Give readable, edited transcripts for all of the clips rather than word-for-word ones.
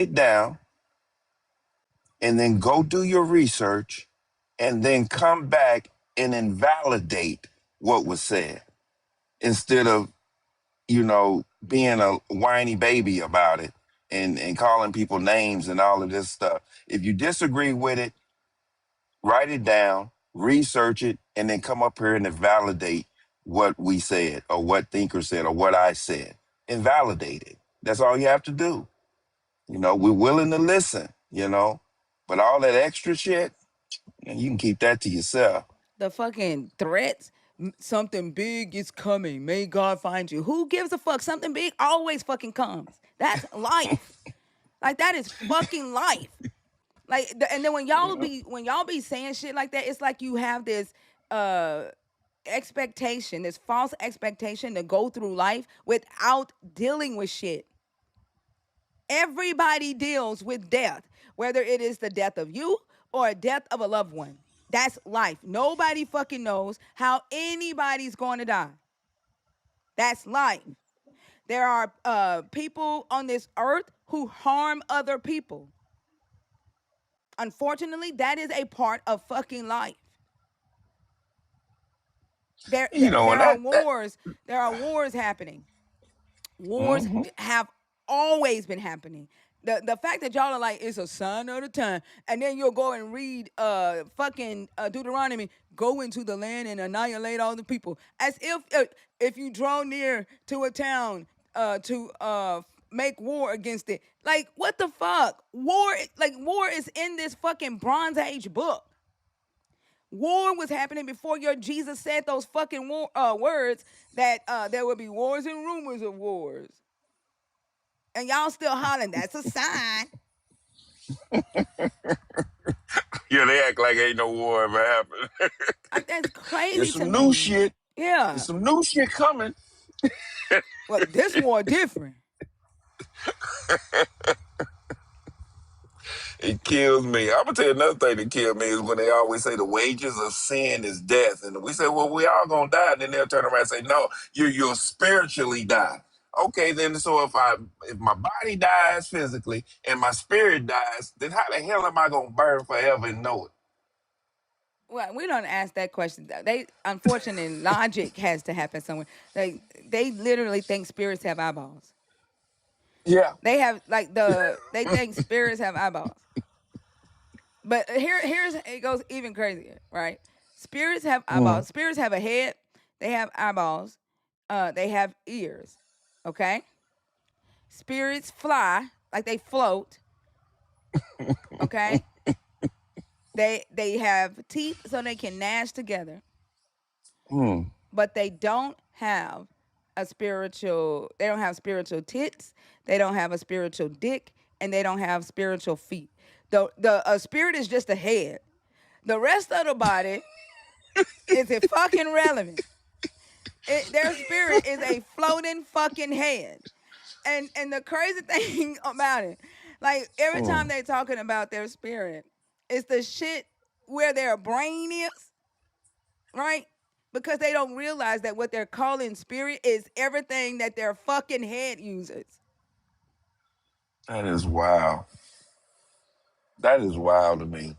it down, and then go do your research, and then come back and invalidate what was said instead of, being a whiny baby about it and calling people names and all of this stuff. If you disagree with it, write it down, research it, and then come up here and invalidate what we said or what Thinker said or what I said. Invalidate it. That's all you have to do. We're willing to listen, but all that extra shit, you can keep that to yourself. The fucking threats, something big is coming. May God find you. Who gives a fuck? Something big always fucking comes. That's life. Like, that is fucking life. Like, and then when y'all be saying shit like that, it's like you have this expectation, this false expectation to go through life without dealing with shit. Everybody deals with death, whether it is the death of you or a death of a loved one. That's life. Nobody fucking knows how anybody's going to die. That's life. There are people on this earth who harm other people. Unfortunately, that is a part of fucking life. There are wars. There are wars happening. Wars have always been happening. The fact that y'all are like, it's a sign of the time, and then you'll go and read fucking Deuteronomy, go into the land and annihilate all the people, as if you draw near to a town to make war against it. Like, what the fuck? War is in this fucking Bronze Age book. War was happening before your Jesus said those fucking words that there would be wars and rumors of wars. And y'all still hollering, that's a sign. Yeah, they act like ain't no war ever happened. Like, that's crazy. There's some new shit. Yeah. There's some new shit coming. Well, this war different. It kills me. I'm gonna tell you another thing that kills me is when they always say the wages of sin is death, and we say, well, we all gonna die, and then they'll turn around and say, no, you'll spiritually die. Okay, then so if my body dies physically and my spirit dies, then how the hell am I gonna burn forever and know it? Well, we don't ask that question. They, unfortunately, logic has to happen somewhere. They literally think spirits have eyeballs. Yeah. They have they think spirits have eyeballs. But here's it goes even crazier, right? Spirits have eyeballs. Spirits have a head. They have eyeballs. They have ears. Okay. Spirits fly, like they float. Okay. They have teeth so they can gnash together. But they don't have a spiritual. They don't have spiritual tits. They don't have a spiritual dick, and they don't have spiritual feet. The spirit is just a head. The rest of the body is fucking relevant. Their spirit is a floating fucking head. And the crazy thing about it, like, every time they're talking about their spirit, it's the shit where their brain is, right? Because they don't realize that what they're calling spirit is everything that their fucking head uses. That is wild. That is wild to me.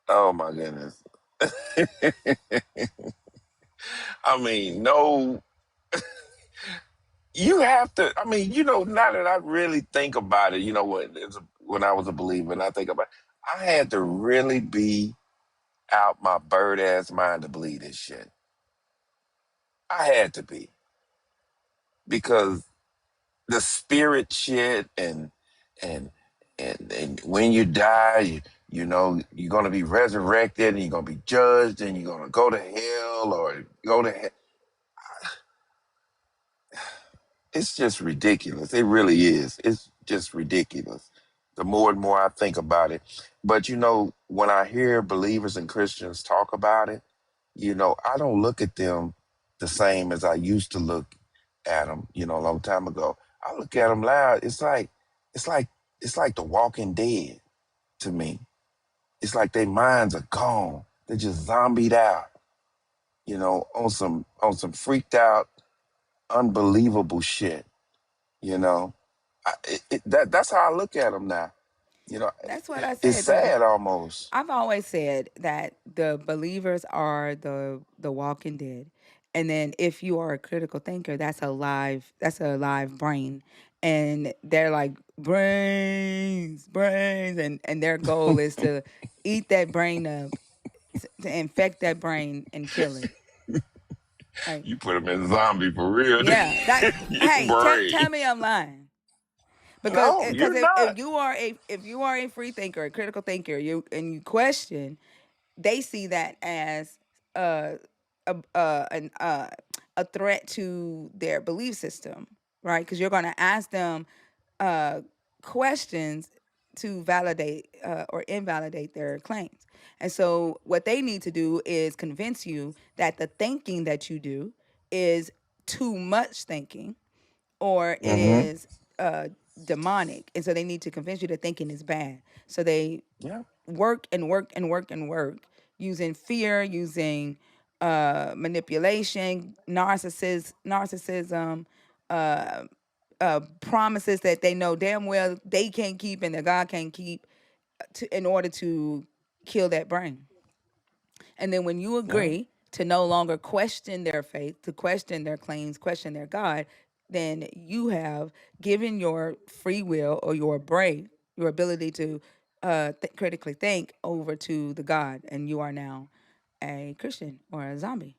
Oh my goodness. I mean, no, you have to. I mean, now that I really think about it, when I was a believer and I think about it, I had to really be out my bird ass mind to believe this shit. I had to be. Because the spirit shit and when you die, you're gonna be resurrected and you're gonna be judged and you're gonna go to hell or go to hell. It's just ridiculous. It really is. It's just ridiculous. The more and more I think about it. But when I hear believers and Christians talk about it, I don't look at them the same as I used to look at them, a long time ago. I look at them loud. It's like The Walking Dead to me. It's like their minds are gone. They're just zombied out, on some freaked out, unbelievable shit, That's how I look at them now. You know, That's what I it's said. sad almost. I've always said that the believers are the walking dead. And then if you are a critical thinker, that's a live brain. And they're like brains, and their goal is to eat that brain up, to infect that brain and kill it. Like, You put them in zombie for real. yeah, that Your hey, tell brain. me I'm lying. Because No, because you're not. if you are a free thinker, a critical thinker, you question, they see that as uh, a threat to their belief system, right? Because you're going to ask them uh, questions to validate or invalidate their claims. And so, what they need to do is convince you that the thinking that you do is too much thinking, or it Mm-hmm. is demonic. And so, they need to convince you that thinking is bad. So, they Yeah. work and work and work and work using fear, using manipulation, narcissism, promises that they know damn well they can't keep and that God can't keep, in order to kill that brain. And then when you Yeah. agree to no longer question their faith, to question their claims, question their God, then you have given your free will or your brain, your ability to critically think, over to the God, and you are now a Christian or a zombie.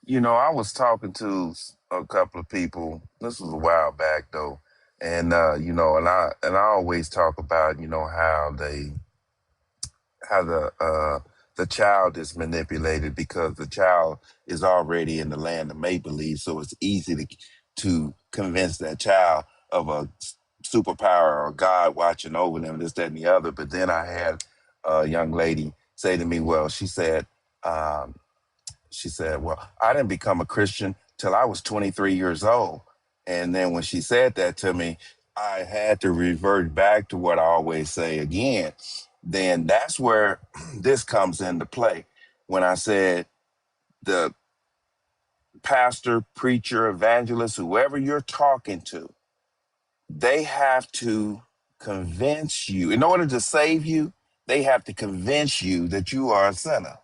You know, I was talking to a couple of people. This was a while back though, and and I always talk about how the child is manipulated because the child is already in the land of make believe, so it's easy to convince that child of a superpower or God watching over them, this, that, and the other. But then I had a young lady say to me, well, um, she said, well, I didn't become a Christian till I was 23 years old. And then when she said that to me, I had to revert back to what I always say again. Then that's where this comes into play. When I said the pastor, preacher, evangelist, whoever you're talking to, they have to convince you, in order to save you, they have to convince you that you are a sinner.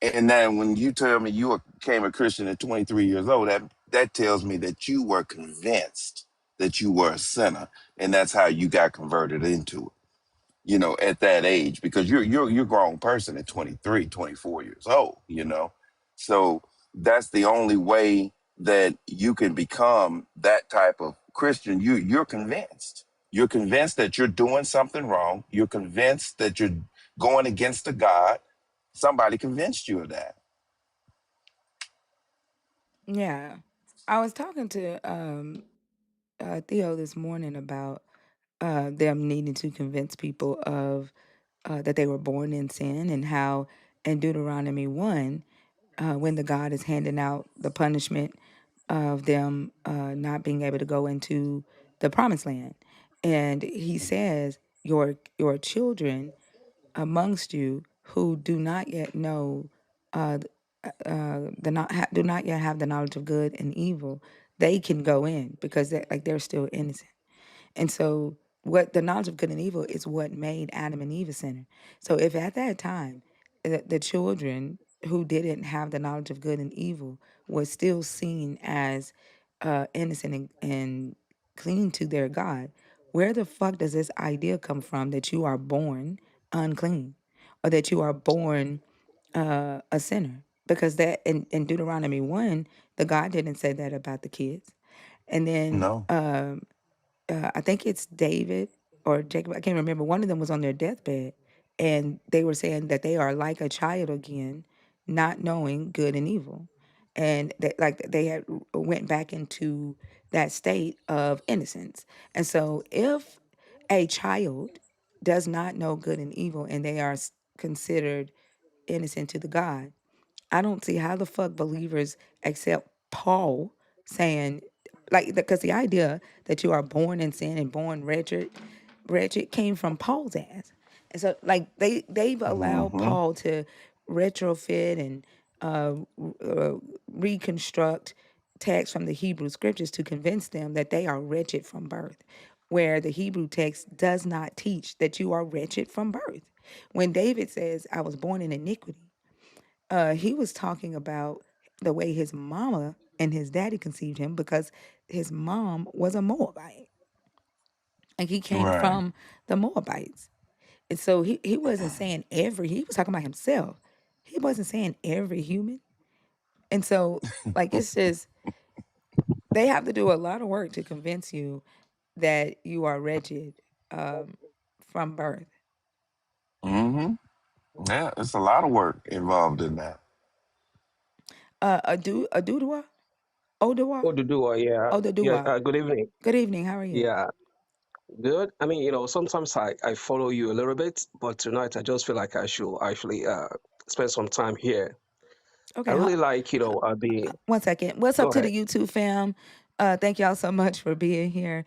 And then when you tell me you became a Christian at 23 years old, that tells me that you were convinced that you were a sinner, and that's how you got converted into it. At that age, because you're a grown person at 23, 24 years old. So that's the only way that you can become that type of Christian. You're convinced. You're convinced that you're doing something wrong. You're convinced that you're going against the God. Somebody convinced you of that. Yeah. I was talking to Theo this morning about them needing to convince people of that they were born in sin, and how in Deuteronomy 1, when the God is handing out the punishment of them not being able to go into the promised land. And he says, your children amongst you who do not yet know do not yet have the knowledge of good and evil, they can go in because they're still innocent. And so, what the knowledge of good and evil is what made Adam and Eve a sinner. So, if at that time the children who didn't have the knowledge of good and evil was still seen as innocent and clean to their God, where the fuck does this idea come from that you are born unclean, or that you are born a sinner? Because that in Deuteronomy 1, the God didn't say that about the kids. And then No. I think it's David or Jacob, I can't remember. One of them was on their deathbed, and they were saying that they are like a child again, not knowing good and evil, and that like they had went back into that state of innocence. And so, if a child does not know good and evil, and they are considered innocent to the God, I don't see how the fuck believers accept Paul saying, like, because the idea that you are born in sin and born wretched came from Paul's ass. And so, like, they've allowed Mm-hmm. Paul to retrofit and uh, reconstruct text from the Hebrew scriptures to convince them that they are wretched from birth, where the Hebrew text does not teach that you are wretched from birth. When David says, I was born in iniquity, he was talking about the way his mama and his daddy conceived him, because his mom was a Moabite and he came Right. from the Moabites. And so he wasn't saying he was talking about himself. He wasn't saying every human. And so, like, it's just, they have to do a lot of work to convince you that you are wretched from birth. Mm-hmm. Yeah, it's a lot of work involved in that. Adudua? Odua? Oduduwa, yeah. Yeah, Odudua. good evening. Good evening. How are you? Yeah, good. I mean, sometimes I follow you a little bit, but tonight I just feel like I should actually spend some time here. I Okay. really like, the, 1 second. What's up go to ahead. the YouTube fam? Thank y'all so much for being here.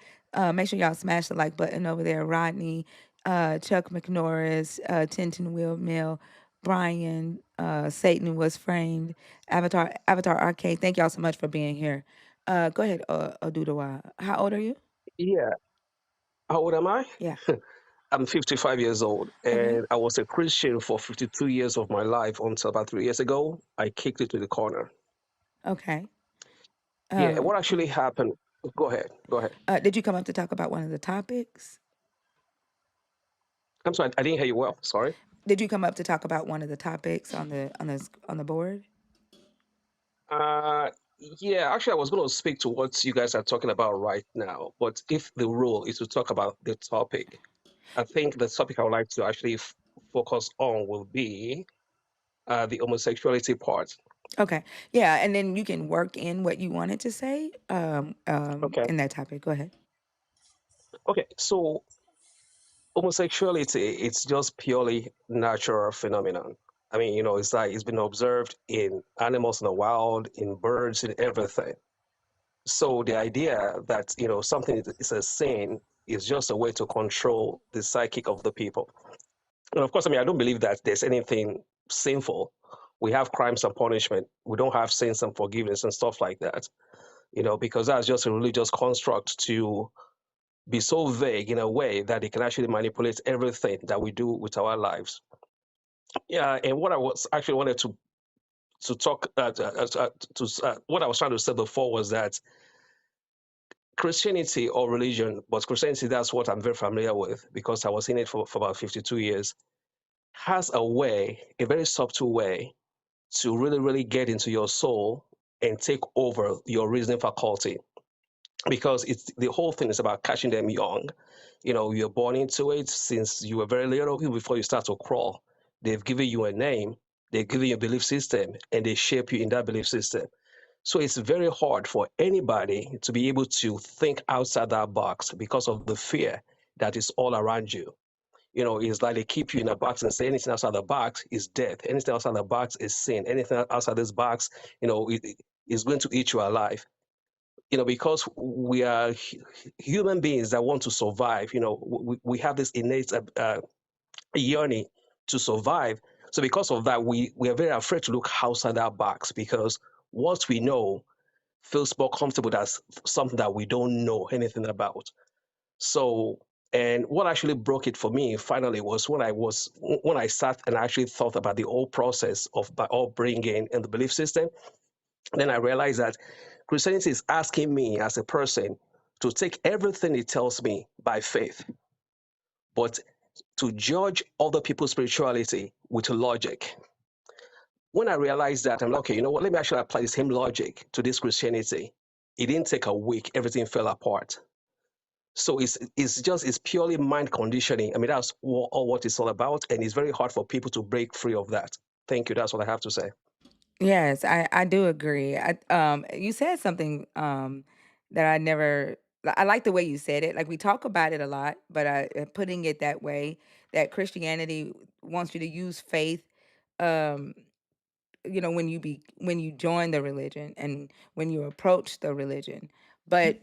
Make sure y'all smash the like button over there. Rodney, Chuck McNorris, Tintin Wheelmill, Brian, Satan was framed, Avatar Arcade. Thank y'all so much for being here. Go ahead, Odudawa. How old are you? Yeah. How old am I? Yeah. I'm 55 years old, Okay. and I was a Christian for 52 years of my life until about 3 years ago. I kicked it to the corner. Okay. Yeah, Um, what actually happened? Go ahead. Go ahead. did you come up to talk about one of the topics? I'm sorry, I didn't hear you well. Sorry. Did you come up to talk about one of the topics on the board? Uh, yeah, actually, I was going to speak to what you guys are talking about right now. But if the rule is to talk about the topic, I think the topic I would like to actually focus on will be the homosexuality part. Okay. Yeah, and then you can work in what you wanted to say Okay. in that topic. Go ahead. Okay. So homosexuality, it's just purely natural phenomenon. I mean, it's like it's been observed in animals in the wild, in birds, in everything. So the idea that something is a sin is just a way to control the psychic of the people. And of course, I mean, I don't believe that there's anything sinful. We have crimes and punishment. We don't have sins and forgiveness and stuff like that. Because that's just a religious construct to be so vague in a way that it can actually manipulate everything that we do with our lives. Yeah, and what I was actually wanted to talk what I was trying to say before was that Christianity or religion, but Christianity, that's what I'm very familiar with because I was in it for about 52 years, has a way, a very subtle way to really, really get into your soul and take over your reasoning faculty. Because it's the whole thing is about catching them young. You're born into it since you were very little, even before you start to crawl. They've given you a name, they've given you a belief system, and they shape you in that belief system. So it's very hard for anybody to be able to think outside that box because of the fear that is all around you. It's like they keep you in a box and say anything outside the box is death. Anything outside the box is sin. Anything outside this box, it is going to eat you alive. Because we are human beings that want to survive. We have this innate yearning to survive. So because of that, we are very afraid to look outside that box because what we know feels more comfortable than something that we don't know anything about. So, and what actually broke it for me finally was when I sat and actually thought about the whole process of by upbringing and the belief system. Then I realized that Christianity is asking me as a person to take everything it tells me by faith, but to judge other people's spirituality with logic. When I realized that, I'm like, okay, you know what? Let me actually apply the same logic to this Christianity. It didn't take a week; everything fell apart. So it's purely mind conditioning. I mean, that's all what it's all about, and it's very hard for people to break free of that. Thank you. That's what I have to say. Yes, I do agree. You said something that I like the way you said it. Like, we talk about it a lot, but putting it that way, that Christianity wants you to use faith, um, when you join the religion and when you approach the religion, but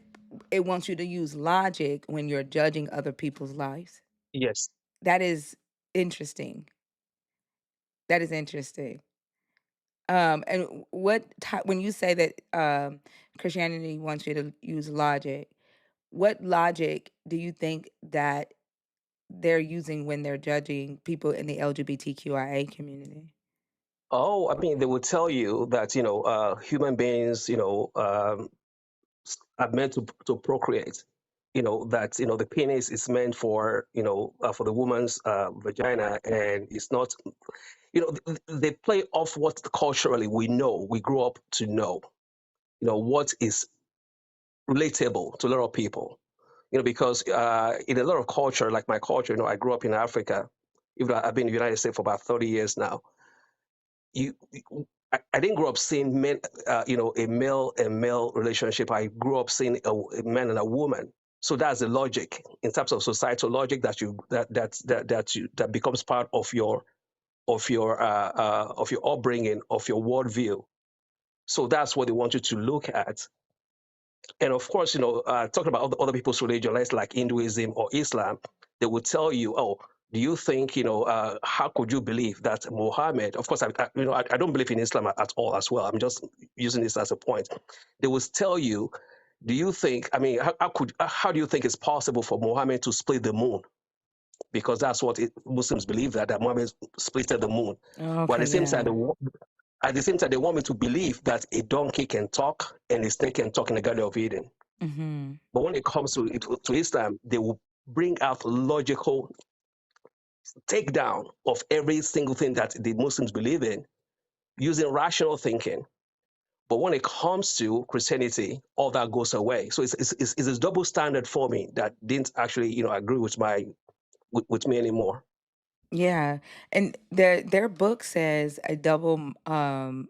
it wants you to use logic when you're judging other people's lives. Yes. That is interesting. That is interesting. And when you say that Christianity wants you to use logic, what logic do you think that they're using when they're judging people in the LGBTQIA community? Oh, I mean, they will tell you that human beings, are meant to procreate. That the penis is meant for the woman's vagina, and it's not. They play off what culturally we grew up to know. What is relatable to a lot of people. Because in a lot of culture, like my culture, I grew up in Africa. Even though I've been in the United States for about 30 years now. you I didn't grow up seeing men, a male and male relationship. I grew up seeing a man and a woman. So that's the logic in terms of societal logic that becomes part of your upbringing, of your worldview. So that's what they want you to look at. And of course, talking about other people's religion, like Hinduism or Islam, they will tell you, oh, do you think, how could you believe that Muhammad, of course, I don't believe in Islam at all as well. I'm just using this as a point. They will tell you, do you think, I mean, how do you think it's possible for Muhammad to split the moon? Because that's what Muslims believe, that Muhammad splitted the moon. But Okay, yeah. at the same time, they want me to believe that a donkey can talk and a snake can talk in the Garden of Eden. Mm-hmm. But when it comes to Islam, they will bring out logical takedown of every single thing that the Muslims believe in using rational thinking. But when it comes to Christianity, all that goes away. So it's a double standard for me that didn't actually agree with me anymore. Yeah, and their book says a double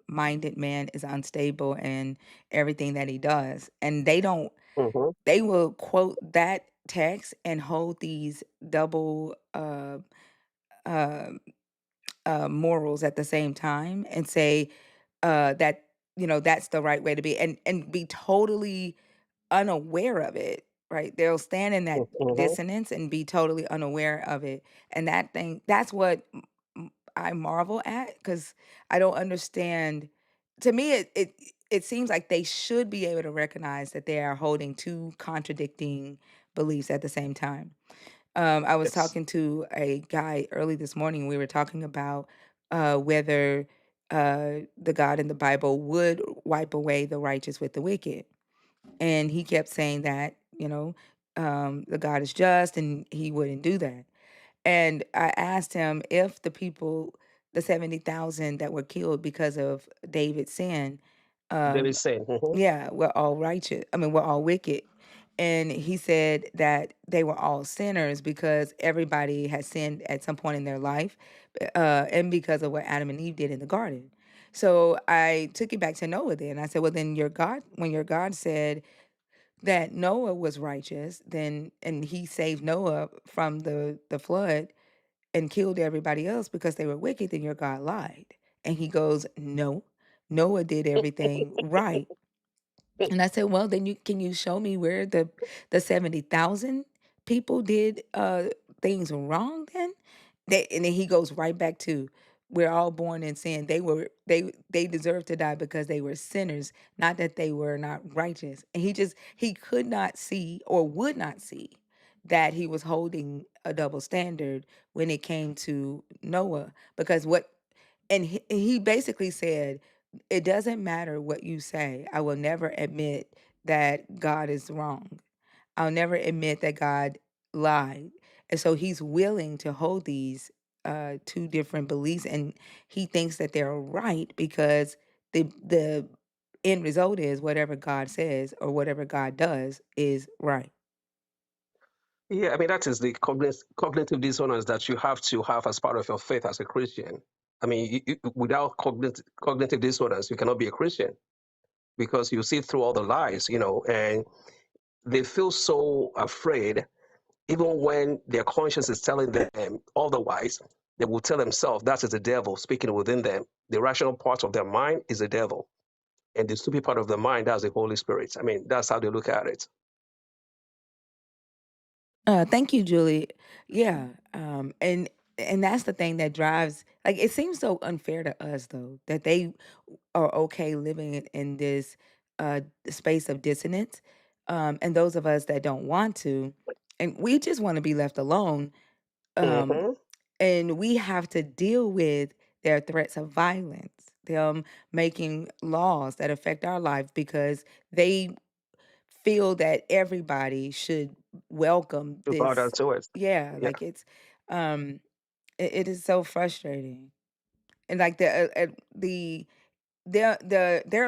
minded man is unstable in everything that he does, and Hmm. they will quote that text and hold these double uh, morals at the same time and say that that's the right way to be, and be totally unaware of it, right? They'll stand in that Hmm. dissonance and be totally unaware of it. And that's what I marvel at, because I don't understand. To me, it seems like they should be able to recognize that they are holding two contradicting beliefs at the same time. I was Yes. talking to a guy early this morning. We were talking about whether the God in the Bible would wipe away the righteous with the wicked. And he kept saying that, the God is just and he wouldn't do that. And I asked him if the 70,000 that were killed because of David's sin, David um, saying, hmm. yeah, we're all righteous. I mean, we're all wicked. And he said that they were all sinners because everybody has sinned at some point in their life, and because of what Adam and Eve did in the garden. So I took it back to Noah then. I said, well, then when your God said that Noah was righteous, and he saved Noah from the flood and killed everybody else because they were wicked, then your God lied. And he goes, no, Noah did everything right. And I said, well, then can you show me where the 70,000 people did things wrong then? And then he goes right back to, we're all born in sin. They deserve to die because they were sinners, not that they were not righteous. And he could not see, or would not see, that he was holding a double standard when it came to Noah, because he basically said, it doesn't matter what you say. I will never admit that God is wrong. I'll never admit that God lied. And so he's willing to hold these two different beliefs, and he thinks that they're right because the end result is whatever God says or whatever God does is right. Yeah, I mean, that is the cognitive dissonance that you have to have as part of your faith as a Christian. I mean, without cognitive dissonance, you cannot be a Christian because you see through all the lies, and they feel so afraid, even when their conscience is telling them otherwise. They will tell themselves that is the devil speaking within them. The rational part of their mind is the devil, and the stupid part of the mind, that's the Holy Spirit. I mean, that's how they look at it. Thank you, Julie. Yeah. And and that's the thing that drives, like, it seems so unfair to us though that they are okay living in this space of dissonance, and those of us that don't want to, and we just want to be left alone, um, Mm-hmm. and we have to deal with their threats of violence, them making laws that affect our lives because they feel that everybody should welcome To bow down this. to it. Yeah, Yeah. like um it is so frustrating. And like their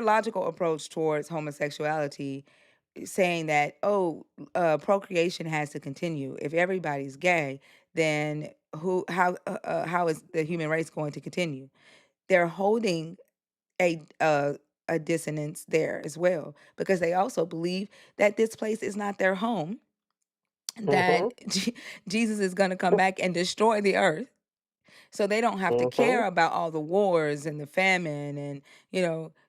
logical approach towards homosexuality, saying that, oh, procreation has to continue. If everybody's gay, then how is the human race going to continue? They're holding a dissonance there as well, because they also believe that this place is not their home, that Mm-hmm. Jesus is going to come back and destroy the earth, so they don't have to Mm-hmm. care about all the wars and the famine and,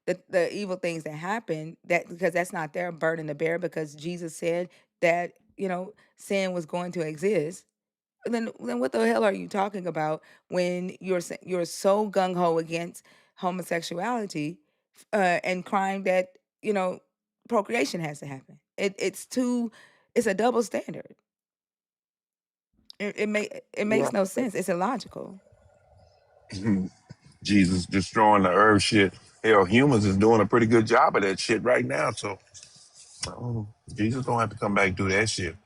the evil things that happen, that because that's not their burden to bear, because Jesus said that, sin was going to exist. Then what the hell are you talking about when you're so gung ho against homosexuality, and crying that, procreation has to happen? It's a double standard. It Yeah. makes no sense. It's illogical. Jesus destroying the earth shit. Hell, humans is doing a pretty good job of that shit right now. So Jesus don't have to come back and do that shit.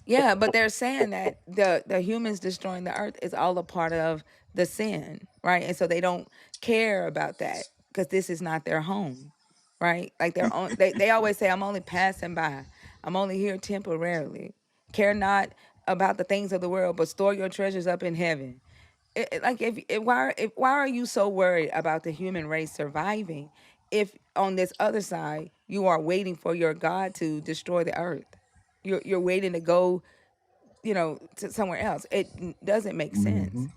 Yeah, but they're saying that the humans destroying the earth is all a part of the sin, right? And so they don't care about that because this is not their home, right? Like they always say, "I'm only passing by. I'm only here temporarily. Care not about the things of the world, but store your treasures up in heaven." Like why are you so worried about the human race surviving if on this other side you are waiting for your God to destroy the earth? You're waiting to go, to somewhere else. It doesn't make sense.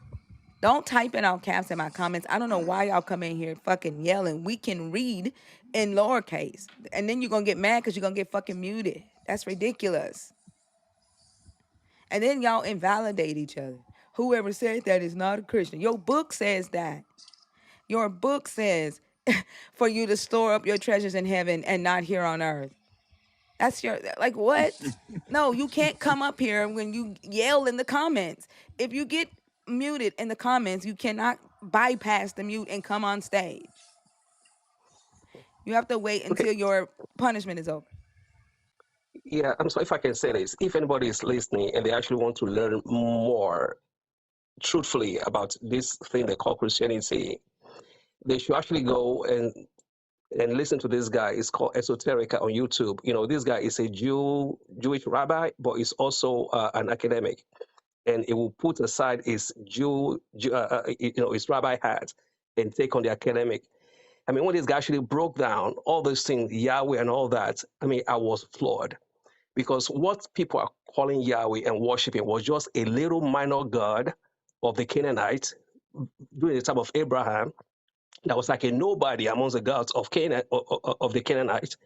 Don't type in all caps in my comments. I don't know why y'all come in here fucking yelling. We can read in lowercase, and then you're gonna get mad because you're gonna get fucking muted. That's ridiculous. And then y'all invalidate each other. Whoever said that is not a Christian. Your book says that. Your book says for you to store up your treasures in heaven and not here on earth. That's your, like, what? No, you can't come up here when you yell in the comments. If you get muted in the comments, you cannot bypass the mute and come on stage. You have to wait Okay. until your punishment is over. Yeah. So if I can say this, if anybody is listening and they actually want to learn more truthfully about this thing they call Christianity, they should actually go and listen to this guy. It's called Esoterica on YouTube. This guy is a Jewish rabbi, but he's also an academic, and he will put aside his his rabbi hat and take on the academic. I mean, when this guy actually broke down all those things, Yahweh and all that, I mean, I was floored, because what people are calling Yahweh and worshiping was just a little minor god of the Canaanites during the time of Abraham, that was like a nobody amongst the gods of Canaan, of the Canaanites.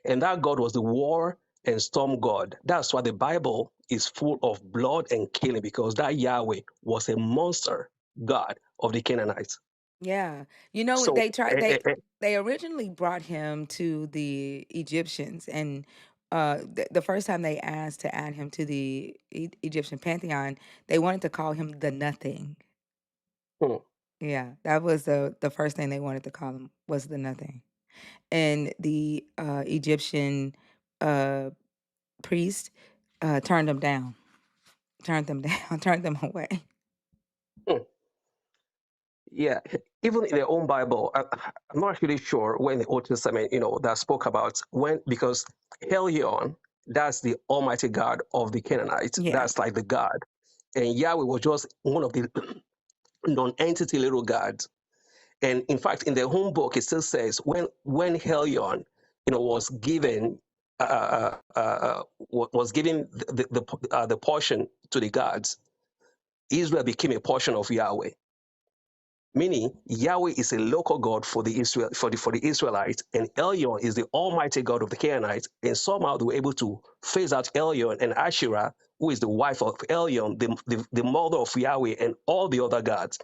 And that God was the war and storm God. That's why the Bible is full of blood and killing, because that Yahweh was a monster God of the Canaanites. Yeah. So, They originally brought him to the Egyptians, and the first time they asked to add him to the Egyptian pantheon, they wanted to call him the Nothing. hmm, Yeah, that was the first thing they wanted to call him, was the Nothing. And the Egyptian uh, priest turned them down, turned them away. hmm. Yeah, even in their own Bible, I'm not really sure when the Old Testament, that spoke about when, because Helion, that's the Almighty God of the Canaanites, Yeah, that's like the God, and Yahweh was just one of the non-entity little gods. And in fact, in their home book, it still says when Helion, was given was given the portion to the gods, Israel became a portion of Yahweh. Meaning, Yahweh is a local God for the Israelites, and Elyon is the Almighty God of the Canaanites. And somehow they were able to phase out Elyon and Asherah who is the wife of Elion, the mother of Yahweh and all the other gods.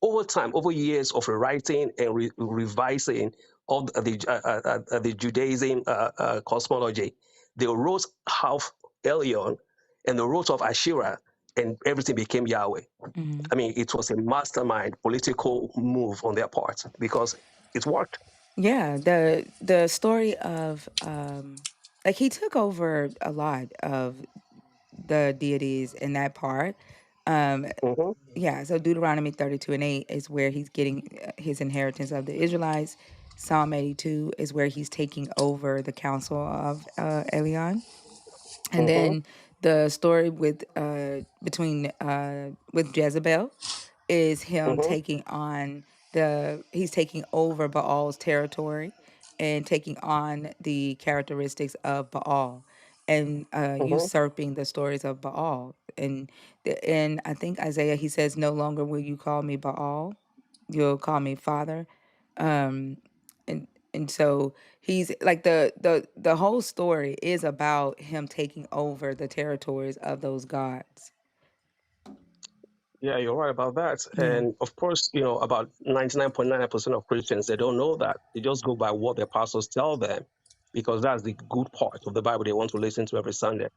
Over time, over years of rewriting and revising of the Judaism cosmology, they wrote half Elion and they wrote of Asherah, and everything became Yahweh. Hmm. I mean, it was a mastermind political move on their part because it worked. Yeah, the story of like he took over a lot of the deities in that part. Um, Hmm. yeah, so Deuteronomy 32:8 is where he's getting his inheritance of the Israelites. Psalm 82 is where he's taking over the council of Elion. And Hmm. then the story with between with Jezebel is him Hmm. taking on he's taking over Baal's territory and taking on the characteristics of Baal and Hmm. usurping the stories of Baal. And and I think Isaiah he says, "No longer will you call me Baal, you'll call me Father." Um, and and so he's like the whole story is about him taking over the territories of those gods. Yeah, you're right about that. Yeah. And of course, about 99.9% of Christians, they don't know that. They just go by what their pastors tell them because that's the good part of the Bible they want to listen to every Sunday.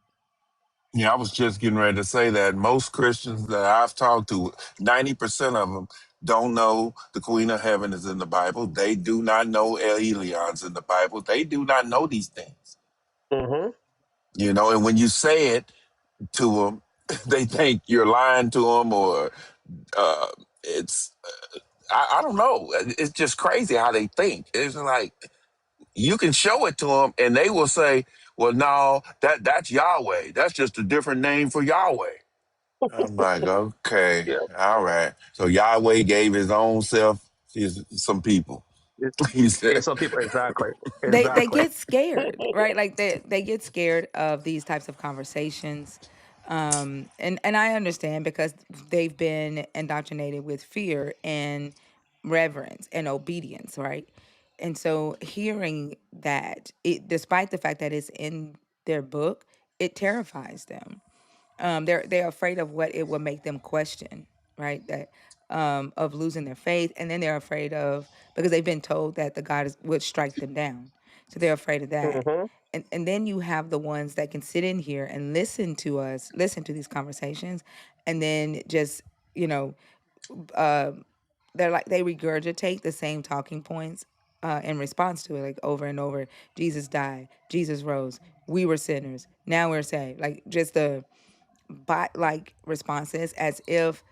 Yeah, I was just getting ready to say that most Christians that I've talked to, 90% of them don't know the Queen of Heaven is in the Bible. They do not know El Elion's in the Bible. They do not know these things. Hmm. And when you say it to them, they think you're lying to them or uh, it's, I don't know. It's just crazy how they think. It's like, you can show it to them and they will say, well, no, that's Yahweh. That's just a different name for Yahweh. I'm like, okay, Yeah. all right. So Yahweh gave his own self some people. He Yeah, said, some people, exactly. They Exactly. get scared, right? Like they get scared of these types of conversations. And I understand because they've been indoctrinated with fear and reverence and obedience, right? And so hearing that, despite the fact that it's in their book, it terrifies them. They're afraid of what it will make them question, right? That of losing their faith, and then they're afraid of because they've been told that the God would strike them down, so they're afraid of that. Hmm. And then you have the ones that can sit in here and listen to us, listen to these conversations, and then just you know uh, they're like they regurgitate the same talking points in response to it, like over and over. Jesus died, Jesus rose, we were sinners, now we're saved. Like just the bot like responses as if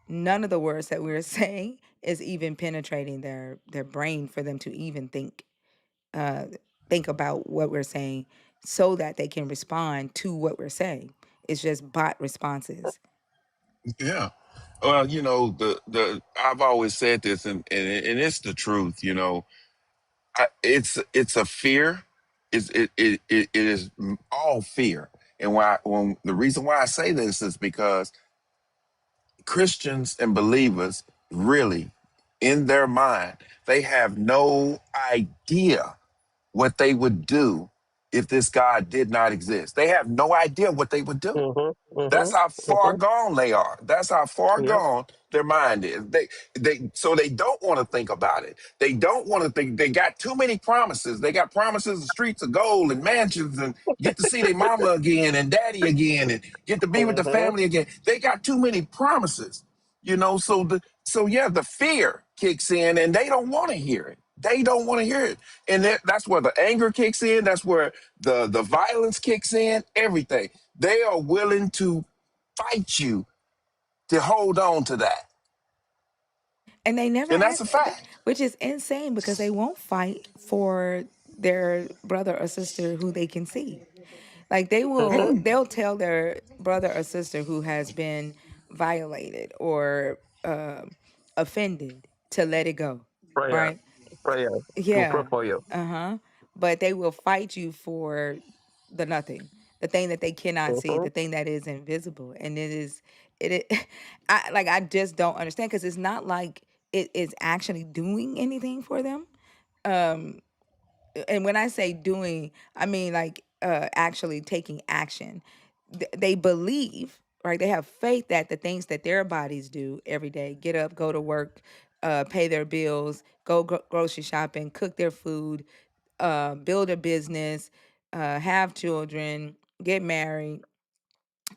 none of the words that we're saying is even penetrating their brain for them to even uh think about what we're saying so that they can respond to what we're saying. It's just bot responses. yeah. Well, the I've always said this, and it's the truth. It's a fear. It is all fear. And when the reason why I say this is because Christians and believers really, in their mind, they have no idea what they would do if this God did not exist. They have no idea what they would do. Hmm. That's Hmm. how far Hmm. gone they are. That's how far Yep. gone their mind is. So they don't want to think about it. They don't want to think. They got too many promises. They got promises of streets of gold and mansions and get to see their mama again and daddy again and get to be with the Hmm. family again. They got too many promises. So yeah, the fear kicks in and they don't want to hear it. They don't want to hear it. And that's where the anger kicks in. That's where the violence kicks in, everything. They are willing to fight you to hold on to that. And they never And that's ask, a fact. which is insane because they won't fight for their brother or sister who they can see. Like Hmm. they'll tell their brother or sister who has been violated or offended to let it go, Prayer. right? Prayer. We'll pray Yeah. for you. Uh-huh. But they will fight you for the nothing, the thing that they cannot see, Hmm. the thing that is invisible. And it I just don't understand because it's not like it is actually doing anything for them. And when I say doing, I mean like actually taking action. they believe, right? They have faith that the things that their bodies do every day, get up, go to work, pay their bills, go grocery shopping, cook their food, build a business, have children, get married,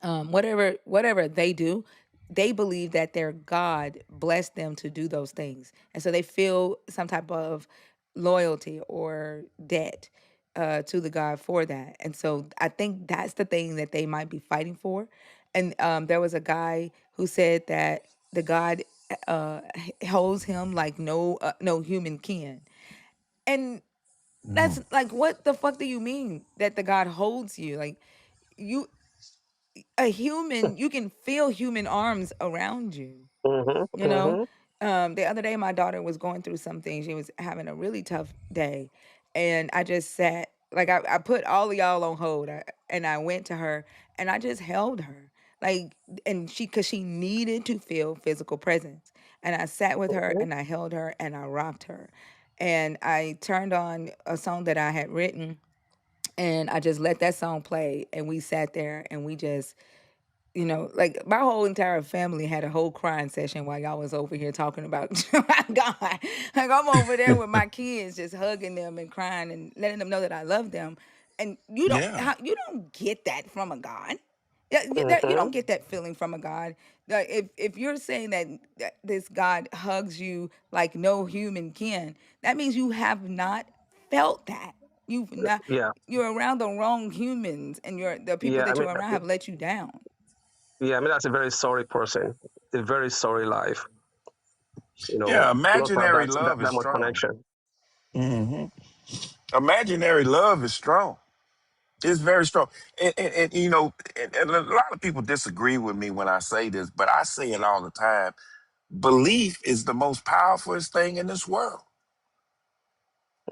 whatever they do, they believe that their God blessed them to do those things, and so they feel some type of loyalty or debt to the God for that. And so I think that's the thing that they might be fighting for. And there was a guy who said that the God holds him like no human can, and that's like, what the fuck do you mean that the God holds you? Like, you, a human, you can feel human arms around you, you know? Mm-hmm. The other day, my daughter was going through something. She was having a really tough day. And I just sat, like, I put all of y'all on hold. And I went to her and I just held her. Like, and cause she needed to feel physical presence. And I sat with her Mm-hmm. and I held her and I rocked her. And I turned on a song that I had written and I just let that song play. And we sat there and we just, like, my whole entire family had a whole crying session while y'all was over here talking about God. Like, I'm over there with my kids, just hugging them and crying and letting them know that I love them. And Yeah. you don't get that from a God. Yeah, you Mm-hmm. don't get that feeling from a God. Like, if you're saying that this God hugs you like no human can, that means you have not felt that. You've not. Yeah. You're around the wrong humans, and the people Yeah. I that mean, you're around have let you down. yeah. I mean, that's a very sorry person, a very sorry life. Yeah, Not to have imaginary that love is much strong. connection. hmm Imaginary love is strong. It's very strong. And a lot of people disagree with me when I say this, but I say it all the time. Belief is the most powerful thing in this world.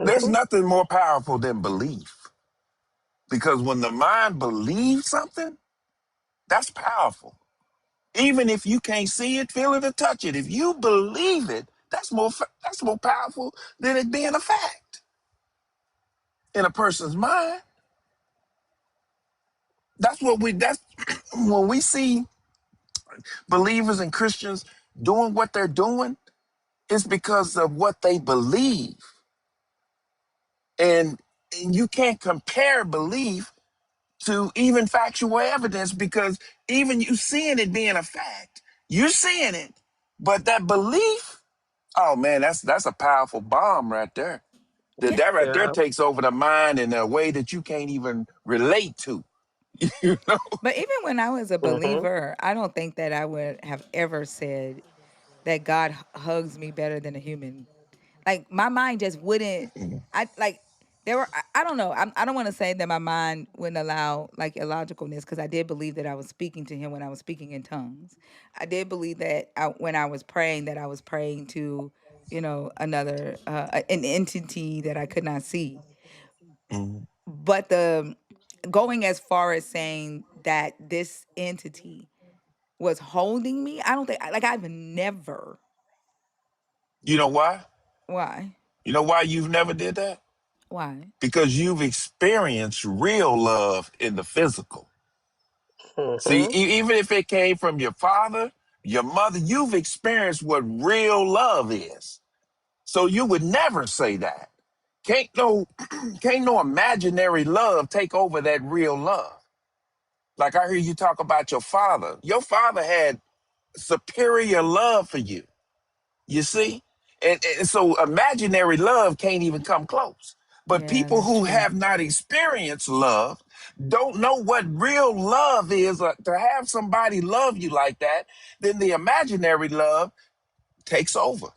There's Mm-hmm. nothing more powerful than belief. Because when the mind believes something, that's powerful. Even if you can't see it, feel it, or touch it, if you believe it, that's more powerful than it being a fact in a person's mind. That's when we see believers and Christians doing what they're doing, it's because of what they believe. And you can't compare belief to even factual evidence, because even you seeing it being a fact, you're seeing it, but that belief, oh man, that's a powerful bomb right there. That Yeah. that right there Yeah. takes over the mind in a way that you can't even relate to. You know? But even when I was a Mm-hmm. believer, I don't think that I would have ever said that God hugs me better than a human. Like, my mind just wouldn't. I like there were. I don't know. I don't want to say that my mind wouldn't allow like illogicalness, because I did believe that I was speaking to Him when I was speaking in tongues. I did believe that when I was praying, that I was praying to, another an entity that I could not see. Mhm. But the going as far as saying that this entity was holding me, I don't think, like, I've never. You know why? Why? You know why you've never did that? Why? Because you've experienced real love in the physical. See, Mm-hmm. even if it came from your father, your mother, you've experienced what real love is. So you would never say that. Can't no, can't no imaginary love take over that real love. Like I hear you talk about your father. Your father had superior love for you. You see? And so imaginary love can't even come close. But Yeah, people that's who true. have not experienced love don't know what real love is. To have somebody love you like that, then the imaginary love takes over.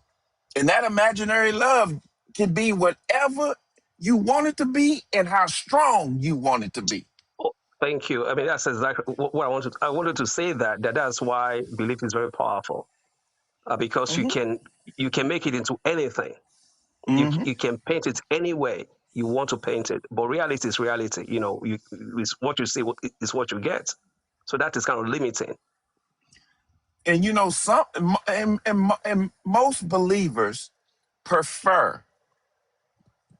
And that imaginary love can be whatever you want it to be and how strong you want it to be. Oh, thank you. I mean, that's exactly what I wanted. I wanted to say that's why belief is very powerful, because hmm you can make it into anything. hmm You can paint it any way you want to paint it, but reality is reality. Is what you see is what you get. So that is kind of limiting. And and most believers prefer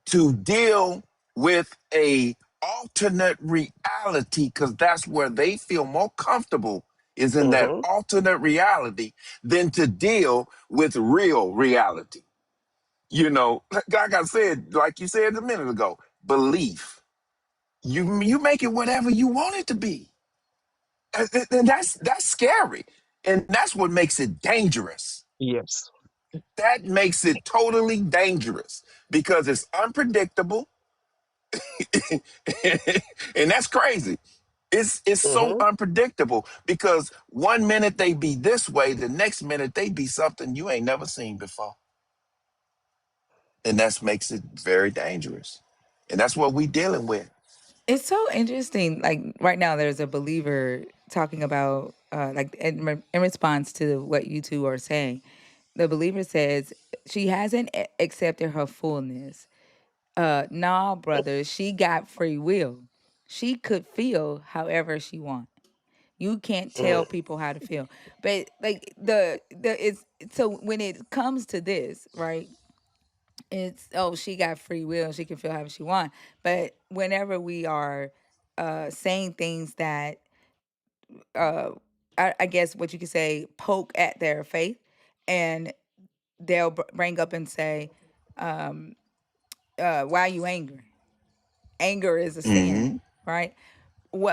to deal with a alternate reality, because that's where they feel more comfortable, is in that Mm-hmm. alternate reality, than to deal with real reality. You know, like I said, like you said a minute ago, belief. You make it whatever you want it to be. And that's scary. And that's what makes it dangerous. Yes. That makes it totally dangerous because it's unpredictable. And that's crazy. It's so Mm-hmm. unpredictable because one minute they be this way, the next minute they be something you ain't never seen before. And that makes it very dangerous. And that's what we dealing with. It's so interesting. Like right now, there's a believer talking about, like in response to what you two are saying. The believer says she hasn't accepted her fullness. Nah, brother, she got free will. She could feel however she wants. You can't tell Mm. people how to feel. But like the it's so when it comes to this, right? It's, oh, she got free will, she can feel however she want. But whenever we are saying things that uh I guess what you could say poke at their faith, and they'll bring up and say, why are you angry? Anger is a sin, Mm-hmm. right?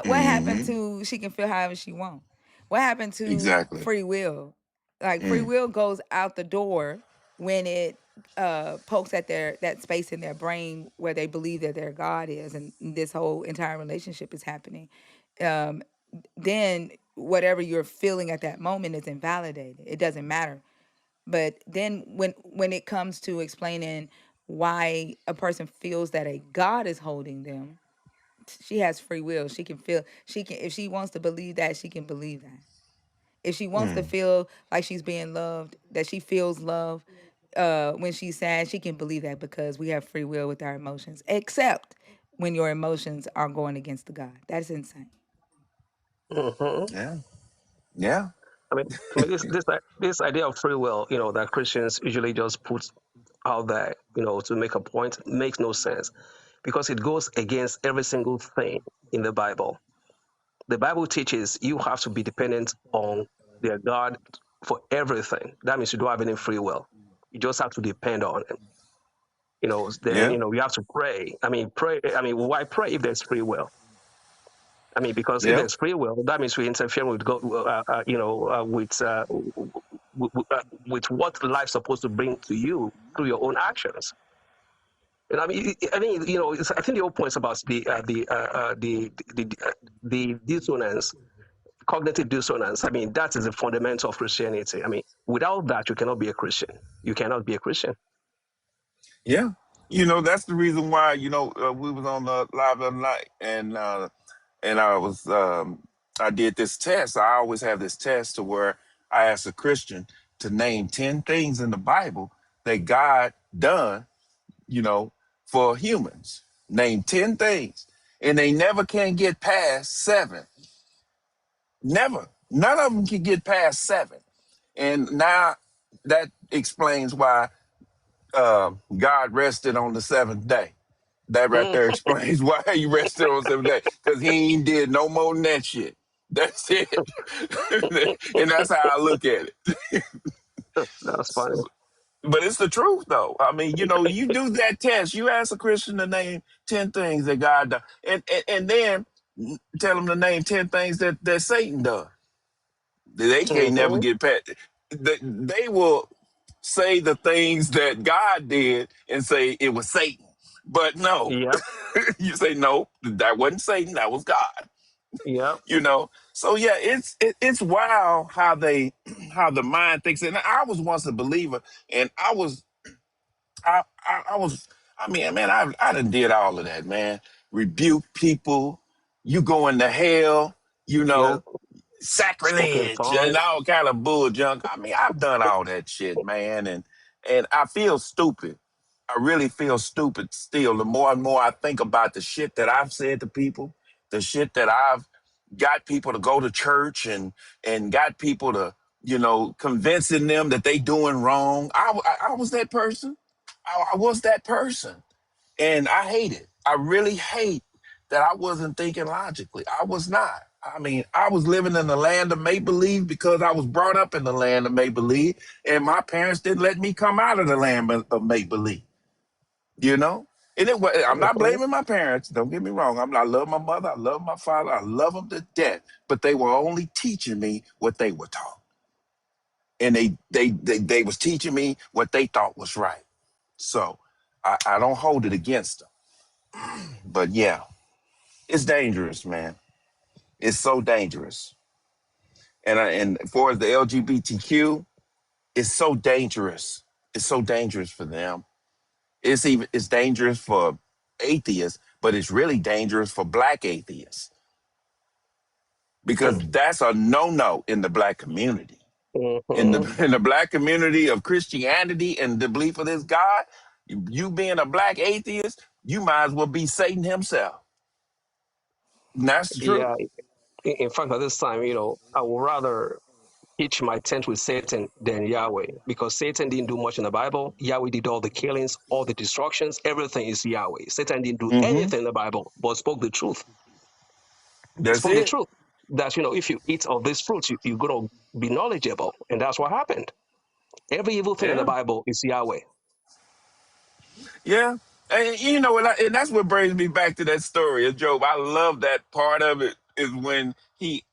What happened Mm-hmm. to she can feel however she wants? What happened to Exactly. free will? Like free Mm. will goes out the door when it pokes at their that space in their brain where they believe that their God is, and this whole entire relationship is happening. Um, then whatever you're feeling at that moment is invalidated. It doesn't matter. But then when it comes to explaining why a person feels that a God is holding them, she has free will. She can feel, she can, if she wants to believe that, she can believe that. If she wants to Mm. feel like she's being loved, that she feels love when she's sad, she can believe that because we have free will with our emotions. Except when your emotions are going against the God. That's insane. Mm-hmm. Yeah. Yeah. I mean, this idea of free will, that Christians usually just put out there, to make a point, makes no sense because it goes against every single thing in the Bible. The Bible teaches you have to be dependent on their God for everything. That means you don't have any free will. You just have to depend on Him. Then Yeah. you have to pray. I mean, pray. I mean, why pray if there's free will? I mean, because if Yeah. there's free will, that means we interfere with God, with what life's supposed to bring to you through your own actions. And I think the whole point is about the dissonance, cognitive dissonance. I mean, that is the fundamental of Christianity. I mean, without that, you cannot be a Christian. You cannot be a Christian. Yeah. That's the reason why, we was on the live the other night and I did this test. I always have this test to where I ask a Christian to name 10 things in the Bible that God done, you know, for humans. Name 10 things. And they never can get past seven. Never. None of them can get past seven. And now that explains why God rested on the seventh day. That right Mm, there explains why he rested on the seventh day. Because he ain't did no more than that shit. That's it. And that's how I look at it. that's funny. So, but it's the truth, though. I mean, you do that test. You ask a Christian to name 10 things that God does, and then tell them to name 10 things that Satan does. They can't never Hmm. get past. They will say the things that God did and say it was Satan. But no, Yep. you say no, that wasn't Satan, that was God. Yep. So yeah, it's wild how how the mind thinks. And I was once a believer, and I was, I mean, man, I done did all of that, man. Rebuke people, you going to hell, you Yep. know Spoken sacrilege and tongues. all kind of bull junk. I mean, I've done all that shit, man, and I feel stupid. I really feel stupid still. The more and more I think about the shit that I've said to people, the shit that I've got people to go to church and got people to, convincing them that they doing wrong. I was that person. I was that person, and I hate it. I really hate that I wasn't thinking logically. I was not. I mean, I was living in the land of make believe because I was brought up in the land of make believe, and my parents didn't let me come out of the land of make believe. You know, and I'm not Mhm. blaming my parents. Don't get me wrong. I love my mother. I love my father. I love them to death. But they were only teaching me what they were taught, and they was teaching me what they thought was right. So I don't hold it against them. But yeah, it's dangerous, man. It's so dangerous. And for the LGBTQ, it's so dangerous. It's so dangerous for them. It's dangerous for atheists, but it's really dangerous for black atheists because that's a no-no in the black community. Mhm. In the black community of Christianity and the belief of this God, you being a black atheist, you might as well be Satan himself. And that's the truth. Yeah. In fact, at this time, I would rather pitch my tent with Satan than Yahweh, because Satan didn't do much in the Bible. Yahweh did all the killings, all the destructions. Everything is Yahweh. Satan didn't do Mm-hmm. anything in the Bible, but spoke the truth. That's Spoke the it. truth that if you eat of this fruit, you're gonna be knowledgeable, and that's what happened. Every evil thing in the Yeah. Bible is Yahweh. Yeah. And you know, and that's what brings me back to that story of Job. I love that part of it is when he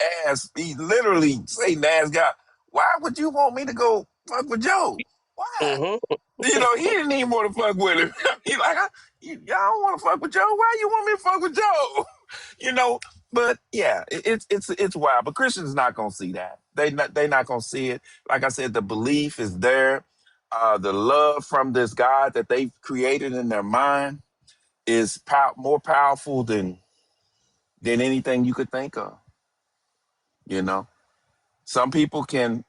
literally, Satan asked God, why would you want me to go fuck with Job? Why? Hmm. You know, he didn't even want to fuck with him. He like, y'all don't want to fuck with Job. Why you want me to fuck with Job? You know, but yeah, it's wild. But Christians not gonna see that. They not gonna see it. Like I said, the belief is there. The love from this God that they've created in their mind is more powerful than anything you could think of. You know, some people can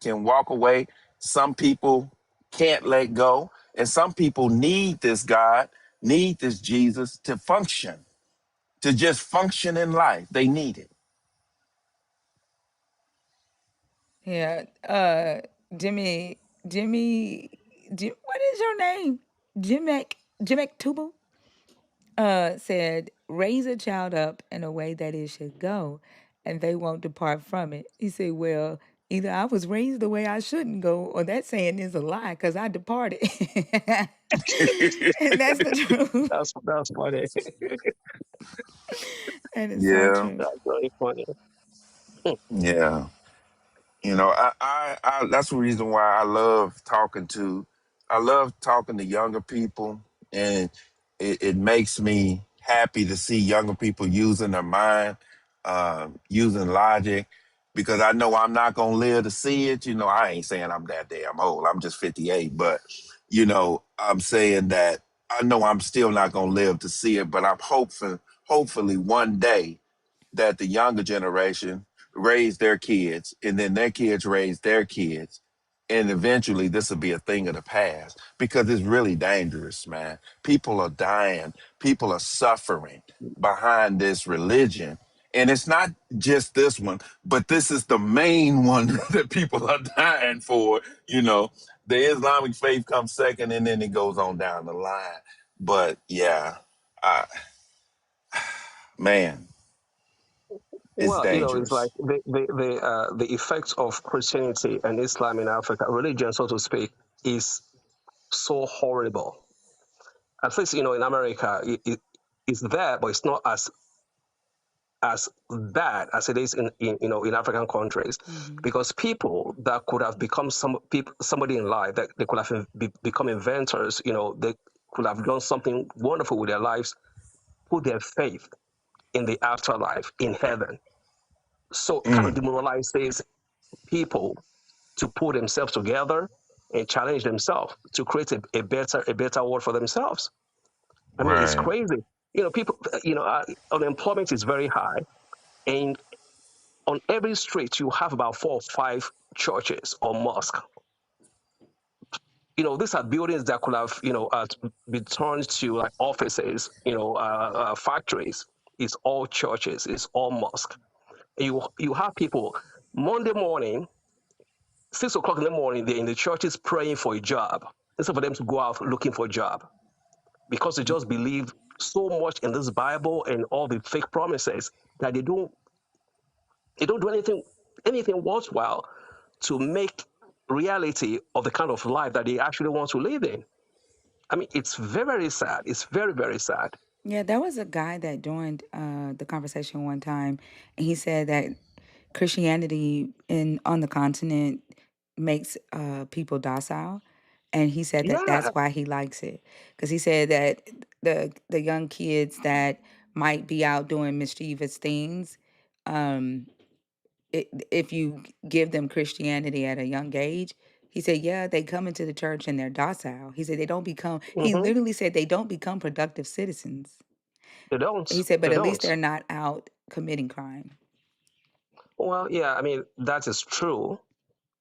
walk away. Some people can't let go, and some people need this God, need this Jesus to function, to just function in life. They need it. Yeah. Jimmy, Jimmy, what is your name? Jimek Tubu said, raise a child up in a way that it should go, and they won't depart from it. He said, well, either I was raised the way I shouldn't go, or that saying is a lie because I departed. And that's the truth. That's funny. And it's so Yeah, true. That's very funny. yeah. You know, I that's the reason why I love talking to younger people, and it makes me happy to see younger people using their mind, using logic, because I know I'm not gonna live to see it. You know, I ain't saying I'm that damn old. I'm just 58, but you know, I'm saying that I know I'm still not gonna live to see it, but I'm hopefully one day that the younger generation raise their kids and then their kids raise their kids. And eventually this will be a thing of the past because it's really dangerous, man. People are dying. People are suffering behind this religion. And it's not just this one, but this is the main one that people are dying for. You know, the Islamic faith comes second and then it goes on down the line. But yeah, uh, man, it's Well, it's dangerous. like the effects of Christianity and Islam in Africa, religion, so to speak, is so horrible. At least, in America, it's there, but it's not as bad as it is in African countries, because people that could have become somebody in life, that they could have become inventors, they could have done something wonderful with their lives, put their faith in the afterlife, in heaven. So it kind of Mm, demoralizes people to put themselves together and challenge themselves to create a better world for themselves. I mean, it's right. crazy. People, unemployment is very high, and on every street you have about 4 or 5 churches or mosques. These are buildings that could have, been turned to like offices, factories. It's all churches. It's all mosques. You have people Monday morning, 6 o'clock in the morning, they're in the churches praying for a job instead for them to go out looking for a job, because they just believe so much in this Bible and all the fake promises that they don't do anything worthwhile to make reality of the kind of life that they actually want to live in. I mean, it's very, very sad. It's very, very sad. Yeah, there was a guy that joined the conversation one time, and he said that Christianity on the continent makes people docile, and he said that Yeah. that's why he likes it, because he said that the young kids that might be out doing mischievous things, um, if you give them Christianity at a young age, he said, yeah, they come into the church and they're docile. He said they don't become. He Hmm. literally said they don't become productive citizens. They don't. He said, but They at least don't. they're not out committing crime. Well, yeah, I mean, that is true,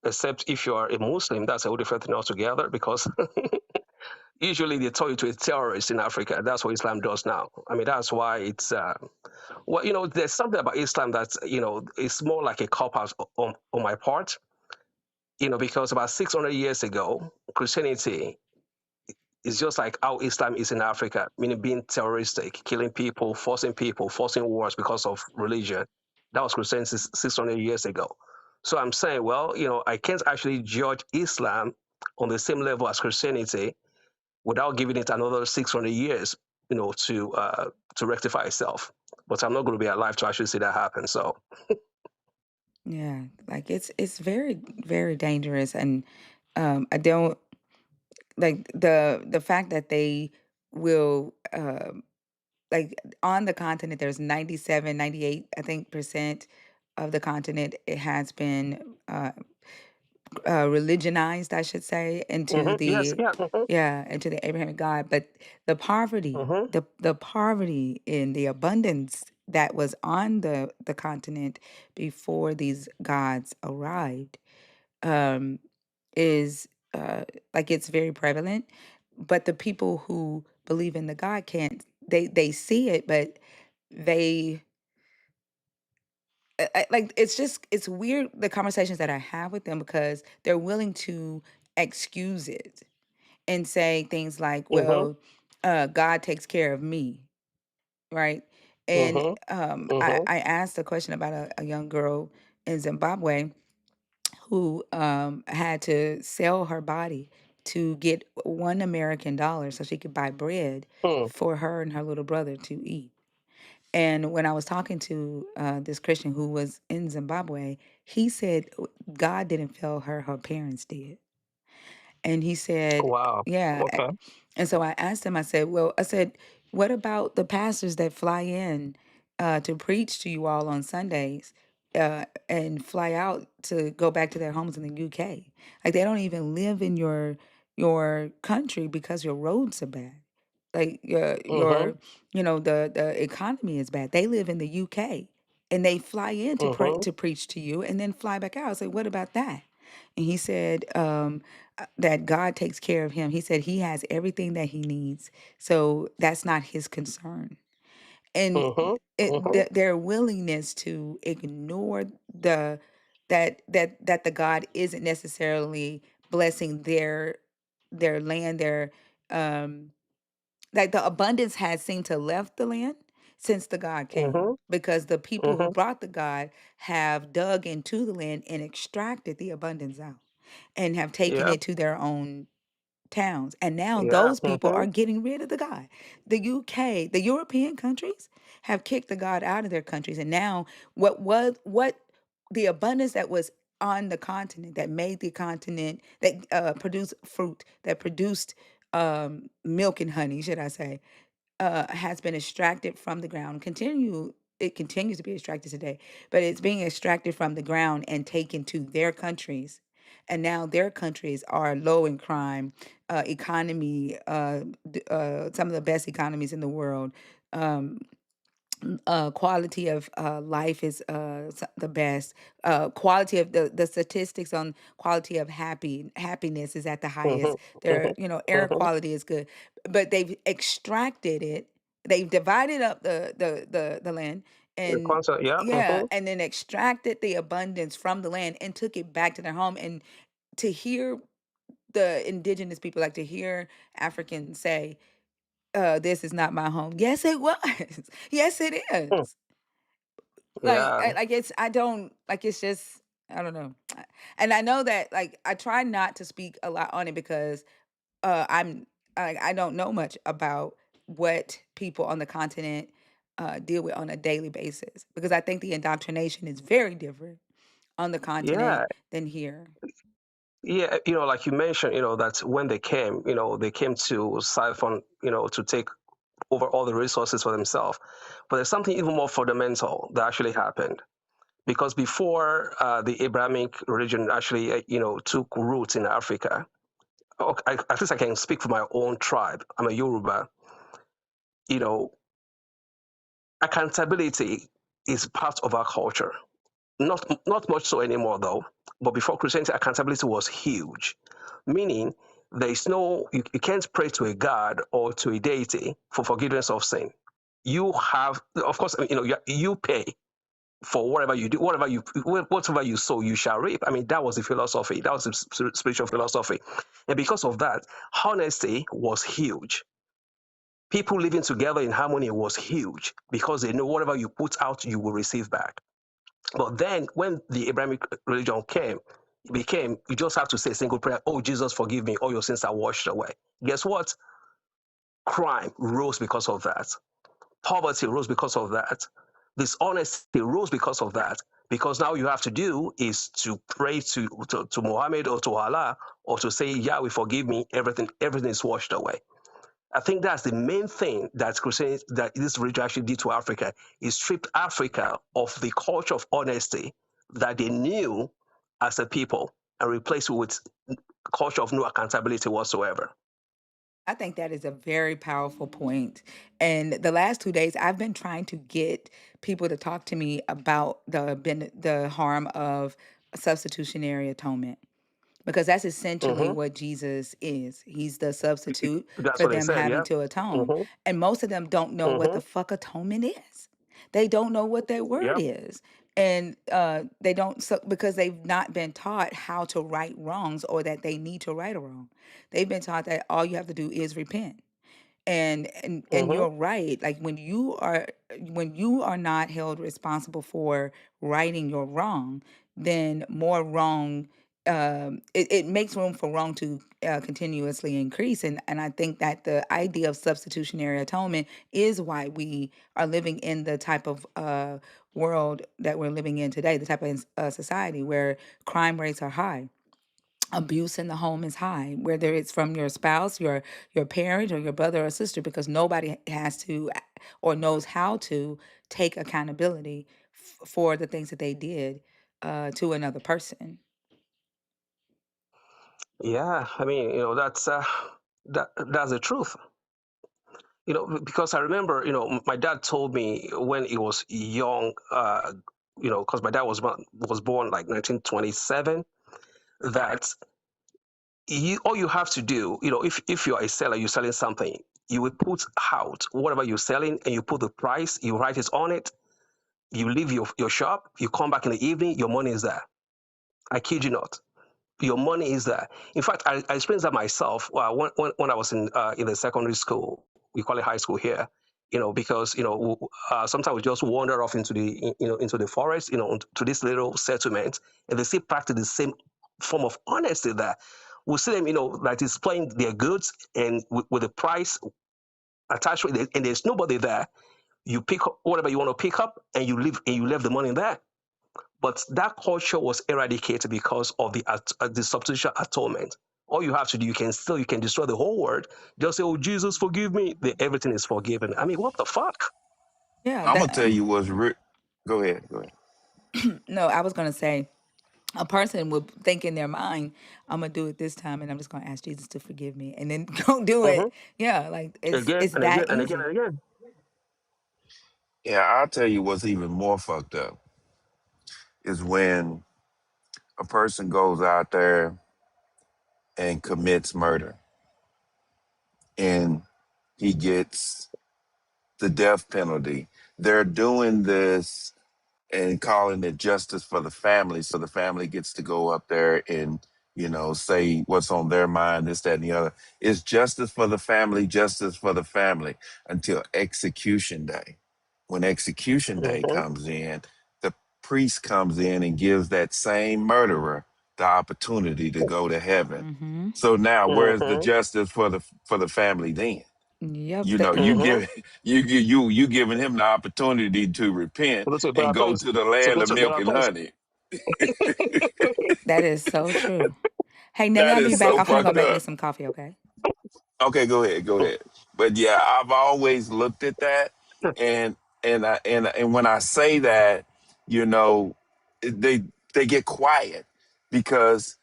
except if you are a Muslim, that's a whole different thing altogether because usually they turn you to a terrorist in Africa. That's what Islam does now. I mean, that's why it's, well, there's something about Islam that's, it's more like a cop out on my part, because about 600 years ago, Christianity is just like how Islam is in Africa, meaning being terroristic, killing people, forcing wars because of religion. That was Christianity 600 years ago. So I'm saying, well, I can't actually judge Islam on the same level as Christianity without giving it another 600 years, to rectify itself. But I'm not going to be alive to actually see that happen. So, Yeah, like it's very very dangerous, and I don't like the fact that they will like on the continent. There's 97, 98, I think percent of the continent. It has been religionized, I should say, into yes, the yeah, into the Abrahamic God. But the poverty, hmm the poverty in the abundance that was on the continent before these gods arrived, um, is like it's very prevalent. But the people who believe in the God can't. They see it, but they like it's weird the conversations that I have with them because they're willing to excuse it and say things like, hmm "Well, God takes care of me," right? And hmm I hmm I asked a question about a young girl in Zimbabwe who had to sell her body to get $1 American so she could buy bread for her and her little brother to eat. And when I was talking to this Christian who was in Zimbabwe, he said God didn't fail her; her parents did. And he said, Wow. yeah. Okay. And so I asked him, I said, well, I said, what about the pastors that fly in to preach to you all on Sundays and fly out to go back to their homes in the UK? Like they don't even live in your country because your roads are bad. Like hmm the economy is bad. They live in the UK and they fly in to pray hmm to preach to you and then fly back out. I said, what about that? And he said that God takes care of him. He said he has everything that he needs. So that's not his concern. And hmm hmm their willingness to ignore that the God isn't necessarily blessing their land, their um like the abundance has seemed to left the land since the God came hmm because the people who hmm brought the God have dug into the land and extracted the abundance out and have taken Yeah. it to their own towns. And now Yeah. those people are getting rid of the God. The UK, the European countries have kicked the God out of their countries. And now what the abundance that was on the continent that made the continent that produced fruit, that produced milk and honey, should I say, has been extracted from the ground. It continues to be extracted today, but it's being extracted from the ground and taken to their countries. And now their countries are low in crime, economy, some of the best economies in the world. Um, quality of life is the best. Quality of the statistics on quality of happiness is at the hmm highest. Their air hmm quality is good, but they've extracted it. They've divided up the land The and concept. Yeah. yeah, and then extracted the abundance from the land and took it back to their home. And to hear the indigenous people, like to hear Africans say, this is not my home. Yes, it was. Yes, it Hmm. is. Yeah. Like it's I don't like it's just I don't know. And I know that like I try not to speak a lot on it because I don't know much about what people on the continent deal with on a daily basis because I think the indoctrination is very different on the continent Yeah. than here. Yeah. Like you mentioned, that when they came to siphon, to take over all the resources for themselves. But there's something even more fundamental that actually happened. Because before the Abrahamic religion actually, took roots in Africa, at least I can speak for my own tribe. I'm a Yoruba. You know, accountability is part of our culture. Not much so anymore though. But before Christianity, accountability was huge, meaning there is you can't pray to a god or to a deity for forgiveness of sin. You have, of course, you pay for whatever you do, whatever you sow, you shall reap. I mean, that was the philosophy. That was the spiritual philosophy, and because of that, honesty was huge. People living together in harmony was huge because they know whatever you put out, you will receive back. But then, when the Abrahamic religion became you just have to say a single prayer. Oh, Jesus, forgive me. All your sins are washed away. Guess what? Crime rose because of that. Poverty rose because of that. Dishonesty rose because of that. Because now you have to do is to pray to Muhammad or to Allah or to say, Yahweh, forgive me. Everything is washed away. I think that's the main thing that Christianity, that this religion actually did to Africa. It stripped Africa of the culture of honesty that they knew as a people and replaced it with culture of no accountability whatsoever. I think that is a very powerful point. And the last 2 days, I've been trying to get people to talk to me about the harm of substitutionary atonement because that's essentially Hmm. what Jesus is. He's the substitute That's for what they them said, having yeah. to atone. Hmm. And most of them don't know what Hmm. the fuck atonement is. They don't know what that word Yep. is. And they don't so because they've not been taught how to right wrongs or that they need to right a wrong. They've been taught that all you have to do is repent. And Hmm. you're right. Like when you are not held responsible for righting your wrong, then more wrong it makes room for wrong to continuously increase. And I think that the idea of substitutionary atonement is why we are living in the type of world that we're living in today, the type of society where crime rates are high, abuse in the home is high, whether it's from your spouse, your parent, or your brother or sister, because nobody has to or knows how to take accountability for the things that they did to another person. Yeah, I mean, that's the truth. Because I remember, my dad told me when he was young, because my dad was born like 1927, that all you have to do, if you're a seller, you're selling something, you will put out whatever you're selling and you put the price, you write it on it, you leave your shop, you come back in the evening, your money is there. I kid you not. Your money is there. In fact, I experienced that myself when I was in the secondary school. We call it high school here. Because sometimes we just wander off into the forest, to this little settlement, and they still practice the same form of honesty there. We see them, like displaying their goods and with the price attached with it, and there's nobody there. You pick up whatever you want to pick up, and you leave, and you left the money there. But that culture was eradicated because of the substitution atonement. All you have to do, you can destroy the whole world. Just say, "Oh, Jesus, forgive me." Everything is forgiven. I mean, what the fuck? Yeah, I'm gonna tell that you what's go ahead, go ahead. no, I was gonna say a person would think in their mind, I'm gonna do it this time and I'm just gonna ask Jesus to forgive me and then go do Hmm. it. Yeah, like Again it's and again that and again easy. and again. Yeah, I'll tell you what's even more fucked up is when a person goes out there and commits murder and he gets the death penalty. They're doing this and calling it justice for the family. So the family gets to go up there and, say what's on their mind, this, that, and the other. It's justice for the family until execution day. When execution day Mm-hmm. comes in, the priest comes in and gives that same murderer the opportunity to go to heaven. Mm-hmm. So now, where's the Mm-hmm. justice for the family then? Yep. You Mm-hmm. give you giving him the opportunity to repent Supposed to be a and better go place. to the land Supposed of to be a milk better and place. honey. That is so true. Hey, now That y'all be is back so off. I'm gonna go fucked make me up. some coffee, okay? Okay, go ahead. But yeah, I've always looked at that, and and when I say that, you know, they they get quiet because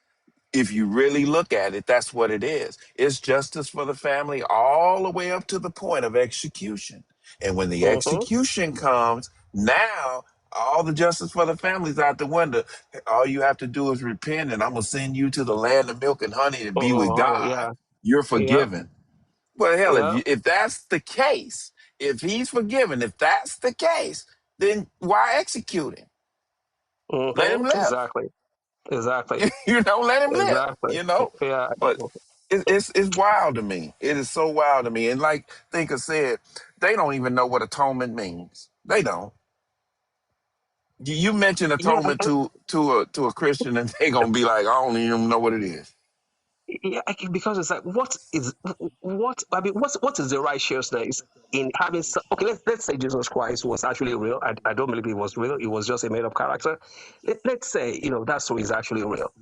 if you really look at it, that's what it is. It's justice for the family all the way up to the point of execution. And when the Mm-hmm. execution comes, now all the justice for the family's out the window. All you have to do is repent, and I'm gonna send you to the land of milk and honey to be with Oh, God. yeah. You're Yeah. forgiven. Well, hell, Yeah. if that's the case, if he's forgiven, if that's the case, then why execute him? Let him Mm-hmm. live. Exactly. Exactly. Let him live. Exactly. Yeah. But it's wild to me. It is so wild to me. And like Thinker said, they don't even know what atonement means. They don't. You mention Yeah. atonement to a Christian, and they gonna be like, I don't even know what it is. Yeah, because it's like, I mean, what is the righteousness in having? Okay, let's say Jesus Christ was actually real. I don't believe he was real. It was just a made up character. Let's say that story is actually real.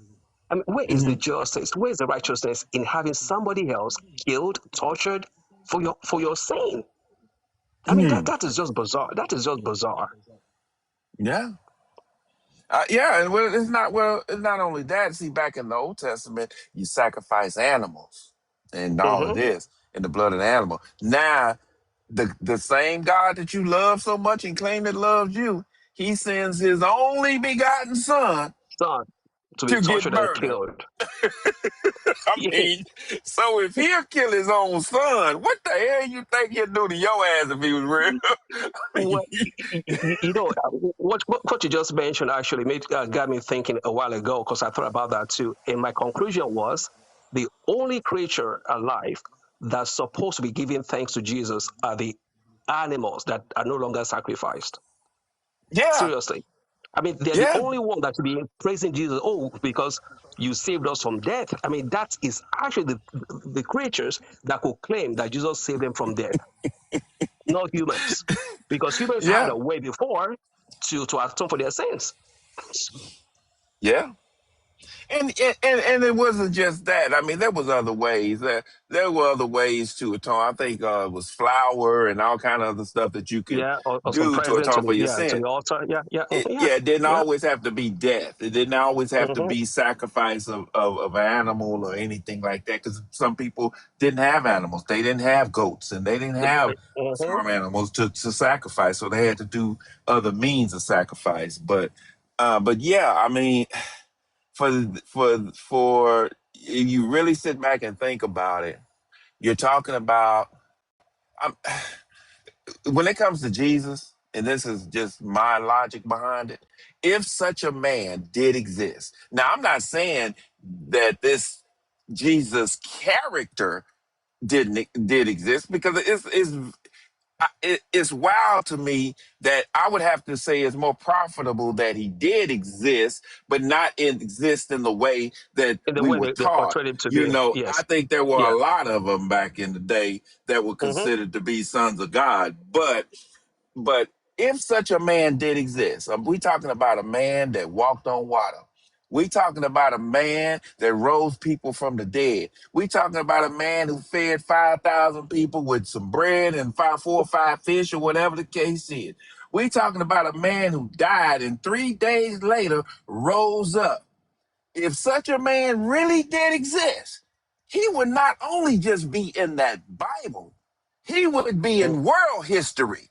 I mean, where is the Hmm. justice? Where is the righteousness in having somebody else killed, tortured for your sin? I mean, Hmm. that is just bizarre. That is just bizarre. Yeah. Yeah, and it's not only that. See, back in the Old Testament, you sacrifice animals and all of Mm-hmm. this in the blood of the animal. Now, the same God that you love so much and claim that loves you, he sends his only begotten son Son to be to get tortured and murdered. killed. I mean, so if he'll kill his own son, what the hell you think he'll do to your ass if he was real? I Well, mean, what you just mentioned actually got me thinking a while ago because I thought about that too. And my conclusion was the only creature alive that's supposed to be giving thanks to Jesus are the animals that are no longer sacrificed. yeah, Seriously. I mean, they're the yeah, only one that should be praising Jesus. Oh, because you saved us from death. I mean, that is actually the creatures that could claim that Jesus saved them from death, not humans, because humans had yeah, a way before to atone for their sins. yeah. And it wasn't just that. I mean, there was other ways. There were other ways to atone. I think it was flour and all kind of other stuff that you could Yeah, or some do to present atone for your to sin. the altar. Yeah, yeah, It, yeah, yeah, it didn't yeah. always have to be death. It didn't always have to Mm-hmm, be sacrifice of an animal or anything like that. Because some people didn't have animals. They didn't have goats and they didn't have mm-hmm. farm animals to sacrifice. So they had to do other means of sacrifice. But yeah, I mean, for if you really sit back and think about it, you're talking about um, when it comes to Jesus, and this is just my logic behind it. If such a man did exist, now I'm not saying that this Jesus character did exist because it's wild to me that I would have to say it's more profitable that he did exist, but not exist in the way that In the we way were they taught. portrayed him to be. I Yes. think there were a Yeah. lot of them back in the day that were Mm-hmm. considered to be sons of God. But if such a man did exist, we talking about a man that walked on water. We talking about a man that rose people from the dead. We talking about a man who fed 5,000 people with some bread and 4 or 5 fish or whatever the case is. We talking about a man who died and 3 days later rose up. If such a man really did exist, he would not only just be in that Bible, he would be in world history.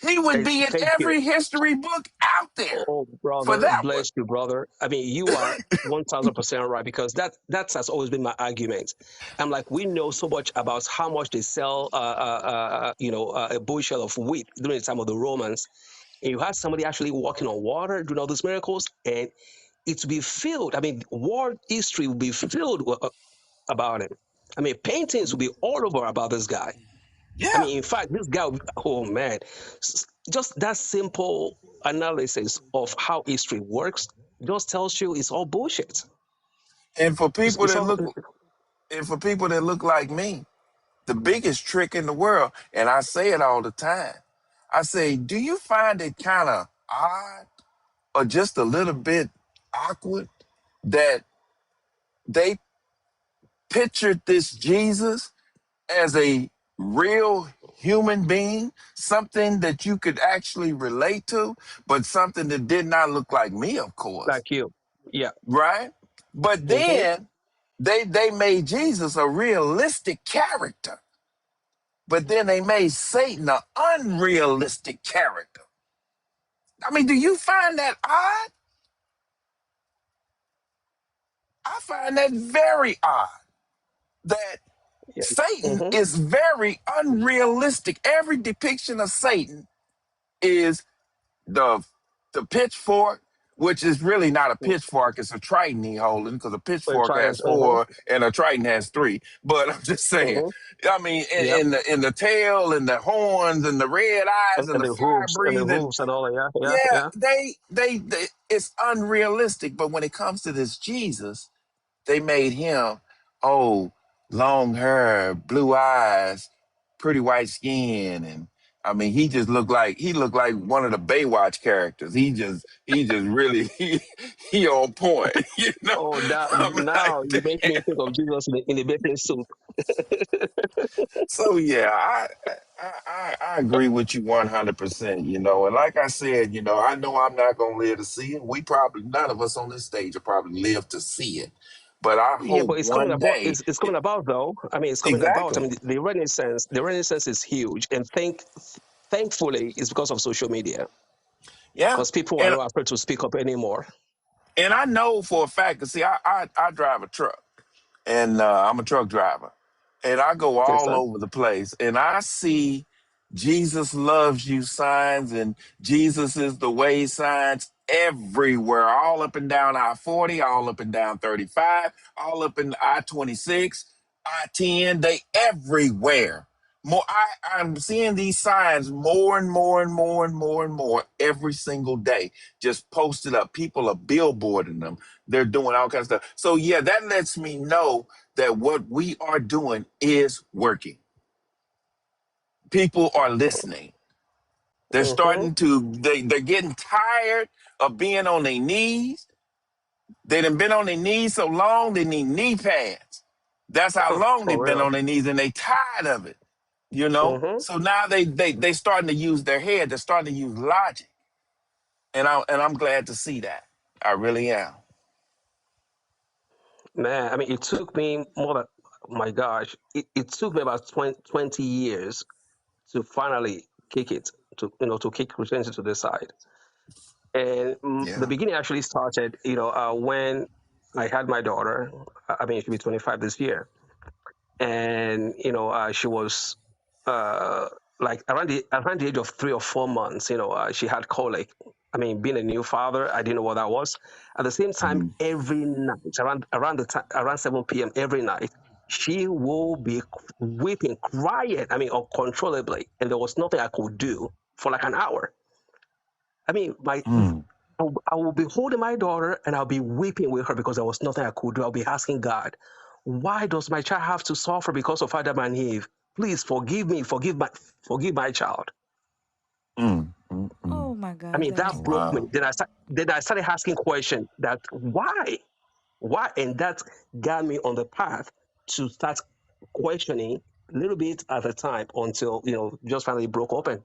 He would be in Thank you. every history book out there Oh, for brother, that one. bless you, brother. I mean, you are 1000% right because that has always been my argument. I'm like, we know so much about how much they sell, a bushel of wheat during the time of the Romans. And you had somebody actually walking on water, doing all these miracles, and it will be filled. I mean, world history will be filled about him. I mean, paintings will be all over about this guy. I Yeah. mean, in fact, this guy, oh man, just that simple analysis of how history works just tells you it's all bullshit. And for people It's that all, look and for people that look like me, the biggest trick in the world, and I say it all the time. I say, do you find it kind of odd or just a little bit awkward that they pictured this Jesus as a real human being, something that you could actually relate to, but something that did not look like me, of course, like you. Yeah. right? But Hmm. then they made Jesus a realistic character, but then they made Satan an unrealistic character. I mean, do you find that odd? I find that very odd that Yeah. Satan Hmm. is very unrealistic. Every depiction of Satan is the pitchfork, which is really not a pitchfork, it's a trident he holding because a We're pitchfork trying. has four and a trident has three. But I'm just saying, Hmm. I mean, Yeah. in the tail and the horns and the red eyes and And the the fire hooves and the breathing, hooves and all that. Yeah. Yeah. yeah, Yeah. they it's unrealistic. But when it comes to this Jesus, they made him, oh, long hair, blue eyes, pretty white skin, and I mean, he looked like one of the Baywatch characters. He just really he on point, you know. Oh, that I'm like, now you make me think of Jesus in the baking soup. so yeah, I agree with you 100%. You know, and like I said, you know I'm not gonna live to see it. We probably none of us on this stage will probably live to see it, but I Yeah, hope but it's coming one about. day. It's coming about though. I mean, it's coming about. I Exactly. mean, the Renaissance is huge, and thankfully, it's because of social media. Yeah. Because people are And not afraid to speak up anymore. I know for a fact, cause see, I drive a truck and I'm a truck driver. And I go Okay, all sir. over the place and I see Jesus loves you signs and Jesus is the way signs everywhere, all up and down I-40, all up and down 35, all up in I-26, I-10, they everywhere. I'm seeing these signs more and more and more and more and more every single day, just posted up. People are billboarding them. They're doing all kinds of stuff. So yeah, that lets me know that what we are doing is working. People are listening. They're Mm-hmm. starting to, they're getting tired of being on their knees. They done been on their knees so long, they need knee pads. That's how long they've For been real. on their knees and they tired of it, you know? Mm-hmm. So now they starting to use their head. They're starting to use logic. And I'm glad to see that. I really am. Man, I mean, it took me more than, oh my gosh, it took me about 20 years to finally kick it, to kick Christianity to the side. And the Yeah. beginning actually started, when I had my daughter. I mean, she'll be 25 this year. And, she was uh, like around the age of 3 or 4 months, she had colic. I mean, being a new father, I didn't know what that was. At the same time, Mm. every night, around the time, around 7 p.m. every night, she will be weeping, crying. I mean, uncontrollably, and there was nothing I could do for like an hour. I mean, Mm. I will be holding my daughter and I'll be weeping with her because there was nothing I could do. I'll be asking God, why does my child have to suffer because of Adam and Eve? Please forgive me, forgive my child. Mm. Mm. Mm. Oh my I gosh, mean, that that makes broke me. Wow. Then I started asking questions that why, and that got me on the path to start questioning a little bit at a time until just finally broke open.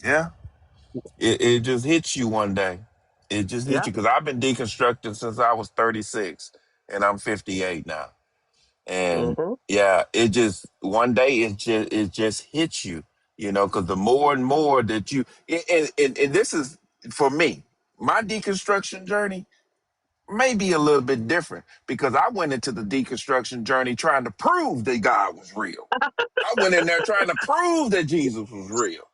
Yeah. It just hits you one day. It just hits Yeah. you because I've been deconstructing since I was 36 and I'm 58 now. And Mm-hmm. yeah, it just one day it just hits you, because the more and more that you and this is for me, my deconstruction journey may be a little bit different because I went into the deconstruction journey trying to prove that God was real. I went in there trying to prove that Jesus was real.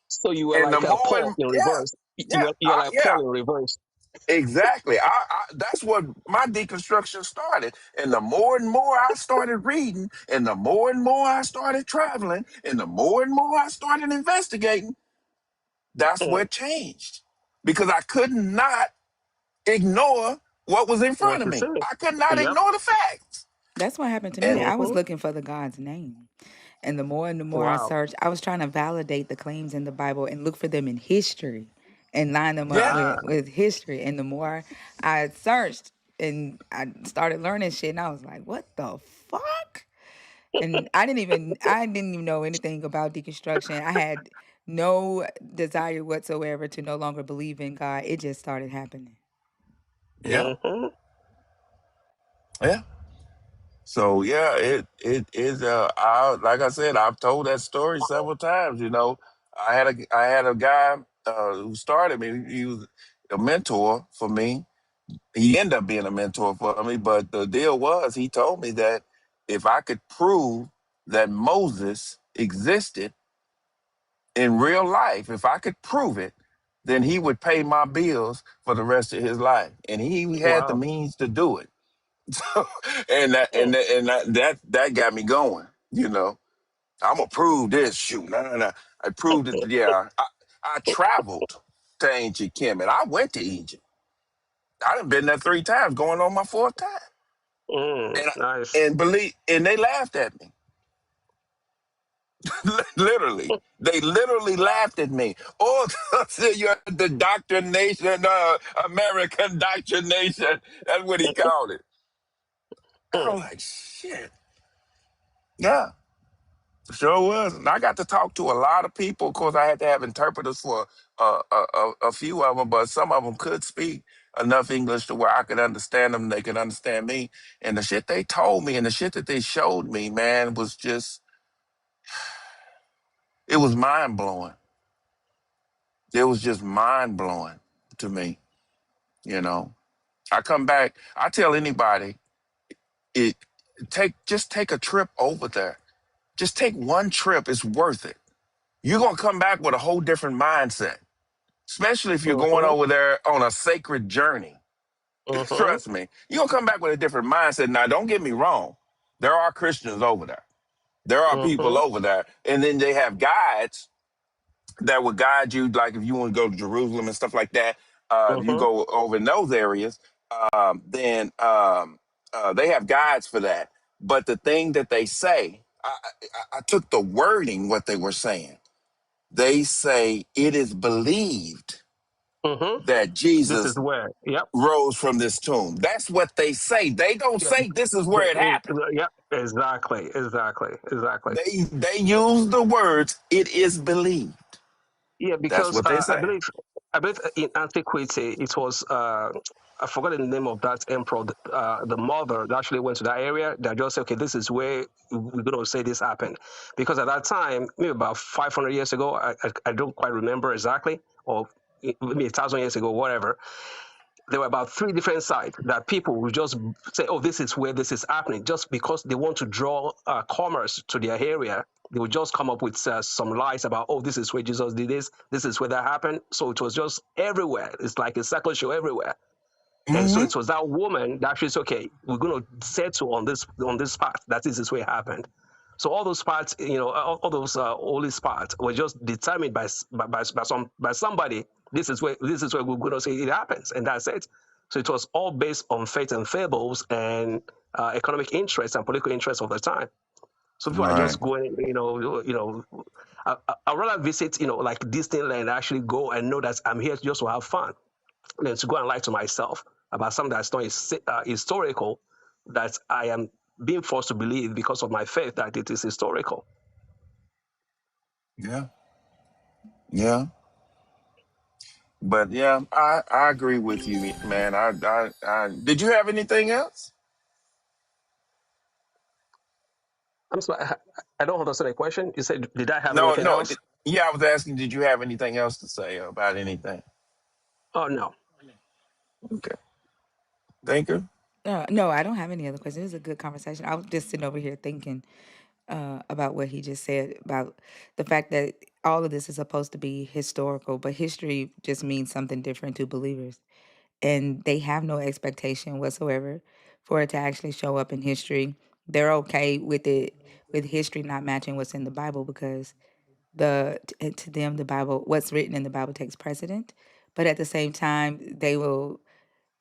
So you were And the like more, Paul in yeah, reverse. yeah, You're like yeah, Paul in reverse. Exactly. That's what my deconstruction started. And the more and more I started reading, and the more and more I started traveling, and the more and more I started investigating, that's Mm. what changed. Because I could not ignore what was in front What of you me. say? I could not Yep. ignore the facts. That's what happened to me. And I was Mm-hmm. looking for the God's name. And the more I Wow. searched, I was trying to validate the claims in the Bible and look for them in history and line them up yeah, Ah. with history. And the more I searched and I started learning shit, and I was like, what the fuck? And I didn't even know anything about deconstruction. I had no desire whatsoever to no longer believe in God. It just started happening. yeah, Mm-hmm. yeah. So yeah, it is. Like I said, I've told that story several times. You know, I had a guy who started me. He was a mentor for me. He ended up being a mentor for me. But the deal was, he told me that if I could prove that Moses existed in real life, if I could prove it, then he would pay my bills for the rest of his life, and he had the Wow. means to do it. and that Mm. and that, and that got me going. You know, I'm gonna prove this. Shoot, no, no, no. I proved it. Yeah, I traveled to ancient Kemet. I went to Egypt. I done been there 3 times, going on my fourth time. Mm. And Nice. and they laughed at me. Literally, they literally laughed at me. Oh, you're the doctrination, American doctrination. That's what he called it. I Mm. was like, shit. Yeah. Sure was. And I got to talk to a lot of people. Of course, I had to have interpreters for a few of them, but some of them could speak enough English to where I could understand them. They could understand me. And the shit they told me and the shit that they showed me, man, was just, it was mind blowing. It was just mind blowing to me. You know, I come back, I tell anybody, it just take a trip over there. Just take one trip. It's worth it. You're going to come back with a whole different mindset, especially if you're going Mm-hmm. over there on a sacred journey. Mm-hmm. Trust me, you're going to come back with a different mindset. Now, don't get me wrong. There are Christians over there. There are people Mm-hmm. over there. And then they have guides that will guide you. Like if you want to go to Jerusalem and stuff like that, if you Mm-hmm. go over in those areas, then they have guides for that. But the thing that they say, I took the wording, what they were saying. They say it is believed Mm-hmm. that This is Jesus where. Yep. rose from this tomb. That's what they say. They don't Yeah. say this is where it happened. Yep. Exactly. Exactly. Exactly. They use the words it is believed. Yeah, That's because what they I say. believe, in antiquity it was I forgot the name of that emperor. The mother that actually went to that area. They just said, okay, this is where we're going to say this happened, because at that time, maybe about 500 years ago, I don't quite remember exactly, or maybe 1,000 years ago, whatever. There were about 3 different sites that people would just say, oh, this is where this is happening, just because they want to draw commerce to their area. They would just come up with some lies about, oh, this is where Jesus did this is where that happened. So it was just everywhere. It's like a circle show everywhere. And so Mm-hmm. it was that woman that actually said, okay, we're going to settle on this part. That is where it happened. So all those parts, all those holy spots were just determined by somebody. This is where we're going to say it happens, and that's it. So it was all based on faith and fables and economic interests and political interests of the time. So people are Right. just going, I'd rather visit, like Disneyland, actually go and know that I'm here just to have fun than to go and lie to myself about something that's not historical, that I am being forced to believe because of my faith that it is historical. Yeah. Yeah. But yeah, I agree with you, man. I did you have anything else? I'm sorry, I don't understand the question. You said, did I have No, anything no. else? Yeah, I was asking, did you have anything else to say about anything? Oh, no. Okay. Thinker? No, I don't have any other questions. It was a good conversation. I was just sitting over here thinking about what he just said about the fact that all of this is supposed to be historical, but history just means something different to believers. and they have no expectation whatsoever for it to actually show up in history. They're okay with it, with history not matching what's in the Bible, because to them the Bible, what's written in the Bible, takes precedent. But at the same time, they will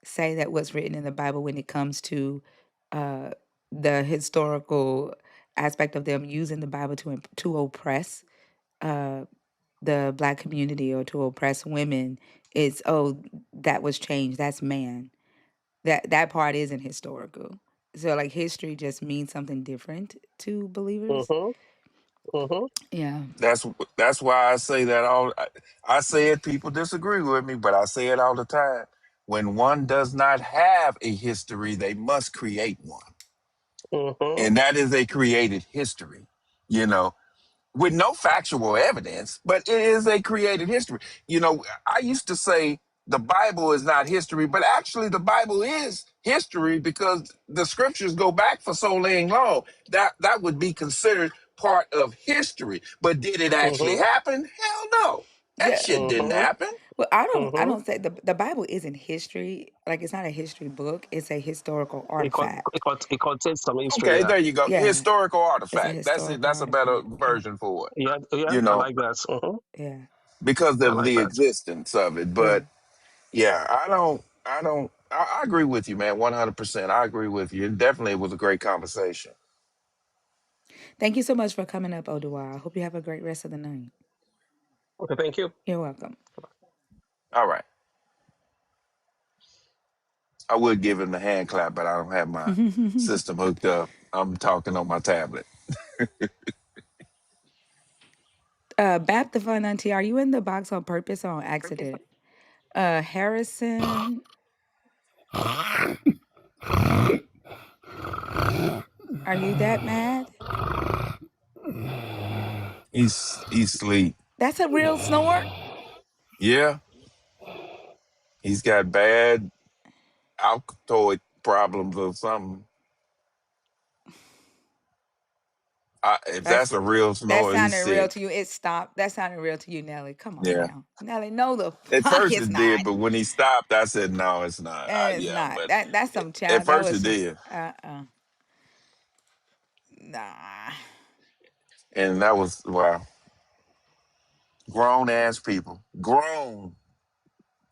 say that what's written in the Bible, when it comes to uh, the historical aspect of them using the Bible to oppress uh, the Black community or to oppress women, is, oh, that was changed. That's man. That part isn't historical. So like history just means something different to believers. Mm-hmm. Mm-hmm. Yeah. That's why I say that all. I say it. People disagree with me, but I say it all the time. When one does not have a history, they must create one, Mm-hmm. and that is a created history. You know, with no factual evidence, but it is a created history. You know, I used to say the Bible is not history, but actually the Bible is history because the scriptures go back for so long. That would be considered part of history. But did it actually Mm-hmm. happen? Hell no. That Yeah. shit didn't Mm-hmm. happen. Well, I Mm-hmm. don't say the Bible isn't history. Like, it's not a history book. It's a historical artifact. It contains some history. Okay, Yeah. there you go. Yeah. Historical It's a artifact. That's it. historical That's a better artifact. Yeah. version for it. Yeah. Yeah. You I know, like that. Mm-hmm. Yeah. because I of like the that. existence of it. Yeah. But yeah, I agree with you, man. 100%. I agree with you. It definitely was a great conversation. Thank you so much for coming up, Oduwa. I hope you have a great rest of the night. Okay. Thank you. You're welcome. All right. I would give him the hand clap, but I don't have my system hooked up. I'm talking on my tablet. Bap the Fun Auntie, are you in the box on purpose or on accident? Harrison, are you that mad? He's sleep. That's a real snore? Yeah, he's got bad alkaloid problems or something. If That's that's a real that snore, he's sounded real sick. to you. It stopped. That sounded real to you, Nelly. Come on Yeah. now. Nelly, no the At fuck first it's it did, not. but when he stopped, I said, "No, it's not." It's Yeah, not. but That's some at child. That first was it some did, nah. and that was wow. Grown ass people, grown,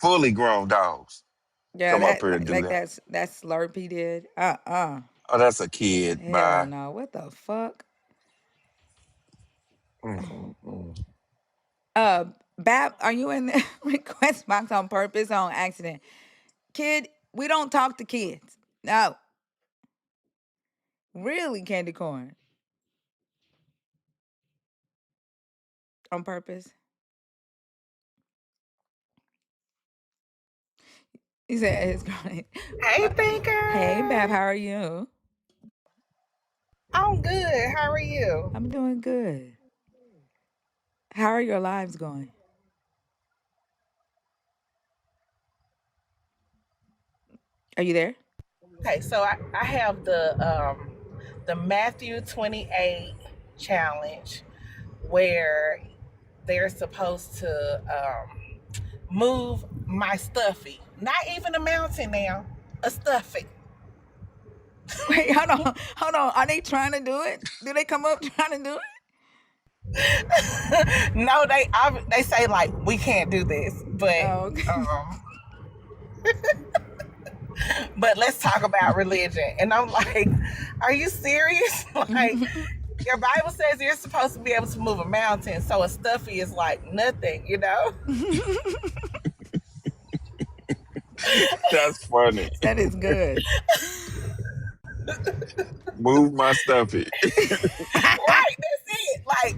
fully grown dogs, Yeah, come up that here and do like that. that Slurpee did. Oh, that's a kid. Hell Bye. no. What the fuck? Mm-mm-mm. Bap, are you in the request box on purpose or on accident? Kid, we don't talk to kids. No. Really, candy corn. On purpose. He said it's going. Hey, Hey, Bap, how Thinker. are you? I'm good. How are you? I'm doing good. How are your lives going? Are you there? Okay, so I have the Matthew 28 challenge where they're supposed to move my stuffy. Not even a mountain now, a stuffy. Wait, hold on. Hold on. Are they trying to do it? Do they come up trying to do it? No, they say like we can't do this, Oh, okay. but let's talk about religion. And I'm like, are you serious? Like, your Bible says you're supposed to be able to move a mountain, so a stuffy is like nothing, you know? That's funny. That is good. Move my stuffy. Right, that's it. Like,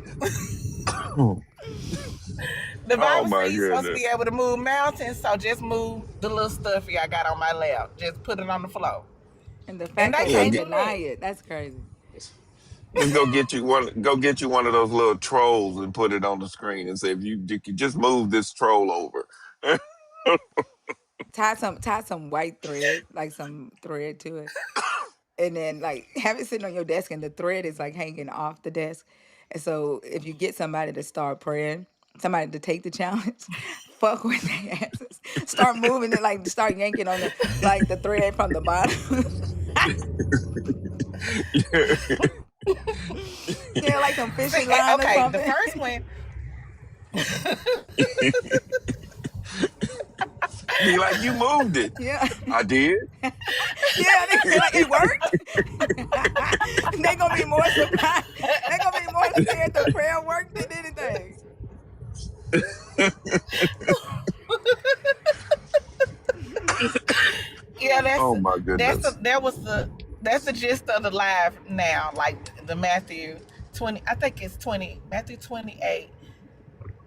the Oh Bible says my you're supposed to goodness. be able to move mountains, so just move the little stuffy I got on my lap. Just put it on the floor. And the And fact they they Yeah, can't can't do deny that. it, that's crazy. just go get you one. Go get you one of those little trolls and put it on the screen and say, if you could just move this troll over. Tie some white thread, like some thread to it. And then like have it sitting on your desk and the thread is like hanging off the desk. And so if you get somebody to start praying, somebody to take the challenge, fuck with their asses, start moving it, like start yanking on the thread from the bottom. Yeah, like some See, fishing line or okay, the something. first one. Be like, you moved it. Yeah. I did. Yeah, they like it worked. They gonna be more surprised. They gonna be more scared the prayer worked than anything. Yeah, Oh my goodness. that's the gist of the live now. Like the Matthew 20, I think it's 20, Matthew 28,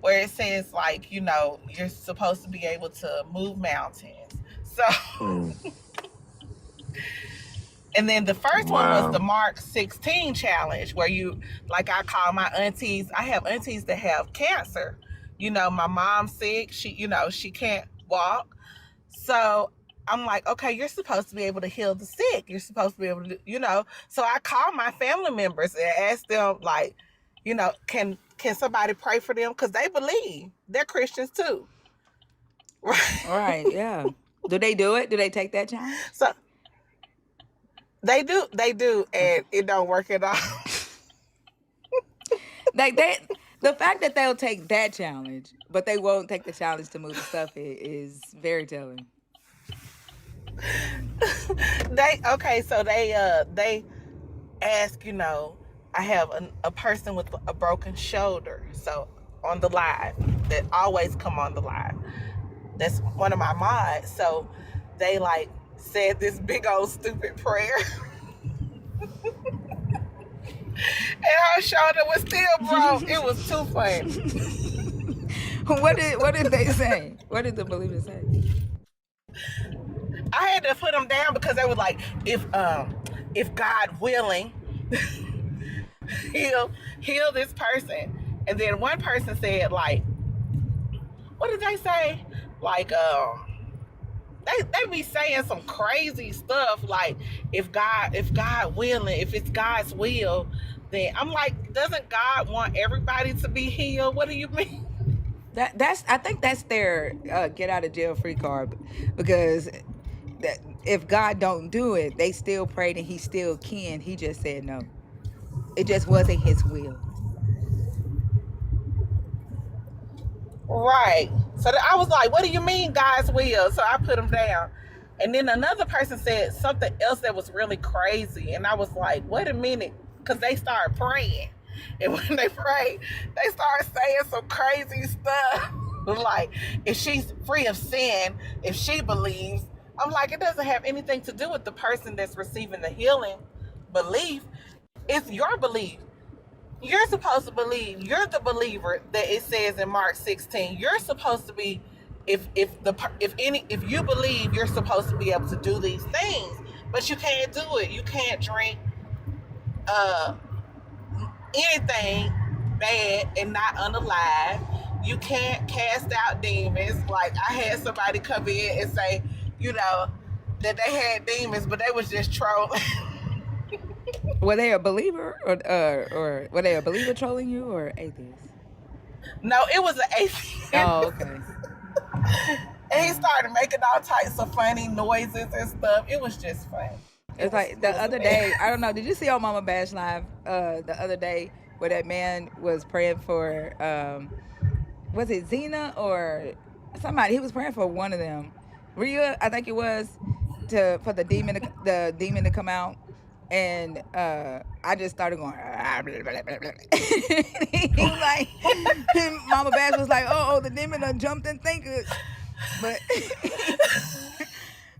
where it says like, you're supposed to be able to move mountains. So, Mm, and then the first one was the wow. Mark 16 challenge, where like I call my aunties, I have aunties that have cancer. My mom's sick. She can't walk. So I'm like, okay, you're supposed to be able to heal the sick. You're supposed to be able to. So I call my family members and ask them, like, can somebody pray for them? Because they believe. They're Christians too. Right. All right, yeah. Do they do it? Do they take that challenge? So they do, Okay. and it don't work at all. Like the fact that they'll take that challenge, but they won't take the challenge to move the stuff is very telling. So they ask, I have a person with a broken shoulder. So on the live, that always come on the live. That's one of my mods. So they like said this big old stupid prayer. And her shoulder was still broke. It was too funny. What did they say? What did the believers say? I had to put them down because they were like, if God willing, heal this person. And then one person said, like, what did they say? Like, they be saying some crazy stuff, like, if God willing, if it's God's will, then I'm like, doesn't God want everybody to be healed? What do you mean? I think that's their get out of jail free card, because if God don't do it, they still prayed and he still can. He just said no. It just wasn't his will. Right. So I was like, what do you mean God's will? So I put them down. And then another person said something else that was really crazy. And I was like, wait a minute. Because they started praying. And when they prayed, they started saying some crazy stuff. Like, if she's free of sin, if she believes. I'm like, it doesn't have anything to do with the person that's receiving the healing belief. It's your belief. You're supposed to believe. You're the believer that it says in Mark 16. You're supposed to be, if you believe, you're supposed to be able to do these things, but you can't do it. You can't drink anything bad and not unalive. You can't cast out demons. Like, I had somebody come in and say, that they had demons, but they was just trolling. Were they a believer, or were they a believer trolling you, or atheist? No, it was an atheist. Oh, okay. And he started making all types of funny noises and stuff. It was just fun. It's like the other day, I don't know, did you see on Mama Bash Live the other day where that man was praying for, was it Zena or somebody? He was praying for one of them. Rhea, I think it was, for the demon to come out. And I just started going, he was like, Mama Bash was like, oh, the demon done jumped in thinkers. But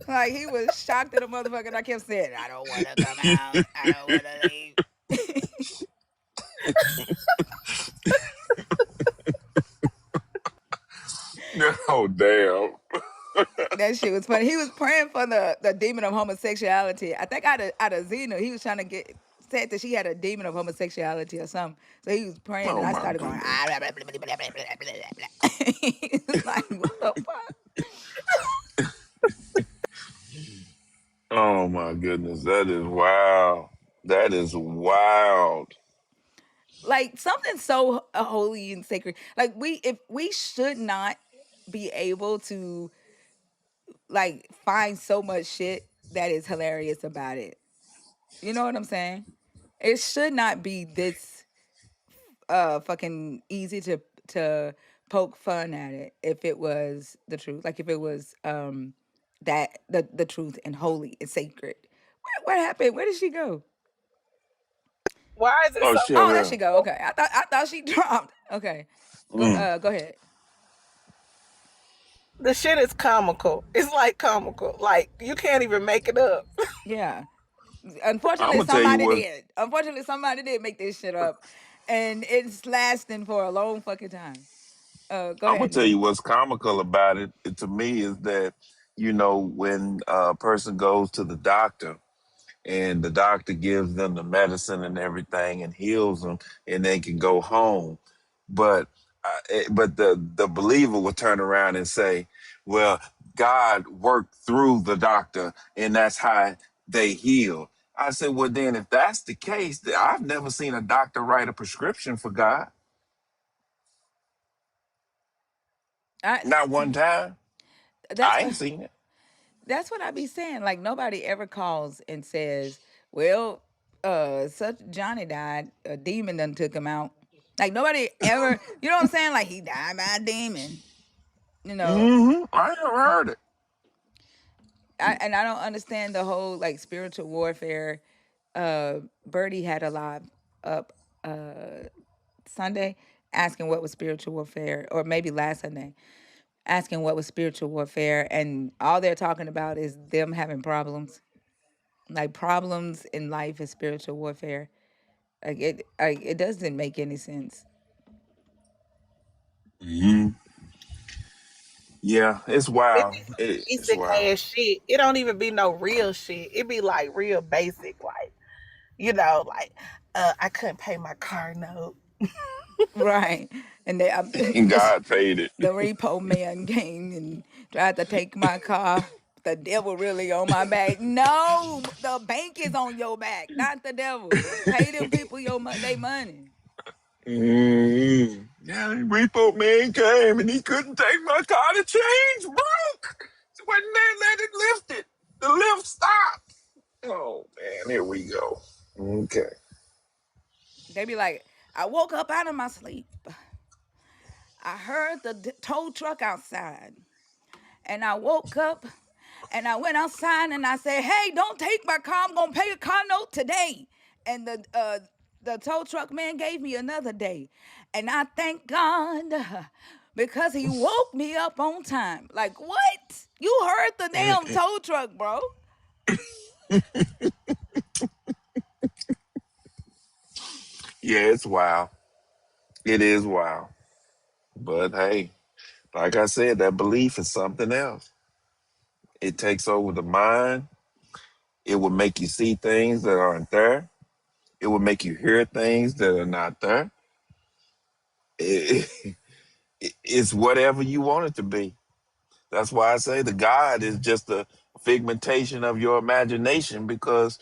like, he was shocked at the motherfucker, and I kept saying, I don't want to come out. I don't want to leave. Oh, damn. That shit was funny. He was praying for the demon of homosexuality. I think out of Xena, he was trying to said that she had a demon of homosexuality or something. So he was praying, Oh and I my started going, goodness. he was like, what the fuck? Oh my goodness. That is wild. That is wild. Like something so holy and sacred. Like if we should not be able to like find so much shit that is hilarious about it. You know what I'm saying? It should not be this fucking easy to poke fun at it if it was the truth. Like if it was that the truth and holy and sacred. What happened? Where did she go? Why is it Oh, so shit, Oh, there she well. go. comical? Okay. I thought she dropped. Okay. Mm. Go ahead. The shit is comical. It's like comical. Like you can't even make it up. Yeah. I'm Unfortunately gonna tell you somebody what. did. Unfortunately somebody did make this shit up. And it's lasting for a long fucking time. Go I'm gonna ahead, tell Neil. you what's comical about it to me is that when a person goes to the doctor and the doctor gives them the medicine and everything and heals them and they can go home, but the believer will turn around and say, well, God worked through the doctor and that's how they heal. I said, well, then if that's the case, then I've never seen a doctor write a prescription for God. I Not one time. that's I ain't seen it. That's what I be saying. Like nobody ever calls and says, "Well, such Johnny died. A demon done took him out." Like nobody ever. You know what I'm saying? Like he died by a demon. You know. I never heard it. I don't understand the whole like spiritual warfare. Birdie had a live up Sunday asking what was spiritual warfare, or maybe last Sunday asking what was spiritual warfare, and all they're talking about is them having problems. Like problems in life is spiritual warfare. It doesn't make any sense. Hmm. Yeah, it's It wild. be some It's basic wild. ass shit. It don't even be no real shit. It be like real basic, like like I couldn't pay my car note. Right. And they, And this, God paid it. the repo man came and tried to take my car. The devil really on my back. No, the bank is on your back, not the devil. Pay them people they money. Yeah, the repo man came and he couldn't take my car. The chains broke. So when they let it lift it, the lift stopped. Oh man, here we go. Okay. They be like, I woke up out of my sleep. I heard the tow truck outside. And I woke up and I went outside and I said, "Hey, don't take my car. I'm gonna pay a car note today." And the tow truck man gave me another day, and I thank God because he woke me up on time. Like what? You heard the damn tow truck, bro? Yeah, it's wild. It is wild. But hey, like I said, that belief is something else. It takes over the mind. It will make you see things that aren't there. It will make you hear things that are not there. It, it's whatever you want it to be. That's why I say the God is just a figmentation of your imagination because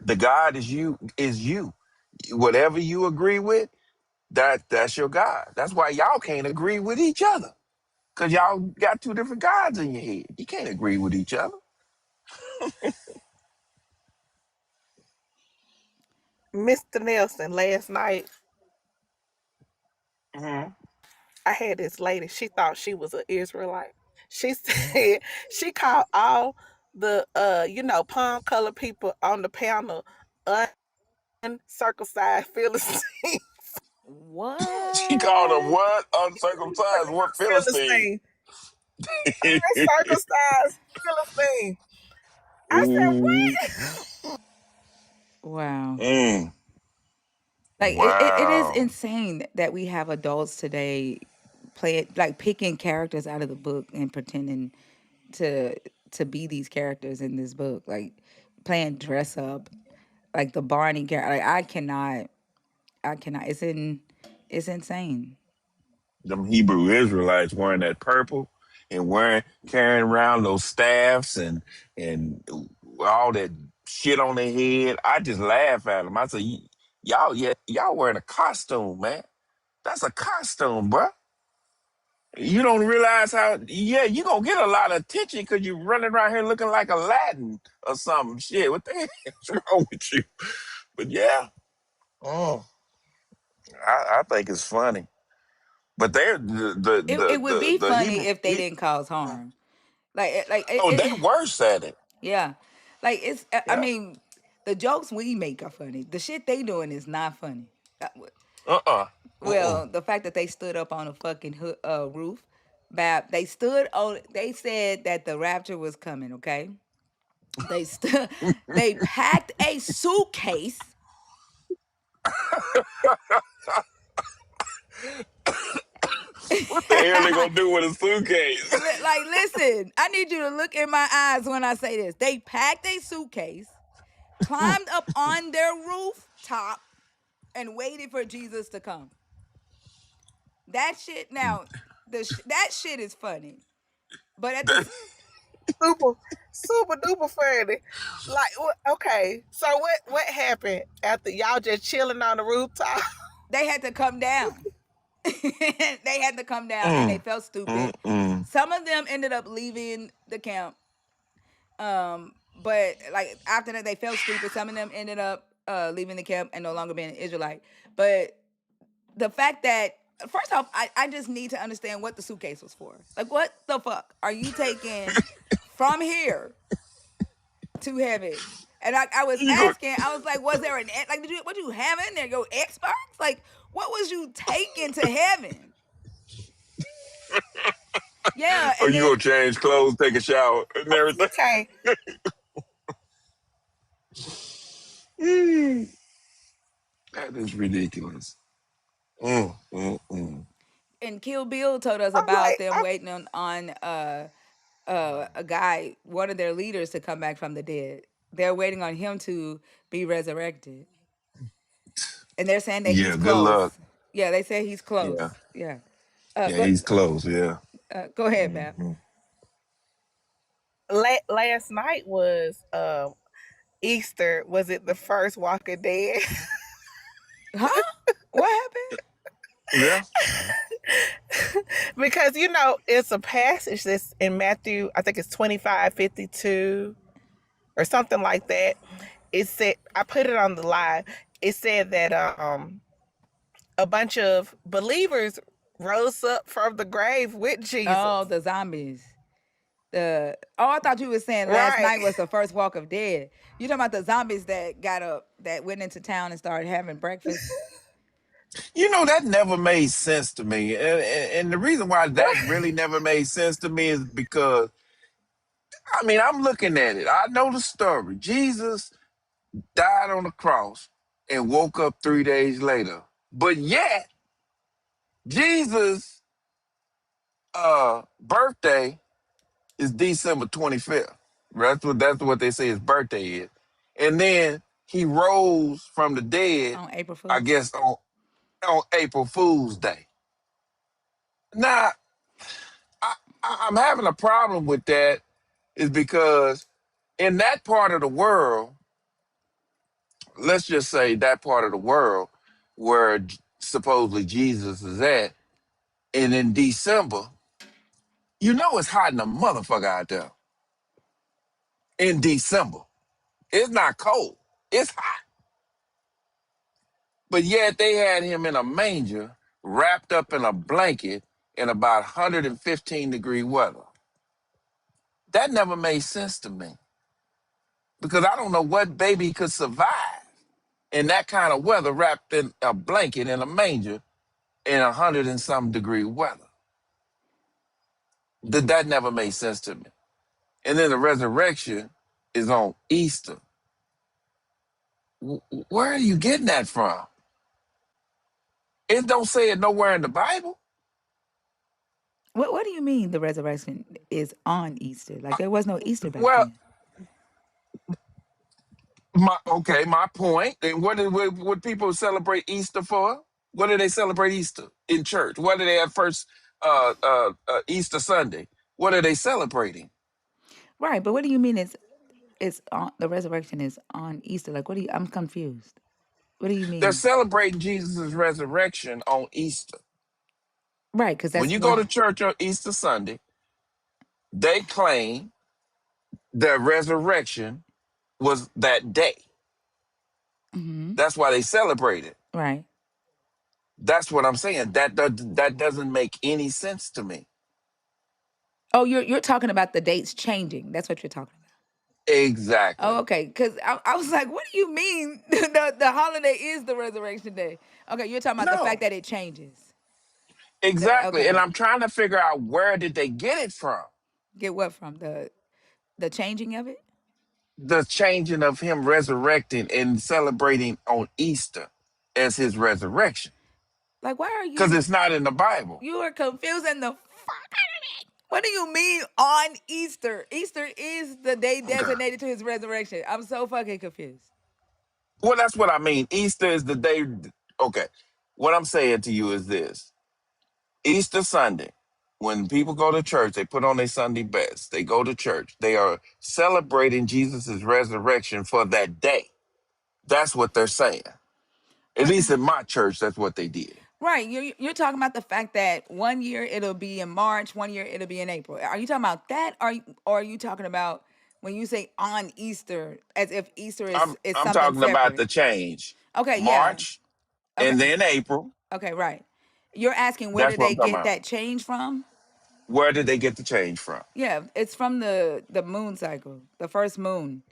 the God is you. Is you. Whatever you agree with, that's your God. That's why y'all can't agree with each other because y'all got two different gods in your head. You can't agree with each other. Mr. Nelson, last night Hmm. I had this lady, she thought she was an Israelite. She said she called all the palm colored people on the panel uncircumcised Philistines. She called them What? what? Uncircumcised? What Philistine? Philistine. Uncircumcised Philistine. I said, Ooh. what? Wow. Mm. Like it is Wow. insane that we have adults today like picking characters out of the book and pretending to to be these characters in this book, like playing dress up, like the Barney character. Like I cannot. It's insane. Them Hebrew Israelites wearing that purple and carrying around those staffs and all that shit on their head. I just laugh at them. I say, y'all wearing a costume, man. That's a costume, bruh. You don't realize how, you gonna get a lot of attention because you running around here looking like Aladdin or something. Shit, what the hell's wrong with you? But yeah, oh, I think it's funny. But they're It would be the funny Hebrew. if they didn't cause harm. Oh, they worse at it. Yeah, like it's. I Yeah. mean, the jokes we make are funny. The shit they doing is not funny. Uh-uh. Mm-mm. Well, the fact that they stood up on a fucking roof, they stood on. They said that the rapture was coming. Okay, they stood. They packed a suitcase. What the hell they gonna do with a suitcase? Like, listen, I need you to look in my eyes when I say this. They packed a suitcase, climbed up on their rooftop, and waited for Jesus to come. That shit now, that shit is funny, but at the Super, super duper funny. Like, okay, so what happened after y'all just chilling on the rooftop? they had to come down. They had to come down, and they felt stupid. Some of them ended up leaving the camp, but like after that, they felt stupid. Some of them ended up leaving the camp and no longer being an Israelite. But the fact that first off, I just need to understand what the suitcase was for. Like, what the fuck are you taking from here to heaven? And I was You go, asking, I was like, was there what you have in there? Your Xbox? Like, what was you taking to heaven? Yeah, or and you then gonna change clothes, take a shower, and everything. Okay, That is ridiculous. Mm. and Kill Bill told us I'm about like, them waiting on a guy, one of their leaders, to come back from the dead. They're waiting on him to be resurrected. And they're saying that he's Yeah, good luck. close. Yeah, they say he's close. Yeah. Yeah. Yeah, he's close, yeah. Go ahead, Bab. Mm-hmm. last night was Easter. Was it the first Walking Dead? Huh? What happened? Yeah. Because it's a passage that's in Matthew, I think it's 25:52 or something like that. It said, I put it on the live. It said that a bunch of believers rose up from the grave with Jesus. Oh, the zombies. I thought you were saying last Right. night was the first walk of dead. You talking about the zombies that got up, that went into town and started having breakfast? That never made sense to me. And the reason why that really never made sense to me is because, I'm looking at it. I know the story. Jesus died on the cross and woke up 3 days later. But yet, Jesus' birthday is December 25th. That's what they say his birthday is. And then he rose from the dead, On April I Fool's? guess, on April Fool's Day. Now, I'm having a problem with that is because in that part of the world, let's just say that part of the world where supposedly Jesus is at, and in December, it's hot in a motherfucker out there. In December. It's not cold. It's hot. But yet they had him in a manger, wrapped up in a blanket in about 115-degree weather. That never made sense to me. Because I don't know what baby could survive in that kind of weather, wrapped in a blanket in a manger in 100 and some degree weather. That never made sense to me. And then the resurrection is on Easter. Where are you getting that from? It don't say it nowhere in the Bible. What do you mean the resurrection is on Easter? Like, there was no Easter back Well, then. my point. And what people celebrate Easter for? What do they celebrate Easter in church? What do they have first Easter Sunday? What are they celebrating? Right, but what do you mean it's on the resurrection is on Easter? Like, what do you? I'm confused. What do you They're mean? celebrating Jesus' resurrection on Easter. Right, because When that's you go when. to church on Easter Sunday, they claim the resurrection was that day. Mm-hmm. That's why they celebrate it. Right. That's what I'm saying. That doesn't make any sense to me. Oh, you're talking about the dates changing. That's what you're talking about. Oh, Exactly. okay. Because I was like, what do you mean the holiday is the resurrection day? Okay, you're talking about the fact No. that it changes. Exactly. And Okay. I'm trying to figure out where did they get it from? Get what from the changing of it? The changing of him resurrecting and celebrating on Easter as his resurrection. Like, why are Because you it's not in the Bible. you are confusing the fuck out of me? What do you mean on Easter? Easter is the day Okay. designated to his resurrection. I'm so fucking confused. Well, that's what I mean. Easter is the day. Okay. What I'm saying to you is this: Easter Sunday, when people go to church, they put on their Sunday best. They go to church. They are celebrating Jesus' resurrection for that day. That's what they're saying. At Right. least in my church, that's what they did. Right. You're talking about the fact that one year it'll be in March, one year it'll be in April. Are you talking about that? Or are you talking about when you say on Easter, as if Easter is I'm something talking about separate? the change. Okay, yeah. March Okay. and then April. Okay, right. You're asking where That's did what they I'm talking get about. that change from? Where did they get the change from? Yeah, it's from the moon cycle, the first moon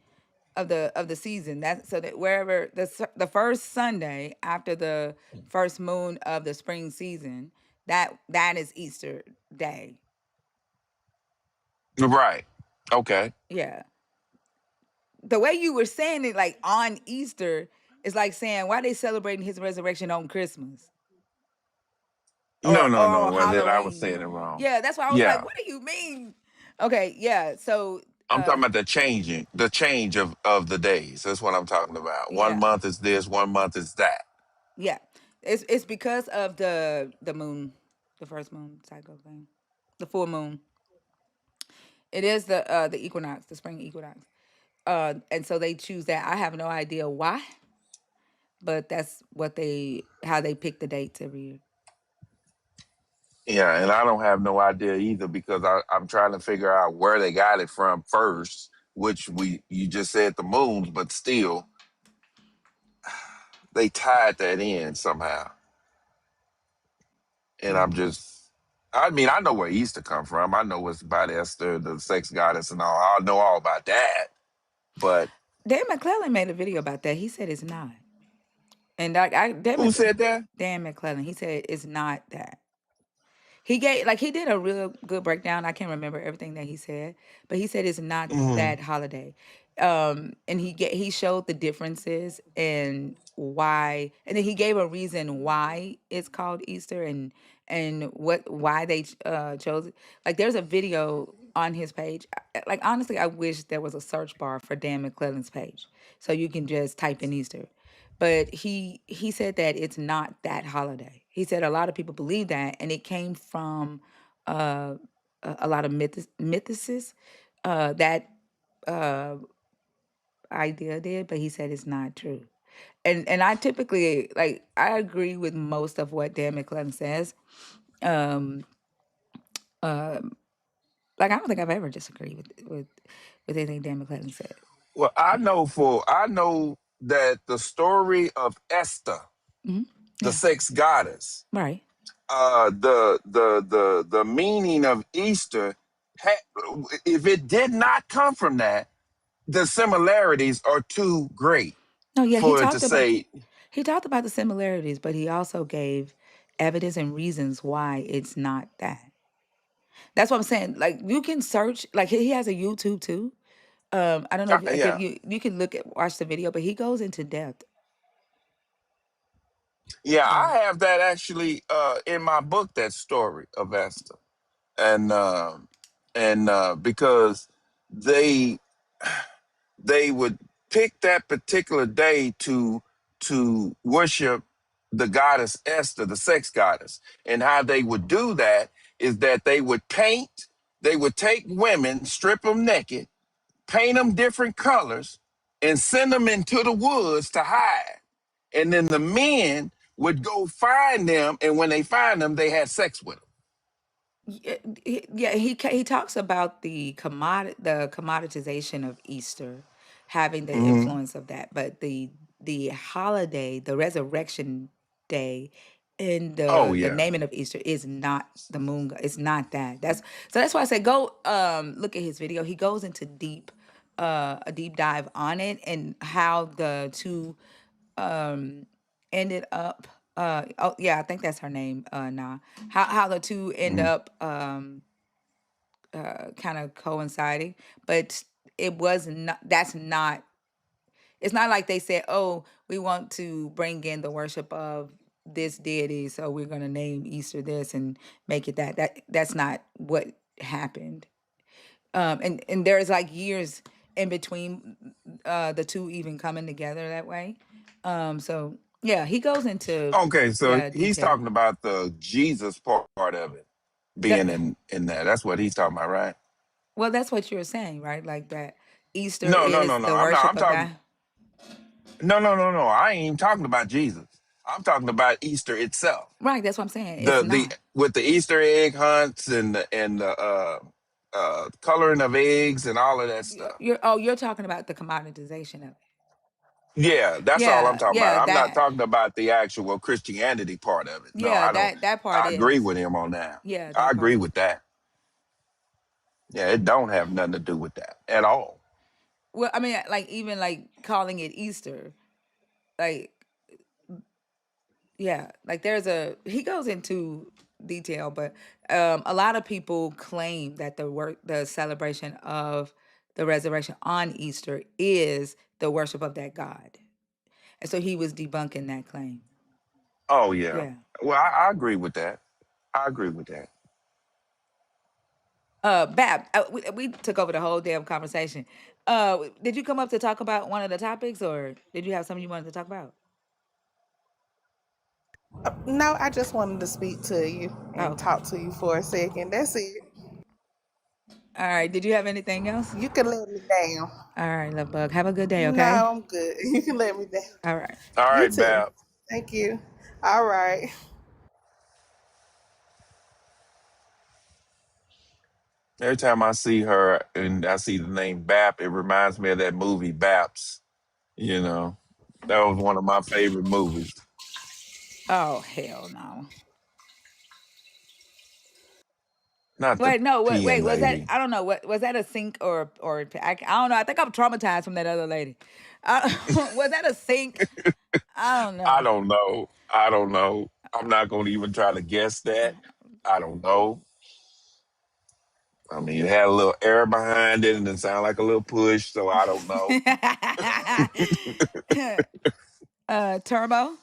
of the season. That so that wherever the first Sunday after the first moon of the spring season, that is Easter day. Right. Okay. Yeah. The way you were saying it, like on Easter, is like saying why they celebrating his resurrection on Christmas No, no, or no. on Well, then I was Halloween. saying it wrong. Yeah, that's why I was like, Yeah. what do you mean? Okay, yeah. So I'm talking about the change of the days. That's what I'm talking about. One yeah, month is this, one month is that. yeah. It's because of the moon, the first moon cycle thing, the full moon. It is the equinox, the spring equinox. And so they choose that. I have no idea why, but that's what they how they pick the dates every year. Yeah, and I don't have no idea either because I'm trying to figure out where they got it from first, which you just said the moons, but still they tied that in somehow. And I mean, I know where Easter come from. I know it's about Esther, the sex goddess and all. I know all about that. But Dan McClellan made a video about that. He said it's not. And who said that? Dan McClellan, he said it's not that. He did a real good breakdown. I can't remember everything that he said, but he said it's not Hmm. that holiday. And he showed the differences and why, and then he gave a reason why it's called Easter and why they chose it. Like there's a video on his page. Like honestly, I wish there was a search bar for Dan McClellan's page, so you can just type in Easter. But he said that it's not that holiday. He said a lot of people believe that, and it came from uh, a lot of mythicists that uh, idea did, but he said it's not true. And I typically I agree with most of what Dan McClellan says. Um, like I don't think I've ever disagreed with anything Dan McClellan said. Well, I know that the story of Esther, Hmm. the Yeah. sex goddess, Right. the meaning of Easter, if it did not come from that, the similarities are too great No, yeah, for it to say, he talked about the similarities, but he also gave evidence and reasons why it's not that. That's what I'm saying. Like you can search, like he has a YouTube too. I don't know if like if yeah, you can watch the video, but he goes into depth. yeah, Uh, I have that actually in my book, that story of Esther, and because they they would pick that particular day to worship the goddess Esther, the sex goddess. And how they would do that is that they would paint, they would take women, strip them naked, paint them different colors, and send them into the woods to hide. And then the men would go find them, and when they find them, they had sex with them. Yeah, he talks about the commoditization of Easter having the Mm-hmm. influence of that, but the holiday, the resurrection day, and Oh the yeah. naming of Easter is not the moon. It's not that. That's why I say go look at his video. He goes into a deep dive on it and how the two ended up oh yeah, I think that's her name, nah. How the two end Mm. up kind of coinciding, but it was not that's not it's not like they said, "Oh, we want to bring in the worship of this deity, so we're going to name Easter this and make it that." That's not what happened. And there's like years in between the two even coming together that way. So yeah, he goes into Okay, so he's detail. talking about the Jesus part of it That being in that. That's what he's talking about, right? well, that's what you're saying, right? Like that Easter No, no, no, is no. the I'm not. worship I'm of talking. that. No, no, no, no. I ain't even talking about Jesus. I'm talking about Easter itself. Right, that's what I'm saying. It's The not. with the Easter egg hunts and the coloring of eggs and all of that stuff. You're talking about the commoditization of it. Yeah, that's all I'm Yeah, talking about. yeah, I'm not that. talking about the actual Christianity part of it. No, Yeah, I don't. that part I agree is. with him on that. Yeah, I that part agree is. with that. Yeah, it don't have nothing to do with that at all. Well, I mean, like even like calling it Easter, like yeah, like there's a he goes into detail, but a lot of people claim that the celebration of the resurrection on Easter is the worship of that God, and so he was debunking that claim. Oh yeah. Yeah. Well, I agree with that. I agree with that. Bab, we took over the whole damn conversation. Did you come up to talk about one of the topics, or did you have something you wanted to talk about? No, I just wanted to speak to you Oh, and okay. talk to you for a second. That's it. All right. Did you have anything else? You can let me down. All right, love bug. Have a good day. No, Okay. I'm good. You can let me down. All right. All You right, too. Bab. Thank you. All right. Every time I see her and I see the name Bap, it reminds me of that movie Baps. You know, that was one of my favorite movies. Oh hell no. Not the Wait, no. peeing Wait. Was that? lady. I don't know. What was that? A sink I don't know. I think I'm traumatized from that other lady. Was that a sink? I don't I know. don't know. I don't know. I'm not going to even try to guess that. I don't know. I mean, it had a little air behind it and it sounded like a little push, so I don't know. Turbo.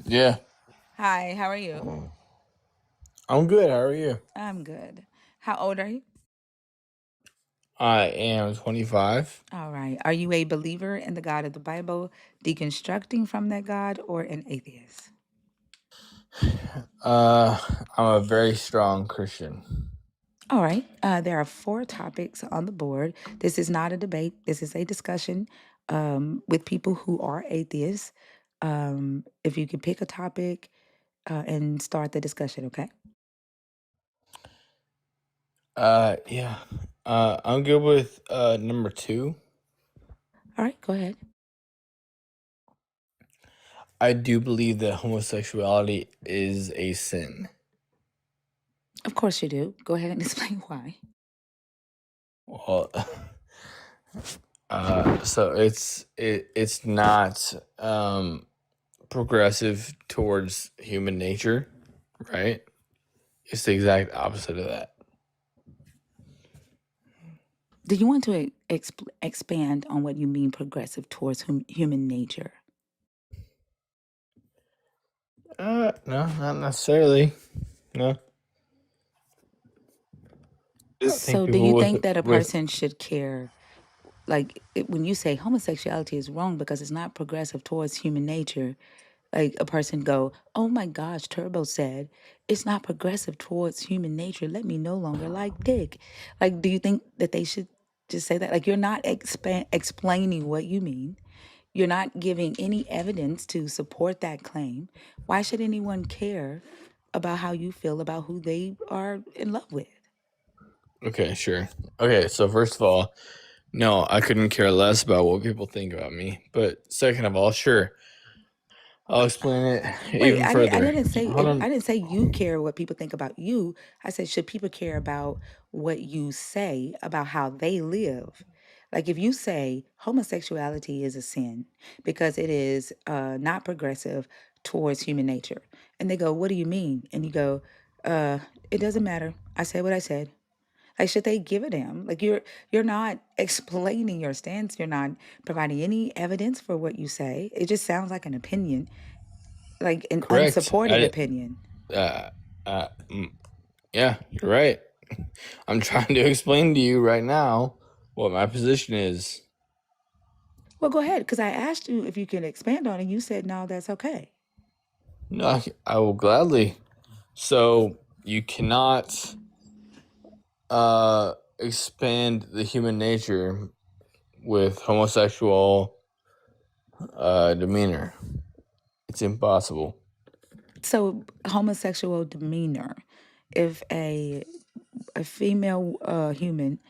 Yeah, Hi. How are you? Mm. I'm good. How are you? I'm good. How old are you? I am 25. All right. Are you a believer in the God of the Bible, deconstructing from that God, or an atheist? Uh, I'm a very strong Christian. All right. There are four topics on the board. This is not a debate. This is a discussion with people who are atheists. If you could pick a topic and start the discussion, okay? Yeah. I'm good with number 2. All right. Go ahead. I do believe that homosexuality is a sin. Of course you do. Go ahead and explain why. Well, so it's not progressive towards human nature, right? It's the exact opposite of that. Do you want to expand on what you mean progressive towards human nature? No, not necessarily. No, I It's think So, do people you think that a with person should care? Like, when you say homosexuality is wrong because it's not progressive towards human nature, like a person go, "Oh my gosh, Turbo said it's not progressive towards human nature. Let me no longer like dick." Like, do you think that they should just say that? Like, you're not explaining what you mean. You're not giving any evidence to support that claim. Why should anyone care about how you feel about who they are in love with? Okay, sure. Okay, so first of all, no, I couldn't care less about what people think about me. But second of all, sure, I'll explain it Wait, even I further. didn't say Hold on. I didn't say you care what people think about you. I said should people care about what you say about how they live? Like if you say homosexuality is a sin because it is not progressive towards human nature, and they go, "What do you mean?" And you go, "It doesn't matter. I said what I said." Like, should they give a damn? Like you're not explaining your stance. You're not providing any evidence for what you say. It just sounds like an opinion, like an Correct. unsupported opinion. Uh, uh, mm, yeah, you're right. I'm trying to explain to you right now what my position is. Well, go ahead, because I asked you if you can expand on it. You said no, that's okay. No, I will gladly. So you cannot expand the human nature with homosexual demeanor. It's impossible. So homosexual demeanor, if a female human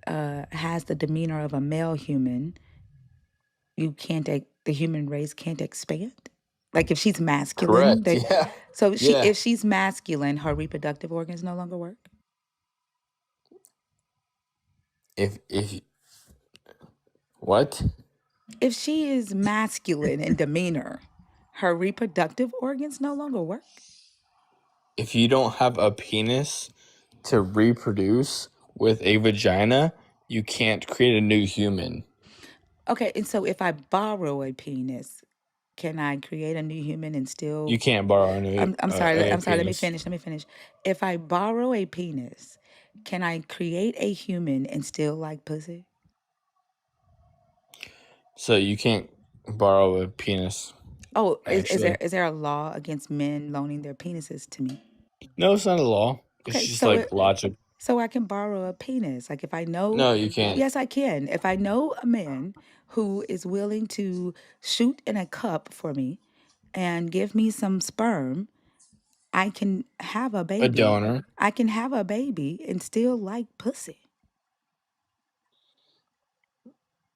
has the demeanor of a male human, the human race can't expand. Like if she's masculine, Correct. Yeah. so Yeah. if she's masculine, her reproductive organs no longer work. If what? If she is masculine in demeanor, her reproductive organs no longer work. If you don't have a penis to reproduce with a vagina, you can't create a new human. Okay, and so if I borrow a penis, can I create a new human and still? You can't borrow a new. I'm sorry. A I'm sorry. penis. Let me finish. If I borrow a penis, can I create a human and still like pussy? So you can't borrow a penis. Oh, Actually, is there a law against men loaning their penises to me? no, it's not a law. It's Okay, just like logic. so I can borrow a penis. Like if I know, No, you can't. yes, I can. If I know a man who is willing to shoot in a cup for me and give me some sperm, I can have a baby. A donor. I can have a baby and still like pussy.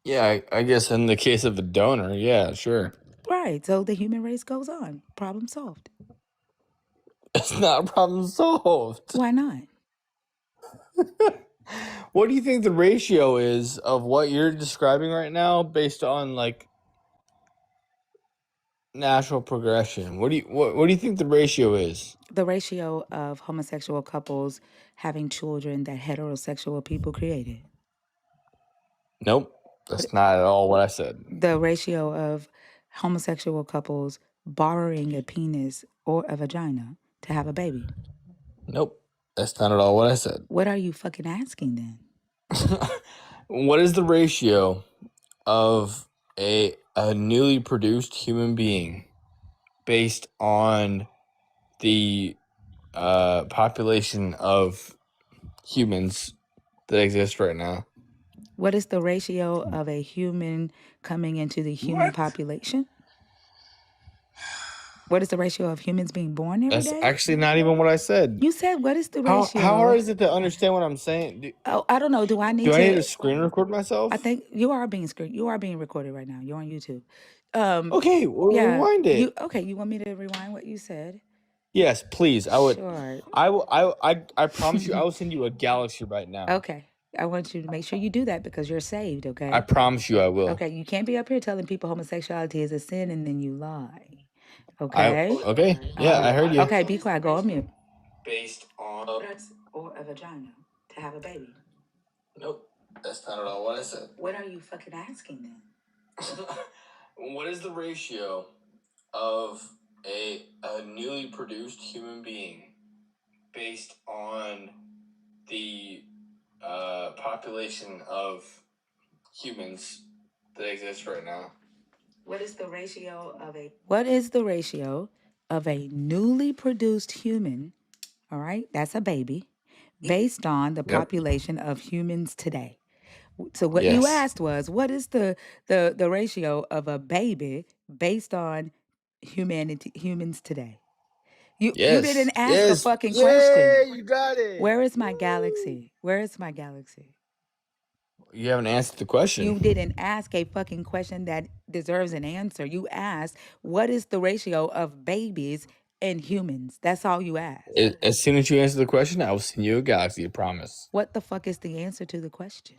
Yeah, I guess in the case of a donor, yeah, sure. Right. So the human race goes on. Problem solved. It's not a problem solved. Why not? What do you think the ratio is of what you're describing right now based on like natural progression? What do you think the ratio is? The ratio of homosexual couples having children that heterosexual people created. Nope. That's not at all what I said. The ratio of homosexual couples borrowing a penis or a vagina to have a baby. Nope. That's not at all what I said. What are you fucking asking then? What is the ratio of a newly produced human being based on the population of humans that exist right now? What is the ratio of a human coming into the human population? What is the ratio of humans being born every day? That's actually not even what I said. You said what is the ratio? How hard is it to understand what I'm saying? I don't know. Do I need to screen record myself? I think you are being recorded right now. You're on YouTube. Okay, rewind it. You want me to rewind what you said? Yes, please. I would. Sure. I promise you, I will send you a galaxy right now. Okay. I want you to make sure you do that because you're saved, okay? I promise you I will. Okay, you can't be up here telling people homosexuality is a sin and then you lie. Okay? Okay. Yeah, I heard you. Okay, be quiet. Go on mute. Based on or a vagina to have a baby. Nope. That's not at all what I said. What are you fucking asking then? What is the ratio of a newly produced human being based on the population of humans that exist right now? What is the ratio of a newly produced human, all right, that's a baby, based on the population of humans today? So what you Yes. asked was, what is the ratio of a baby based on humans today? You didn't Yes. ask a Yes. fucking question. Yay! You got it. Where is my Woo! galaxy? Where is my galaxy? You haven't answered the question. You didn't ask a fucking question that deserves an answer. You asked, what is the ratio of babies and humans? That's all you asked. As soon as you answer the question, I will send you a galaxy. I promise. What the fuck is the answer to the question?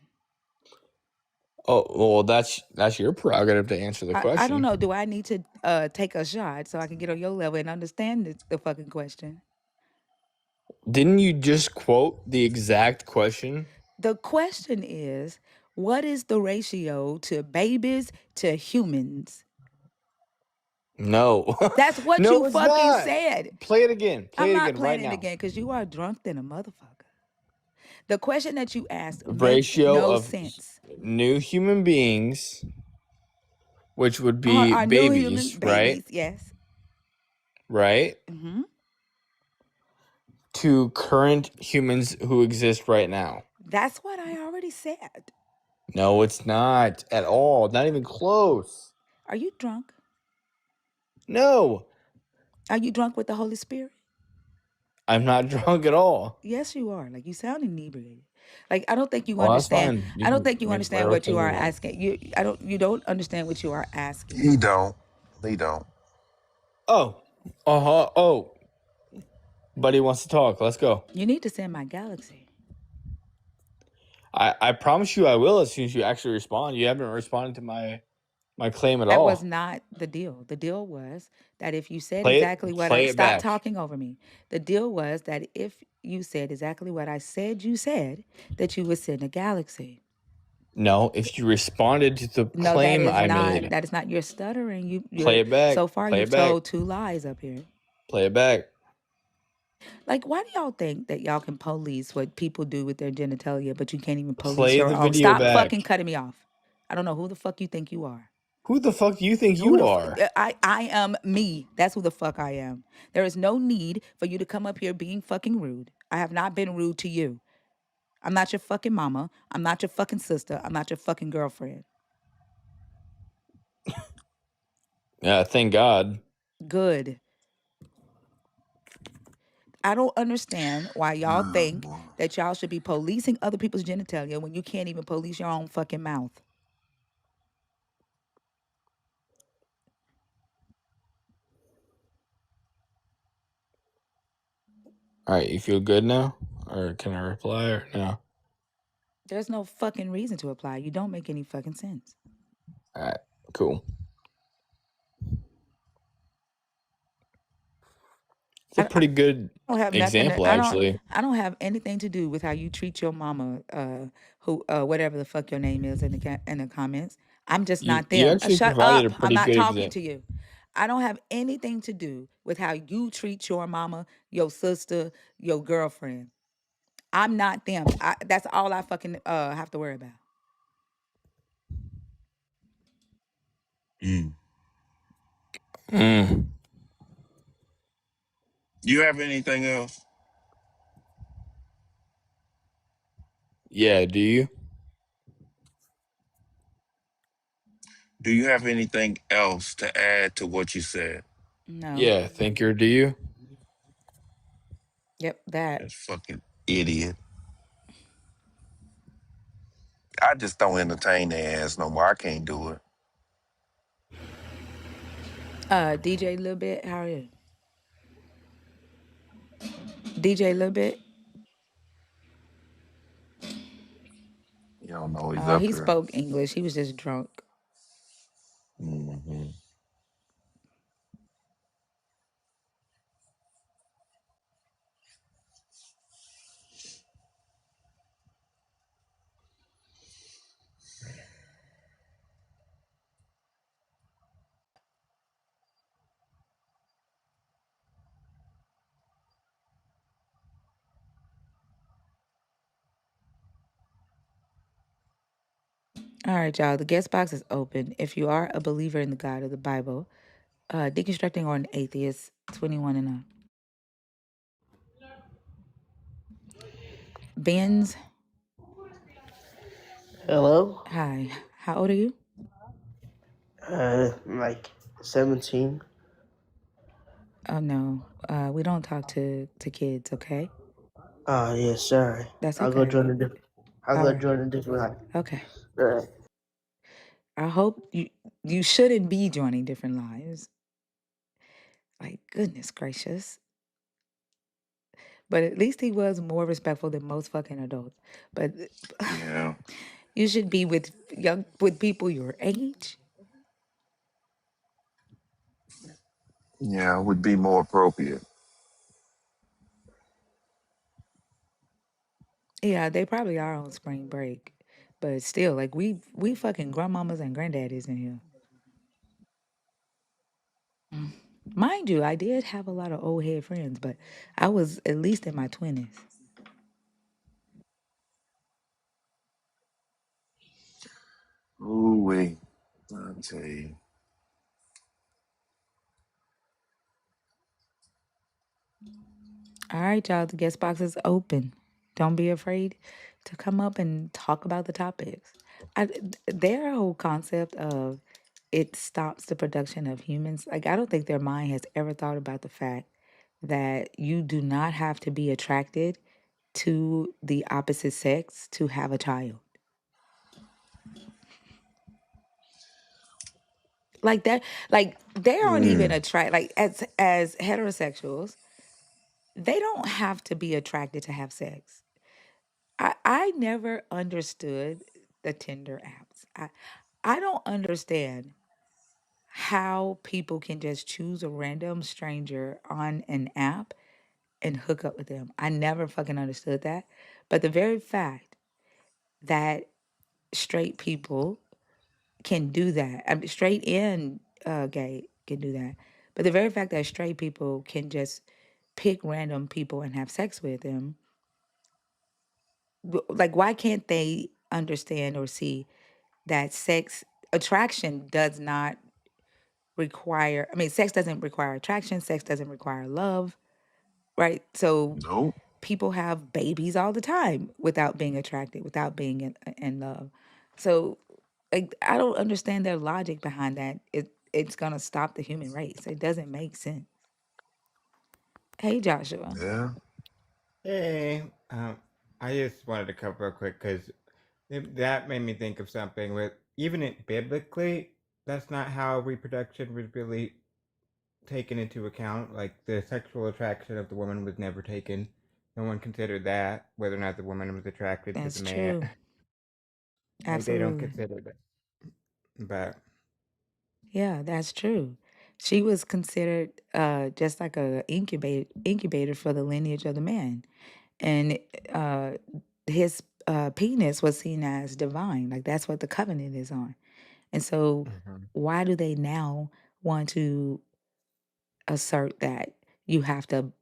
Oh well, that's your prerogative to answer the I don't question. know. Do I need to take a shot so I can get on your level and understand the fucking question? Didn't you just quote the exact question? The question is, what is the ratio to babies to humans? No. That's what you No, it's fucking not. said. Play it again. Play I'm it not again right playing it now. again because you are drunk than a motherfucker. The question that you asked makes Ratio no of sense. new human beings, which would be Our new human babies, right? babies, yes. Right? Hmm. To current humans who exist right now. That's what I already said. No, it's not at all. Not even close. Are you drunk? No, Are you drunk with the Holy Spirit? I'm not drunk at all. Yes, you are. Like you sound inebriated. Like I don't think you Well, that's understand. fine. You I don't can think you make understand whatever what you claim are you want. asking. You don't understand what you are asking. He don't. He don't. Oh, uh-huh. Oh, buddy wants to talk. Let's go. You need to send my galaxy. I promise you I will as soon as you actually respond. You haven't responded to my claim at That was all. not the deal. The deal was that if you said Play exactly it. what I Play it stop back. talking over me. The deal was that if you said exactly what I said you said, that you would send a galaxy. No, if you responded to the No, that claim is I not. made, That is not. You're stuttering. play You're it back. so far Play you've it back. told 2 lies up here. Play it back. Like, why do y'all think that y'all can police what people do with their genitalia, but you can't even police Play your the own? video Stop back. fucking cutting me off. I don't know who the fuck you think you are. Who the fuck do you think Who you the are? I am me. That's who the fuck I am. There is no need for you to come up here being fucking rude. I have not been rude to you. I'm not your fucking mama. I'm not your fucking sister. I'm not your fucking girlfriend. Yeah, thank God. Good. I don't understand why y'all Oh, think boy. that y'all should be policing other people's genitalia when you can't even police your own fucking mouth. All right, you feel good now? Or can I reply or no? There's no fucking reason to apply. You don't make any fucking sense. All right, cool. It's a pretty good I don't have nothing. example, actually. I don't have anything to do with how you treat your mama, who whatever the fuck your name is in the comments. I'm just not You them. actually Shut provided a up. I'm pretty not good talking example. to you. I don't have anything to do with how you treat your mama, your sister, your girlfriend. I'm not them. That's all I fucking have to worry about. Mm. Mm. You have anything else? Yeah, do you? Do you have anything else to add to what you said? No. Yeah, thinker, do you? Yep. That. That's fucking idiot. I just don't entertain their ass no more. I can't do it. DJ a little bit. How are you? DJ a little bit. You don't know he's up He here. spoke English. He was just drunk. Mm-hmm. All right, y'all. The guest box is open. If you are a believer in the God of the Bible, deconstructing or an atheist, 21 and up. Ben's. Hello? Hi. How old are you? Like 17. Oh no. We don't talk to kids, okay? Yeah, sorry. That's I'll go okay. join a different. I'll All go right. join a different line. Okay. All right. I hope you shouldn't be joining different lives. Like goodness gracious. But at least he was more respectful than most fucking adults. But Yeah. you should be with people your age. Yeah, would be more appropriate. Yeah, they probably are on spring break. But still, like we fucking grandmamas and granddaddies in here. Mind you, I did have a lot of old head friends, but I was at least in my 20s. Ooh wee. I'll tell you. All right, y'all, the guest box is open. Don't be afraid to come up and talk about the topics. Their whole concept of it stops the production of humans, like, I don't think their mind has ever thought about the fact that you do not have to be attracted to the opposite sex to have a child. Like that, like they aren't even attract like as heterosexuals, they don't have to be attracted to have sex. I never understood the Tinder apps. I don't understand how people can just choose a random stranger on an app and hook up with them. I never fucking understood that. But the very fact that straight people can do that, I mean, straight and gay can do that. But the very fact that straight people can just pick random people and have sex with them, like, why can't they understand or see that sex attraction does not require, I mean, sex doesn't require attraction, sex doesn't require love, right? So Nope. people have babies all the time without being attracted, without being in love. So, like, I don't understand their logic behind that. It's gonna stop the human race. It doesn't make sense. Hey, Joshua. Yeah. Hey, I just wanted to come real quick because that made me think of something. With even it biblically, that's not how reproduction was really taken into account. Like the sexual attraction of the woman was never taken. No one considered that, whether or not the woman was attracted to the That's man. true. Like they don't Absolutely. consider that. But Yeah, that's true. She was considered just like a incubator for the lineage of the man, and uh, his penis was seen as divine. Like that's what the covenant is on. And so, mhm. why do they now want to assert that you have to,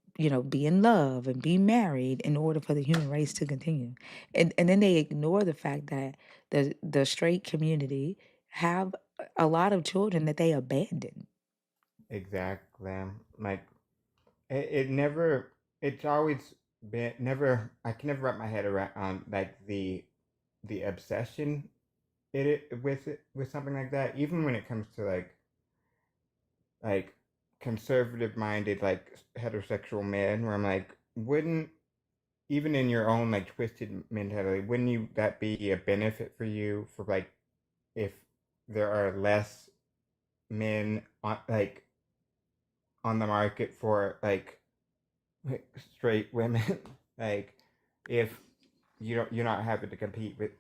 be in love and be married in order for the human race to continue? And then they ignore the fact that the straight community have a lot of children that they abandon. Exactly. Like it never. It's always been never. I can never wrap my head around like the obsession with something like that, even when it comes to like conservative minded like heterosexual men, where I'm like, wouldn't, even in your own like twisted mentality, wouldn't you that be a benefit for you, for like if there are less men on the market for like straight women, like if you're not having to compete with,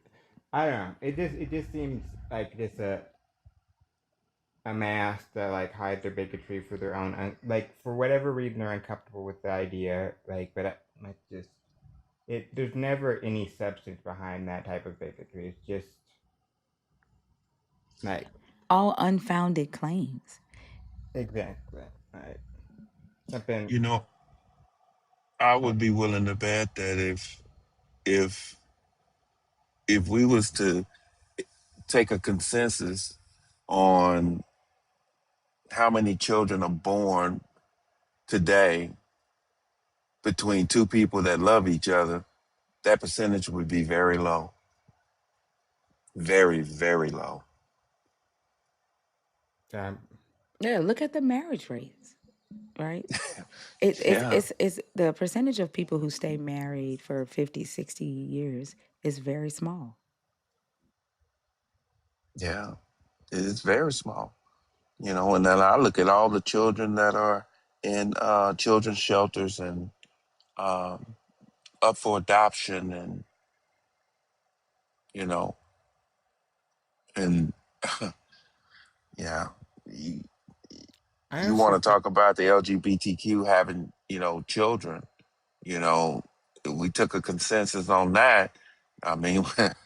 I don't know, it just seems like just a mask to like hide their bigotry for their own like for whatever reason they're uncomfortable with the idea, like, but like just there's never any substance behind that type of bigotry. It's just like All unfounded claims. exactly like something. You know, I Oh, would be willing to bet that if if we was to take a consensus on how many children are born today between two people that love each other, that percentage would be very low. Very, very low. Um, Yeah, look at the marriage rates, right? It, Yeah, it's the percentage of people who stay married for 50, 60 years is very small. yeah. It's very small. And then I look at all the children that are in children's shelters and um, up for adoption, and you know, and yeah, you, I you also want to talk about the LGBTQ having children. You know, we took a consensus on that. I mean, at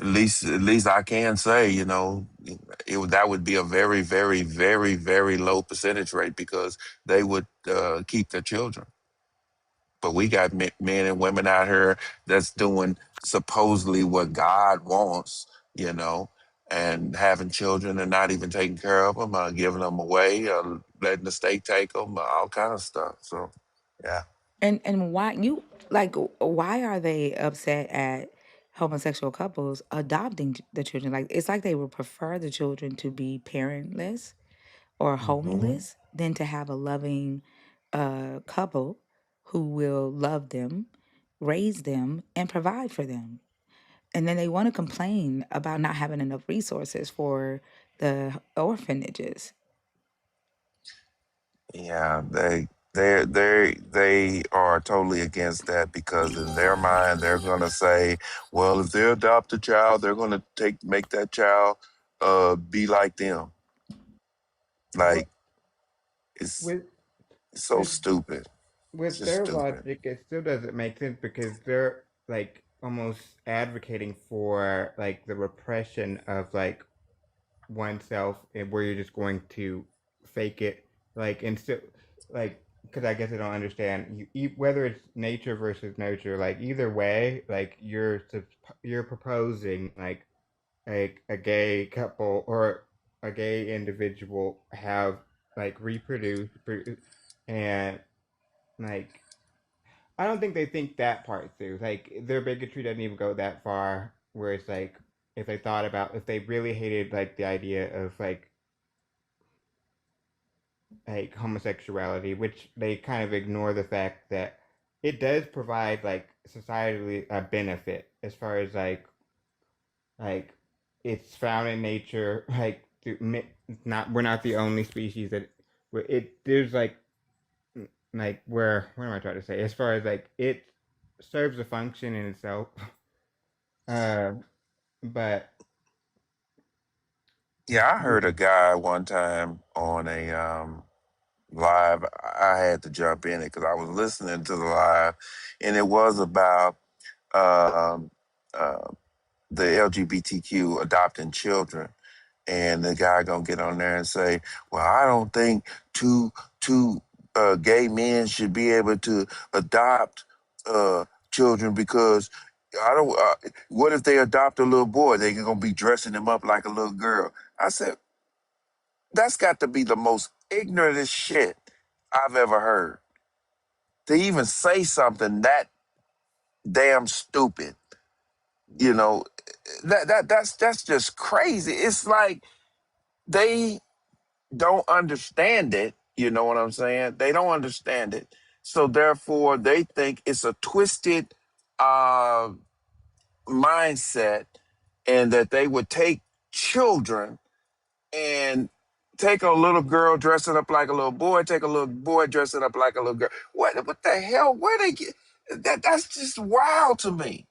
least I can say, that would be a very, very, very, very low percentage rate because they would keep their children. But we got men and women out here that's doing supposedly what God wants, you know, and having children and not even taking care of them, giving them away, letting the state take them, all kind of stuff. So, yeah. And why are they upset at homosexual couples adopting the children? Like it's like they would prefer the children to be parentless or Hmm. homeless than to have a loving couple who will love them, raise them, and provide for them. And then they want to complain about not having enough resources for the orphanages. Yeah, they are totally against that because in their mind they're gonna say, well, if they adopt a child, they're gonna make that child be like them. what Like it's with so with stupid. It's with just their stupid. logic, it still doesn't make sense because they're like almost advocating for like the repression of like oneself, and where you're just going to fake it, like and still like because I guess I don't understand whether it's nature versus nurture. Like either way, like you're proposing like a gay couple or a gay individual have like and like I don't think they think that part through. Like their bigotry doesn't even go that far. Where it's like if they thought about if they really hated like the idea of like homosexuality, which they kind of ignore the fact that it does provide like societally a benefit as far as like it's found in nature. Like not we're not the only species that where it there's like where what am I trying to say? As far as like it serves a function in itself. Uh, but Yeah, I heard a guy one time on a live. I had to jump in it because I was listening to the live, and it was about um, uh, the LGBTQ adopting children. And the guy gonna get on there and say, "Well, I don't think two gay men should be able to adopt children because I don't. What if they adopt a little boy? They gonna be dressing him up like a little girl." I said, "That's got to be the most ignorant shit I've ever heard. To even say something that damn stupid, you know, that's just crazy. It's like they don't understand it. You know what I'm saying? They don't understand it. So therefore, they think it's a twisted uh, mindset, and that they would take children and take a little girl dressing up like a little boy, take a little boy dressing up like a little girl. What the hell? Where they get that? That's just wild to me.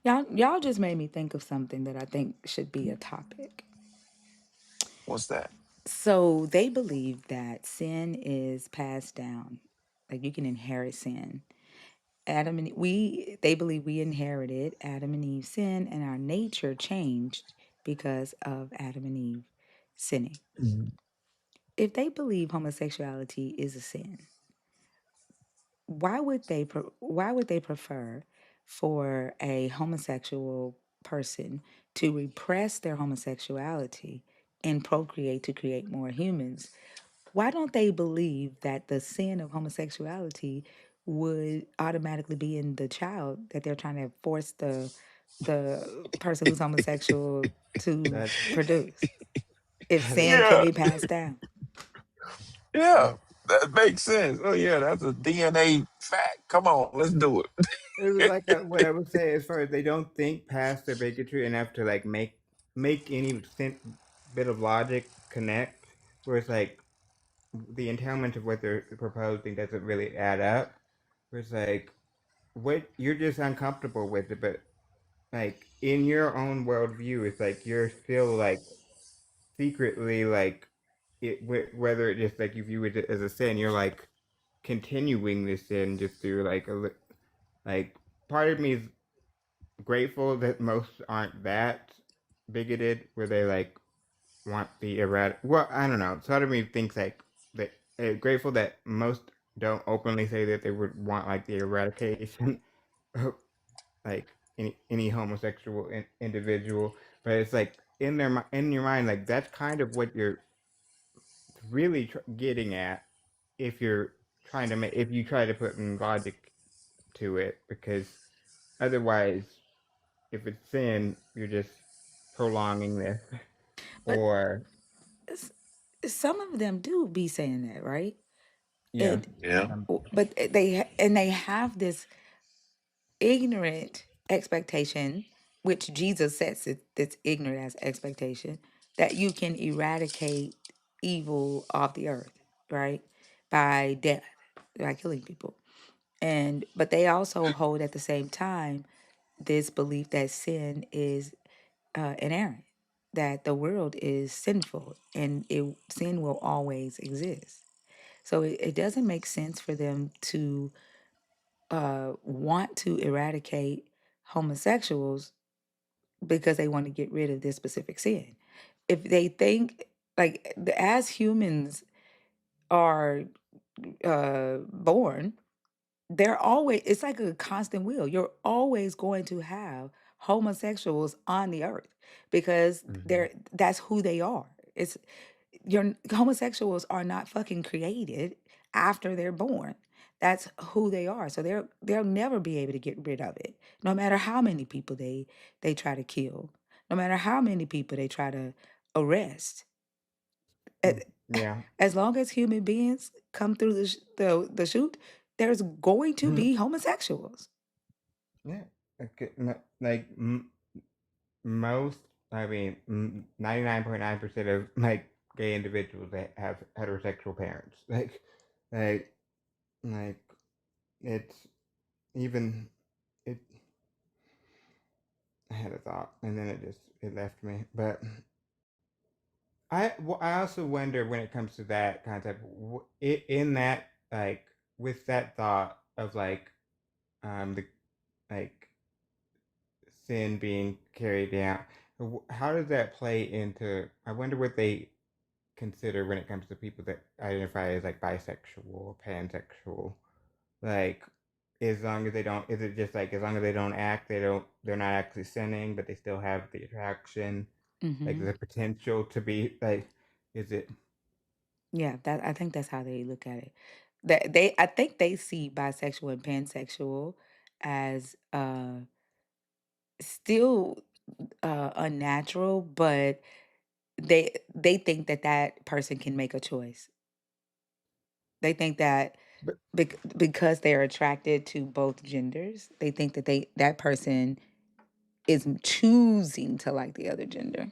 Y'all just made me think of something that I think should be a topic. What's that? So they believe that sin is passed down. Like you can inherit sin. Adam and we they believe we inherited Adam and Eve's sin and our nature changed because of Adam and Eve sinning. If they believe homosexuality is a sin, why would they prefer for a homosexual person to repress their homosexuality and procreate to create more humans? Why don't they believe that the sin of homosexuality would automatically be in the child that they're trying to force the the person who's homosexual to That produce if sin can Yeah, be passed down. yeah, that that makes sense. Oh yeah, that's a DNA fact. Come on, let's do it was it. like what I would say as far as they don't think past their bigotry enough to like make any bit of logic connect. Where it's like the entailment of what they're proposing doesn't really add up. Where it's like what you're just uncomfortable with it, but like in your own worldview, it's like you're still like secretly like whether it just like you view it as a sin, you're like continuing this sin just through like like part of me is grateful that most aren't that bigoted where they like want the erratic. Well, I don't know. Part of me thinks like that grateful that most don't openly say that they would want like the eradication of like any homosexual individual, but it's like in your mind like that's kind of what you're really getting at if you're trying to make if you try to put in logic to it, because otherwise if it's sin you're just prolonging this But or some of them do be saying that, right? yeah. It, Yeah. but they have this ignorant expectation, which Jesus sets it this ignorant as expectation that you can eradicate evil off the earth, right? By death, by killing people. And but they also hold at the same time this belief that sin is inerrant, that the world is sinful and sin will always exist. So it doesn't make sense for them to want to eradicate homosexuals because they want to get rid of this specific sin. If they think like as humans are born, they're always it's like a constant wheel. You're always going to have homosexuals on the earth because Mm-hmm. that's who they are. It's your homosexuals are not fucking created after they're born. That's who they are. So they'll never be able to get rid of it. No matter how many people they try to kill, no matter how many people they try to arrest. A- Yeah. As long as human beings come through the chute, there's going to be homosexuals. Yeah. Okay. Like most, I mean, 99.9% of like gay individuals that have heterosexual parents. Like, like it's even it. I had a thought and then it left me. But I also wonder when it comes to that concept, in that like with that thought of like the like sin being carried out. How does that play into? I wonder what they consider when it comes to people that identify as like bisexual or pansexual. Like, as long as they don't, is it just like as long as they don't act, they're not actually sinning, but they still have the attraction, like Hmm. the potential to be like, is it? Yeah, that I think that's how they look at it. That I think they see bisexual and pansexual as still unnatural, but they think that that person can make a choice. They think that But because they're attracted to both genders, they think that that person is choosing to like the other gender,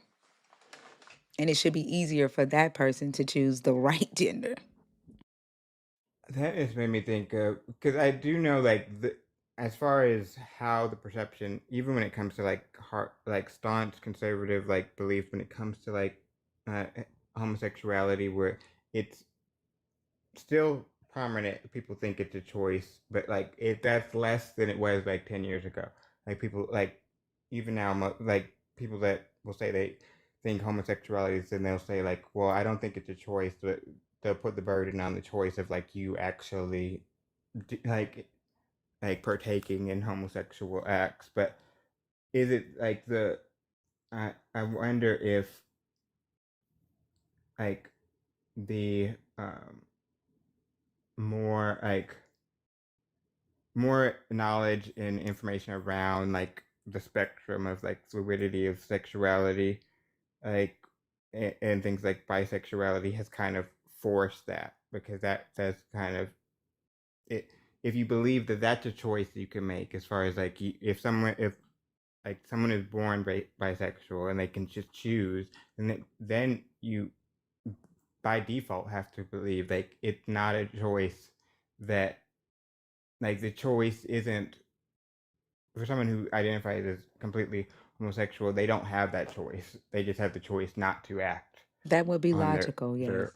and it should be easier for that person to choose the right gender. that just made me think of because I do know like as far as how the perception, even when it comes to like like staunch conservative like belief, when it comes to like uh, homosexuality, where it's still prominent. People think it's a choice, but like that's less than it was like 10 years ago. Like people like even now, like people that will say they think homosexuality is, and they'll say like, well, I don't think it's a choice, but they'll put the burden on the choice of like you actually like partaking in homosexual acts. But is it like I wonder if like the more like more knowledge and information around like the spectrum of like fluidity of sexuality, like and things like bisexuality has kind of forced that, because that's kind of it. If you believe that that's a choice you can make, as far as like if someone is born bisexual and they can just choose, and then you by default have to believe like it's not a choice, that like the choice isn't for someone who identifies as completely homosexual. They don't have that choice. They just have the choice not to act That would be on logical, yes. their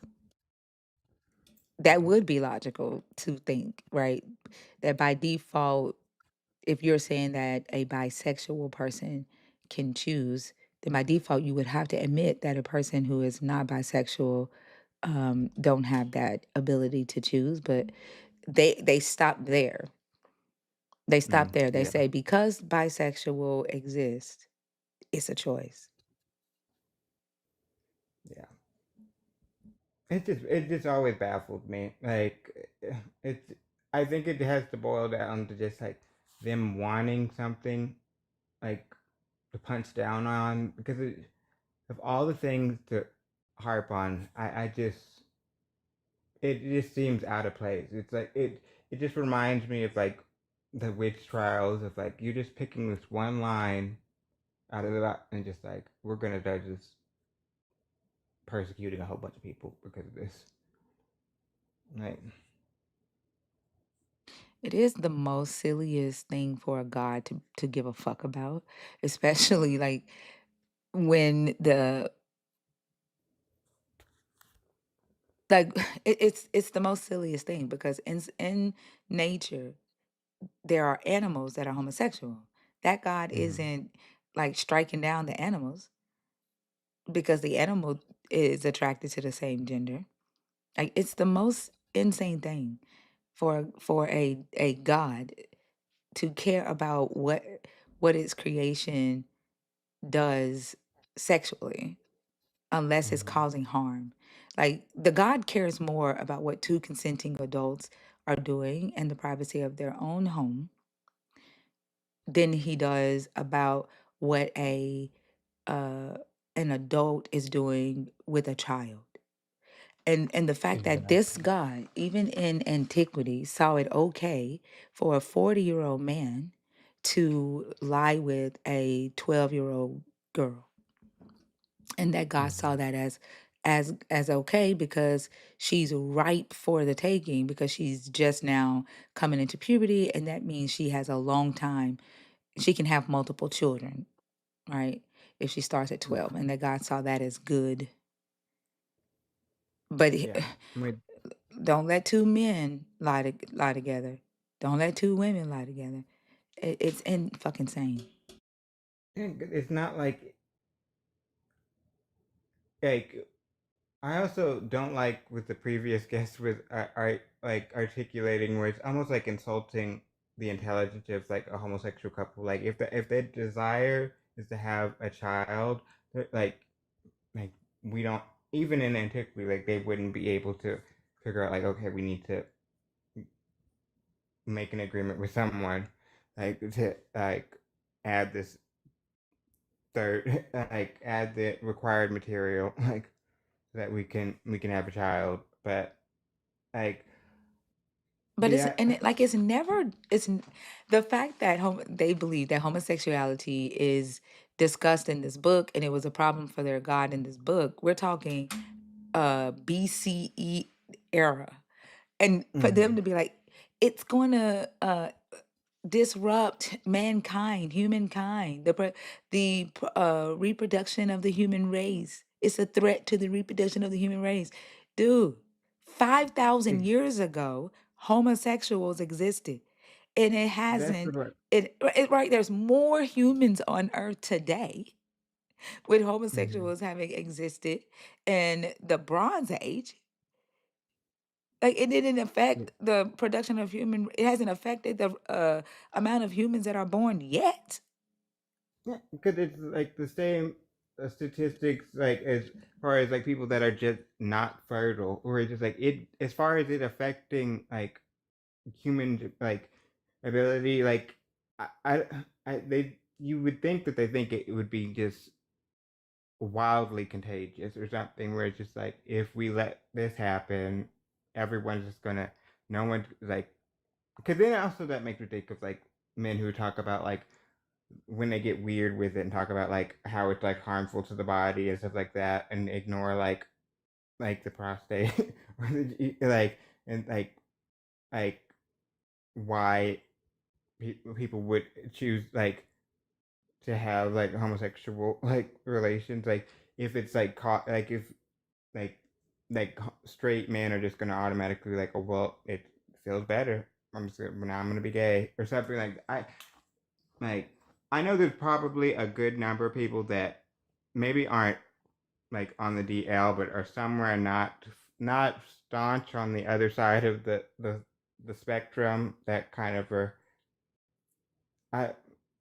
That would be logical to think, right? That by default, if you're saying that a bisexual person can choose, then by default you would have to admit that a person who is not bisexual don't have that ability to choose. But they stop there. They stop there. They yeah. say because bisexual exists, it's a choice. Yeah. It just always baffled me. Like it's I think it has to boil down to just like them wanting something like to punch down on, because of all the things to harp on, I just it just seems out of place. It's like it just reminds me of like the witch trials, of like you're just picking this one line out of the lot and just like, we're gonna judge this persecuting a whole bunch of people because of this. Like It is the most silliest thing for a God to give a fuck about, especially like when the like it's the most silliest thing because in nature there are animals that are homosexual. That God isn't like striking down the animals because the animal is attracted to the same gender. Like it's the most insane thing for a God to care about what its creation does sexually unless it's causing harm. Like the God cares more about what two consenting adults are doing in the privacy of their own home than he does about what a an adult is doing with a child. And the fact that this exactly. God, even in antiquity, saw it okay for a 40-year-old man to lie with a 12-year-old girl. And that God saw that as okay because she's ripe for the taking because she's just now coming into puberty, and that means she has a long time. She can have multiple children, right? If she starts at Yeah. 12, and that God saw that as good. But Yeah. I mean, don't let two men lie together. Don't let two women lie together. It's in fucking insane. it's not like I also don't like with the previous guest with like articulating where it's almost like insulting the intelligence of like a homosexual couple. Like if their desire is to have a child, like we don't, even in antiquity, like they wouldn't be able to figure out like, okay, we need to make an agreement with someone like to like add this third like add the required material like so that we can have a child. But like But the it's never the fact that they believe that homosexuality is discussed in this book and it was a problem for their God in this book. We're talking BCE era. And for them to be like, it's going to disrupt humankind, the reproduction of the human race. It's a threat to the reproduction of the human race. Dude, 5,000 years ago, homosexuals existed. And it that's hasn't, what right, there's more humans on earth today with homosexuals having existed in the Bronze Age. Like it didn't affect the production of human. It hasn't affected the amount of humans that are born yet. yeah, because it's like the same statistics like as far as like people that are just not fertile, or it's just like it as far as it affecting like human like ability, like I they you would think that they think it would be just wildly contagious or something, where it's just like, if we let this happen, everyone's just gonna, no one, like, because then also that makes me think of like men who talk about like when they get weird with it and talk about like how it's like harmful to the body and stuff like that, and ignore like the prostate or like, and like why people would choose like to have like homosexual like relations, like if it's like caught, like if like like straight men are just gonna automatically like, oh well, it feels better, now I'm gonna be gay or something. Like I know there's probably a good number of people that maybe aren't like on the DL, but are somewhere not staunch on the other side of the spectrum, that kind of are. I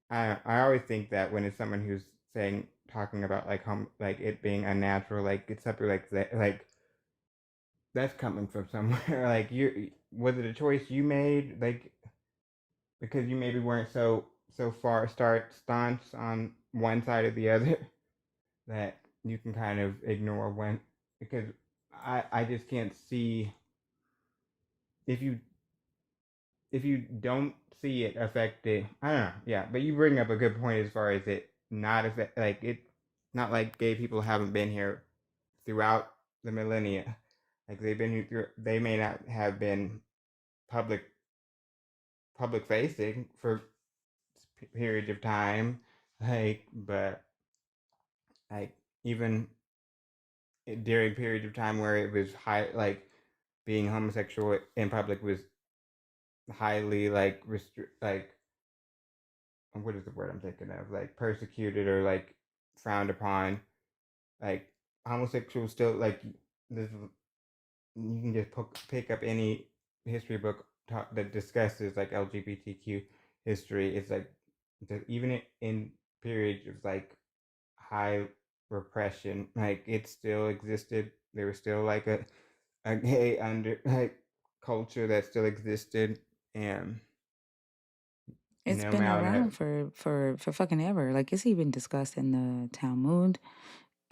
I always think that when it's someone who's saying, talking about like like it being unnatural, like it's something like that, like that's coming from somewhere. Like, you, was it a choice you made, like because you maybe weren't so far start staunch on one side or the other, that you can kind of ignore when, because I just can't see, if you don't see it affecting, I don't know, yeah. But you bring up a good point as far as it not affect, like it, not like gay people haven't been here throughout the millennia, like they've been here through, they may not have been public facing for periods of time, like, but like even during periods of time where it was high, like being homosexual in public was highly like like, what is the word I'm thinking of, like persecuted or like frowned upon, like homosexuals still like this, you can just pick up any history book that discusses like LGBTQ history. It's like even in periods of like high repression, like it still existed. There was still like a gay under like culture that still existed, and It's no been matter. around for fucking ever. Like it's even discussed in the Talmud,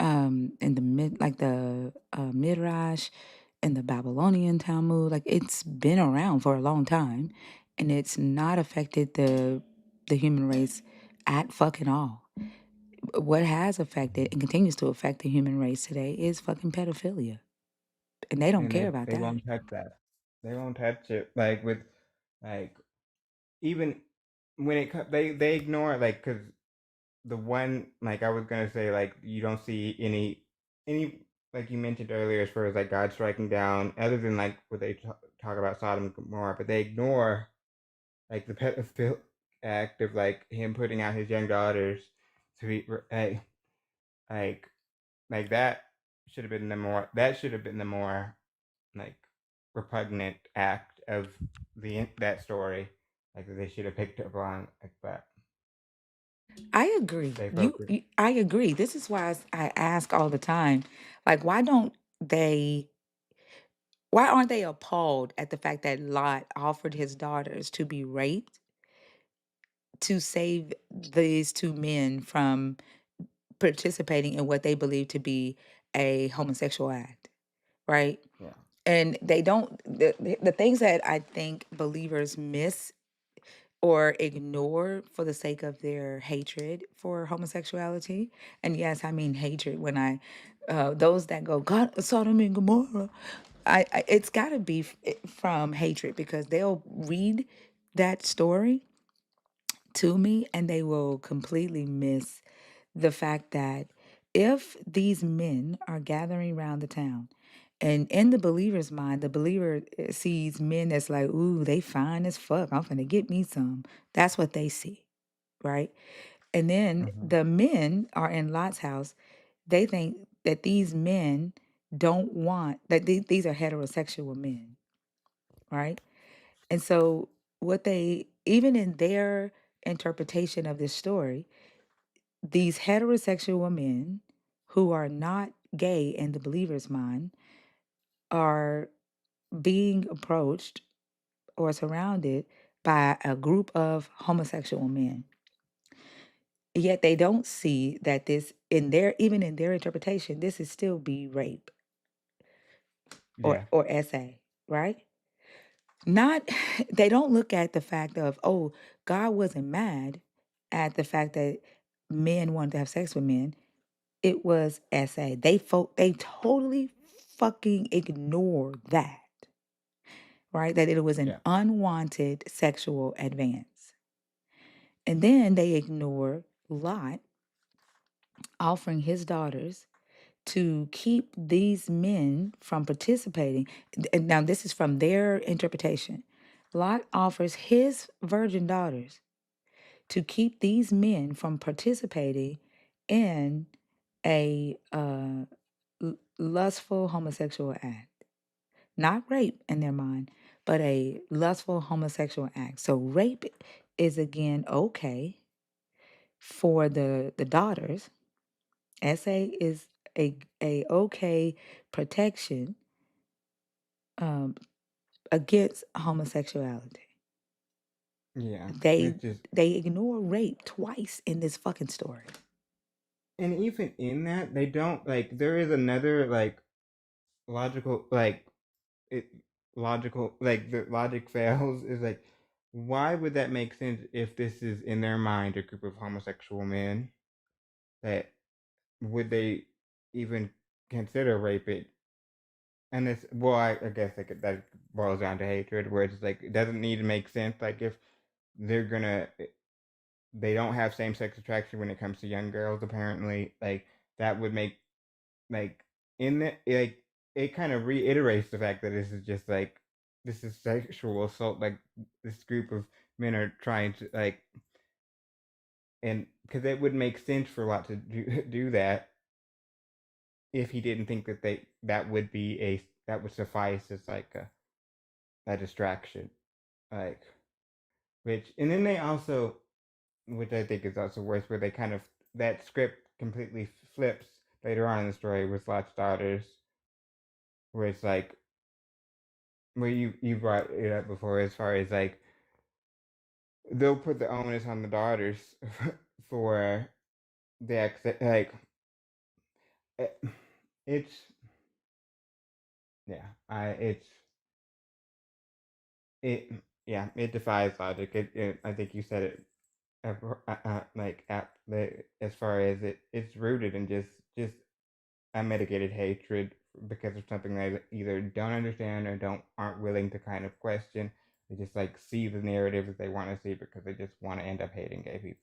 in the Midrash, in the Babylonian Talmud. Like it's been around for a long time, and it's not affected the human race at fucking all. What has affected and continues to affect the human race today is fucking pedophilia, and they don't And care about they that. won't touch that. They won't touch it. Like with, like, even when they ignore it, like, because the one, like I was gonna say, like you don't see any, like you mentioned earlier, as far as like God striking down, other than like what they talk about Sodom and Gomorrah, but they ignore like the pedophile act of like him putting out his young daughters to be like like that should have been the more, like repugnant act of that story, like they should have picked up on, like, but I agree. they focus. I agree. This is why I ask all the time, like, they, why aren't they appalled at the fact that Lot offered his daughters to be raped to save these two men from participating in what they believe to be a homosexual act, right? Yeah. And they don't, the things that I think believers miss or ignore for the sake of their hatred for homosexuality. And yes, I mean hatred when those that go, God, Sodom and Gomorrah. It's got to be from hatred, because they'll read that story to me and they will completely miss the fact that if these men are gathering around the town, and in the believer's mind, the believer sees men as like, ooh, they fine as fuck, I'm gonna get me some. That's what they see, right? And then Mm-hmm. the men are in Lot's house. They think that these men don't want, that these are heterosexual men, right? And so what they, even in their interpretation of this story, these heterosexual men who are not gay in the believer's mind are being approached or surrounded by a group of homosexual men. Yet they don't see that this even in their interpretation, this is still be rape Yeah. or SA, right? Not they don't look at the fact of, oh, God wasn't mad at the fact that men wanted to have sex with men. It was SA. They totally fucking ignore that, right? That it was an Yeah. unwanted sexual advance. And then they ignore Lot offering his daughters to keep these men from participating. And now, this is from their interpretation. Lot offers his virgin daughters to keep these men from participating in a lustful homosexual act. Not rape in their mind, but a lustful homosexual act. So rape is again okay for the daughters. SA is a okay protection um, against homosexuality. Yeah. They It's just, they ignore rape twice in this fucking story. and even in that, they don't like. There is another like logical like it logical like the logic fails is like, why would that make sense if this is in their mind a group of homosexual men? That would they even consider rape it? And it's, well, I guess like that boils down to hatred, where it's like it doesn't need to make sense. Like if they're gonna, they don't have same sex attraction when it comes to young girls. Apparently, like that would make like in the like it kind of reiterates the fact that this is sexual assault. Like this group of men are trying to like, and because it would make sense for Lot to do that if he didn't think that that would be that would suffice as like a distraction, like which, and then they also, which I think is also worse, where they kind of, that script completely flips later on in the story with Lot's daughters, where it's like, where you brought it up before, as far as like they'll put the onus on the daughters for the like it, it's yeah I it's it yeah, it defies logic. I think you said it like as far as it's rooted in just unmitigated hatred because of something they either don't understand or aren't willing to kind of question. They just like see the narrative that they want to see because they just want to end up hating gay people.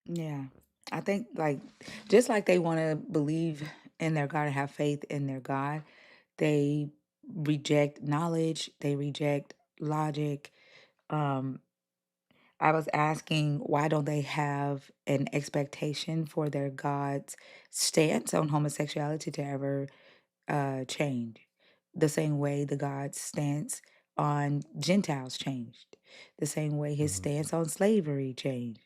Yeah. I think like just like they want to believe in their God and have faith in their God, they reject knowledge, they reject logic. Um I was asking why don't they have an expectation for their God's stance on homosexuality to ever change, the same way the God's stance on Gentiles changed, the same way his Mm-hmm. stance on slavery changed,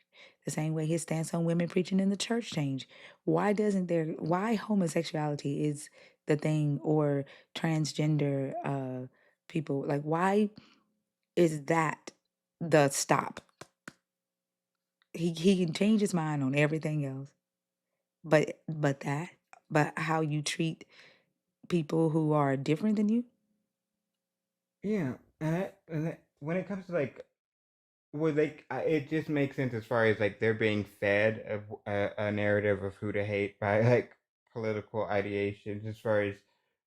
the same way his stance on women preaching in the church changed. Why homosexuality is the thing, or transgender people, like why is that the stop? He can change his mind on everything else, but how you treat people who are different than you. Yeah, when it comes to like, well, like it just makes sense as far as like they're being fed a narrative of who to hate by like political ideations. As far as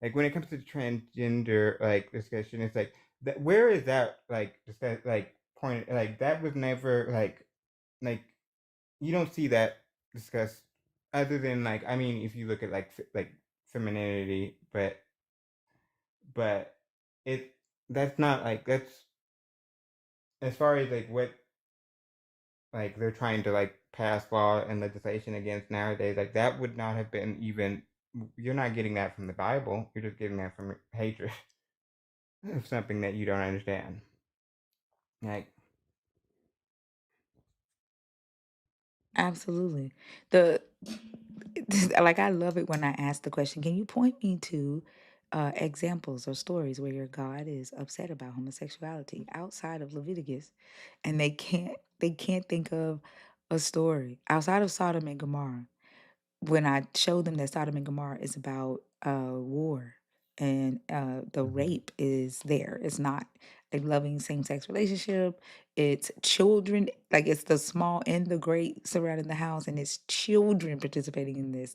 like when it comes to transgender like discussion, it's like that. Where is that like discuss like point? Like that was never like you don't see that discussed other than like, I mean, if you look at like femininity, but it that's not like, that's as far as like what like they're trying to like pass law and legislation against nowadays, like that would not have been even, you're not getting that from the Bible, you're just getting that from hatred of something that you don't understand, like. Absolutely. The like I love it when I ask the question, can you point me to examples or stories where your God is upset about homosexuality outside of Leviticus? And they can't think of a story outside of Sodom and Gomorrah. When I showed them that Sodom and Gomorrah is about war and the Mhm. rape is there. It's not a loving same-sex relationship. It's children, like it's the small and the great surrounding the house, and it's children participating in this.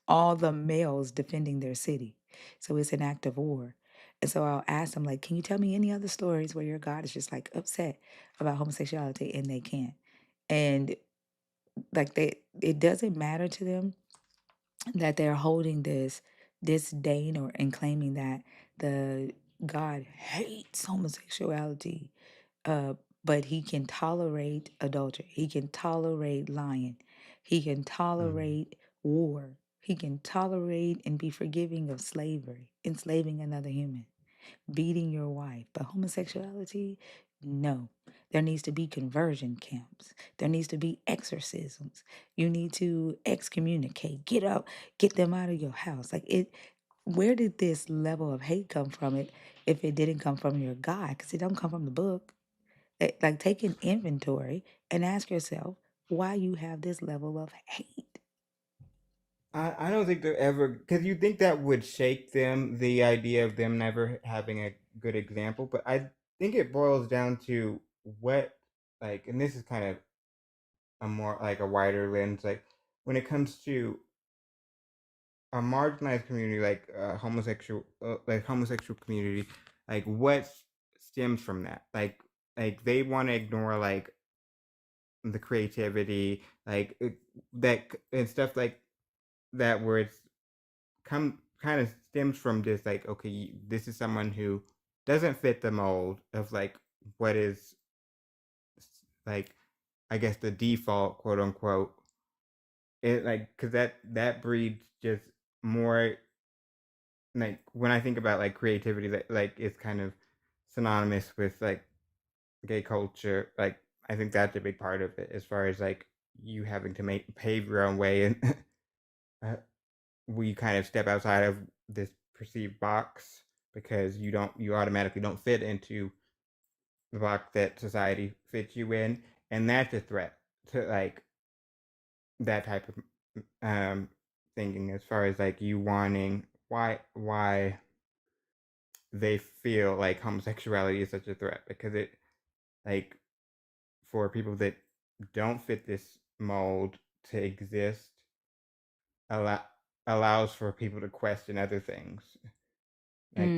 All the males defending their city. So it's an act of war. And so I'll ask them, like, can you tell me any other stories where your God is just like upset about homosexuality and they can't? And like it doesn't matter to them that they're holding this disdain or and claiming that the God hates homosexuality, uh, but he can tolerate adultery. He can tolerate lying. He can Mhm. tolerate war. He can tolerate and be forgiving of slavery, enslaving another human, beating your wife. But homosexuality, no. There needs to be conversion camps. There needs to be exorcisms. You need to excommunicate. Get up, get them out of your house. Like it, where did this level of hate come from it if it didn't come from your God? Because it don't come from the book. Like take an inventory and ask yourself why you have this level of hate. I don't think they're ever, because you think that would shake them, the idea of them never having a good example, but I think it boils down to what, like, and this is kind of a more like a wider lens, like when it comes to a marginalized community like homosexual community, like what stems from that, like they want to ignore like the creativity, like that and stuff like that, where it's come kind of stems from this, like, okay, this is someone who doesn't fit the mold of like what is like, I guess, the default, quote unquote. It like, because that breeds just more, like when I think about like creativity, that like it's kind of synonymous with like gay culture. Like I think that's a big part of it, as far as like you having to pave your own way, and uh, we kind of step outside of this perceived box because you automatically don't fit into the box that society fits you in, and that's a threat to like that type of thinking, as far as like you wanting why they feel like homosexuality is such a threat, because it, like, for people that don't fit this mold to exist, allow, allows for people to question other things, like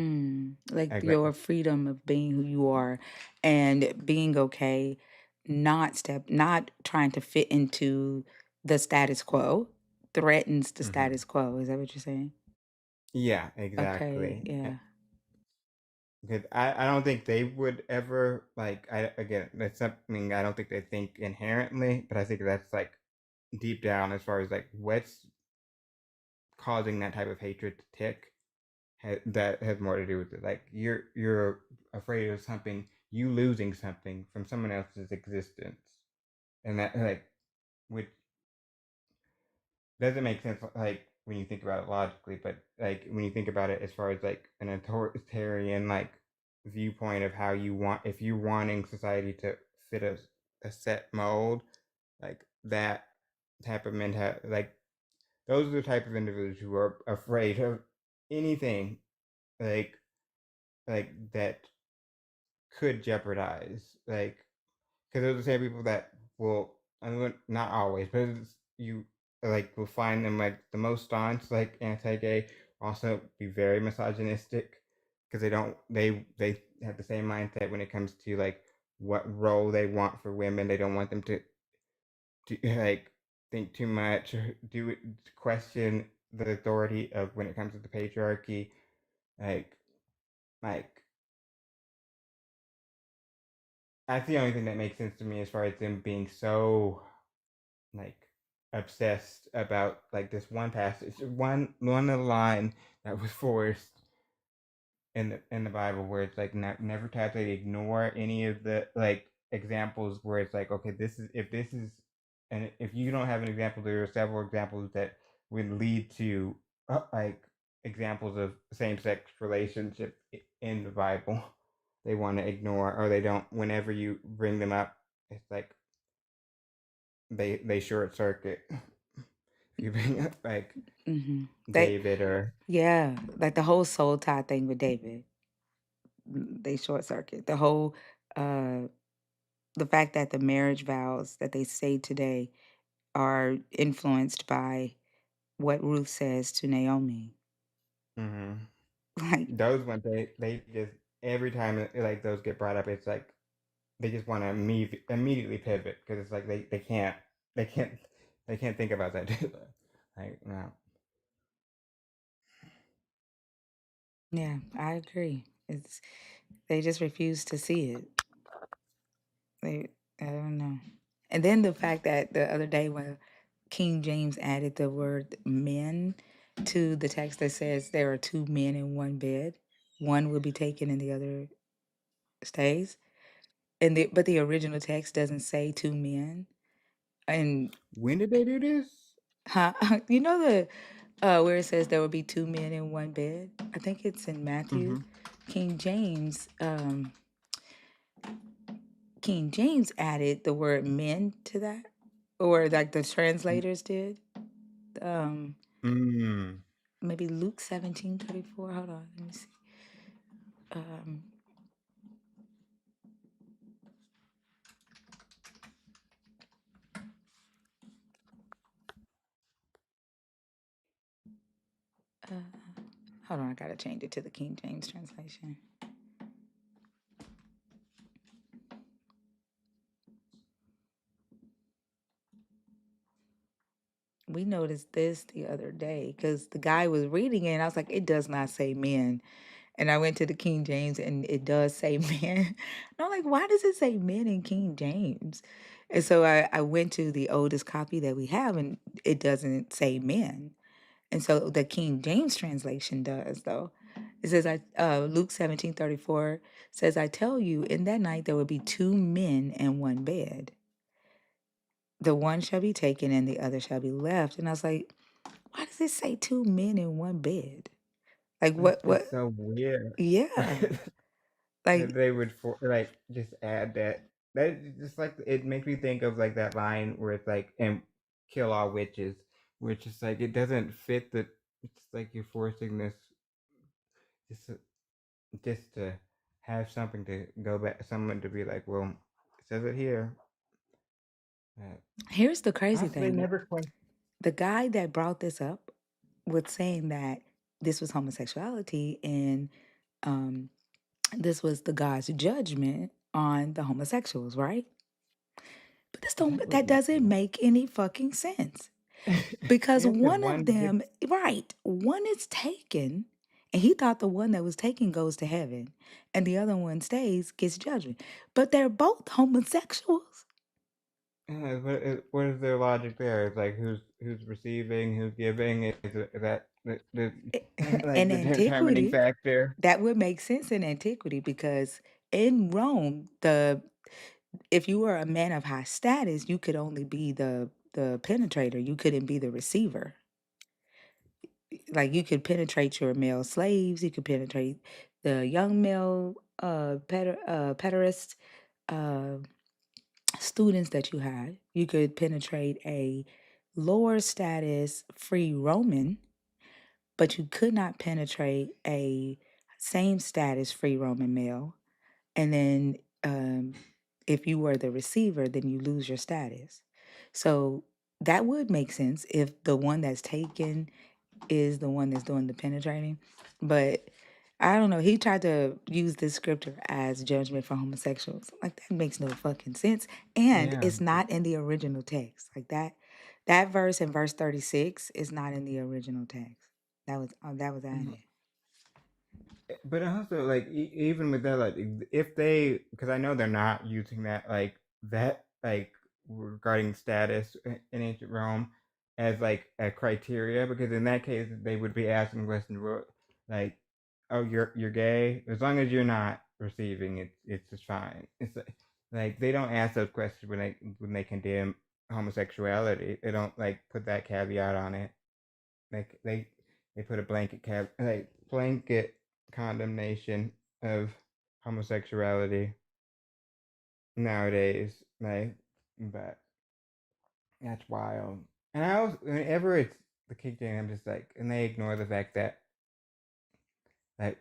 Like like your freedom of being who you are and being okay, not trying to fit into the status quo threatens the Mhm. status quo. Is that what you're saying? Yeah, Okay, exactly. yeah. Because I don't think they would ever, like, I again, that's something I don't think they think inherently, but I think that's like deep down, as far as like what's causing that type of hatred to tick, that has more to do with it. Like you're afraid of something, you losing something from someone else's existence, and that, like, which doesn't make sense, like when you think about it logically, but like when you think about it as far as like an authoritarian like viewpoint of how you want, if you're wanting society to fit a set mold, like that type of mentality, like those are the type of individuals who are afraid of anything, like that could jeopardize, like, because those are the same people that will, I mean, not always, but you like will find them like the most staunch, like anti-gay, also be very misogynistic, because they have the same mindset when it comes to like what role they want for women. They don't want them to like think too much or do it, question the authority of when it comes to the patriarchy, like like that's the only thing that makes sense to me, as far as them being so like obsessed about like this one passage, one line that was forced in the Bible, where it's like never try to ignore any of the like examples where it's like, okay, this is, and if you don't have an example, there are several examples that would lead to like examples of same-sex relationship in the Bible. They want to ignore, or they don't, whenever you bring them up, it's like they short circuit. You bring up like They, David or yeah, like the whole soul tie thing with David. They short circuit the whole, uh, the fact that the marriage vows that they say today are influenced by what Ruth says to Naomi. mm-hmm. Like, Those ones they just every time like those get brought up, it's like they just want to immediately pivot because it's like they can't they can't think about that. Like no. yeah, I agree. It's they just refuse to see it. They, I don't know. And then the fact that the other day when King James added the word men to the text that says there are two men in one bed, one will be taken and the other stays. But the original text doesn't say two men. And When did they do this? huh, you know the where it says there will be two men in one bed. I think it's in Matthew. Mm-hmm. King James, King James added the word men to that, or like the translators did. Um, Mm. maybe Luke 17:34. Hold on, let me see. Um, uh, hold on, I gotta change it to the King James translation. We noticed this the other day because the guy was reading it and I was like, it does not say men. And I went to the King James and it does say men. And I'm like, why does it say men in King James? And so I went to the oldest copy that we have and it doesn't say men. And so the King James translation does, though. It says, Luke 17:34 says, I tell you, in that night there will be two men in one bed. The one shall be taken and the other shall be left. And I was like, why does it say two men in one bed? Like, It's so weird. yeah. That Like, they would like just add that. That just like it makes me think of like that line where it's like and kill all witches, which is like it doesn't fit the. It's like you're forcing this just to, just to have something to go back. Someone to be like, well, it says it here. here's the crazy Also, they thing. never question. The guy that brought this up was saying that this was homosexuality and um, this was the God's judgment on the homosexuals, right? But That that wouldn't make doesn't make any fucking sense. sense. Because Yeah, because one of one gets them, right, one is taken, and he thought the one that was taken goes to heaven, and the other one stays, gets judgment. But they're both homosexuals. what is their logic there? It's like who's receiving, who's giving? Is that like In the determining antiquity, factor? that would make sense in antiquity because in Rome, the if you were a man of high status, you could only be the penetrator. You couldn't be the receiver. Like you could penetrate your male slaves, you could penetrate the young male pederast uh, students that you had. You could penetrate a lower status free Roman, but you could not penetrate a same status free Roman male. And then if you were the receiver, then you lose your status. So that would make sense if the one that's taken is the one that's doing the penetrating. But I don't know. He tried to use this scripture as judgment for homosexuals. Like that makes no fucking sense. And Yeah, it's not in the original text. Like that verse in verse 36 is not in the original text. That was added. but also like even with that, like if they, because I know they're not using that like regarding status in ancient Rome as like a criteria, because in that case they would be asking questions like, oh, you're gay, as long as you're not receiving it, it's just fine. It's like they don't ask those questions when they condemn homosexuality. They don't like put that caveat on it. Like they put a blanket condemnation of homosexuality nowadays. Like, but That's wild. And I also, whenever it's the King James, I'm just like, and they ignore the fact that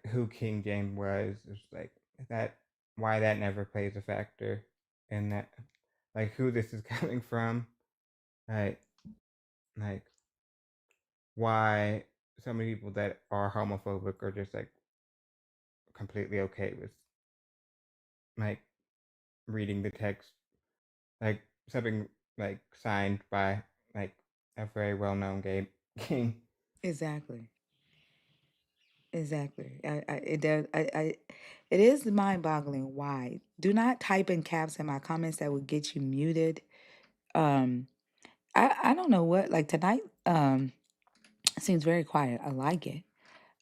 who King James was. It's like that, why that never plays a factor in that, like who this is coming from, right? Like why so many people that are homophobic are just like completely okay with like reading the text, like something like signed by like a very well-known gay king. Exactly. Exactly. It does. It is mind-boggling. Why? Do not type in caps in my comments. That would get you muted. Um, I don't know what. Like tonight, seems very quiet. I like it.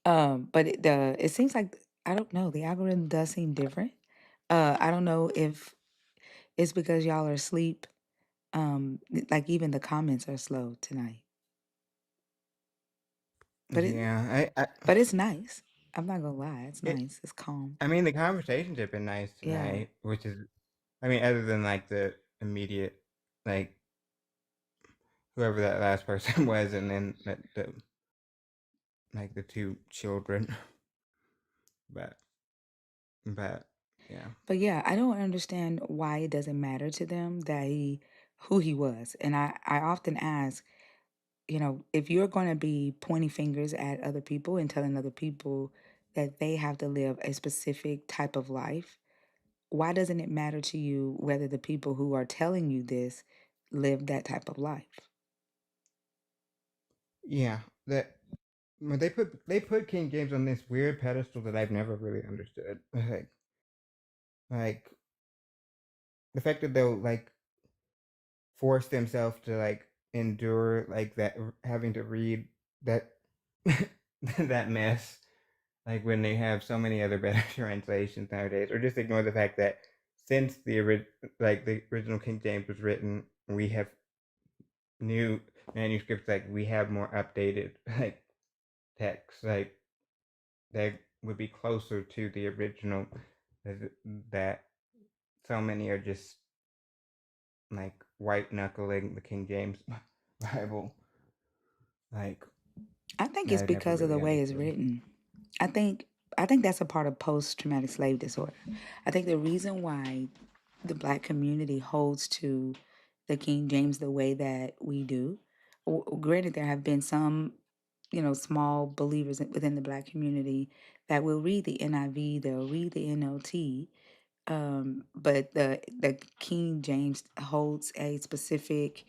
But it seems like I don't know. The algorithm does seem different. I don't know if it's because y'all are asleep. Like even the comments are slow tonight. But but it's nice. I'm not gonna lie. It's It, nice. It's calm. I mean, the conversations have been nice Yeah. tonight, which is, I mean, other than like the immediate, like whoever that last person was, and then the like the two children, but but yeah, But yeah, I don't understand why it doesn't matter to them that who he was. And I often ask, if you're going to be pointing fingers at other people and telling other people that they have to live a specific type of life, why doesn't it matter to you whether the people who are telling you this live that type of life? yeah. That well, they put King James on this weird pedestal that I've never really understood. Like the fact that they'll like force themselves to like endure like that, having to read that that mess, like when they have so many other better translations nowadays, or just ignore the fact that since the original King James was written, we have new manuscripts, like we have more updated like texts, like they would be closer to the original, that so many are just like white knuckling the King James Bible, like I think that it's I never because of the really way it's understood. written. I think I think that's a part of post-traumatic slave disorder. I think the reason why the Black community holds to the King James the way that we do, granted there have been some, small believers within the Black community that will read the NIV, they'll read the NLT, but the King James holds a specific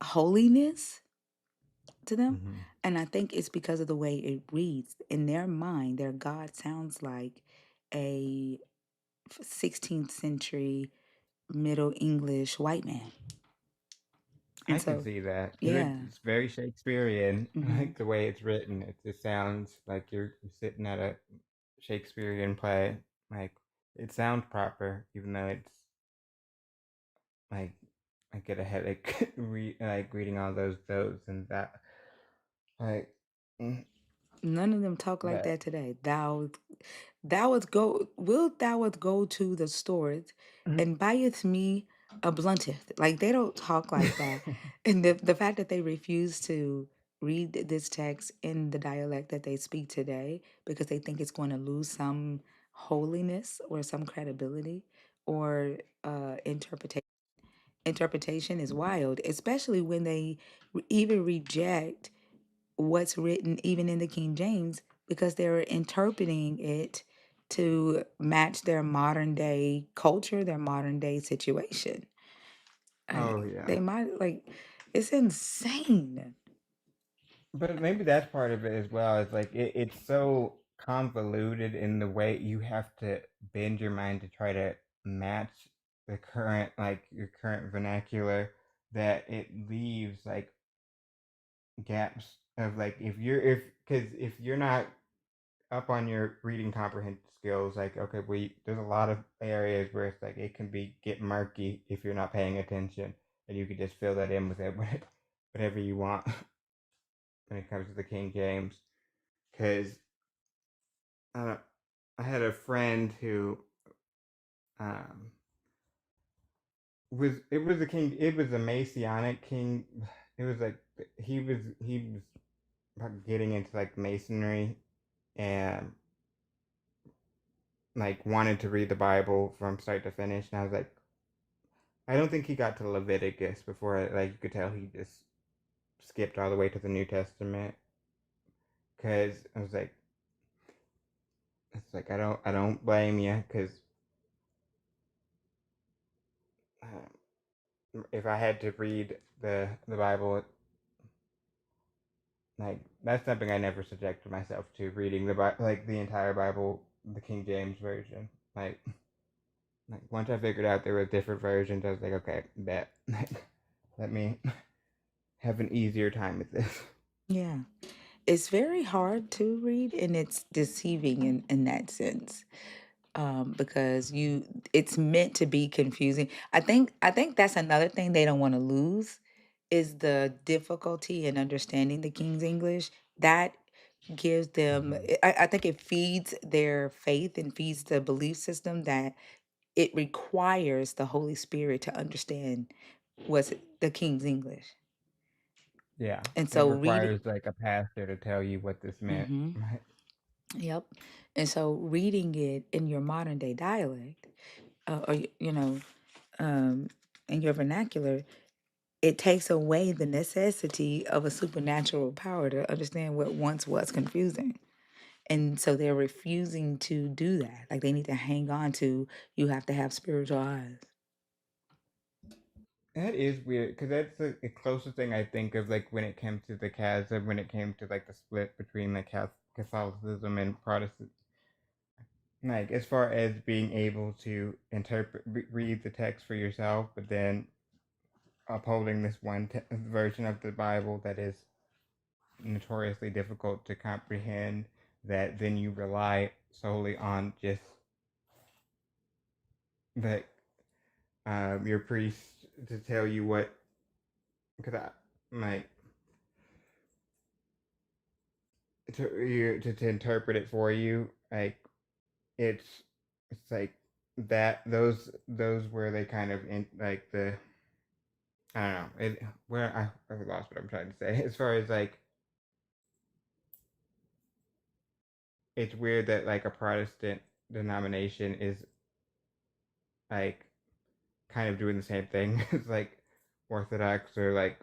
holiness to them. Mm-hmm. And I think it's because of the way it reads. In their mind, their God sounds like a 16th century Middle English white man. I And can so, see that because yeah. it's very Shakespearean, Hmm. like the way it's written. It just sounds like you're sitting at a Shakespearean play. Like it sounds proper, even though it's like I get a headache reading all those and that. Like, mm, None of them talk like but that today. Wilt thou go to the stores and buyeth me a blunteth. Like they don't talk like that. And the fact that they refuse to read this text in the dialect that they speak today because they think it's going to lose some holiness or some credibility or interpretation is wild, especially when they even reject what's written even in the King James because they're interpreting it to match their modern day culture, their modern day situation. oh yeah. They might it's insane. But maybe that's part of it as well. It's like it's so convoluted in the way you have to bend your mind to try to match the current, like your current vernacular, that it leaves like gaps of like if because if you're not up on your reading comprehension skills, like okay, there's a lot of areas where it's like it can get murky if you're not paying attention, and you could just fill that in with whatever you want when it comes to the King James. Because I had a friend who um, it was a king. It was a Masonic king. It was like he was getting into like masonry and like wanted to read the Bible from start to finish. And I was like, I don't think he got to Leviticus before like you could tell he just skipped all the way to the New Testament. Cause I was like, it's like I don't blame you because if I had to read the Bible, like that's something I never subjected myself to reading the entire Bible, the King James version. Like once I figured out there were different versions, I was like, okay, bet. Let me have an easier time with this. Yeah. It's very hard to read and it's deceiving in that sense. Because it's meant to be confusing. I think that's another thing they don't want to lose is the difficulty in understanding the King's English. That gives them I think it feeds their faith and feeds the belief system that it requires the Holy Spirit to understand what's the King's English. Yeah, And it so reading requires like a pastor to tell you what this meant. hmm Yep. And so reading it in your modern day dialect, or um, in your vernacular, it takes away the necessity of a supernatural power to understand what once was confusing. And so they're refusing to do that. Like they need to hang on to, you have to have spiritual eyes. That is weird because that's the closest thing I think of like when it came to the chasm, when it came to like the split between like Catholicism and Protestant. Like as far as being able to read the text for yourself, but then upholding this one version of the Bible that is notoriously difficult to comprehend, that then you rely solely on just the your priest to tell you what, because I like to interpret it for you. Like it's it's like that those where they kind of in like the I don't know it where I lost what I'm trying to say as far as like it's weird that like a Protestant denomination is like kind of doing the same thing as like Orthodox or like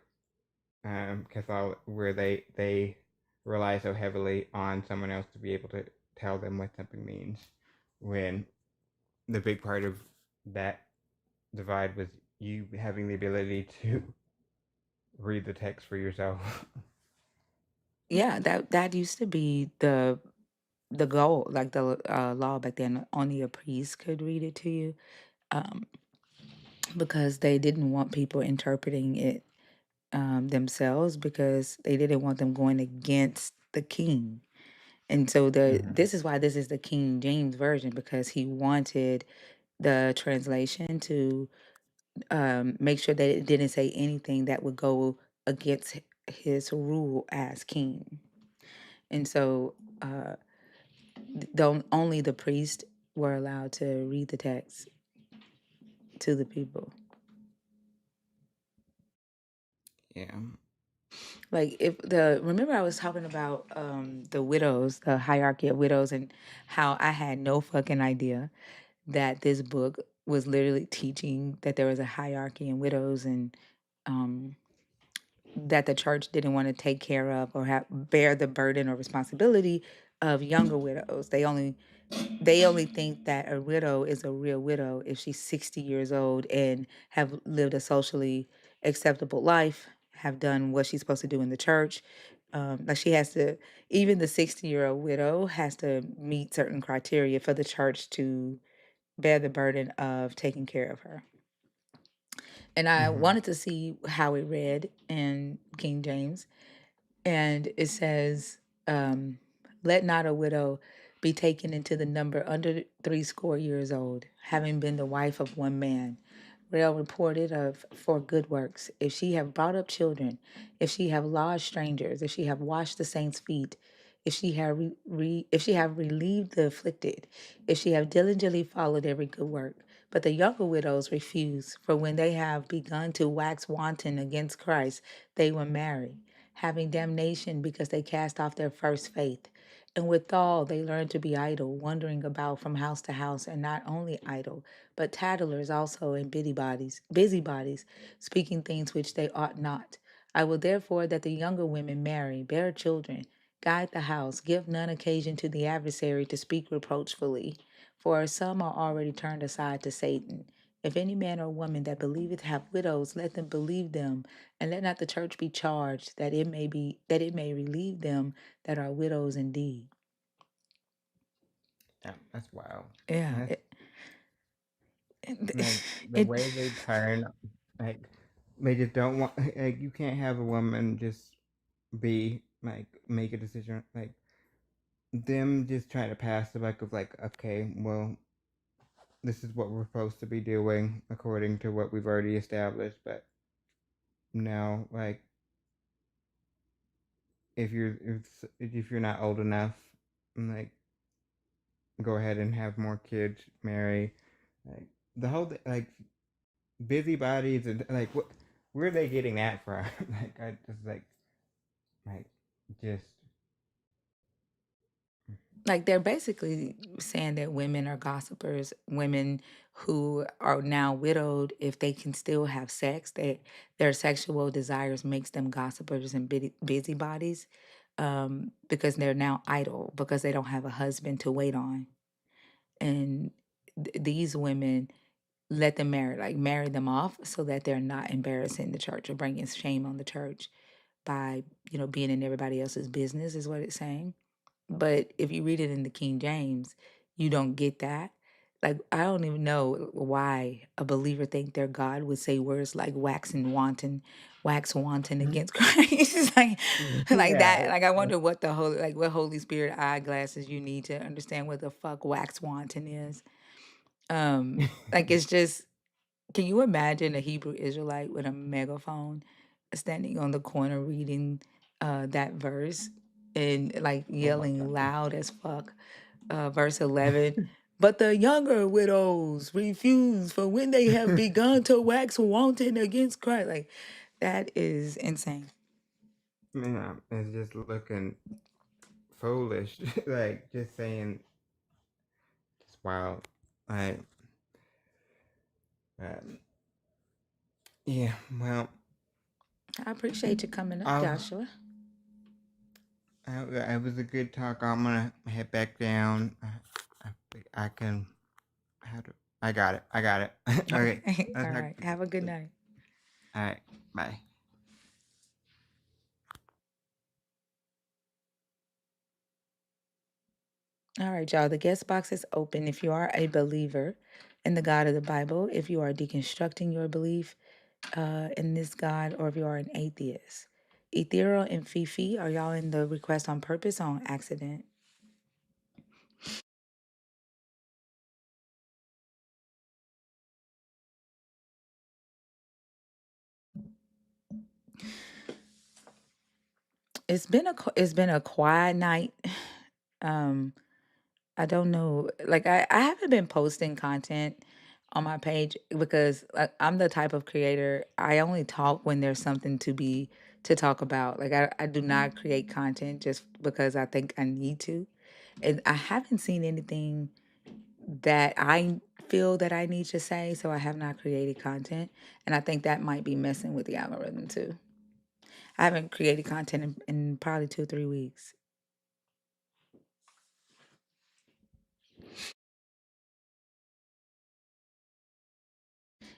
Catholic, where they rely so heavily on someone else to be able to tell them what something means, when the big part of that divide was you having the ability to read the text for yourself. Yeah, that used to be the goal, like the law back then. Only a priest could read it to you, um, because they didn't want people interpreting it themselves because they didn't want them going against the king. And so Mm-hmm. this is why this is the King James version, because he wanted the translation to make sure that it didn't say anything that would go against his rule as king. And so only the priest were allowed to read the text to the people. Yeah. Like remember I was talking about the widows, the hierarchy of widows, and how I had no fucking idea that this book was literally teaching that there was a hierarchy in widows, and um, that the church didn't want to take care of or bear the burden or responsibility of younger widows. They only think that a widow is a real widow if she's 60 years old and have lived a socially acceptable life, have done what she's supposed to do in the church. Like she has to, even the 60-year-old widow has to meet certain criteria for the church to bear the burden of taking care of her. And I Mm-hmm. wanted to see how it read in King James. And it says, let not a widow be taken into the number under 60 old, having been the wife of one man, well reported of for good works, if she have brought up children, if she have lodged strangers, if she have washed the saints' feet, if she have if she have relieved the afflicted, if she have diligently followed every good work. But the younger widows refuse, for when they have begun to wax wanton against Christ, they will marry, having damnation because they cast off their first faith. And withal they learn to be idle, wandering about from house to house, and not only idle, but tattlers also and busybodies, speaking things which they ought not. I will therefore that the younger women marry, bear children, guide the house, give none occasion to the adversary to speak reproachfully, for some are already turned aside to Satan. If any man or woman that believeth have widows, let them believe them, and let not the church be charged, that it may relieve them that are widows indeed. Yeah, that's wild. Yeah, That's like the it way they turn, like they just don't want. Like you can't have a woman just be like make a decision like them just trying to pass the buck of like, okay, well, this is what we're supposed to be doing according to what we've already established, but no, like if you're not old enough, like go ahead and have more kids, marry, like the whole like busybodies and like what where are they getting that from? Like I just like just like they're basically saying that women are gossipers, women who are now widowed, if they can still have sex, that their sexual desires makes them gossipers and busybodies, because they're now idle because they don't have a husband to wait on. And these women let them marry them off so that they're not embarrassing the church or bringing shame on the church by being in everybody else's business, is what it's saying. But if you read it in the King James, you don't get that. Like, I don't even know why a believer think their God would say words like wax wanton against Christ. It's like yeah, that. Like, I wonder what what Holy Spirit eyeglasses you need to understand what the fuck wax wanton is. Like, it's just, can you imagine a Hebrew Israelite with a megaphone standing on the corner reading that verse and like oh my yelling god. loud as fuck? Verse 11. But the younger widows refuse, for when they have begun to wax wanton against Christ. Like, that is insane. Man, it's just looking foolish. Like just saying just wild. Like um, yeah, well I appreciate you coming up, I'll Joshua. it was a good talk. I'm gonna head back down. I can. How do I got it? I got it. Okay. Okay. I'll All talk right. to Have a good you. night. All right. Bye. All right, y'all. The guest box is open if you are a believer in the God of the Bible, if you are deconstructing your belief in this God, or if you are an atheist. Ethereal and Fifi, are y'all in the request on purpose or on accident? It's been a quiet night. Um, I don't know. Like, I haven't been posting content on my page because I'm the type of creator. I only talk when there's something to talk about. Like, I do not create content just because I think I need to. And I haven't seen anything that I feel that I need to say, so I have not created content. And I think that might be messing with the algorithm too. I haven't created content in probably 2 or 3 weeks.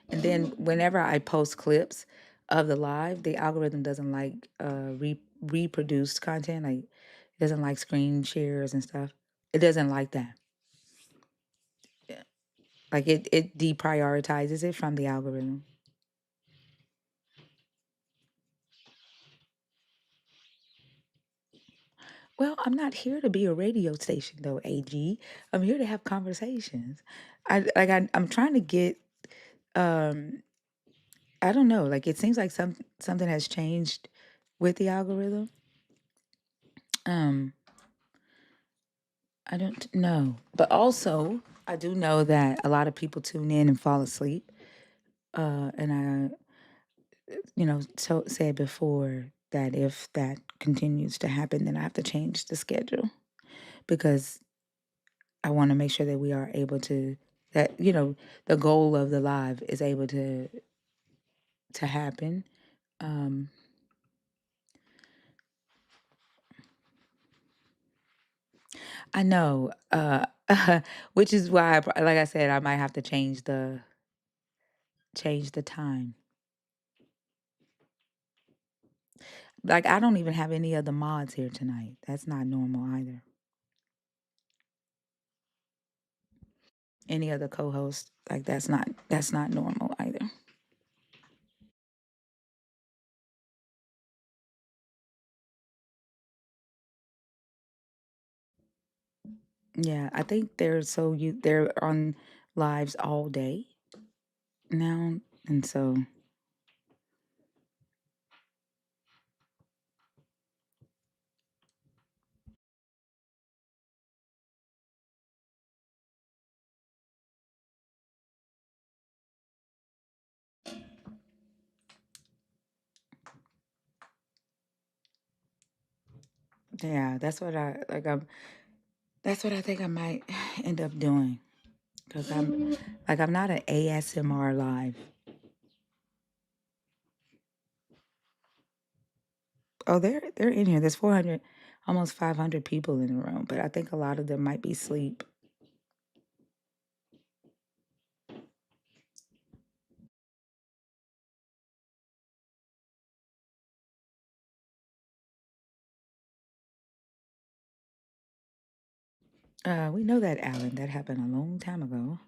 And then whenever I post clips of the live, the algorithm doesn't like reproduced content. Like, it doesn't like screen shares and stuff. It doesn't like that. Yeah. Like, it deprioritizes it from the algorithm. Well, I'm not here to be a radio station though, AG. I'm here to have conversations. I'm trying to get um I don't know, like, it seems like something has changed with the algorithm. Um I don't know. But also, I do know that a lot of people tune in and fall asleep. And said before that if that continues to happen, then I have to change the schedule because I want to make sure that we are able to, the goal of the live is able to happen. I know, which is why, like I said, I might have to change the time. Like I don't even have any other mods here tonight. That's not normal either. Any other co-host, like that's not normal either. Yeah, I think they're on lives all day now, and so yeah, that's what I like. That's what I think I might end up doing because I'm not an ASMR live. Oh, they're in here. There's 400, almost 500 people in the room, but I think a lot of them might be asleep. We know that, Alan. That happened a long time ago.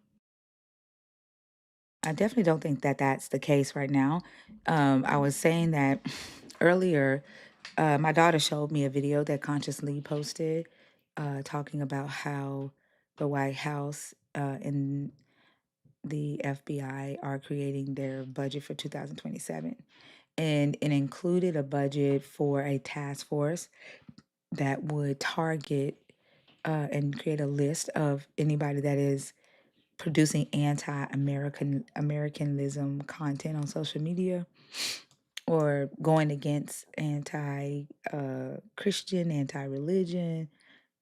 I definitely don't think that that's the case right now. I was saying that earlier. My daughter showed me a video that Consciously posted, talking about how the White House and the FBI are creating their budget for 2027, and it included a budget for a task force that would target and create a list of anybody that is producing Americanism content on social media or going against Christian, anti-religion,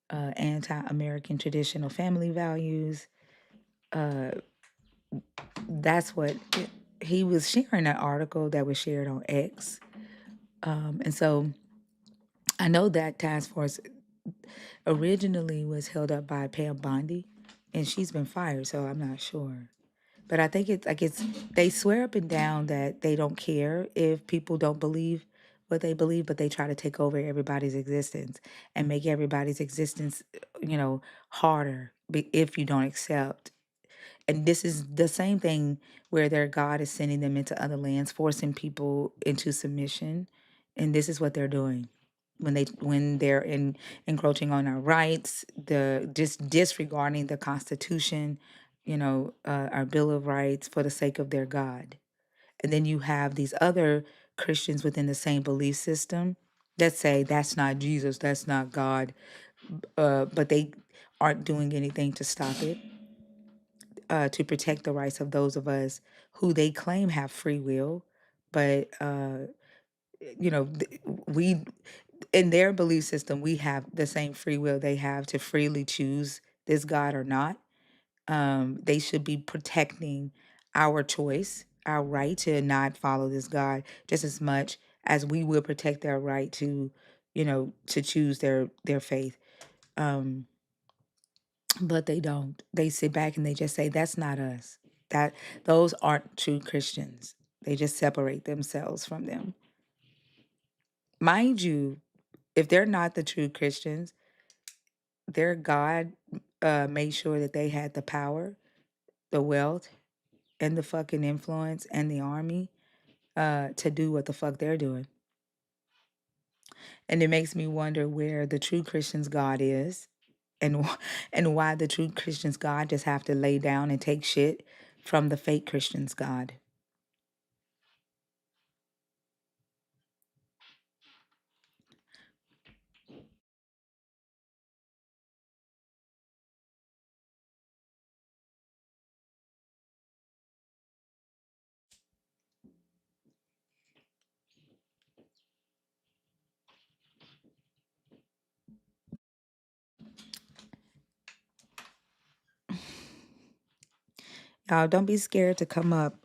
anti-American traditional family values. That's what he was sharing, an article that was shared on X. And so I know that task force originally was held up by Pam Bondi, and she's been fired, so I'm not sure. But I think it's they swear up and down that they don't care if people don't believe what they believe, but they try to take over everybody's existence and make everybody's existence, harder if you don't accept. And this is the same thing where their God is sending them into other lands, forcing people into submission. And this is what they're doing when they're encroaching on our rights, just disregarding the Constitution, our Bill of Rights for the sake of their God. And then you have these other Christians within the same belief system that say that's not Jesus, that's not God, but they aren't doing anything to stop it, to protect the rights of those of us who they claim have free will, but we in their belief system we have the same free will they have to freely choose this God or not. They should be protecting our choice, our right to not follow this God, just as much as we will protect their right to, to choose their faith. Um, but they don't. They sit back and they just say, "That's not us. That those aren't true Christians." They just separate themselves from them. Mind you, if they're not the true Christians, their God made sure that they had the power, the wealth, and the fucking influence and the army to do what the fuck they're doing. And it makes me wonder where the true Christian's God is, and and why the true Christian's God just have to lay down and take shit from the fake Christian's God. Y'all don't be scared to come up.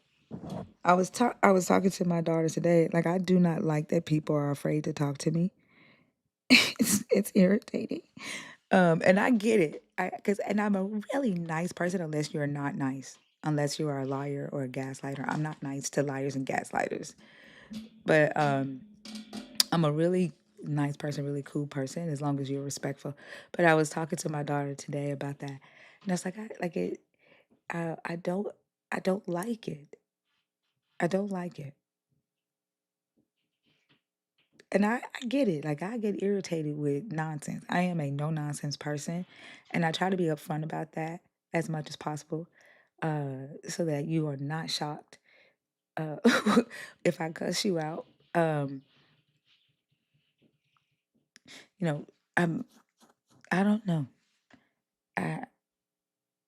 I was talking to my daughter today. Like, I do not like that people are afraid to talk to me. It's irritating. And I get it. And I'm a really nice person unless you're not nice. Unless you are a liar or a gaslighter. I'm not nice to liars and gaslighters. But I'm a really nice person, really cool person, as long as you're respectful. But I was talking to my daughter today about that. And I was like, I don't like it. I don't like it. And I get it. Like, I get irritated with nonsense. I am a no nonsense person. And I try to be upfront about that as much as possible, so that you are not shocked uh, if I cuss you out. You know, I don't know. I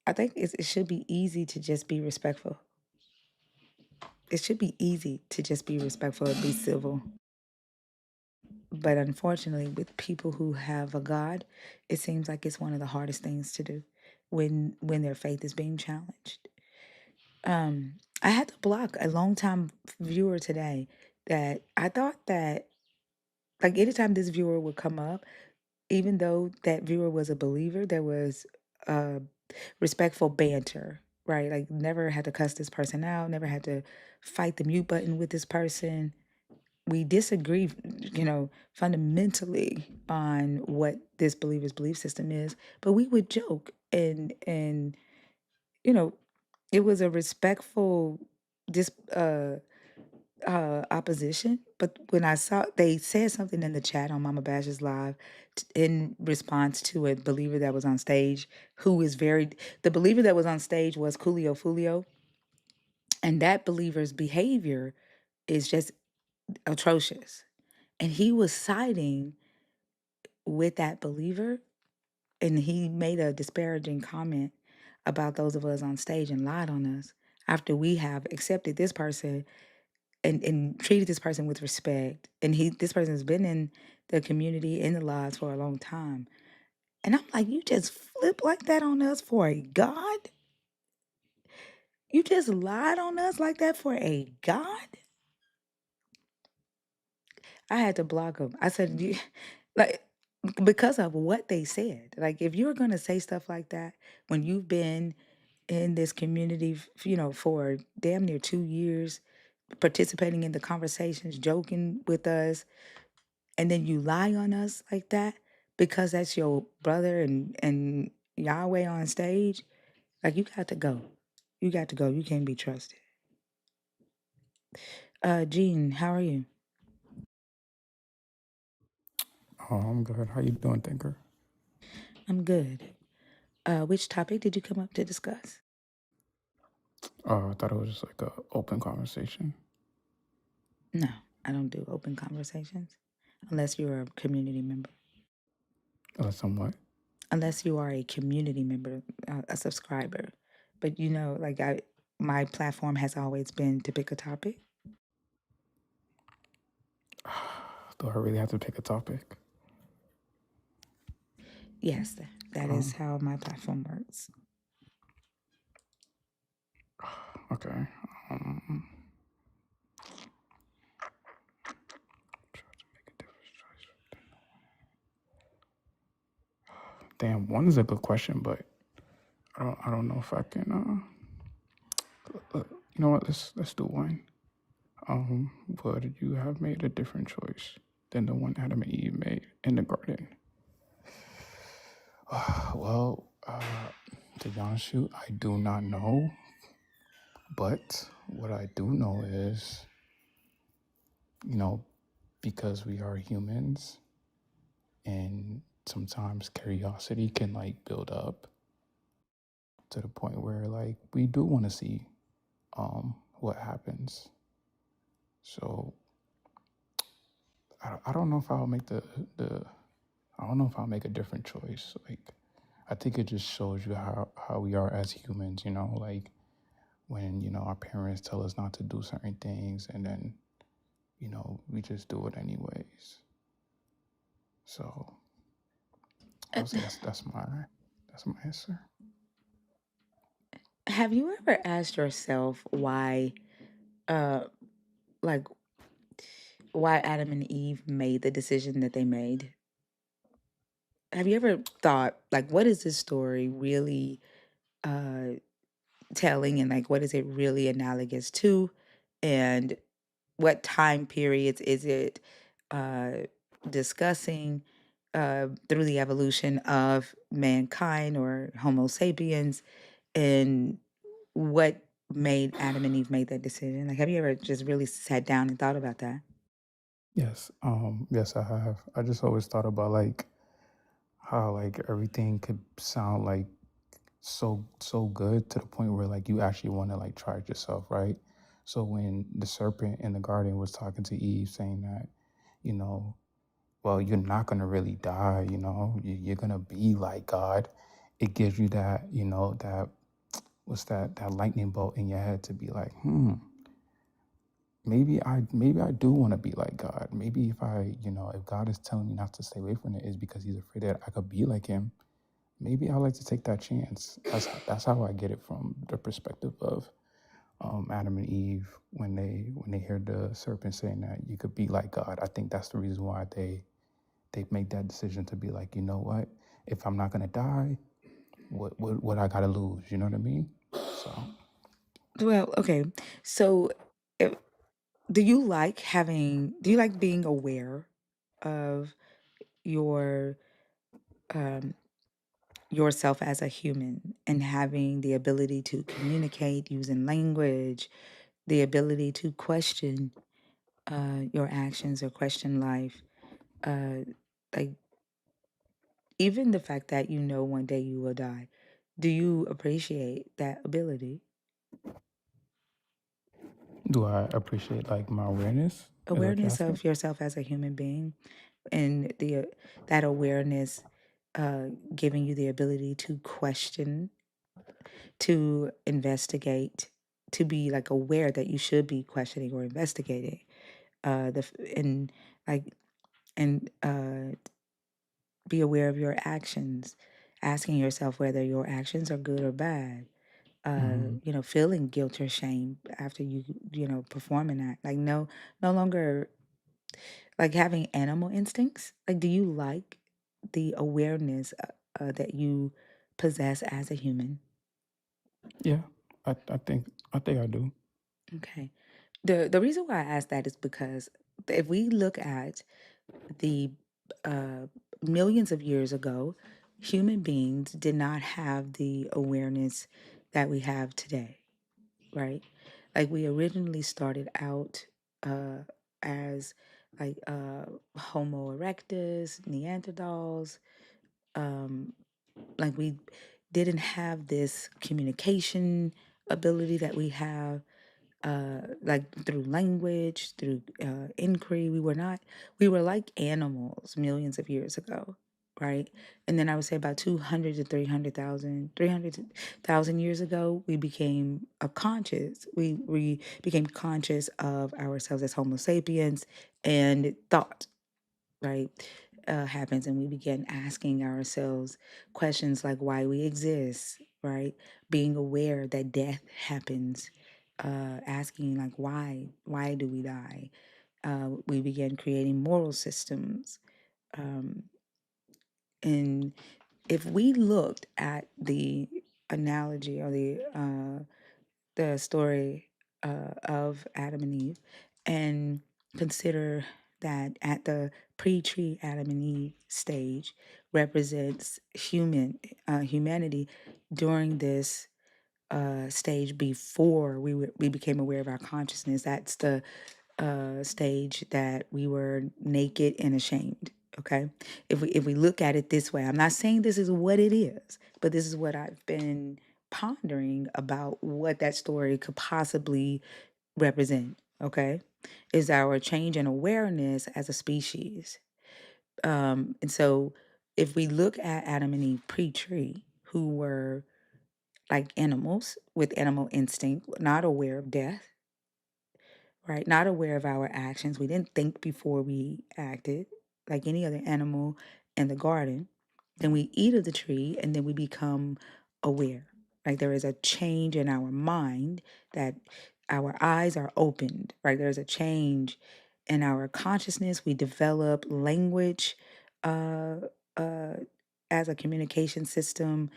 I think it should be easy to just be respectful. It should be easy to just be respectful and be civil. But unfortunately, with people who have a God, it seems like it's one of the hardest things to do when their faith is being challenged. I had to block a longtime viewer today that I thought that, like, anytime this viewer would come up, even though that viewer was a believer, there was uh, respectful banter, right? Like, never had to cuss this person out, never had to fight the mute button with this person. We disagree, fundamentally on what this believer's belief system is, but we would joke and you know, it was a respectful dis opposition. But when I saw they said something in the chat on Mama Bash's live in response to a believer that was on stage, who is the believer that was on stage was Coolio Fulio, and that believer's behavior is just atrocious. And he was siding with that believer, and he made a disparaging comment about those of us on stage and lied on us after we have accepted this person and treated this person with respect. And this person has been in the community, in the lives for a long time. And I'm like, you just flip like that on us for a God? You just lied on us like that for a God? I had to block him. I said, like, because of what they said. Like, if you're going to say stuff like that when you've been in this community, for damn near 2 years, participating in the conversations, joking with us, and then you lie on us like that because that's your brother and Yahweh on stage, like, you got to go. You got to go. You can't be trusted. Jean, how are you? Oh, I'm good. How you doing, Thinker? I'm good. Which topic did you come up to discuss? I thought it was just like a open conversation. No, I don't do open conversations unless you're a community member. Somewhat. Unless you are a community member, a subscriber. But my platform has always been to pick a topic. Do I really have to pick a topic? Yes, that is how my platform works. Okay. Damn, one is a good question, but I don't know if I can. You know what? Let's do one. Would you have made a different choice than the one Adam and Eve made in the garden? Well, to be honest with you, I do not know. But what I do know is, because we are humans, and sometimes curiosity can like build up to the point where like we do want to see what happens. So I don't know if I'll make the I don't know if I'll make a different choice. Like, I think it just shows you how we are as humans, like when, our parents tell us not to do certain things and then, we just do it anyways. So I would say that's my answer. Have you ever asked yourself uh, like, why Adam and Eve made the decision that they made? Have you ever thought, like, what is this story really uh, telling, and like, what is it really analogous to, and what time periods is it uh, discussing through the evolution of mankind or Homo sapiens, and what made Adam and Eve make that decision? Like, have you ever just really sat down and thought about that? Yes, yes, I have. I just always thought about like how like everything could sound like so good to the point where like you actually want to like try it yourself, right? So when the serpent in the garden was talking to Eve, saying that, you know, well, you're not gonna really die, you know, you're gonna be like God. It gives you that, you know, that what's that lightning bolt in your head to be like, maybe I do want to be like God. Maybe if I, you know, if God is telling me not to stay away from it, is because He's afraid that I could be like Him. Maybe I like to take that chance. That's how I get it from the perspective of Adam and Eve when they hear the serpent saying that you could be like God. I think that's the reason why they make that decision to be like, you know what? If I'm not gonna die, what I gotta lose? You know what I mean? So Well, okay. So, if, do you like being aware of your um, yourself as a human, and having the ability to communicate using language, the ability to question your actions or question life? Uh, like, even the fact that you know one day you will die, do you appreciate that ability? do I appreciate like my awareness? Is that what you're Awareness asking? of yourself as a human being, and that awareness uh, giving you the ability to question, to investigate, to be like aware that you should be questioning or investigating. And like and be aware of your actions, asking yourself whether your actions are good or bad. Mm-hmm. Feeling guilt or shame after perform an act. Like, no longer like having animal instincts. Like, do you like the awareness that you possess as a human? Yeah, I think I do. Okay. The reason why I ask that is because if we look at the uh, millions of years ago, human beings did not have the awareness that we have today, right? Like, we originally started out as like Homo erectus, Neanderthals. Um, like, we didn't have this communication ability that we have, like through language, through inquiry. We were like animals millions of years ago, right? And then I would say about 200 to 300,000 years ago, we became conscious. We became conscious of ourselves as Homo sapiens, and thought, right, happens, and we begin asking ourselves questions like why we exist, right? Being aware that death happens, asking like why do we die? We began creating moral systems, um, and if we looked at the analogy or the story of Adam and Eve, and consider that at the pre-tree Adam and Eve stage represents humanity during this stage before we became aware of our consciousness. That's the stage that we were naked and ashamed. Okay, if we look at it this way, I'm not saying this is what it is, but this is what I've been pondering about what that story could possibly represent. Okay, is our change in awareness as a species. And so, if we look at Adam and Eve pre-tree, who were like animals with animal instinct, not aware of death, right? Not aware of our actions. We didn't think before we acted, like any other animal in the garden. Then we eat of the tree, and then we become aware. right? There is a change in our mind, that our eyes are opened, right? There's a change in our consciousness. We develop language uh, uh, as a communication system.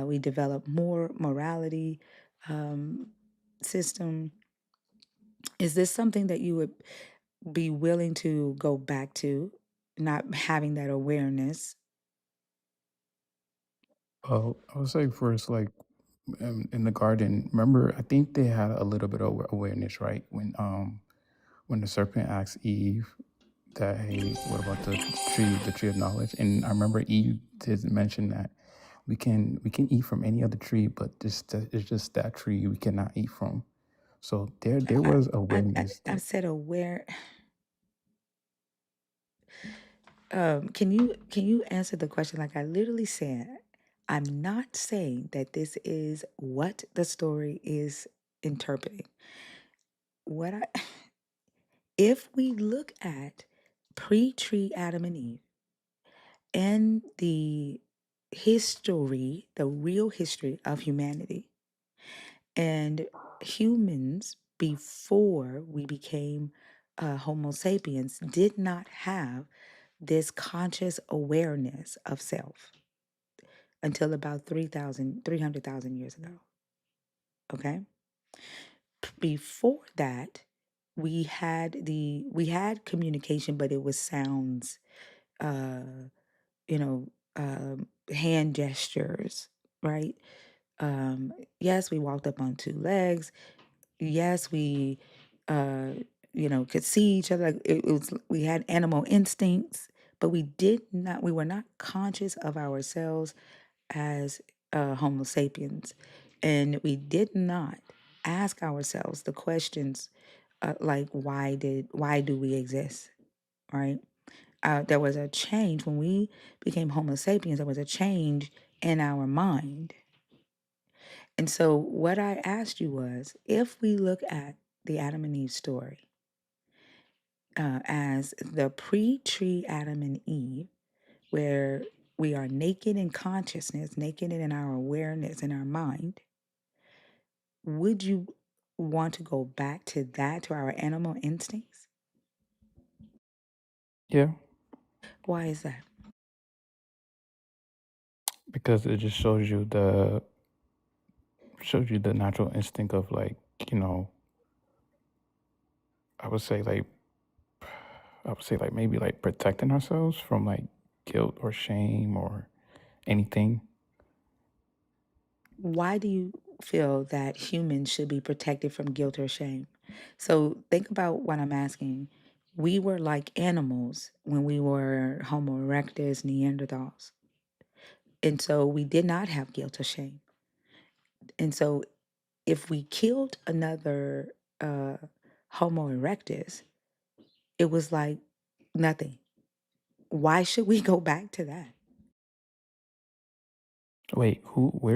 We develop more morality system. Is this something that you would be willing to go back to, not having that awareness? Well, I would say first, like in the garden. Remember, I think they had a little bit of awareness, right? When the serpent asked Eve that, hey, what about the tree of knowledge? And I remember Eve did mention that we can eat from any other tree, but it's just that tree we cannot eat from. So there I, was I, awareness I there. said aware. Can you answer the question like I literally said? I'm not saying that this is what the story is interpreting. What I if we look at pre-tree Adam and Eve and the history, the real history of humanity and humans before we became Homo sapiens did not have this conscious awareness of self until about 300,000 years ago. Okay? Before that, we had communication, but it was sounds, uh, you know, hand gestures, right? Um, yes, we walked up on two legs. Yes, we, uh, could see each other. Like, it was, we had animal instincts, but we were not conscious of ourselves as Homo sapiens. And we did not ask ourselves the questions like, why do we exist, right? There was a change when we became Homo sapiens. There was a change in our mind. And so what I asked you was, if we look at the Adam and Eve story as the pre-tree Adam and Eve, where we are naked in consciousness, naked in our awareness, in our mind, would you want to go back to that, to our animal instincts? Yeah, Why is that? because it just shows you the natural instinct of, like, you know, I would say like maybe like protecting ourselves from like guilt or shame or anything. Why do you feel that humans should be protected from guilt or shame? So think about what I'm asking. We were like animals when we were Homo erectus, Neanderthals. And so we did not have guilt or shame. And so if we killed another Homo erectus, it was like nothing. Why should we go back to that? Wait,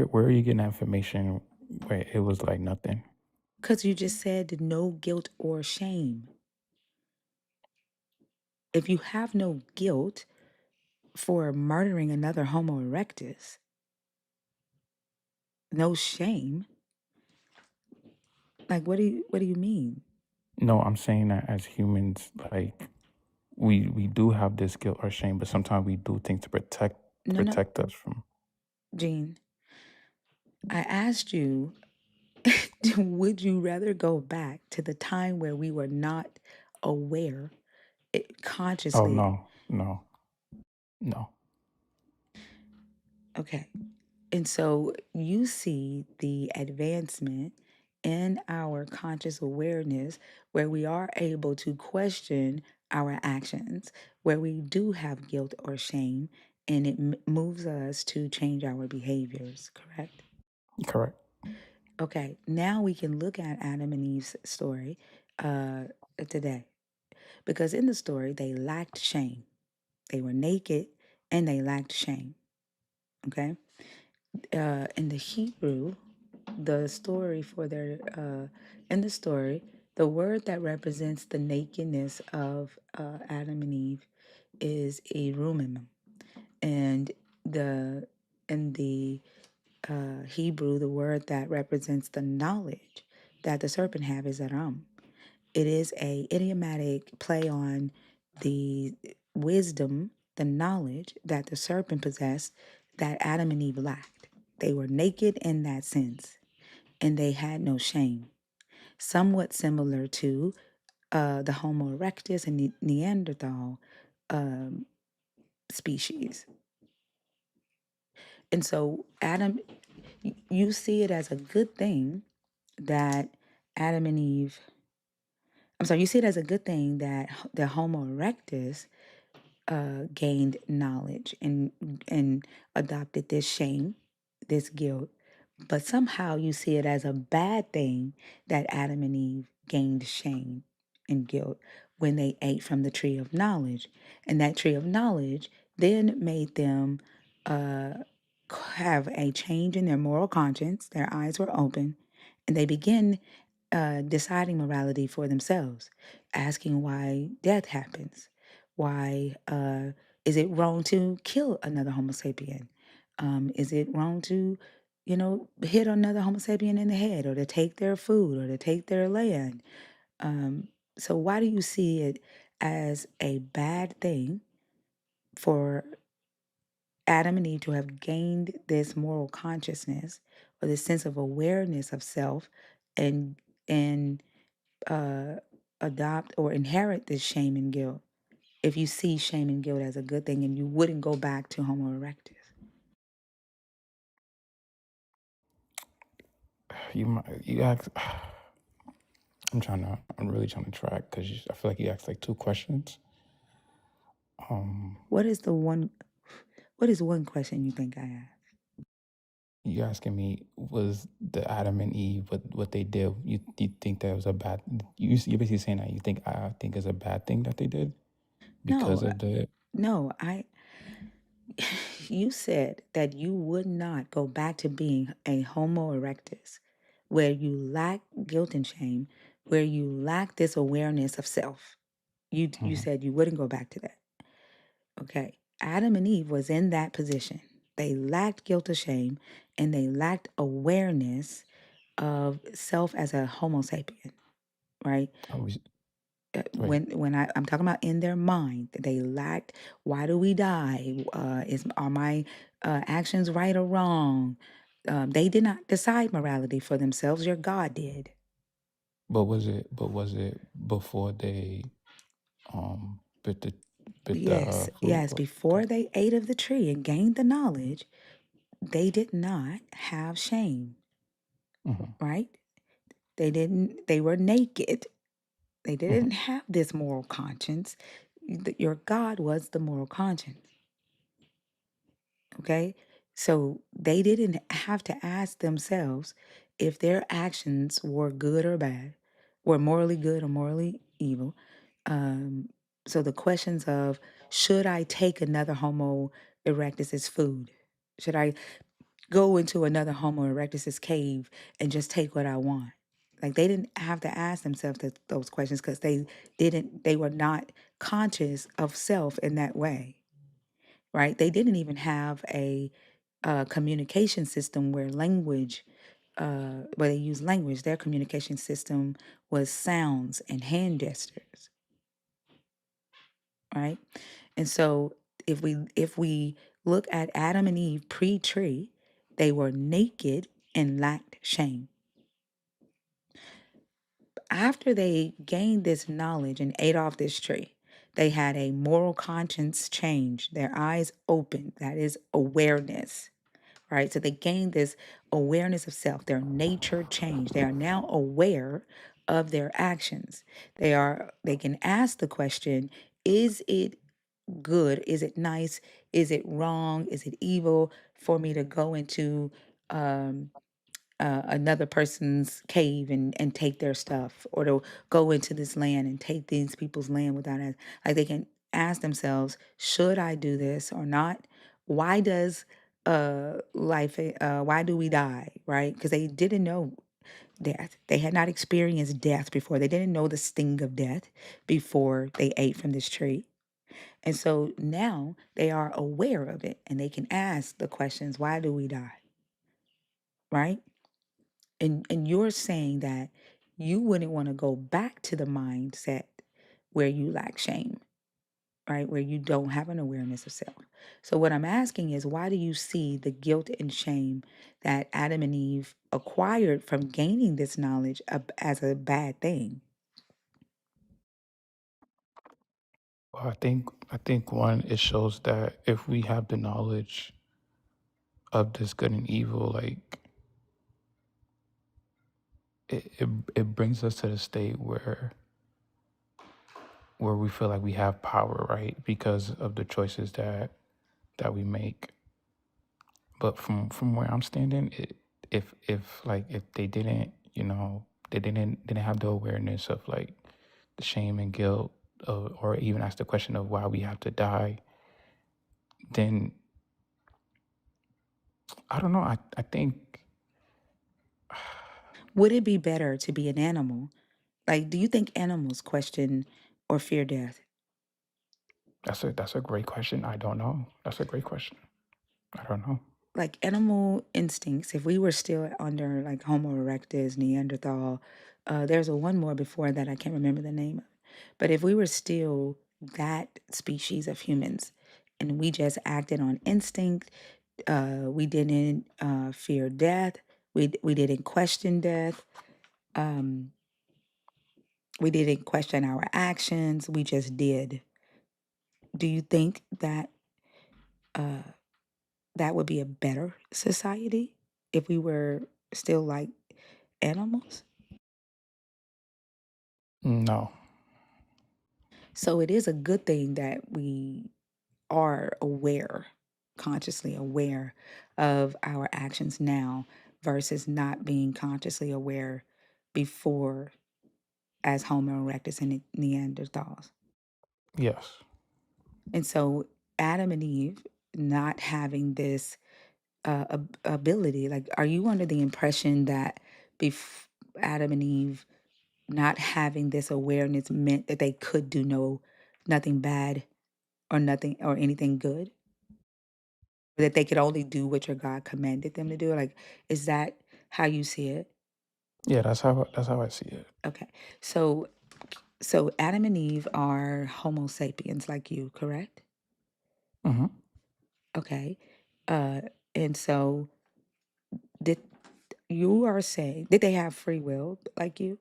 where are you getting that information where it was like nothing? Because you just said no guilt or shame. If you have no guilt for murdering another Homo erectus, no shame, like what do you mean? No, I'm saying that as humans, like we do have this guilt or shame, but sometimes we do things to No, no, protect us from. Gene. I asked you, would you rather go back to the time where we were not aware Oh consciously? no, no, no. Okay. And so you see the advancement in our conscious awareness where we are able to question our actions, where we do have guilt or shame, and it moves us to change our behaviors, correct? Correct. Okay, now we can look at Adam and Eve's story today. Because in the story, they lacked shame. They were naked and they lacked shame. Okay? In the Hebrew, the story for their in the story, the word that represents the nakedness of Adam and Eve is erumim, and the Hebrew, the word that represents the knowledge that the serpent have is Aram. It is a idiomatic play on the wisdom, the knowledge that the serpent possessed that Adam and Eve lacked. They were naked in that sense, and they had no shame. Somewhat similar to the Homo erectus and Neanderthal um, species. And so, Adam, you see it as a good thing that Adam and Eve, I'm sorry, you see it as a good thing that the Homo erectus gained knowledge and adopted this shame, this guilt, but somehow you see it as a bad thing that Adam and Eve gained shame and guilt when they ate from the tree of knowledge, and that tree of knowledge then made them have a change in their moral conscience. Their eyes were open, and they begin deciding morality for themselves, asking why death happens. Why is it wrong to kill another Homo sapien? Is it wrong to, hit another Homo sapien in the head, or to take their food, or to take their land? So why do you see it as a bad thing for Adam and Eve to have gained this moral consciousness or this sense of awareness of self and and uh, adopt or inherit this shame and guilt if you see shame and guilt as a good thing and you wouldn't go back to Homo erectus? You ask. I'm really trying to track because I feel like you asked like two questions. What is one question you think I asked? You asking me was the Adam and Eve what they did? You think that was a bad? You're basically saying that you think I think is a bad thing that they did because No, of the. no, you said that you would not go back to being a Homo erectus where you lack guilt and shame, where you lack this awareness of self. You Mhm. said you wouldn't go back to that. Okay. Adam and Eve was in that position. They lacked guilt or shame, and they lacked awareness of self as a Homo sapien, right? I was wait, I'm talking about in their mind, that they lacked. Why do we die? Are my actions right or wrong? They did not decide morality for themselves. Your God did. but was it before they bit the Yes, fruit? yes. Okay. Before they ate of the tree and gained the knowledge, they did not have shame, Hmm. right? They were naked. They Hmm. didn't have this moral conscience. Your God was the moral conscience. Okay. So they didn't have to ask themselves if their actions were good or bad, were morally good or morally evil. Um, so the questions of, should I take another Homo erectus as food? Should I go into another Homo erectus's cave and just take what I want? Like, they didn't have to ask themselves those questions because they were not conscious of self in that way, right? They didn't even have a communication system where where they use language. Their communication system was sounds and hand gestures, right? And so if we look at Adam and Eve pre-tree, they were naked and lacked shame. After they gained this knowledge and ate off this tree, they had a moral conscience change, their eyes opened. That is awareness, right? So they gained this awareness of self, their nature changed. They are now aware of their actions. They can ask the question, is it good? Is it nice? Is it wrong? Is it evil for me to go into um, another person's cave and take their stuff, or to go into this land and take these people's land without like, they can ask themselves, should I do this or not? Why does why do we die, right? Because they didn't know death. They had not experienced death before. They didn't know the sting of death before they ate from this tree. And so now they are aware of it, and they can ask the questions, why do we die? right? And you're saying that you wouldn't want to go back to the mindset where you lack shame, right? Where you don't have an awareness of self. So what I'm asking is, why do you see the guilt and shame that Adam and Eve acquired from gaining this knowledge as a bad thing? Well, I think one, it shows that if we have the knowledge of this good and evil, like it brings us to the state where we feel like we have power, right? Because of the choices that we make. But from where I'm standing, if they didn't, they didn't have the awareness of like the shame and guilt, or even ask the question of why we have to die, then I don't know. I think Would it be better to be an animal? Like, do you think animals question or fear death? that's a great question. I don't know. That's a great question. I don't know. Like animal instincts, if we were still under like Homo erectus, Neanderthal, there's a one more before that I can't remember the name of. But if we were still that species of humans and we just acted on instinct, we didn't fear death, we didn't question death, um, we didn't question our actions, we just did. Do you think that uh, that would be a better society if we were still like animals? No. So it is a good thing that we are aware, consciously aware of our actions now versus not being consciously aware before as Homo erectus and Neanderthals. Yes. And so Adam and Eve not having this ability, like, are you under the impression that Adam and Eve not having this awareness meant that they could do nothing bad or nothing or anything good? That they could only do what your God commanded them to do? Like, is that how you see it? Yeah, that's how I see it. Okay. So so Adam and Eve are Homo sapiens like you, correct? Hmm. Okay. Uh and so did you are saying did they have free will like you?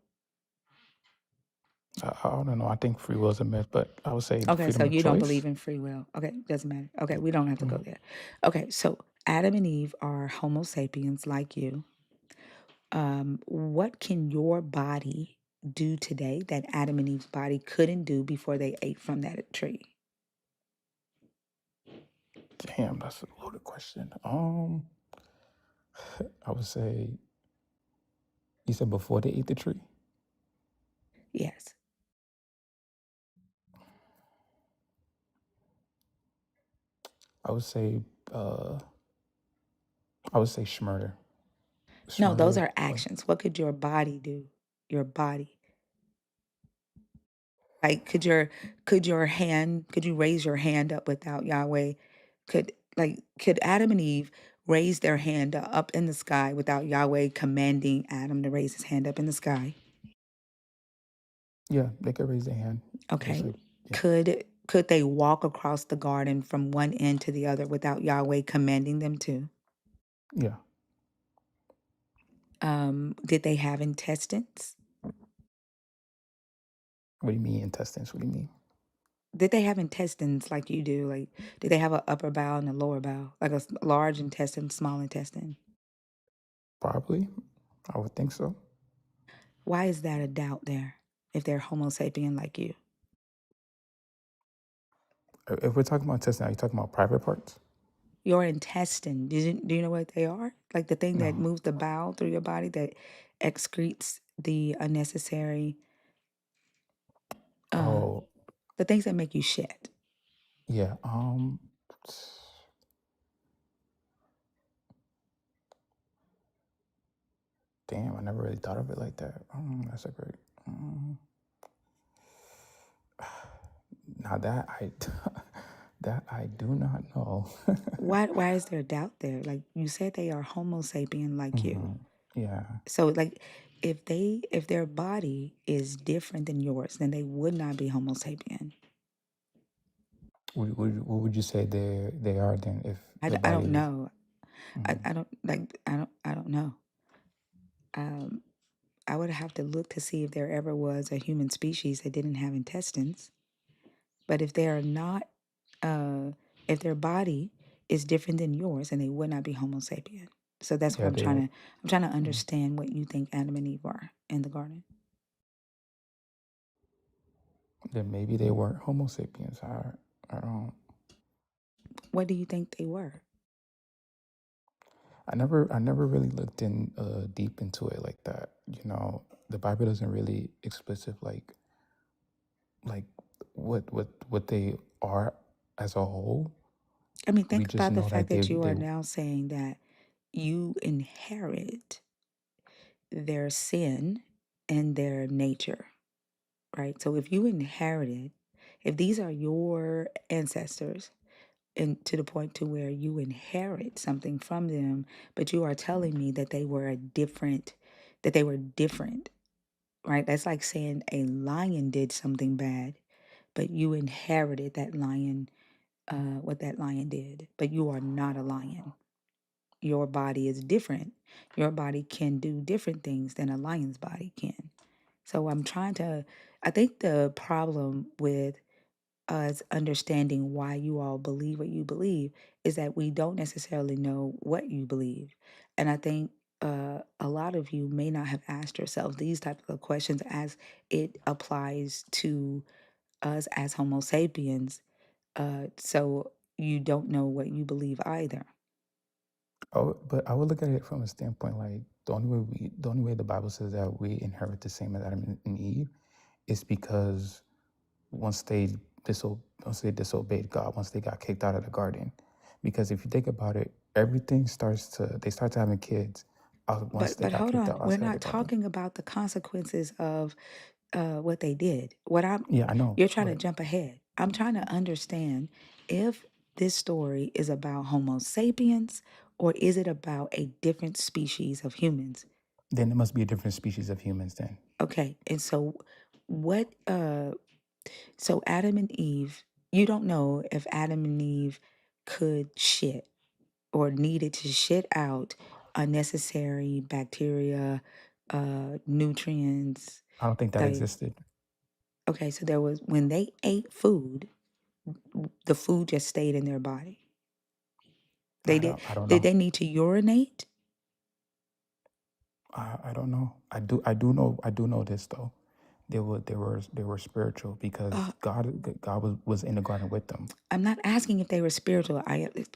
I don't know. I think free will is a myth, but I would say Okay, so freedom of you don't choice. believe in free will. Okay, doesn't matter. Okay, we don't have to go Mhm. there. Okay, so Adam and Eve are Homo sapiens like you. What can your body do today that Adam and Eve's body couldn't do before they ate from that tree? Damn, that's a loaded question. I would say you said before they ate the tree. Yes. I would say uh I would say Schmurder. No, those Schmurder. are actions. What could your body do? Your body. Like could you raise your hand up without Yahweh? Could Adam and Eve raise their hand up in the sky without Yahweh commanding Adam to raise his hand up in the sky? Yeah, they could raise their hand. Just Okay. like yeah. Could they walk across the garden from one end to the other without Yahweh commanding them to? Yeah. Did they have intestines? What do you mean intestines? What do you mean? Did they have intestines like you do? Like, did they have an upper bowel and a lower bowel? Like a large intestine, small intestine? Probably. I would think so. Why is that a doubt there if they're Homo sapien like you? If we're talking about intestine, are you talking about private parts? Your intestine, do you know what they are? Like the thing that No. moves the bowel through your body that excretes the unnecessary, uh, Oh, the things that make you shit. yeah. Damn, I never really thought of it like that. That's a great. Um, now that I That I do not know. Why is there doubt there? Like you said, they are Homo sapien like you. Yeah. So like if their body is different than yours, then they would not be Homo sapien. What would you say they are then if the I body don't is? know. I don't know. I would have to look to see if there ever was a human species that didn't have intestines. But if they are not, if their body is different than yours, then they would not be Homo sapien. So that's what Yeah, they will. I'm trying to understand what you think Adam and Eve were in the garden. Then maybe they weren't Homo sapiens. I don't. What do you think they were? I never really looked in deep into it like that. You know, the Bible doesn't really explicit like what they are as a whole. I mean, We think just about the know fact that that you they are now saying that you inherit their sin and their nature, right? So if you inherited, if these are your ancestors, and to the point to where you inherit something from them, but you are telling me that that they were different, right? That's like saying a lion did something bad, but you inherited that lion, what that lion did, but you are not a lion. Your body is different. Your body can do different things than a lion's body can. So I think the problem with us understanding why you all believe what you believe is that we don't necessarily know what you believe. And I think a lot of you may not have asked yourselves these types of questions as it applies to us as Homo sapiens. So you don't know what you believe either. Oh, but I would look at it from a standpoint like the only way the Bible says that we inherit the same as Adam and Eve is because once they once they disobeyed God, once they got kicked out of the garden. Because if you think about it, they start to having kids once they But got hold kicked on, out we're outside of the not garden. talking about the consequences of what they did. Yeah, I know, You're trying to but jump ahead. I'm trying to understand if this story is about Homo sapiens or is it about a different species of humans? then it must be a different species of humans then. Okay, and so what? So Adam and Eve, you don't know if Adam and Eve could shit or needed to shit out unnecessary bacteria, nutrients. I don't think that They existed. okay. So there was when they ate food, the food just stayed in their body. They did. I don't Did know. they need to urinate? I don't know. I do know this though. They were spiritual because Uh, God was in the garden with them. I'm not asking if they were spiritual.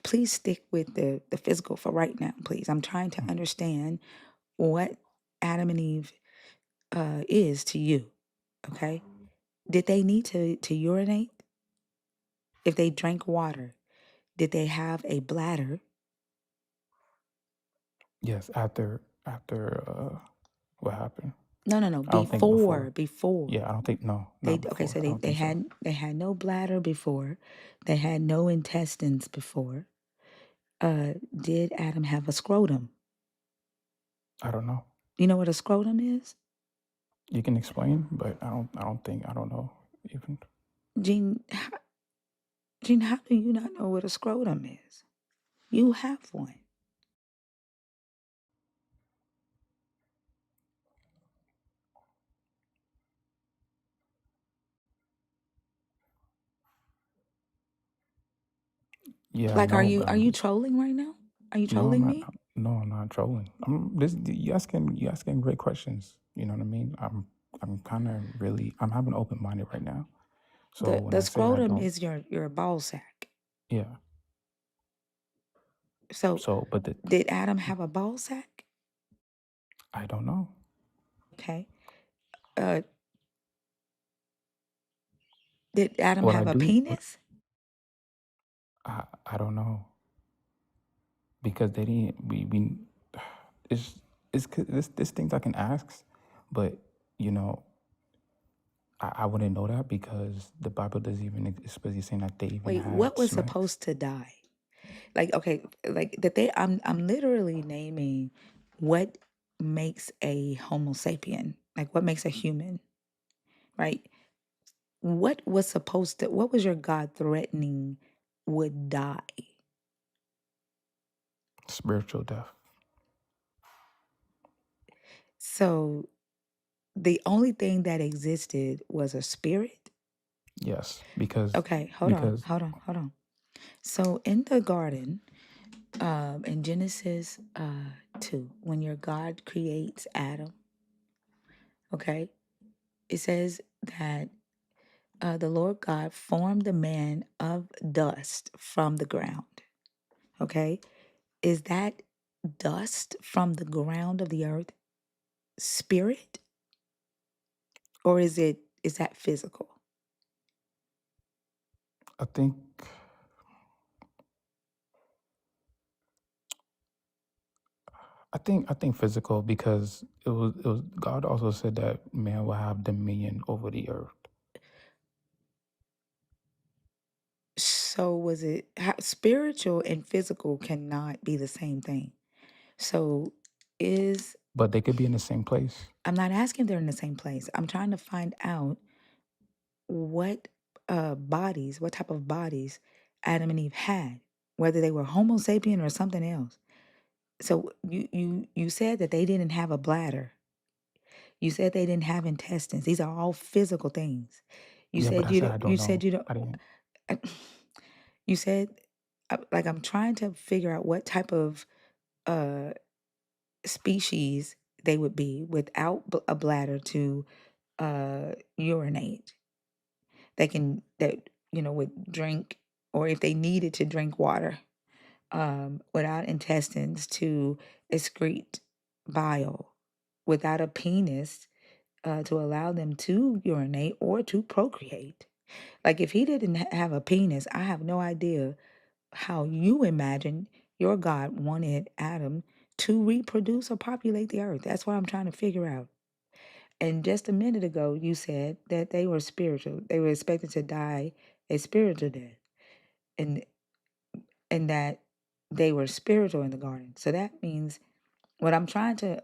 Please stick with the physical for right now, please. I'm trying to understand what Adam and Eve is to you. Okay. Did they need to urinate? If they drank water, did they have a bladder? Yes, after what happened? No, no, no. I don't think before. Before. Yeah, I don't think no, They not okay, before. so I don't think so. they had no bladder before. They had no intestines before. Did Adam have a scrotum? I don't know. You know what a scrotum is? You can explain, but I don't know even. Jean, Jean, how do you not know what a scrotum is? You have one. Yeah, I Like, know, are you trolling right now? Are you no, I'm trolling not. me? No, I'm not trolling. You asking great questions. You know what I mean? I'm kind of really I'm having open minded right now. So when The I say I scrotum don't, is your ball sack. yeah. So, So, but did Adam have a ball sack? I don't know. Okay. Uh, did Adam What I have a do, penis? I don't know because they didn't. We it's this things I can ask, but you know I wouldn't know that because the Bible doesn't even explicitly saying that they even Wait, what had was sex. supposed to die? Like, okay, like that they I'm literally naming what makes a Homo sapien, like what makes a human, right? What was your God threatening would die? Spiritual death. So the only thing that existed was a spirit. Yes, because Okay, because hold on. So in the garden, in Genesis 2, when your God creates Adam, okay, it says that the Lord God formed the man of dust from the ground. Okay, is that dust from the ground of the earth spirit, or is that physical? I think I think physical because it was God also said that man will have dominion over the earth. So was it spiritual and physical cannot be the same thing? So is But they could be in the same place. I'm not asking if they're in the same place. I'm trying to find out what what type of bodies Adam and Eve had, whether they were Homo sapien or something else. So you said that they didn't have a bladder. You said they didn't have intestines. These are all physical things. You Yeah, but said I you said don't. I You don't said know. you don't. I didn't. You said like I'm trying to figure out what type of uh species they would be without a bladder to urinate. They can that would drink, or if they needed to drink water, without intestines to excrete bile, without a penis to allow them to urinate or to procreate. Like if he didn't have a penis, I have no idea how you imagine your God wanted Adam to reproduce or populate the earth. That's what I'm trying to figure out. And just a minute ago, you said that they were spiritual. They were expected to die a spiritual death, and that they were spiritual in the garden. So that means what I'm trying to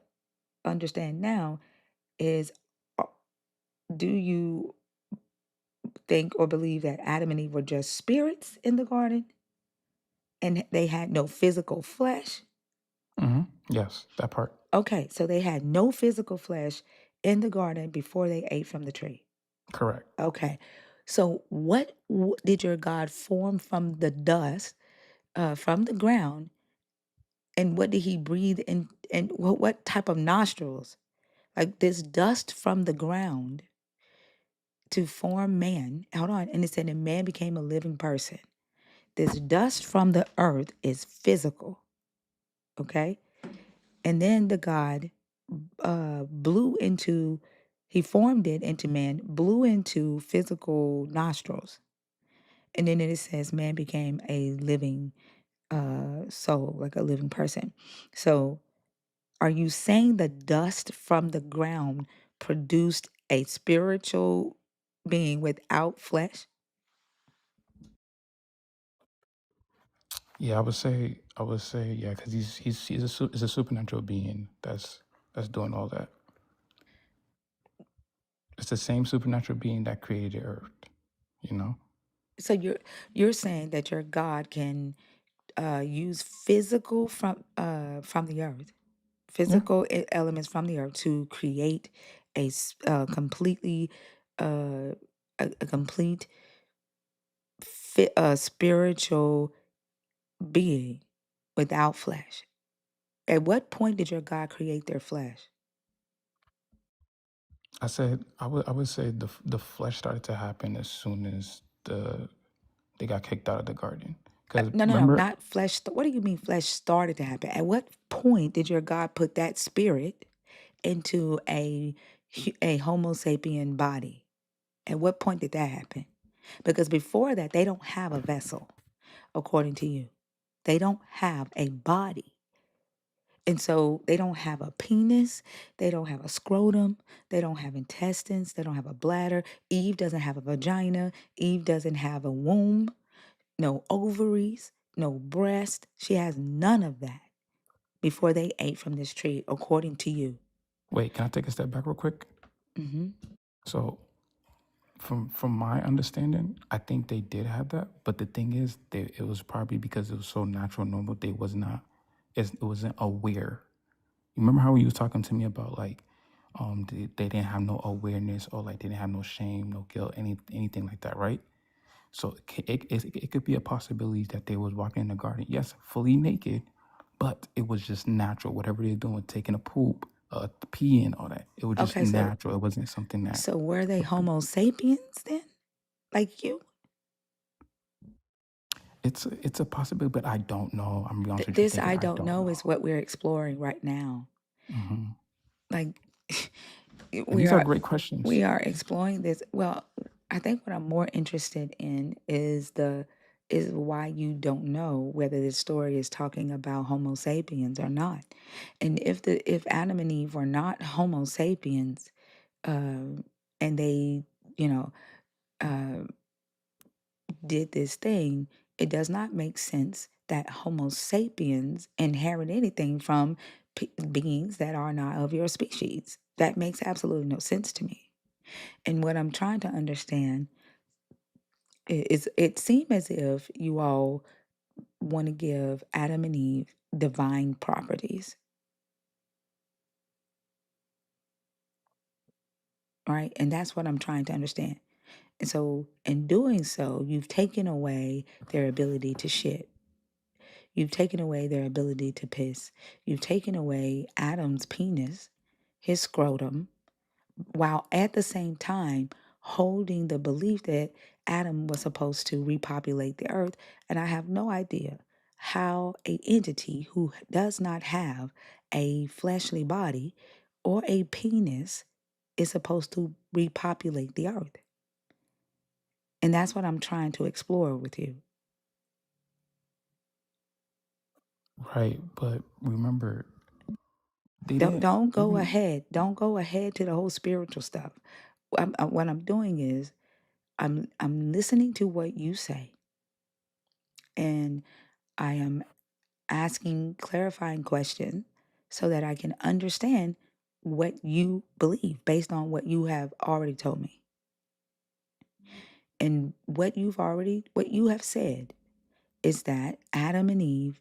understand now is, uh, do you think or believe that Adam and Eve were just spirits in the garden and they had no physical flesh? Yes, that part. Okay, so they had no physical flesh in the garden before they ate from the tree. Correct. Okay, so what did your God form from the dust, from the ground, and what did he breathe in? And what type of nostrils? Like this dust from the ground to form man. Hold on, and it said, and man became a living person. This dust from the earth is physical, okay? And then the God he formed it into man, blew into physical nostrils. And then it says man became a living soul, like a living person. So are you saying the dust from the ground produced a spiritual being without flesh? Yeah, I would say yeah, because he's a supernatural being that's doing all that. It's the same supernatural being that created Earth. You know. So you're saying that your God can use physical from the earth, Yeah. physical elements from the earth to create completely a complete spiritual being without flesh. At what point did your God create their flesh? I would say the flesh started to happen as soon as they got kicked out of the garden. Because No, remember, not flesh. What do you mean flesh started to happen? At what point did your God put that spirit into a Homo sapien body? At what point did that happen? Because before that, they don't have a vessel, according to you. They don't have a body. And so they don't have a penis, they don't have a scrotum, they don't have intestines, they don't have a bladder. Eve doesn't have a vagina, Eve doesn't have a womb, no ovaries, no breast. She has none of that before they ate from this tree, according to you. Wait, can I take a step back real quick? Mm-hmm. So, from my understanding, I think they did have that, but the thing is, it was probably because it was so natural, normal. They was not, it wasn't aware. You remember how you was talking to me about like, they didn't have no awareness, or like they didn't have no shame, no guilt, anything like that, right? So it could be a possibility that they was walking in the garden, yes, fully naked, but it was just natural. Whatever they're doing, taking a poop, peeing, all that, it was just Okay, natural. It wasn't something that. so were they Homo sapiens then? Like you? It's a possibility, but I don't know. I'm gonna be honest with you, This David. I I don't don't know know. is what we're exploring right now. Hmm. Like And we these are are great questions. we are exploring this. Well, I think what I'm more interested in is why you don't know whether this story is talking about Homo sapiens or not. And if Adam and Eve were not Homo sapiens, and they, you know, uh, did this thing, it does not make sense that Homo sapiens inherit anything from beings that are not of your species. That makes absolutely no sense to me. And what I'm trying to understand is it seems as if you all want to give Adam and Eve divine properties, right? And that's what I'm trying to understand. And so, in doing so, you've taken away their ability to shit. You've taken away their ability to piss. You've taken away Adam's penis, his scrotum, while at the same time holding the belief that Adam was supposed to repopulate the earth. And I have no idea how a entity who does not have a fleshly body or a penis is supposed to repopulate the earth. And that's what I'm trying to explore with you. Right, but remember, they Don't didn't don't go even. ahead. Don't go ahead to the whole spiritual stuff. What I'm doing is I'm listening to what you say, and I am asking clarifying questions so that I can understand what you believe based on what you have already told me. And what you have said is that Adam and Eve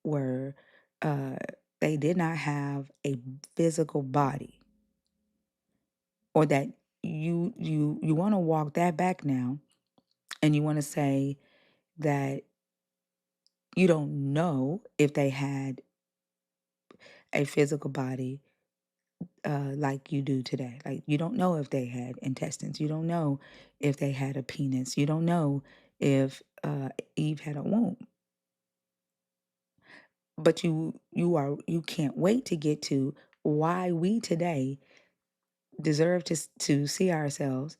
were uh they did not have a physical body, or that you want to walk that back now, and you want to say that you don't know if they had a physical body like you do today. Like you don't know if they had intestines. You don't know if they had a penis. You don't know if Eve had a womb. But you can't wait to get to why we today deserve to see ourselves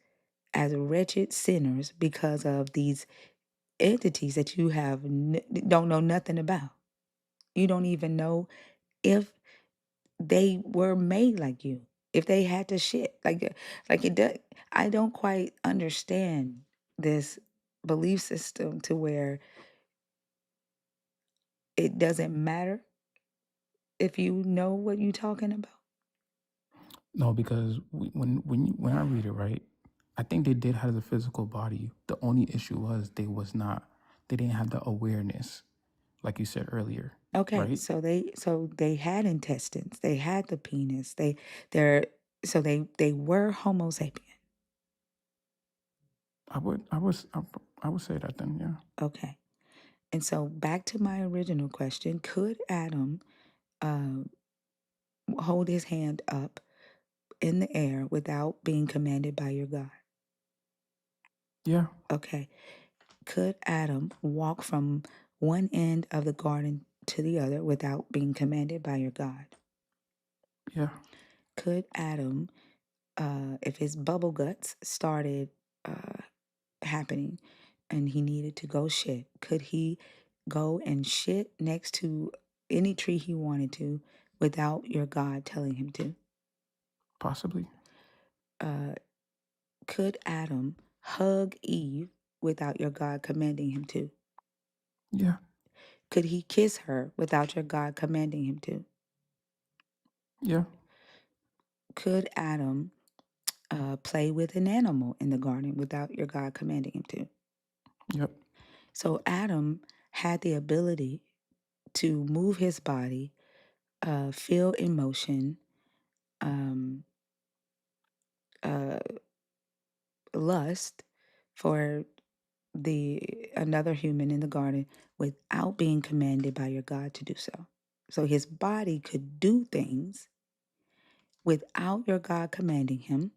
as wretched sinners because of these entities that you have don't know nothing about. You don't even know if they were made like you, if they had to shit like it does. I don't quite understand this belief system to where it doesn't matter if you know what you're talking about. No, because when I read it right, I think they did have the physical body. The only issue was they didn't have the awareness, like you said earlier, Okay, right? so they had intestines, they had the penis, they're so they were Homo sapien. I would say that then, yeah. Okay, and so back to my original question: could Adam uh, hold his hand up in the air without being commanded by your God? Yeah, Okay. Could Adam walk from one end of the garden to the other without being commanded by your God? yeah, Could Adam, if his bubble guts started happening and he needed to go shit, could he go and shit next to any tree he wanted to without your God telling him to? Possibly. Could Adam hug Eve without your God commanding him to? Yeah. Could he kiss her without your God commanding him to? Yeah. Could Adam play with an animal in the garden without your God commanding him to? Yep. So Adam had the ability to move his body, feel emotion, lust for another human in the garden without being commanded by your God to do so. So his body could do things without your God commanding him.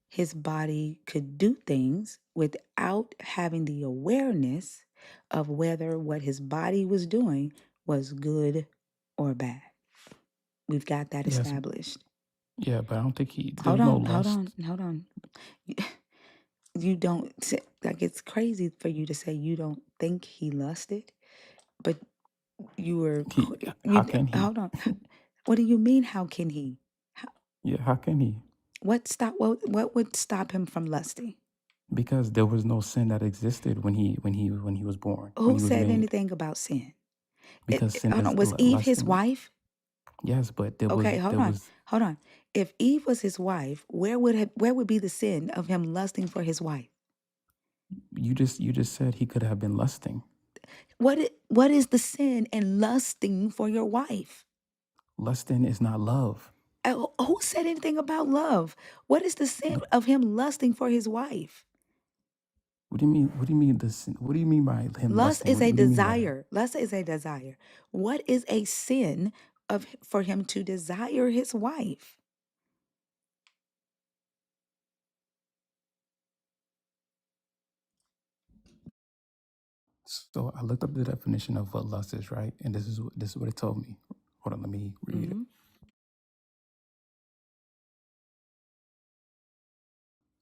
His body could do things without having the awareness of whether what his body was doing was good or bad. We've got that Yes. established. Yeah, but I don't think Hold there's no on, hold lust. on, hold on. You don't, like, it's crazy for you to say you don't think he lusted, but you were, How can he? hold on. What do you mean, how can he? Yeah, how can he? What would stop him from lusting? Because there was no sin that existed when he was born, when Who he was said made. anything about sin? Because sin Hold is on, was Eve his lusting. wife? Yes, but there Okay, was hold on. If Eve was his wife, where would be the sin of him lusting for his wife? you just said he could have been lusting. What is the sin in lusting for your wife? Lusting is not love. Who said anything about love? What is the sin of him lusting for his wife? What do you mean? What do you mean this? What do you mean by him Lust lusting? is a What do you mean by that? desire. Lust is a desire. What is a sin for him to desire his wife? So I looked up the definition of what lust is, right? And this is what it told me. Hold on, let me read it.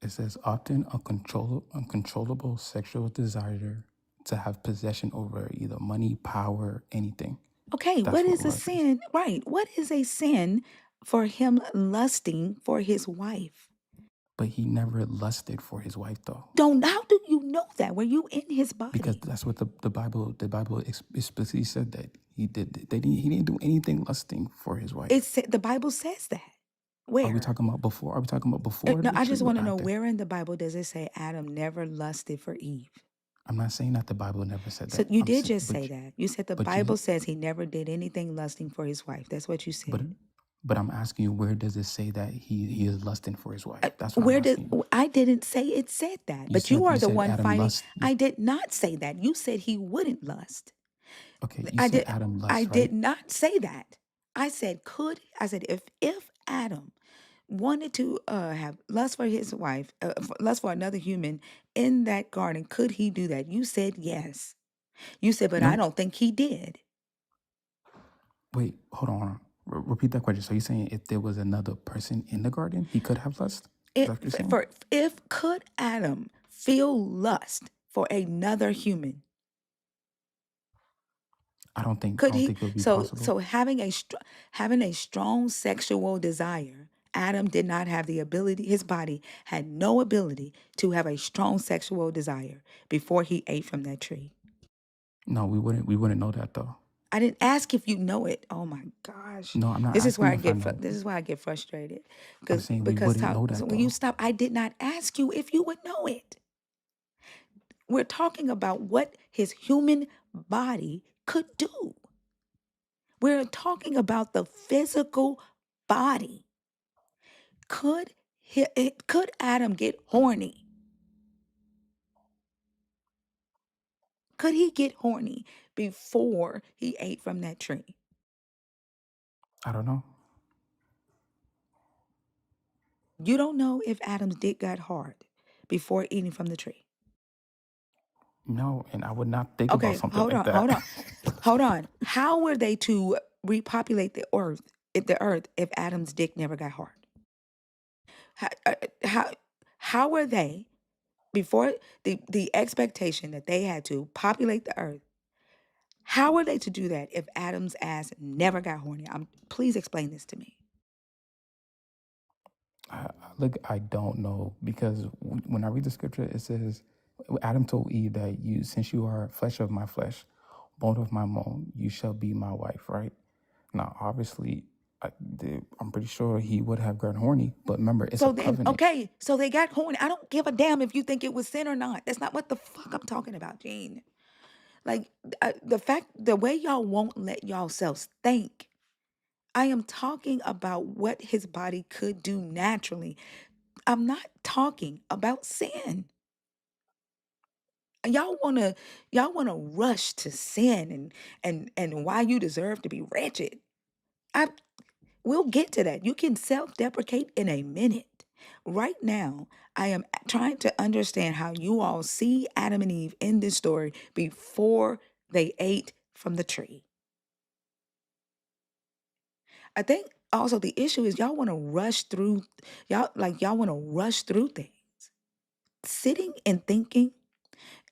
It says often uncontrollable sexual desire to have possession over either money, power, anything. Okay, That's what what is a lust is. sin? Right. What is a sin for him lusting for his wife? But he never lusted for his wife though. How do you know that? Were you in his Because body? that's what the Bible explicitly said that he he didn't do anything lusting for his wife. The Bible says that. Are we Where? talking about before? Are we talking about before No, the I tree just or want to know, after? where in the Bible does it say Adam never lusted for Eve? I'm not saying that the Bible never said So that. you I'm did saying, just say that. You said the but you, Bible says he never did anything lusting for his wife. That's what you but said. but I'm asking you, where does it say that he is lusting for his wife? That's what I'm asking you. I didn't say it said that, but you are You the said one Adam fighting. lust. I did not say that. You said he wouldn't lust. Okay, you said Adam I lust, did right? not say that. I said if Adam wanted to have lust for his wife, lust for another human in that garden, could he do that? You said yes. You said, but I No. don't think he did. Wait, hold on. Repeat that question. So you're saying if there was another person in the garden, he could have lust? Is that what you're saying? Could Adam feel lust for another human? I don't think Could he? it would be So possible. having a strong sexual desire, Adam did not have the ability. His body had no ability to have a strong sexual desire before he ate from that tree. No, we wouldn't know that though. I didn't ask if you know it. Oh my gosh, No, I'm not this is where asking if I know. this is why I get frustrated I'm saying we wouldn't know so that when you though. stop, I did not ask you if you would know it. We're talking about what his human body could do. We're talking about the physical body. Could Adam get horny? Could he get horny before he ate from that tree? I don't know. You don't know if Adam's dick got hard before eating from the tree. No, and I would not think about Okay, something like that. hold on. How were they to repopulate the earth if Adam's dick never got hard? How were they, before the expectation that they had to populate the earth? How are they to do that if Adam's ass never got horny? Please explain this to me. Look, I don't know, because when I read the scripture, it says, Adam told Eve that since you are flesh of my flesh, bone of my bone, you shall be my wife, right? Now, obviously, I'm pretty sure he would have gotten horny, but remember, it's So a then, covenant. okay, so they got horny. I don't give a damn if you think it was sin or not. That's not what the fuck I'm talking about, Gene. Like, the way y'all won't let y'all selves think. I am talking about what his body could do naturally. I'm not talking about sin. Y'all wanna rush to sin and why you deserve to be wretched. We'll get to that. You can self-deprecate in a minute. Right now, I am trying to understand how you all see Adam and Eve in this story before they ate from the tree. I think also the issue is y'all want to rush through, y'all want to rush through things. Sitting and thinking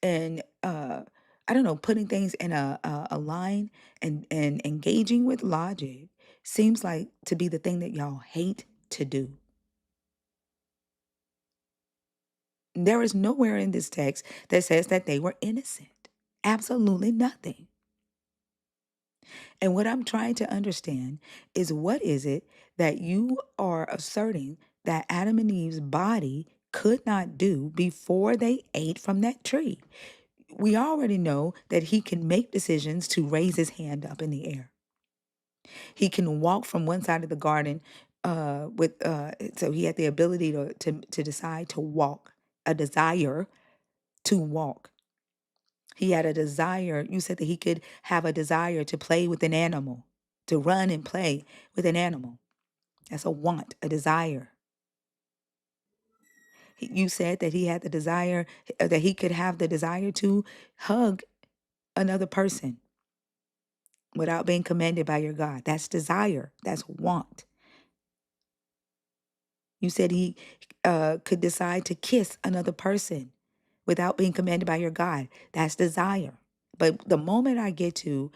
and I don't know, putting things in a line and engaging with logic seems like to be the thing that y'all hate to do. There is nowhere in this text that says that they were innocent. Absolutely nothing. And what I'm trying to understand is, what is it that you are asserting that Adam and Eve's body could not do before they ate from that tree? We already know that he can make decisions to raise his hand up in the air. He can walk from one side of the garden so he had the ability to decide to walk, a desire to walk. He had a desire. You said that he could have a desire to play with an animal, to run and play with an animal. That's a want, a desire. You said that he had the desire, that he could have the desire to hug another person without being commanded by your God. That's desire. That's want. You said he could decide to kiss another person without being commanded by your God. That's desire. But the moment I get to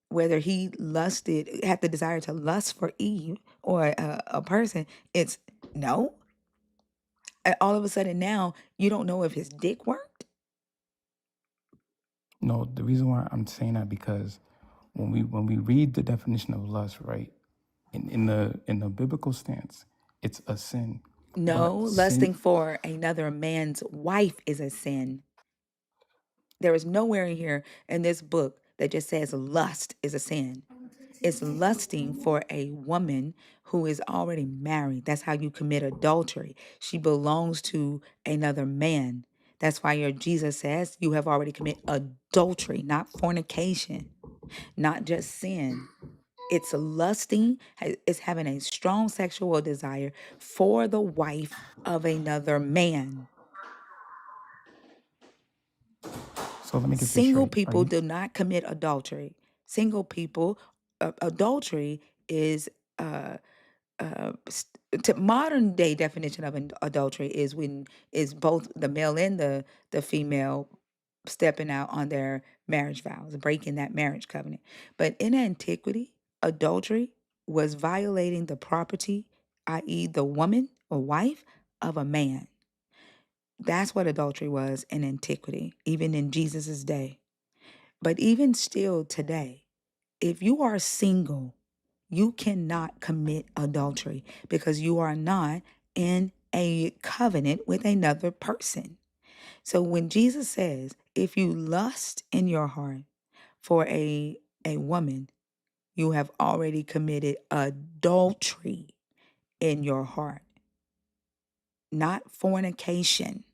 whether he had the desire to lust for Eve or a person, it's no. And all of a sudden now, you don't know if his dick worked? No, the reason why I'm saying that, because when we read the definition of lust, right, in the biblical stance, it's a sin. No, But sin, lusting for another man's wife is a sin. There is nowhere in here in this book that just says lust is a sin. It's lusting for a woman who is already married. That's how you commit adultery. She belongs to another man. That's why your Jesus says you have already committed adultery, not fornication, not just sin. It's lusting, it's having a strong sexual desire for the wife of another man. so let me get this Single straight. Are people you do not commit adultery. Single people, adultery is modern day definition of adultery is when is both the male and the female stepping out on their marriage vows, breaking that marriage covenant. But in antiquity, adultery was violating the property, i.e., the woman or wife of a man. That's what adultery was in antiquity, even in Jesus's day. But even still today, if you are single, you cannot commit adultery because you are not in a covenant with another person. So when Jesus says, if you lust in your heart for a woman, you have already committed adultery in your heart, not fornication.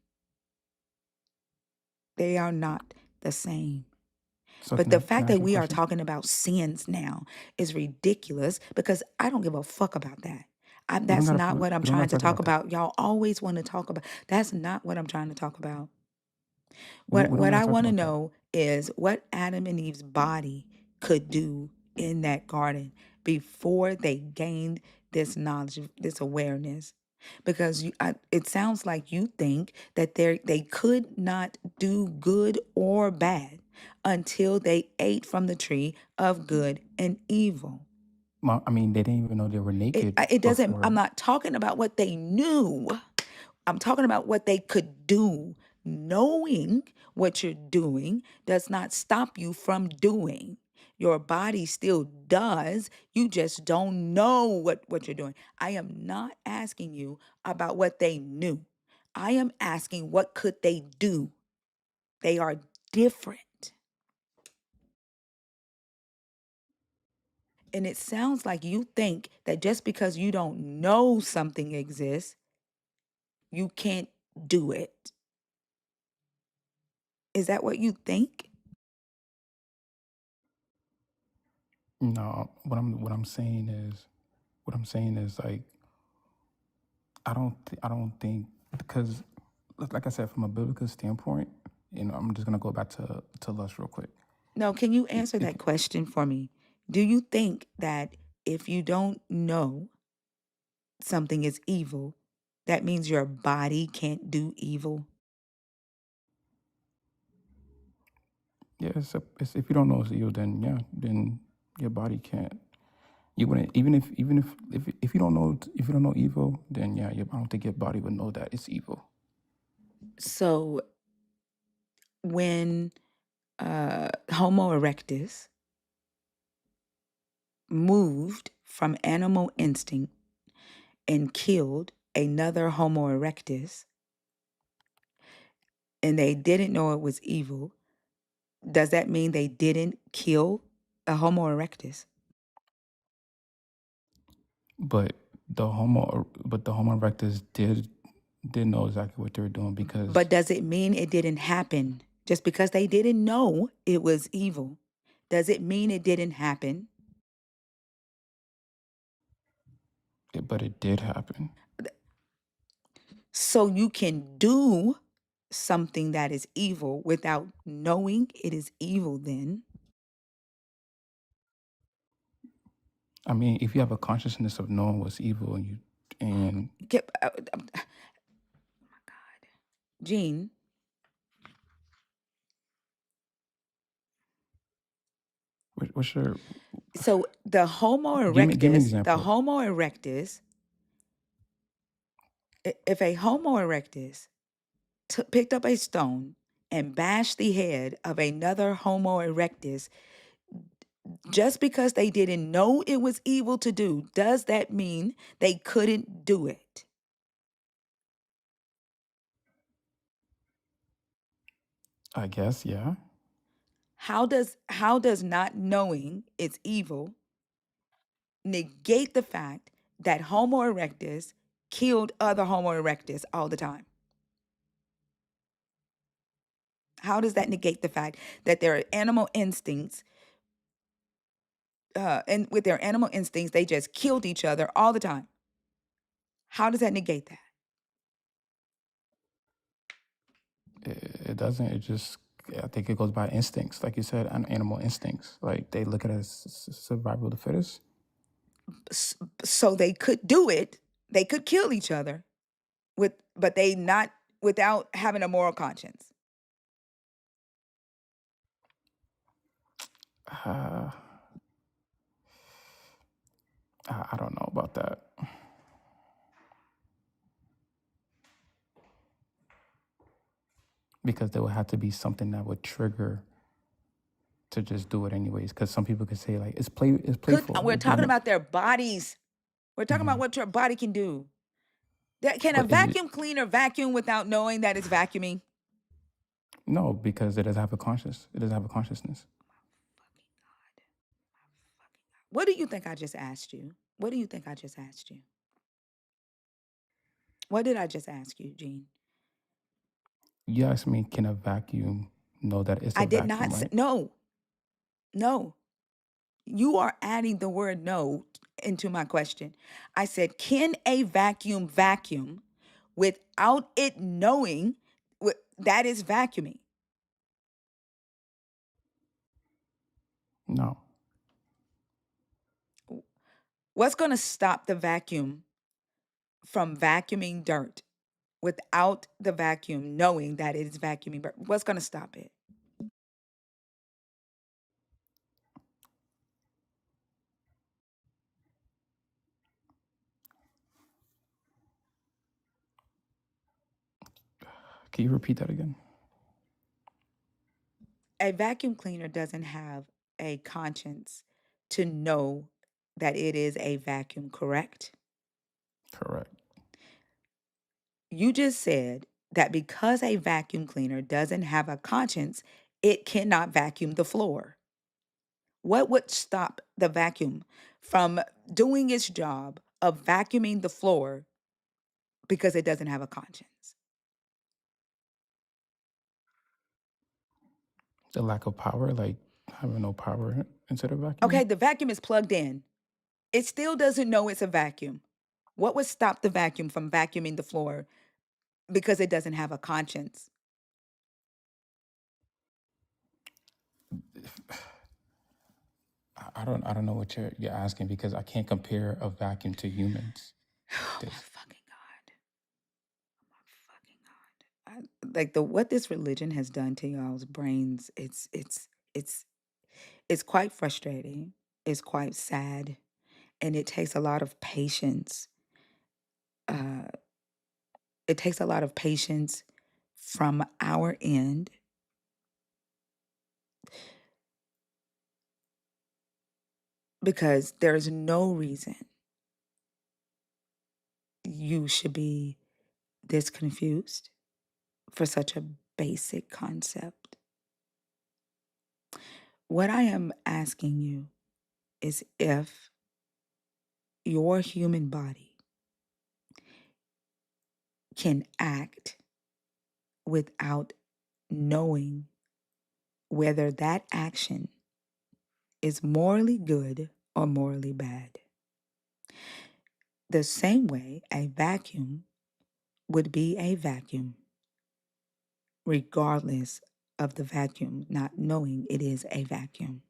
They are not the same. so But can the I fact ask that you a we are question? talking about sins now is ridiculous because I don't give a fuck about that. That's not what I'm We don't trying gotta to talk talk about that. about. Y'all always want to talk about. That's not what I'm trying to talk about. We don't What gotta I talk want to about that. know is what Adam and Eve's body could do in that garden before they gained this knowledge, this awareness. Because it sounds like you think that they could not do good or bad. until they ate from the tree of good and evil. I mean, they didn't even know they were naked It doesn't, before. I'm not talking about what they knew. I'm talking about what they could do. Knowing what you're doing does not stop you from doing. Your body still does. You just don't know what you're doing. I am not asking you about what they knew. I am asking what could they do. They are different. And it sounds like you think that just because you don't know something exists, you can't do it. Is that what you think? No, what I'm saying is like I don't think, because like I said, from a biblical standpoint, I'm just gonna go back to lust real quick. No, can you answer If that question for me? Do you think that if you don't know something is evil, that means your body can't do evil? yeah, it's if you don't know it's evil, then your body can't. You wouldn't, even if you don't know evil, then yeah, I don't think your body would know that it's evil. So when Homo erectus moved from animal instinct and killed another Homo erectus, and they didn't know it was evil, does that mean they didn't kill a Homo erectus? But the Homo erectus did know exactly what they were doing, because But does it mean it didn't happen? Just because they didn't know it was evil, does it mean it didn't happen? but it did happen. So you can do something that is evil without knowing it is evil then? I mean, if you have a consciousness of knowing what's evil, and Gene, what's your so the Homo give me an erectus, example. if a Homo erectus picked up a stone and bashed the head of another Homo erectus, just because they didn't know it was evil to do, does that mean they couldn't do it? I guess, yeah. How does not knowing it's evil negate the fact that Homo erectus killed other Homo erectus all the time? How does that negate the fact that their animal instincts, and with their animal instincts, they just killed each other all the time? How does that negate that? It doesn't. It just, I think it goes by instincts, like you said, animal instincts. Like they look at it as survival of the fittest. So they could do it. They could kill each other but they not without having a moral conscience. Uh, I don't know about that, because there would have to be something that would trigger to just do it anyways. Because some people could say like it's playful. We're talking about their bodies. We're talking about what your body can do. Can a But is it, vacuum cleaner vacuum without knowing that it's vacuuming? no, because it doesn't have a conscious. It doesn't have a consciousness. What do you think I just asked you? What do you think I just asked you? What did I just ask you, Gene? You asked me, can a vacuum know that it's a I did vacuum, not say, right? no. You are adding the word no into my question. I said, can a vacuum vacuum without it knowing that is vacuuming? No. What's going to stop the vacuum from vacuuming dirt without the vacuum knowing that it is vacuuming dirt? What's going to stop it? Can you repeat that again? A vacuum cleaner doesn't have a conscience to know that it is a vacuum, correct? Correct. You just said that because a vacuum cleaner doesn't have a conscience, it cannot vacuum the floor. What would stop the vacuum from doing its job of vacuuming the floor because it doesn't have a conscience? The lack of power, like having no power instead of vacuuming. Okay, the vacuum is plugged in. It still doesn't know it's a vacuum. What would stop the vacuum from vacuuming the floor because it doesn't have a conscience? I don't know what you're asking, because I can't compare a vacuum to humans. Oh my This fucking God. Oh my fucking God. Like what this religion has done to y'all's brains, it's quite frustrating. It's quite sad. And it takes a lot of patience. It takes a lot of patience from our end, because there's no reason you should be this confused for such a basic concept. What I am asking you is if your human body can act without knowing whether that action is morally good or morally bad. The same way a vacuum would be a vacuum, regardless of the vacuum not knowing it is a vacuum.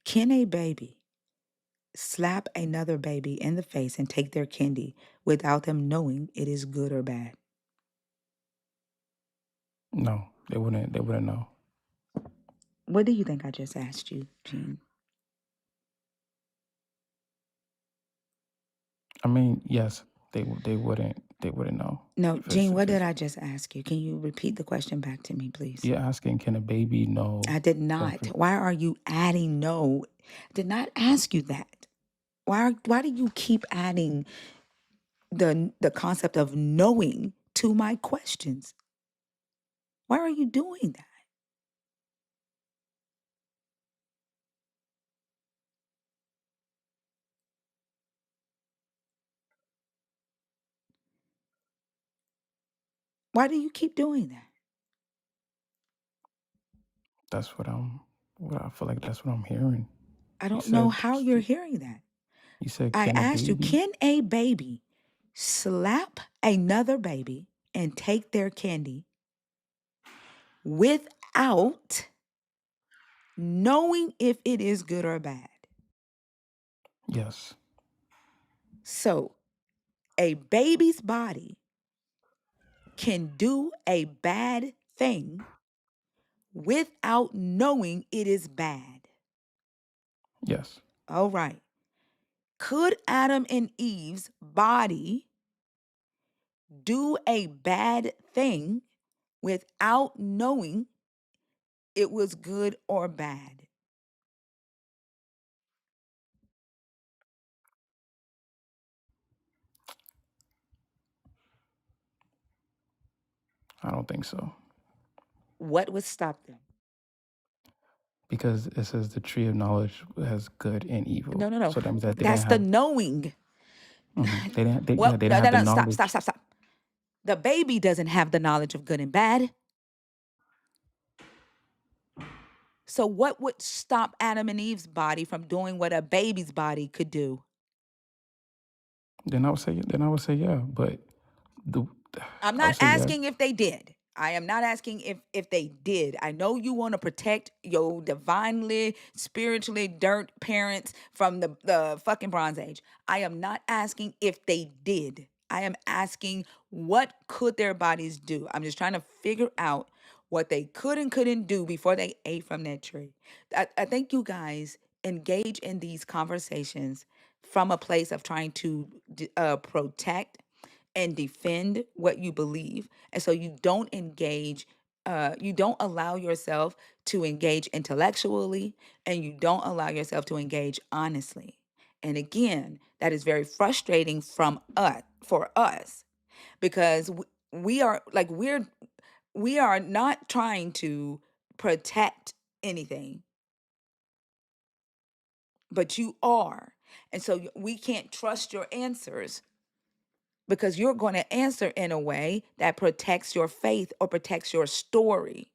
Can a baby slap another baby in the face and take their candy without them knowing it is good or bad? No, they wouldn't know. What do you think I just asked you, Gene? I mean, yes, they wouldn't know. No, If Gene, what if did I just ask you? Can you repeat the question back to me, please? You're asking, can a baby know? I did not. Why are you adding no? I did not ask you that. Why do you keep adding the concept of knowing to my questions? Why are you doing that? Why do you keep doing that? That's what I feel like that's what I'm hearing. I don't know how you're hearing that. You said, I can a asked you, baby? can a baby slap another baby and take their candy without knowing if it is good or bad? Yes. So, a baby's body can do a bad thing without knowing it is bad. Yes. All right. Could Adam and Eve's body do a bad thing without knowing it was good or bad? I don't think so. What would stop them? Because it says the tree of knowledge has good and evil. No. So that means that they That's didn't the have. knowing. They didn't. Well, They didn't have the no. knowledge. Stop. The baby doesn't have the knowledge of good and bad. So what would stop Adam and Eve's body from doing what a baby's body could do? Then I would say yeah. But I'm I would not say yeah. asking if they did. I am not asking if they did. I know you want to protect your divinely, spiritually dirt parents from the fucking Bronze Age. I am not asking if they did. I am asking what could their bodies do. I'm just trying to figure out what they could and couldn't do before they ate from that tree. I think you guys engage in these conversations from a place of trying to protect and defend what you believe. And so you don't engage, you don't allow yourself to engage intellectually, and you don't allow yourself to engage honestly. And again, that is very frustrating for us, because we are like we are not trying to protect anything, but you are. And so we can't trust your answers, because you're going to answer in a way that protects your faith or protects your story.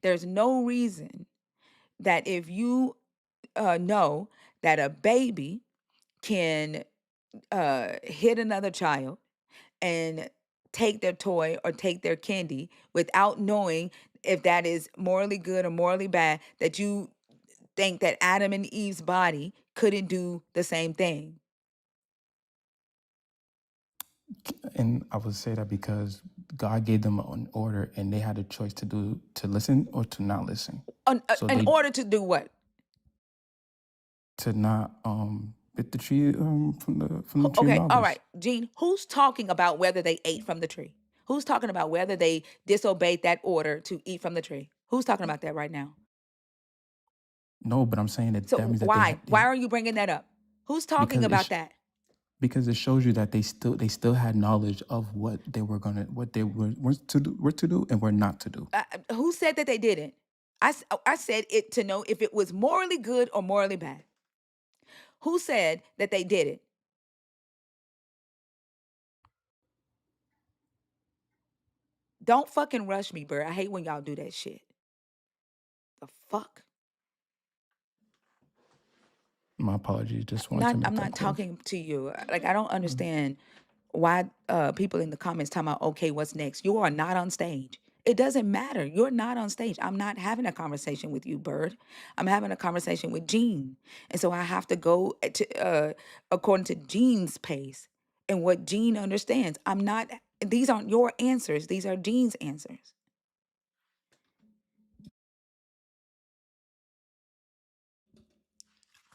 There's no reason that if you know that a baby can hit another child and take their toy or take their candy without knowing if that is morally good or morally bad, that you think that Adam and Eve's body couldn't do the same thing. And I would say that because God gave them an order and they had a choice to listen or to not listen. So In they order to do what? to not bit the tree from the tree of Okay, all knowledge. right, Gene, who's talking about whether they ate from the tree? Who's talking about whether they disobeyed that order to eat from the tree? Who's talking about that right now? No, but I'm saying that So means that why? Why are you bringing that up? Who's talking because about that? because it shows you that they still had knowledge of what they were were to do and were not to do. Who said that they didn't? I said it to know if it was morally good or morally bad. Who said that they did it? Don't fucking rush me, Bird. I hate when y'all do that shit. The fuck? My apologies. Just wanted to make I'm that not clear. talking to you. Like, I don't understand why people in the comments talking about, okay, what's next? You are not on stage. It doesn't matter. You're not on stage. I'm not having a conversation with you, Bird. I'm having a conversation with Gene. And so I have to go to according to Gene's pace and what Gene understands. These aren't your answers. These are Gene's answers.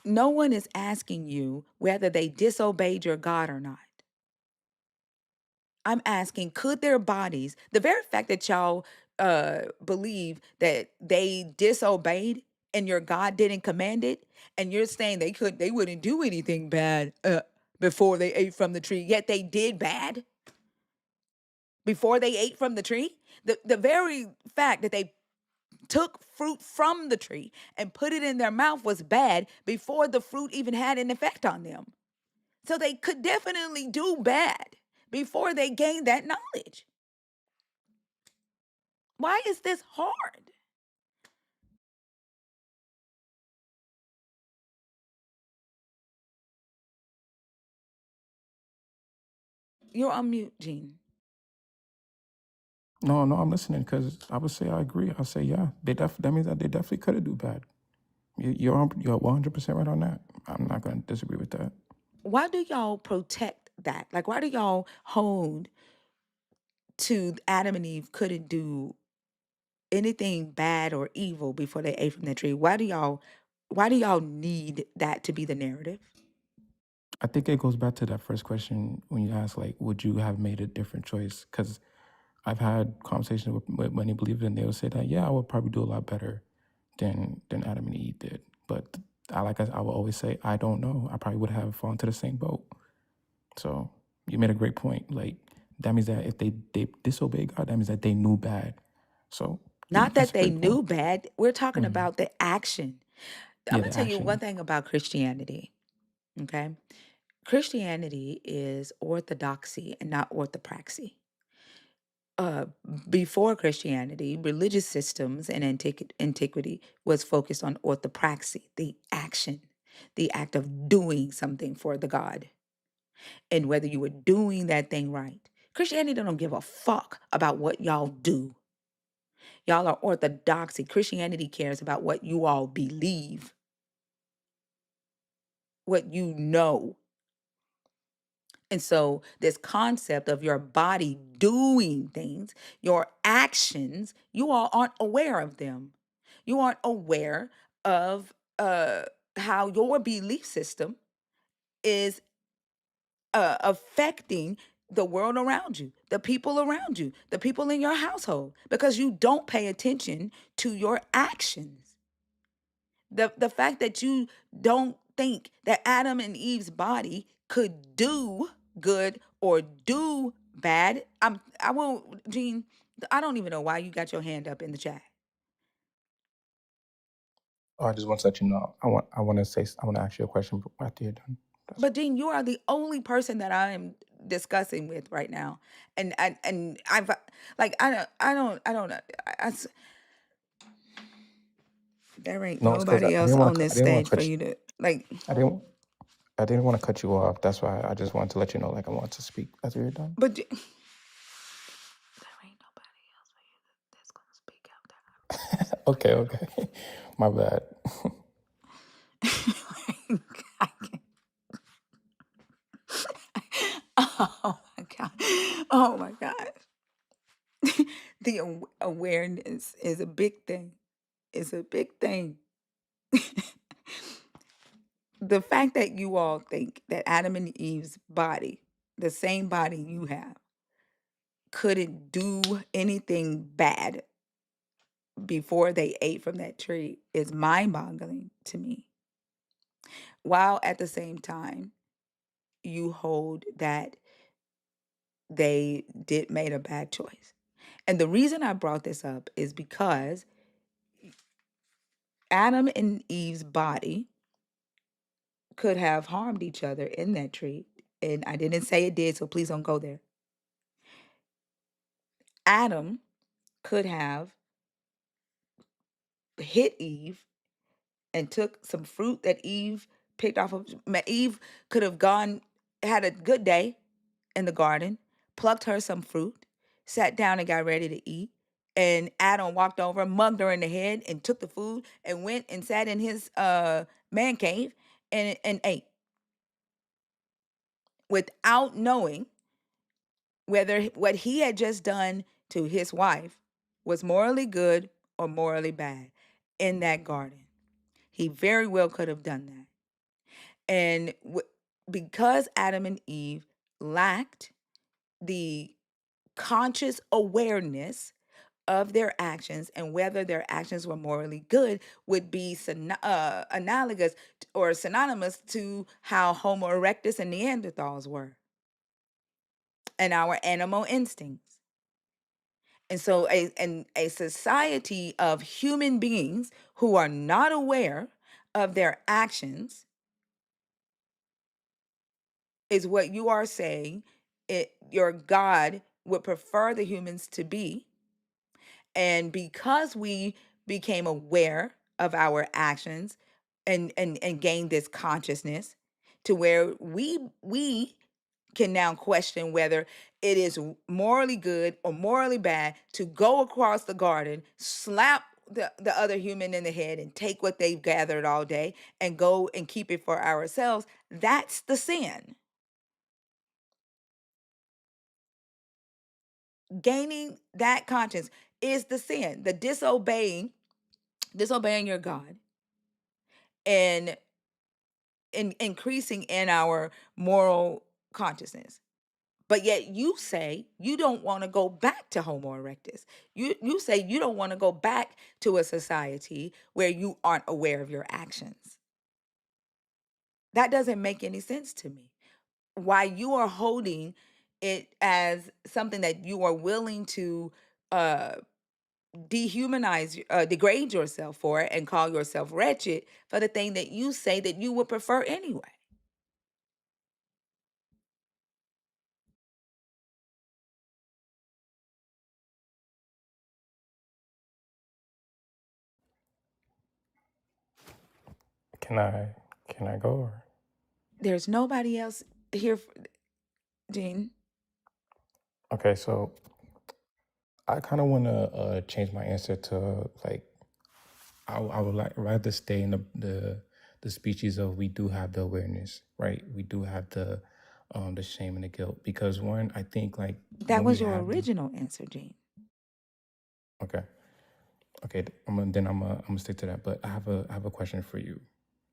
No one is asking you whether they disobeyed your God or not. I'm asking, could their bodies, the very fact that y'all believe that they disobeyed and your God didn't command it, and you're saying they wouldn't do anything bad before they ate from the tree, yet they did bad before they ate from the tree. The very fact that they took fruit from the tree and put it in their mouth was bad before the fruit even had an effect on them. So they could definitely do bad before they gained that knowledge. Why is this hard? You're on mute, Gene. No, I'm listening because I would say I agree. I say yeah. That means that they definitely could have do bad. You're 100% right on that. I'm not going to disagree with that. Why do y'all protect that? Like, why do y'all hold to Adam and Eve couldn't do anything bad or evil before they ate from the tree? Why do y'all need that to be the narrative? I think it goes back to that first question when you ask, like, would you have made a different choice? Because I've had conversations with many believers, and they will say that, yeah, I would probably do a lot better than Adam and Eve did. But I will always say, I don't know. I probably would have fallen to the same boat. So you made a great point. Like, that means that if they disobey God, that means that they knew bad. So Not that's that a they great point. knew bad. We're talking about the action. I'm Yeah, going the to tell you one action. thing about Christianity, okay? Christianity is orthodoxy and not orthopraxy. Before Christianity, religious systems in antiquity was focused on orthopraxy, the action, the act of doing something for the God, and whether you were doing that thing right. Christianity don't give a fuck about what y'all do. Y'all are orthodoxy. Christianity cares about what you all believe, what you know. And so, this concept of your body doing things, your actions, you all aren't aware of them. You aren't aware of how your belief system is affecting the world around you, the people around you, the people in your household, because you don't pay attention to your actions. The fact that you don't think that Adam and Eve's body could do good or do bad. I won't, Gene, I don't even know why you got your hand up in the chat. Oh, I just want to let you know. I want to ask you a question after you're done. But Gene, you are the only person that I am discussing with right now, and I've like I don't know. There ain't No, it's because nobody I else didn't want on to. this I didn't want stage to for cut you. you to like. I didn't want to cut you off. That's why I just wanted to let you know. Like I want to speak after you're done. But there ain't nobody else for you that's gonna speak out there. Okay. My bad. I can't. Oh my god. Oh my god. The awareness is a big thing. It's a big thing. The fact that you all think that Adam and Eve's body, the same body you have, couldn't do anything bad before they ate from that tree is mind-boggling to me. While at the same time, you hold that they made a bad choice. And the reason I brought this up is because Adam and Eve's body could have harmed each other in that tree. And I didn't say it did, so please don't go there. Adam could have hit Eve and took some fruit that Eve picked off of. Eve could have had a good day in the garden, plucked her some fruit, sat down and got ready to eat. And Adam walked over, mugged her in the head, and took the food and went and sat in his man cave and ate without knowing whether what he had just done to his wife was morally good or morally bad in that garden. He very well could have done that. And because Adam and Eve lacked the conscious awareness of their actions and whether their actions were morally good would be analogous or synonymous to how Homo erectus and Neanderthals were and our animal instincts. And so a society of human beings who are not aware of their actions is what you are saying your God would prefer the humans to be. And because we became aware of our actions and gained this consciousness to where we can now question whether it is morally good or morally bad to go across the garden, slap the other human in the head and take what they've gathered all day and go and keep it for ourselves. That's the sin. Gaining that conscience is the sin, the disobeying your God and increasing in our moral consciousness. But yet you say you don't want to go back to Homo erectus. You say you don't want to go back to a society where you aren't aware of your actions. That doesn't make any sense to me. Why you are holding it as something that you are willing to dehumanize, degrade yourself for it and call yourself wretched for the thing that you say that you would prefer anyway. Can I go? Or? There's nobody else here, Gene. Okay, so I kind of want to change my answer to like I would like rather stay in the species of we do have the awareness, right? We do have the shame and the guilt because one, I think like That when we was your have original answer, Gene. okay, Okay, I'm gonna stick to that. But I have a question for you,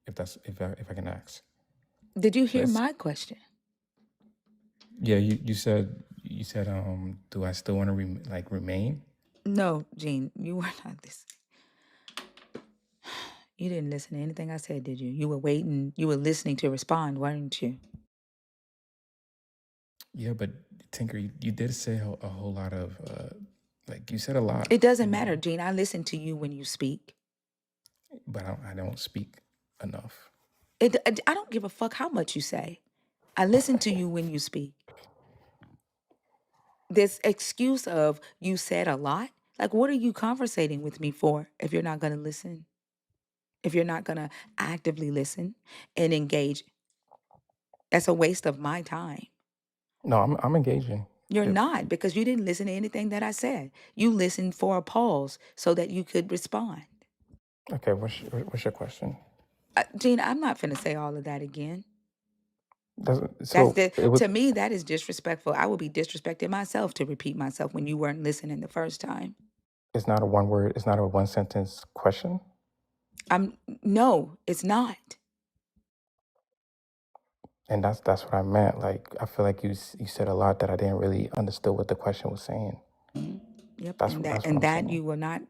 if I can ask. Did you hear Let's my question? Yeah, you said do I still want to remain? No, Gene, you were not listening. You didn't listen to anything I said, did you? You were waiting. You were listening to respond, weren't you? Yeah, but Tinker, you did say a whole lot of you said a lot, It doesn't matter, Gene. I listen to you when you speak. but I don't speak enough. I don't give a fuck how much you say. I listen to you when you speak. This excuse of you said a lot, like what are you conversating with me for if you're not going to listen? If you're not going to actively listen and engage, that's a waste of my time. No, I'm engaging. You're not, because you didn't listen to anything that I said. You listened for a pause so that you could respond. Okay, what's your question? Gene, I'm not finna say all of that again. So it was To me, that is disrespectful. I would be disrespecting myself to repeat myself when you weren't listening the first time. it's not a one word, it's not a one sentence question. No, it's not. And that's what I meant. Like I feel like you said a lot that I didn't really understand what the question was saying. Yep, That's and what I'm that saying. you will not.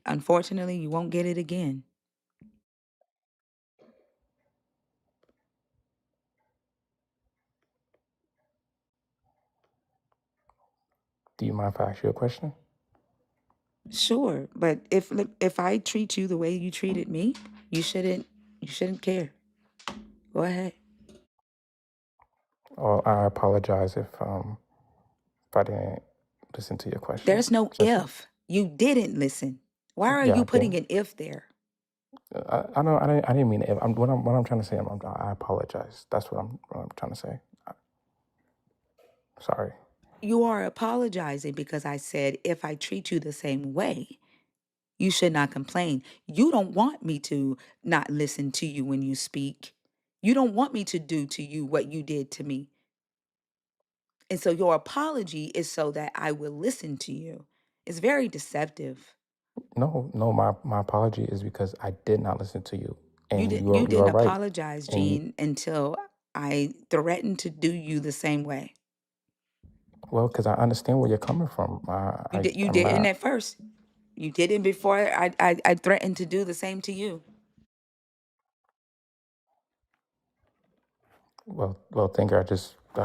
Unfortunately, you won't get it again. Do you mind if I ask you a question? Sure, but if I treat you the way you treated me, you shouldn't care. Go ahead. Well, I apologize if I didn't listen to your question. There's no if. You didn't listen. Why are Yeah, you I putting didn't. an if there? I know. I didn't mean it. What I'm trying to say. I apologize. That's what I'm trying to say. Sorry. You are apologizing because I said if I treat you the same way, you should not complain. You don't want me to not listen to you when you speak. You don't want me to do to you what you did to me. And so your apology is so that I will listen to you. It's very deceptive. No. My apology is because I did not listen to you, and You you are didn't right. apologize, And Gene, until I threatened to do you the same way. well, because I understand where you're coming from. You I'm didn't not. at first. You didn't before I threatened to do the same to you. Well, Thinker. I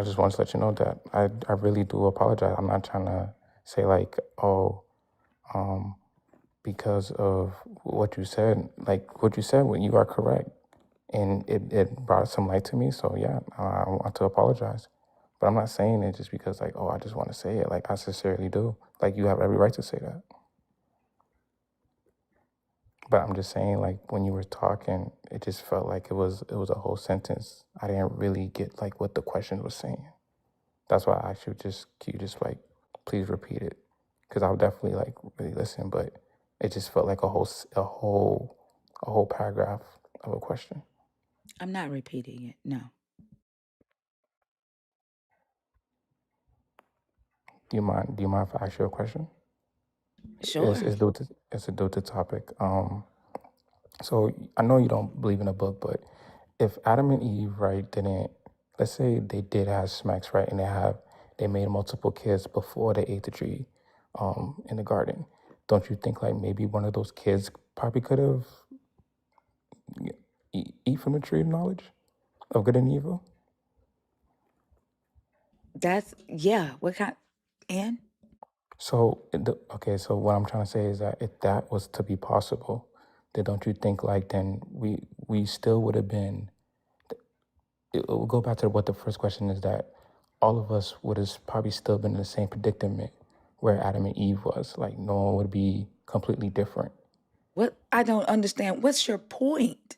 just want to let you know that I really do apologize. I'm not trying to say um, because of what you said. Like what you said, when you are correct, and it brought some light to me. So yeah, I want to apologize. But I'm not saying it just because I just want to say it. Like I sincerely do. Like you have every right to say that. But I'm just saying, like when you were talking, it just felt like it was a whole sentence. I didn't really get like what the question was saying. That's why I should can you just please repeat it, because I'll definitely really listen. But it just felt like a whole paragraph of a question. I'm not repeating it. No. Do you mind if I ask you a question? Sure. It's due to topic. So I know you don't believe in a book, but if Adam and Eve, right, didn't, let's say they did have smacks, right, and they made multiple kids before they ate the tree, in the garden, don't you think maybe one of those kids probably could have eat from the tree of knowledge of good and evil? Yeah. What kind? And So okay, so what I'm trying to say is that if that was to be possible, then don't you think then we still would have been, it will go back to what the first question is, that all of us would have probably still been in the same predicament where Adam and Eve was. Like no one would be completely different. what? I don't understand. What's your point?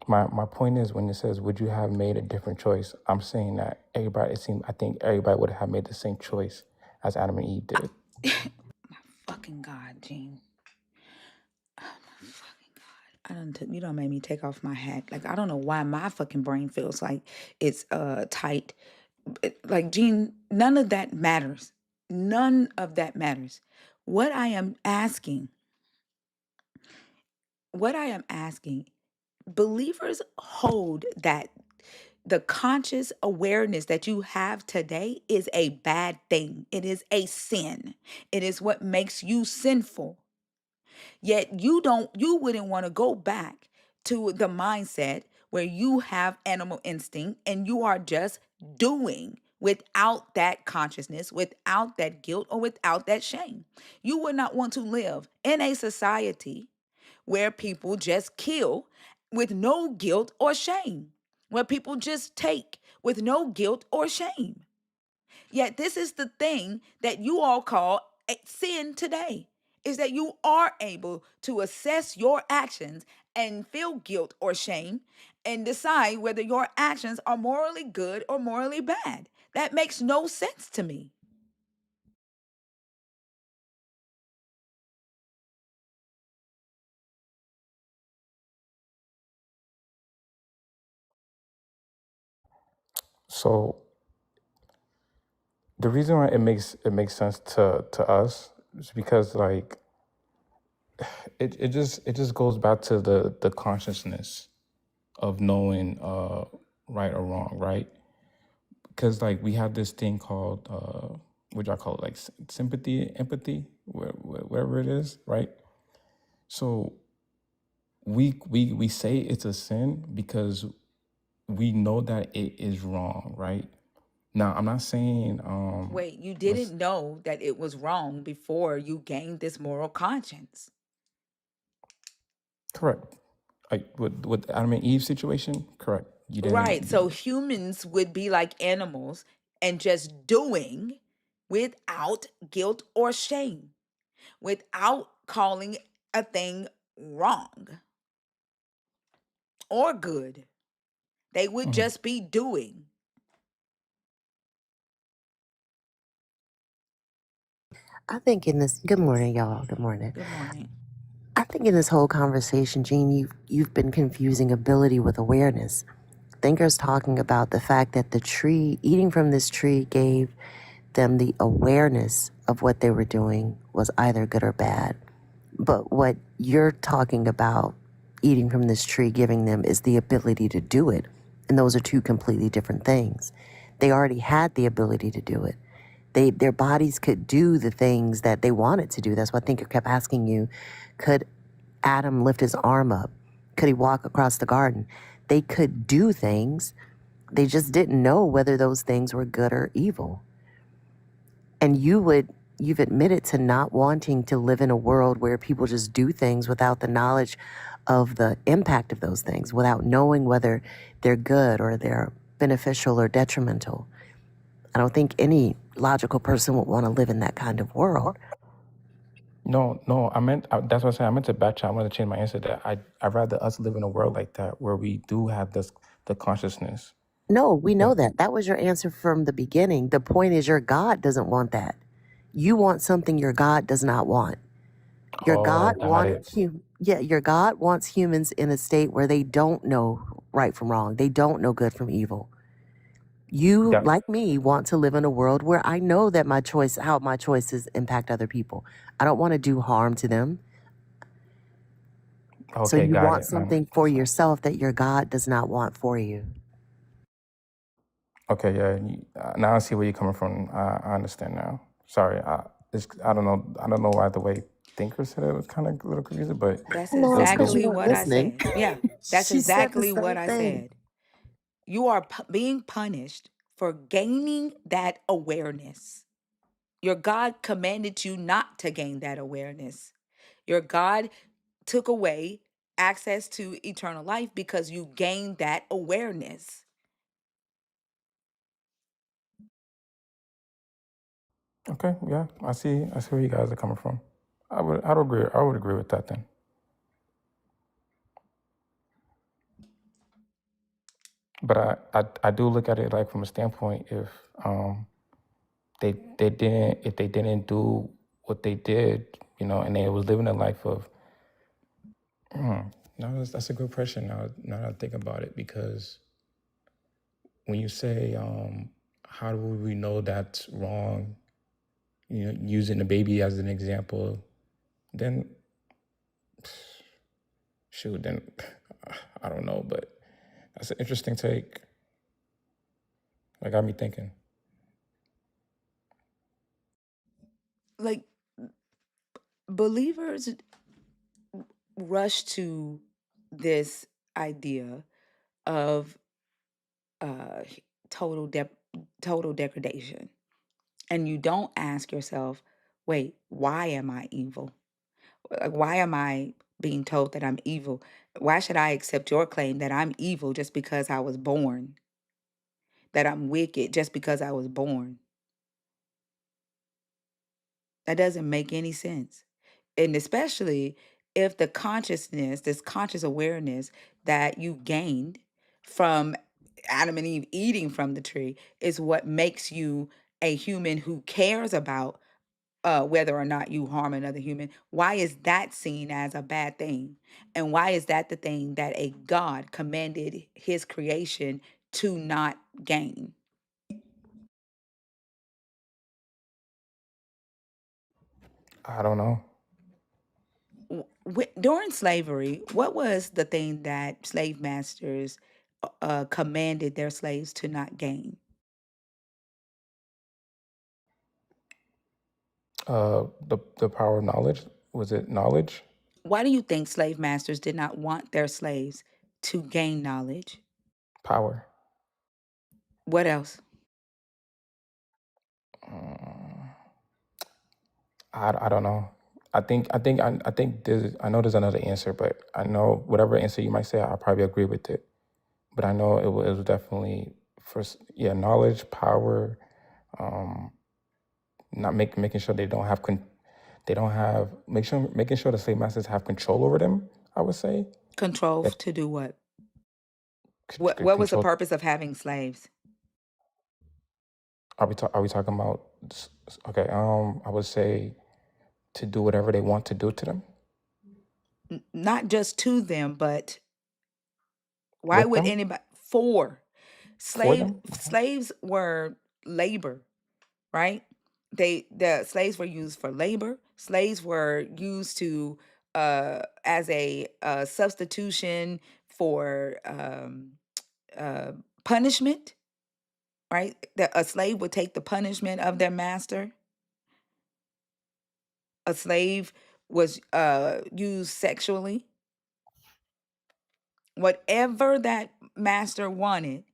My point is, when it says would you have made a different choice, I'm saying that I think everybody would have made the same choice as Adam and Eve did. My fucking God, Gene. Oh my fucking God. You don't make me take off my hat. Like I don't know why my fucking brain feels like it's tight. Like Gene, none of that matters. None of that matters. What I am asking what I am asking, believers hold that the conscious awareness that you have today is a bad thing. It is a sin. It is what makes you sinful. Yet you wouldn't want to go back to the mindset where you have animal instinct and you are just doing without that consciousness, without that guilt, or without that shame. You would not want to live in a society where people just kill with no guilt or shame, where people just take with no guilt or shame. Yet this is the thing that you all call sin today, is that you are able to assess your actions and feel guilt or shame and decide whether your actions are morally good or morally bad. That makes no sense to me. So the reason why it makes sense to us is because like it just goes back to the consciousness of knowing right or wrong, right? Because like we have this thing called what y'all call it, like sympathy, empathy, wherever it is, right? So we say it's a sin because we know that it is wrong, right? Now I'm not saying Wait, you let's didn't know that it was wrong before you gained this moral conscience. correct. Like with Adam and Eve situation, correct. You Right. So didn't. humans would be like animals and just doing without guilt or shame, without calling a thing wrong or good. They would Mhm. just be doing. I think in this, good morning, y'all. Good morning. Good morning. I think in this whole conversation, Gene, you've been confusing ability with awareness. Thinkers talking about the fact that the tree, eating from this tree, gave them the awareness of what they were doing was either good or bad. But what you're talking about, eating from this tree, giving them is the ability to do it. And those are two completely different things. They already had the ability to do it. Their bodies could do the things that they wanted to do. That's why I think I kept asking you, could Adam lift his arm up? Could he walk across the garden? They could do things. They just didn't know whether those things were good or evil. And you've admitted to not wanting to live in a world where people just do things without the knowledge of the impact of those things, without knowing whether they're good or they're beneficial or detrimental. I don't think any logical person would want to live in that kind of world. No, I meant that's what I said. I meant to backtrack. I wanted to change my answer. That I'd rather us live in a world like that where we do have this the consciousness. No, we Yeah. know that. That was your answer from the beginning. The point is your God doesn't want that. You want something your God does not want. Your Oh, God got wanted it. your God wants humans in a state where they don't know right from wrong. They don't know good from evil. You, That like me, want to live in a world where I know that how my choices impact other people. I don't want to do harm to them. So okay, you got want it. something for That's fine. yourself that your God does not want for you. Okay, yeah. Now I see where you're coming from. I understand now. Sorry, I don't know. I don't know why the way Thinker said it was kind of a little confusing, but That's No, it's because you exactly weren't what I listening. said. Yeah, that's She said the exactly what same I thing. said. You are being punished for gaining that awareness. Your God commanded you not to gain that awareness. Your God took away access to eternal life because you gained that awareness. okay, yeah. I see where you guys are coming from. I would agree with that then. But I do look at it like from a standpoint if they didn't do what they did, and they was living a life of no, that's a good question now that I think about it, because when you say how do we know that's wrong, using the baby as an example, then shoot, then I don't know, but that's an interesting take. That got me thinking. Like, believers rush to this idea of uh, total total degradation, and you don't ask yourself, wait, why am I evil? Like, why am I being told that I'm evil? Why should I accept your claim that I'm evil just because I was born? That I'm wicked just because I was born? That doesn't make any sense. And especially if the consciousness, this conscious awareness that you gained from Adam and Eve eating from the tree is what makes you a human who cares about whether or not you harm another human. Why is that seen as a bad thing? And why is that the thing that a God commanded his creation to not gain? I don't know. During slavery, what was the thing that slave masters commanded their slaves to not gain? The power of knowledge. Was it knowledge? Why do you think slave masters did not want their slaves to gain knowledge? Power. What else? I don't know. I think I know there's another answer, but I know whatever answer you might say, I probably agree with it. But I know it was definitely first, yeah, knowledge, power, not making sure making sure the slave masters have control over them. I would say Control that to do what? What was the control. purpose of having slaves? Are we talking about? Okay, I would say to do whatever they want to do to them Not just to them, but why with would them anybody for them. slaves were labor, right? The slaves were used for labor. Slaves were used to as a substitution for uh, punishment, right? That a slave would take the punishment of their master. A slave was used sexually. Whatever that master wanted,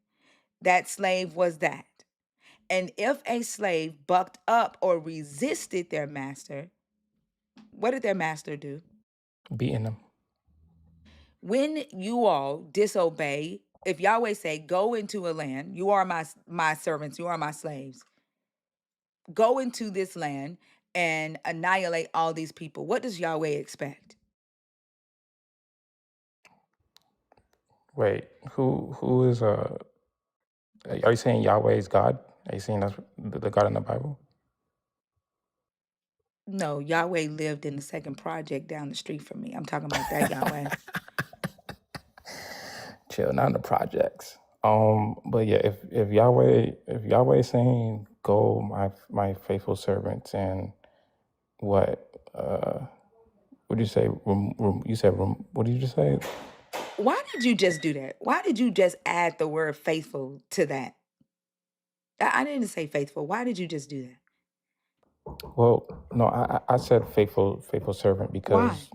that slave was that. And if a slave bucked up or resisted their master, what did their master do? Beating them. When you all disobey, if Yahweh say, go into a land, you are my servants, you are my slaves, go into this land and annihilate all these people, what does Yahweh expect? Wait, who is are you saying Yahweh is God? Are you saying that's the God in the Bible? No, Yahweh lived in the second project down the street from me. I'm talking about that Yahweh. Chill, not in the projects. But yeah, if Yahweh is saying, "Go, my faithful servants," and what what did you say? You said what did you just say? Why did you just do that? Why did you just add the word faithful to that? I didn't say faithful. Why did you just do that? Well, no, I said faithful servant Why? because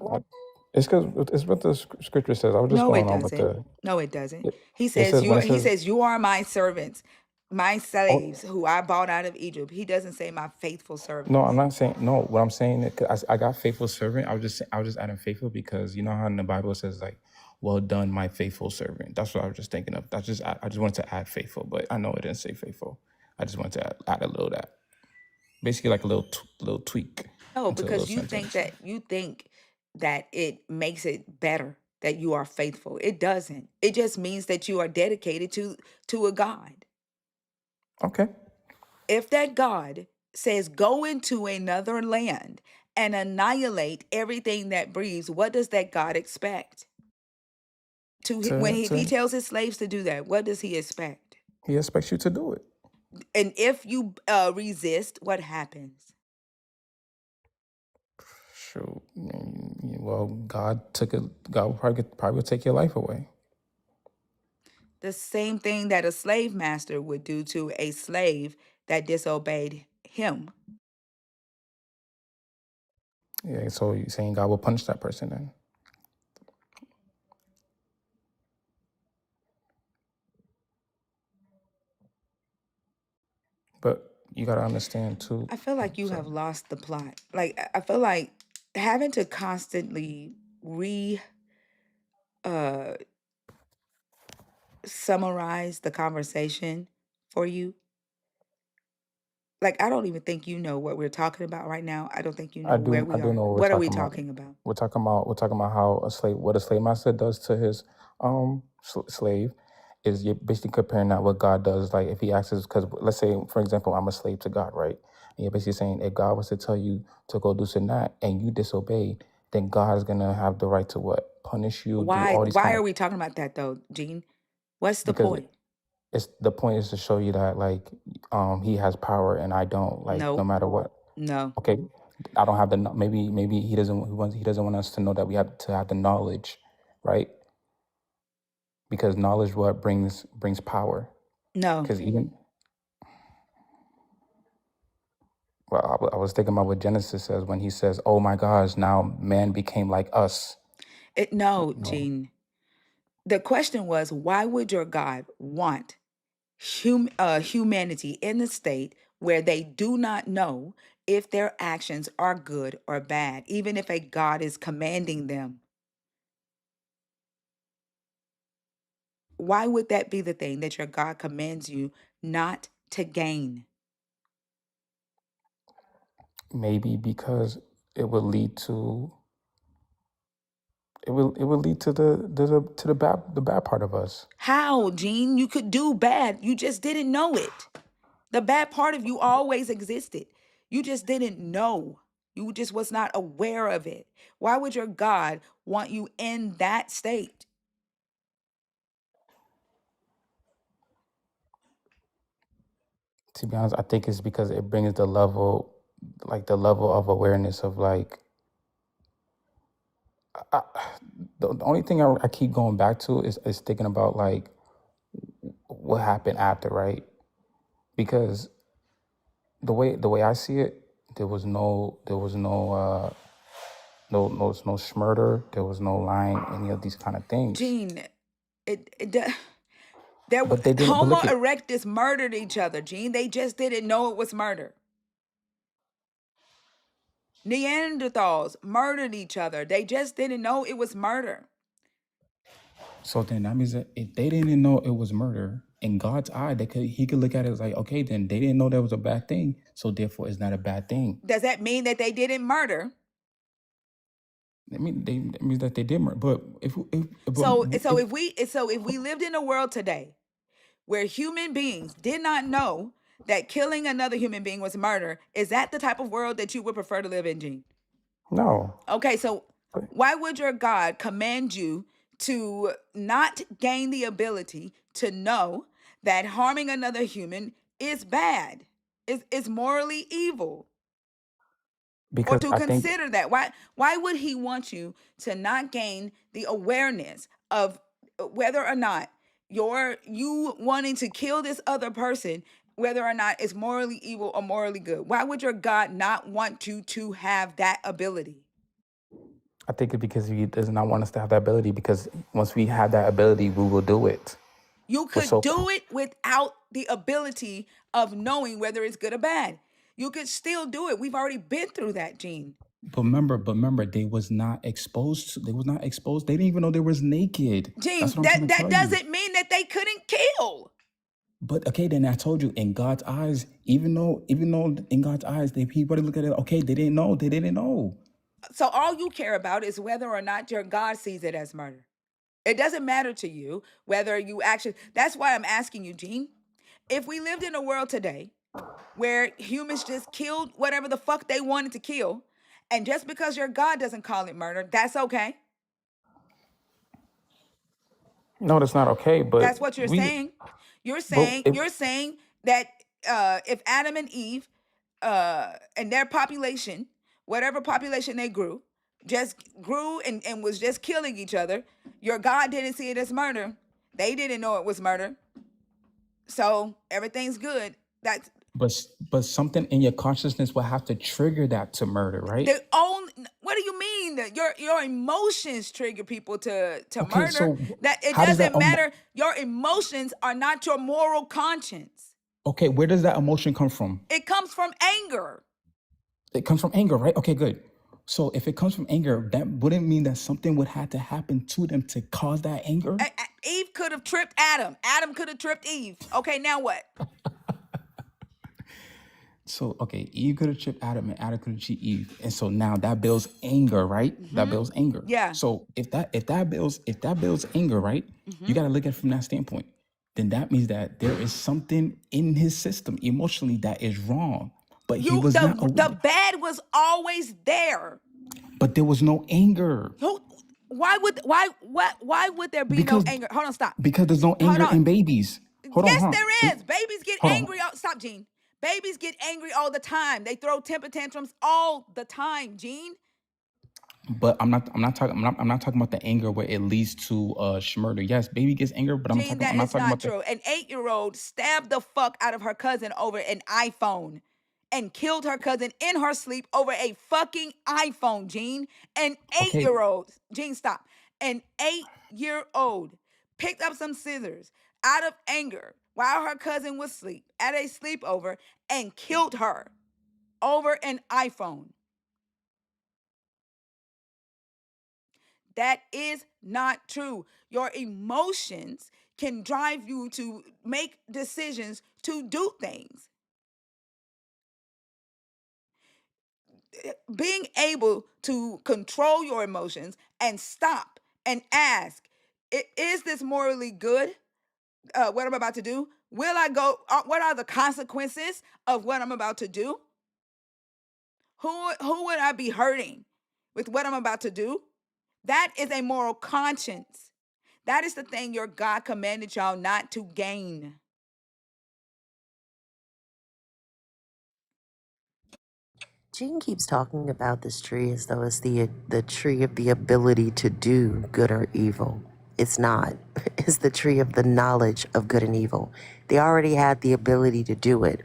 it's because it's what the scripture says. I was just No, it going on with doesn't. the. No, it doesn't. It, He it says says when you it he says. says you are my servants, my Oh, slaves who I bought out of Egypt. He doesn't say my faithful no, I'm servants. not saying no. What I'm saying is 'cause I got faithful servant. I was just adding faithful because you know how in the Bible it says like, "Well done, my faithful servant." That's what I was just thinking of. I just wanted to add faithful, but I know it didn't say faithful. I just wanted to add a little that, basically like a little tweak No, into a little because sentence. you think that it makes it better that you are faithful. It doesn't. It just means that you are dedicated to a God. Okay, If that God says go into another land and annihilate everything that breathes, what does that God expect? When to he to tells his slaves to do that, what does he expect? he expects you to do it. And if you resist, what happens? Shoot, Well, God took it. God will probably take your life away. The same thing that a slave master would do to a slave that disobeyed him. Yeah. So you're saying God will punish that person then? But you gotta understand too. I feel like you So have lost the plot. Like I feel like having to constantly summarize the conversation for you. Like I don't even think you know what we're talking about right now. I don't think you know where I we do are. know what we're What are we talking about. talking about? We're talking about how what a slave master does to his slave is you're basically comparing that what God does. Like if he asks us, because let's say for example I'm a slave to God, right? And you're basically saying if God was to tell you to go do this and that and you disobey, then God is gonna have the right to what? Punish you, do all these Why kind are of, we talking about that though, Gene? What's the because point? it's the point is to show you that like he has power and I don't, like no No, matter what. no, Okay, I don't have the maybe he doesn't want us to know that we have to have the knowledge, right? Because knowledge what brings power. no. Because even well, I was thinking about what Genesis says when he says, "Oh my gosh, now man became like us." No, No, Gene. The question was, why would your God want humanity in the state where they do not know if their actions are good or bad, even if a God is commanding them? Why would that be the thing that your God commands you not to gain? maybe because it would lead to it will lead to the bad part of us. How, Gene? You could do bad. You just didn't know it. The bad part of you always existed. You just didn't know. You just was not aware of it. Why would your God want you in that state? To be honest, I think it's because it brings the level, like the level of awareness of like I, the only thing I keep going back to is thinking about like what happened after, right? Because the way I see it, there was no smurder, there was no lying, any of these kind of things. Gene, it there But they didn't. But Homo look at erectus murdered each other, Gene. They just didn't know it was murder. Neanderthals murdered each other. They just didn't know it was murder. so then that means that if they didn't know it was murder in God's eye, he could look at it as like, okay, then they didn't know that was a bad thing, so therefore it's not a bad thing. Does that mean that they didn't murder? I mean, that means that they did murder. But if we lived in a world today where human beings did not know that killing another human being was murder, is that the type of world that you would prefer to live in, Gene? no. Okay, so why would your God command you to not gain the ability to know that harming another human is bad, is morally evil? Or Because to I think consider that? Why would he want you to not gain the awareness of whether or not you wanting to kill this other person, whether or not it's morally evil or morally good? Why would your God not want you to have that ability? it's because he does not want us to have that ability. Because once we have that ability, we will do it. You We're could so do it without the ability of knowing whether it's good or bad. You could still do it. We've already been through that, Gene. But remember, they was not exposed. They was not exposed. They didn't even know they was naked. That's Gene, what I'm trying to that tell you. doesn't mean that they couldn't kill. But okay, then I told you, in God's eyes, even though in God's eyes, he would look at it. Okay, they didn't know. They didn't know. So all you care about is whether or not your God sees it as murder. It doesn't matter to you whether you actually, that's why I'm asking you, Gene. If we lived in a world today where humans just killed whatever the fuck they wanted to kill, and just because your God doesn't call it murder, that's okay. No, that's not okay. That's But what you're saying. You're but saying if you're saying that if Adam and Eve and their population, whatever population they grew, just grew and was just killing each other. Your God didn't see it as murder. They didn't know it was murder. So everything's good. That's But something in your consciousness will have to trigger that to murder, right? the only. What do you mean that your emotions trigger people to Okay, murder? so That it how does that doesn't matter. Your emotions are not your moral conscience. okay, where does that emotion come from? It comes from anger. It comes from anger, right? Okay, good. So if it comes from anger, that wouldn't mean that something would have to happen to them to cause that anger? Eve could have tripped Adam. Adam could have tripped Eve. Okay, now what? So, okay, Eve could have tripped Adam and Adam could have cheated Eve. And so now that builds anger, right? That builds anger. Yeah. So if that builds anger, right? You got to look at it from that standpoint. Then that means that there is something in his system emotionally that is wrong. But he was not the bad was always there. But there was no anger. Why would there be no anger? Hold on, stop. Because there's no anger in babies. Yes, there is. Babies get angry. Stop, Gene. Babies get angry all the time. They throw temper tantrums all the time, Gene. But I'm not talking about the anger where it leads to murder. Yes, baby gets anger, but Gene, I'm not talking about true. An 8-year-old stabbed the fuck out of her cousin over an iPhone and killed her cousin in her sleep over a fucking iPhone, Gene. An 8-year-old, Gene, stop. An 8-year-old picked up some scissors out of anger while her cousin was asleep at a sleepover and killed her over an iPhone. That is not true. Your emotions can drive you to make decisions to do things. Being able to control your emotions and stop and ask, is this morally good? What I'm about to do? Will I go? What are the consequences of what I'm about to do? Who would I be hurting with what I'm about to do? That is a moral conscience. That is the thing your God commanded y'all not to gain. Gene keeps talking about this tree as though it's the tree of the ability to do good or evil. It's not. It's the tree of the knowledge of good and evil. They already had the ability to do it.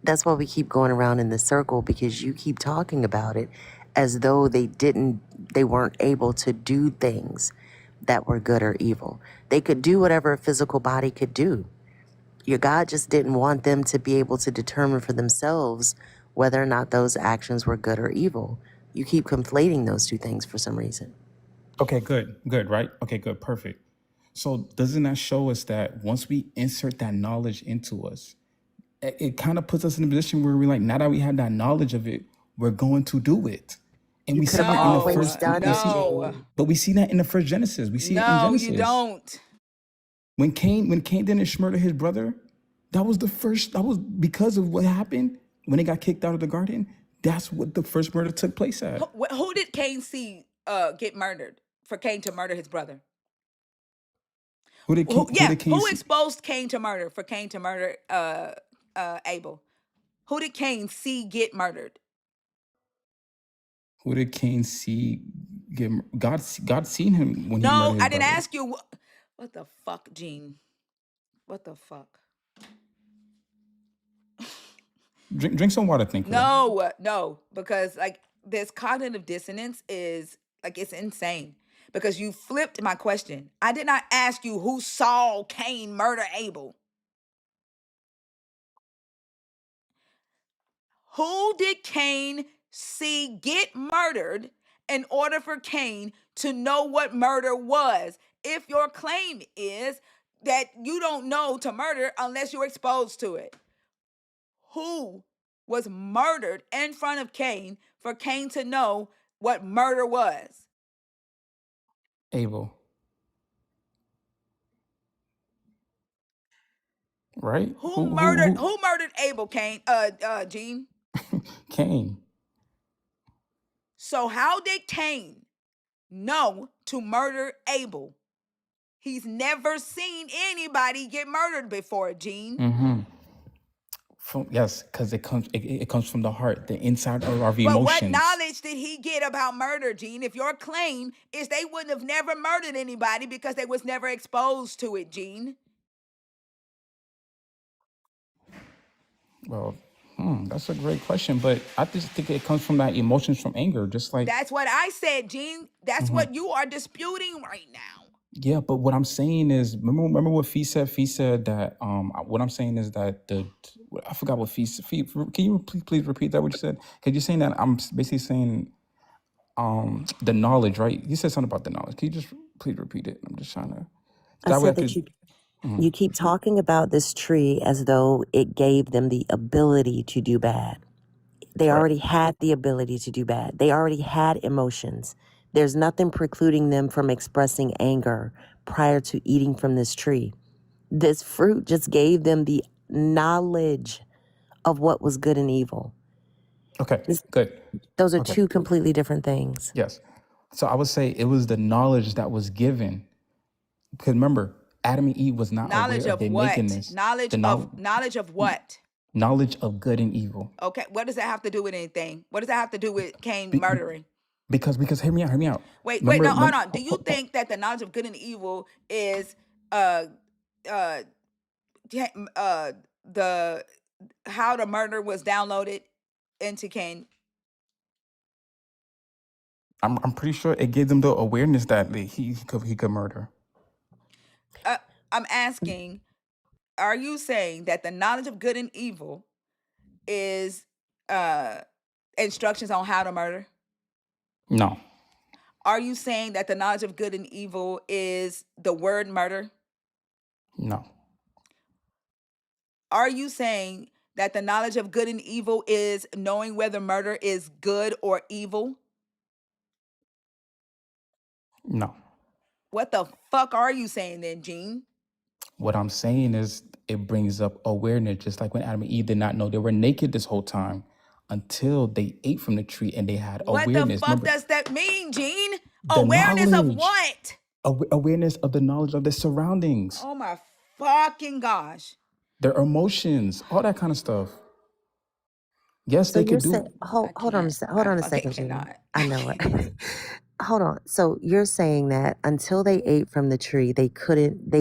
That's why we keep going around in the circle, because you keep talking about it as though they weren't able to do things that were good or evil. They could do whatever a physical body could do. Your God just didn't want them to be able to determine for themselves whether or not those actions were good or evil. You keep conflating those two things for some reason. Okay, good, right? Okay, good, perfect. So doesn't that show us that once we insert that knowledge into us, it kind of puts us in a position where we're like, now that we have that knowledge of it, we're going to do it. And we see that in the first, but we see that in the first Genesis. We see it in Genesis. No, you don't. When Cain didn't murder his brother, that was because of what happened when they got kicked out of the garden. That's what the first murder took place at. Who did Cain see get murdered for Cain to murder his brother? Who exposed Cain to murder for Cain to murder Abel? Who did Cain see get murdered? Who did Cain see get God seen him when he murdered his brother. No, I didn't ask you. What the fuck, Gene? What the fuck? Drink some water, think. No, because like this cognitive dissonance is like, it's insane. Because you flipped my question. I did not ask you who saw Cain murder Abel. Who did Cain see get murdered in order for Cain to know what murder was? If your claim is that you don't know to murder unless you're exposed to it. Who was murdered in front of Cain for Cain to know what murder was? Abel. Right? Who murdered Abel, Gene? Cain. So how did Cain know to murder Abel? He's never seen anybody get murdered before, Gene. Mm-hmm. Yes, because it comes from the heart, the inside of our But what emotions. knowledge did he get about murder, Gene? If your claim is they wouldn't have never murdered anybody because they was never exposed to it, Gene. Well, that's a great question, but I just think it comes from that emotions from anger, just like That's what I said, Gene. That's what you are disputing right now. yeah. But what I'm saying is, remember what Fee said. Fee said that what I'm saying is that I forgot what Fee said. Fee, can you please repeat that? What you said? Because you're saying that I'm basically saying the knowledge, right? You said something about the knowledge. Can you just please repeat it? I'm just trying to. I That way I said that could. you keep talking about this tree as though it gave them the ability to do bad. They Right. already had the ability to do bad. They already had emotions. There's nothing precluding them from expressing anger prior to eating from this tree. This fruit just gave them the knowledge of what was good and evil. Okay. Good. Those are Okay. two completely different things. Yes. So I would say it was the knowledge that was given. Because remember, Adam and Eve was not aware Knowledge of of their what? nakedness. Knowledge of what? Knowledge of good and evil. Okay, what does that have to do with anything? What does that have to do with Cain Be- murdering? because hear me out. Wait, Remember, no, hold on. Do you think that the knowledge of good and evil is uh uh the how the murder was downloaded into Cain? I'm pretty sure it gave them the awareness that he could murder. I'm asking, are you saying that the knowledge of good and evil is instructions on how to murder? No. Are you saying that the knowledge of good and evil is the word murder? No. Are you saying that the knowledge of good and evil is knowing whether murder is good or evil? No. What the fuck are you saying then, Gene? What I'm saying is it brings up awareness, just like when Adam and Eve did not know they were naked this whole time until they ate from the tree and they had What the awareness. fuck Remember, does that mean, Gene? the Awareness of knowledge, what? awareness of the knowledge of their surroundings, Oh my fucking gosh. their emotions, all that kind of stuff. Yes, So they you're could saying, do. hold I on, can't. hold I on a fucking second, Gene. cannot. I know it. Hold on. So you're saying that until they ate from the tree, they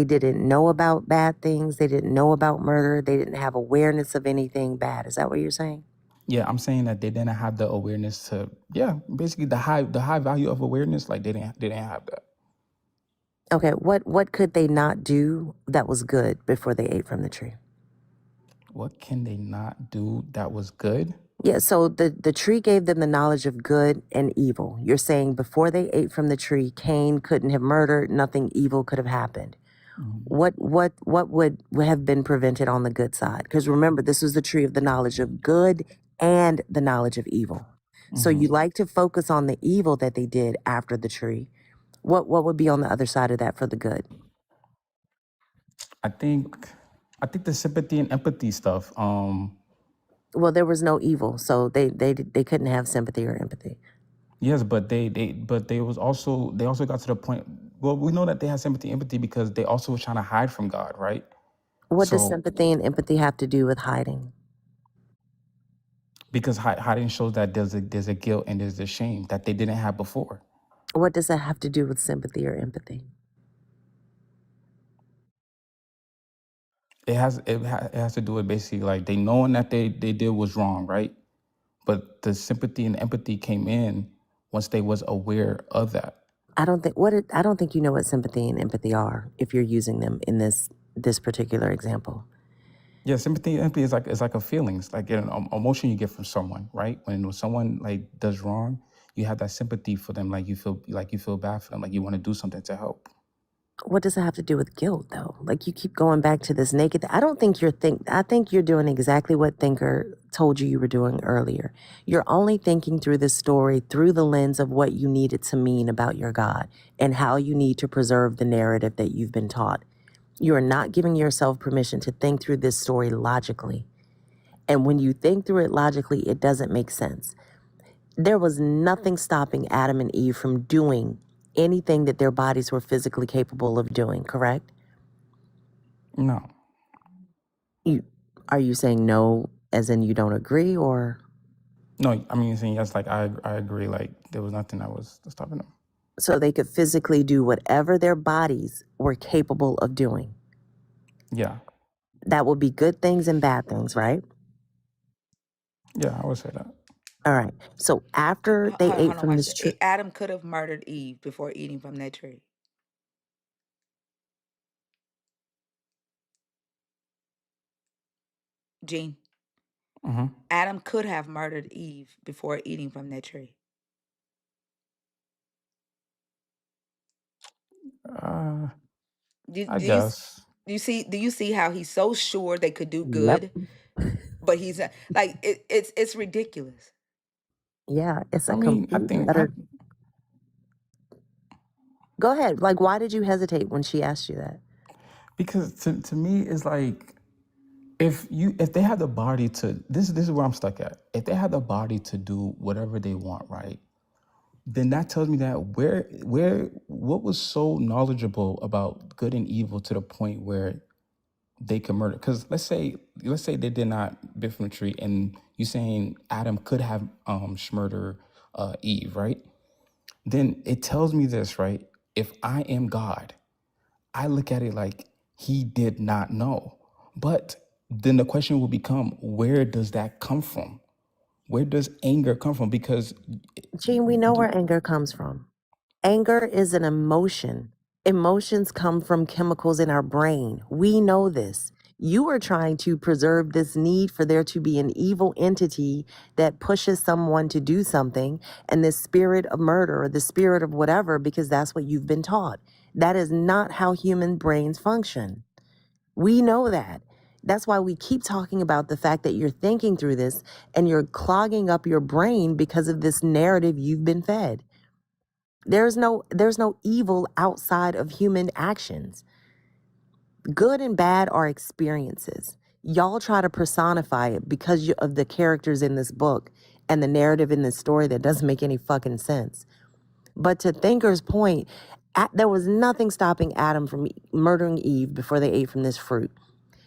didn't know about bad things. They didn't know about murder. They didn't have awareness of anything bad. Is that what you're saying? Yeah, I'm saying that they didn't have the awareness to. Yeah, basically the high value of awareness. Like they didn't have that. Okay. What could they not do that was good before they ate from the tree? What can they not do that was good? Yeah, so the tree gave them the knowledge of good and evil. You're saying before they ate from the tree, Cain couldn't have murdered, nothing evil could have happened. What would have been prevented on the good side? Because remember, this was the tree of the knowledge of good and the knowledge of evil. So you like to focus on the evil that they did after the tree. What would be on the other side of that for the good? I think the sympathy and empathy stuff. Well, there was no evil, so they couldn't have sympathy or empathy. Yes, but they also got to the point. Well, we know that they had sympathy, empathy because they also were trying to hide from God, right? What does So sympathy and empathy have to do with hiding? because hiding shows that there's a guilt and there's a shame that they didn't have before. What does that have to do with sympathy or empathy? It has to do with basically like they knowing that they did was wrong, right? But the sympathy and empathy came in once they was aware of that. I don't think you know what sympathy and empathy are if you're using them in this particular example. Yeah, sympathy and empathy is like a feelings, like an emotion you get from someone, right? When someone like does wrong, you have that sympathy for them, like you feel bad for them, like you want to do something to help. What does it have to do with guilt, though? Like you keep going back to this naked. I don't think I think you're doing exactly what Thinker told you were doing earlier. You're only thinking through this story through the lens of what you need it to mean about your God and how you need to preserve the narrative that you've been taught. You are not giving yourself permission to think through this story logically. And when you think through it logically, it doesn't make sense. There was nothing stopping Adam and Eve from doing anything that their bodies were physically capable of doing, correct? No, You Are you saying no as in you don't agree, or? No, I mean saying yes. Like I agree. Like there was nothing that was stopping them. So they could physically do whatever their bodies were capable of doing. Yeah, That would be good things and bad things, right? yeah, I would say that. All right. So after they ate Hold on from one this tree, second. Adam could have murdered Eve before eating from that tree. Gene, Mm-hmm. Adam could have murdered Eve before eating from that tree. I guess. Do you see how he's so sure they could do yep. good, but he's like it's ridiculous. Yeah, it's I a mean, I complete think utter. Go ahead. Like, why did you hesitate when she asked you that? because to me it's like if they had the body to this is where I'm stuck at. If they had the body to do whatever they want, right? Then that tells me that what was so knowledgeable about good and evil to the point where they could murder? Because let's say they did not bit from the tree, and you saying Adam could have murdered Eve, right? Then it tells me this, right? If I am God, I look at it like he did not know. But then the question will become, where does that come from? Where does anger come from? Because Gene, we know where anger comes from. Anger is an emotion. Emotions come from chemicals in our brain. We know this. You are trying to preserve this need for there to be an evil entity that pushes someone to do something, and this spirit of murder or the spirit of whatever, because that's what you've been taught. That is not how human brains function. We know that. That's why we keep talking about the fact that you're thinking through this and you're clogging up your brain because of this narrative you've been fed. There's no evil outside of human actions. Good and bad are experiences. Y'all try to personify it because of the characters in this book and the narrative in this story that doesn't make any fucking sense. But to Thinker's point, there was nothing stopping Adam from murdering Eve before they ate from this fruit.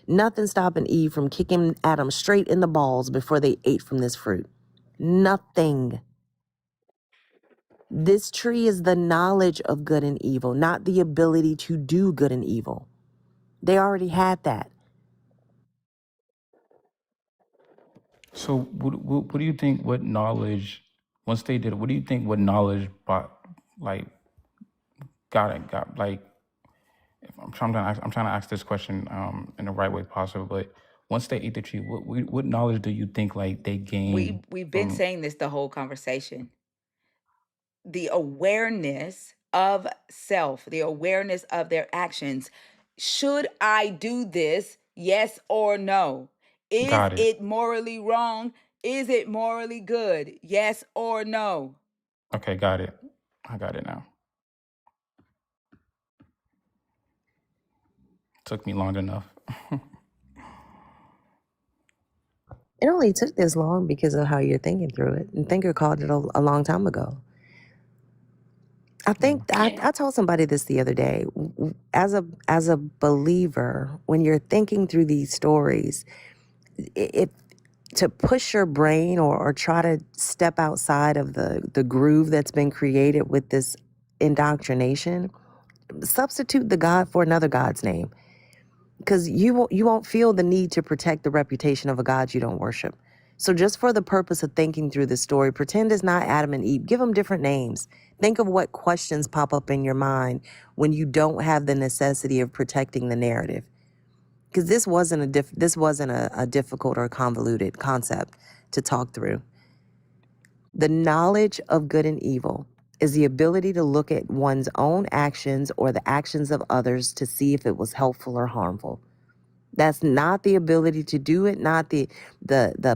Nothing stopping Eve from kicking Adam straight in the balls before they ate from this fruit. Nothing. This tree is the knowledge of good and evil, not the ability to do good and evil. They already had that. so what do you think? What knowledge once they did it? What do you think? What knowledge brought like got like? I'm trying to ask this question in the right way possible. But once they ate the tree, what knowledge do you think like they gained We've been from? saying this the whole conversation. The awareness of self, the awareness of their actions. Should I do this? Yes or no? Is Got it. it morally wrong? Is it morally good? Yes or no? Okay, got it. I got it now. Took me long enough. It only took this long because of how you're thinking through it. And Thinker called it a long time ago. I think I told somebody this the other day. As a believer, when you're thinking through these stories, if to push your brain or try to step outside of the groove that's been created with this indoctrination, substitute the God for another God's name. Because you won't feel the need to protect the reputation of a God you don't worship. So just for the purpose of thinking through this story, pretend it's not Adam and Eve. Give them different names. Think of what questions pop up in your mind when you don't have the necessity of protecting the narrative. Because this wasn't a difficult or convoluted concept to talk through. The knowledge of good and evil is the ability to look at one's own actions or the actions of others to see if it was helpful or harmful. That's not the ability to do it, not the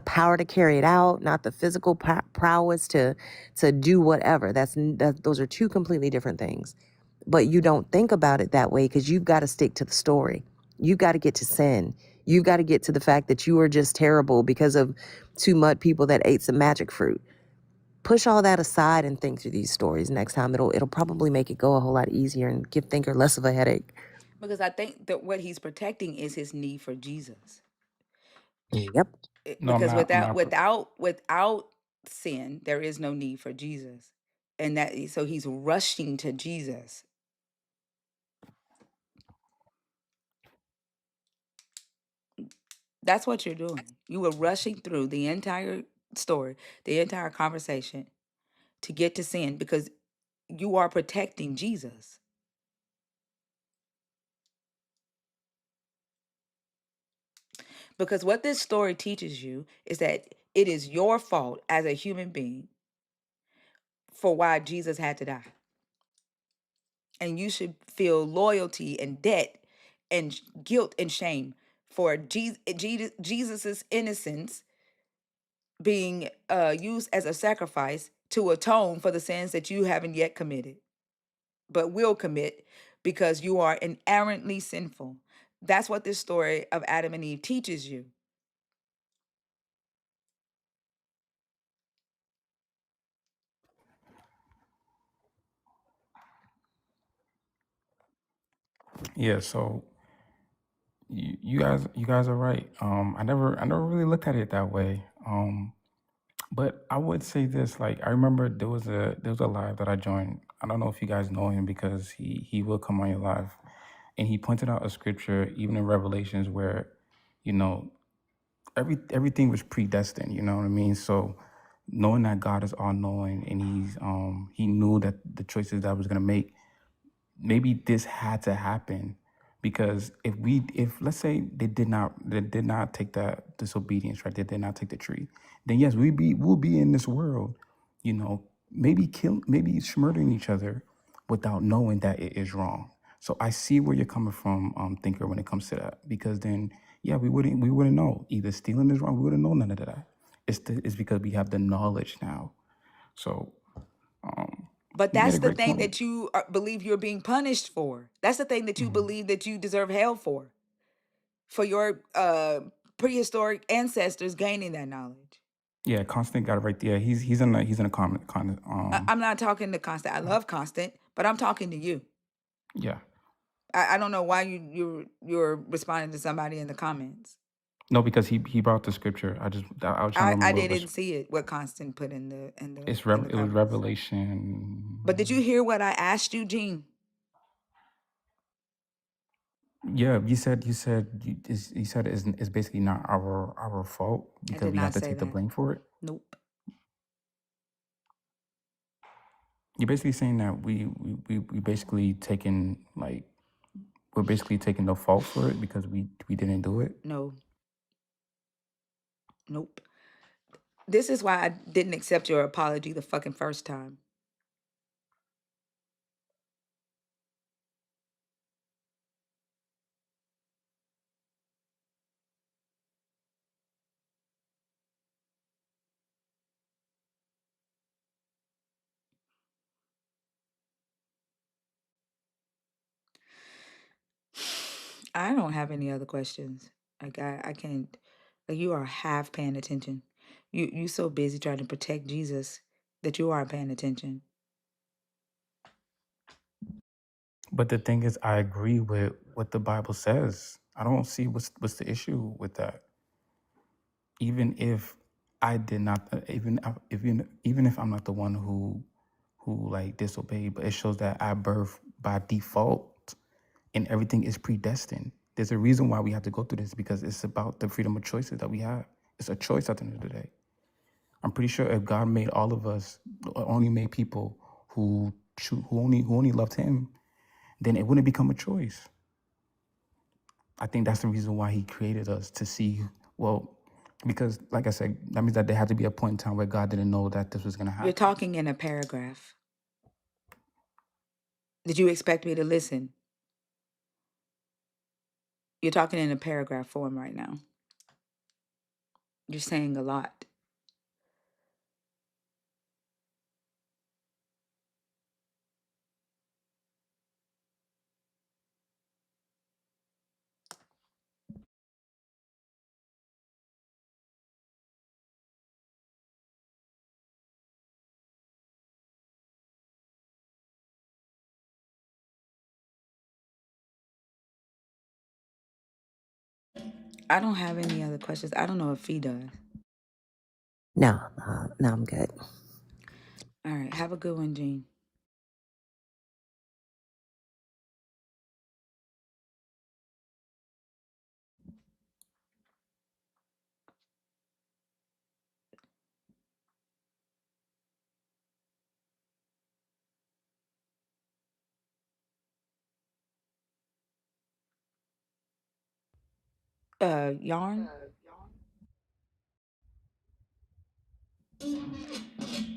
power to carry it out, not the physical prowess to do whatever. Those are two completely different things. But you don't think about it that way because you've got to stick to the story. You've got to get to sin. You've got to get to the fact that you are just terrible because of two mud people that ate some magic fruit. Push all that aside and think through these stories next time. It'll probably make it go a whole lot easier and give Thinker less of a headache. Because I think that what he's protecting is his need for Jesus. Yep. No, I'm Because not. I'm without not. without sin, there is no need for Jesus, and that so he's rushing to Jesus. That's what you're doing. You were rushing through the entire story, the entire conversation to get to sin because you are protecting Jesus. Because what this story teaches you is that it is your fault as a human being for why Jesus had to die. And you should feel loyalty and debt and guilt and shame for Jesus's innocence being used as a sacrifice to atone for the sins that you haven't yet committed, but will commit because you are inherently sinful. That's what this story of Adam and Eve teaches you. Yeah. So you guys are right. I never really looked at it that way. But I would say this, like I remember there was a live that I joined. I don't know if you guys know him because he will come on your live, and he pointed out a scripture even in Revelations where, you know, everything was predestined. You know what I mean? So knowing that God is all knowing and he knew that the choices that I was gonna make, maybe this had to happen because if let's say they did not take that disobedience, right, they did not take the tree, then yes, we'll be in this world, you know, maybe murdering each other without knowing that it is wrong. So I see where you're coming from, thinker, when it comes to that, because then yeah, we wouldn't know either stealing is wrong, we wouldn't know none of that. It's because we have the knowledge now. So But you made that's a the great thing point. that you believe you're being punished for. That's the thing that you Mhm. believe that you deserve hell for your prehistoric ancestors gaining that knowledge. Yeah, Constant got it right there. He's in a comment. I'm not talking to Constant. I love Constant, but I'm talking to you. Yeah. I don't know why you're responding to somebody in the comments. No, because he brought the scripture. I was trying to I remember didn't which. see it. What Constant put in the It was comments. But did you Revelation. hear what I asked you, Gene? Yeah, you said it's basically not our fault I because did we have not to say take the that. blame for it. Nope. You're basically saying that we basically taking like we're basically taking the fault for it because we didn't do it. No. Nope. This is why I didn't accept your apology the fucking first time. I don't have any other questions. Like I can't. Like you are half paying attention. You so busy trying to protect Jesus that you aren't paying attention. But the thing is, I agree with what the Bible says. I don't see what's the issue with that. Even if I did not, even if I'm not the one who like disobeyed, but it shows that I birth by default, and everything is predestined. There's a reason why we have to go through this because it's about the freedom of choices that we have. It's a choice at the end of the day. I'm pretty sure if God made all of us, or only made people who only loved Him, then it wouldn't become a choice. I think that's the reason why He created us to see, well, because like I said, that means that there had to be a point in time where God didn't know that this was going to You're happen. talking in a paragraph. Did you expect me to listen? You're talking in a paragraph form right now. You're saying a lot. I don't have any other questions. I don't know if he does. No, no, I'm good. All right. Have a good one, Gene. Yarn?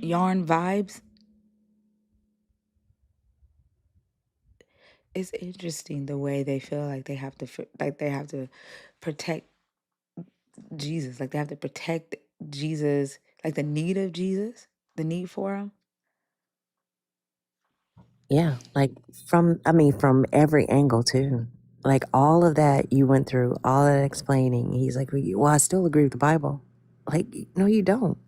Yarn vibes? It's interesting the way they feel like they have to protect Jesus, like they have to protect Jesus, like the need of Jesus, the need for him. Yeah, like from every angle too. Like all of that you went through, all that explaining. He's like, well, I still agree with the Bible. Like, no, you don't.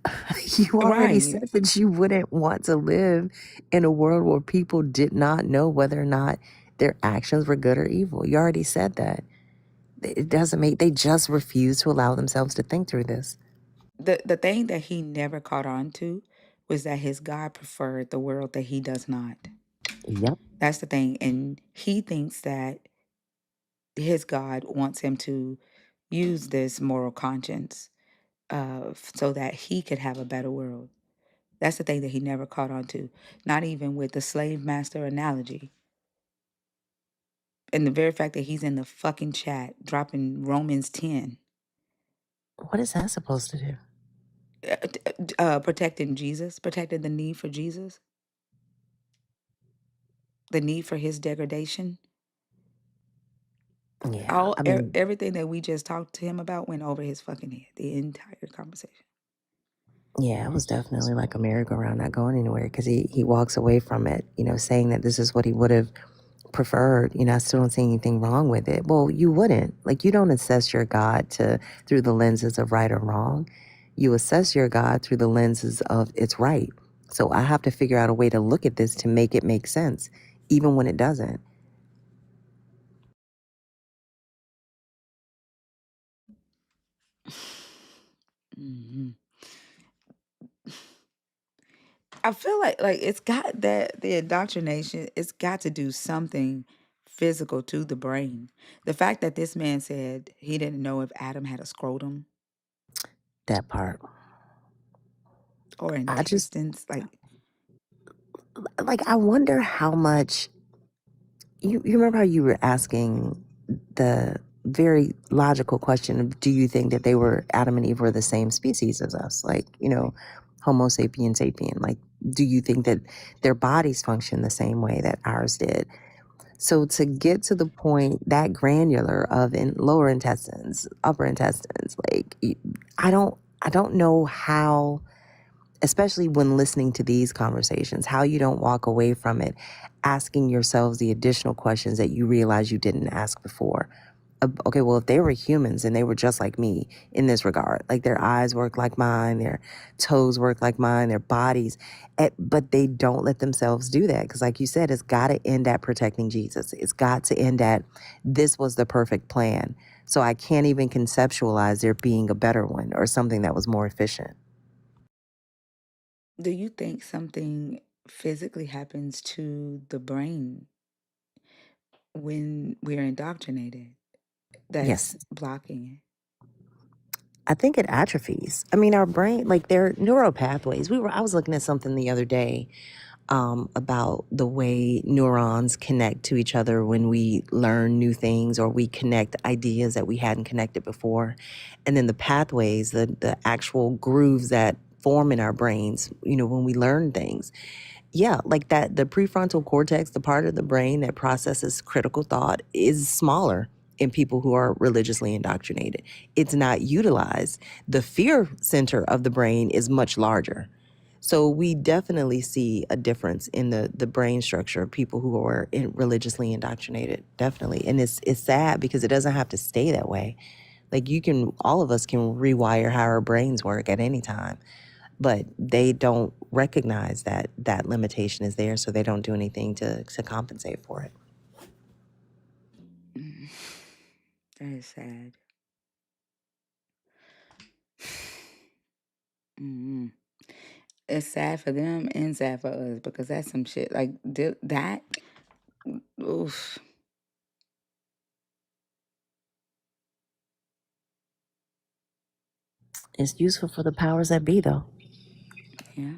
You already Right. said that you wouldn't want to live in a world where people did not know whether or not their actions were good or evil. You already said that. It doesn't make, they just refuse to allow themselves to think through this. The thing that he never caught on to was that his God preferred the world that he does not. Yep. That's the thing. And he thinks that his God wants him to use this moral conscience so that he could have a better world. That's the thing that he never caught on to, not even with the slave master analogy. And the very fact that he's in the fucking chat dropping Romans 10, What is that supposed to do? protecting Jesus, protecting the need for Jesus, the need for his degradation. Yeah, I mean, Everything that we just talked to him about went over his fucking head, the entire conversation. yeah, it was definitely like a merry-go-round, not going anywhere, because he walks away from it, saying that this is what he would have preferred. I still don't see anything wrong with it. Well, you wouldn't. Like, you don't assess your God through the lenses of right or wrong. You assess your God through the lenses of it's right. So I have to figure out a way to look at this to make it make sense, even when it doesn't. Mm-hmm. I feel like it's got that the indoctrination. It's got to do something physical to the brain. The fact that this man said he didn't know if Adam had a scrotum That part. or I just, intestines, I wonder how much. You remember how you were asking the very logical question of, do you think that Adam and Eve were the same species as us? Like, Homo sapien sapien. Like, do you think that their bodies function the same way that ours did? So to get to the point that granular of in lower intestines, upper intestines, like, I don't know how, especially when listening to these conversations, how you don't walk away from it asking yourselves the additional questions that you realize you didn't ask before. Okay, well, if they were humans and they were just like me in this regard, like their eyes work like mine, their toes work like mine, their bodies, but they don't let themselves do that. Because like you said, it's got to end at protecting Jesus. It's got to end at this was the perfect plan. So I can't even conceptualize there being a better one or something that was more efficient. do you think something physically happens to the brain when we're indoctrinated that's Yes, blocking it? I think it atrophies. I mean, our brain, like their neural pathways. I was looking at something the other day about the way neurons connect to each other when we learn new things or we connect ideas that we hadn't connected before, and then the pathways, the actual grooves that form in our brains. When we learn things. Yeah, like that, the prefrontal cortex, the part of the brain that processes critical thought, is smaller in people who are religiously indoctrinated. It's not utilized. The fear center of the brain is much larger. So we definitely see a difference in the brain structure of people who are religiously indoctrinated, definitely. And it's sad because it doesn't have to stay that way. Like all of us can rewire how our brains work at any time, but they don't recognize that limitation is there, so they don't do anything to compensate for it. That is sad. Mm-hmm. It's sad for them and sad for us because that's some shit like that. Oof. It's useful for the powers that be, though. Yeah.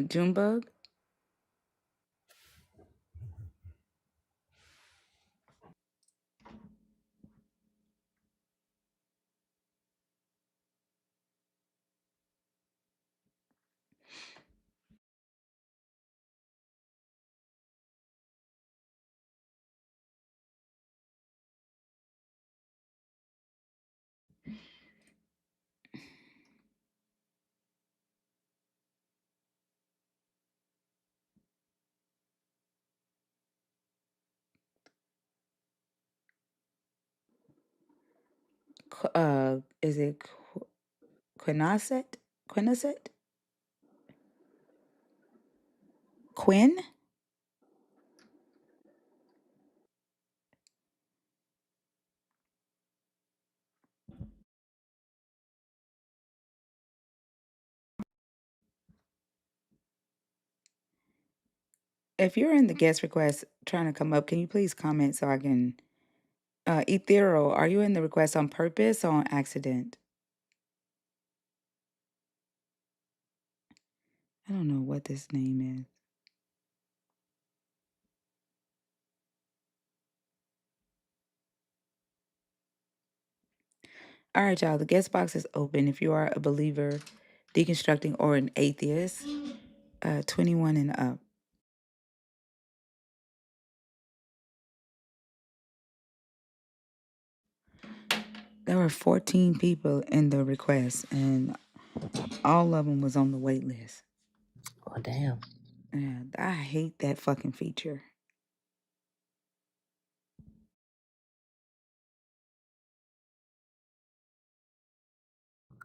Junebug. Is it Quinasset? Quinasset? Quinn? If you're in the guest request trying to come up, can you please comment so I can Ethereal, are you in the request on purpose or on accident? I don't know what this name is. All right, y'all. The guest box is open. If you are a believer, deconstructing, or an atheist, 21 and up. There were 14 people in the request, and all of them was on the wait list. Oh, damn. Yeah, I hate that fucking feature.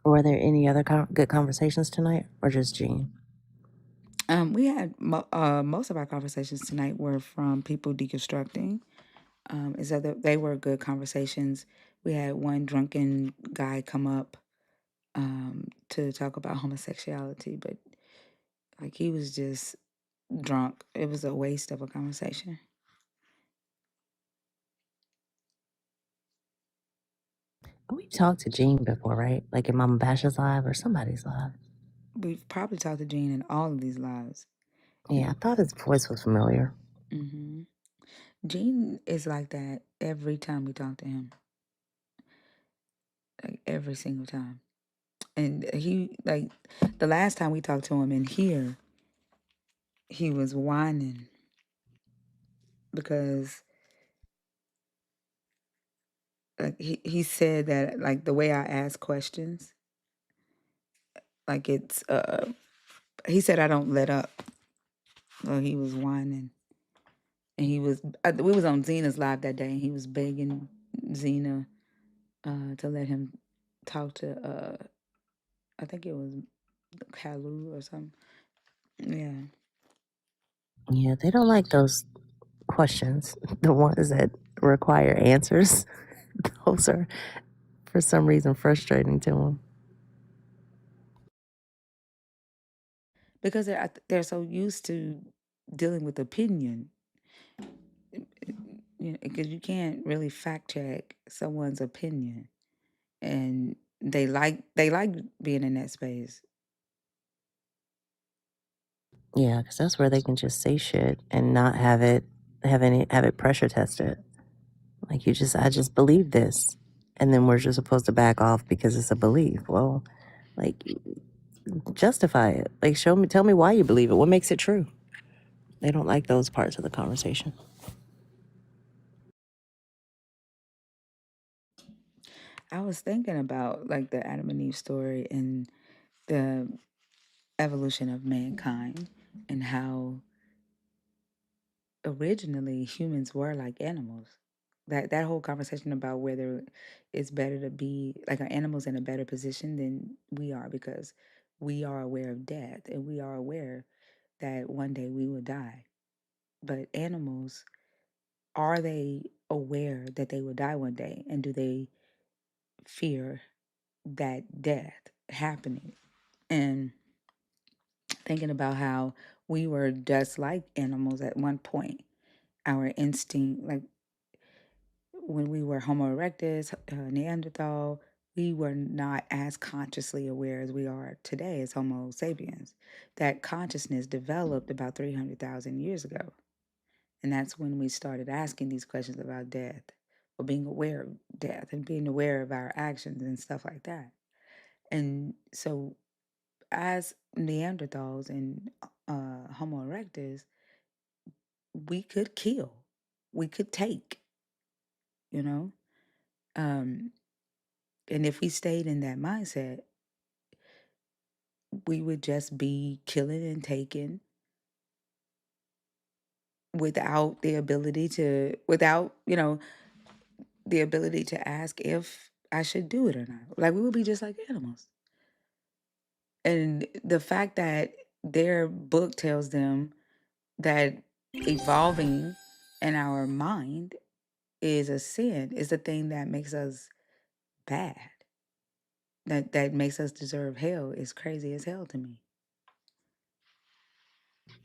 Were there any other good conversations tonight, or just Gene? We had most of our conversations tonight were from people deconstructing. They were good conversations. We had one drunken guy come up to talk about homosexuality, but like he was just drunk. It was a waste of a conversation. We've talked to Gene before, right? Like in Mama Bash's live or somebody's live. We've probably talked to Gene in all of these lives. Yeah, I thought his voice was familiar. Mm-hmm. Gene is like that every time we talk to him, like every single time. And he, like, the last time we talked to him in here, he was whining because like he said that like the way I ask questions, like it's he said I don't let up. So he was whining. And he was we was on Zena's live that day and he was begging Zena to let him talk to I think it was Kalu or something. Yeah. Yeah, they don't like those questions, the ones that require answers. Those are, for some reason, frustrating to them. Because they're so used to dealing with opinion. You know, because you can't really fact check someone's opinion. And they like being in that space. Yeah, because that's where they can just say shit and not have it pressure tested. Like I just believe this, and then we're just supposed to back off because it's a belief. Well, like justify it. Like tell me why you believe it. What makes it true? They don't like those parts of the conversation. I was thinking about like the Adam and Eve story and the evolution of mankind and how originally humans were like animals. That whole conversation about whether it's better to be like are animals in a better position than we are because we are aware of death and we are aware that one day we will die. But animals, are they aware that they will die one day and do they fear that death? happening. And thinking about how we were just like animals at one point. Our instinct, like when we were Homo erectus, Neanderthal, we were not as consciously aware as we are today as Homo sapiens. That consciousness developed about 300,000 years ago. And that's when we started asking these questions about death, or being aware of death and being aware of our actions and stuff like that. And so, as Neanderthals and Homo erectus, we could kill, we could take, you know? Um, and if we stayed in that mindset, we would just be killing and taking without the ability to, the ability to ask if I should do it or not. Like, we would be just like animals. And the fact that their book tells them that evolving in our mind is a sin, is the thing that makes us bad, that makes us deserve hell, is crazy as hell to me.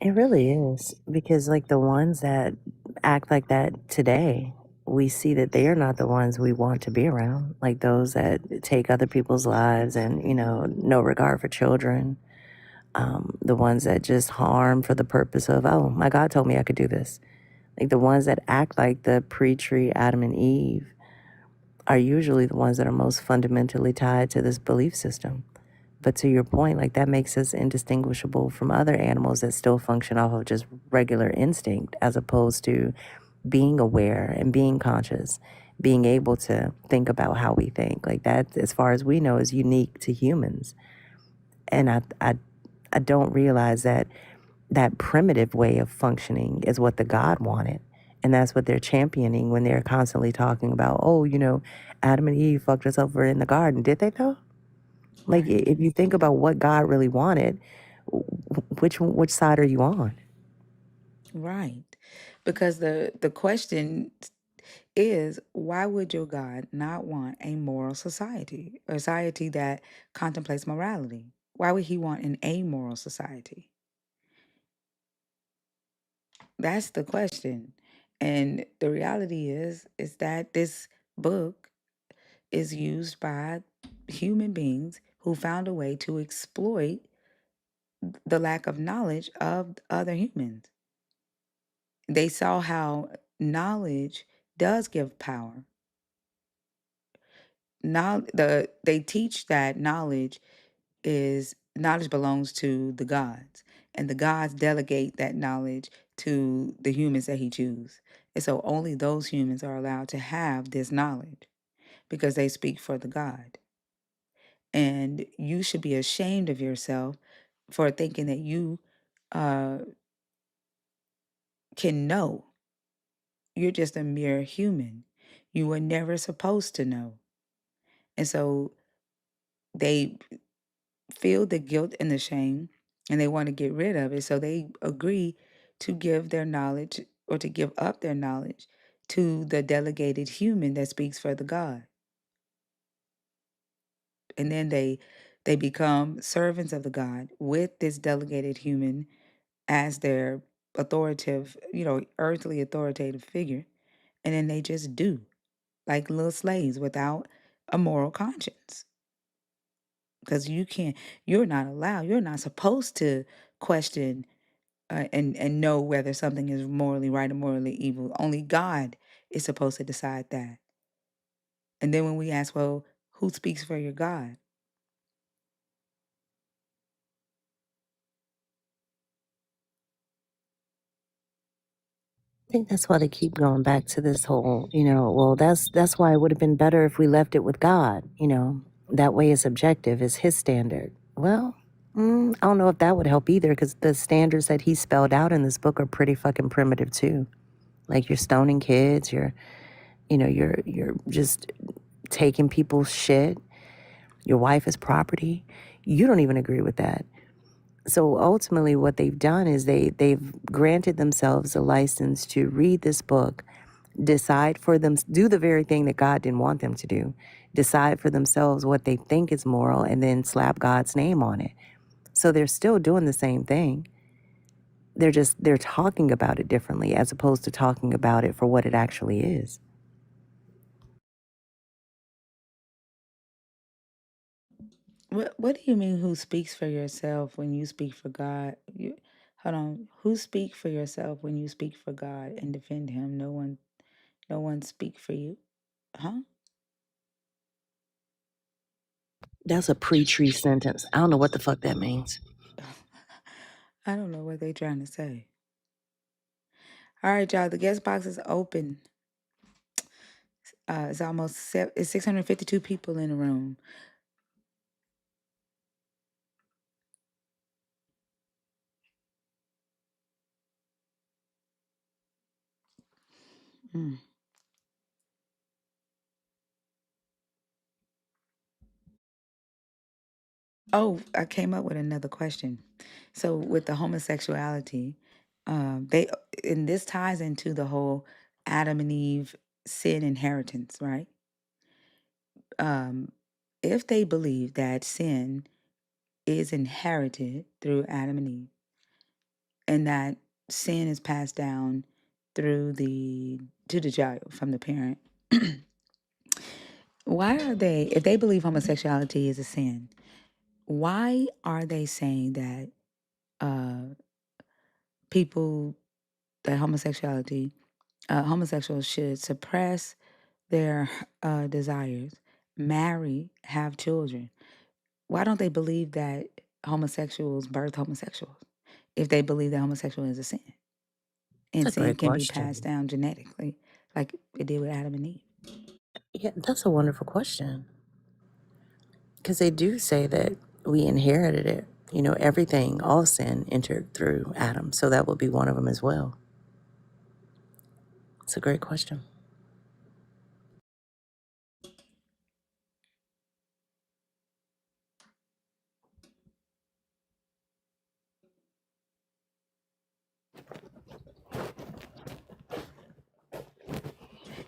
It really is, because like the ones that act like that today, we see that they are not the ones we want to be around. Like those that take other people's lives and, no regard for children. The ones that just harm for the purpose of, oh, my God told me I could do this. Like the ones that act like the pre-tree Adam and Eve are usually the ones that are most fundamentally tied to this belief system. But to your point, like that makes us indistinguishable from other animals that still function off of just regular instinct, as opposed to being aware and being conscious, being able to think about how we think. Like that, as far as we know, is unique to humans. And I don't realize that that primitive way of functioning is what the God wanted. And that's what they're championing when they're constantly talking about, oh, Adam and Eve fucked us over in the garden. Did they though? Like, Right. if you think about what God really wanted, which side are you on? Right. Because the question is, why would your God not want a moral society, a society that contemplates morality? Why would he want an amoral society? That's the question. And the reality is that this book is used by human beings who found a way to exploit the lack of knowledge of other humans. They saw how knowledge does give power. Now they teach that knowledge belongs to the gods, and the gods delegate that knowledge to the humans that he chooses. And so only those humans are allowed to have this knowledge because they speak for the God. And you should be ashamed of yourself for thinking that you uh, can know. You're just a mere human. You were never supposed to know. And so they feel the guilt and the shame and they want to get rid of it. So they agree to give their knowledge or to give up their knowledge to the delegated human that speaks for the God. And then they become servants of the God with this delegated human as their authoritative, earthly authoritative figure. And then they just do, like little slaves without a moral conscience. Because you're not supposed to question and know whether something is morally right or morally evil. Only God is supposed to decide that. And then when we ask, well, who speaks for your God? I think that's why they keep going back to this whole, well, that's why it would have been better if we left it with God, that way it's objective, it's his standard. Well, I don't know if that would help either, because the standards that he spelled out in this book are pretty fucking primitive too. Like you're stoning kids, you're just taking people's shit. Your wife is property. You don't even agree with that. So ultimately what they've done is they've granted themselves a license to read this book, decide for them, do the very thing that God didn't want them to do, decide for themselves what they think is moral, and then slap God's name on it. So they're still doing the same thing. They're talking about it differently as opposed to talking about it for what it actually is. What do you mean? Who speaks for yourself when you speak for God? Hold on. Who speak for yourself when you speak for God and defend Him? No one speak for you, huh? That's a pre-tree sentence. I don't know what the fuck that means. I don't know what they trying to say. All right, y'all. The guest box is open. It's it's 652 people in the room. Mm. Oh, I came up with another question. So with the homosexuality, they and this ties into the whole Adam and Eve sin inheritance, right? If they believe that sin is inherited through Adam and Eve, and that sin is passed down through to the child from the parent, why are they? If they believe homosexuality is a sin, why are they saying that people that homosexuals should suppress their desires, marry, have children? Why don't they believe that homosexuals birth homosexuals if they believe that homosexual is a sin and That's a sin great can be passed question. down genetically like it did with Adam and Eve? Yeah, that's a wonderful question. Because they do say that we inherited it. You know, everything, all sin entered through Adam. So that would be one of them as well. It's a great question.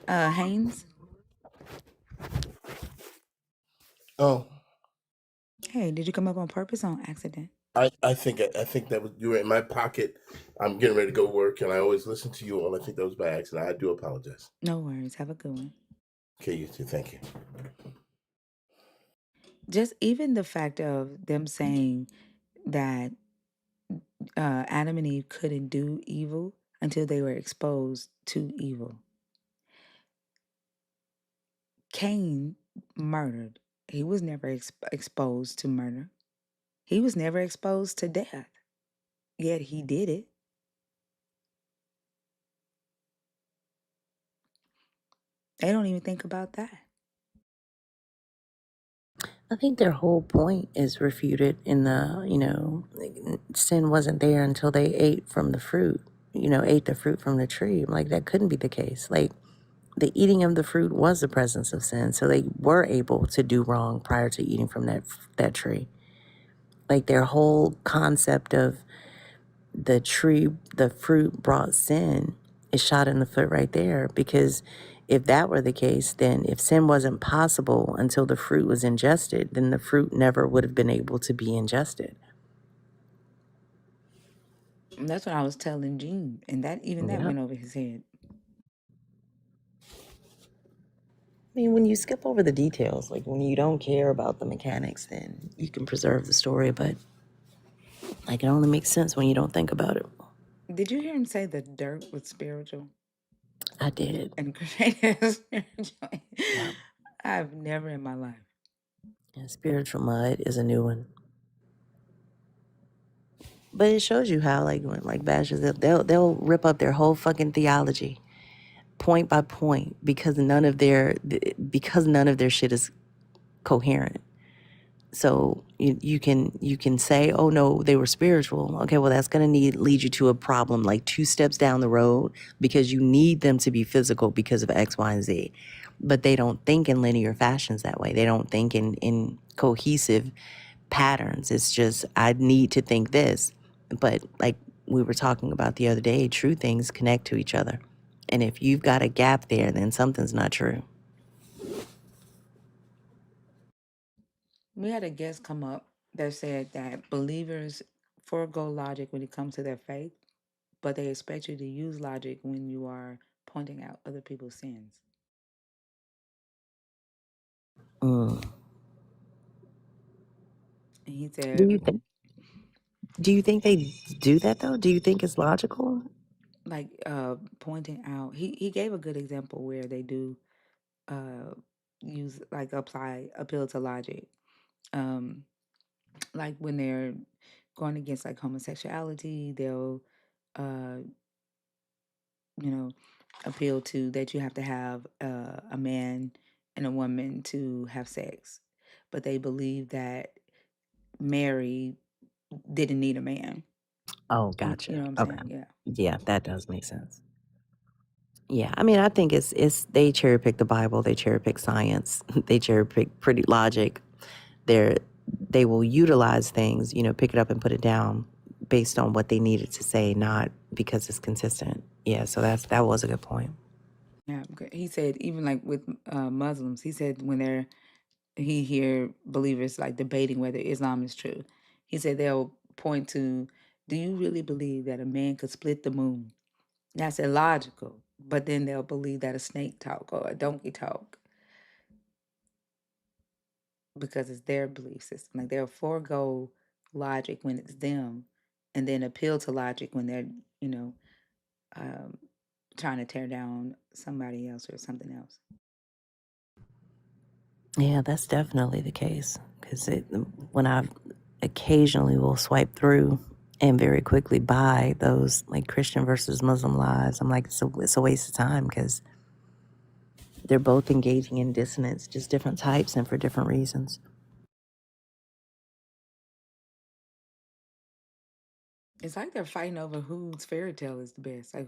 Haynes, Oh, hey, did you come up on purpose or on accident? I think that was you were in my pocket. I'm getting ready to go work, and I always listen to you, and I think that was by accident. I do apologize. No worries. Have a good one. Okay, you too. Thank you. Just even the fact of them saying that Adam and Eve couldn't do evil until they were exposed to evil. Cain murdered. He was never exposed to murder. He was never exposed to death. Yet he did it. They don't even think about that. I think their whole point is refuted in the, sin wasn't there until they ate from the fruit, ate the fruit from the tree. Like, that couldn't be the case. Like, the eating of the fruit was the presence of sin. So they were able to do wrong prior to eating from that tree. Like, their whole concept of the fruit brought sin is shot in the foot right there. Because if that were the case, then if sin wasn't possible until the fruit was ingested, then the fruit never would have been able to be ingested. And that's what I was telling Gene. And that Yeah. went over his head. I mean, when you skip over the details, like when you don't care about the mechanics, then you can preserve the story, but like it only makes sense when you don't think about it. Did you hear him say the dirt was spiritual? I did. And creative spiritual? Yeah. I've never in my life. And spiritual mud is a new one. But it shows you how, like bashers, they'll rip up their whole fucking theology, point by point, because none of their shit is coherent. So you can say, oh no, they were spiritual. Okay, well that's gonna lead you to a problem like 2 steps down the road, because you need them to be physical because of X, Y, and Z. But they don't think in linear fashions that way. They don't think in cohesive patterns. It's just, I need to think this. But like we were talking about the other day, true things connect to each other. And if you've got a gap there, then something's not true. We had a guest come up that said that believers forego logic when it comes to their faith, but they expect you to use logic when you are pointing out other people's sins. Mm. And he Do said, you think? Do you think they do that though? Do you think it's logical? like, pointing out, he gave a good example where they do use, like, appeal to logic. Like when they're going against like homosexuality, they'll uh, you know, appeal to that you have to have a man and a woman to have sex, but they believe that Mary didn't need a man. Oh, You know gotcha. what I'm Okay. saying? Yeah. Yeah, that does make sense. Yeah, I mean, I think it's they cherry pick the Bible, they cherry pick science, they cherry pick pretty logic. They will utilize things, pick it up and put it down based on what they needed to say, not because it's consistent. Yeah, so that was a good point. Yeah. He said even like with Muslims, he said when he hear believers like debating whether Islam is true, he said they'll point to, do you really believe that a man could split the moon? That's illogical. But then they'll believe that a snake talk or a donkey talk because it's their belief system. Like they'll forego logic when it's them and then appeal to logic when they're, you know, um, trying to tear down somebody else or something else. Yeah, that's definitely the case. Because when I occasionally will swipe through and very quickly buy those like Christian versus Muslim lives, I'm like, it's a waste of time because they're both engaging in dissonance, just different types and for different reasons. It's like they're fighting over whose fairy tale is the best. Like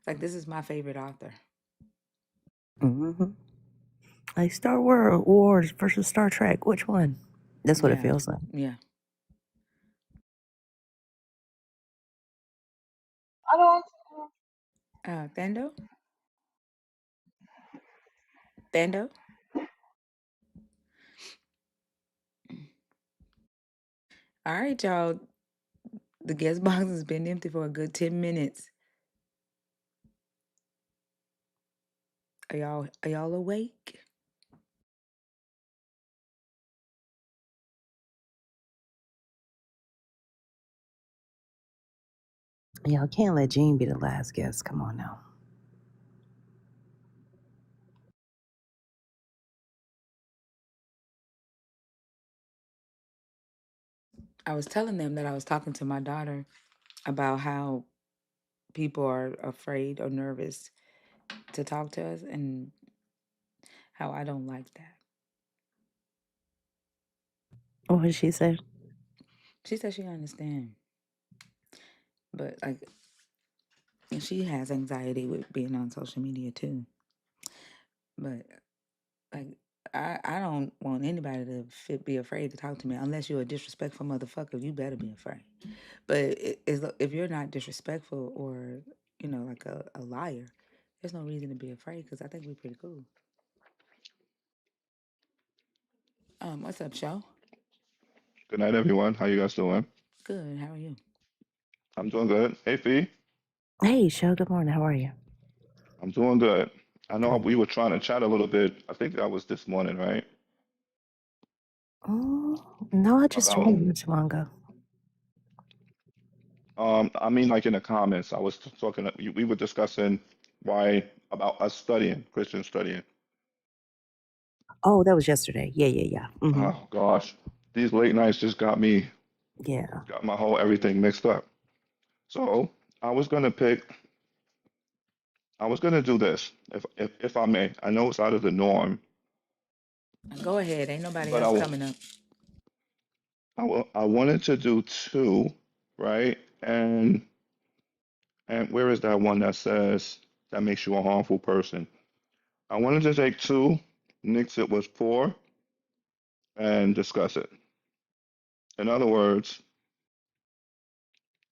like this is my favorite author. Mm-hmm. Like Star Wars versus Star Trek, which one? That's what it Yeah, feels like. yeah. I don't. Thando, Thando. All right, y'all. The guest box has been empty for a good 10 minutes. Are y'all awake? Yeah, I can't let Gene be the last guest. Come on now. I was telling them that I was talking to my daughter about how people are afraid or nervous to talk to us and how I don't like that. What did she say? She said she understand, but like, and she has anxiety with being on social media too. But like, I don't want anybody to be afraid to talk to me unless you're a disrespectful motherfucker. You better be afraid. But if you're not disrespectful or like a liar, there's no reason to be afraid because I think we're pretty cool. What's up, show? Good night, everyone. How you guys doing? Good. How are you? I'm doing good. Hey, Fee. Hey, Show, good morning. How are you? I'm doing good. I know Good. we were trying to chat a little bit. I think that was this morning, right? Oh, no, I just About, joined not too long ago. I mean, like in the comments, I was talking. We were discussing why about us studying Christian studying. Oh, that was yesterday. Yeah. Mm-hmm. Oh gosh, these late nights just Yeah. got my whole everything mixed up. So I was gonna pick. I was gonna do this, if I may. I know it's out of the norm, Go ahead. Ain't nobody but else coming up. I wanted to do two, right? And where is that one that says that makes you a harmful person? I wanted to take two, mix it with four, and discuss it. In other words,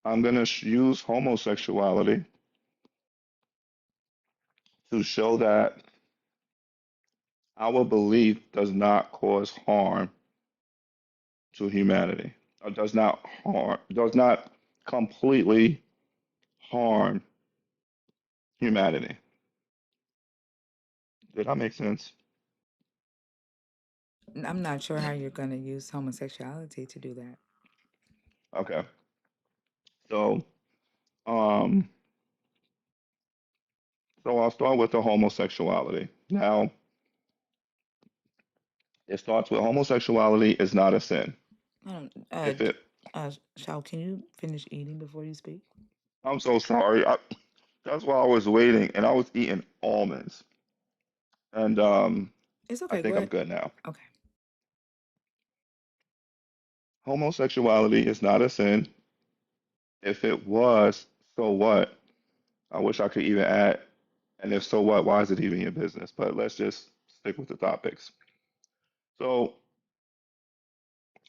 I'm going to use homosexuality to show that our belief does not cause harm to humanity, or does not completely harm humanity. Did that make sense? I'm not sure how you're going to use homosexuality to do that. Okay. So, um, so I'll start with the homosexuality. Now, it starts with homosexuality is not a sin. If it, Shao, can you finish eating before you speak? I'm so sorry. That's why I was waiting, and I was eating almonds, and It's I okay. Go think I'm ahead. good now. Okay. Homosexuality is not a sin. If it was, so what? I wish I could even add, and if so what, why is it even your business? But let's just stick with the topics. So,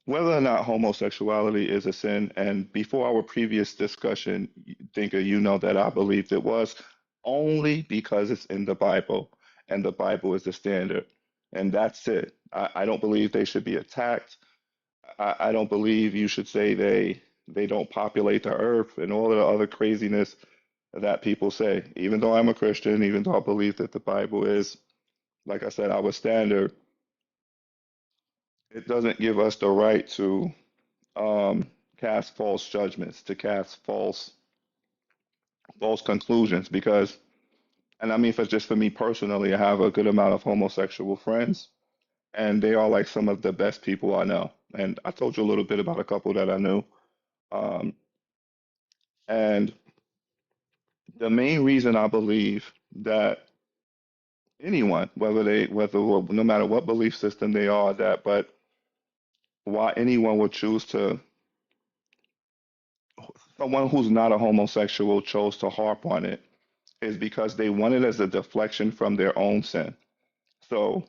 whether or not homosexuality is a sin, and before our previous discussion, Thinker, you know that I believed it was only because it's in the Bible, and the Bible is the standard. And that's it. I don't believe they should be attacked. I don't believe you should say they don't populate the earth and all of the other craziness that people say. Even though I'm a Christian, even though I believe that the Bible is, like I said, our standard, it doesn't give us the right to cast false judgments, to cast false conclusions. Because, and I mean, for just for me personally, I have a good amount of homosexual friends, and they are like some of the best people I know. And I told you a little bit about a couple that I knew. Um, and the main reason I believe that anyone, whether no matter what belief system they are, that but why anyone would choose to, someone who's not a homosexual chose to harp on it is because they want it as a deflection from their own sin. So,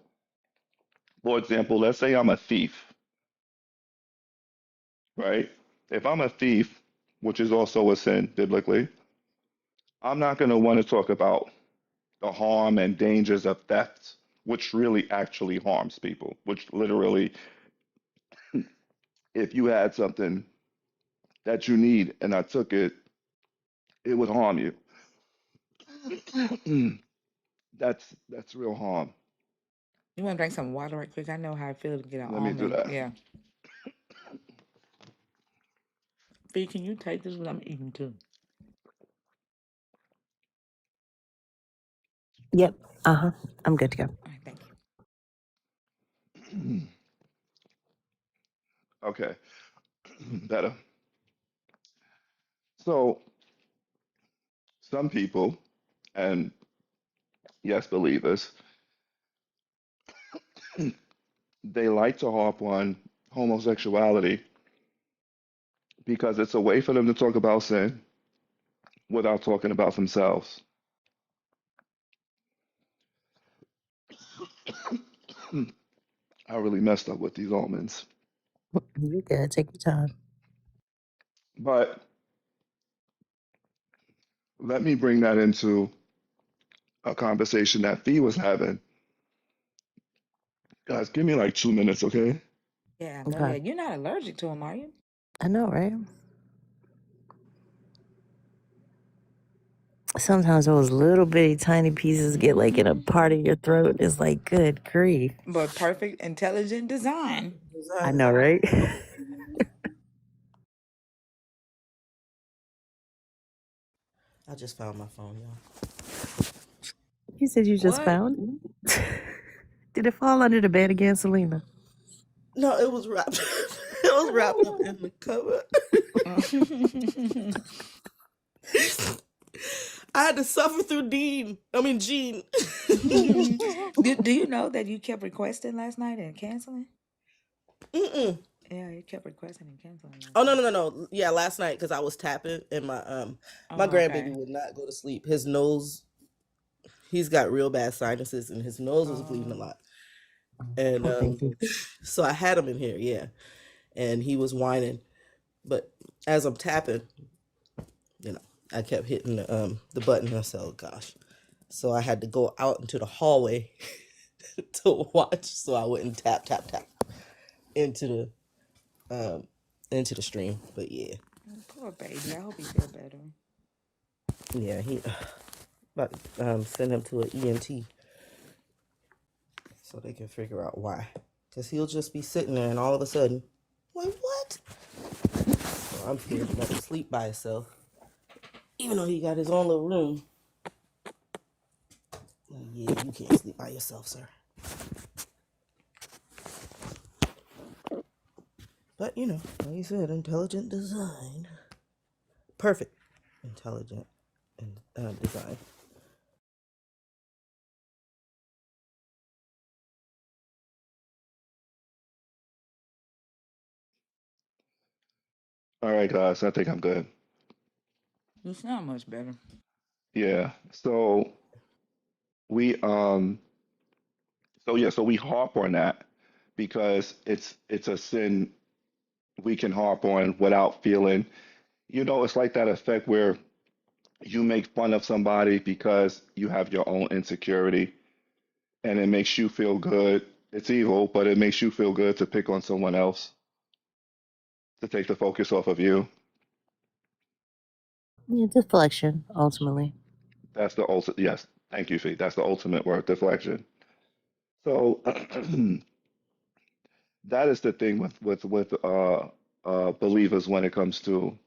for example, let's say I'm a thief, right? If I'm a thief, which is also a sin biblically, I'm not going to want to talk about the harm and dangers of theft, which really actually harms people, which literally, if you had something that you need and I took it, it would harm you. That's real harm. You want to drink some water right quick? I know how I feel to get an Let me do almond. that. Yeah. Fee, can you take this when I'm eating too? Yep. Uh-huh. I'm good to go. All right, thank you. Okay, better. So, some people, and yes, believers, they like to harp on homosexuality because it's a way for them to talk about sin without talking about themselves. I really messed up with these almonds. You good. Take your time. But let me bring that into a conversation that Fee was having. Guys, give me like 2 minutes, okay? Yeah, go Okay. ahead. You're not allergic to them, are you? I know, right? Sometimes those little bitty tiny pieces get like in a part of your throat. It's like, good grief. But perfect, intelligent design. I know, right? I just found my phone, y'all. You said you just What? found it? Did it fall under the bed again, Selena? No, it was wrapped. It was wrapped up in the cover. I had to suffer through Gene. do you know that you kept requesting last night and canceling? Mm-mm. Yeah, you kept requesting and canceling. Oh no. Yeah, last night because I was tapping and my my grandbaby Okay. would not go to sleep. His nose, he's got real bad sinuses and his nose was bleeding a lot. And Poor baby. so I had him in here, yeah. And he was whining. But as I'm tapping, I kept hitting the button and I said, oh gosh. So I had to go out into the hallway to watch, so I wouldn't tap into the stream. But yeah, Poor baby. I hope he feel better. yeah, he but send him to an ENT so they can figure out why. Cause he'll just be sitting there and all of a sudden, like what? So I'm scared to let him sleep by himself, even though he got his own little room. Like, yeah, you can't sleep by yourself, sir. But you know, like you said, intelligent design, perfect, intelligent and design. All right, guys, I think I'm good. You sound much better. Yeah. So we so we harp on that because it's a sin we can harp on without feeling. It's like that effect where you make fun of somebody because you have your own insecurity and it makes you feel good. It's evil, but it makes you feel good to pick on someone else, to take the focus off of you. Yeah, deflection, ultimately. That's the ultimate. Yes, thank you, Fee. That's the ultimate word, deflection. So that is the thing with believers when it comes to.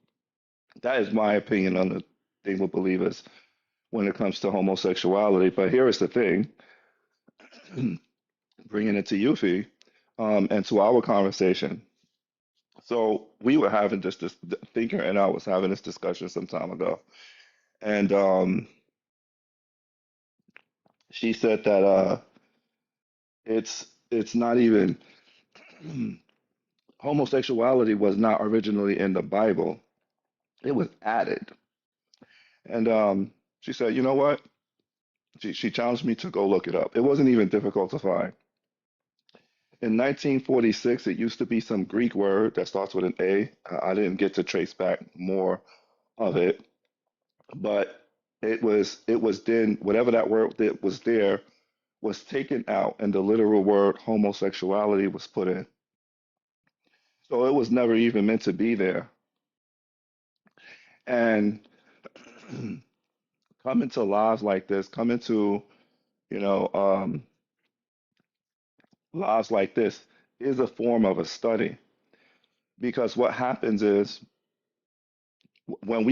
That is my opinion on the thing with believers when it comes to homosexuality. But here is the thing, bringing it to you, Fee, and to our conversation. So we were having this Thinker and I was having this discussion some time ago, and she said that it's not even homosexuality was not originally in the Bible. It was added. And she said, you know what? She challenged me to go look it up. It wasn't even difficult to find. In 1946, it used to be some Greek word that starts with an A. I didn't get to trace back more of it, but it was then whatever that word that was there was taken out, and the literal word homosexuality was put in. So it was never even meant to be there. And come into lives like this, come into you know um, lives like this is a form of a study because what happens is when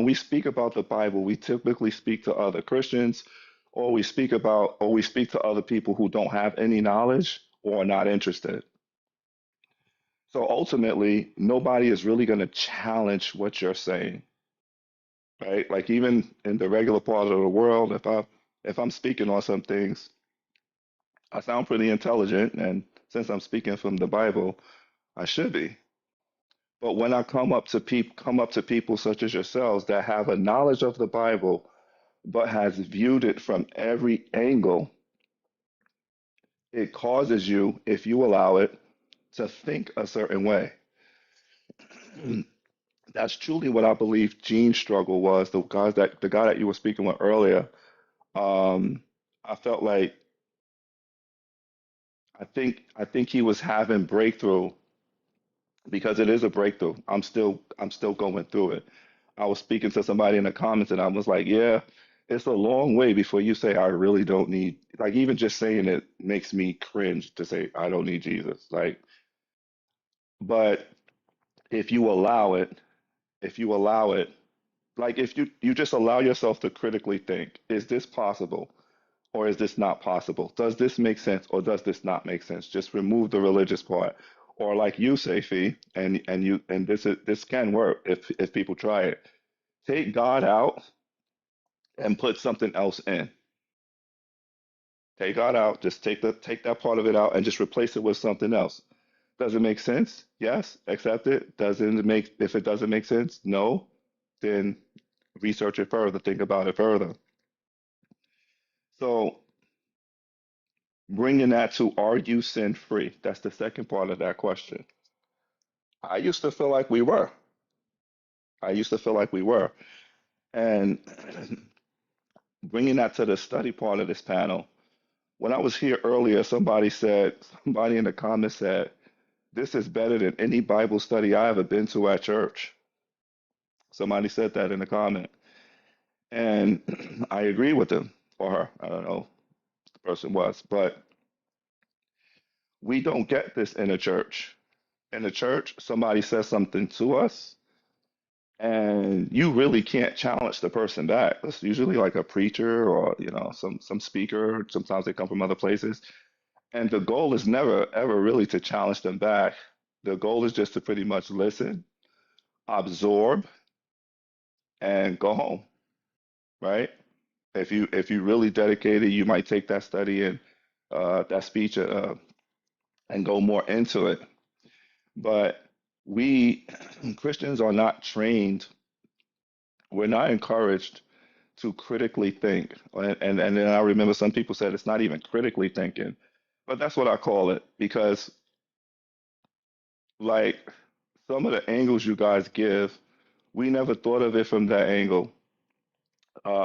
we speak about the Bible, we typically speak to other Christians, or we speak to other people who don't have any knowledge or are not interested. So ultimately, nobody is really going to challenge what you're saying, right? Like even in the regular part of the world, if I'm speaking on some things, I sound pretty intelligent, and since I'm speaking from the Bible, I should be. But when I come up to people such as yourselves that have a knowledge of the Bible, but has viewed it from every angle, it causes you, if you allow it, to think a certain way. That's truly what I believe Gene's struggle was. The guy that you were speaking with earlier. Um, I felt like I think he was having breakthrough because it is a breakthrough. I'm still going through it. I was speaking to somebody in the comments and I was like, yeah, it's a long way before you say I really don't need, like even just saying it makes me cringe to say I don't need Jesus. Like, but if you allow it, if you allow it, like if you just allow yourself to critically think, is this possible? Or is this not possible? Does this make sense or does this not make sense? Just remove the religious part. Or like you say, Fee, and this can work if people try it. Take God out and put something else in. Take God out, just take that part of it out and just replace it with something else. Does it make sense? Yes, accept it. Doesn't it make if it doesn't make sense? No. Then research it further, think about it further. So bringing that to are you sin free? That's the second part of that question. I used to feel like we were. I used to feel like we were. And bringing that to the study part of this panel, when I was here earlier, somebody in the comments said, this is better than any Bible study I ever been to at church. Somebody said that in the comment. And I agree with him or her. I don't know who the person was, but we don't get this in a church. In a church, somebody says something to us, and you really can't challenge the person back. It's usually like a preacher or some speaker. Sometimes they come from other places, and the goal is never ever really to challenge them back. The goal is just to pretty much listen, absorb, and go home. Right? If you really dedicated, you might take that study and that speech and go more into it. But we Christians are not trained. We're not encouraged to critically think. And then I remember some people said it's not even critically thinking, but that's what I call it, because like some of the angles you guys give, we never thought of it from that angle.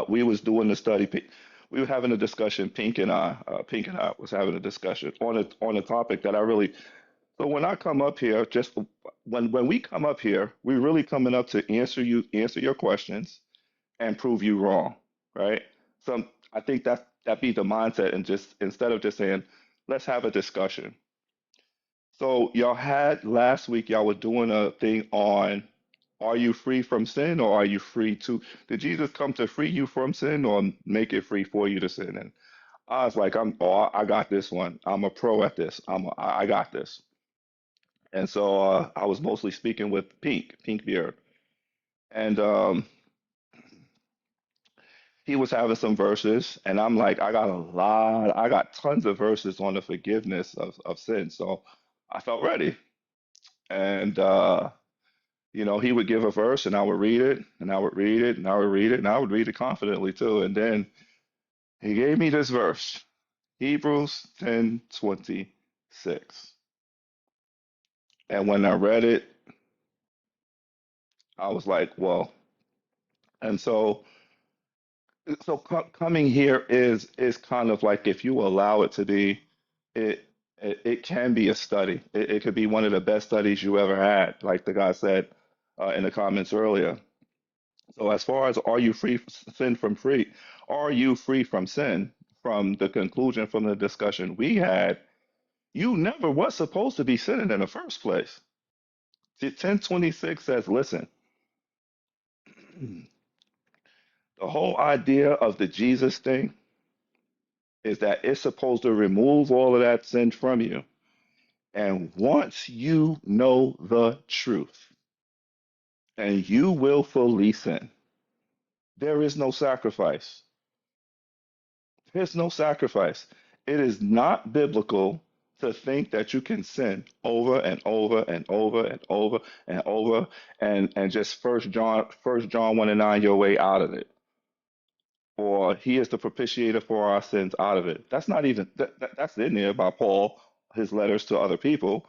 We was doing the study. We were having a discussion. Pink and I was having a discussion on a topic that I really. So when I come up here, just when we come up here, we're really coming up to answer your questions and prove you wrong, right? So I think that be the mindset, and just instead of just saying, let's have a discussion. So y'all had last week, y'all were doing a thing on, are you free from sin, or are you free to, did Jesus come to free you from sin or make it free for you to sin? And I was like, I got this one. I'm a pro at this. I got this. And so I was mostly speaking with Pink Beard. And he was having some verses, and I'm like, I got tons of verses on the forgiveness of sin. So I felt ready. And he would give a verse, and I would read it, and I would read it, and I would read it, and I would read it confidently too. And then he gave me this verse, Hebrews 10:26. And when I read it, I was like, well, and coming here is kind of like, if you allow it to be, it it can be a study. It could be one of the best studies you ever had, like the guy said in the comments earlier. So as far as, are you free sin from free? Are you free from sin? From the conclusion from the discussion we had, you never was supposed to be sinning in the first place. 10:26 says, listen, the whole idea of the Jesus thing is that it's supposed to remove all of that sin from you. And once you know the truth and you willfully sin, there is no sacrifice. There's no sacrifice. It is not biblical to think that you can sin over and over and over and over and over and just First John 1:9 your way out of it. Or he is the propitiator for our sins out of it. That's not even that's in there by Paul, his letters to other people,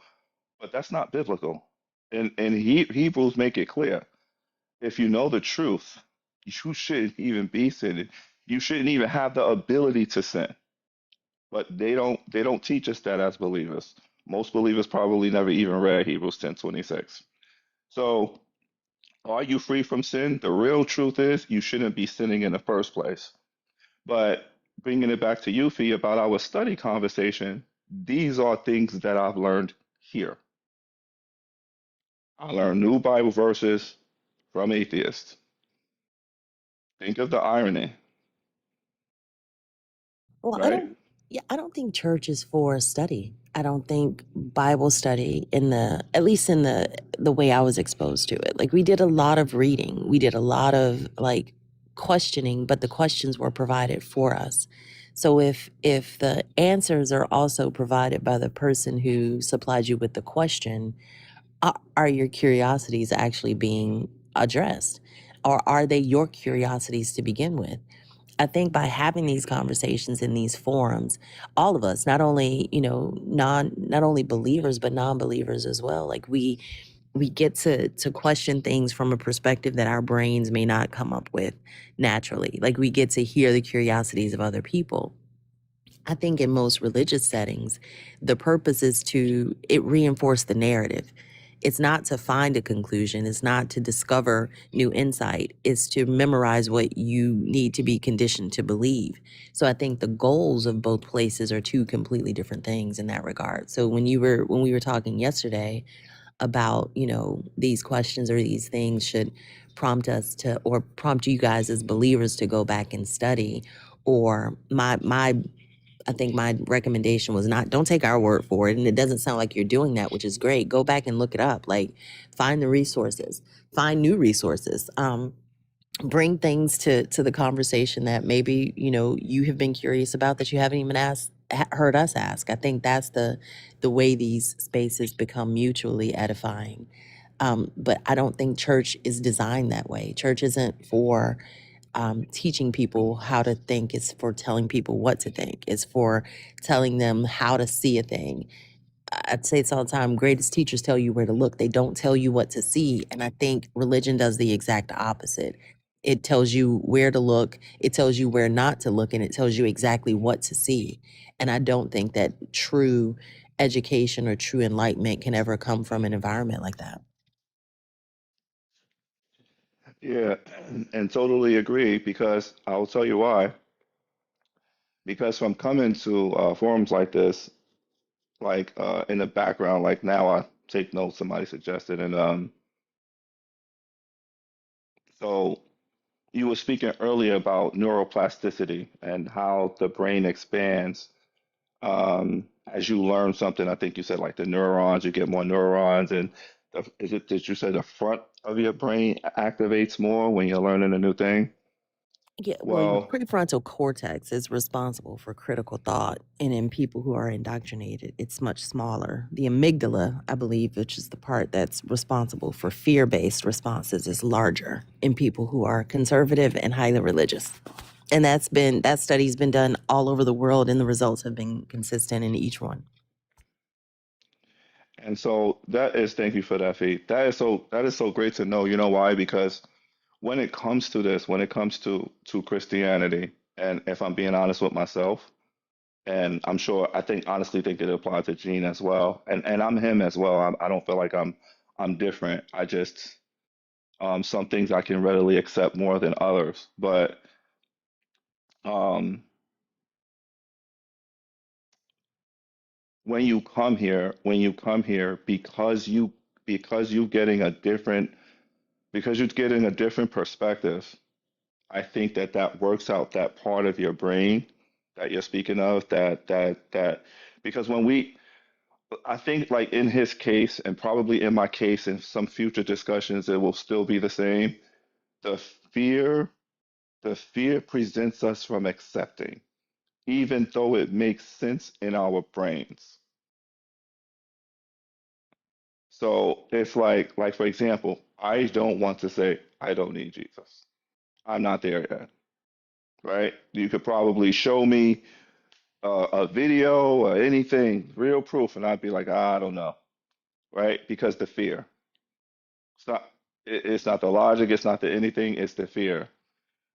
but that's not biblical. And Hebrews make it clear. If you know the truth, you shouldn't even be sinning. You shouldn't even have the ability to sin. But they don't teach us that as believers. Most believers probably never even read Hebrews 10:26. So, are you free from sin? The real truth is you shouldn't be sinning in the first place. But bringing it back to you, Fee, about our study conversation, these are things that I've learned here. I learned new Bible verses from atheists. Think of the irony, Well, right? I don't think church is for study. I don't think Bible study at least in the way I was exposed to it. Like, we did a lot of reading. We did a lot of like questioning, but the questions were provided for us. So if the answers are also provided by the person who supplied you with the question, are your curiosities actually being addressed? Or are they your curiosities to begin with? I think by having these conversations in these forums, all of us, not only, not only believers, but non-believers as well, like we we get to question things from a perspective that our brains may not come up with naturally. Like we get to hear the curiosities of other people. I think in most religious settings, the purpose is it reinforce the narrative. It's not to find a conclusion. It's not to discover new insight. It's to memorize what you need to be conditioned to believe. So I think the goals of both places are two completely different things in that regard. So when we were talking yesterday about, these questions or these things should prompt us to, or prompt you guys as believers to go back and study, or I think my recommendation was not, don't take our word for it. And it doesn't sound like you're doing that, which is great. Go back and look it up. Like, find the resources, find new resources. Bring things to the conversation that maybe, you have been curious about that you haven't even heard us ask. I think that's the way these spaces become mutually edifying. But I don't think church is designed that way. Church isn't for teaching people how to think. It's for telling people what to think. It's for telling them how to see a thing. I'd say it's all the time. Greatest teachers tell you where to look. They don't tell you what to see. And I think religion does the exact opposite. It tells you where to look. It tells you where not to look, and it tells you exactly what to see. And I don't think that true education or true enlightenment can ever come from an environment like that. Yeah, and totally agree because I'll tell you why. Because from coming to forums like this, like in the background, like now I take notes somebody suggested, and so you were speaking earlier about neuroplasticity and how the brain expands as you learn something. I think you said like the neurons, you get more neurons, and did you say the front of your brain activates more when you're learning a new thing? Yeah, well, your Well, prefrontal cortex is responsible for critical thought, and in people who are indoctrinated, it's much smaller. The amygdala, I believe, which is the part that's responsible for fear-based responses, is larger in people who are conservative and highly religious. And that study's been done all over the world, and the results have been consistent in each one. and so thank you for that, Faith. That is so great to know. You know why? Because when it comes to this, when it comes to Christianity, and if I'm being honest with myself, and I'm sure honestly think it applies to Gene as well, and I'm him as well. I don't feel like I'm different. I just some things I can readily accept more than others. But um, when you come here, because you getting a different because you're getting a different perspective, I think that works out that part of your brain that you're speaking of. That because I think like in his case and probably in my case in some future discussions, it will still be the same. The fear, the fear presents us from accepting, even though it makes sense in our brains. So it's like for example, I don't want to say I don't need Jesus. I'm not there yet, right? You could probably show me a video or anything, real proof, and I'd be like, I don't know, right? Because the fear. It's not. It's not the logic. It's not the anything. It's the fear,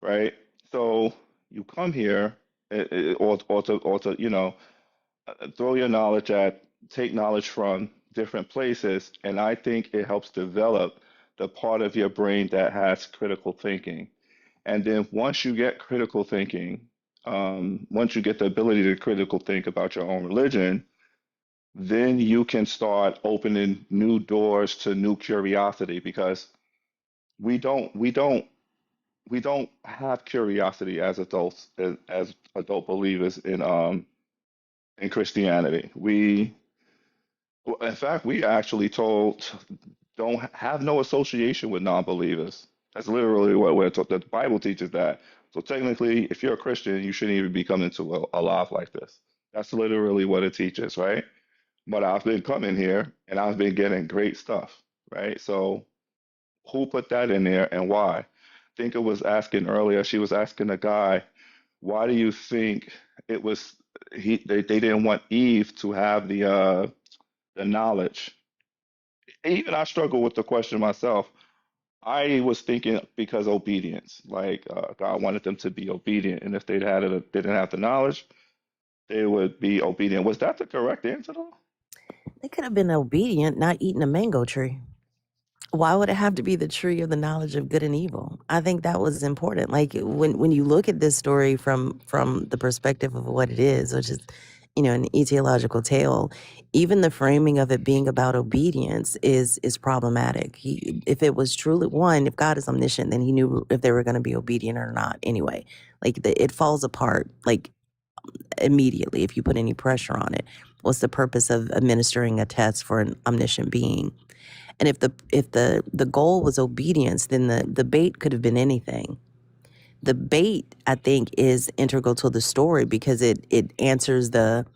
right? So you come here, or to throw your knowledge take knowledge from different places, and I think it helps develop the part of your brain that has critical thinking. And then once you get critical thinking, once you get the ability to critical think about your own religion, then you can start opening new doors to new curiosity because we don't we don't we don't have curiosity as adults as adult believers in Christianity. In fact, we actually told don't have no association with non-believers. That's literally what we're taught. The Bible teaches that. So technically, if you're a Christian, you shouldn't even be coming to a life like this. That's literally what it teaches, right? But I've been coming here and I've been getting great stuff, right? So who put that in there and why? I think it was asking earlier, she was asking a guy, why do you think it was they didn't want Eve to have the knowledge? even I struggle with the question myself. I was thinking because obedience, like God wanted them to be obedient, and if they didn't have the knowledge, they would be obedient. Was that the correct answer though? They could have been obedient, not eating a mango tree. Why would it have to be the tree of the knowledge of good and evil? I think that was important. Like when you look at this story from the perspective of what it is, which is, an etiological tale, even the framing of it being about obedience is problematic. If it was truly one, if God is omniscient, then he knew if they were going to be obedient or not. Anyway, like it falls apart like immediately if you put any pressure on it. What's the purpose of administering a test for an omniscient being? And if the goal was obedience, then the bait could have been anything. The bait, I think, is integral to the story because it answers the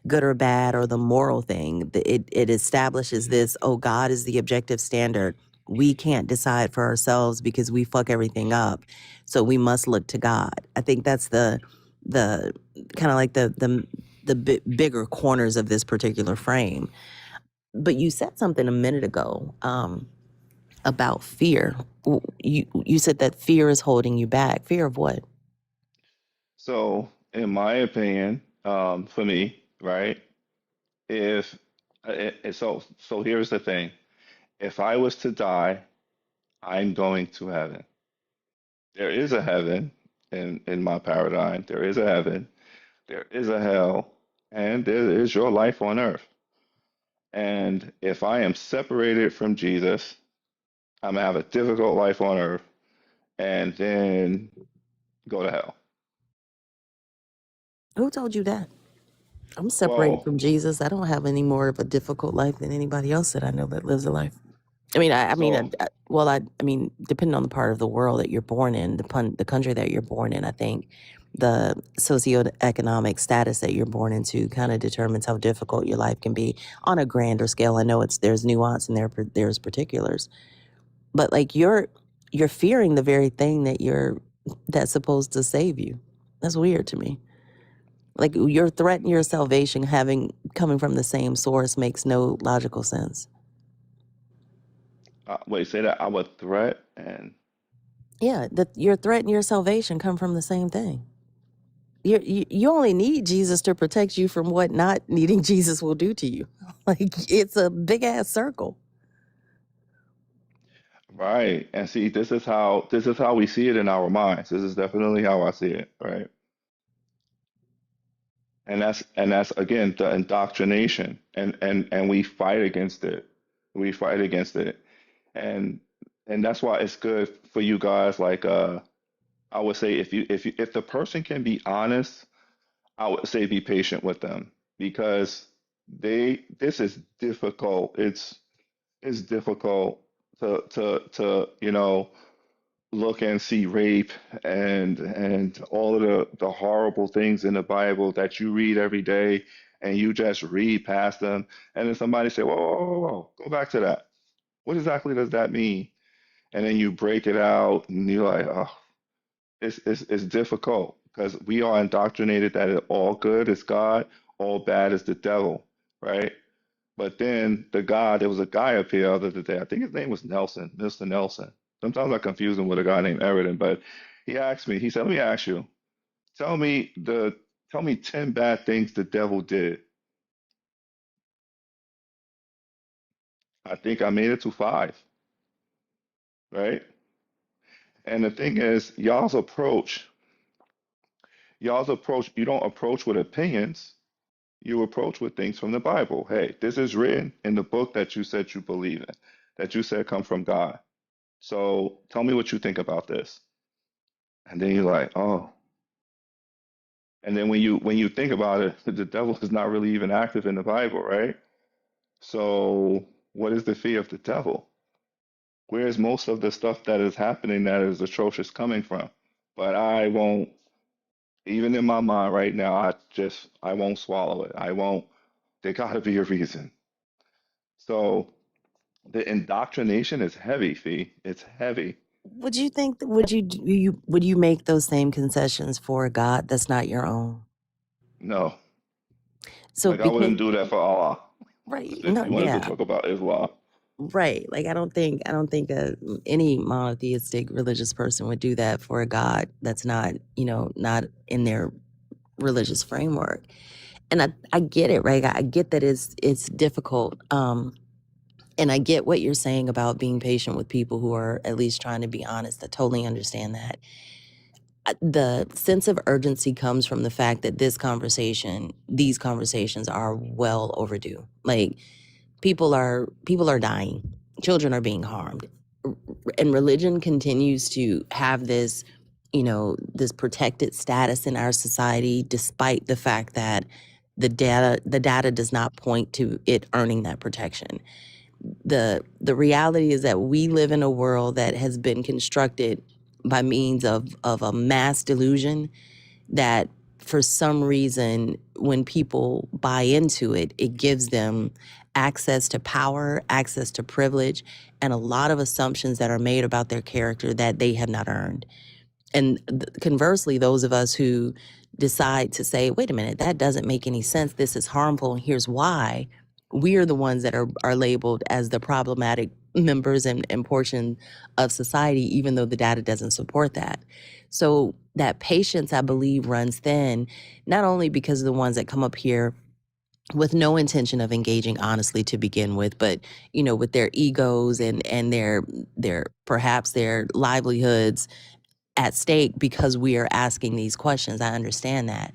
good or bad or the moral thing. It establishes this, God is the objective standard. We can't decide for ourselves because we fuck everything up. So we must look to God. I think that's the kind of like the bigger corners of this particular frame. But you said something a minute ago about fear. You said that fear is holding you back. Fear of what? So, in my opinion, for me, right, if so here's the thing. If I was to die, I'm going to heaven. There is a heaven in my paradigm. There is a heaven, there is a hell, and there is your life on earth. And if I am separated from Jesus, I'm gonna have a difficult life on earth and then go to hell. Who told you that? I'm separated Well, from Jesus. I don't have any more of a difficult life than anybody else that I know that lives a life. I mean, so I mean, depending on the part of the world that you're born in, the country that you're born in, I think the socioeconomic status that you're born into kind of determines how difficult your life can be on a grander scale. I know there's nuance and there's particulars, but like you're fearing the very thing that's supposed to save you. That's weird to me. Like your threat and your salvation coming from the same source makes no logical sense. wait, say that I would threat and Yeah, that your threat and your salvation come from the same thing. You only need Jesus to protect you from what not needing Jesus will do to you. Like it's a big ass circle. right. And see, this is how we see it in our minds. This is definitely how I see it, right? And that's again the indoctrination, and we fight against it. We fight against it, and and that's why it's good for you guys. Like I would say, if the person can be honest, I would say be patient with them because this is difficult. It's difficult to look and see rape and all of the horrible things in the Bible that you read every day and you just read past them and then somebody say, whoa, whoa, whoa, whoa, go back to that. What exactly does that mean? And then you break it out and you're like, oh, it's difficult because we are indoctrinated that all good is God, all bad is the devil, right? But then there was a guy up here the other day. I think his name was Nelson, Mr. Nelson. Sometimes I confuse him with a guy named Eridan, but he asked me, he said, let me ask you, tell me the tell me 10 bad things the devil did. I think I made it to five, right? And the thing is, y'all's approach, you don't approach with opinions, you approach with things from the Bible. Hey, this is written in the book that you said you believe in, that you said come from God. So tell me what you think about this. And then you're like, oh. And then when you think about it, the devil is not really even active in the Bible, right? So what is the fear of the devil? Where is most of the stuff that is happening that is atrocious coming from? But I won't, even in my mind right now, I won't swallow it. I won't. There got to be a reason. So the indoctrination is heavy, Fee. It's heavy. Would you think that would you make those same concessions for a God that's not your own? No, So like I because wouldn't do that for Allah. Right. Since No, you wanted to yeah. talk about Islam. Right. Like I don't think any monotheistic religious person would do that for a God that's not, not in their religious framework. And I get it, right? I get that it's difficult. And I get what you're saying about being patient with people who are at least trying to be honest. I totally understand that. The sense of urgency comes from the fact that these conversations are well overdue. Like people are dying, children are being harmed, and religion continues to have this protected status in our society, despite the fact that the data does not point to it earning that protection. The reality is that we live in a world that has been constructed by means of a mass delusion that for some reason, when people buy into it, it gives them access to power, access to privilege, and a lot of assumptions that are made about their character that they have not earned. And conversely, those of us who decide to say, wait a minute, that doesn't make any sense, this is harmful, and here's why, we are the ones that are labeled as the problematic members and portion of society, even though the data doesn't support that. So that patience, I believe, runs thin, not only because of the ones that come up here with no intention of engaging honestly to begin with, but with their egos and their perhaps their livelihoods at stake because we are asking these questions. I understand that.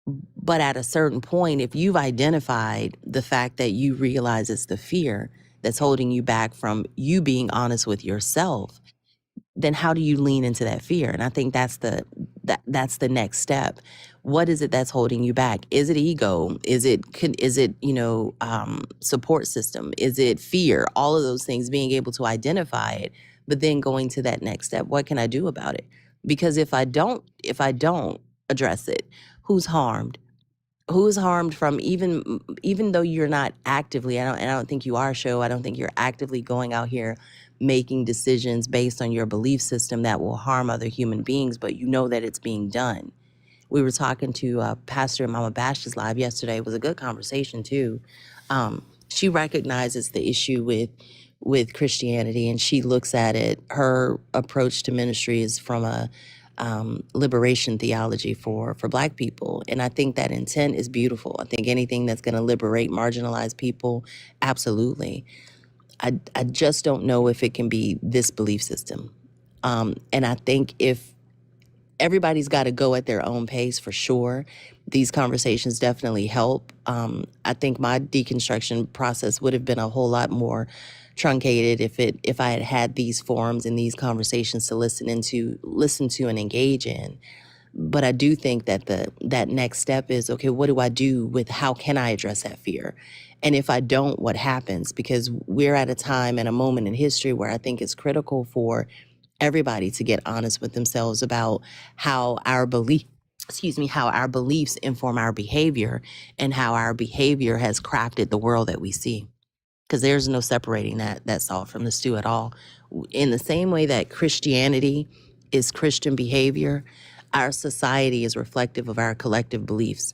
But at a certain point, if you've identified the fact that you realize it's the fear that's holding you back from you being honest with yourself, then how do you lean into that fear? And I think that's the next step. What is it that's holding you back? Is it ego? Is it support system? Is it fear? All of those things, being able to identify it, but then going to that next step. What can I do about it? Because if I don't address it, who's harmed? Who is harmed from, even though you're not actively, I don't think you are, Show, I don't think you're actively going out here making decisions based on your belief system that will harm other human beings, but you know that it's being done. We were talking to Pastor Mama Bash's live yesterday. It was a good conversation too. She recognizes the issue with Christianity, and she looks at it. Her approach to ministry is from a liberation theology for Black people, and I think that intent is beautiful. I think anything that's going to liberate marginalized people, absolutely. I just don't know if it can be this belief system, and I think if everybody's got to go at their own pace for sure. These conversations definitely help. I think my deconstruction process would have been a whole lot more truncated if I had had these forums and these conversations to listen to and engage in. But I do think that that next step is, okay, what do I do with, how can I address that fear? And if I don't, what happens? Because we're at a time and a moment in history where I think it's critical for everybody to get honest with themselves about how how our beliefs inform our behavior, and how our behavior has crafted the world that we see. Because there's no separating that salt from the stew at all. In the same way that Christianity is Christian behavior, our society is reflective of our collective beliefs.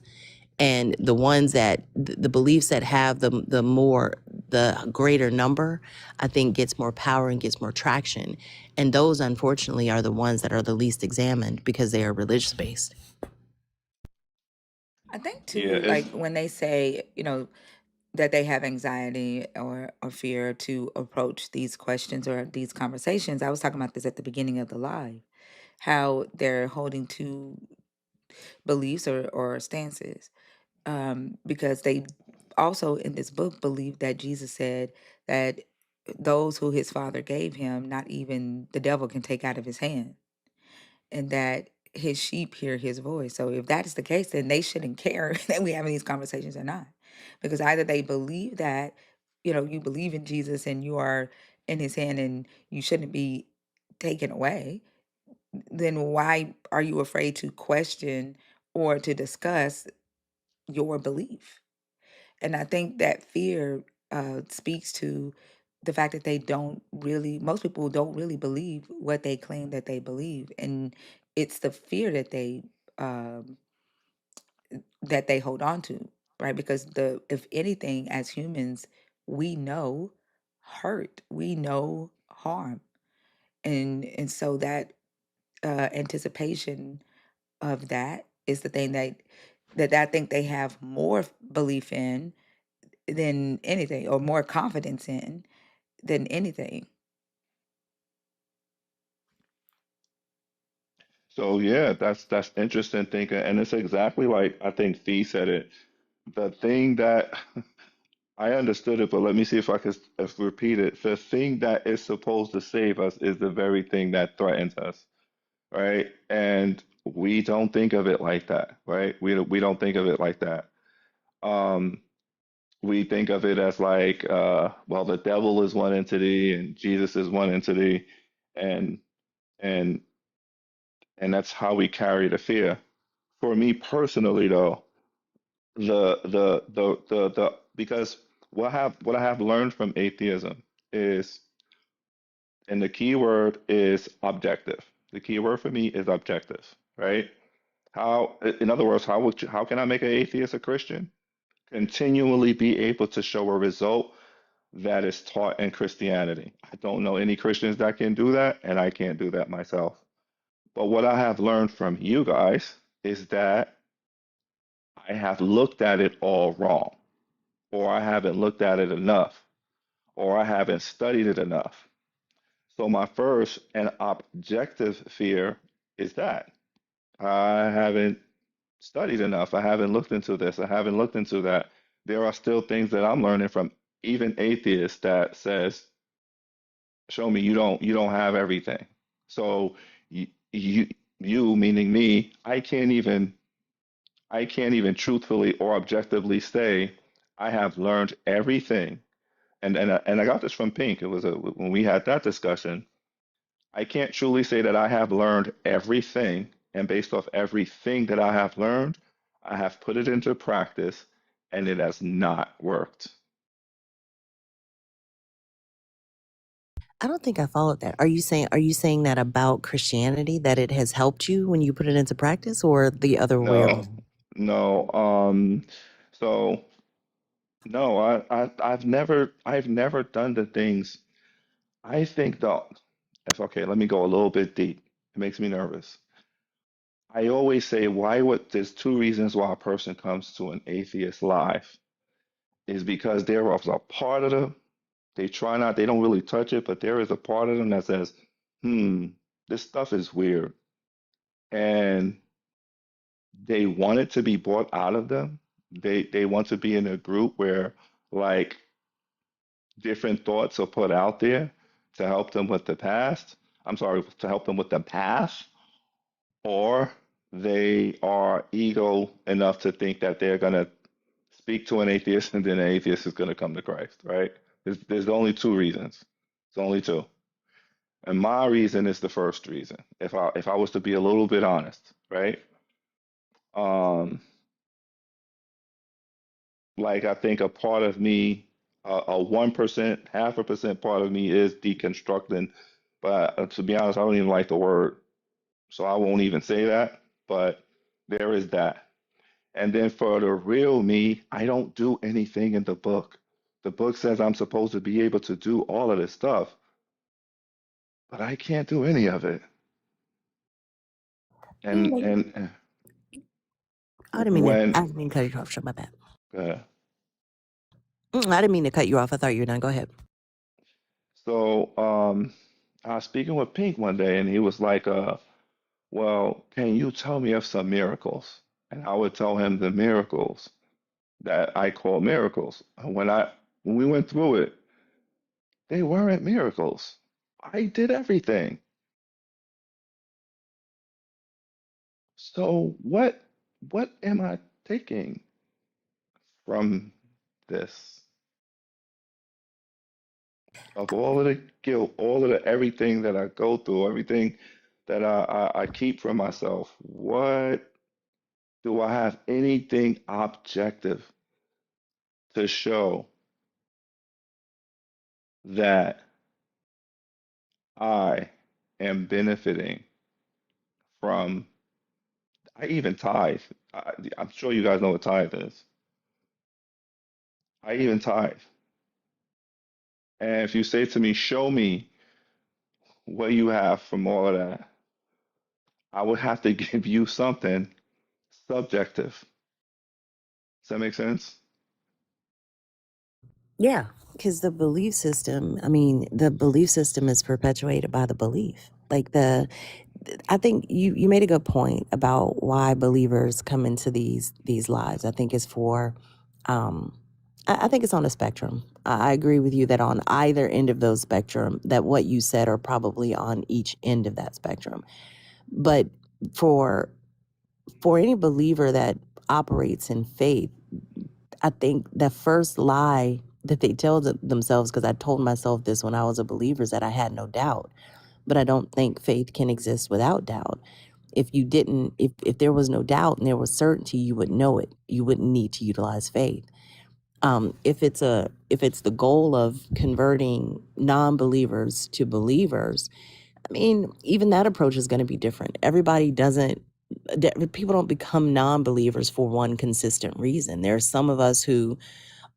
And the beliefs that have the greater number, I think gets more power and gets more traction. And those, unfortunately, are the ones that are the least examined because they are religious based. I think Yeah, too, it's like when they say, that they have anxiety or fear to approach these questions or these conversations. I was talking about this at the beginning of the live, how they're holding to beliefs or stances, because they also in this book believe that Jesus said that those who his father gave him, not even the devil can take out of his hand, and that his sheep hear his voice. So if that is the case, then they shouldn't care that we having these conversations or not, because either they believe that, you believe in Jesus and you are in his hand and you shouldn't be taken away, then why are you afraid to question or to discuss your belief? And I think that fear speaks to the fact that most people don't really believe what they claim that they believe. And it's the fear that they hold on to. right? Because if anything, as humans, we know hurt, we know harm, and so that anticipation of that is the thing that I think they have more belief in than anything, or more confidence in than anything. So yeah, that's interesting thinking, and it's exactly like I think Fee said it. The thing that I understood it, but let me see if I can repeat it. The thing that is supposed to save us is the very thing that threatens us, right? And we don't think of it like that, right? We don't think of it like that. Um, we think of it as like, well, the devil is one entity and Jesus is one entity, and and and that's how we carry the fear. For me personally, though, the because what I have learned from atheism is, and the key word is objective. The key word for me is objective, right? How, in other words, how can I make an atheist a Christian? Continually be able to show a result that is taught in Christianity. I don't know any Christians that can do that, and I can't do that myself. But what I have learned from you guys is that I have looked at it all wrong, or I haven't looked at it enough, or I haven't studied it enough. So my first and objective fear is that I haven't studied enough. I haven't looked into this. I haven't looked into that. There are still things that I'm learning from even atheists that says, show me you don't have everything. So you meaning me, I can't even truthfully or objectively say I have learned everything. And I got this from Pink. It was when we had that discussion. I can't truly say that I have learned everything, and based off everything that I have learned, I have put it into practice, and it has not worked. I don't think I followed that. Are you saying that about Christianity, that it has helped you when you put it into practice, or the other way No, around? no. So no, I've never done the things. I think though, if okay, let me go a little bit deep. It makes me nervous. I always say, there's two reasons why a person comes to an atheist life is because there was a part of them, they don't really touch it, but there is a part of them that says, hmm, this stuff is weird. And they want it to be brought out of them. They want to be in a group where like different thoughts are put out there to help them with the past. I'm sorry, to help them with the past, or they are ego enough to think that they're gonna speak to an atheist and then an atheist is gonna come to Christ, right? There's only two reasons. It's only two. And my reason is the first reason. If I was to be a little bit honest, right? Um, like I think a part of me, a 1%, half a percent part of me is deconstructing. But to be honest, I don't even like the word, so I won't even say that. But there is that. And then for the real me, I don't do anything in the book. The book says I'm supposed to be able to do all of this stuff, but I can't do any of it. And Mm. and I didn't mean to. when I didn't mean to cut you off. Shut my bad. uh, I didn't mean to cut you off. I thought you were done. Go ahead. so I was speaking with Pink one day, and he was like, well, can you tell me of some miracles? And I would tell him the miracles that I call miracles. When we went through it, they weren't miracles. I did everything. So what am I taking from this? Of all of the guilt, all of the everything that I go through, everything that I keep from myself, what do I have anything objective to show that I am benefiting from? I even tithe. I'm sure you guys know what tithe is. I even tithe. And if you say to me, show me what you have from all of that, I would have to give you something subjective. Does that make sense? Yeah, because the belief system, I mean, the belief system is perpetuated by the belief. Like I think you made a good point about why believers come into these lives. I think it's for, um, I think it's on a spectrum. I agree with you that on either end of those spectrum, that what you said are probably on each end of that spectrum. But for for any believer that operates in faith, I think the first lie that they tell themselves, because I told myself this when I was a believer, is that I had no doubt. But I don't think faith can exist without doubt. If you didn't, if there was no doubt and there was certainty, you would know it. You wouldn't need to utilize faith. If it's the goal of converting non-believers to believers, I mean, even that approach is going to be different. Everybody doesn't. People don't become non-believers for one consistent reason. There are some of us who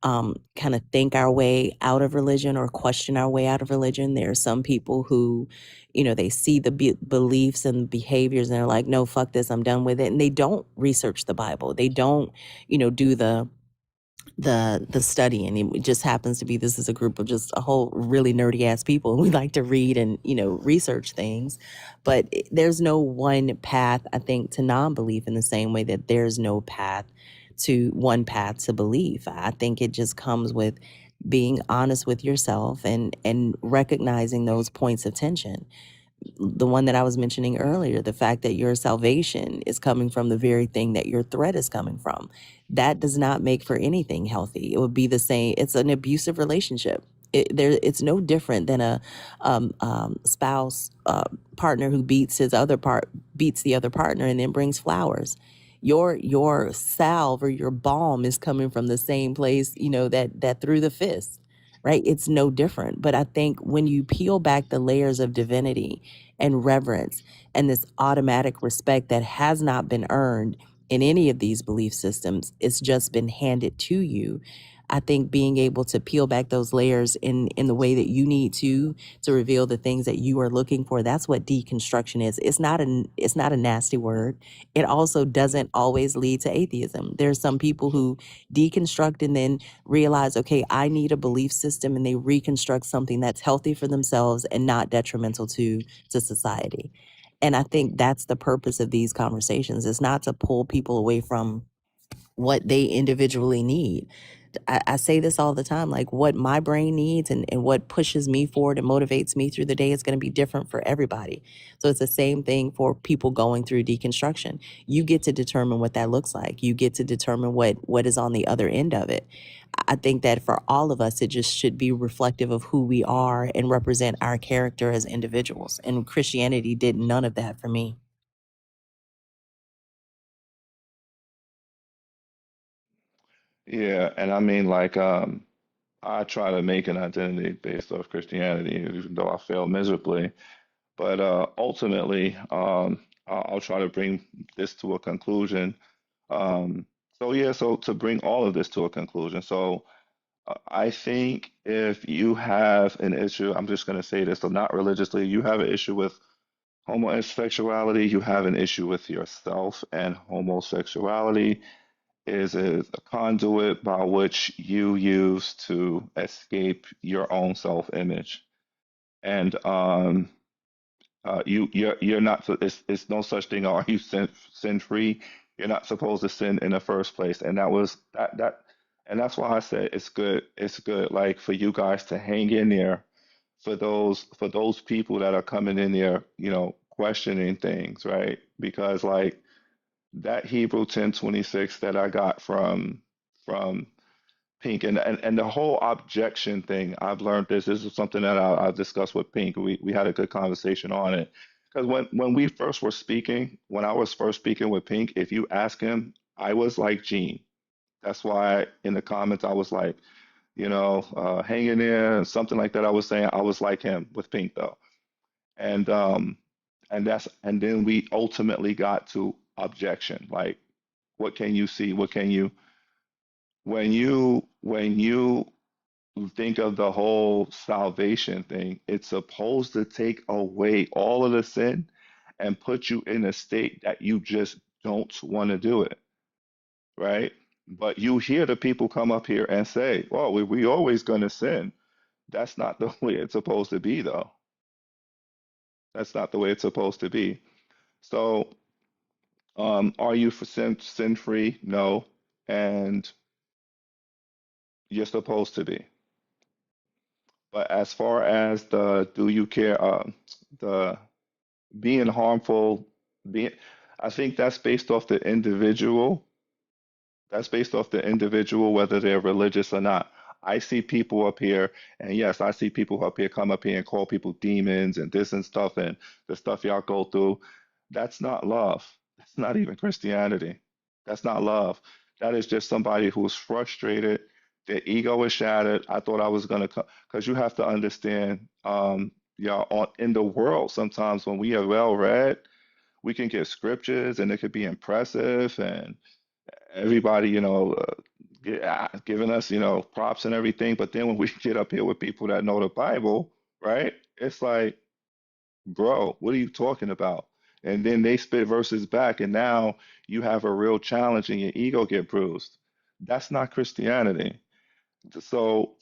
kind of think our way out of religion or question our way out of religion. There are some people who, they see the beliefs and behaviors and they're like, no, fuck this, I'm done with it. And they don't research the Bible. They don't, do the study, and it just happens to be this is a group of just a whole really nerdy ass people. We like to read and research things, but there's no one path, I think, to non-belief in the same way that there's no one path to belief. I think it just comes with being honest with yourself and recognizing those points of tension. The one that I was mentioning earlier, the fact that your salvation is coming from the very thing that your threat is coming from, that does not make for anything healthy. It would be the same. It's an abusive relationship. It's no different than a spouse partner who beats the other partner and then brings flowers. Your salve or your balm is coming from the same place, that threw the fist, right? It's no different. But I think when you peel back the layers of divinity and reverence and this automatic respect that has not been earned in any of these belief systems, it's just been handed to you. I think being able to peel back those layers in the way that you need to reveal the things that you are looking for, that's what deconstruction is. It's not a nasty word. It also doesn't always lead to atheism. There's some people who deconstruct and then realize, okay, I need a belief system, and they reconstruct something that's healthy for themselves and not detrimental to society. And I think that's the purpose of these conversations, is not to pull people away from what they individually need. I say this all the time, like what my brain needs and what pushes me forward and motivates me through the day is going to be different for everybody. So it's the same thing for people going through deconstruction. You get to determine what that looks like. You get to determine what is on the other end of it. I think that for all of us, it just should be reflective of who we are and represent our character as individuals. And Christianity did none of that for me. Yeah, and I mean, like, I try to make an identity based off Christianity, even though I fail miserably. But ultimately, I'll try to bring this to a conclusion. So to bring all of this to a conclusion, I think if you have an issue, I'm just going to say this, so not religiously, you have an issue with homosexuality, you have an issue with yourself, and homosexuality is a conduit by which you use to escape your own self-image. And you're not, it's no such thing. Are you sin free? You're not supposed to sin in the first place. And that was that, and that's why I said it's good. It's good, like for you guys to hang in there, for those people that are coming in there, questioning things, right? Because like that Hebrew 10:26 that I got from Pink, and the whole objection thing, I've learned this. This is something that I've discussed with Pink. We had a good conversation on it. Because when I was first speaking with Pink, if you ask him, I was like Gene. That's why in the comments I was like, hanging there and something like that. I was saying I was like him with Pink though, and and then we ultimately got to objection. Like, what can you see? What can you? when you think of the whole salvation thing, it's supposed to take away all of the sin and put you in a state that you just don't want to do it, right? But you hear the people come up here and say, well, we always going to sin. That's not the way it's supposed to be, though. That's not the way it's supposed to be. So, are you for sin free? No. And you're supposed to be. But as far as the do you care, the being harmful, being, I think that's based off the individual. That's based off the individual, whether they're religious or not. I see people up here, and yes, I see people up here come up here and call people demons and this and stuff, and the stuff y'all go through. That's not love. That's not even Christianity. That's not love. That is just somebody who's frustrated. Their ego is shattered. I thought I was gonna come because you have to understand, y'all, in the world, sometimes when we are well read, we can get scriptures and it could be impressive and everybody, giving us, props and everything. But then when we get up here with people that know the Bible, right? It's like, bro, what are you talking about? And then they spit verses back, and now you have a real challenge and your ego get bruised. That's not Christianity. So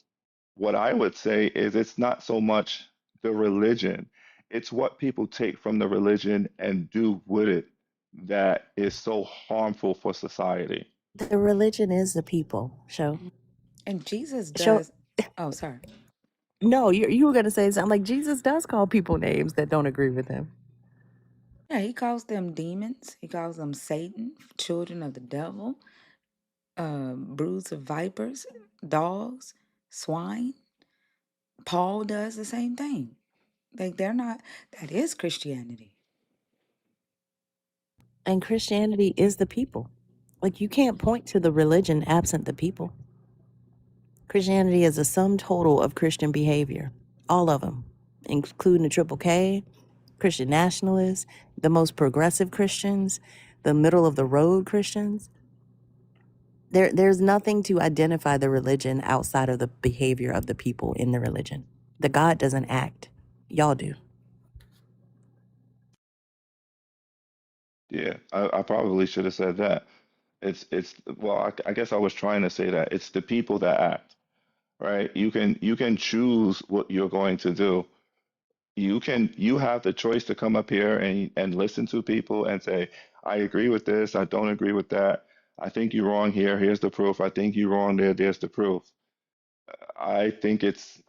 what I would say is it's not so much the religion, it's what people take from the religion and do with it that is so harmful for society. The religion is the people. Show. And Jesus Show. does. Oh, sorry. No, you were going to say something like Jesus does call people names that don't agree with him. Yeah, he calls them demons. He calls them Satan, children of the devil, broods of vipers, dogs, swine. Paul does the same thing. Like they're not. That is Christianity. And Christianity is the people. Like you can't point to the religion absent the people. Christianity is a sum total of Christian behavior, all of them, including the Triple K, Christian nationalists, the most progressive Christians, the middle of the road Christians. There's nothing to identify the religion outside of the behavior of the people in the religion. The God doesn't act. Y'all do. Yeah, I probably should have said that. It's well, I guess I was trying to say that it's the people that act, right? You can choose what you're going to do. You have the choice to come up here and listen to people and say, I agree with this, I don't agree with that. I think you're wrong here. Here's the proof. I think you're wrong there. There's the proof. I think it's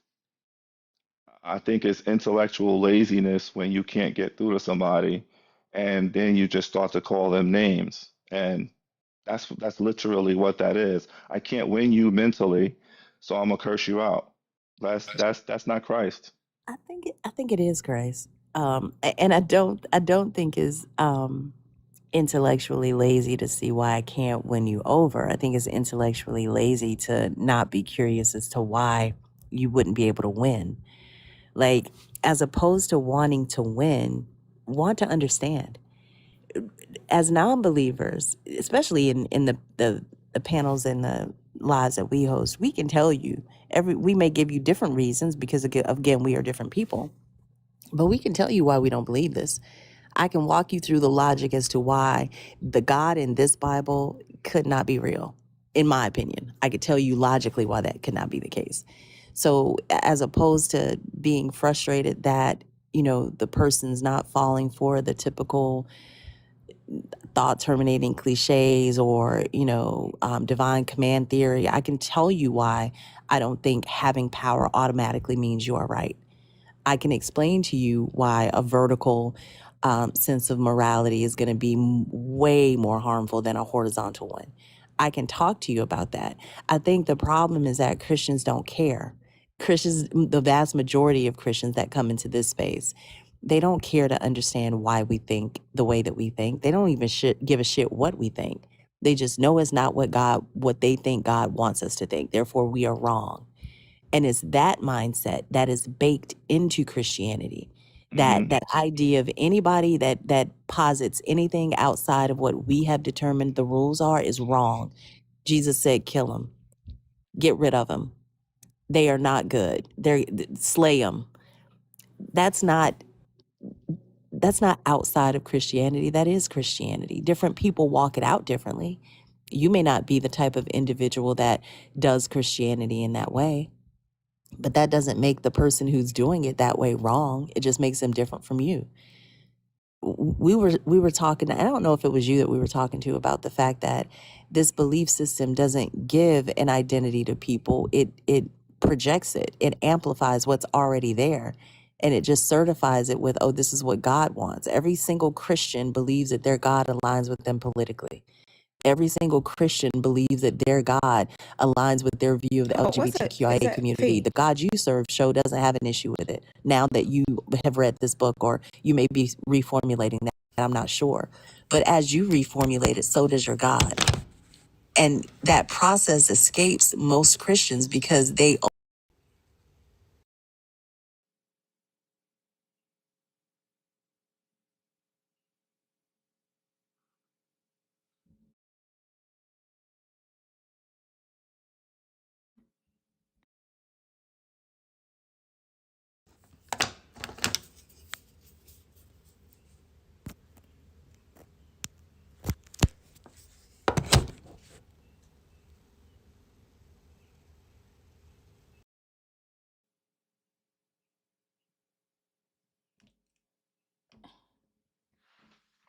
I think it's intellectual laziness when you can't get through to somebody and then you just start to call them names. And that's literally what that is. I can't win you mentally, so I'm gonna curse you out. That's not Christ. I think it is grace. And I don't think is intellectually lazy to see why I can't win you over. I think it's intellectually lazy to not be curious as to why you wouldn't be able to win. Like, as opposed to wanting to win, want to understand. As non-believers, especially in the panels and the lives that we host, we can tell you we may give you different reasons because again we are different people, but we can tell you why we don't believe this. I can walk you through the logic as to why the God in this Bible could not be real. In my opinion, I could tell you logically why that could not be the case. So as opposed to being frustrated that, the person's not falling for the typical thought terminating cliches or, divine command theory, I can tell you why I don't think having power automatically means you are right. I can explain to you why a vertical sense of morality is going to be way more harmful than a horizontal one. I can talk to you about that. I think the problem is that Christians don't care. Christians, the vast majority of Christians that come into this space, they don't care to understand why we think the way that we think. They don't even give a shit what we think. They just know it's not what they think God wants us to think. Therefore, we are wrong. And it's that mindset that is baked into Christianity. Hmm. That idea of anybody that posits anything outside of what we have determined the rules are is wrong. Jesus said, kill him. Get rid of them. They are not good. They're slay them. That's not outside of Christianity. That is Christianity. Different people walk it out differently. You may not be the type of individual that does Christianity in that way, but that doesn't make the person who's doing it that way wrong. It just makes them different from you. We were talking, I don't know if it was you that we were talking to, about the fact that this belief system doesn't give an identity to people. It projects it. It amplifies what's already there. And it just certifies it with, oh, this is what God wants. Every single Christian believes that their God aligns with them politically. Every single Christian believes that their God aligns with their view of the Oh, what's that? Is LGBTQIA that community. fee? The God you serve show doesn't have an issue with it. Now that you have read this book, or you may be reformulating that, I'm not sure. But as you reformulate it, so does your God. And that process escapes most Christians because they.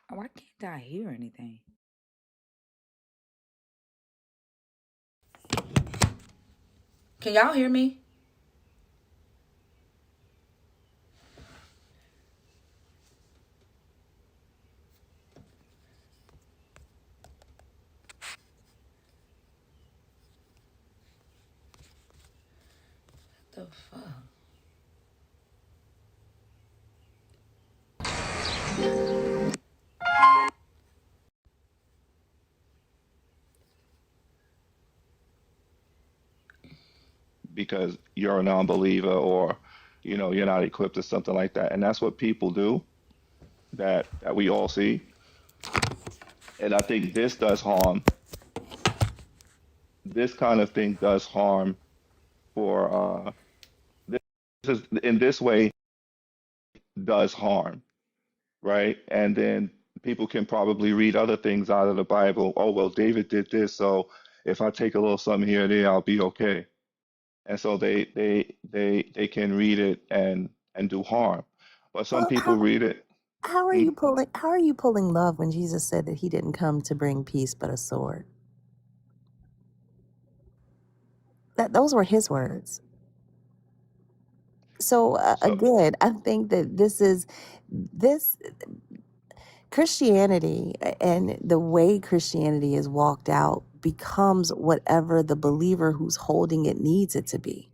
Why can't I hear anything? Can y'all hear me? What the fuck? because you're a non-believer, or you're not equipped or something like that. And that's what people do, that we all see. And I think this does harm. This kind of thing does harm for this is in this way does harm, right? And then people can probably read other things out of the Bible. Oh, well, David did this, so if I take a little something here or there, I'll be okay. And so they can read it and do harm. But some Well, people read it. how are Hmm? you pulling? How are you pulling love when Jesus said that he didn't come to bring peace but a sword? Those were his words. So So again, I think that this Christianity, and the way Christianity is walked out becomes whatever the believer who's holding it needs it to be.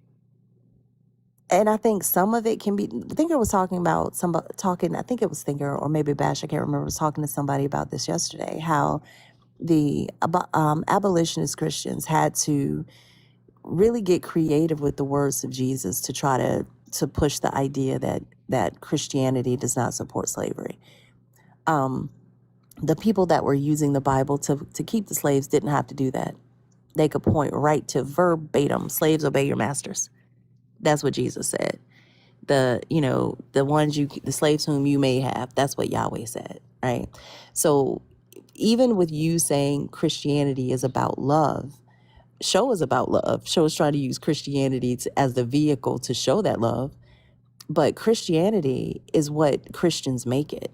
And I think some of it can be. Thinker was talking about somebody talking. I think it was Thinker or maybe Bash. I can't remember. Was talking to somebody about this yesterday. How the abolitionist Christians had to really get creative with the words of Jesus to try to push the idea that Christianity does not support slavery. The people that were using the Bible to keep the slaves didn't have to do that. They could point right to verbatim, slaves obey your masters. That's what Jesus said. The slaves whom you may have, that's what Yahweh said, right? So even with you saying Christianity is about love, show is about love. Show is trying to use Christianity as the vehicle to show that love. But Christianity is what Christians make it.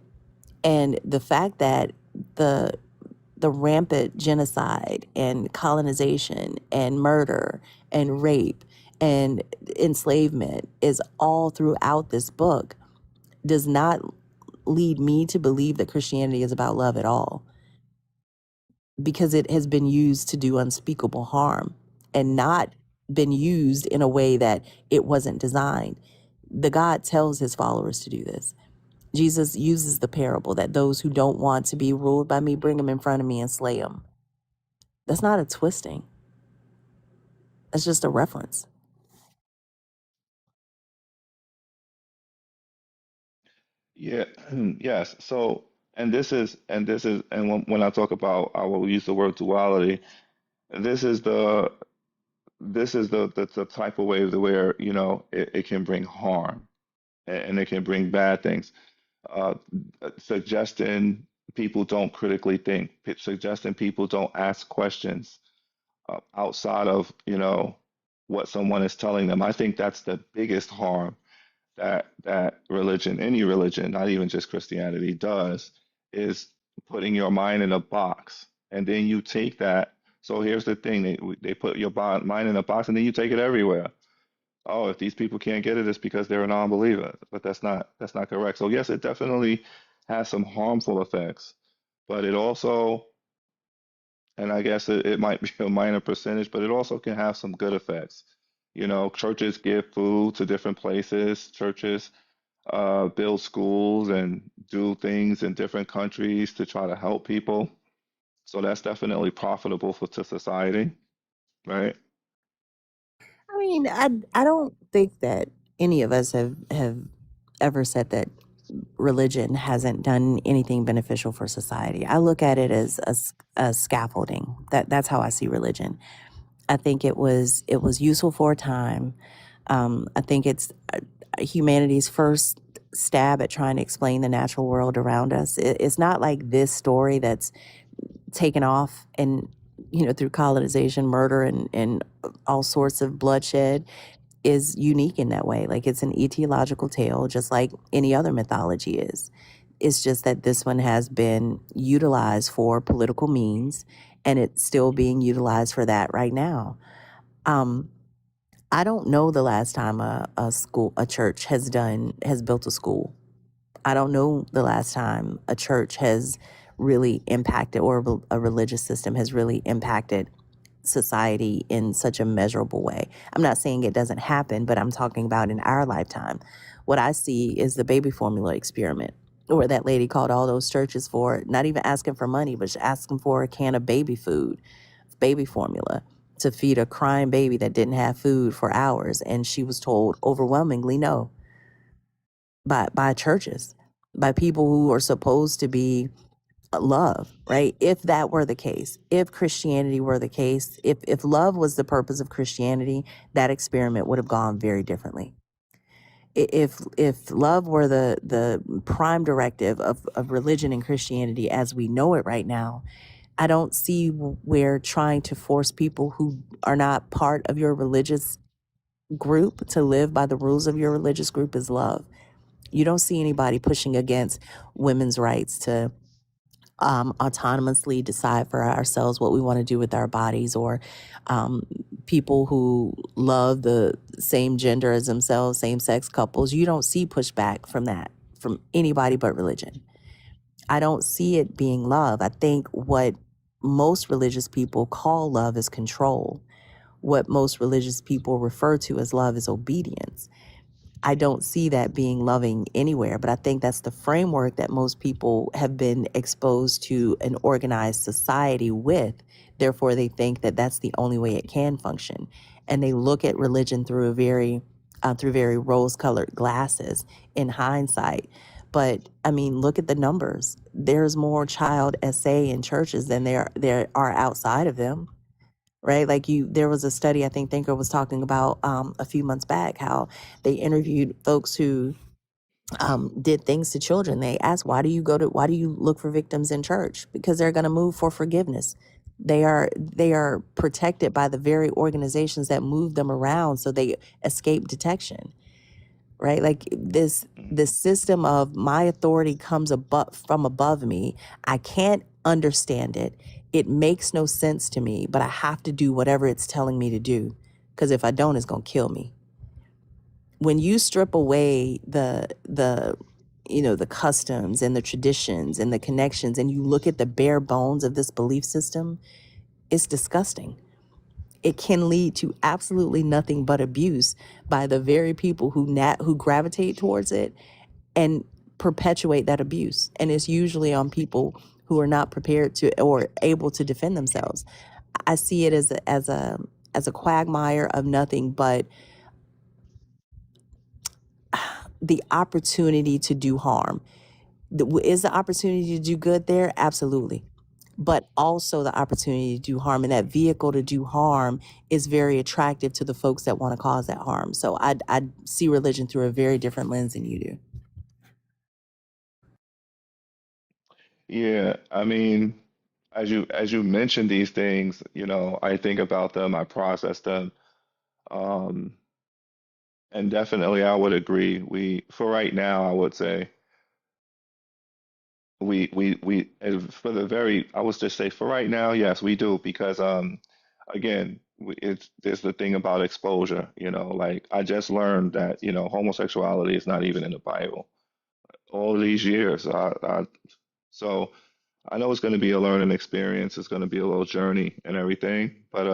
And the fact that the the rampant genocide and colonization and murder and rape and enslavement is all throughout this book does not lead me to believe that Christianity is about love at all, because it has been used to do unspeakable harm and not been used in a way that it wasn't designed. The God tells his followers to do this. Jesus uses the parable that those who don't want to be ruled by me, bring them in front of me and slay them. That's not a twisting. That's just a reference. yeah, yes. So and when I talk about I will use the word duality, this is this is the type of way where it can bring harm, and it can bring bad things. uh, Suggesting people don't critically think, suggesting people don't ask questions outside of what someone is telling them. I think that's the biggest harm that religion, any religion, not even just Christianity, does, is putting your mind in a box, and then you take that. So here's the thing: they put your mind in a box, and then you take it everywhere. Oh, if these people can't get it, it's because they're a non-believer. But that's not correct. So yes, it definitely has some harmful effects, but it also, and I guess it might be a minor percentage, but it also can have some good effects. Churches give food to different places. Churches build schools and do things in different countries to try to help people. So that's definitely profitable to society, right? I mean, I don't think that any of us have ever said that religion hasn't done anything beneficial for society. I look at it as a scaffolding. That's how I see religion. I think it was useful for a time. I think it's humanity's first stab at trying to explain the natural world around us. It's not like this story that's taken off and through colonization, murder, and all sorts of bloodshed is unique in that way. Like it's an etiological tale, just like any other mythology is. It's just that this one has been utilized for political means, and it's still being utilized for that right now. Um, I don't know the last time a church has built a school. I don't know the last time a church has really impacted, or a religious system has really impacted society in such a measurable way. I'm not saying it doesn't happen, but I'm talking about in our lifetime. What I see is the baby formula experiment, where that lady called all those churches for not even asking for money, but just asking for a can of baby food, baby formula, to feed a crying baby that didn't have food for hours. And she was told overwhelmingly no by churches, by people who are supposed to be love, right? If that were the case, if Christianity were the case, if love was the purpose of Christianity, that experiment would have gone very differently. If love were the prime directive of religion and Christianity as we know it right now, I don't see where trying to force people who are not part of your religious group to live by the rules of your religious group is love. You don't see anybody pushing against women's rights to autonomously decide for ourselves what we want to do with our bodies, or people who love the same gender as themselves, same sex couples. You don't see pushback from that from anybody but religion. I don't see it being love. I think what most religious people call love is control. What most religious people refer to as love is obedience. I don't see that being loving anywhere, but I think that's the framework that most people have been exposed to an organized society with. Therefore, they think that that's the only way it can function, and they look at religion through very rose-colored glasses in hindsight. But I mean, look at the numbers. There's more child SA in churches than there are outside of them, right? Like there was a study I think Thinker was talking about a few months back, how they interviewed folks who did things to children. They asked, why do you look for victims in church? Because they're going to move for forgiveness. They are protected by the very organizations that move them around, so they escape detection, right? Like this system of my authority comes from above me. I can't understand it. It makes no sense to me, but I have to do whatever it's telling me to do, because if I don't, it's going to kill me. When you strip away the customs and the traditions and the connections, and you look at the bare bones of this belief system, it's disgusting. It can lead to absolutely nothing but abuse by the very people who gravitate towards it and perpetuate that abuse. And it's usually on people who are not prepared to or able to defend themselves. I see it as a quagmire of nothing but the opportunity to do harm. Is the opportunity to do good there? Absolutely. but also the opportunity to do harm. And that vehicle to do harm is very attractive to the folks that want to cause that harm. So I see religion through a very different lens than you do. Yeah, I mean, as you mention these things, you know, I think about them, I process them, um, and definitely I would agree. We, for right now, I would say and for the very, I would just say for right now, yes, we do because again, it's there's the thing about exposure, you know, like I just learned that, you know, homosexuality is not even in the Bible. All these years, so I know it's going to be a learning experience. It's going to be a little journey and everything, but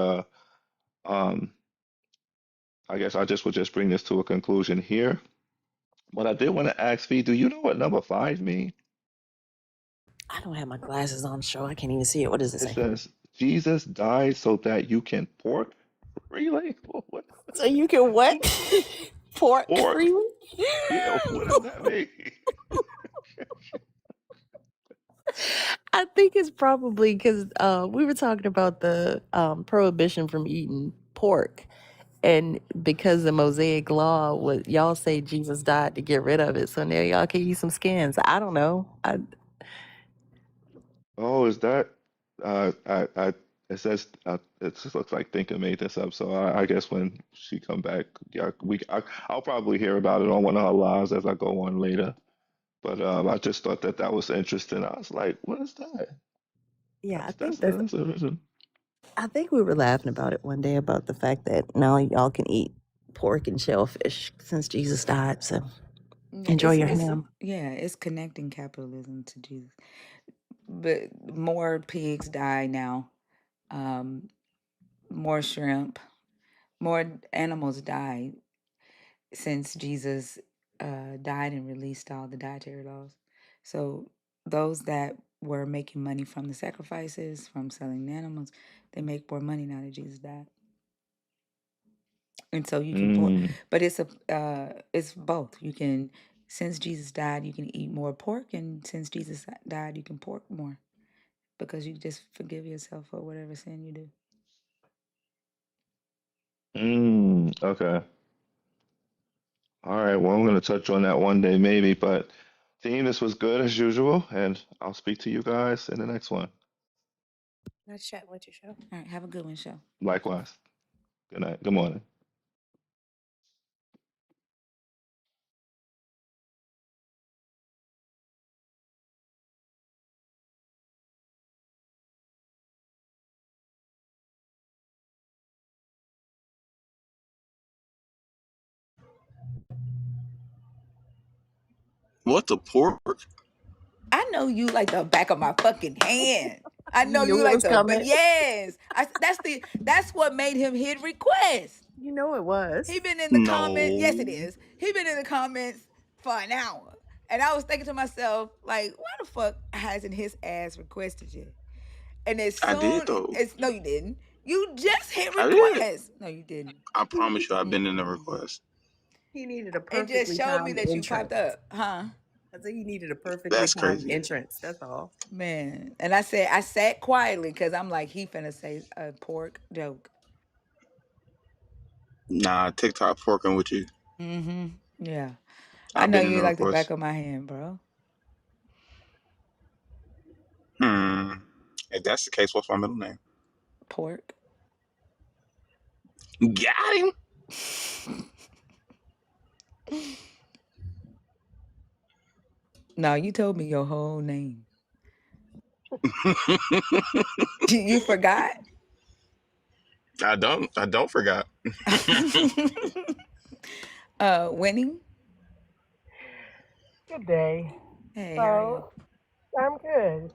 um, I guess I just would just bring this to a conclusion here. But I did want to ask Fee, do you know what number 5 means? I don't have my glasses on, show. I can't even see it. What does it It say? says Jesus died so that you can pork freely. What So you can what? Pork pork? freely? Yeah, what does that mean? I think it's probably because we were talking about the prohibition from eating pork. And because the Mosaic law, what y'all say Jesus died to get rid of it. So now y'all can eat some skins. I don't know. Oh, is that? It says it just looks like Thinker made this up. So I guess when she come back, yeah, I'll probably hear about it on one of her lives as I go on later. But I just thought that that was interesting. I was like, what is that? Yeah, That's interesting. I think we were laughing about it one day about the fact that now y'all can eat pork and shellfish since Jesus died. So Yeah, enjoy your ham. it's connecting capitalism to Jesus. But more pigs die now. Um, more shrimp, more animals die since Jesus died and released all the dietary laws. So those that were making money from the sacrifices, from selling the animals, they make more money now that Jesus died. And so you can pork, Mm, but it's both. You can, since Jesus died, you can eat more pork, and since Jesus died, you can pork more because you just forgive yourself for whatever sin you do. okay. All right. Well, I'm going to touch on that one day, maybe. But team, this was good as usual, and I'll speak to you guys in the next one. Nice chatting with you, show. All right, have a good one, show. Likewise. Good night. Good morning. What the pork? I know you like the back of my fucking hand. I You know knew you it like was but coming. yes, that's what made him hit request. You know it was. He been in the comments. Yes, it No, is. He been in the comments for an hour, and I was thinking to myself, like, why the fuck hasn't his ass requested you? And as I did soon though. as no, you didn't. You just hit I did. request. No, you didn't. I promise you, I've been in the Mm-mm. request. He needed a It just perfectly showed me timed that you popped entrance. up, huh? I said he needed a perfectly That's timed crazy. entrance. That's all. Man. And I sat quietly because I'm like, he finna say a pork joke. Nah, TikTok porking with you. Mm-hmm. Yeah. I I've know been in you the like the back request. of my hand, bro. Hmm. If that's the case, what's my middle name? Pork. Got him. No, you told me your whole name. You forgot? I don't forgot. Winning? Good day. Hey, how are you? So I'm good.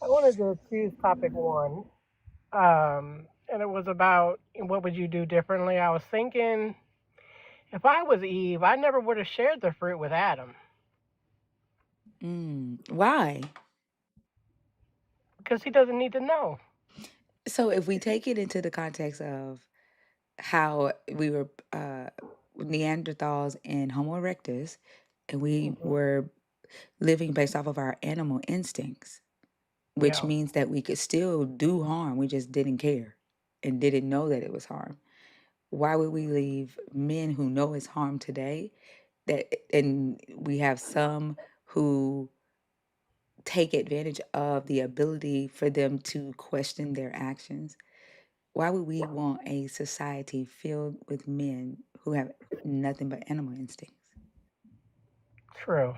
I wanted to choose topic one, and it was about what would you do differently. I was thinking if I was Eve, I never would have shared the fruit with Adam Why? because he doesn't need to know. So if we take it into the context of how we were Neanderthals and Homo erectus, and we Hmm. were living based off of our animal instincts, which means that we could still do harm. We just didn't care and didn't know that it was harm. Why would we leave men who know it's harm today? And we have some who take advantage of the ability for them to question their actions. Why would we want a society filled with men who have nothing but animal instincts? True.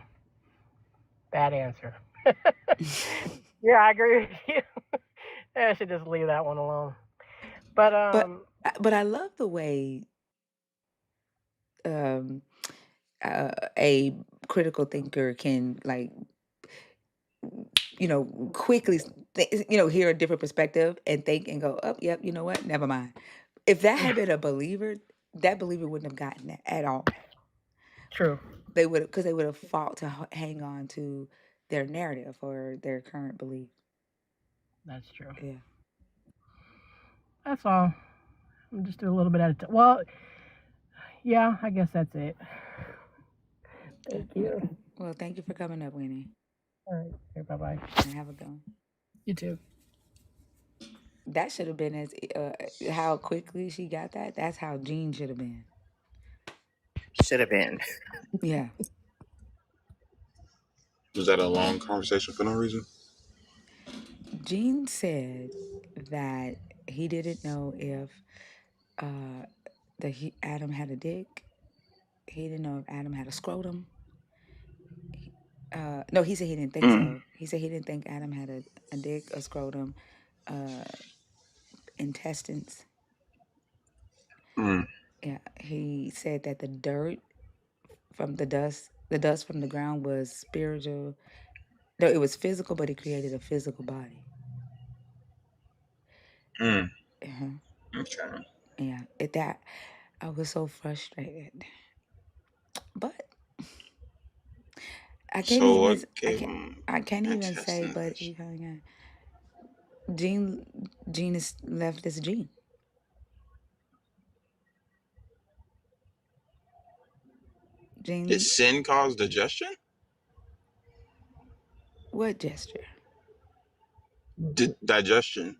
Bad answer. Yeah, I agree with you. I should just leave that one alone. But I love the way a critical thinker can quickly hear a different perspective and think and go, oh, yep, you know what? Never mind. If that had been a believer, that believer wouldn't have gotten that at all. True. They would, because they would have fought to hang on to their narrative or their current belief. That's true. Yeah. That's all. I'm just doing a little bit at a time. Well, yeah, I guess that's it. Thank you. Well, thank you for coming up, Winnie. All right. Okay, bye-bye. And have a good one. You too. That should have been as how quickly she got that. That's how Jean should have been. Should have been. Yeah. Was that a long conversation for no reason? Jean said that he didn't know if Adam had a dick. He didn't know if Adam had a scrotum. No, he said he didn't think so. He said he didn't think Adam had a dick, a scrotum, intestines. Yeah, he said that the dirt from the dust from the ground was spiritual. No, it was physical, but it created a physical body. Okay. Yeah, I was so frustrated, but I can't even say, but Gene is left as Gene. Did sin cause digestion? What gesture? Digestion.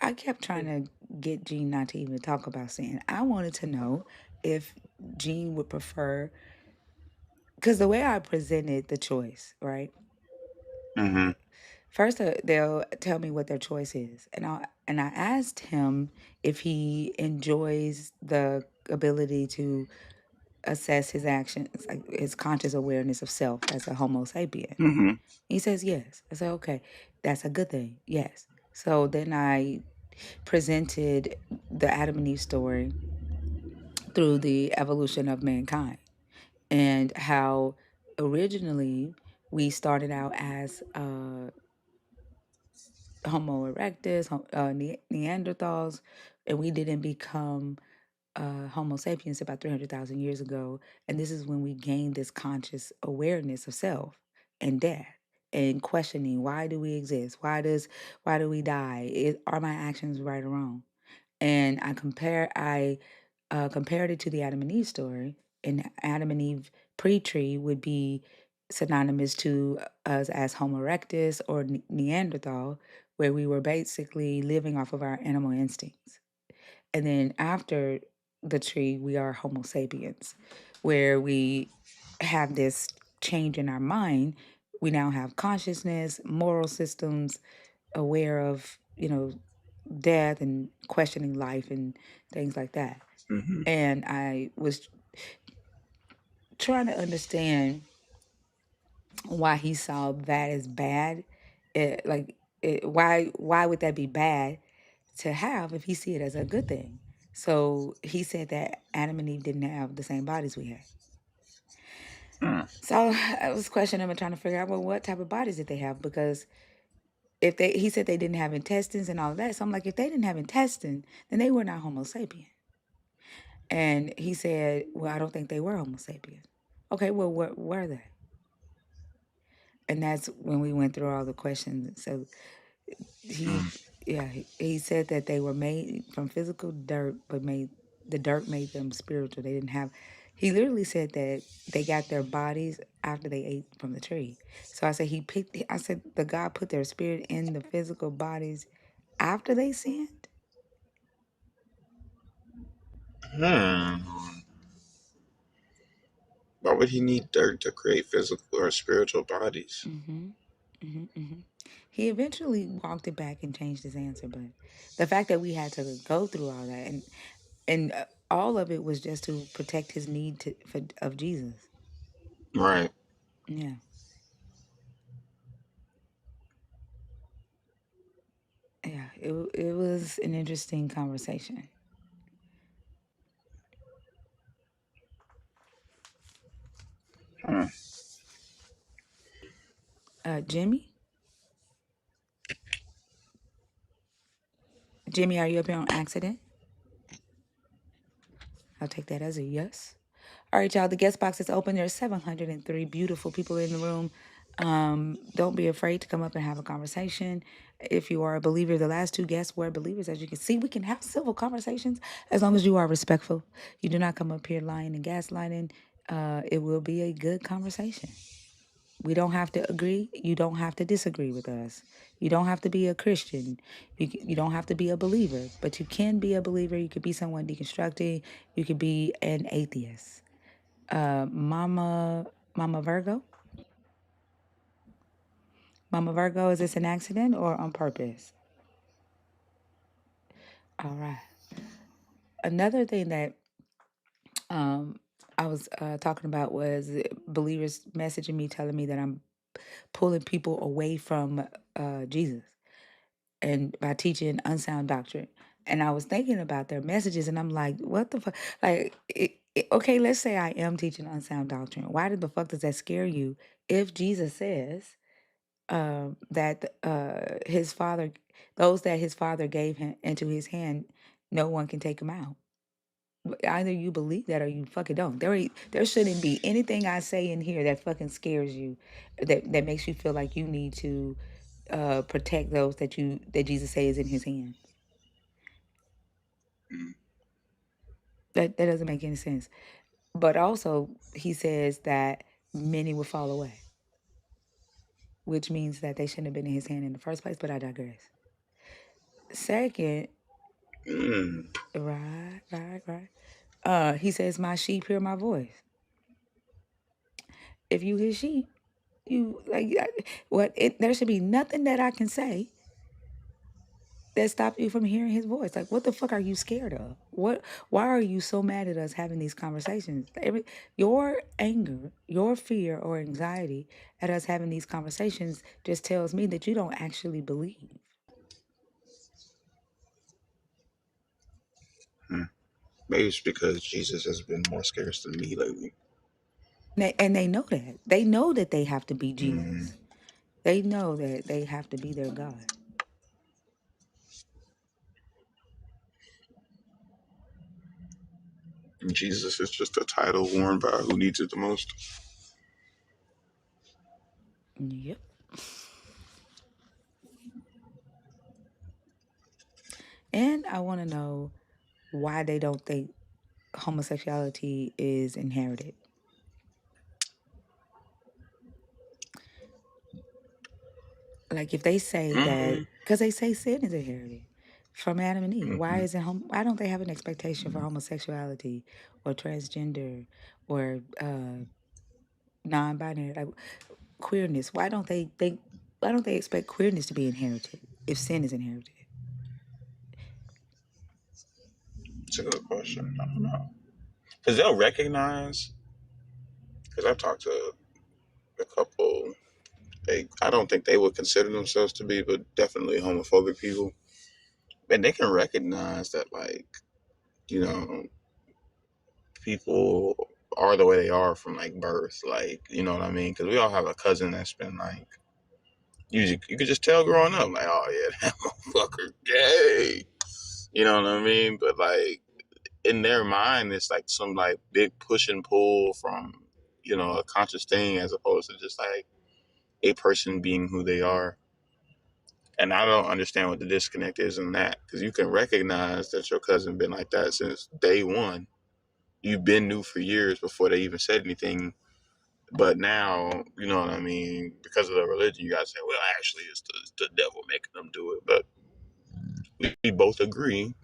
I kept trying to get Gene not to even talk about sin. I wanted to know if Gene would prefer, because the way I presented the choice, right? First, they'll tell me what their choice is, and I asked him if he enjoys the ability to assess his actions, like his conscious awareness of self as a Homo sapien. He says yes. I said, okay, that's a good thing. Yes. So then I presented the Adam and Eve story through the evolution of mankind and how originally we started out as Homo erectus, Neanderthals, and we didn't become Homo sapiens about 300,000 years ago. And this is when we gained this conscious awareness of self and death and questioning, why do we exist? Why do we die? Are my actions right or wrong? And I compared it to the Adam and Eve story. And Adam and Eve pre-tree would be synonymous to us as Homo erectus or Neanderthal, where we were basically living off of our animal instincts. And then after the tree, we are Homo sapiens, where we have this change in our mind. We now have consciousness, moral systems, aware of, death and questioning life and things like that. And I was trying to understand why he saw that as bad. Why would that be bad to have if he see it as a good thing? So he said that Adam and Eve didn't have the same bodies we had. So I was questioning him and trying to figure out, well, what type of bodies did they have? Because he said they didn't have intestines and all of that. So I'm like, if they didn't have intestines, then they were not Homo sapien. And he said, well, I don't think they were Homo sapien. Okay, well, what were they? And that's when we went through all the questions. So he said that they were made from physical dirt, but the dirt made them spiritual. They didn't have He literally said that they got their bodies after they ate from the tree. So I said I said the God put their spirit in the physical bodies after they sinned. Hmm. Why would he need dirt to create physical or spiritual bodies? Mm-hmm. Mm-hmm. Mm-hmm. He eventually walked it back and changed his answer, but the fact that we had to go through all that and all of it was just to protect his need of Jesus. Right. Yeah. Yeah, it was an interesting conversation. Hmm. Jimmy, are you up here on accident? I'll take that as a yes. All right, y'all. The guest box is open. There's 703 beautiful people in the room. Don't be afraid to come up and have a conversation. If you are a believer, the last two guests were believers. As you can see, we can have civil conversations as long as you are respectful. You do not come up here lying and gaslighting. It will be a good conversation. We don't have to agree. You don't have to disagree with us. You don't have to be a Christian. You don't have to be a believer, but you can be a believer. You could be someone deconstructing. You could be an atheist. Mama Virgo. Mama Virgo, is this an accident or on purpose? All right. Another thing that I was talking about was believers messaging me, telling me that I'm pulling people away from Jesus and by teaching unsound doctrine. And I was thinking about their messages, and I'm like, what the fuck? Like, okay, let's say I am teaching unsound doctrine. Why the fuck does that scare you if Jesus says that his father, those that his father gave him into his hand, no one can take him out? Either you believe that or you fucking don't. There shouldn't be anything I say in here that fucking scares you, that makes you feel like you need to protect those that Jesus says in his hand. That doesn't make any sense. But also he says that many will fall away, which means that they shouldn't have been in his hand in the first place, but I digress. Second, right. He says, my sheep hear my voice. If you his sheep, you like there should be nothing that I can say that stops you from hearing his voice. Like, what the fuck are you scared of? Why are you so mad at us having these conversations? Your anger, your fear or anxiety at us having these conversations just tells me that you don't actually believe. Maybe it's because Jesus has been more scarce than me lately. And they know that. They know that they have to be Jesus. They know that they have to be their God. Jesus is just a title worn by who needs it the most. Yep. And I want to know why they don't think homosexuality is inherited. Like if they say that, because they say sin is inherited from Adam and Eve. Why don't they have an expectation for homosexuality or transgender or non-binary, like queerness? Why don't they expect queerness to be inherited if sin is inherited? It's a good question. I don't know. Because they'll recognize, because I've talked to a couple, I don't think they would consider themselves to be, but definitely homophobic people. And they can recognize that, like, you know, people are the way they are from, like, birth. Like, you know what I mean? Because we all have a cousin that's been, like, you could just tell growing up, like, oh, yeah, that motherfucker gay. You know what I mean? But, like, in their mind, it's like some like big push and pull from, you know, a conscious thing as opposed to just like a person being who they are. And I don't understand what the disconnect is in that, because you can recognize that your cousin been like that since day one. you've been knew for years before they even said anything. But now, you know what I mean, because of the religion, you gotta say, well, actually, it's the devil making them do it. But we both agree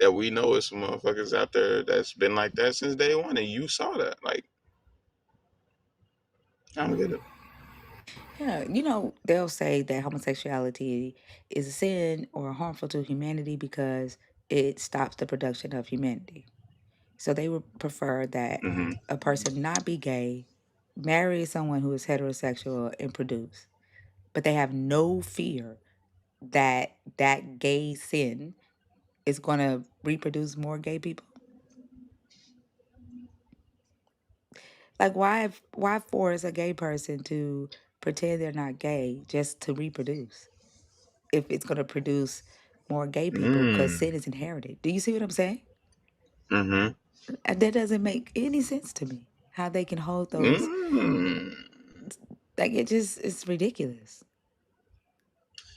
that we know it's some motherfuckers out there that's been like that since day one, and you saw that. Like, I don't get it. Yeah, you know, they'll say that homosexuality is a sin or harmful to humanity because it stops the production of humanity. So they would prefer that Mm-hmm. a person not be gay, marry someone who is heterosexual, and produce. But they have no fear that that gay sin is going to reproduce more gay people. Like, why force a gay person to pretend they're not gay just to reproduce if it's going to produce more gay people? Because Mm. sin is inherited. Do you see what I'm saying? Mm-hmm. That doesn't make any sense to me. How they can hold those, Mm. like, it's ridiculous.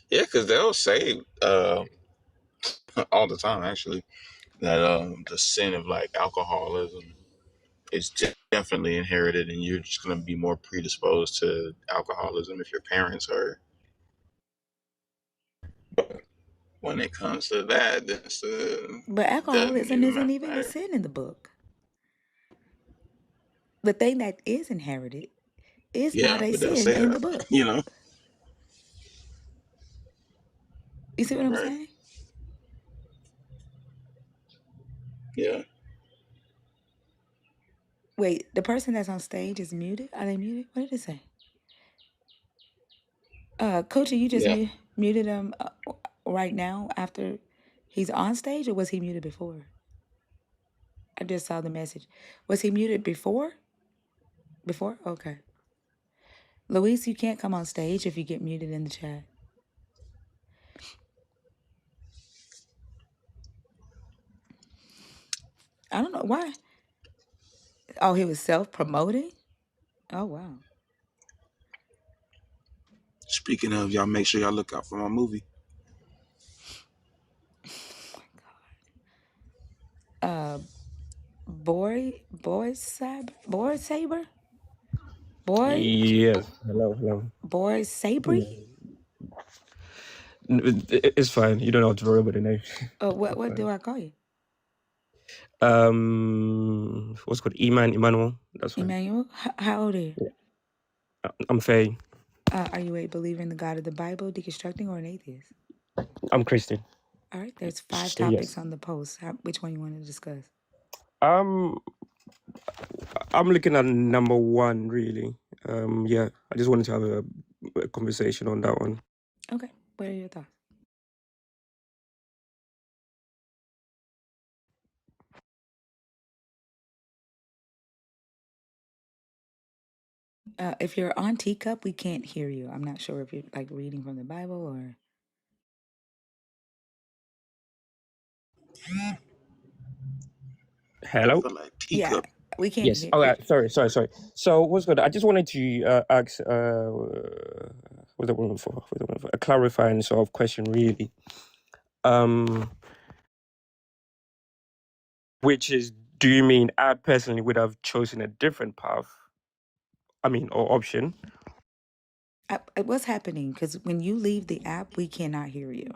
Yeah, because they'll say all the time, actually, that the sin of like alcoholism is definitely inherited, and you're just going to be more predisposed to alcoholism if your parents are. But when it comes to that, this But doesn't alcoholism even isn't even a matter. sin in the book. The thing that is inherited is not Yeah, a but they'll sin say in the that, book. you know, You see what I'm right? saying? Yeah, Wait, the person that's on stage is muted? Are they muted? What did it say? Coach, you just yeah. muted him right now after he's on stage, or was he muted before? I just saw the message. Was he muted before? Before? Okay. Luis, you can't come on stage if you get muted in the chat. I don't know why. Oh, he was self-promoting? Oh, wow. Speaking of, y'all make sure y'all look out for my movie. Boy Saber? Boy Yes. Hello. Hello. Boy Yeah. Sabry? It's fine. You don't have to worry about the name. It's What do fine. I call you? What's it called Emmanuel. That's fine. Emmanuel? How old are you? I'm Faye. Are you a believer in the God of the Bible, deconstructing, or an atheist? I'm Christian. All right, there's 5 So topics yes. on the post. Which one you want to discuss? I'm looking at number one really. Yeah. I just wanted to have a conversation on that one. Okay, what are your thoughts? If you're on Teacup, we can't hear you. I'm not sure if you're like reading from the Bible or. I Hello. feel like Yeah, teacup. we can't Yes. hear. All right. Sorry. So what's good? I just wanted to ask what's the word for? A clarifying sort of question, really. Which is, do you mean I personally would have chosen a different path? I mean, or option? What's happening? Because when you leave the app, we cannot hear you.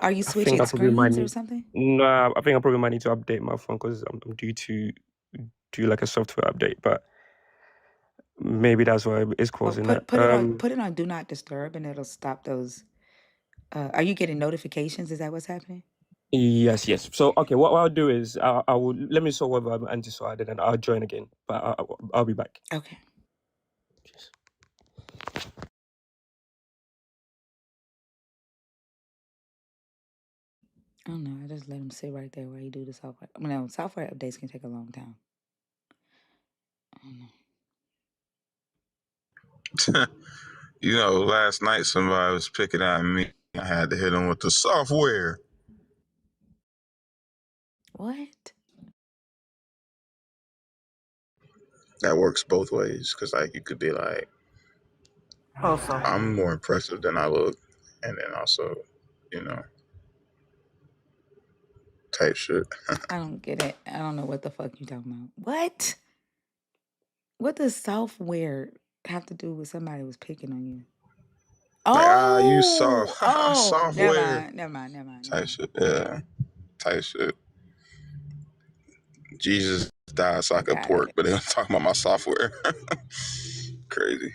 Are you I think switching I probably might screens or need. something? No, I think I probably might need to update my phone because I'm due to do like a software update, but maybe that's why it's Oh, causing that. put it on Do Not Disturb, and it'll stop those. Are you getting notifications? Is that what's happening? Yes. So okay, what I'll do is I will let me solve whether I'm anti-suicide and then I'll join again, but I'll be back. Okay. Cheers. I don't know. I just let him sit right there while you do the software. I mean, software updates can take a long time. I don't know. You know, last night somebody was picking on me. I had to hit them with the software. What? That works both ways, because like you could be like, Also, I'm more impressive than I look, and then also, you know, type shit. I don't get it. I don't know what the fuck you talking about. What? What does software have to do with somebody was picking on you? Like, you saw Never software mind. type shit. Yeah, type shit. Jesus died so I could Got pork, it. but they was talking about my software. Crazy.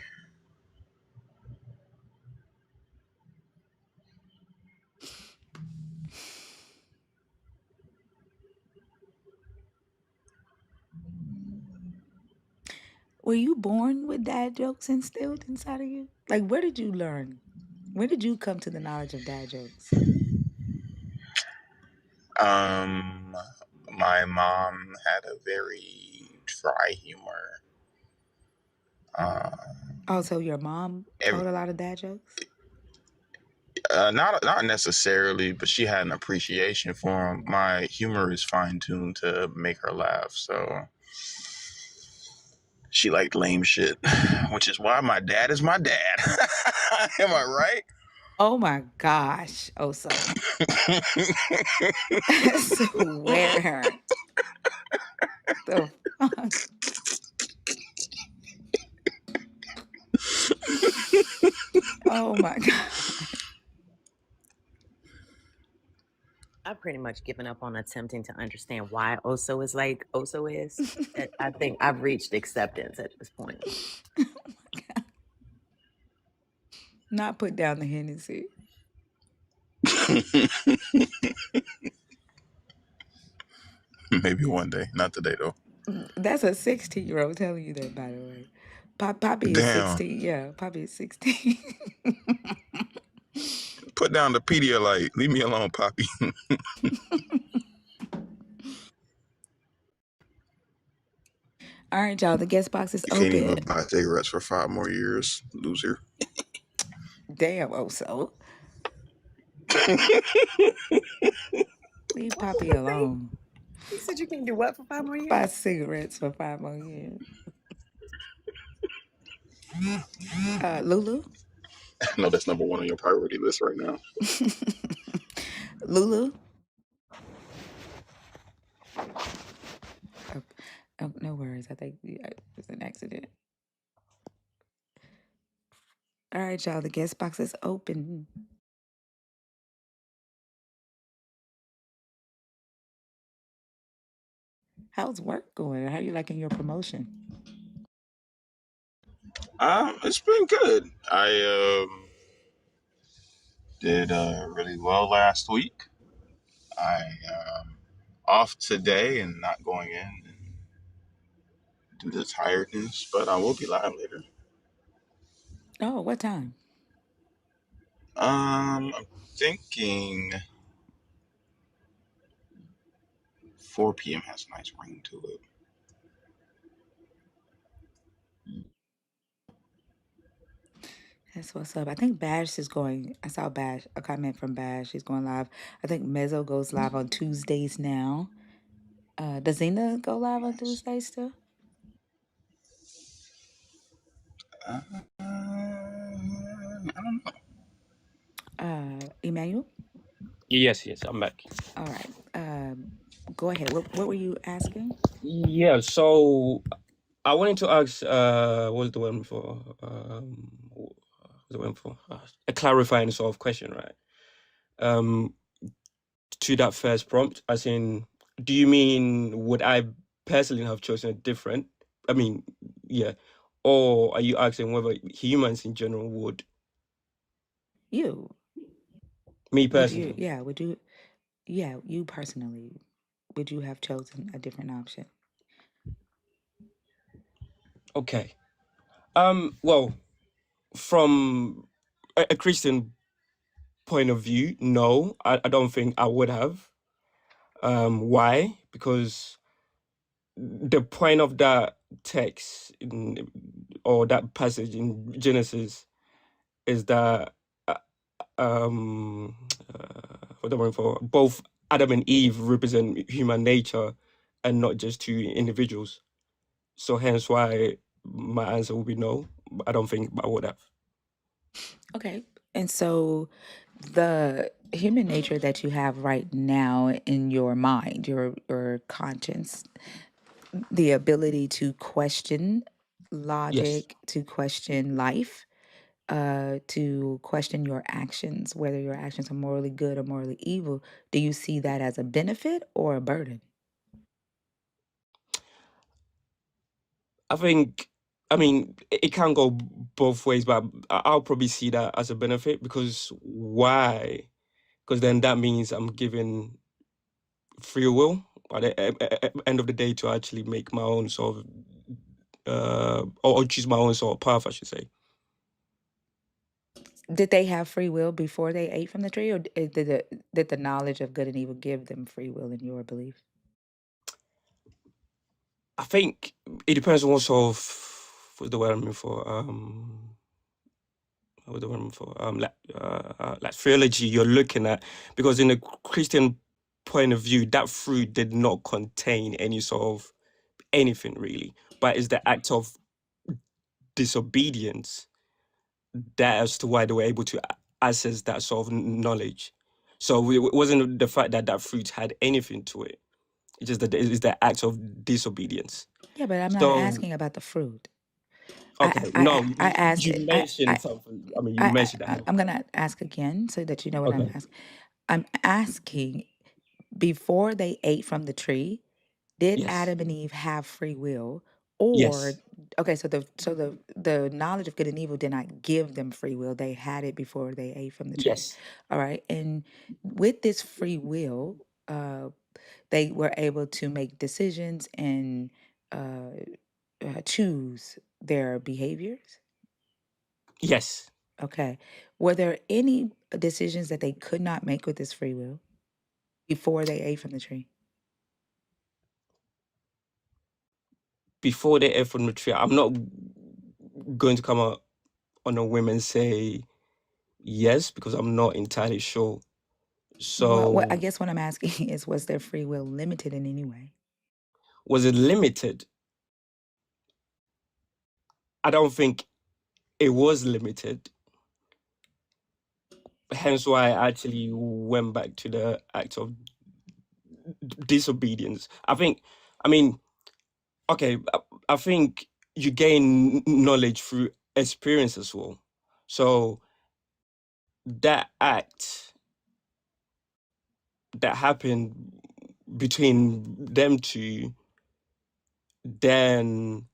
Were you born with dad jokes instilled inside of you? Like, where did you learn? Where did you come to the knowledge of dad jokes? My mom had a very dry humor. Oh, so your mom Every, told a lot of dad jokes? not necessarily, but she had an appreciation for him. My humor is fine tuned to make her laugh, so she liked lame shit, which is why my dad is my dad. Am I right? Oh my gosh. Oh, so. I swear. The fuck? Oh my God. I've pretty much given up on attempting to understand why Oso is like Oso is. I think I've reached acceptance at this point. Oh my God. Not put down the Hennessy. Maybe one day, not today though. That's a 16-year-old telling you that, by the way. Poppy is Damn. 16. Yeah, Poppy is 16. Put down the Pedialyte. Leave me alone, Poppy. All right, y'all. The guest box is You can't open. even buy cigarettes for 5 more years, loser. Damn, Oso. Leave Poppy What did he say? alone. He said you can do what for 5 more years? Buy cigarettes for 5 more years. Lulu? No, that's number 1 on your priority list right now. Lulu? Oh, no worries. I think it was an accident. All right, y'all. The guest box is open. How's work going? How you liking your promotion? It's been good. I did really well last week. I off today and not going in due to tiredness, but I will be live later. Oh, what time? I'm thinking 4 p.m. has a nice ring to it. That's what's up. I think Bash is going. I saw Bash, a comment from Bash. She's going live. I think Mezzo goes live on Tuesdays now. Does Zena go live on Nice. Tuesdays still? I don't know. Emmanuel? Yes, I'm back. All right. Go ahead. What were you asking? Yeah, so I wanted to ask, what's the one for? What's the one for? A clarifying sort of question, right? To that first prompt, as in, do you mean would I personally have chosen a different? I mean, yeah. Or are you asking whether humans in general would? You. Me Would you? personally. Yeah. Would you? Yeah. You personally. Would you have chosen a different option? Okay. Well, from a Christian point of view, no, I don't think I would have. Why? Because the point of that text or that passage in Genesis is that what am I looking for? Both Adam and Eve represent human nature and not just two individuals. So hence why my answer would be no. I don't think I would have. Okay. And so the human nature that you have right now in your mind, your conscience, the ability to question Yes. logic, to question life, to question your actions, whether your actions are morally good or morally evil, do you see that as a benefit or a burden? I think, I mean, it can go both ways, but I'll probably see that as a benefit because why? Because then that means I'm giving free will at the end of the day to actually make my own sort of, or choose my own sort of path, I should say. Did they have free will before they ate from the tree, or did the knowledge of good and evil give them free will in your belief? I think it depends on what sort of, what's the word I'm looking for? What's the word I'm looking for? Like theology you're looking at, because in a Christian point of view, that fruit did not contain any sort of anything really, but it's the act of disobedience that as to why they were able to access that sort of knowledge. So it wasn't the fact that that fruit had anything to it. It's just that it's the act of disobedience. Yeah, but I'm not So asking about the fruit. okay, no, I asked you it. mentioned something. I mean, you mentioned that. I'm gonna ask again so that you know what I'm Okay. asking. I'm asking, before they ate from the tree, did Yes. Adam and Eve have free will? Or Yes. okay, so the knowledge of good and evil did not give them free will. They had it before they ate from the tree. Yes. All right. And with this free will, they were able to make decisions and uh, choose their behaviors. Yes. Okay. Were there any decisions that they could not make with this free will before they ate from the tree? Before they ate from the tree, I'm not going to come out on a whim and say yes because I'm not entirely sure. Well, I So guess what I'm asking is, was their free will limited in any way? was it limited? I don't think it was limited. Hence why I actually went back to the act of disobedience. I mean, okay, I think you gain knowledge through experience as well. So that act that happened between them two, then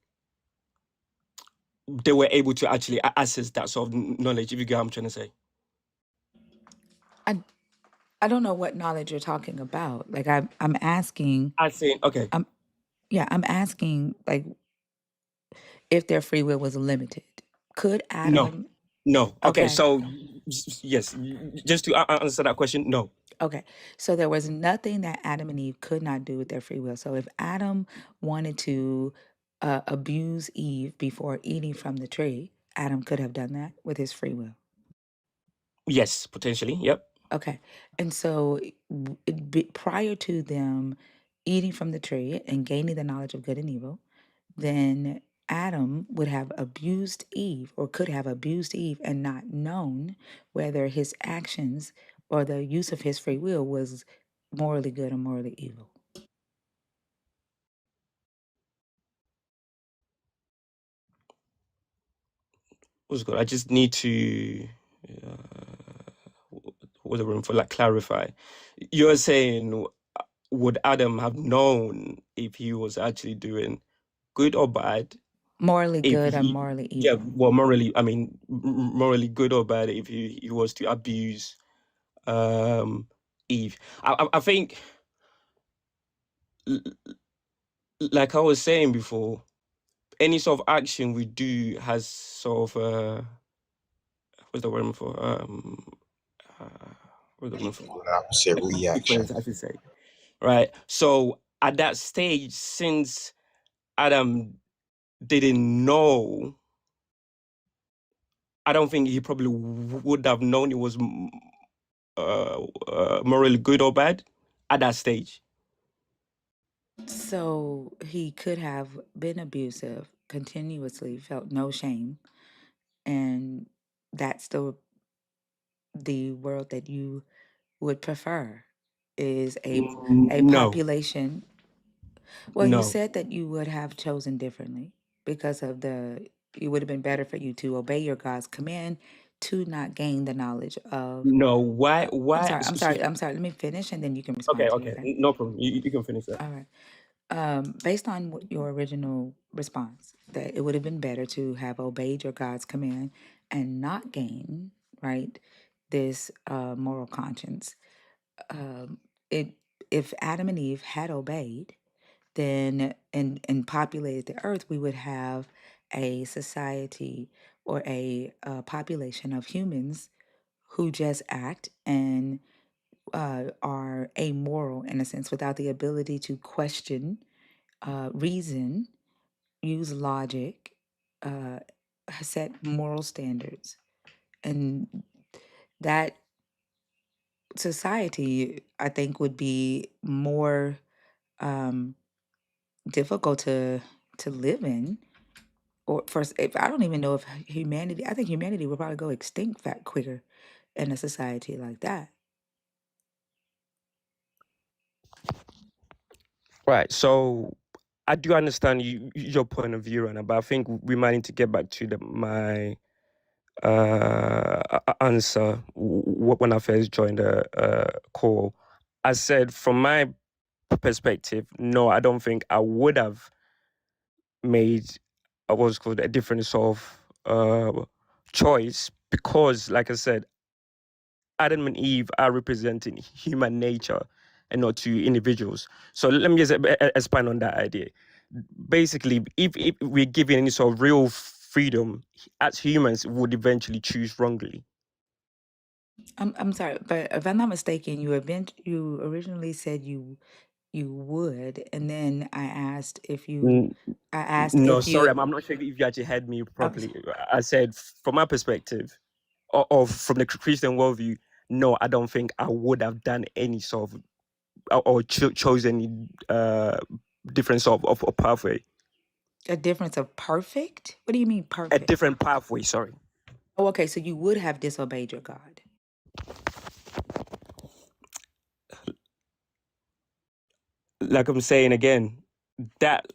they were able to actually access that sort of knowledge, if you get what I'm trying to say. I I don't know what knowledge you're talking about. Like I'm asking, I think, okay, I'm yeah, I'm asking like if their free will was limited. Could no, Adam no. Okay, Okay. so yes, just to answer that question, no. Okay. So there was nothing that Adam and Eve could not do with their free will. So if Adam wanted to abuse Eve before eating from the tree, Adam could have done that with his free will. Yes, potentially, yep. Okay. And so prior to them eating from the tree and gaining the knowledge of good and evil, then Adam would have abused Eve or could have abused Eve and not known whether his actions or the use of his free will was morally good or morally evil. What's good? I just need to what's the room for like clarify. You're saying would Adam have known if he was actually doing good or bad? Morally If good or he, morally yeah, evil. well, morally, I mean, morally good or bad if he was to abuse Eve. I think, like I was saying before, any sort of action we do has sort of what's the word for uh, what's the word for An opposite reaction. consequence, I should say, right? So at that stage, since Adam didn't know, I don't think he probably would have known it was morally good or bad at that stage. So he could have been abusive continuously, felt no shame, and that's the world that you would prefer is a No, population. Well, you no, said that you would have chosen differently because of it would have been better for you to obey your God's command to not gain the knowledge of. no. Why? I'm Why? sorry. I'm sorry. I'm sorry. Let me finish, and then you can Okay, respond to your okay, thing. no problem. You can finish that. All right. Based on your original response, that it would have been better to have obeyed your God's command and not gain, right, this moral conscience. Um, it if Adam and Eve had obeyed, then and populated the earth, we would have a society or a population of humans who just act and are amoral in a sense, without the ability to question, reason, use logic, uh, set moral standards. And that society, I think, would be more um, difficult to live in. Or first, if I don't even know if humanity, I think humanity would probably go extinct fat quicker in a society like that. Right. So I do understand your point of view, Rana, but I think we might need to get back to my answer when I first joined the call. I said, from my perspective, no, I don't think I would have made what's called a different sort of choice because, like I said, Adam and Eve are representing human nature and not two individuals. So let me just expand on that idea. Basically, if we're given any sort of real freedom, as humans, we would eventually choose wrongly. I'm sorry, but if I'm not mistaken, you originally said you would, and then I asked No, if sorry, you. I'm not sure if you actually heard me I'm s- properly. I said, from my perspective, or from the Christian worldview, no, I don't think I would have done any sort of or chose any different sort of pathway. a difference of perfect. What do you mean A perfect? different pathway, sorry. Oh, okay. So you would have disobeyed your God. Like I'm saying again, that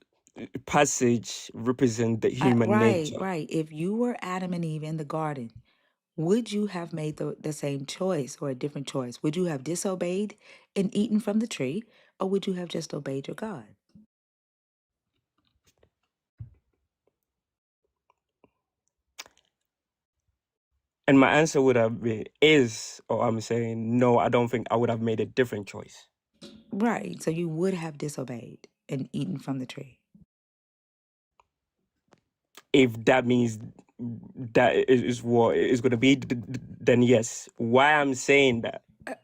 passage represents the human Right, nature. right. If you were Adam and Eve in the garden, would you have made the same choice or a different choice? Would you have disobeyed and eaten from the tree, or would you have just obeyed your God? And my answer would have been I'm saying, no, I don't think I would have made a different choice. Right. So you would have disobeyed and eaten from the tree. If that means that is what it's going to be, then yes. Why I'm saying that Uh,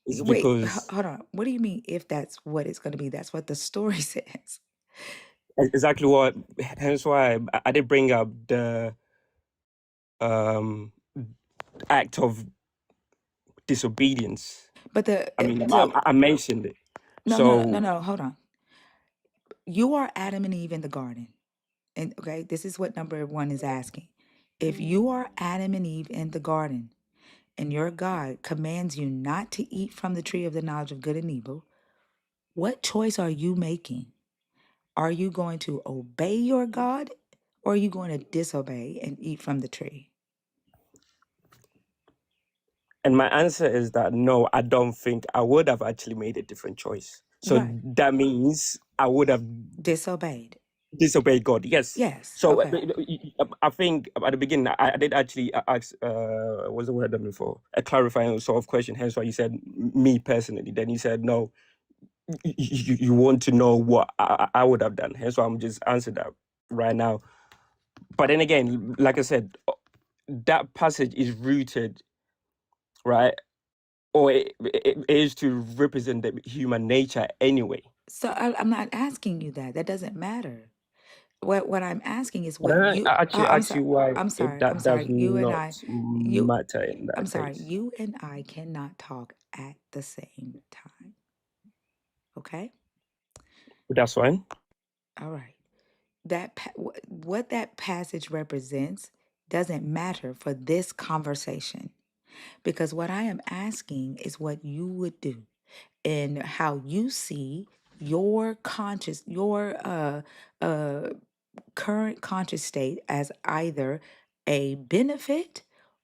is Wait, because hold on. What do you mean if that's what it's going to be? That's what the story says. exactly what, hence why I did bring up the um, act of disobedience. But I mean, so I mentioned it. So no. Hold on. You are Adam and Eve in the garden. And okay, this is what number one is asking. If you are Adam and Eve in the garden and your God commands you not to eat from the tree of the knowledge of good and evil, what choice are you making? Are you going to obey your God or are you going to disobey and eat from the tree? and my answer is that no, I don't think I would have actually made a different choice. So Right. that means I would have Disobeyed. disobeyed God. Yes. Yes. So Okay. I think at the beginning I did actually ask what's the word I'm looking for, a clarifying sort of question. Hence why you said me personally. Then you said no, you want to know what I would have done. Hence why I'm just answering that right now. But then again, like I said, that passage is rooted, right? Or it is to represent the human nature anyway. So I'm not asking you that. That doesn't matter. What I'm asking is But what I you. actually I'm ask sorry. you why I'm if sorry. I'm that does sorry. You and not I. You. matter in I'm that sorry. case. You and I cannot talk at the same time. Okay. That's fine. All right. What that passage represents doesn't matter for this conversation. Because what I am asking is what you would do and how you see your current conscious state as either a benefit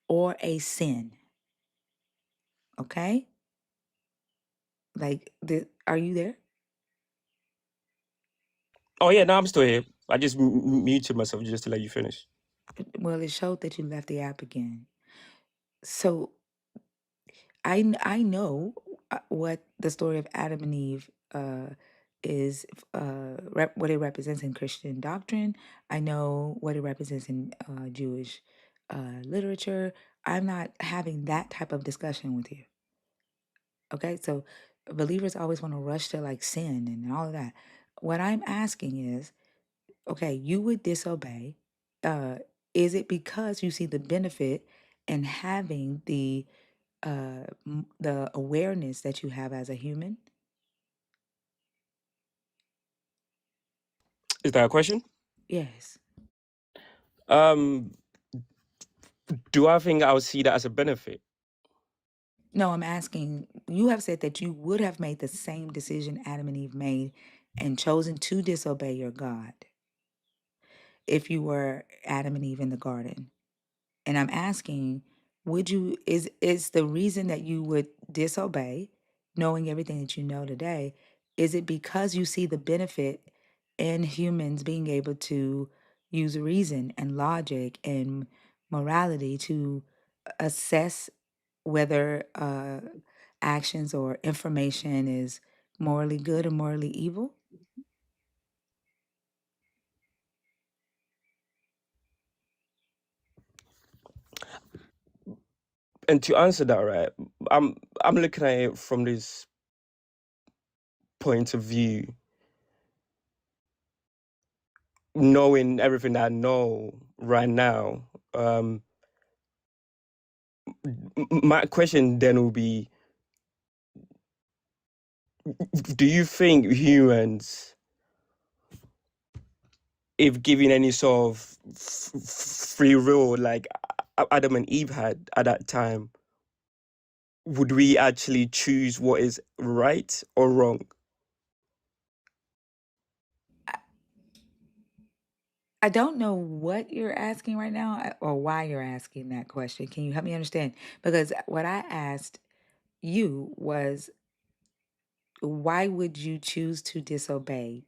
or a sin. Okay? Like, are you there? Oh yeah, no, I'm still here. I just muted myself just to let you finish. Well, it showed that you left the app again. So I know what the story of Adam and Eve is, what it represents in Christian doctrine. I know what it represents in Jewish literature. I'm not having that type of discussion with you. Okay, so believers always want to rush to like sin and all of that. What I'm asking is, okay, you would disobey. Uh, is it because you see the benefit in having the awareness that you have as a human? Is that a question? Yes. Um, do I think I would see that as a benefit? No, I'm asking, you have said that you would have made the same decision Adam and Eve made and chosen to disobey your God if you were Adam and Eve in the garden. And I'm asking, would you, is the reason that you would disobey, knowing everything that you know today, is it because you see the benefit in humans being able to use reason and logic and morality to assess whether actions or information is morally good or morally evil? And to answer that, right, I'm looking at it from this point of view, knowing everything that I know right now. My question then will be, do you think humans, if given any sort of free will like Adam and Eve had at that time, would we actually choose what is right or wrong? I don't know what you're asking right now or why you're asking that question. Can you help me understand? Because what I asked you was, why would you choose to disobey?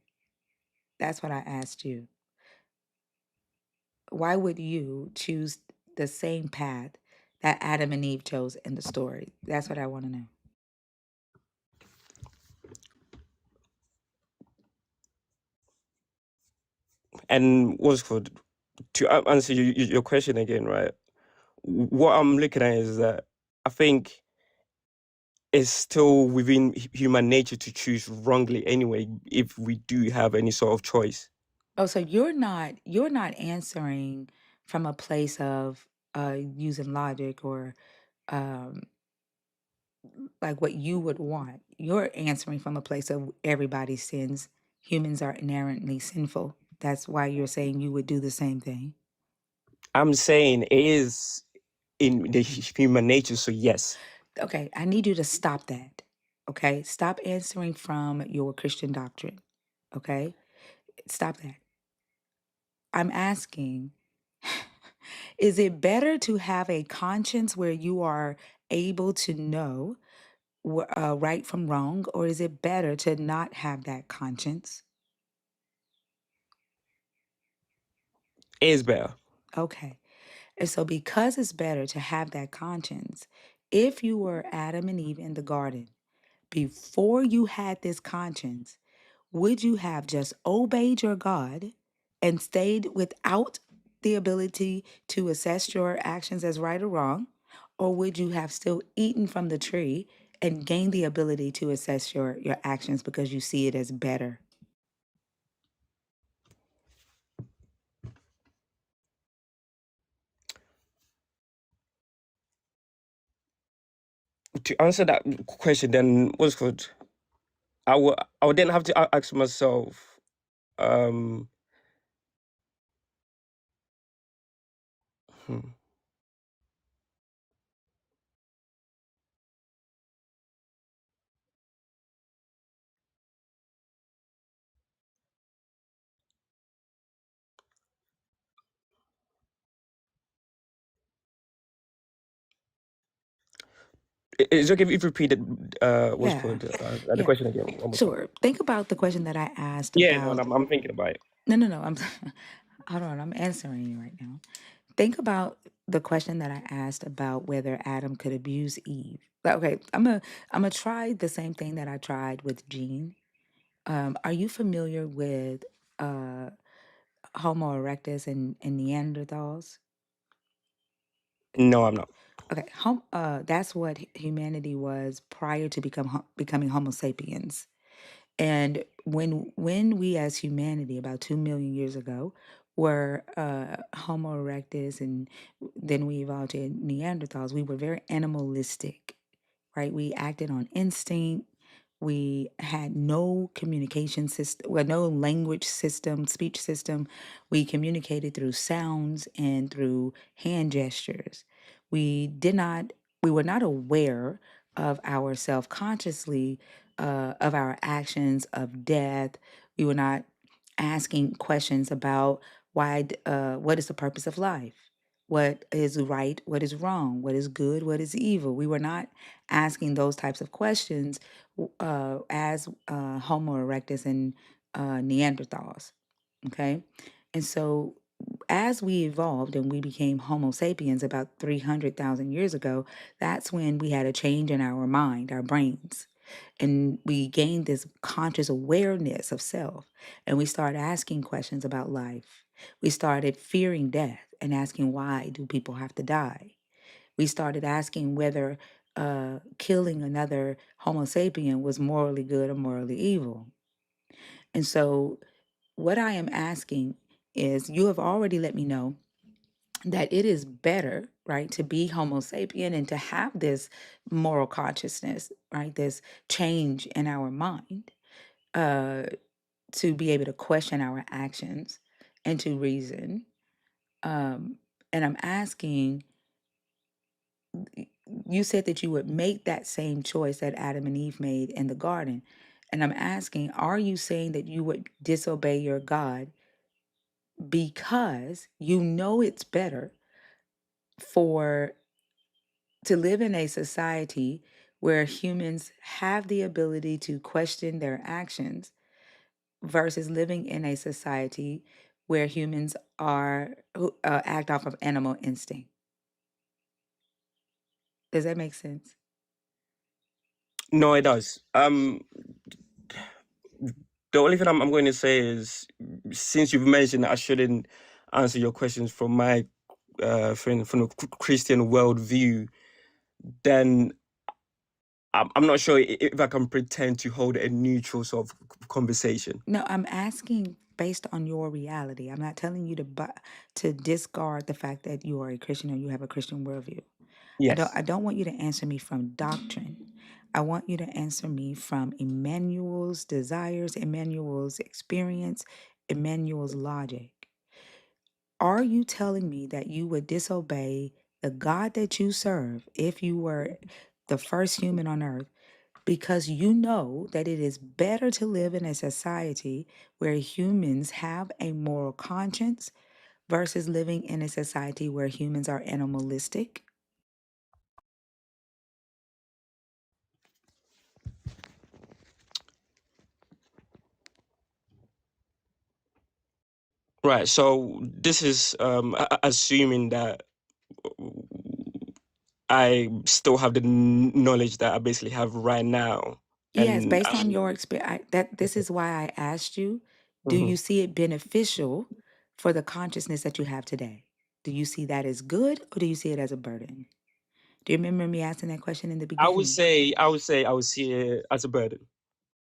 That's what I asked you. Why would you choose the same path that Adam and Eve chose in the story? That's what I want to know. And what's called, to answer your question again, right? What I'm looking at is that I think it's still within human nature to choose wrongly anyway, if we do have any sort of choice. Oh, so you're not answering from a place of using logic or um, like what you would want. You're answering from a place of everybody sins. Humans are inherently sinful. That's why you're saying you would do the same thing. I'm saying it is in the human nature, so yes. Okay, I need you to stop that. Okay, stop answering from your Christian doctrine. Okay, stop that. I'm asking, is it better to have a conscience where you are able to know right from wrong, or is it better to not have that conscience? It is better. Okay. And so, because it's better to have that conscience, if you were Adam and Eve in the garden, before you had this conscience, would you have just obeyed your God and stayed without the ability to assess your actions as right or wrong? Or would you have still eaten from the tree and gained the ability to assess your actions because you see it as better? To answer that question, then what's good? I would then have to ask myself, um, Is it okay if you repeated what's Yeah, called the yeah, question again one more time? sure. Think about the question that I asked Yeah, no, about. I'm thinking about it. No. I'm hold on. I'm answering you right now. Think about the question that I asked about whether Adam could abuse Eve. Okay, I'm gonna try the same thing that I tried with Gene. Are you familiar with Homo erectus and Neanderthals? No, I'm not. Okay, that's what humanity was prior to becoming Homo sapiens. And when we as humanity, about 2 million years ago, were Homo erectus, and then we evolved to Neanderthals, we were very animalistic, right? We acted on instinct. We had no communication system, well, no language system, speech system. We communicated through sounds and through hand gestures. We did not, we were not aware of ourselves consciously, of our actions, of death. We were not asking questions about what is the purpose of life? What is right? What is wrong? What is good? What is evil? We were not asking those types of questions as Homo erectus and Neanderthals. Okay. And so as we evolved and we became Homo sapiens about 300,000 years ago, that's when we had a change in our mind, our brains. And we gained this conscious awareness of self. And we started asking questions about life. We started fearing death and asking, why do people have to die? We started asking whether killing another Homo sapien was morally good or morally evil. And so, what I am asking is, you have already let me know that it is better, right, to be Homo sapien and to have this moral consciousness, right, this change in our mind, uh, to be able to question our actions and to reason. And I'm asking, you said that you would make that same choice that Adam and Eve made in the garden. And I'm asking, are you saying that you would disobey your God because you know it's better for to live in a society where humans have the ability to question their actions versus living in a society where humans who act off of animal instinct? Does that make sense? No, it does. The only thing I'm going to say is, since you've mentioned that I shouldn't answer your questions from my from a Christian worldview, then I'm not sure if I can pretend to hold a neutral sort of conversation. No, I'm asking based on your reality. I'm not telling you to discard the fact that you are a Christian or you have a Christian worldview. Yes. I don't want you to answer me from doctrine. I want you to answer me from Emmanuel's desires, Emmanuel's experience, Emmanuel's logic. Are you telling me that you would disobey the God that you serve if you were the first human on earth because you know that it is better to live in a society where humans have a moral conscience versus living in a society where humans are animalistic? Right. So this is assuming that I still have the knowledge that I basically have right now, Yes, and based on your experience, that this is why I asked you, do Mhm. you see it beneficial for the consciousness that you have today? Do you see that as good or do you see it as a burden? Do you remember me asking that question in the I would beginning? say I would see it as a burden.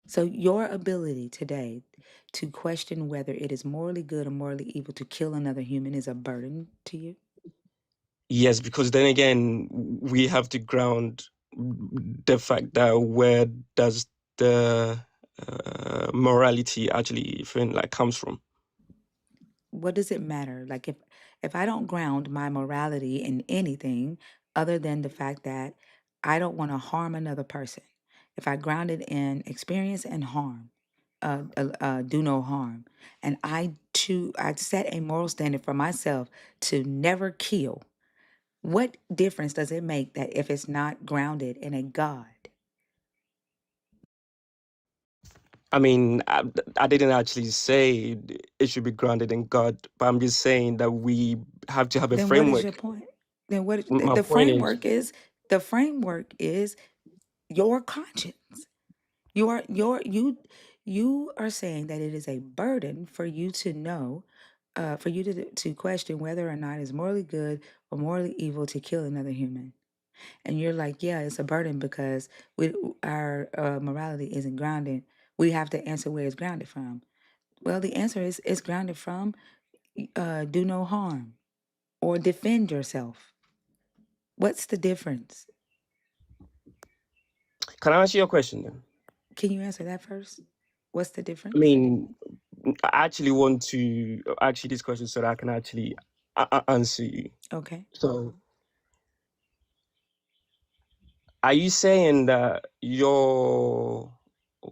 So your ability today to question whether it is morally good or morally evil to kill another human is a burden to you? Yes, because then again, we have to ground the fact that where does the morality actually comes from? What does it matter? Like if I don't ground my morality in anything other than the fact that I don't want to harm another person, if I ground it in experience and harm, do no harm, and I set a moral standard for myself to never kill, What difference does it make that if it's not grounded in a God? I mean, I didn't actually say it should be grounded in God, but I'm just saying that we have to have a Then what is your framework. point? Then what My the point is, framework is your conscience. You are saying that it is a burden for you to know, for you to question whether or not it's morally good or morally evil to kill another human. And you're like, yeah, it's a burden because our morality isn't grounded. We have to answer where it's grounded from. Well, the answer is it's grounded from do no harm or defend yourself. What's the difference? can I ask you a question then? Can you answer that first? What's the I difference? mean, I actually want to ask you this question so that I can actually answer you. Okay. So, are you saying that your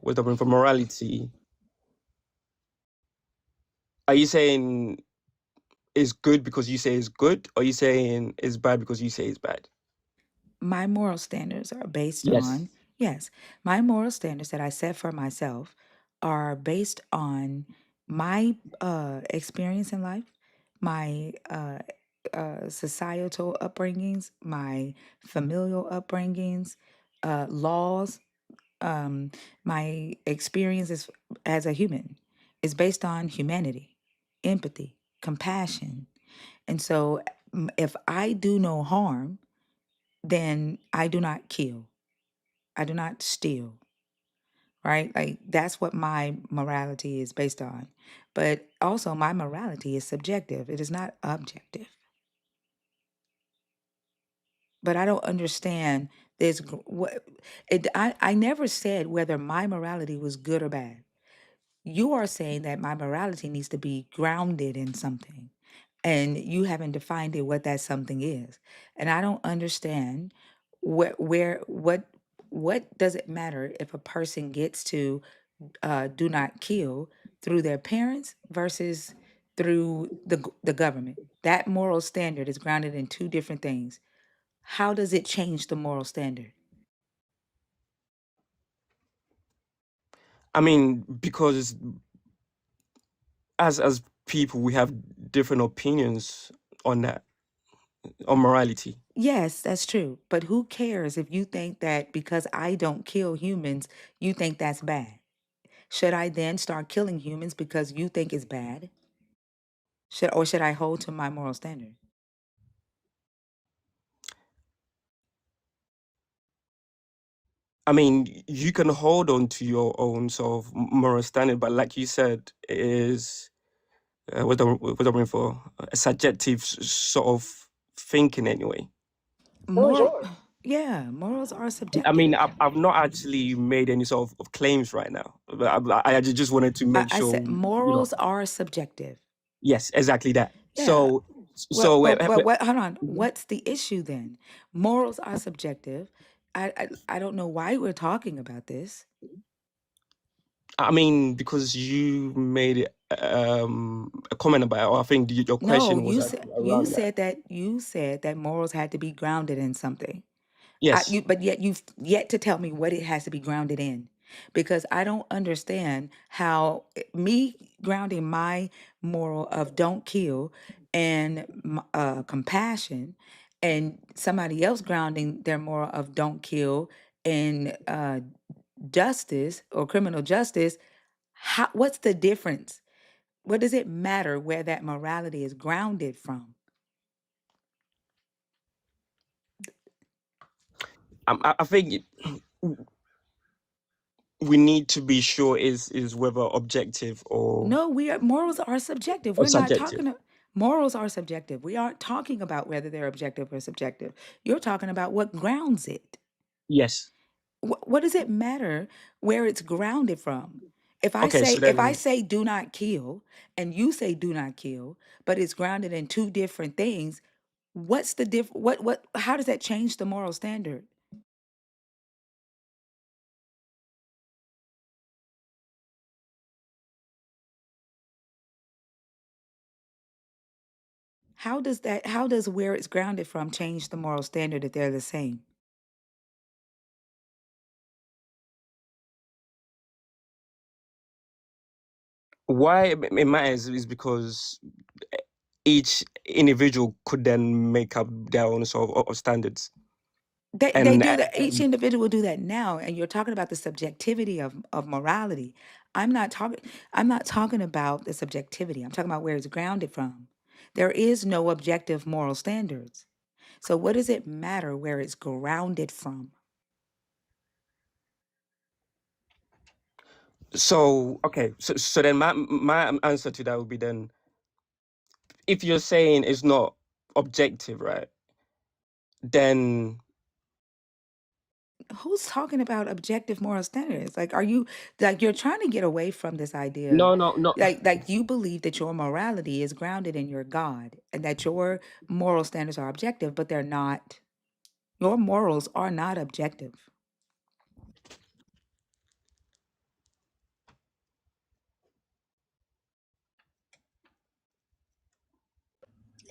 wisdom for morality? Are you saying it's good because you say it's good, or are you saying it's bad because you say it's bad? My moral standards are based Yes. on, yes, my moral standards that I set for myself are based on my experience in life, my societal upbringings, my familial upbringings, laws, my experiences as a human is based on humanity, empathy, compassion. And so if I do no harm, then I do not kill. I do not steal, right? Like that's what my morality is based on. But also my morality is subjective. It is not objective. But I don't understand this what I never said whether my morality was good or bad. You are saying that my morality needs to be grounded in something. And you haven't defined it what that something is. And I don't understand what does it matter if a person gets to do not kill through their parents versus through the government. That moral standard is grounded in two different things. How does it change the moral standard? I mean, because as people, we have different opinions on that, on morality. Yes, that's true. But who cares if you think that because I don't kill humans, you think that's bad? Should I then start killing humans because you think it's bad? Should I hold to my moral standard? I mean, you can hold on to your own sort of moral standard, but like you said, it is what I'm for a subjective sort of thinking anyway. What was Moral, yours? yeah, morals are I mean, subjective. I've not actually made any sort of claims right now, but I just wanted to make I sure, said morals are subjective. yes, exactly that. Yeah. So, Well, so but what? Hold on. Mhm. What's the issue then? Morals are subjective. I don't know why we're talking about this. I mean, because you made a comment about it, or I think your No, question was actually around that. you said that morals had to be grounded in something. Yes. But yet you've yet to tell me what it has to be grounded in, because I don't understand how me grounding my moral of don't kill and compassion, and somebody else grounding their moral of don't kill and justice or criminal justice. What's the difference? What does it matter where that morality is grounded from? I think we need to be sure is whether objective No, morals are subjective. or We're not subjective. talking morals are subjective. We aren't talking about whether they're objective or subjective. You're talking about what grounds it. Yes. What does it matter where it's grounded from? Okay. So If I then, say do not kill and you say do not kill, but it's grounded in two different things, what's the what how does that change the moral standard? How does where it's grounded from change the moral standard if they're the same? Why it matters is because each individual could then make up their own sort of standards. They And do that. Each individual do that now, and you're talking about the subjectivity of morality. I'm not talking about the subjectivity. I'm talking about where it's grounded from. There is no objective moral standards. So what does it matter where it's grounded from? so, okay, so then my answer to that would be then, if you're saying it's not objective, right? Then Who's talking about objective moral standards? Like, are you like you're trying to get away from this idea? no. Like you believe that your morality is grounded in your God and that your moral standards are objective, but they're not. Your morals are not objective.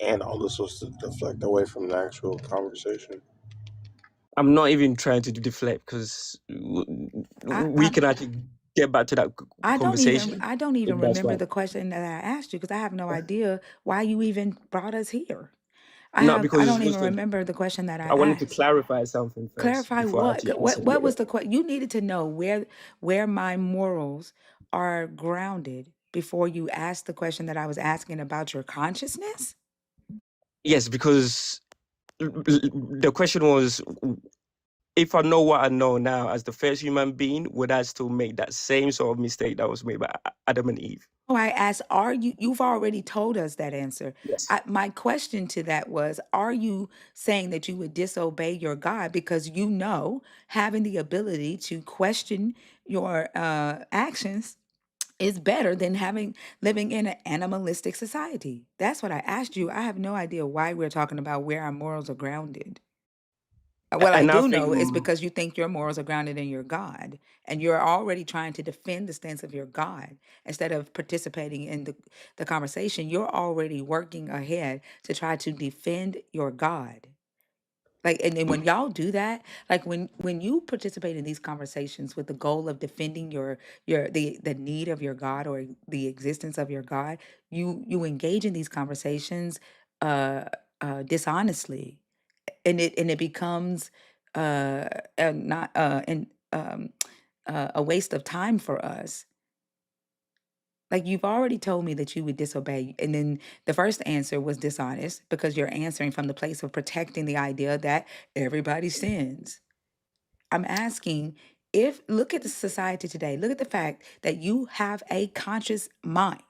And all this was to deflect away from the actual conversation. I'm not even trying to deflect because I, we I can actually get back to that conversation. I don't even If that's remember fine. the question that I asked you because I have no idea why you even brought us here. No, I because it's don't even just that remember the question that I I wanted to asked. clarify something first Clarify before what? actually answering What it. was the question? You needed to know where my morals are grounded before you asked the question that I was asking about your consciousness. Yes, because the question was, if I know what I know now as the first human being, would I still make that same sort of mistake that was made by Adam and Eve? Oh, I asked, are you, you've already told us that answer. Yes. My question to that was, are you saying that you would disobey your God because you know having the ability to question your actions is better than living in an animalistic society? That's what I asked you. I have no idea why we're talking about where our morals are grounded. What I And I do think know is because you think your morals are grounded in your God, and you're already trying to defend the stance of your God instead of participating in the conversation. You're already working ahead to try to defend your God. Like, and then when y'all do that, like when you participate in these conversations with the goal of defending the need of your God or the existence of your God, you engage in these conversations uh dishonestly, and it becomes not and a waste of time for us. Like, you've already told me that you would disobey, and then the first answer was dishonest because you're answering from the place of protecting the idea that everybody sins. I'm asking, if look at the society today, look at the fact that you have a conscious mind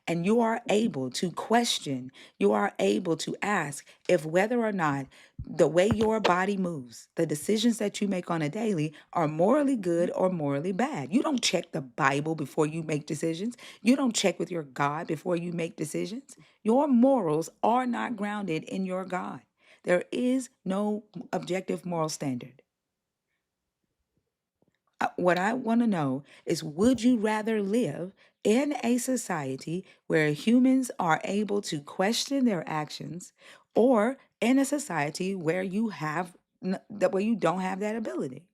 and you are able to question, you are able to ask if whether or not the way your body moves, the decisions that you make on a daily are morally good or morally bad. You don't check the Bible before you make decisions. You don't check with your God before you make decisions. Your morals are not grounded in your God. There is no objective moral standard. What I want to know is, would you rather live in a society where humans are able to question their actions, or in a society where you have that where you don't have that ability?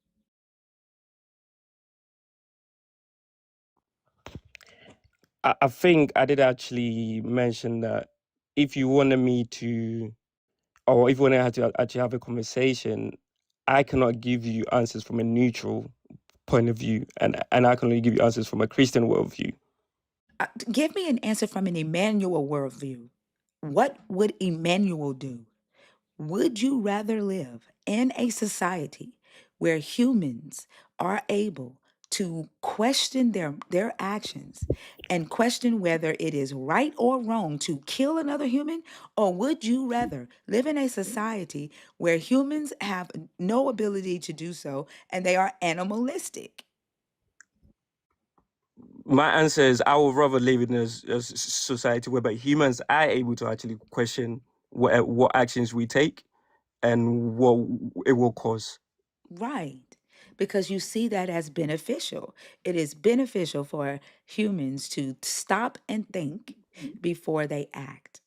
I think I did actually mention that if you wanted me to, or if you wanted to actually have a conversation, I cannot give you answers from a neutral point of view, and I can only give you answers from a Christian worldview. Give me an answer from an Emmanuel worldview. What would Emmanuel do? Would you rather live in a society where humans are able to question their actions and question whether it is right or wrong to kill another human? Or would you rather live in a society where humans have no ability to do so and they are animalistic? My answer is I would rather live in a society whereby humans are able to actually question what actions we take and what it will cause. Right. Because you see that as beneficial. It is beneficial for humans to stop and think before they act.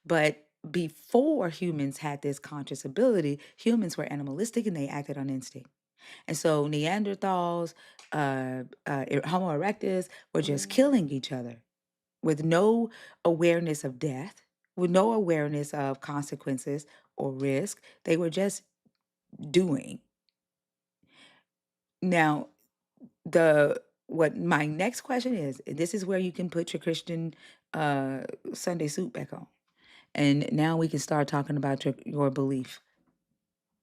But before humans had this conscious ability, humans were animalistic and they acted on instinct. And so Neanderthals, Homo erectus were just killing each other with no awareness of death, with no awareness of consequences or risk. They were just doing. Now, what my next question is, this is where you can put your Christian Sunday suit back on. And now we can start talking about your belief.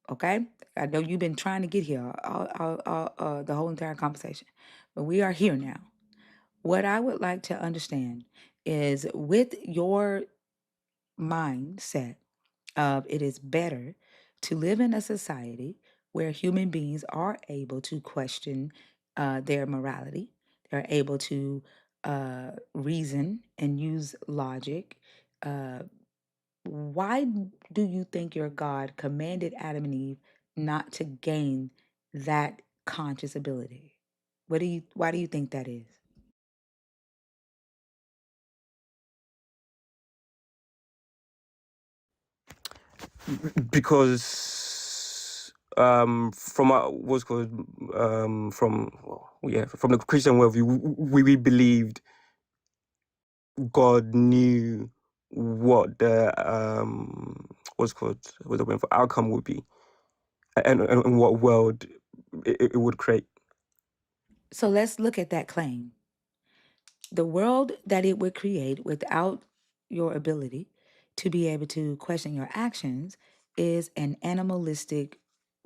Okay? I know you've been trying to get here the whole entire conversation, but we are here now. What I would like to understand is, with your mindset of it is better to live in a society where human beings are able to question their morality, they're able to reason and use logic. Why do you think your God commanded Adam and Eve not to gain that conscious ability? Why do you think that is? Because from what's called from the Christian worldview, we believed God knew what the what's the word for outcome would be, and what world it would create. So let's look at that claim. The world that it would create without your ability to be able to question your actions is an animalistic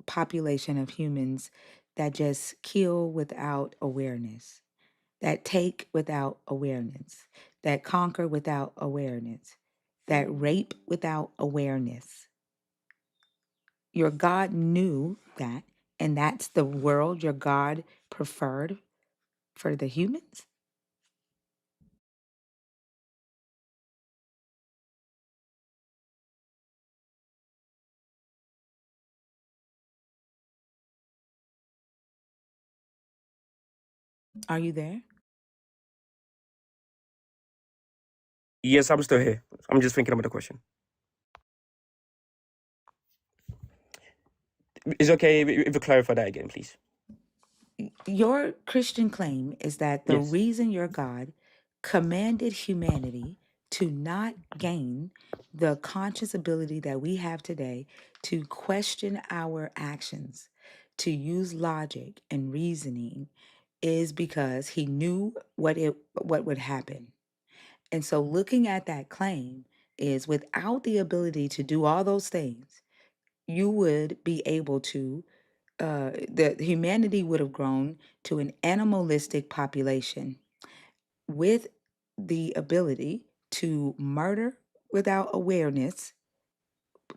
population of humans that just kill without awareness, that take without awareness, that conquer without awareness, that rape without awareness. Your God knew that, and that's the world your God preferred for the humans? Are you there? Yes, I'm still here. I'm just thinking about the question. It's okay if you clarify that again, please. Your Christian claim is that the Yes. reason your God commanded humanity to not gain the conscious ability that we have today to question our actions, to use logic and reasoning, is because he knew what would happen. And so looking at that claim is, without the ability to do all those things, you would be able to the humanity would have grown to an animalistic population with the ability to murder without awareness,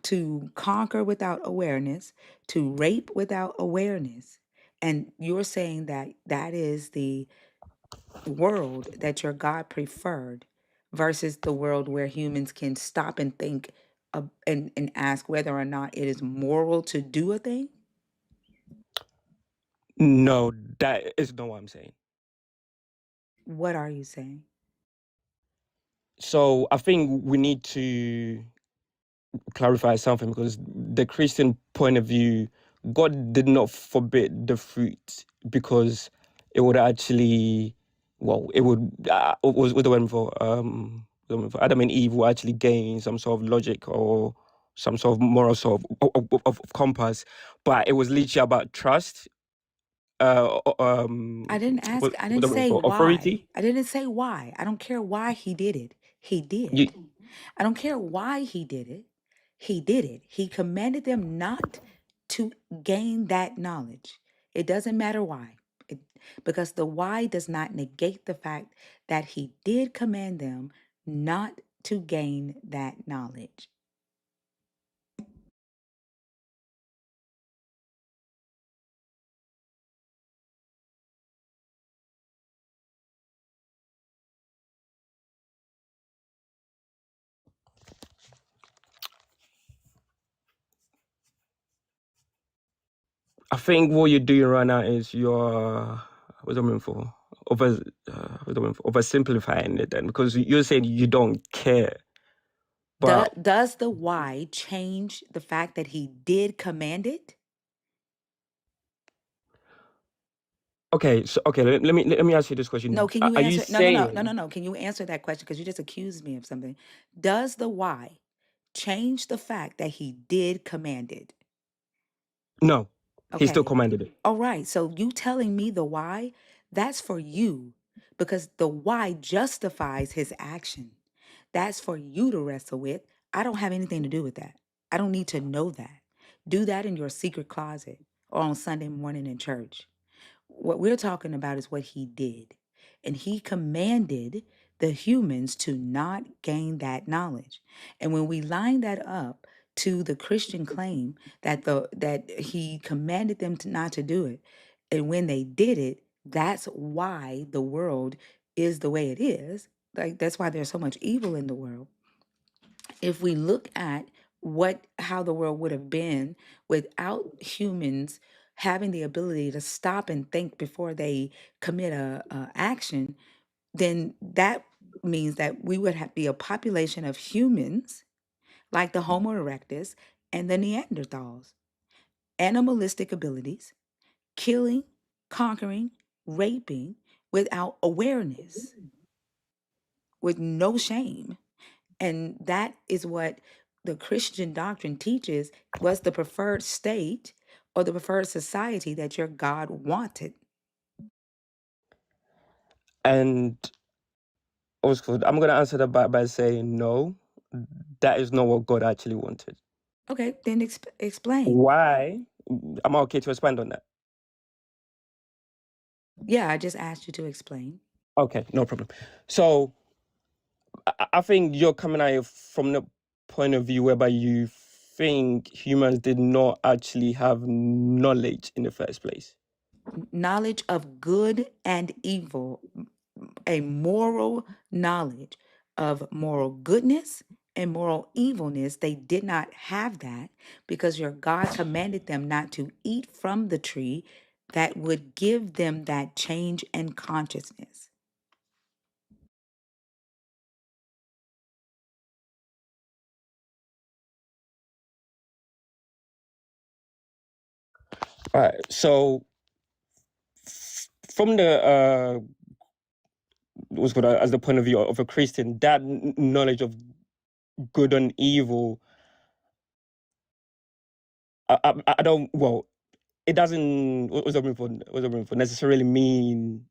to conquer without awareness, to rape without awareness. And you're saying that that is the world that your God preferred versus the world where humans can stop and think and ask whether or not it is moral to do a thing? No, that is not what I'm saying. What are you saying? So I think we need to clarify something, because the Christian point of view, God did not forbid the fruit because it would actually, it would was the one for Adam and Eve will actually gain some sort of logic or some sort of moral sort of compass, but it was literally about trust. I didn't ask, I What didn't the word say for why. authority. I didn't say why. I don't care why he did it. He You, did. I don't care why he did it. He did it. He commanded them not to gain that knowledge. It doesn't matter why. Because the why does not negate the fact that he did command them not to gain that knowledge. I think what you're doing right now is you're what's the word for oversimplifying it, then, because you're saying you don't care But Does the why change the fact that he did command it? okay, so okay, let me ask you this question. No, can you Are you answer? saying No. Can you answer that question? Because you just accused me of something. Does the why change the fact that he did command it? no? He still Okay. commanded it. All right. So you telling me the why, that's for you because the why justifies his action. That's for you to wrestle with. I don't have anything to do with that. I don't need to know that. Do that in your secret closet or on Sunday morning in church. What we're talking about is what he did. And he commanded the humans to not gain that knowledge. And when we line that up to the Christian claim that he commanded them to not to do it, and when they did it, that's why the world is the way it is. Like that's why there's so much evil in the world. If we look at how the world would have been without humans having the ability to stop and think before they commit a action, then that means that we would be a population of humans like the Homo erectus and the Neanderthals, animalistic abilities, killing, conquering, raping without awareness, with no shame. And that is what the Christian doctrine teaches was the preferred state or the preferred society that your God wanted. And Oscar, I'm gonna answer that by saying no. That is not what God actually wanted. Okay, then explain. Why? I'm okay to expand on that. Yeah, I just asked you to explain. Okay, no problem. So I think you're coming at it from the point of view whereby you think humans did not actually have knowledge in the first place. Knowledge of good and evil, a moral knowledge of moral goodness and moral evilness. They did not have that because your God commanded them not to eat from the tree that would give them that change and consciousness. All right. So from the what's called as the point of view of a Christian, that knowledge of good and evil, I don't. Well, it doesn't. What's the word for? What's the word for? Necessarily mean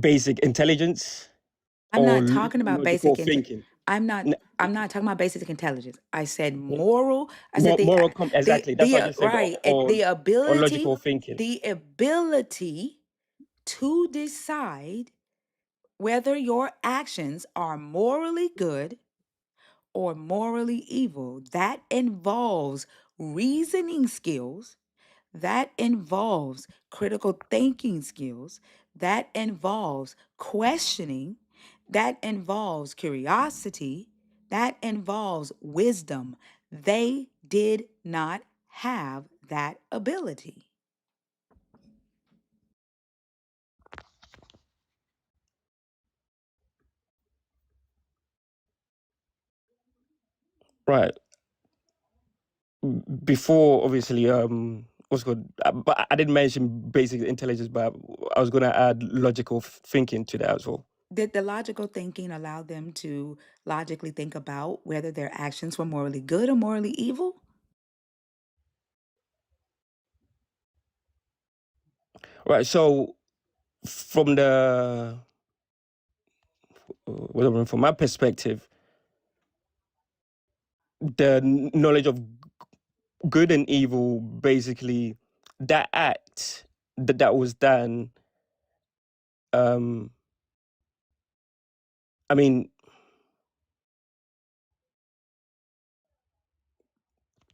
basic intelligence I'm or not talking about logical basic thinking. I'm not N- I'm not talking about basic intelligence. I said moral. I said exactly. That's what I just said. right, Or logical thinking. the ability to decide whether your actions are morally good or morally evil. That involves reasoning skills, that involves critical thinking skills, that involves questioning, that involves curiosity, that involves wisdom. They did not have that ability. Right. Before, obviously, what's good? But I didn't mention basic intelligence, but I was going to add logical thinking to that as well. Did the logical thinking allow them to logically think about whether their actions were morally good or morally evil? Right. So, from the whatever, from my perspective, the knowledge of good and evil, basically, that act that was done. I mean,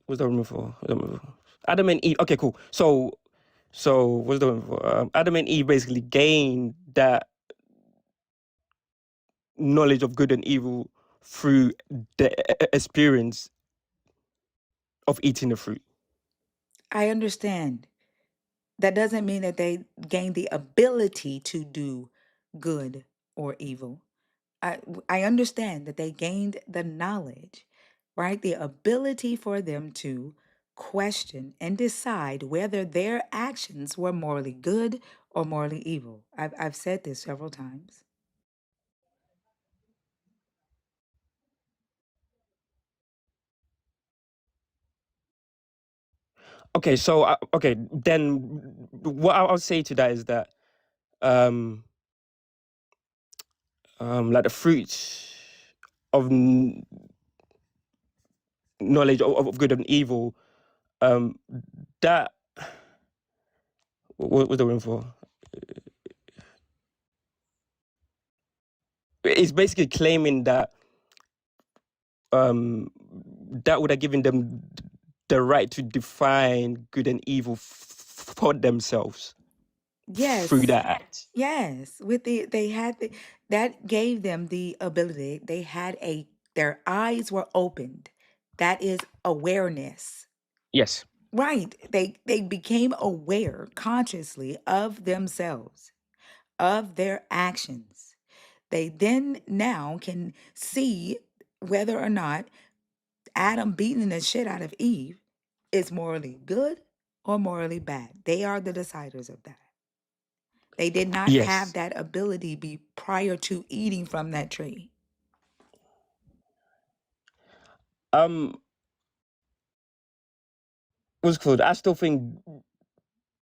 what's the room for? Adam and Eve. Okay, cool. So what's the room for? Adam and Eve basically gained that knowledge of good and evil through the experience of eating the fruit. I understand. That doesn't mean that they gain the ability to do good or evil. I understand that they gained the knowledge, right? The ability for them to question and decide whether their actions were morally good or morally evil. I've said this several times. Okay, so okay, then what I'll say to that is that like the fruits of knowledge of good and evil, that what was the word for? It's basically claiming that that would have given them the right to define good and evil for themselves through Yes. that act. Yes. With they had that gave them the ability. They had their eyes were opened. That is awareness. Yes. Right. They became aware consciously of themselves, of their actions. They then now can see whether or not Adam beating the shit out of Eve is morally good or morally bad. They are the deciders of that. They did not have Yes. that ability prior to eating from that tree. What's it called? I still think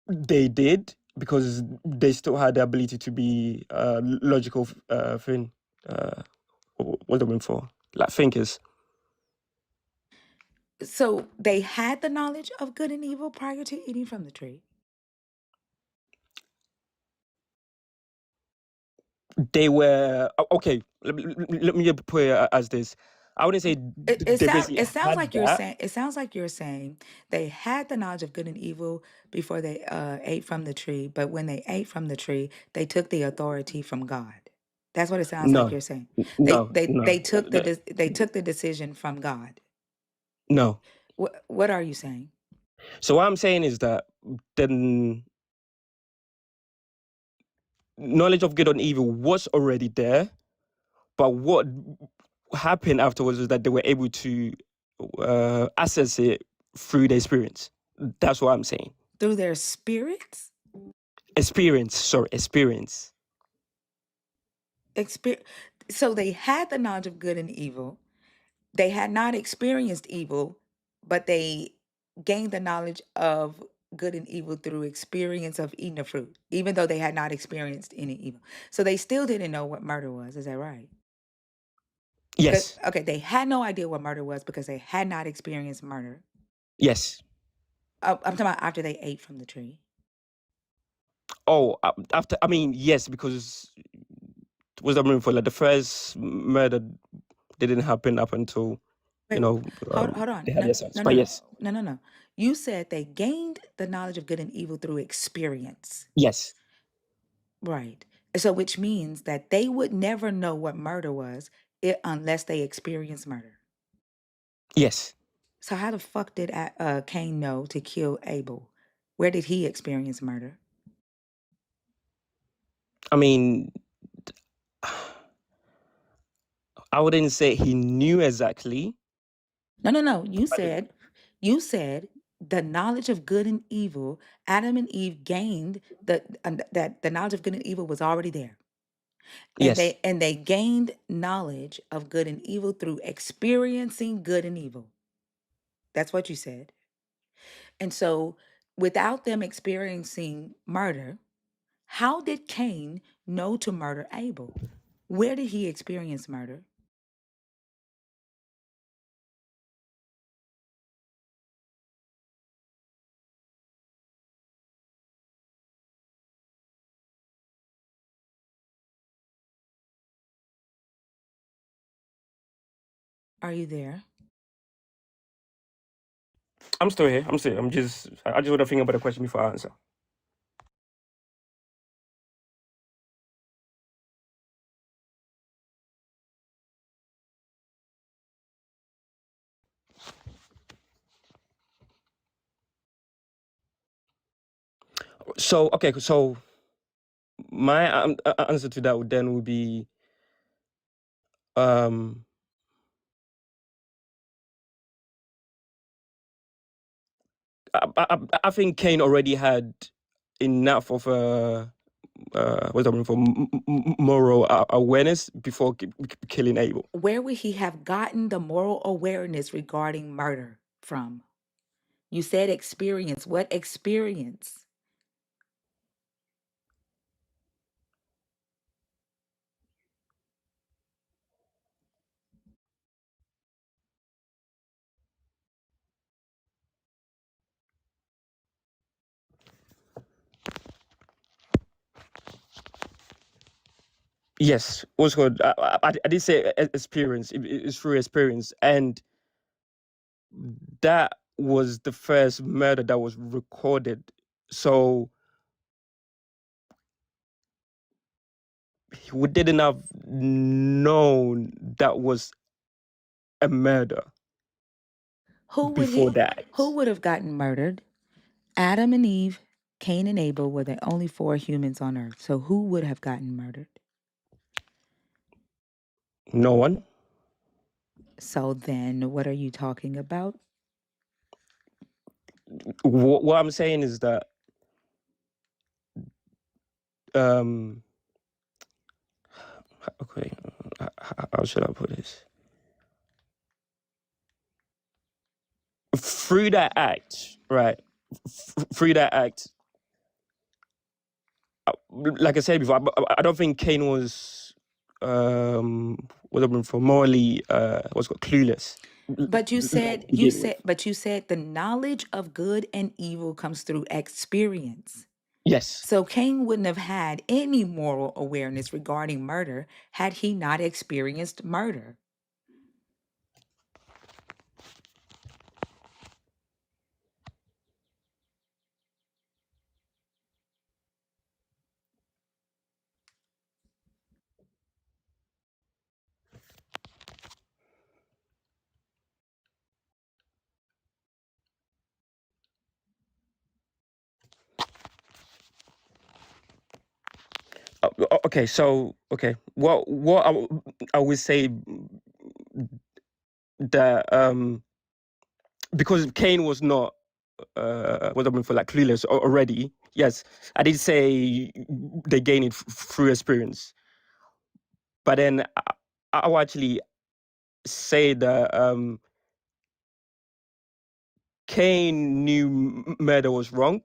they did because they still had the ability to be logical thing. What are they for? Like thinkers. So they had the knowledge of good and evil prior to eating from the tree. They were okay. Let me put it as this. I wouldn't say they basically It sounds had like you're that. saying they had the knowledge of good and evil before they ate from the tree, but when they ate from the tree, they took the authority from God. That's what it sounds like No, you're saying. no, no, They took the decision from God. no. What are you saying? So what I'm saying is that the knowledge of good and evil was already there, but what happened afterwards was that they were able to access it through the experience. That's what I'm saying. Through their spirits? Experience. So they had the knowledge of good and evil. They had not experienced evil, but they gained the knowledge of good and evil through experience of eating the fruit, even though they had not experienced any evil. So they still didn't know what murder was. Is that right? Yes, Okay, they had no idea what murder was because they had not experienced murder. yes. I'm talking about after they ate from the tree. Oh, after, I mean, yes, because what's that mean for? Like the first murder didn't happen up until, Wait, hold on. they had their sons. But yes, No. You said they gained the knowledge of good and evil through experience. yes, Right. So which means that they would never know what murder was unless they experienced murder. yes. So how the fuck did Cain know to kill Abel? Where did he experience murder? I mean, I wouldn't say he knew exactly. No. You said the knowledge of good and evil. Adam and Eve gained that the knowledge of good and evil was already there, and Yes, they gained knowledge of good and evil through experiencing good and evil. That's what you said. And so, without them experiencing murder, how did Cain know to murder Abel? Where did he experience murder? Are you there? I'm still here. I'm still. I just want to think about the question before I answer. So okay, so my answer to that would be um, I think Cain already had enough of a what's that for moral awareness before killing Abel. Where would he have gotten the moral awareness regarding murder from? You said experience. What experience? Yes, what's called I did say experience. It's through experience, and that was the first murder that was recorded. So we didn't have known that was a murder before that. Who would have gotten murdered? Adam and Eve, Cain and Abel were the only 4 humans on earth. So who would have gotten murdered? No one. So then what are you talking about? What I'm saying is that okay, how should I put this? Through that act, right? Through that act, like I said before, I don't think Cain was what I've been for morally what's called clueless. But you said the knowledge of good and evil comes through experience. Yes. So Cain wouldn't have had any moral awareness regarding murder had he not experienced murder. Okay, so what I would say that because Cain was not what I mean for like clueless already. Yes, I did say they gain it through experience, but then I will actually say that Cain knew murder was wrong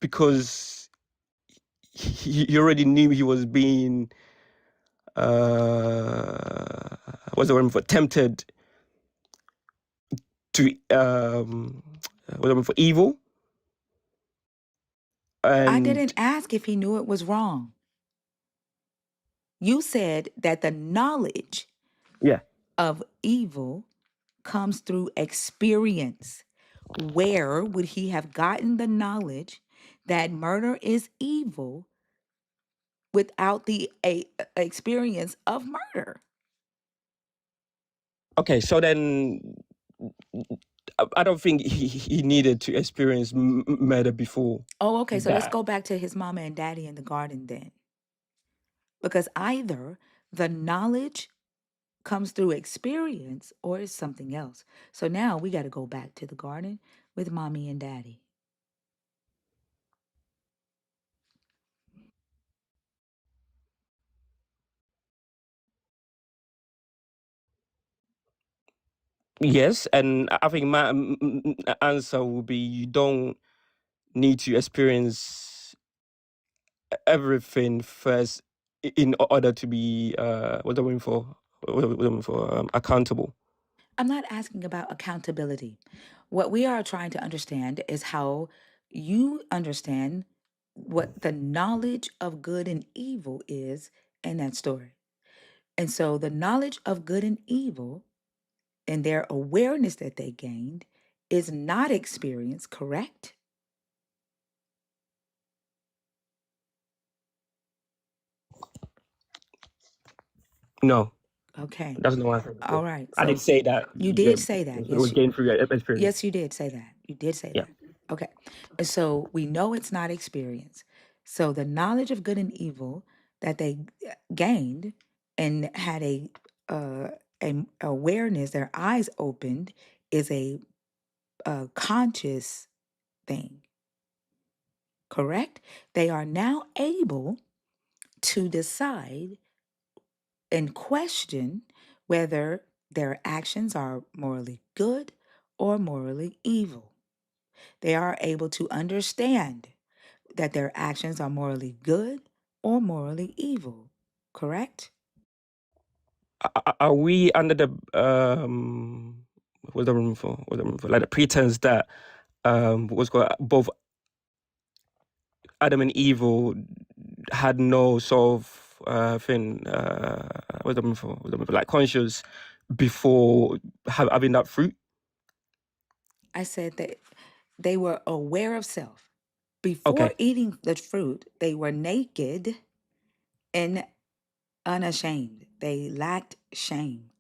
because he already knew he was being what's the word for tempted to what's the word for evil. And I didn't ask if he knew it was wrong. You said that the knowledge of evil comes through experience. Where would he have gotten the knowledge that murder is evil without the experience of murder? Okay, so then I don't think he needed to experience murder before. Oh, okay. So let's that. go back to his mama and daddy in the garden then. Because either the knowledge comes through experience or it's something else. So now we got to go back to the garden with mommy and daddy. Yes, and I think my answer will be you don't need to experience everything first in order to be what I'm for accountable. I'm not asking about accountability. What we are trying to understand is how you understand what the knowledge of good and evil is in that story. And so the knowledge of good and evil and their awareness that they gained is not experience, correct? No. Okay. That's not what All right. I did So say that. you did say that. It was gained through experience. Yes, you did say that. You did say Yeah. that. Okay. And so we know it's not experience. So the knowledge of good and evil that they gained and had a awareness, their eyes opened, is a conscious thing, correct? They are now able to decide and question whether their actions are morally good or morally evil. They are able to understand that their actions are morally good or morally evil, correct? Are we under the what's the room for? Like the pretense that what's called both Adam and Eve had no sort of thing. What's the room for? Like conscious before having that fruit. I said that they were aware of self. Before Okay. eating the fruit, they were naked and unashamed. They lacked shame.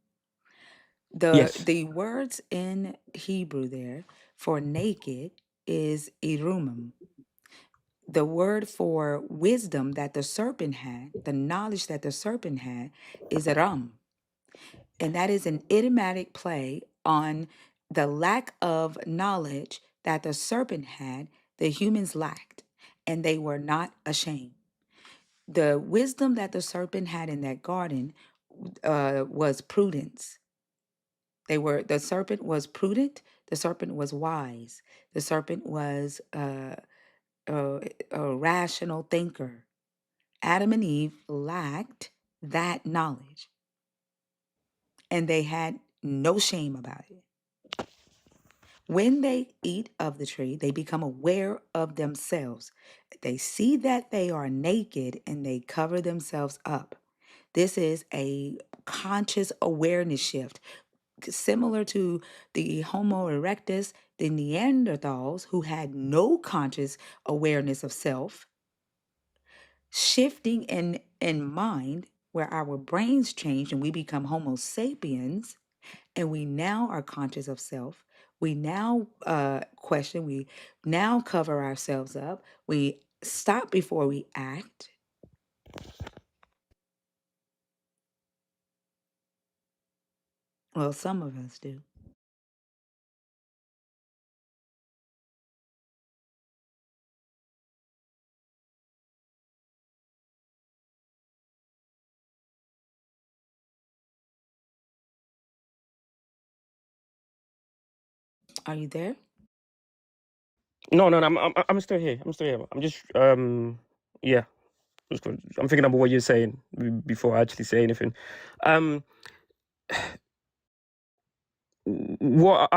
Yes. The words in Hebrew there for naked is irumim. The word for wisdom that the serpent had, the knowledge that the serpent had, is ram. And that is an idiomatic play on the lack of knowledge that the serpent had, the humans lacked, and they were not ashamed. The wisdom that the serpent had in that garden was prudence. The serpent was prudent, the serpent was wise, the serpent was a rational thinker. Adam and Eve lacked that knowledge, and they had no shame about it. When they eat of the tree, they become aware of themselves. They see that they are naked and they cover themselves up. This is a conscious awareness shift, similar to the Homo erectus, the Neanderthals, who had no conscious awareness of self, shifting in mind where our brains change and we become Homo sapiens, and we now are conscious of self. We now question, we now cover ourselves up. We stop before we act. Well, some of us do. Are you there? No, I'm still here. I'm just yeah. I'm thinking about what you're saying before I actually say anything. What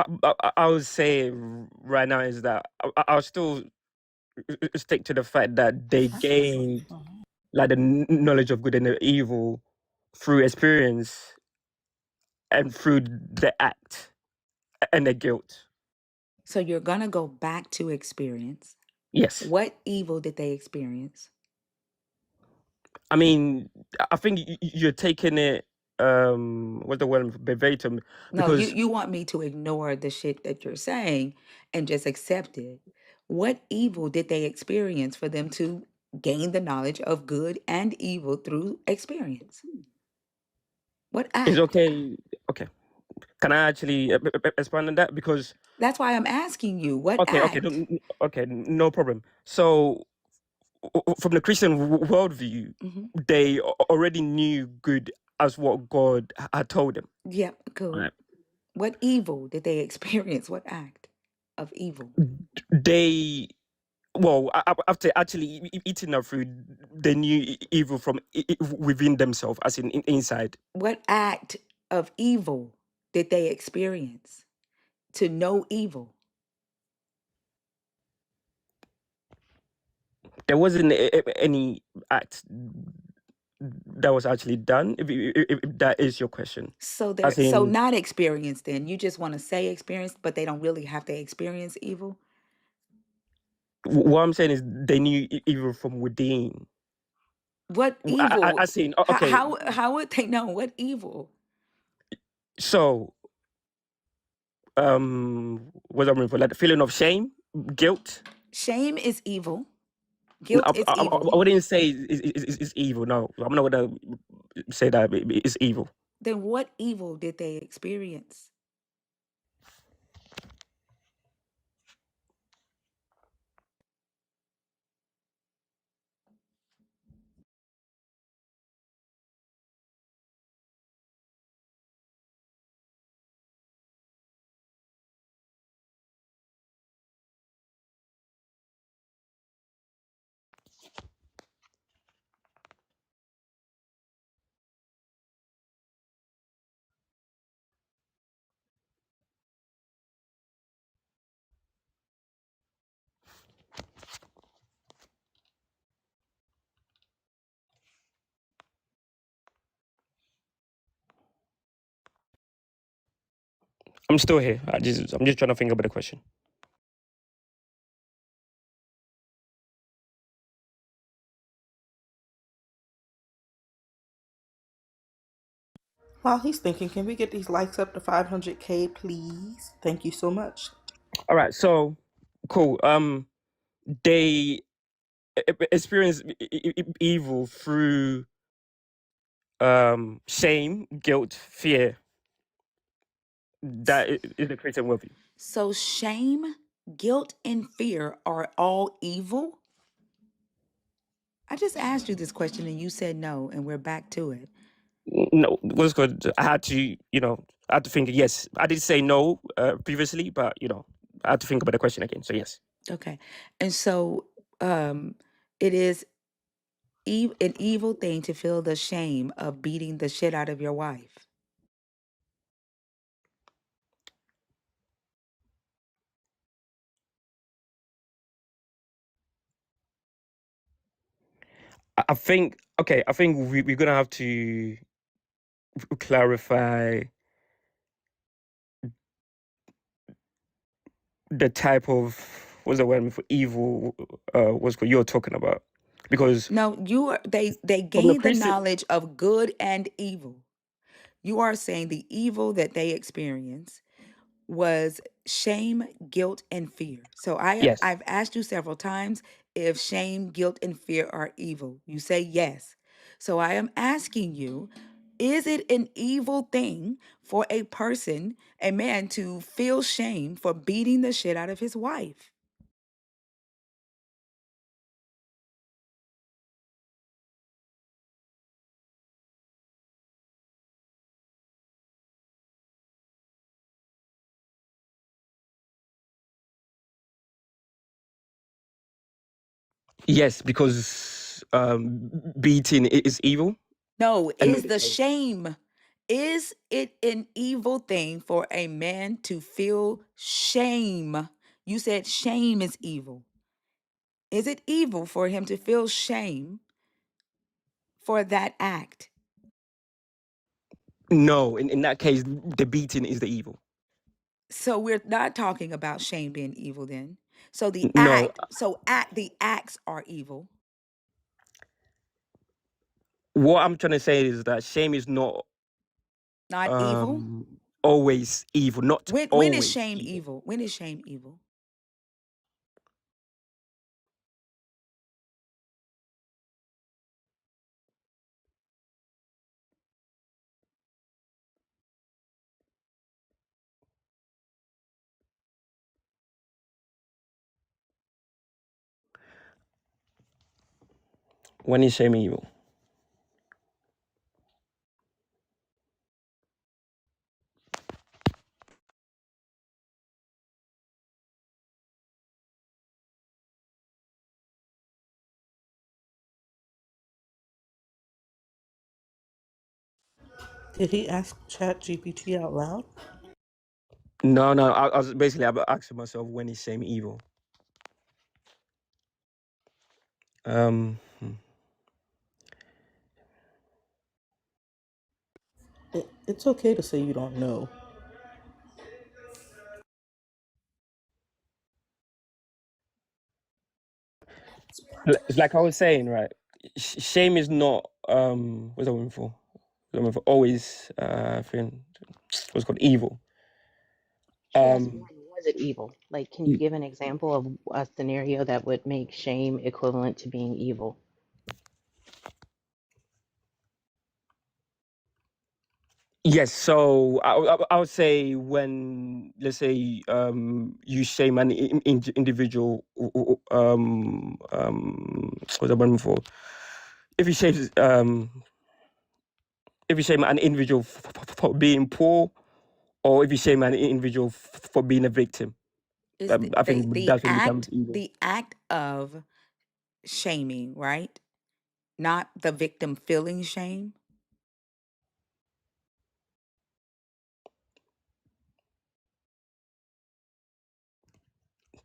I would say right now is that I'll still stick to the fact that they gained like the knowledge of good and the evil through experience and through the act and the guilt. So you're going to go back to experience. Yes. What evil did they experience? I mean, I think you're taking it what's the word, verbatim, No, because you want me to ignore the shit that you're saying and just accept it. What evil did they experience for them to gain the knowledge of good and evil through experience? What it's act? okay. Okay. Can I actually expand on that? Because That's why I'm asking you, what okay, act? okay, no problem. So from the Christian worldview, Hmm. they already knew good as what God had told them. Yep, cool. Right. What evil did they experience? What act of evil? They, well, after actually eating that food, they knew evil from within themselves, as in inside. What act of evil did they experience to know evil? There wasn't any act that was actually done. If that is your question, So as so in, not experienced then. You just want to say experience, but they don't really have to experience evil. what I'm saying is they knew evil from within. What I, evil? I seen okay. How would they know what evil? So what I'm for, like the feeling of shame, guilt. Shame is evil. Guilt is evil. I wouldn't say it's evil. No, I'm not gonna say that it's evil. Then what evil did they experience? I'm still here. I'm just trying to think about the question. While he's thinking, can we get these likes up to 500K, please? Thank you so much. All right, so cool. They experience evil through shame, guilt, fear. That is the Christian worldview. So shame, guilt, and fear are all evil? I just asked you this question and you said no, and we're back to it. No, what's good? I had to, I had to think. Yes, I did say no previously, but I had to think about the question again. So yes. Okay. And so it is an evil thing to feel the shame of beating the shit out of your wife. I think we're gonna have to clarify the type of what's the word for evil what you're talking about, because No, they from the gained the Christian, knowledge of good and evil. You are saying the evil that they experienced was shame, guilt, and fear. So yes, I've asked you several times if shame, guilt, and fear are evil. You say yes. So I am asking you, is it an evil thing for a person, a man, to feel shame for beating the shit out of his wife? yes, because beating is evil, No, and is it an evil thing for a man to feel shame? You said shame is evil. Is it evil for him to feel shame for that act? no, in that case, the beating is the evil. So we're not talking about shame being evil then. So No, the acts are evil. what I'm trying to say is that shame is not Not evil? always evil, not When is always shame evil. evil? When is shame evil? When is shame evil? Did he ask ChatGPT out loud? No, I was basically asking myself, when is shame evil? Hmm. It's okay to say you don't know. It's like I was saying, right? Shame is not what's that word for? Always what's it called evil. is it evil? Like, can you give an example of a scenario that would make shame equivalent to being evil? Yes, so I would say when, let's say, you shame an individual, what's that one for? If you shame an individual for being poor, or if you shame an individual for being a victim, Is I think that's when it becomes evil. the act of shaming, right? Not the victim feeling shame.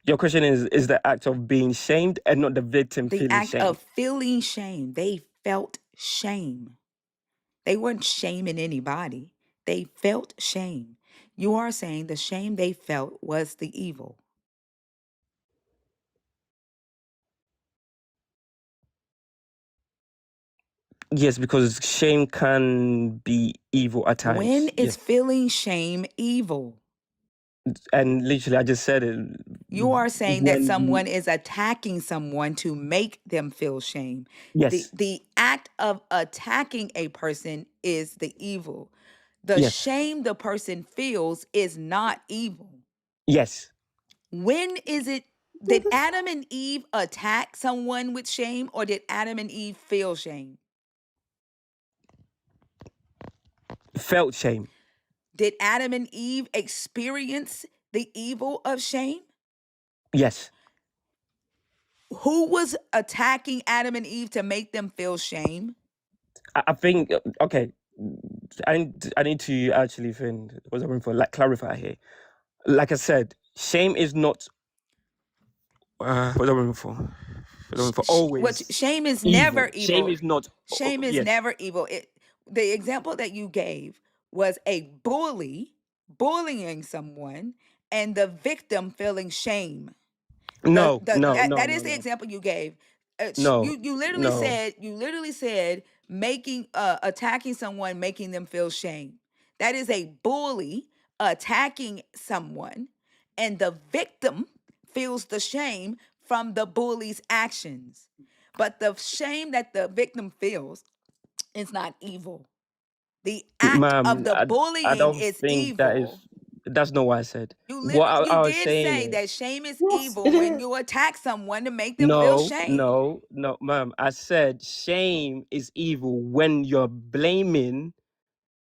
Your question is the act of being shamed and not the victim The feeling act shame. of feeling shame. They felt shame. They weren't shaming anybody. They felt shame. You are saying the shame they felt was the evil. Yes, because shame can be evil at When times. is Yes. feeling shame evil? And literally, I just said it. You are saying that When you, someone is attacking someone to make them feel shame. yes, The act of attacking a person is the evil. The yes, shame the person feels is not evil. yes. When is it? Did Adam and Eve attack someone with shame, or did Adam and Eve feel shame? Felt shame. Did Adam and Eve experience the evil of shame? Yes. Who was attacking Adam and Eve to make them feel shame? I think, okay, I need to actually think, what's I mean for, like, clarify here. Like I said, shame is not, what's I mean for? What's I mean for What always shame is never evil. Shame evil. is not, Shame is yes, never evil. The example that you gave was a bully bullying someone and the victim feeling shame. no, no, no, That no, is the no, example you gave. no, You no. literally said making attacking someone, making them feel shame. That is a bully attacking someone, and the victim feels the shame from the bully's actions. But the shame that the victim feels is not evil. The act of Ma'am, the I bullying don't is think evil. that's not what I said. You What literally you I was did saying say is, that shame is Yes, evil it when is. you attack someone to make them feel no, shame. no, no, ma'am. I said shame is evil when you're blaming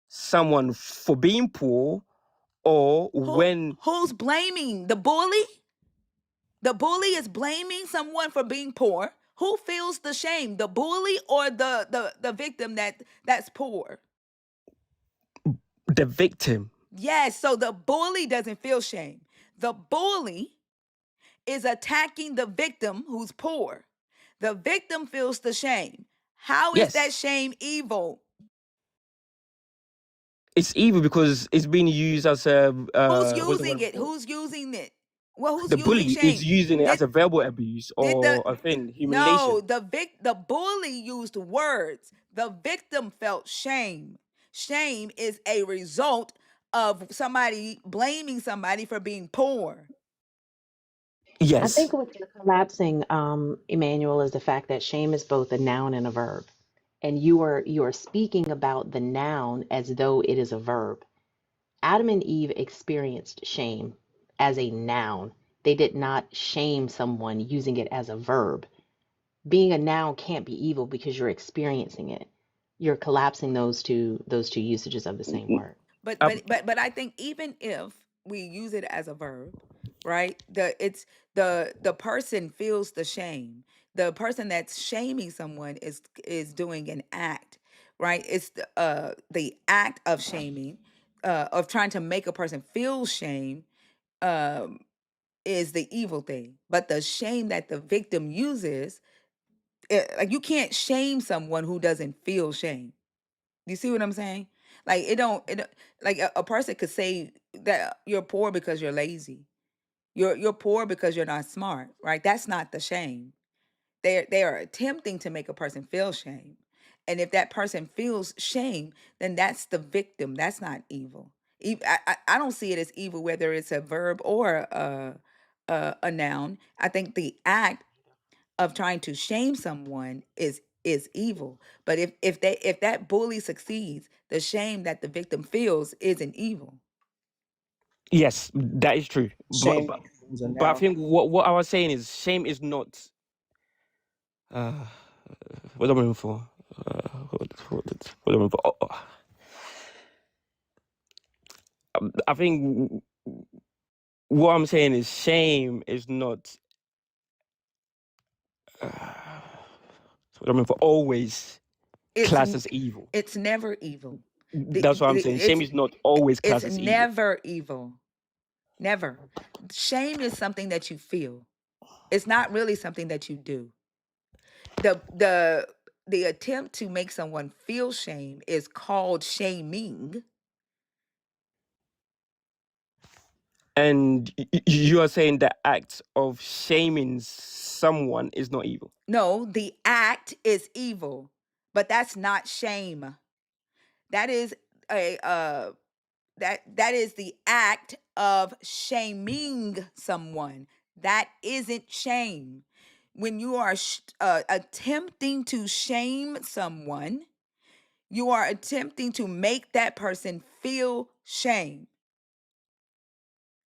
someone for being poor, or when, Who's blaming the bully? The bully is blaming someone for being poor. Who feels the shame? The bully or the victim that's poor? the victim. Yes, so the bully doesn't feel shame. The bully is attacking the victim who's poor. The victim feels the shame. How is that Yes, shame evil? it's evil because it's being used as a Who's what's the using word it? for? Who's using it? Well, who's The using bully is shame? using it Did as a verbal abuse did the or a thing, no, humiliation. the bully used words. The victim felt shame. Shame is a result of somebody blaming somebody for being poor. I think Yes, what you're collapsing, Emmanuel, is the fact that shame is both a noun and a verb. And you are speaking about the noun as though it is a verb. Adam and Eve experienced shame as a noun. They did not shame someone using it as a verb. Being a noun can't be evil because you're experiencing it. You're collapsing those two usages of the same word. But uh, I think even if we use it as a verb, right? The person feels the shame. The person that's shaming someone is doing an act, right? It's the act of shaming, of trying to make a person feel shame, um, is the evil thing. But the shame that the victim uses, like you can't shame someone who doesn't feel shame. You see what I'm saying? Like like a person could say that you're poor because you're lazy. You're poor because you're not smart, right? That's not the shame. They are attempting to make a person feel shame. And if that person feels shame, then that's the victim. That's not evil. I don't see it as evil whether it's a verb or a noun. I think the act of trying to shame someone is evil. But if that bully succeeds, the shame that the victim feels isn't evil. Yes, that is true. Shame becomes a But I noun. think what I was saying is shame is not what am I looking for? What am I looking for? I think what I'm saying is shame is not what I'm looking for always It's classed as evil. it's never evil. That's what I'm saying. Shame is not always It's classed as evil. never evil. Never. Shame is something that you feel. It's not really something that you do. The attempt to make someone feel shame is called shaming. And you are saying the act of shaming someone is not evil. No, the act is evil, but that's not shame. That is a that is the act of shaming someone. That isn't shame. When you are attempting to shame someone, you are attempting to make that person feel shame.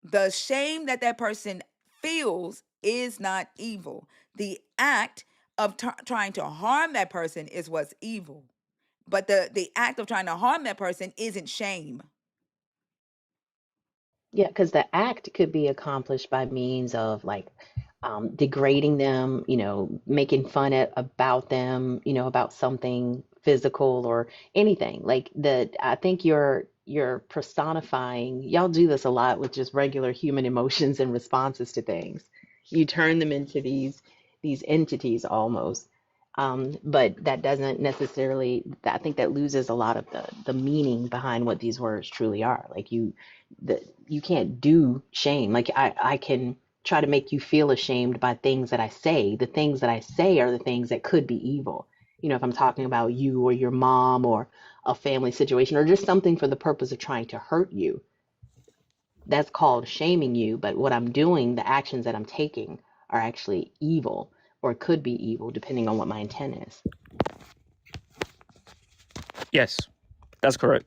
The shame that that person feels is not evil. The act of trying to harm that person is what's evil. But the act of trying to harm that person isn't shame. Yeah, because the act could be accomplished by means of like degrading them, making fun about them, about something physical or anything. Like I think you're personifying. Y'all do this a lot with just regular human emotions and responses to things. You turn them into these entities almost. But that doesn't necessarily. I think that loses a lot of the meaning behind what these words truly are. Like you can't do shame. Like I can try to make you feel ashamed by things that I say. The things that I say are the things that could be evil. If I'm talking about you or your mom or a family situation or just something for the purpose of trying to hurt you, that's called shaming you. But what I'm doing, the actions that I'm taking are actually evil or could be evil depending on what my intent is. Yes, that's correct.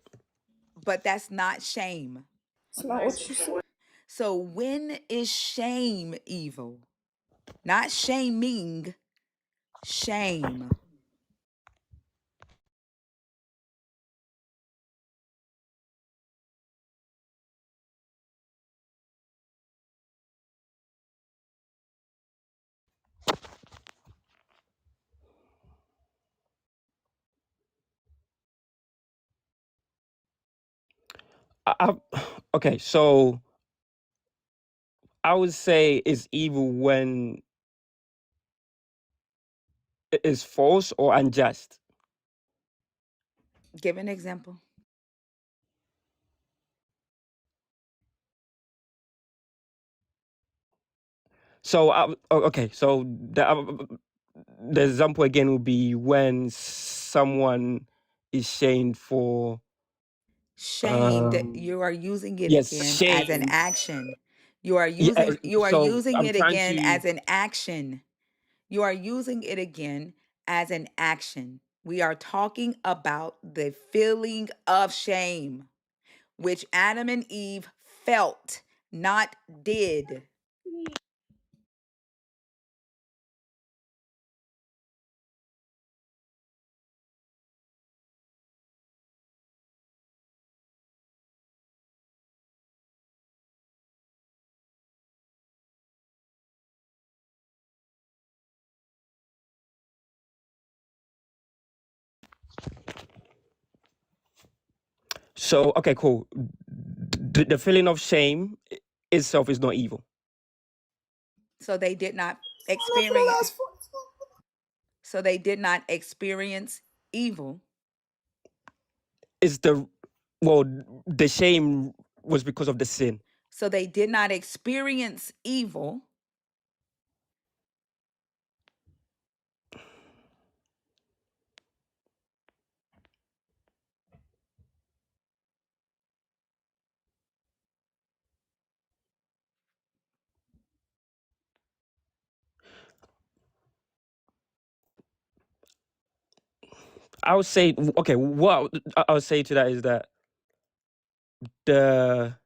But that's not shame. It's not what you said. So when is shame evil? Not shaming, shame. Okay, so I would say it's evil when it is false or unjust. Give an example. So okay, so the example again would be when someone is shamed for Shamed, you are using it yes, again as an shame. action. You are Yeah, so using I'm it trying again to as an action. You are using it again as an action. We are talking about the feeling of shame, which Adam and Eve felt, not did. so okay, cool. The feeling of shame itself is not evil. So they did not Hold on for the experience last four. so they did not experience evil. It's the shame was because of the sin. So they did not experience evil. I would say, okay, what I would say to that is that the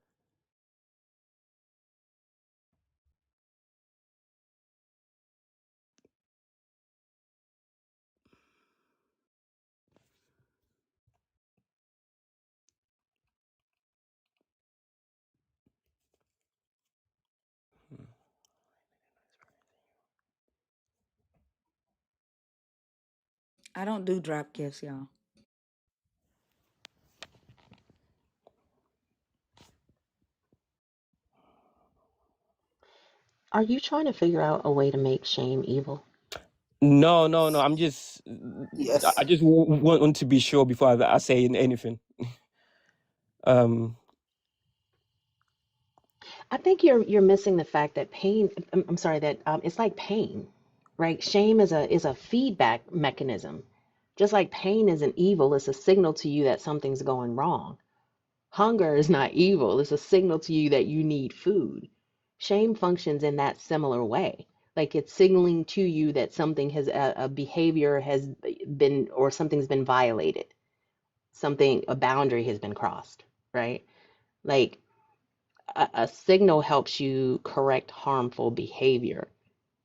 I don't do drop gifts, y'all. Are you trying to figure out a way to make shame evil? no, I'm just, Yes. I just want to be sure before I say anything. I think you're missing the fact that pain. I'm sorry that it's like pain, right? Shame is a feedback mechanism. Just like pain is an evil, it's a signal to you that something's going wrong. Hunger is not evil; it's a signal to you that you need food. Shame functions in that similar way. Like it's signaling to you that something has a behavior has been or something's been violated. Something a boundary has been crossed, right? Like a signal helps you correct harmful behavior.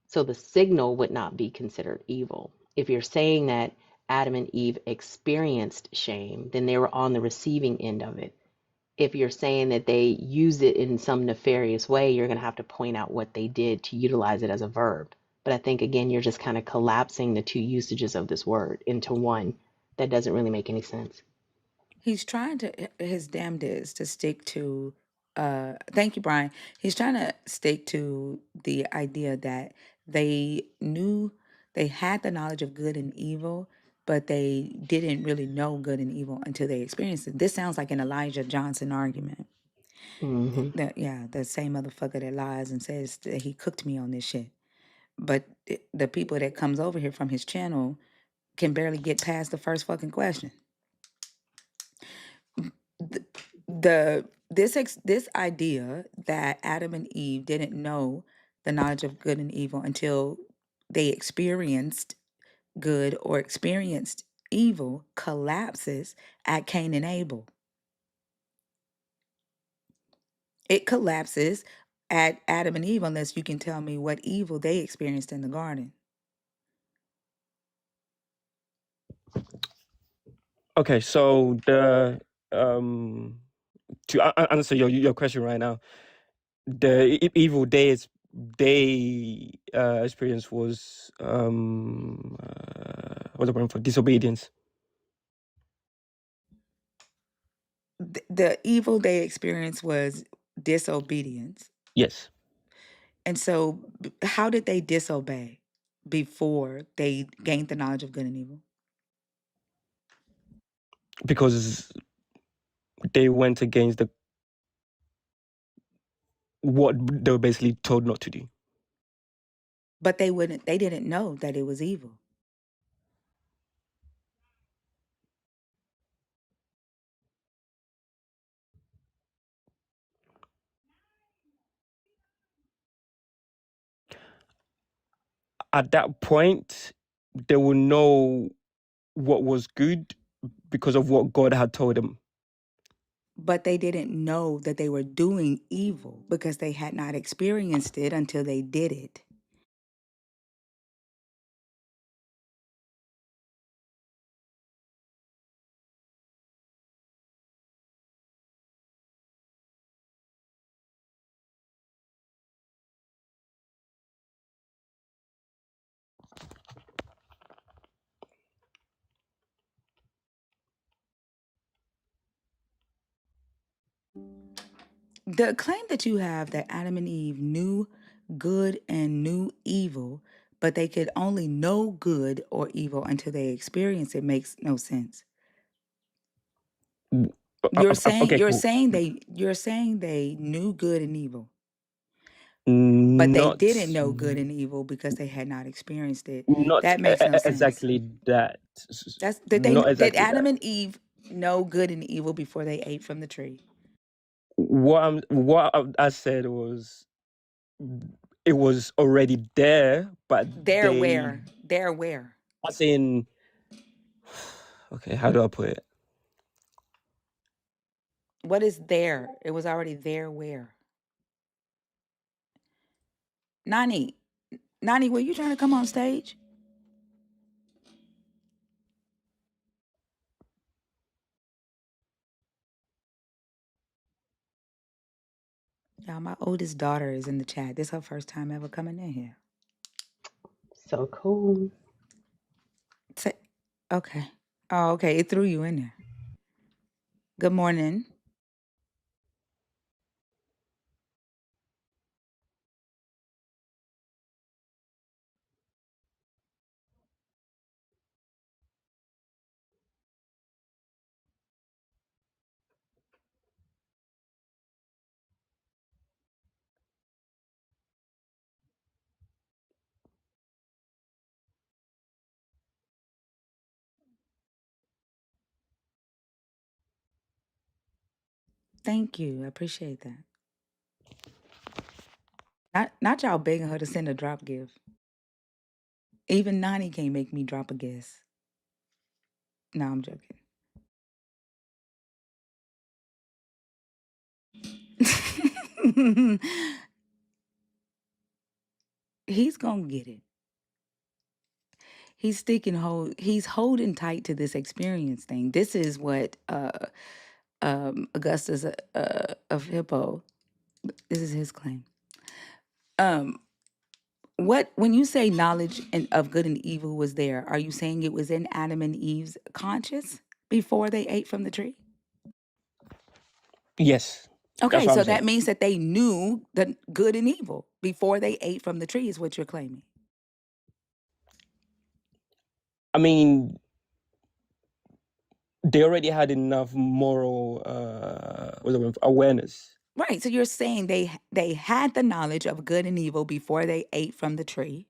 So the signal would not be considered evil. If you're saying that Adam and Eve experienced shame, then they were on the receiving end of it. If you're saying that they use it in some nefarious way, you're going to have to point out what they did to utilize it as a verb. But I think, again, you're just kind of collapsing the two usages of this word into one that doesn't really make any sense. He's trying to his damnedest to stick to thank you, Brian. He's trying to stick to the idea that they knew they had the knowledge of good and evil, but they didn't really know good and evil until they experienced it. This sounds like an Elijah Johnson argument. Mm-hmm. That yeah, the same motherfucker that lies and says that he cooked me on this shit. But the people that comes over here from his channel can barely get past the first fucking question. This idea that Adam and Eve didn't know the knowledge of good and evil until they experienced good or experienced evil collapses at Cain and Abel. It collapses at Adam and Eve unless you can tell me what evil they experienced in the garden. Okay, so the to answer your question right now, the evil they experience was what's the word for disobedience. The evil they experienced was disobedience. Yes, And so, how did they disobey before they gained the knowledge of good and evil? because they went against what they were basically told not to do. But they didn't know that it was evil. At that point, they will know what was good because of what God had told them. But they didn't know that they were doing evil because they had not experienced it until they did it. The claim that you have that Adam and Eve knew good and knew evil, but they could only know good or evil until they experienced it makes no sense. You're saying Okay, you're cool. saying they knew good and evil, but they Not didn't know good and evil because they had not experienced it. not That makes no sense. exactly that. That's Not did exactly Adam that. and Eve know good and evil before they ate from the tree? What I said was it was already there, but They're they, where? They're where? as in, Okay, how do I put it? What is there? It was already there where? Nani, were you trying to come on stage? Y'all, my oldest daughter is in the chat. This is her first time ever coming in here. So cool. Okay. Oh, okay. It threw you in there. Good morning. Thank you. I appreciate that. Not y'all begging her to send a drop gift. Even Nani can't make me drop a guess. No, I'm joking. He's gonna get it. He's he's holding tight to this experience thing. This is what Augustus of Hippo, this is his claim. When you say knowledge of good and evil was there, are you saying it was in Adam and Eve's conscious before they ate from the tree? Yes. That's Okay, what so I'm that saying. means that they knew the good and evil before they ate from the tree, is what you're claiming. I mean, they already had enough moral awareness. Right. So you're saying they had the knowledge of good and evil before they ate from the tree.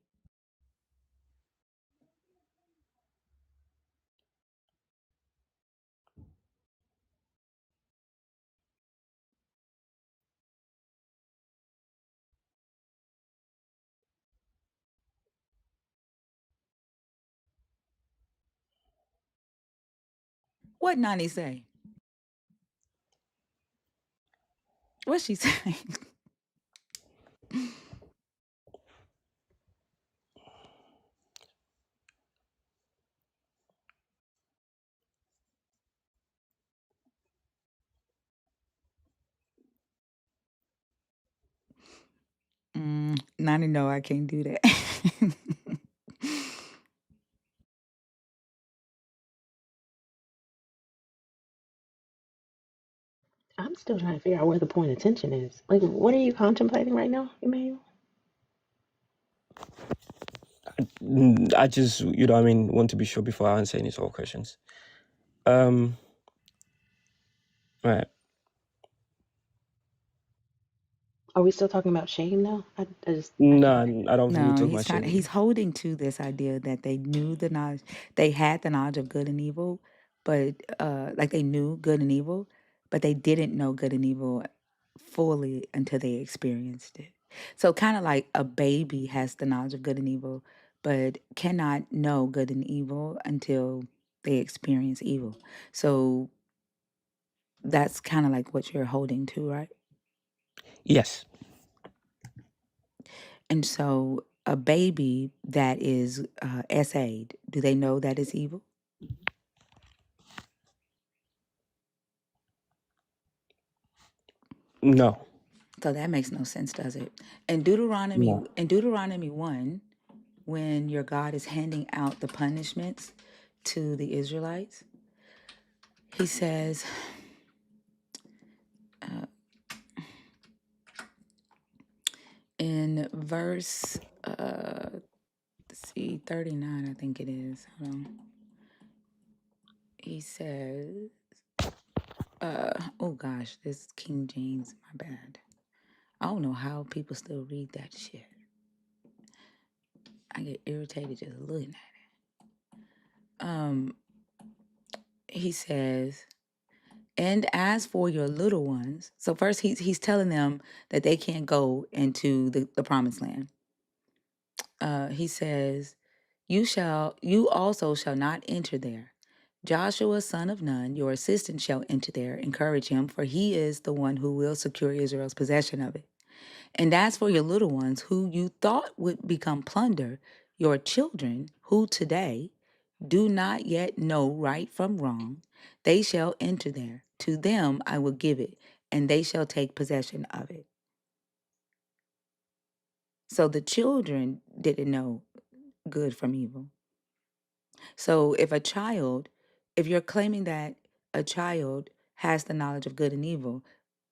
What Nani say? What's she saying? Nani, no, I can't do that. I'm still trying to figure out where the point of tension is. Like, what are you contemplating right now, Emmanuel? I just, want to be sure before I answer any sort of questions. Right. Are we still talking about shame now? I No, can't. I don't think we No, talk about shame. he's holding to this idea that they knew the knowledge, they had the knowledge of good and evil, but like they knew good and evil, but they didn't know good and evil fully until they experienced it. So kind of like a baby has the knowledge of good and evil, but cannot know good and evil until they experience evil. So that's kind of like what you're holding to, right? Yes. And so a baby that is SA'd, do they know that is evil? No. So that makes no sense, does it? In No. Deuteronomy 1, when your God is handing out the punishments to the Israelites, he says, in verse 39, I think it is. Hold on. He says, oh gosh, this King James, my bad. I don't know how people still read that shit. I get irritated just looking at it. He says, and as for your little ones, so first he's telling them that they can't go into the promised land. He says, you also shall not enter there. Joshua, son of Nun, your assistant, shall enter there. Encourage him, for he is the one who will secure Israel's possession of it. And as for your little ones, who you thought would become plunder, your children, who today do not yet know right from wrong, they shall enter there. To them I will give it, and they shall take possession of it. So the children didn't know good from evil. So if you're claiming that a child has the knowledge of good and evil,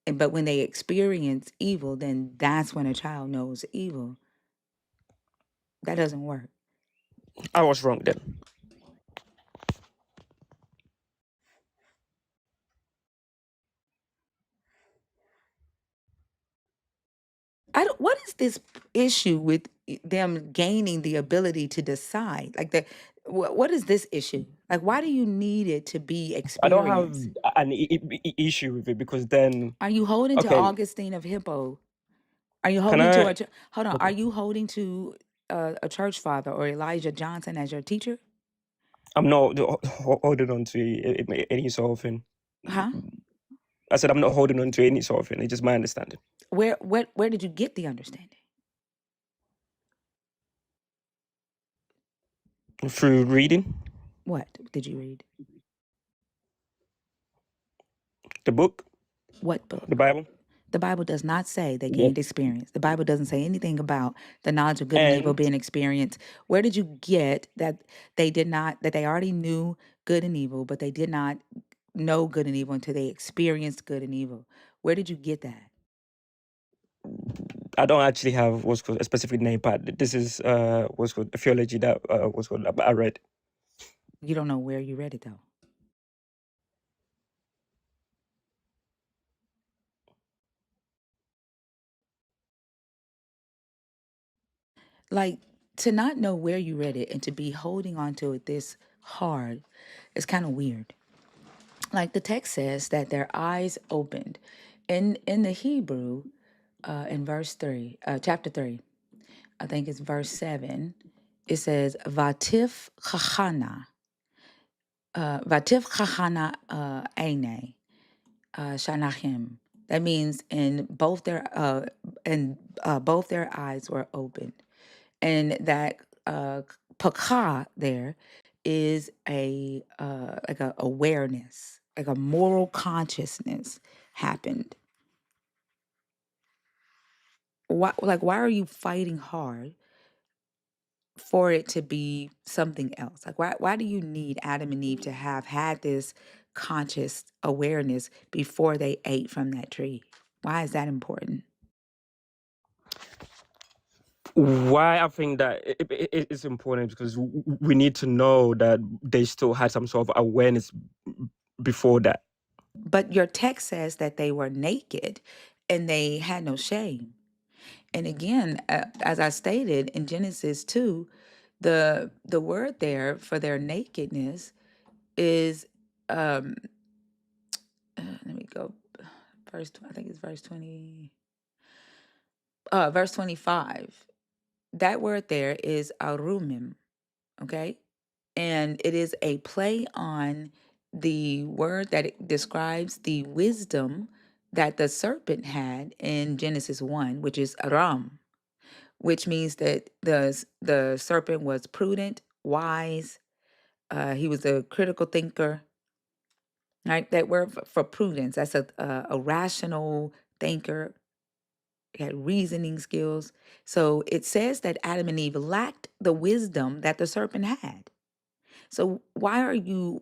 but when they experience evil, then that's when a child knows evil. That doesn't work. I was wrong then. What is this issue with them gaining the ability to decide? Like what is this issue? Like, why do you need it to be I don't have experienced? an issue with it because then, Are you holding to okay, Augustine of Hippo? Are you can holding to I? hold on? Are Okay, you holding to a church father or Elijah Johnson as your teacher? I'm not holding on to any sort of thing. Huh? I said I'm not holding on to any sort of thing. It's just my understanding Where did you get the understanding? through reading What did you read? the book, What the book? Bible, The Bible does not say they yes. gained experience. The Bible doesn't say anything about the knowledge of good and evil And being experienced. Where did you get that that they already knew good and evil, but they did not know good and evil until they experienced good and evil? Where did you get that? I don't actually have what's called a specific name, but this is what's called a theology that what's called I read. You don't know where you read it though. Like, to not know where you read it and to be holding on to it this hard is kind of weird. Like, the text says that their eyes opened. In the Hebrew, in verse 3, chapter 3, I think it's verse 7, it says, Vatif chachana, eine, shanachim. That means both their eyes were opened. And that pakah there is a like a awareness, like a moral consciousness happened. Why are you fighting hard for it to be something else? Like, why do you need Adam and Eve to have had this conscious awareness before they ate from that tree? Why is that important? Why I think that it's important because we need to know that they still had some sort of awareness before that. But your text says that they were naked and they had no shame. And again, as I stated in Genesis 2, the word there for their nakedness is let me go I think it's verse 20, verse 25. That word there is arumim, okay? And it is a play on the word that it describes the wisdom that the serpent had in Genesis 1, which is aram, which means that the serpent was prudent, wise. He was a critical thinker. Right, that word for prudence. That's a rational thinker. He had reasoning skills. So it says that Adam and Eve lacked the wisdom that the serpent had. So why are you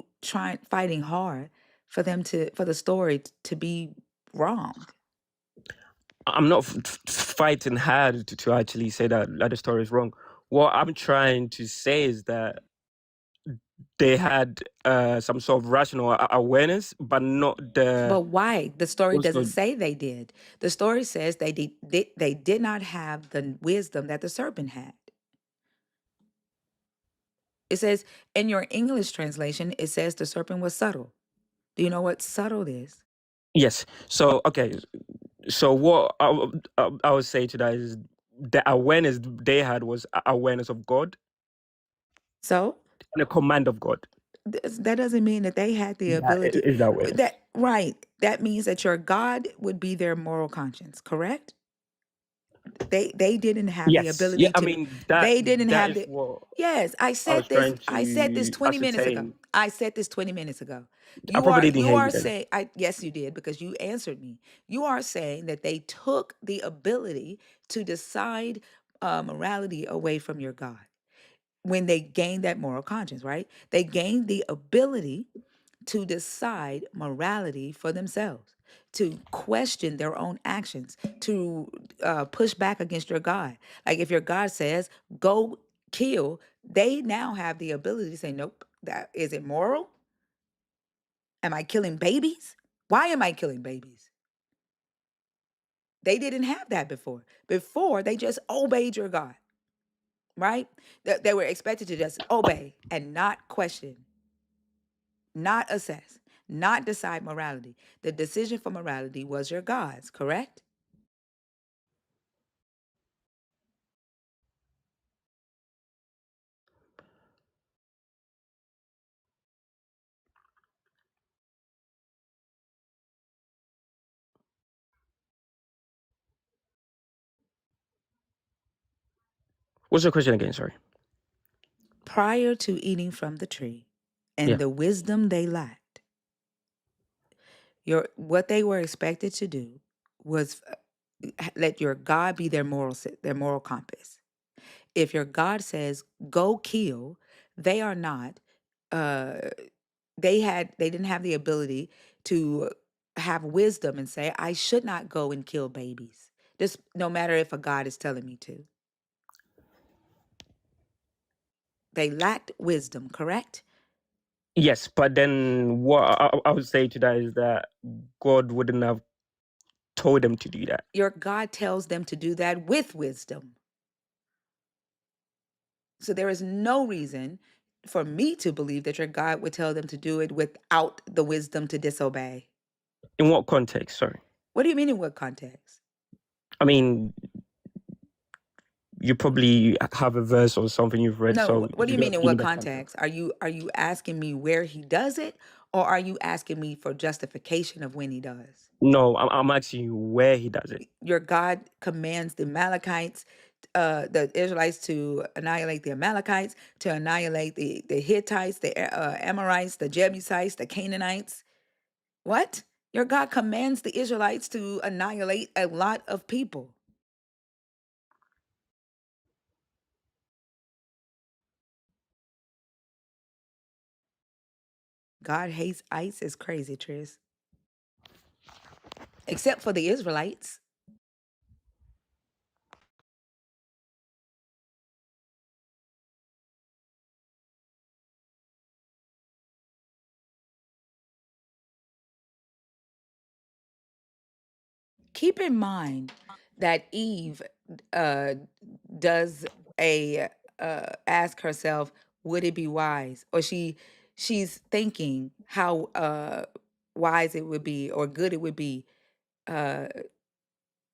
fighting hard for the story to be wrong? I'm not fighting hard to actually say that the story is wrong. What I'm trying to say is that they had some sort of rational awareness, but not the. But why? The story What's doesn't the say they did. The story says they did not have the wisdom that the serpent had. It says in your English translation, it says the serpent was subtle. Do you know what subtle is? yes? So okay, so what I would say to that is the awareness they had was awareness of God So and the command of God. that doesn't mean that they had the Yeah, ability. is that way? That means that your God would be their moral conscience, correct? They didn't have the Yes. Yeah. ability I to. mean They didn't that have is the. what Yes, I was trying I said this to 20 minutes ago. ascertain. I said this 20 minutes ago. I probably didn't You hear are you then. saying yes you did, because you answered me. You are saying that they took the ability to decide morality away from your God when they gained that moral conscience, right? They gained the ability to decide morality for themselves, to question their own actions, to push back against your God. Like if your God says, go kill, they now have the ability to say, nope, that is it moral? Am I killing babies? Why am I killing babies? They didn't have that before. Before, they just obeyed your God, right? They were expected to just obey and not question, not assess, not decide morality. The decision for morality was your God's, correct? What's your question again? Sorry. Prior to eating from the tree and Yeah. the wisdom they lacked, what they were expected to do was let your God be their moral compass. If your God says go kill, they are not they didn't have the ability to have wisdom and say I should not go and kill babies. Just no matter if a God is telling me to. They lacked wisdom, correct? Yes, but then what I would say to that is that God wouldn't have told them to do that. Your God tells them to do that with wisdom. So there is no reason for me to believe that your God would tell them to do it without the wisdom to disobey. In what context? Sorry. What do you mean in what context? I mean, you probably have a verse or something you've read. No, So what do you mean in give me what that context. context? Are you asking me where he does it, or are you asking me for justification of when he does? No, I'm asking you where he does it. Your God commands the Amalekites, the Israelites, to annihilate the Amalekites, to annihilate the Hittites, the Amorites, the Jebusites, the Canaanites. What? Your God commands the Israelites to annihilate a lot of people. God hates ICE is crazy, Tris. Except for the Israelites. Keep in mind that Eve does a ask herself, would it be wise? Or she's thinking how wise it would be or good it would be to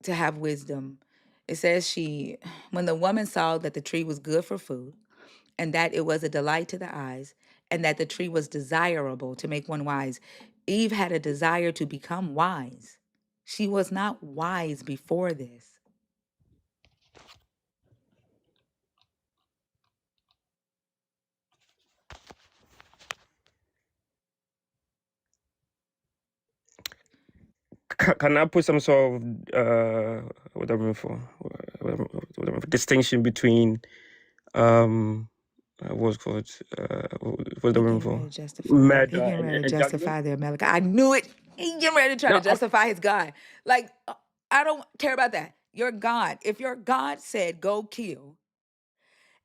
have wisdom. It says when the woman saw that the tree was good for food, and that it was a delight to the eyes, and that the tree was desirable to make one wise. Eve had a desire to become wise. She was not wise before this. Can I put some sort of what I'm looking for? Distinction between what's called what I'm looking for? He Murder getting ready to and judgment. justify the Amalekite. I knew it. He getting ready to try No, to justify his God. Like, I don't care about that. Your God, if your God said go kill,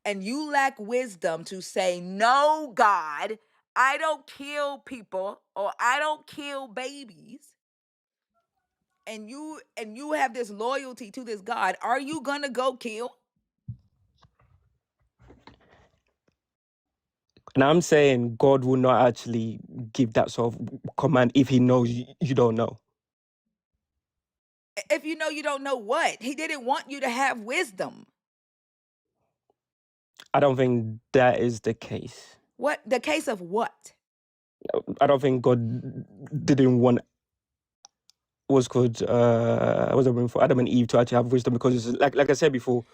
and you lack wisdom to say, no, God, I don't kill people or I don't kill babies, and you have this loyalty to this God, are you gonna go kill? and I'm saying God will not actually give that sort of command if he knows you don't know. If you know you don't know what, he didn't want you to have wisdom. I don't think that is the case. What the case of what? I don't think God didn't want what's called for Adam and Eve to actually have wisdom, because it's like I said before,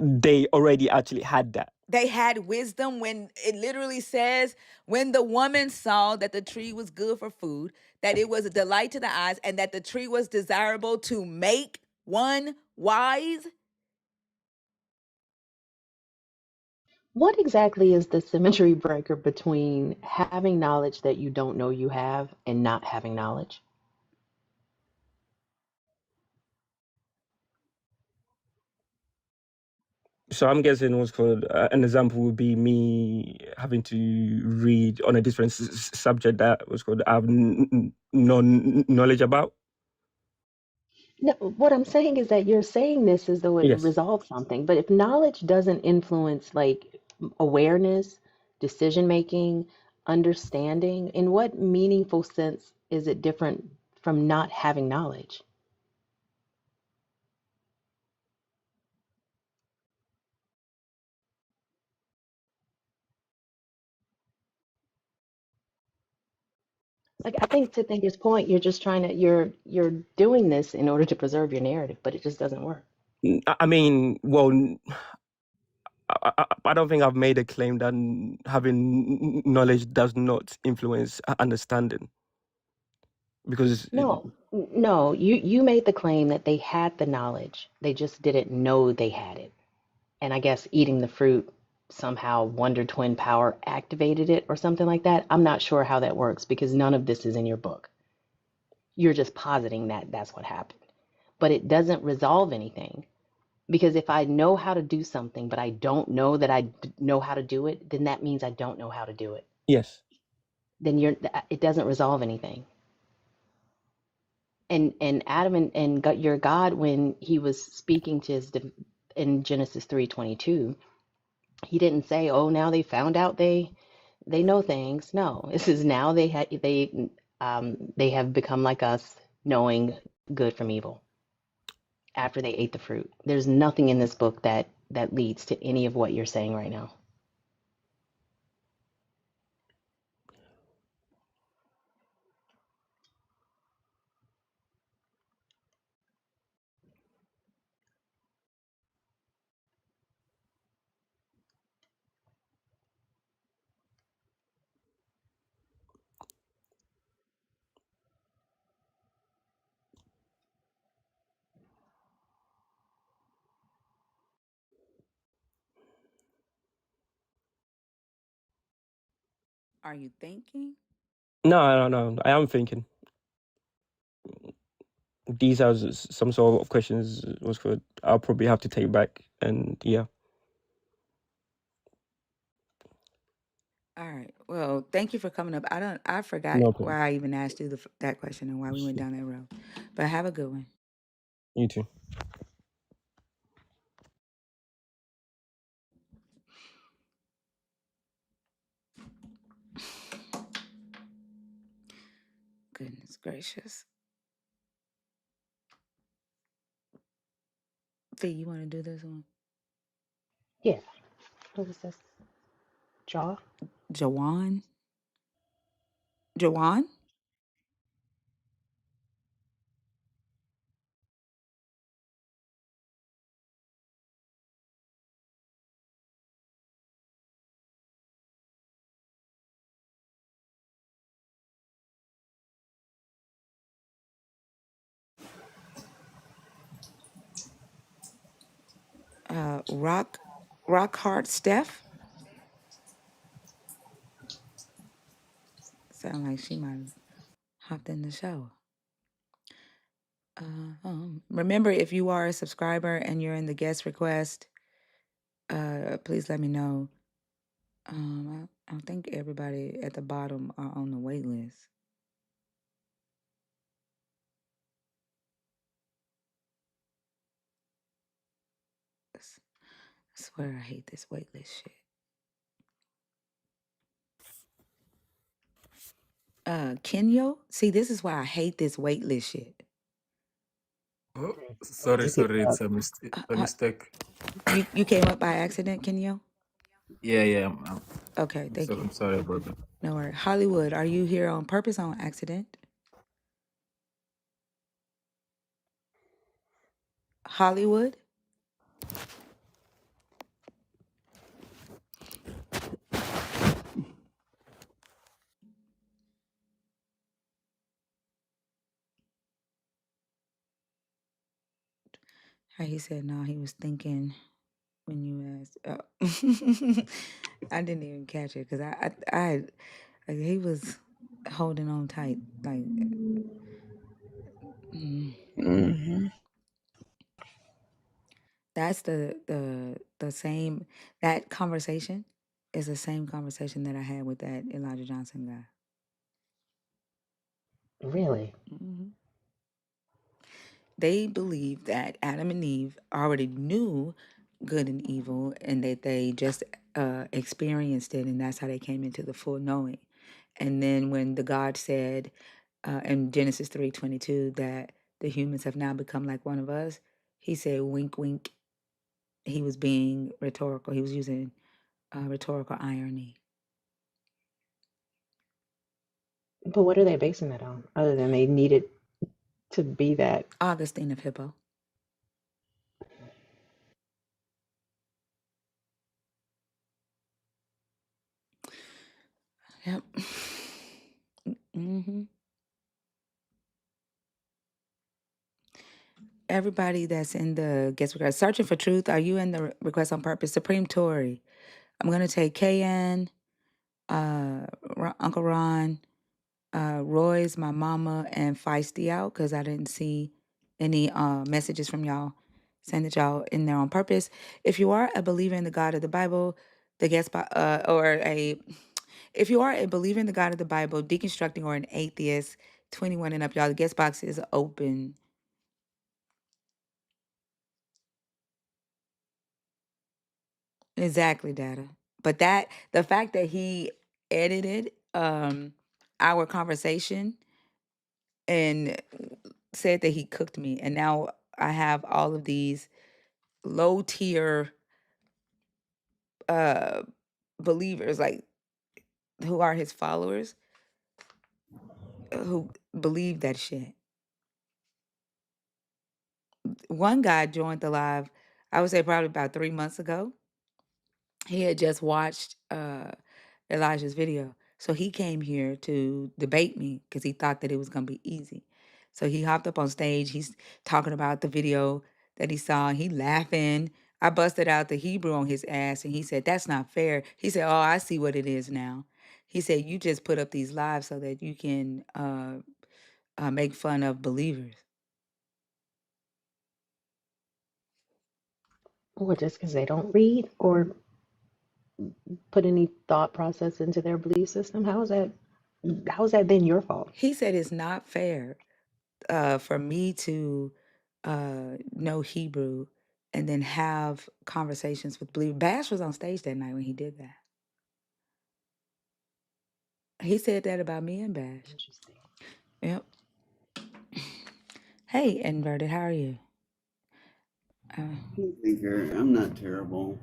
they already actually had that. They had wisdom when it literally says, when the woman saw that the tree was good for food, that it was a delight to the eyes, and that the tree was desirable to make one wise. What exactly is the symmetry breaker between having knowledge that you don't know you have and not having knowledge? So I'm guessing what's called an example would be me having to read on a different subject that was called I have no knowledge about. No, what I'm saying is that you're saying this as though it Yes. resolves something, but if knowledge doesn't influence like awareness, decision making, understanding, in what meaningful sense is it different from not having knowledge? Like I think to Thinker's point, you're just trying to you're doing this in order to preserve your narrative, but it just doesn't work. I mean, well, I don't think I've made a claim that having knowledge does not influence understanding, because No, you made the claim that they had the knowledge. They just didn't know they had it. And I guess eating the fruit somehow Wonder Twin power activated it or something like that. I'm not sure how that works because none of this is in your book. You're just positing that that's what happened. But it doesn't resolve anything because if I know how to do something but I don't know that know how to do it, then that means I don't know how to do it. yes, Then it doesn't resolve anything. And Adam and God, your God, when he was speaking to in Genesis 3:22, he didn't say, "Oh, now they found out they know things." No, this is now they have become like us, knowing good from evil after they ate the fruit. There's nothing in this book that leads to any of what you're saying right now. Are you thinking? no, I am thinking these are some sort of questions was good. I'll probably have to take back, and yeah. All right. Well, thank you for coming up. I forgot No problem. why I even asked you that question and why we went down that road. But have a good one. You too. Goodness gracious. Fee, you want to do this one? Yeah. What was this? Jaw? Jawan? Jawan? Rock Hard Steph? Sound like she might have hopped in the show. Remember, if you are a subscriber and you're in the guest request, please let me know. I think everybody at the bottom are on the wait list. I swear I hate this wait list shit. Kenyo? See, this is why I hate this wait list shit. Oh, sorry, it's a mistake. You came up by accident, Kenyo? Yeah. Okay, thank So you. I'm sorry about that. No worries. Hollywood, are you here on purpose or on accident? Hollywood? He said no, he was thinking when you asked. Oh. I didn't even catch it because like, he was holding on tight. Like, Mm-hmm. that's the same, that conversation is the same conversation that I had with that Elijah Johnson guy. Really? Hmm. They believe that Adam and Eve already knew good and evil and that they just experienced it, and that's how they came into the full knowing. And then when the God said in Genesis 3:22 that the humans have now become like one of us, he said wink wink. He was being rhetorical. He was using rhetorical irony. But what are they basing that on, other than they needed to be that? Augustine of Hippo. Yep. Hmm. Everybody that's in the guest request, searching for truth. Are you in the request on purpose? Supreme Tory. I'm gonna take KN, Uncle Ron, Roy's, my mama, and Feisty out because I didn't see any messages from y'all saying that y'all in there on purpose. If you are a believer in the God of the Bible, the guest if you are a believer in the God of the Bible, deconstructing, or an atheist, 21 and up, y'all, the guest box is open. Exactly, data. But the fact that he edited our conversation and said that he cooked me, and now I have all of these low tier believers, like, who are his followers, who believe that shit. One guy joined the live, I would say probably about 3 months ago. He had just watched Elijah's video. So he came here to debate me because he thought that it was going to be easy. So he hopped up on stage. He's talking about the video that he saw. He laughing. I busted out the Hebrew on his ass and he said, "That's not fair." He said, "Oh, I see what it is now." He said, "You just put up these lives so that you can make fun of believers." Or just because they don't read or put any thought process into their belief system? How is that then your fault? He said, "It's not fair for me to know Hebrew and then have conversations with believers." Bash was on stage that night when he did that. He said that about me and Bash. Interesting. Yep. Hey, Inverted, how are you? Thinker, I'm not terrible.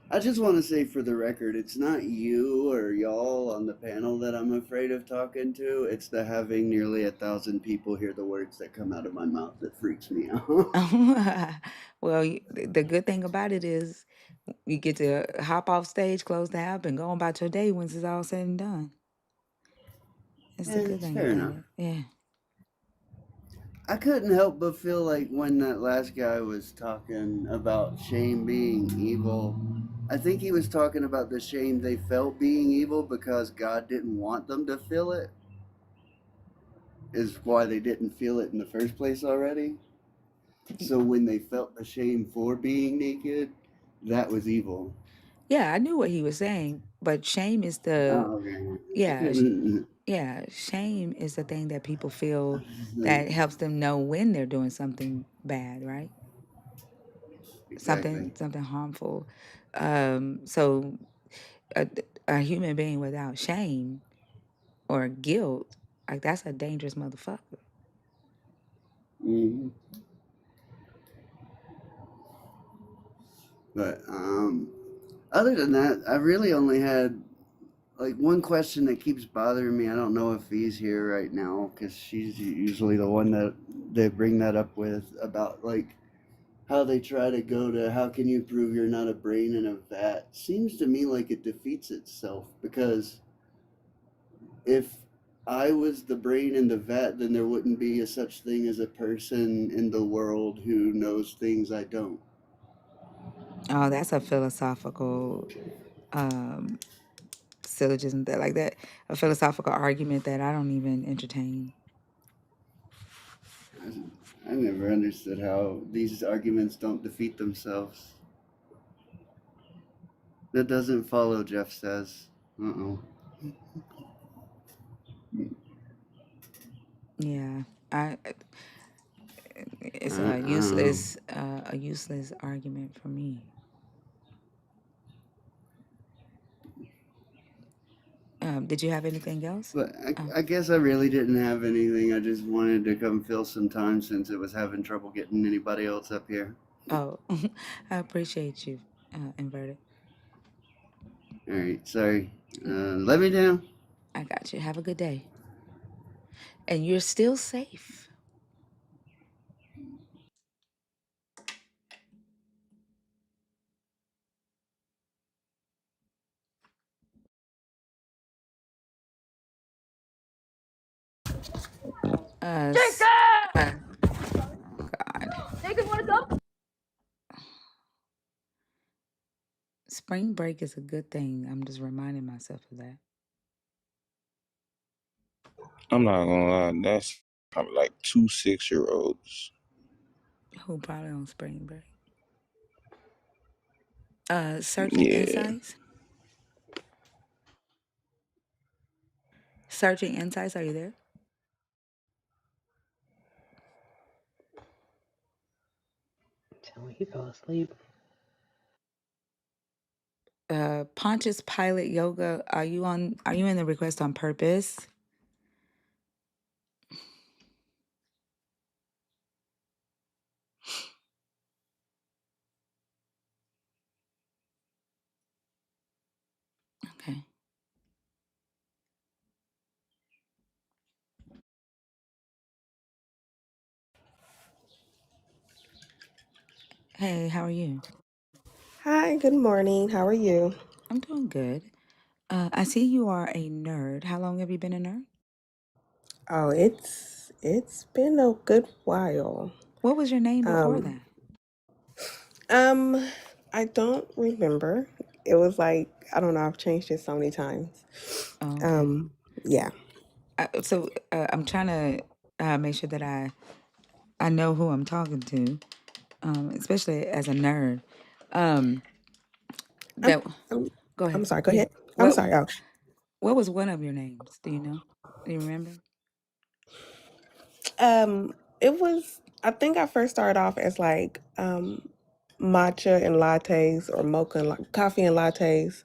I just want to say for the record, it's not you or y'all on the panel that I'm afraid of talking to. It's the having nearly 1,000 people hear the words that come out of my mouth that freaks me out. Well, the good thing about it is you get to hop off stage, close the app, and go on about your day once it's all said and done. It's the Yeah, good it's thing fair about enough. it. Yeah. I couldn't help but feel like when that last guy was talking about shame being evil, I think he was talking about the shame they felt being evil because God didn't want them to feel it, is why they didn't feel it in the first place already. So when they felt the shame for being naked, that was evil. Yeah, I knew what he was saying, but shame is the, Oh, okay. yeah, yeah, shame is the thing that people feel that helps them know when they're doing something bad, right? Exactly. Something harmful. So a human being without shame or guilt, like, that's a dangerous motherfucker. Hmm. But Other than that, I really only had like one question that keeps bothering me. I don't know if V's here right now because she's usually the one that they bring that up with about like how they try to go to how can you prove you're not a brain in a vat. Seems to me like it defeats itself because if I was the brain in the vat, then there wouldn't be a such thing as a person in the world who knows things I don't. Oh, that's a philosophical syllogism that like that, a philosophical argument that I don't even entertain. I never understood how these arguments don't defeat themselves. That doesn't follow, Jeff says. Uh-oh. Yeah, it's Uh-oh. a useless argument for me. Did you have anything else? But Oh, I guess I really didn't have anything. I just wanted to come fill some time since it was having trouble getting anybody else up here. oh, I appreciate you, inverted. All right, sorry. Let me down. I got you. Have a good day. And you're still safe. Jacob! God. Jacob, wanna come? Spring break is a good thing. I'm just reminding myself of that. I'm not gonna lie, that's probably like 2 6-year-olds. Who probably on spring break? Searching Yeah. Insights? Searching Insights, are you there? Tell me he fell asleep. Pontius Pilate Yoga, are you in the request on purpose? Okay. Hey, how are you? Hi, good morning. How are you? I'm doing good. I see you are a nerd. How long have you been a nerd? Oh, it's been a good while. What was your name before Um, that? um, I don't remember. It was like, I don't know, I've changed it so many times. Oh, okay. Yeah. So I'm trying to make sure that I know who I'm talking to, especially as a nerd. I'm That I'm Go I'm ahead. sorry, go ahead. I'm sorry. Oh. What was one of your names? Do you know? Do you remember? It was, I think I first started off as like matcha and lattes or mocha and coffee and lattes.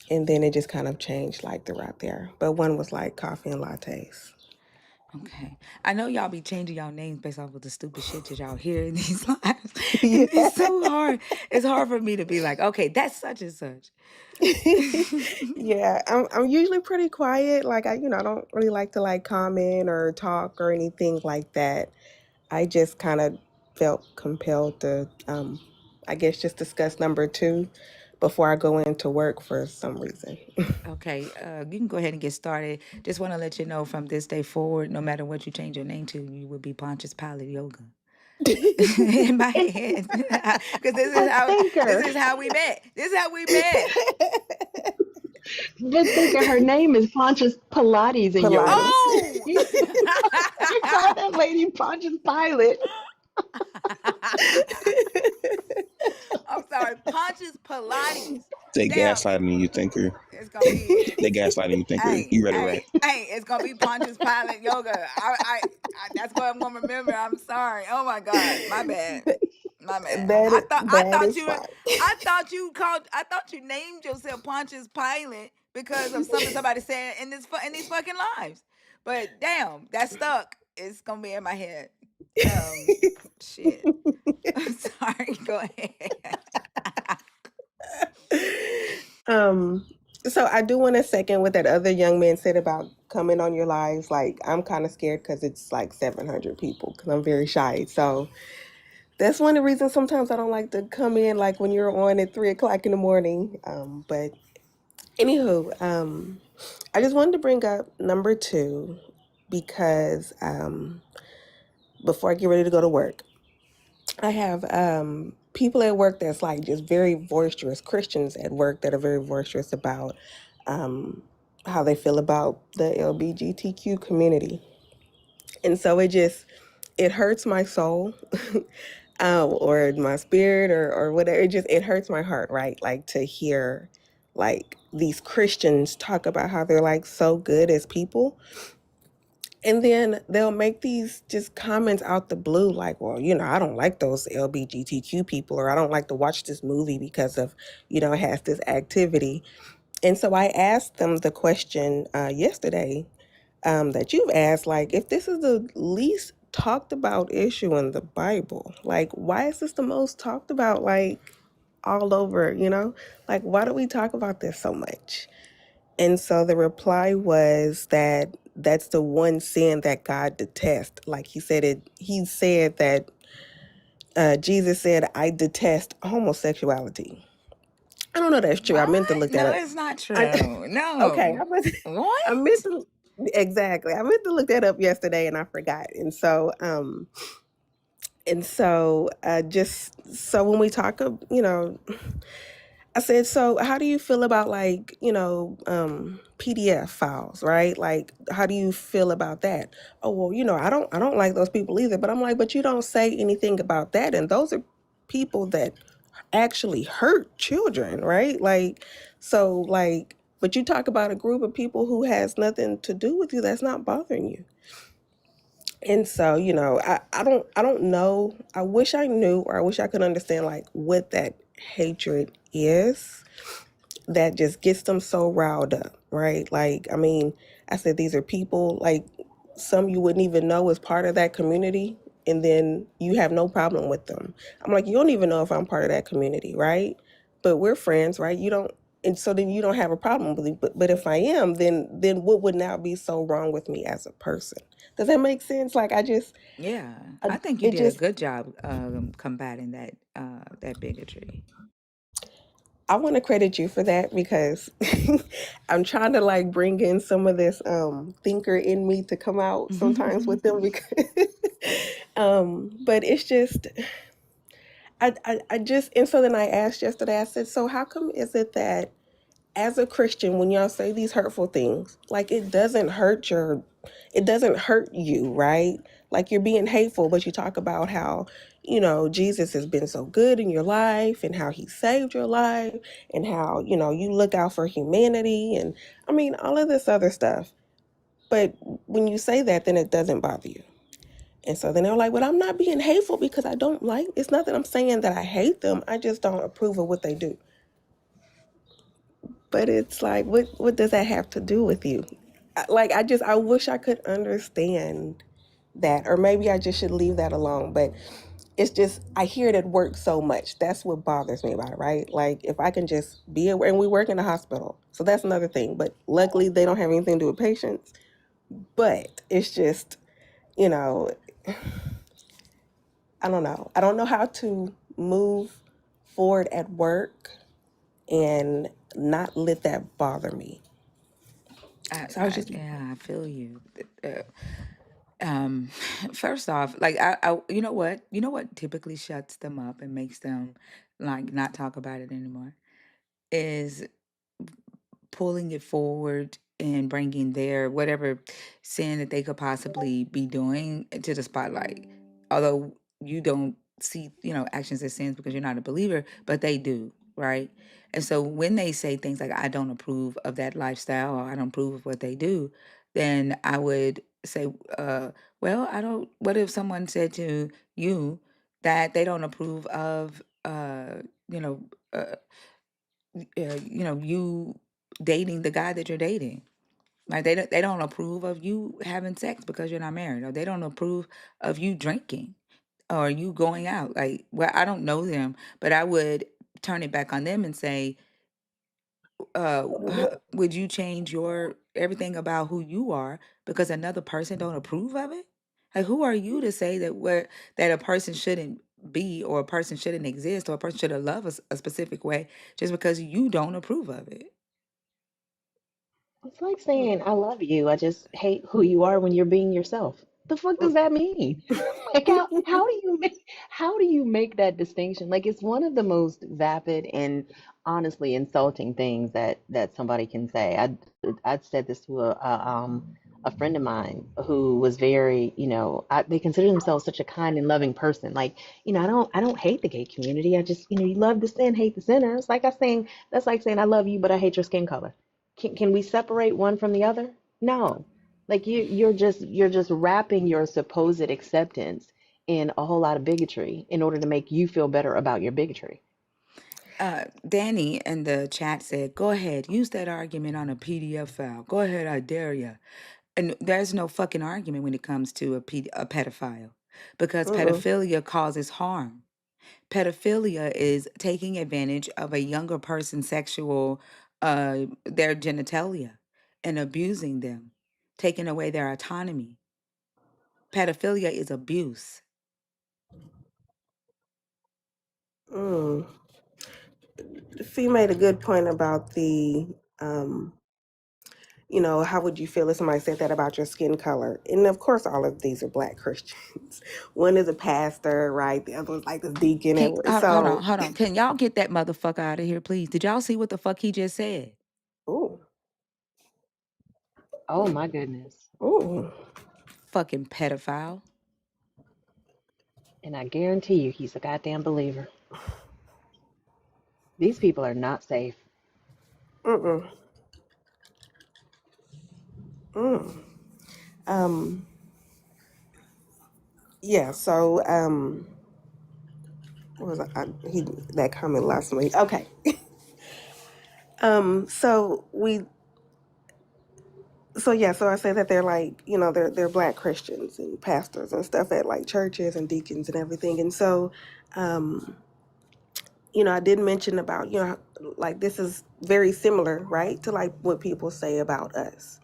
And then it just kind of changed like throughout there. But one was like coffee and lattes. Okay. I know y'all be changing y'all names based off of the stupid shit that y'all hear in these lives. And Yeah. it's so hard. It's hard for me to be like, okay, that's such and such. Yeah, I'm usually pretty quiet. Like I don't really like to like comment or talk or anything like that. I just kind of felt compelled to, I guess, just discuss number two before I go into work for some reason. Okay, you can go ahead and get started. Just want to let you know from this day forward, no matter what you change your name to, you will be Pontius Pilate Yoga. In my head, because A thinker. this is how we met. This is how we met. But thinking her name is Pontius Pilates in yours. Oh. You call that lady Pontius Pilate. I'm sorry, Pontius Pilates. They Damn, gaslighting you, thinker. it's gonna be. They gaslighting you, thinker. Hey, You ready, hey, right? hey! It's gonna be Pontius Pilate Yoga. That's what I'm gonna remember. I'm sorry. Oh my God, my bad. My bad. That is fine. I thought you named yourself Pontius Pilate because of something somebody said in these fucking lives. But damn, that stuck. It's gonna be in my head. Shit. I'm sorry. Go ahead. Um, so I do want to second what that other young man said about coming on your lives. Like, I'm kind of scared because it's like 700 people because I'm very shy. So that's one of the reasons sometimes I don't like to come in like when you're on at 3 o'clock in the morning. But anywho, I just wanted to bring up number two because before I get ready to go to work, I have people at work that's like just very boisterous, Christians at work that are very boisterous about um, how they feel about the LGBTQ community. And so it hurts my soul or my spirit or whatever. It hurts my heart, right? Like to hear like these Christians talk about how they're like so good as people. And then they'll make these just comments out the blue, like, well, I don't like those LGBTQ people, or I don't like to watch this movie because of, it has this activity. And so I asked them the question yesterday that you've asked, like, if this is the least talked about issue in the Bible, like, why is this the most talked about, like, all over, Like, why do we talk about this so much? And so the reply was that that's the one sin that God detests. Like he said that Jesus said, I detest homosexuality. I don't know if that's true. I meant to What? look that No, up. it's not I, true. okay, No. I meant What? to exactly. I meant to look that up yesterday and I forgot. And so just so when we talk of, I said, so how do you feel about like, PDF files, right? Like, how do you feel about that? Oh, well, I don't like those people either. But I'm like, but you don't say anything about that. And those are people that actually hurt children, right? Like, so like, but you talk about a group of people who has nothing to do with you that's not bothering you. And so, I don't know. I wish I knew, or I wish I could understand like what that hatred is that just gets them so riled up, right? Like, I mean, I said these are people like some you wouldn't even know as part of that community, and then you have no problem with them. I'm like, you don't even know if I'm part of that community, right? But we're friends, right? You don't, and so then you don't have a problem with it. But if I am, then what would now be so wrong with me as a person? Does that make sense? Like, Yeah, I I think you it did a just good job combating that bigotry. I want to credit you for that because I'm trying to like bring in some of this thinker in me to come out sometimes with them because but it's just I just and so then I asked yesterday, I said, so how come is it that as a Christian, when y'all say these hurtful things, like it doesn't hurt you, right? Like you're being hateful, but you talk about how, Jesus has been so good in your life and how he saved your life and how, you look out for humanity and I mean, all of this other stuff. But when you say that, then it doesn't bother you. And so then they're like, but I'm not being hateful because I don't like, it's not that I'm saying that I hate them. I just don't approve of what they do. But it's like, what does that have to do with you? Like, I wish I could understand that, or maybe I just should leave that alone. But it's just, I hear it at work so much. That's what bothers me about it, right? Like, if I can just be aware, and we work in a hospital, so that's another thing. But luckily, they don't have anything to do with patients. But it's just, you know, I don't know. I don't know how to move forward at work and not let that bother me. So I was just Yeah, I feel you. Uh, um, First off, like you know what typically shuts them up and makes them like not talk about it anymore is pulling it forward and bringing their whatever sin that they could possibly be doing to the spotlight. Although you don't see, actions as sins because you're not a believer, but they do, right? And so when they say things like, I don't approve of that lifestyle or I don't approve of what they do, then I would say, well, I don't, what if someone said to you that they don't approve of, you know, uh, you dating the guy that you're dating. Like they don't approve of you having sex because you're not married, or they don't approve of you drinking or you going out. Like, well, I don't know them, but I would turn it back on them and say, would you change your everything about who you are because another person don't approve of it? Like, who are you to say that a person shouldn't be, or a person shouldn't exist, or a person shouldn't love a specific way just because you don't approve of it? It's like saying I love you. I just hate who you are when you're being yourself. The fuck does that mean? Like how do you make that distinction? Like it's one of the most vapid and honestly insulting things that somebody can say. I'd said this to a friend of mine who was very, they consider themselves such a kind and loving person. Like, I don't hate the gay community. I just, you love the sin, hate the sinner. It's like that's like saying I love you, but I hate your skin color. Can we separate one from the other? No. Like you're just wrapping your supposed acceptance in a whole lot of bigotry in order to make you feel better about your bigotry. Danny in the chat said, "Go ahead, use that argument on a PDF file. Go ahead, I dare you." And there's no fucking argument when it comes to a pedophile, because pedophilia causes harm. Pedophilia is taking advantage of a younger person's sexual, their genitalia, and abusing them, taking away their autonomy. Pedophilia is abuse. Mm. She made a good point about the, how would you feel if somebody said that about your skin color? And of course, all of these are Black Christians. One is a pastor, right? The other one's like this deacon. Hold on. Can y'all get that motherfucker out of here, please? Did y'all see what the fuck he just said? Ooh. Oh my goodness. Ooh. Fucking pedophile. And I guarantee you he's a goddamn believer. These people are not safe. Mm-mm. Yeah, so what was that comment last week? Okay. So I say that they're like, they're Black Christians and pastors and stuff at like churches and deacons and everything. And so I did mention about, like this is very similar, right, to like what people say about us.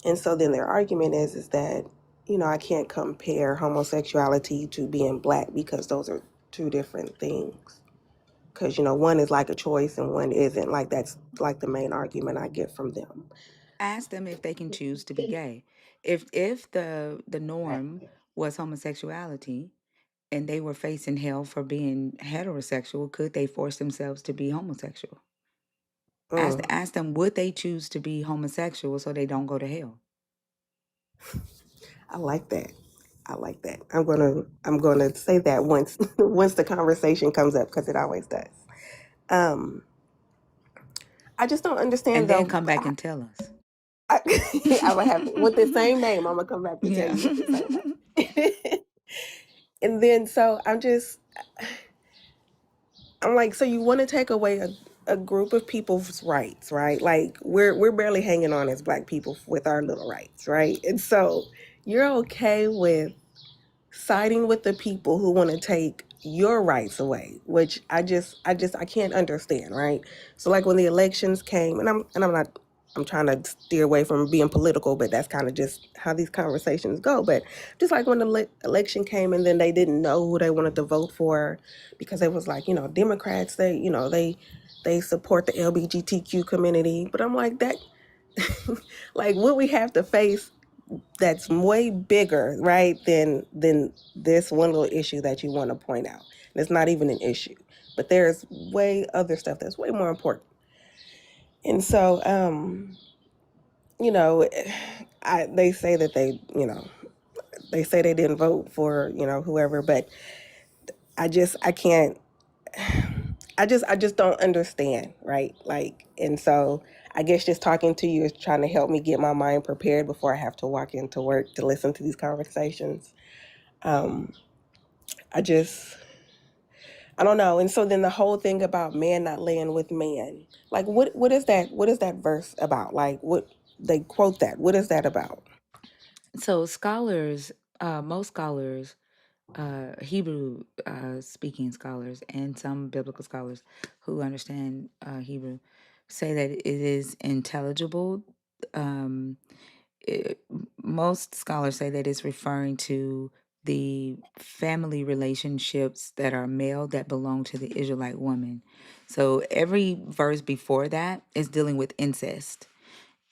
And so then their argument is that, I can't compare homosexuality to being Black because those are two different things. Because, one is like a choice and one isn't. Like that's like the main argument I get from them. Ask them if they can choose to be gay. If the norm was homosexuality and they were facing hell for being heterosexual, could they force themselves to be homosexual? Ask them, would they choose to be homosexual so they don't go to hell? I like that. I'm gonna say that once once the conversation comes up because it always does. I just don't understand And then though. come back and tell us. I would have with the same name. I'm gonna come back and tell Yeah. you with the same name. And then so I'm like, so you want to take away a group of people's rights, right? Like we're barely hanging on as Black people with our little rights, right? And so you're okay with siding with the people who want to take your rights away, which I can't understand, right? So like when the elections came, and I'm trying to steer away from being political, but that's kind of just how these conversations go. But just like when the election came and then they didn't know who they wanted to vote for because it was like, Democrats, they support the LGBTQ community. But I'm like that, like what we have to face that's way bigger, right, than this one little issue that you want to point out. And it's not even an issue, but there's way other stuff that's way more important. And so, they say that they say they didn't vote for whoever, but I can't. I just don't understand, right? Like, and so I guess just talking to you is trying to help me get my mind prepared before I have to walk into work to listen to these conversations. Um, I just, I don't know. And so then the whole thing about man not laying with man, like what is that? What is that verse about? Like what they quote that? What is that about? So scholars, most scholars, Hebrew speaking scholars and some biblical scholars who understand Hebrew say that it is intelligible. Um, Most scholars say that it's referring to the family relationships that are male that belong to the Israelite woman. So every verse before that is dealing with incest,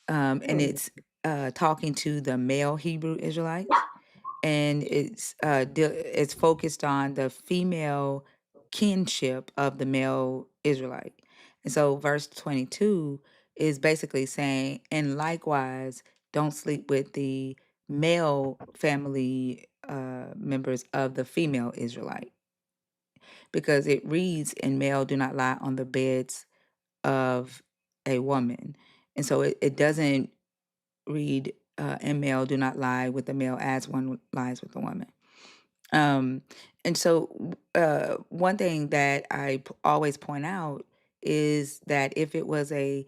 and it's talking to the male Hebrew Israelites, and it's focused on the female kinship of the male Israelite. And so verse 22 is basically saying, and likewise, don't sleep with the male family members of the female Israelite, because it reads, and male do not lie on the beds of a woman. And so it doesn't read, and male do not lie with the male as one lies with the woman. And so one thing that always point out is that if it was a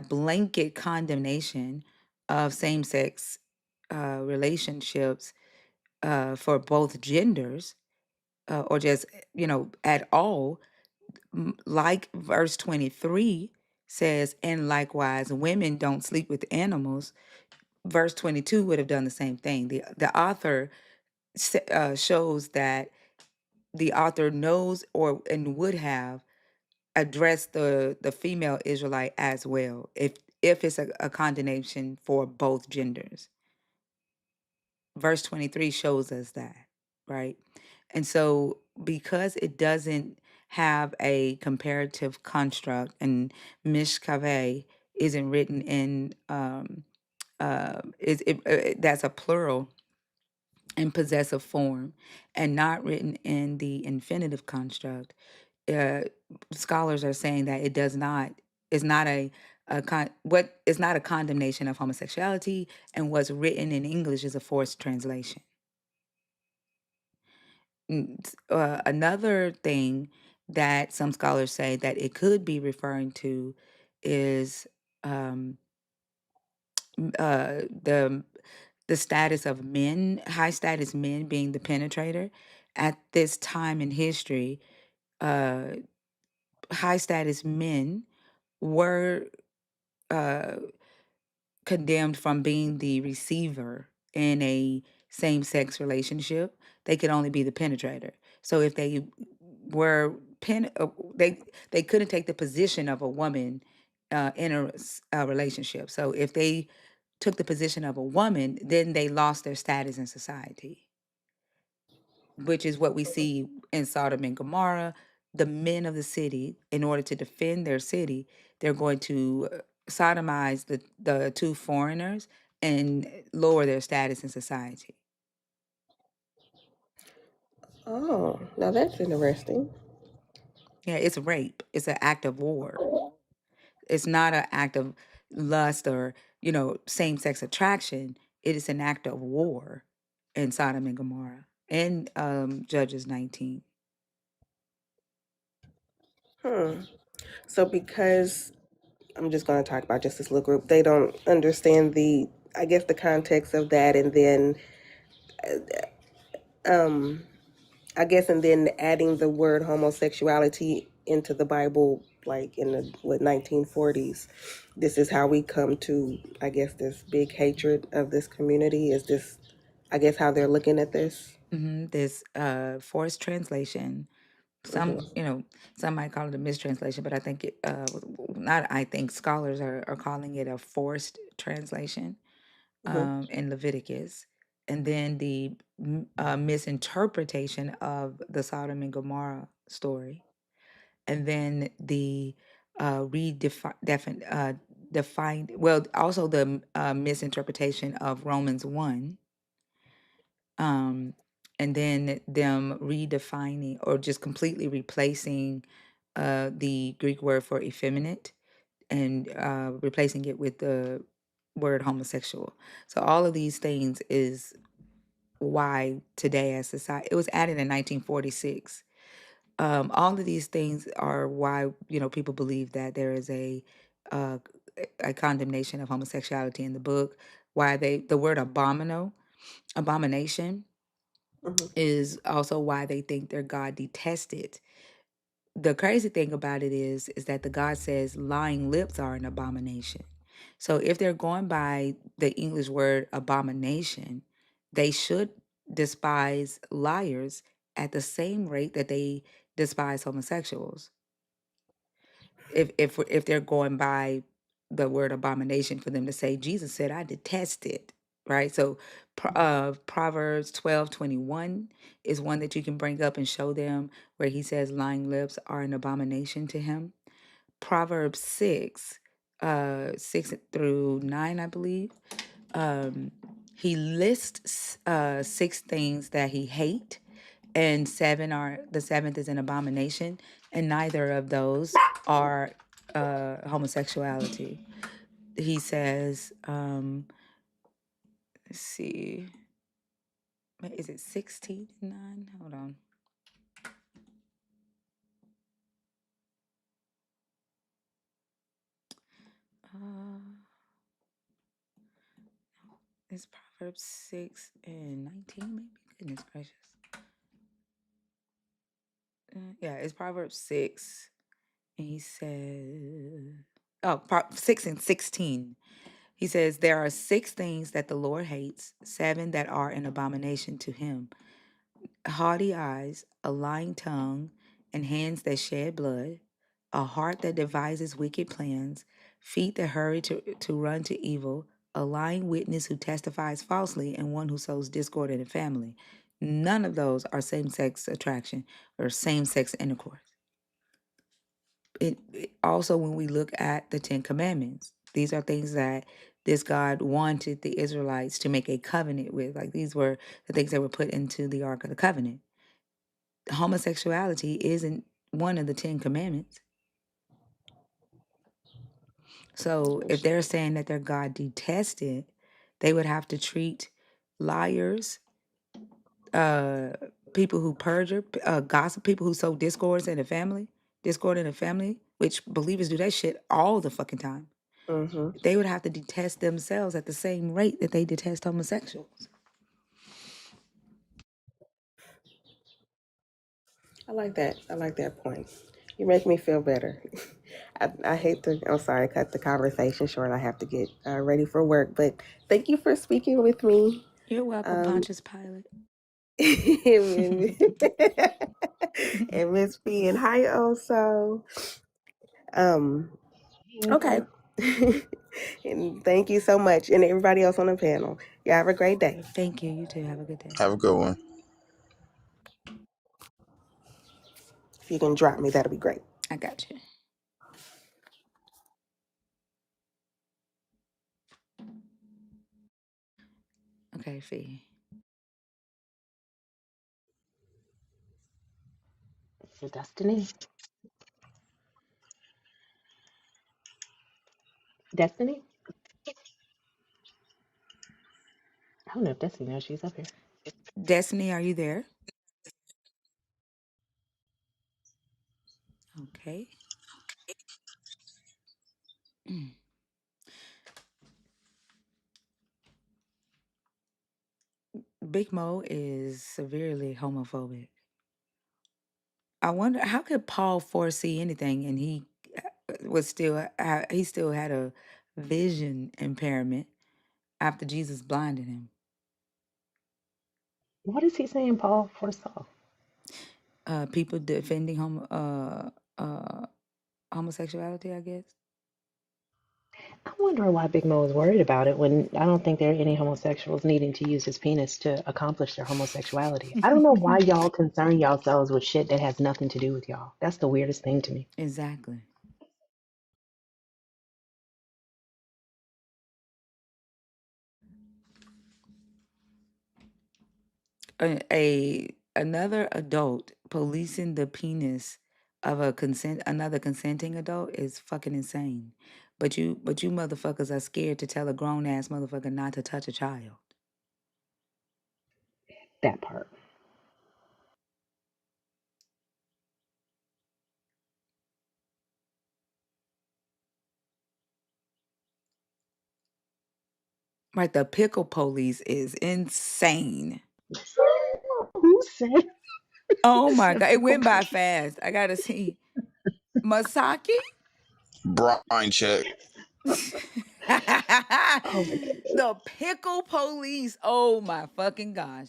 blanket condemnation of same-sex relationships for both genders, or just, at all, like verse 23 says, and likewise, women don't sleep with animals, verse 22 would have done the same thing. The author shows that the author knows and would have addressed the female Israelite as well, if it's a condemnation for both genders. Verse 23 shows us that, right? And so because it doesn't have a comparative construct, and mishkave isn't written in that's a plural in possessive form and not written in the infinitive construct, uh, scholars are saying that it does not is not what is not a condemnation of homosexuality, and what's written in English is a forced translation. Another thing that some scholars say that it could be referring to is um, the status of men, high status men being the penetrator. At this time in history, uh, high status men were uh, condemned from being the receiver in a same sex relationship. They could only be the penetrator. So if they were they couldn't take the position of a woman in a relationship. So if they took the position of a woman, then they lost their status in society, which is what we see in Sodom and Gomorrah. The men of the city, in order to defend their city, they're going to sodomize the two foreigners and lower their status in society. Oh, now that's interesting. Yeah, it's rape. It's an act of war. It's not an act of lust or, same-sex attraction. It is an act of war in Sodom and Gomorrah and Judges 19. So because I'm just going to talk about just this little group, they don't understand I guess the context of that, and then I guess, and then adding the word homosexuality into the Bible, like in the 1940s. This is how we come to, I guess, this big hatred of this community. Is this, I guess, how they're looking at this? This forced translation. Some, some might call it a mistranslation, but I think I think scholars are calling it a forced translation in Leviticus. And then the misinterpretation of the Sodom and Gomorrah story. And then the defined, well, also the misinterpretation of Romans 1. And then them redefining or just completely replacing the Greek word for effeminate and replacing it with the word homosexual. So all of these things is why today as society, it was added in 1946. All of these things are why, people believe that there is uh, a condemnation of homosexuality in the book. Why the word abomination is also why they think their God detested the crazy thing about it is that the God says lying lips are an abomination. So if they're going by the English word abomination, they should despise liars at the same rate that they despise homosexuals. If they're going by the word abomination, for them to say Jesus said, I detest it, right? So Proverbs 12:21 is one that you can bring up and show them, where he says lying lips are an abomination to him. Proverbs 6 through 9, I believe. He lists 6 things that he hate, and the seventh is an abomination, and neither of those are homosexuality. He says, let's see, is it 16:9? Hold on. It's Proverbs 6:19, maybe. Goodness gracious. Yeah, it's Proverbs 6, and he says, 6:16. He says, there are 6 things that the Lord hates, 7 that are an abomination to him: haughty eyes, a lying tongue, and hands that shed blood, a heart that devises wicked plans, feet that hurry to run to evil, a lying witness who testifies falsely, and one who sows discord in the family. None of those are same-sex attraction or same-sex intercourse. It also, when we look at the 10 commandments, these are things that this God wanted the Israelites to make a covenant with. Like, these were the things that were put into the Ark of the Covenant. Homosexuality isn't one of the 10 commandments. So if they're saying that their God detested, they would have to treat liars, people who perjure, gossip, people who sow discord in the family, which believers do that shit all the fucking time. Mm-hmm. They would have to detest themselves at the same rate that they detest homosexuals. I like that. I like that point. You make me feel better. I hate to, I'm sorry, cut the conversation short. I have to get ready for work, but thank you for speaking with me. You're welcome, Pontius Pilate. and Miss B and hi also. Okay. And thank you so much. And everybody else on the panel. You have a great day. Thank you. You too. Have a good day. Have a good one. If you can drop me, that'll be great. I got you. Okay, Fee. It's your destiny. Destiny? I don't know if Destiny knows she's up here. Destiny, are you there? Okay. Big Mo is severely homophobic. I wonder, how could Paul foresee anything, and he he still had a vision impairment after Jesus blinded him. What is he saying Paul foresaw? People defending homosexuality, I guess. I'm wondering why Big Mo is worried about it when I don't think there are any homosexuals needing to use his penis to accomplish their homosexuality. I don't know why y'all concern yourselves with shit that has nothing to do with y'all. That's the weirdest thing to me. Exactly. Another adult policing the penis of another consenting adult is fucking insane. But you motherfuckers are scared to tell a grown ass motherfucker not to touch a child. That part. Right, the pickle police is insane. Who said? Oh my god, it went by fast. I gotta see. Masaki? Brine check. Oh my goodness. The pickle police. Oh my fucking gosh.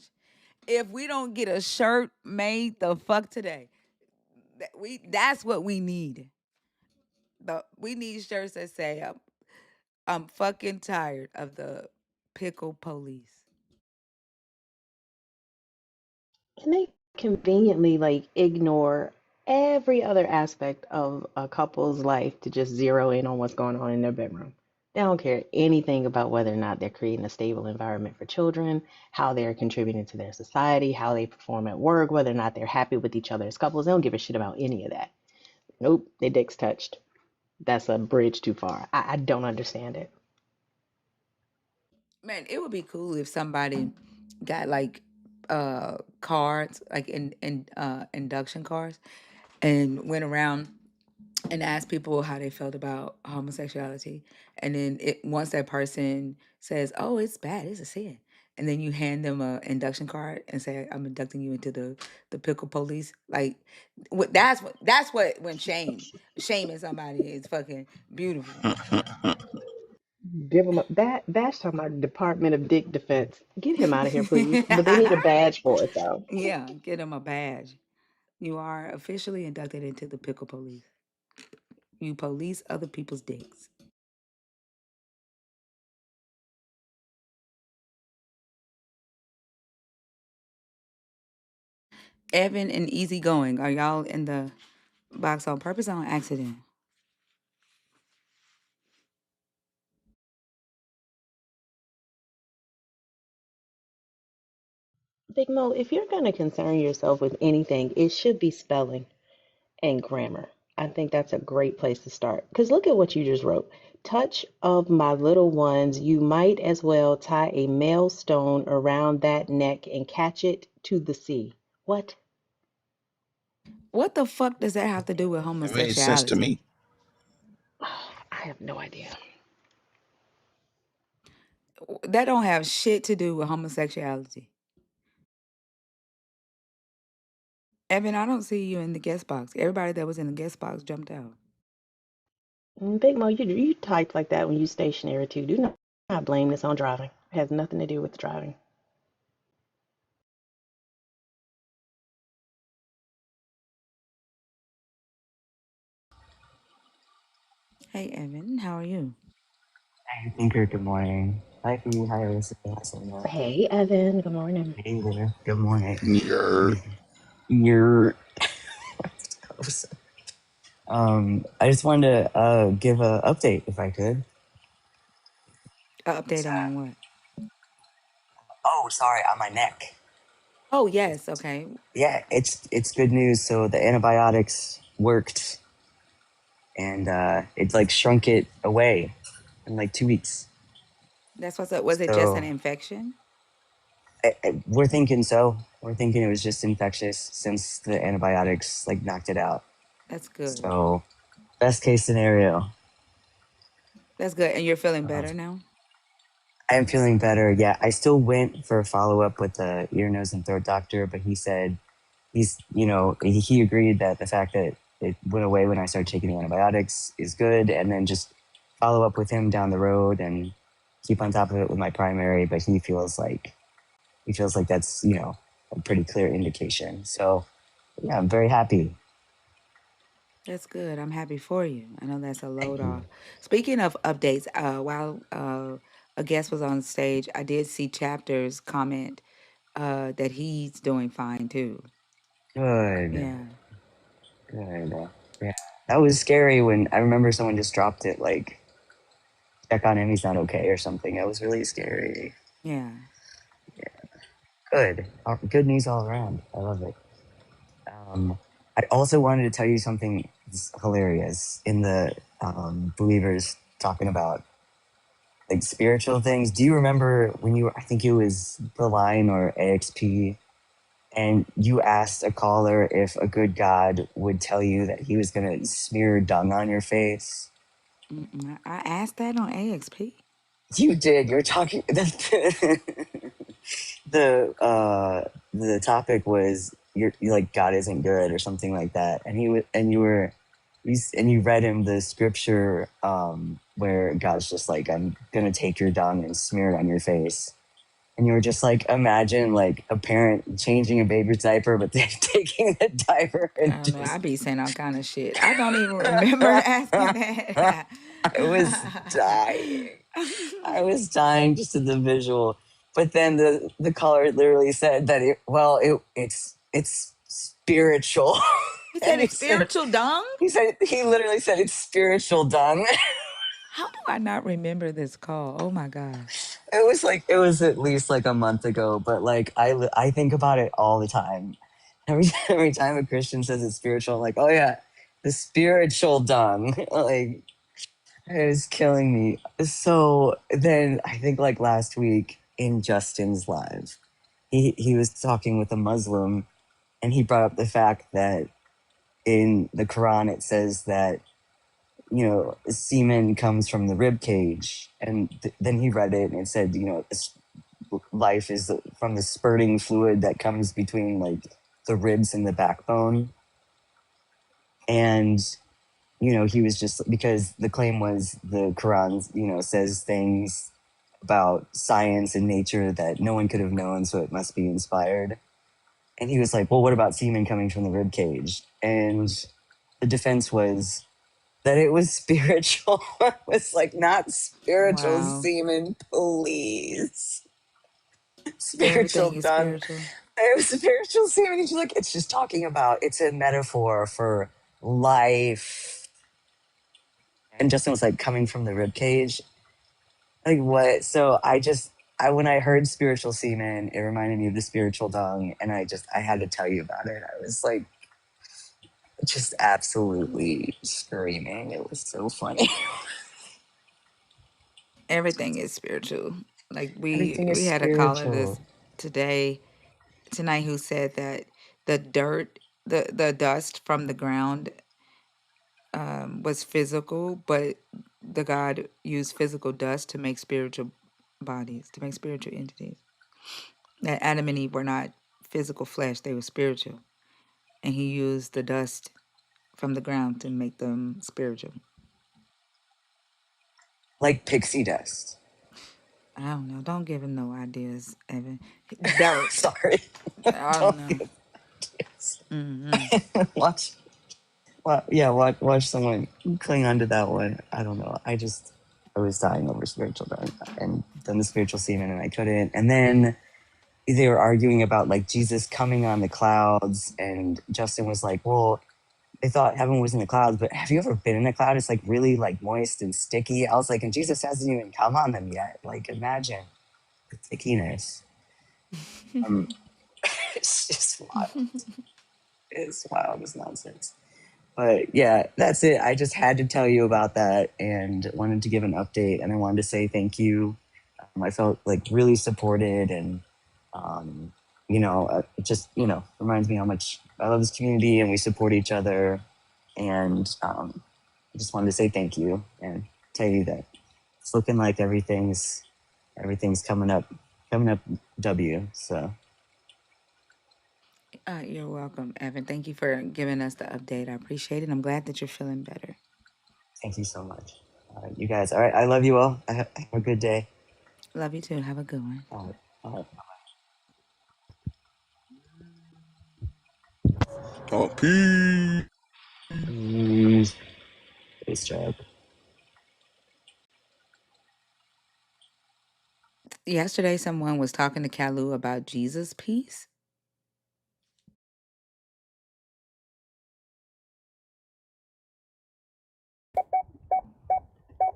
If we don't get a shirt made the fuck today, that's what we need. We need shirts that say I'm fucking tired of the pickle police. And they conveniently like ignore every other aspect of a couple's life to just zero in on what's going on in their bedroom. They don't care anything about whether or not they're creating a stable environment for children, how they're contributing to their society, how they perform at work, whether or not they're happy with each other as couples. They don't give a shit about any of that. Nope, their dicks touched. That's a bridge too far. I don't understand it. Man, it would be cool if somebody got like cards, like in induction cards, and went around and asked people how they felt about homosexuality. And then once that person says, "Oh, it's bad, it's a sin," and then you hand them a induction card and say, "I'm inducting you into the pickle police." Like, that's what when shaming somebody is fucking beautiful. Give them that. That's talking about Department of Dick Defense. Get him out of here, please. But they need a badge for it, though. Yeah, get them a badge. You are officially inducted into the pickle police. You police other people's dicks. Evan and Easygoing, are y'all in the box on purpose or on accident? Big Mo, if you're going to concern yourself with anything, it should be spelling and grammar. I think that's a great place to start. Because look at what you just wrote. Touch of my little ones, you might as well tie a millstone around that neck and catch it to the sea. What? What the fuck does that have to do with It made sense to homosexuality? me. I have no idea. That don't have shit to do with homosexuality. Evan, I don't see you in the guest box. Everybody that was in the guest box jumped out. Big Mo, you type like that when you stationary too. Do not blame this on driving. It has nothing to do with driving. Hey, Evan, how are you? Hey, Thinker, good morning. Hi, Fee. Hi, Arisa. Hi, Sonia. Hey, Evan. Good morning. Hey there. Good morning. You're You're. I just wanted to give a update if I could. An It's, update on what? oh, sorry, on my neck. Oh, yes, okay. Yeah, it's good news. So the antibiotics worked, and it like shrunk it away in like 2 weeks. That's what's up. Was it just an So infection? we're thinking so. We're thinking it was just infectious since the antibiotics like knocked it out. That's good. So best case scenario. That's good. And you're feeling Uh, better now? I am feeling better. Yeah, I still went for a follow up with the ear, nose, and throat doctor, but he said he agreed that the fact that it went away when I started taking the antibiotics is good, and then just follow up with him down the road and keep on top of it with my primary. But he feels like that's a pretty clear indication. So yeah, I'm very happy. That's good. I'm happy for you. I know that's a Thank load you. off. Speaking of updates, while a guest was on stage, I did see Chapters comment that he's doing fine too. Good, Yeah. good. Yeah, that was scary when I remember someone just dropped it like check on him, he's not okay or something. That was really scary. Yeah. Good. Good news all around. I love it. I also wanted to tell you something hilarious in the believers talking about like spiritual things. Do you remember when you were, I think it was the line or AXP, and you asked a caller if a good God would tell you that he was going to smear dung on your face? I asked that on AXP. You did. You're talking. The topic was you're like God isn't good or something like that, and you were and you read him the scripture where God's just like, I'm gonna take your dung and smear it on your face. And you were just like, imagine like a parent changing a baby's diaper, but they're taking the diaper I and don't know. just I be saying all kind of shit. I don't even remember asking that. I was dying. I was dying just at the visual. But then the caller literally said that it's spiritual. He said And it's spiritual dung. he literally said it's spiritual dung. How do I not remember this call? Oh my god. It was at least like a month ago, but like I think about it all the time. Every time a Christian says it's spiritual, I'm like, oh yeah, the spiritual dung. Like it was killing me. So then I think like last week in Justin's live, he was talking with a Muslim and he brought up the fact that in the Quran it says that semen comes from the rib cage, and then he read it and it said life is from the spurting fluid that comes between like the ribs and the backbone. And he was just, because the claim was the Quran says things about science and nature that no one could have known, so it must be inspired. And he was like, well, what about semen coming from the rib cage? And the defense was that it was spiritual. It was like, not spiritual Wow. semen, please. Spiritual Everything is done. spiritual. It was spiritual semen. And she's like, it's just talking about, it's a metaphor for life. And Justin was like, coming from the rib cage. Like, what? So when I heard spiritual semen, it reminded me of the spiritual dung. And I had to tell you about it. I was like, just absolutely screaming. It was so funny. Everything is spiritual. Like Everything is we had a caller spiritual. tonight who said that the dirt, the dust from the ground was physical, but the God used physical dust to make spiritual bodies, to make spiritual entities. That Adam and Eve were not physical flesh, they were spiritual. And he used the dust from the ground to make them spiritual. Like pixie dust. I don't know. Don't give him no ideas, Evan. Dirt. Sorry. I don't Don't know. give watch watch someone cling onto that one. I don't know. I was dying over spiritual dung and then the spiritual semen, and I couldn't. And then they were arguing about like Jesus coming on the clouds, and Justin was like, well, they thought heaven was in the clouds, but have you ever been in a cloud? It's like really like moist and sticky. I was like, and Jesus hasn't even come on them yet. Like, imagine the stickiness. It's just wild. It's wild. It's nonsense. But yeah, that's it. I just had to tell you about that and wanted to give an update, and I wanted to say thank you. I felt like really supported, and it just reminds me how much I love this community and we support each other. And I just wanted to say thank you and tell you that it's looking like everything's coming up W. So You're welcome, Evan. Thank you for giving us the update. I appreciate it. I'm glad that you're feeling better. thank you so much. You guys, all right, I love you all. Have a good day. Love you too. Have a good one. All right. Oh, peace. Peace. Peace, Chad. Yesterday, someone was talking to Kalu about Jesus' peace.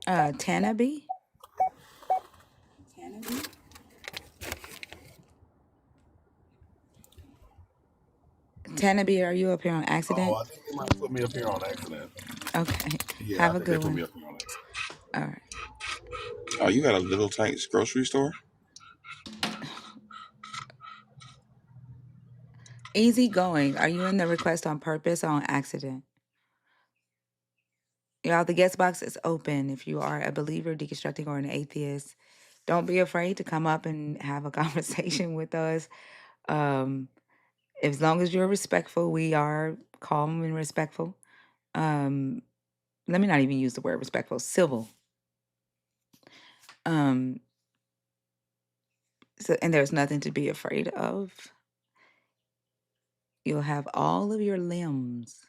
Tanabe? Tanabe, are you up here on accident? Oh, I think they might put me up here on accident. Okay. Yeah, I Have a think they good put one. me up here on accident. All right. Oh, you got a little tight grocery store? Easy going. Are you in the request on purpose or on accident? Y'all, the guest box is open. If you are a believer, deconstructing, or an atheist, don't be afraid to come up and have a conversation with us. As long as you're respectful, we are calm and respectful. let me not even use the word respectful, civil. So, and there's nothing to be afraid of. You'll have all of your limbs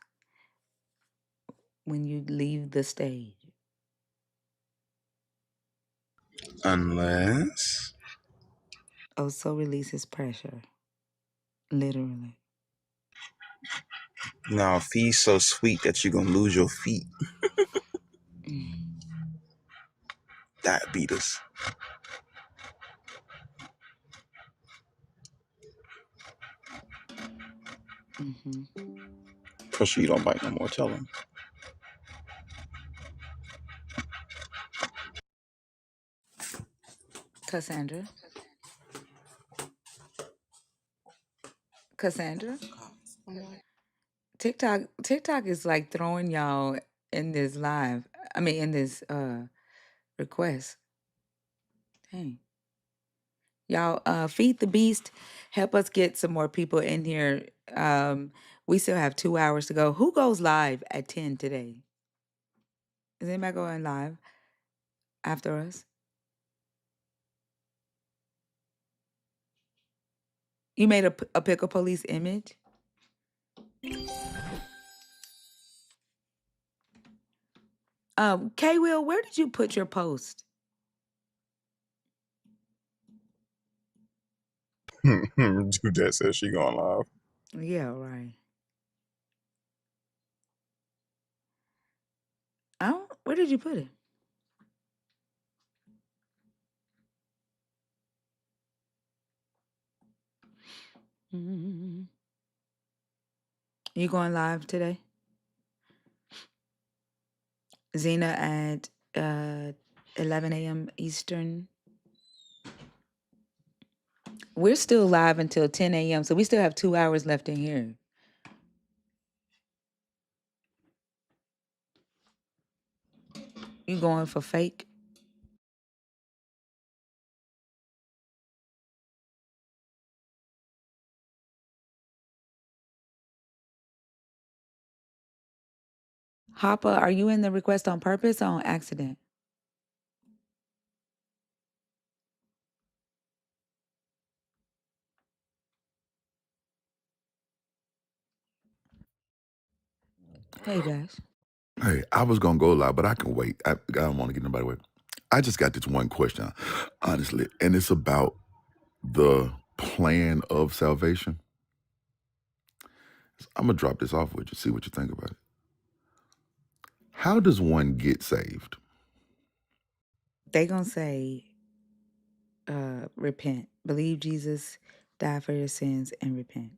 when you leave the stage. Unless. Also releases pressure. Literally. No, fee's so sweet that you're gonna lose your feet. Diabetes. Mm-hmm. Pressure you don't bite no more, tell him. Cassandra? TikTok is like throwing y'all in this live. I mean, in this request. Dang. Y'all, feed the beast. Help us get some more people in here. We still have 2 hours to go. Who goes live at 10 today? Is anybody going live after us? You made a pickle police image? K Will, where did you put your post? Dudette says she going live. Yeah, right. Where did you put it? You going live today? Zena at 11 a.m. Eastern. We're still live until 10 a.m., so we still have 2 hours left in here. You going for fake? Hoppa, are you in the request on purpose or on accident? Hey, Bash. Hey, I was gonna go live, but I can wait. I don't want to get nobody wait. I just got this one question, honestly, and it's about the plan of salvation. I'm gonna drop this off with you, see what you think about it. How does one get saved? They gonna say, repent. Believe Jesus died for your sins and repent.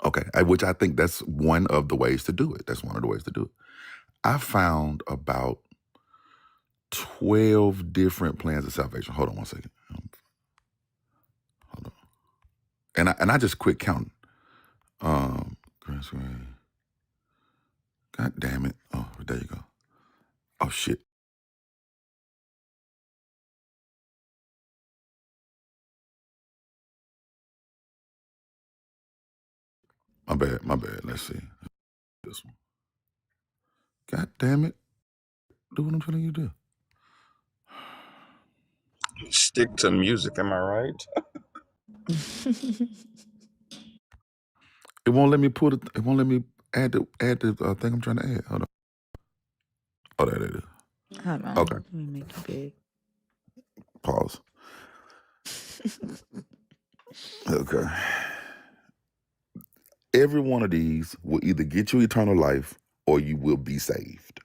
Okay, which I think that's one of the ways to do it. That's one of the ways to do it. I found about 12 different plans of salvation. Hold on one second. Hold on. And I just quit counting. God damn it. Oh, there you go. Oh shit. My bad. Let's see. This one. God damn it. Do what I'm telling you to do. Stick to music, am I right? It won't let me it won't let me add the thing I'm trying to add. Hold on. Oh, there it is. Hold on. Okay. Let me make it big. Pause. Okay. Every one of these will either get you eternal life or you will be saved.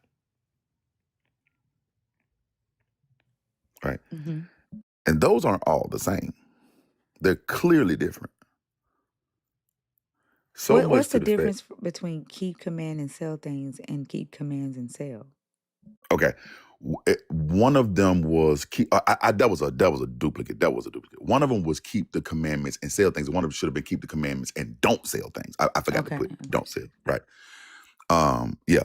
Right? Mm-hmm. And those aren't all the same. They're clearly different. So much What's to the the fact. difference between keep command and sell things and keep commands and sell? Okay. One of them was keep. That was a duplicate. That was a duplicate. One of them was keep the commandments and sell things. One of them should have been keep the commandments and don't sell things. I forgot to put don't sell. Right. Yeah.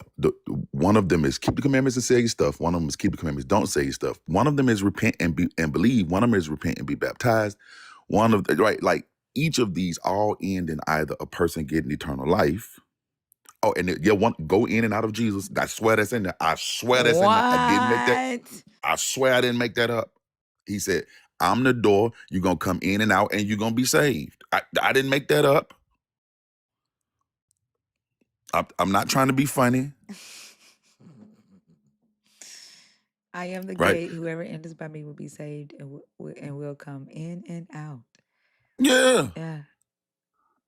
One of them is keep the commandments and sell your stuff. One of them is keep the commandments, don't sell your stuff. One of them is repent and believe. One of them is repent and be baptized. Right. Like each of these all end in either a person getting eternal life Oh, and go in and out of Jesus. I swear that's in there. I swear that's in there. I didn't make that. What? I swear I didn't make that up. He said, I'm the door. You're going to come in and out and you're going to be saved. I didn't make that up. I'm not trying to be funny. I am the Right? gate. Whoever enters by me will be saved and will come in and out. Yeah. Yeah.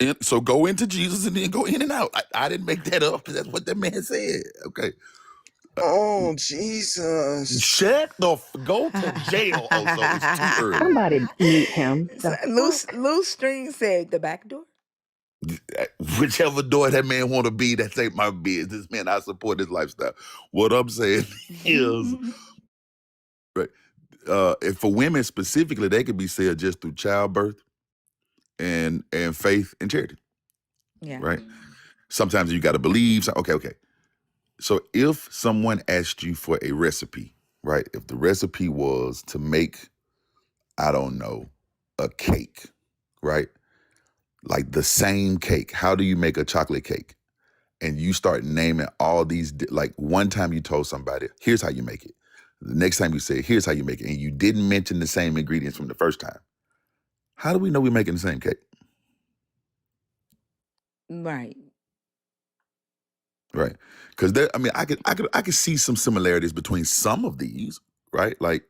And so go into Jesus and then go in and out. I didn't make that up because that's what that man said. Okay. Oh, Jesus. Go to jail. Oh, so it's too early. Somebody mute him. The Loose string said the back door. Whichever door that man want to be, that ain't my business, man. I support his lifestyle. What I'm saying is, right, if for women specifically, they could be saved just through childbirth and faith and charity. Yeah. Right. Sometimes you got to believe. Okay. So if someone asked you for a recipe, right? If the recipe was to make, I don't know, a cake, right? Like the same cake. How do you make a chocolate cake? And you start naming all these, like one time you told somebody, here's how you make it. The next time you say, here's how you make it. And you didn't mention the same ingredients from the first time. How do we know we're making the same cake? Right. Right. Because I could see some similarities between some of these, right? Like,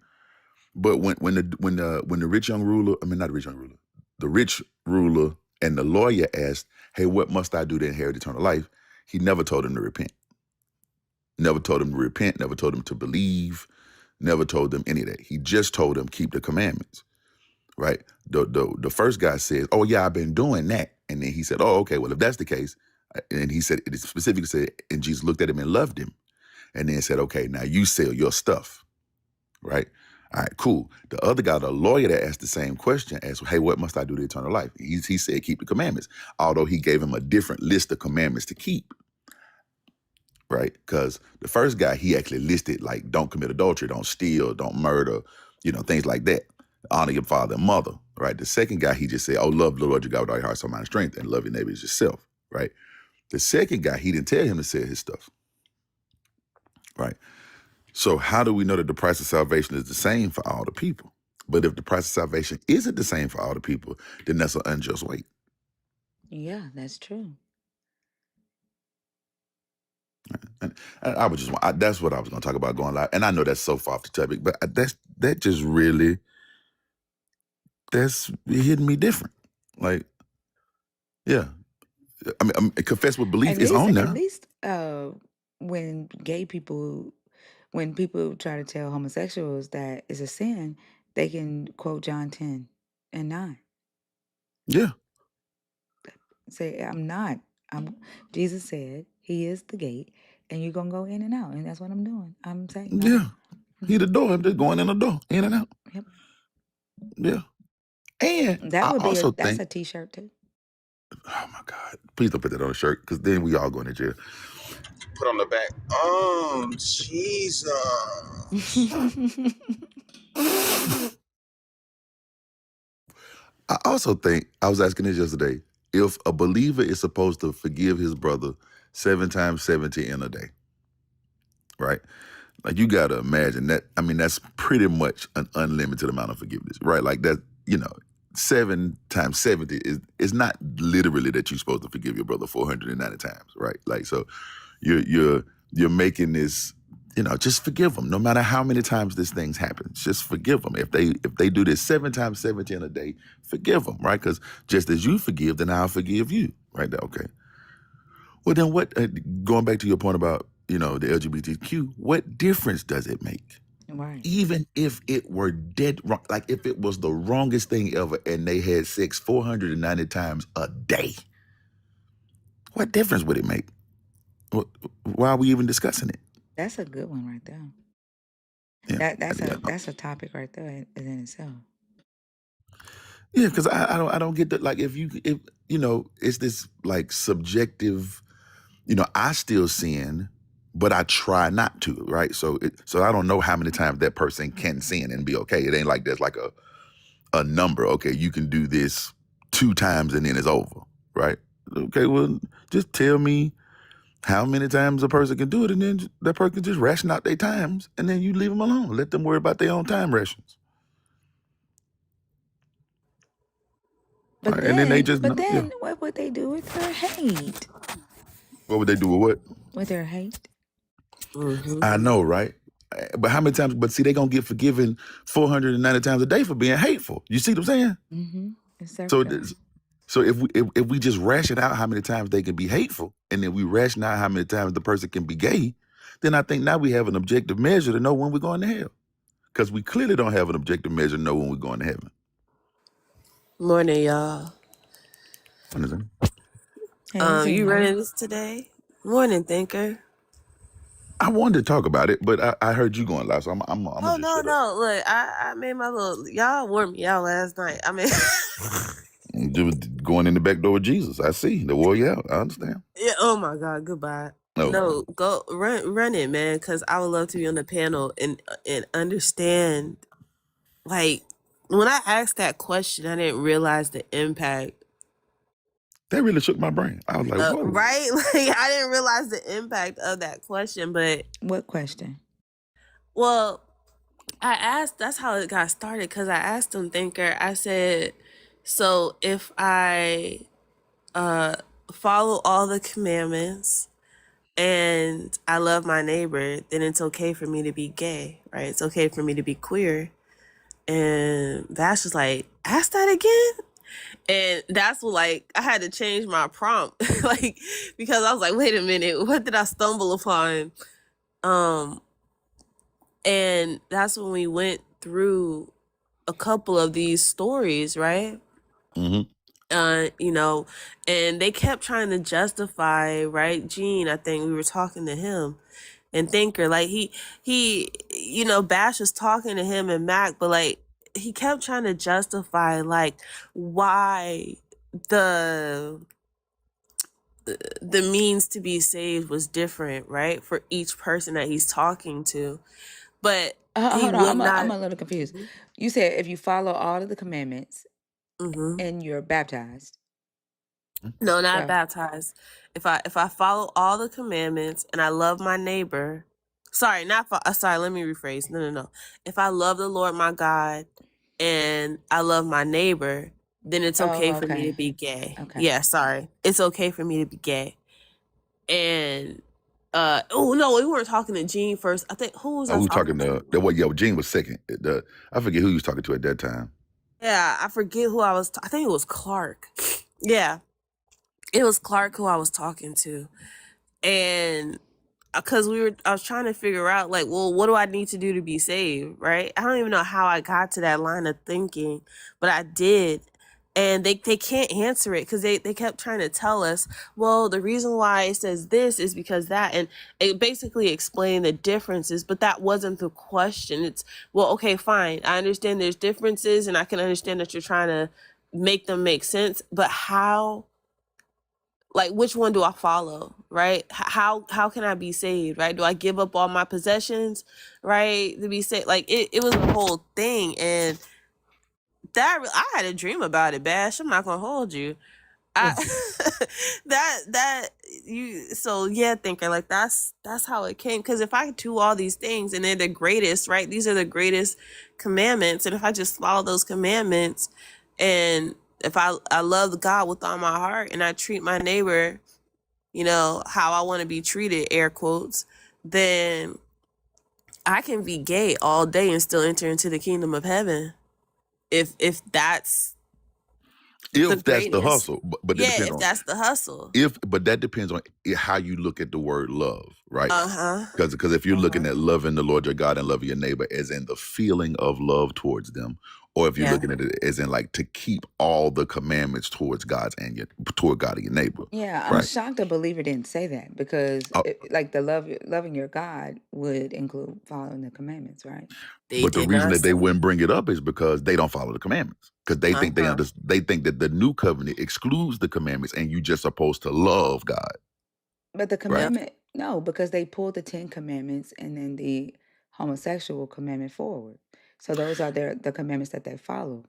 but when the rich young ruler, not the rich young ruler, the rich ruler and the lawyer asked, hey, what must I do to inherit eternal life? He never told him to repent. Never told him to repent, never told him to believe, never told them any of that. He just told them keep the commandments, right? The first guy says, oh yeah, I've been doing that. And then he said, oh, okay, well, if that's the case, and he said, it specifically said, and Jesus looked at him and loved him. And then said, okay, now you sell your stuff, right? All right, cool. The other guy, the lawyer that asked the same question, asked, hey, what must I do to eternal life? He said, keep the commandments, although he gave him a different list of commandments to keep, right? Because the first guy, he actually listed like, don't commit adultery, don't steal, don't murder, things like that. Honor your father and mother, right? The second guy, he just said, oh, love the Lord your God with all your heart, soul, mind, and strength, and love your neighbor as yourself, right? The second guy, he didn't tell him to say his stuff, right? So how do we know that the price of salvation is the same for all the people? But if the price of salvation isn't the same for all the people, then that's an unjust weight. Yeah, that's true. And I was that's what I was going to talk about going live. And I know that's so far off the topic, but that just really, that's hitting me different. Like, yeah. Confess with belief is on now. At least when people try to tell homosexuals that it's a sin, they can quote John 10:9. Yeah. Say, Jesus said he is the gate and you're going to go in and out. And that's what I'm doing. I'm saying. Yeah. He the door. I'm just going in the door, in and out. Yep. Yeah. And that's a t-shirt too. Oh my God. Please don't put that on a shirt because then we all going to jail. Put on the back. Oh, Jesus. I also think, I was asking this yesterday, if a believer is supposed to forgive his brother 7 times 70 in a day, right? Like you got to imagine that. That's pretty much an unlimited amount of forgiveness, right? Like that, 7 times 70 is not literally that you're supposed to forgive your brother 490 times, right? Like, so you're making this, just forgive them. No matter how many times this thing's happened, just forgive them. If they do this 7 times 70 in a day, forgive them, right? Because just as you forgive, then I'll forgive you, right? Okay. Well, then what, going back to your point about, the LGBTQ, what difference does it make? Right. Even if it were dead wrong, like if it was the wrongest thing ever and they had sex 490 times a day, what difference would it make? Why are we even discussing it? That's a good one right there. Yeah, that's a topic right there in itself. Yeah, because I don't get that. Like if it's this like subjective, I still sin, but I try not to, right? So I don't know how many times that person can sin and be okay. It ain't like there's like a number. Okay, you can do this 2 times and then it's over, right? Okay, well, just tell me How many times a person can do it, and then that person can just ration out their times, and then you leave them alone. Let them worry about their own time rations. All But right, and then they just know, yeah. then, what would they do with their hate? What would they do with what? With their hate? Mm-hmm. I know, right? But how many times? But see, they gonna get forgiven 490 times a day for being hateful. You see what I'm saying? Mm-hmm. It's So, circular. so if we just ration out how many times they can be hateful, and then we ration out how many times the person can be gay, then I think now we have an objective measure to know when we're going to hell. Because we clearly don't have an objective measure to know when we're going to heaven. Morning, y'all. Understand? Hey, You Gina. running this today? Morning, thinker. I wanted to talk about it, but I heard you going live, so I'm gonna Oh just no, shut up. no. Look, I made my little. Y'all wore me out last night. I mean, Just going in the back door with Jesus. I see the war. Yeah, I understand. yeah. Oh my God. Goodbye. No, No, go run it, man. Because I would love to be on the panel and understand. Like when I asked that question, I didn't realize the impact. that really shook my brain. I was like, whoa. Right? Like I didn't realize the impact of that question. But What question? well, I asked. That's how it got started. Because I asked him, thinker. I said, so if I follow all the commandments and I love my neighbor, then it's okay for me to be gay, right? It's okay for me to be queer. And Vash was like, ask that again? And that's what, like, I had to change my prompt, like, because I was like, wait a minute, what did I stumble upon? And that's when we went through a couple of these stories, right? Mm-hmm. You know, and they kept trying to justify, right? Gene, I think we were talking to him and Thinker, like he, you know, Bash was talking to him and Mac, but like he kept trying to justify like why the means to be saved was different, right? For each person that he's talking to. But he Hold would on, not. I'm a little confused. You said if you follow all of the commandments Mm-hmm. and you're baptized. No, not So, baptized. If I follow all the commandments and I love my neighbor, sorry, sorry, let me rephrase. No. If I love the Lord my God and I love my neighbor, then it's okay for me to be gay. Okay. Yeah, sorry. It's okay for me to be gay. And oh no, we weren't talking to Gene first. I think who was No, I we were talking talking to? well, yeah, Gene was second. I forget who you was talking to at that time. Yeah, I forget who I was. I think it was Clark. Yeah, it was Clark who I was talking to, and because I was trying to figure out like, well, what do I need to do to be saved, right? I don't even know how I got to that line of thinking, but I did. And they can't answer it because they kept trying to tell us, well, the reason why it says this is because that, and it basically explained the differences, but that wasn't the question. It's, well, okay, fine. I understand there's differences and I can understand that you're trying to make them make sense, but how, like, which one do I follow, right? How can I be saved, right? Do I give up all my possessions, right, to be saved? Like, it was a whole thing, and that I had a dream about it, Bash. I'm not gonna hold you. I that you so yeah, thinker, like that's how it came. Because if I do all these things and they're the greatest, right? These are the greatest commandments, and if I just follow those commandments, and if I love God with all my heart and I treat my neighbor, you know, how I want to be treated, air quotes, then I can be gay all day and still enter into the kingdom of heaven. If that's the If that's the greatest. hustle, but it Yeah, depends if on that's the hustle. but that depends on how you look at the word love, right? Uh-huh. Because if you're looking at loving the Lord your God and loving your neighbor as in the feeling of love towards them, or if you're Yeah. looking at it as in like to keep all the commandments towards God and your neighbor. yeah, I'm Right. shocked a believer didn't say that because, Oh, like, loving your God would include following the commandments, right? They but the did reason not that they say. wouldn't bring it up is because they don't follow the commandments. Because they think Uh-huh. they think that the new covenant excludes the commandments and you just supposed to love God. But the Right. commandment, no, because they pulled the 10 commandments and then the homosexual commandment forward. So those are the commandments that they follow.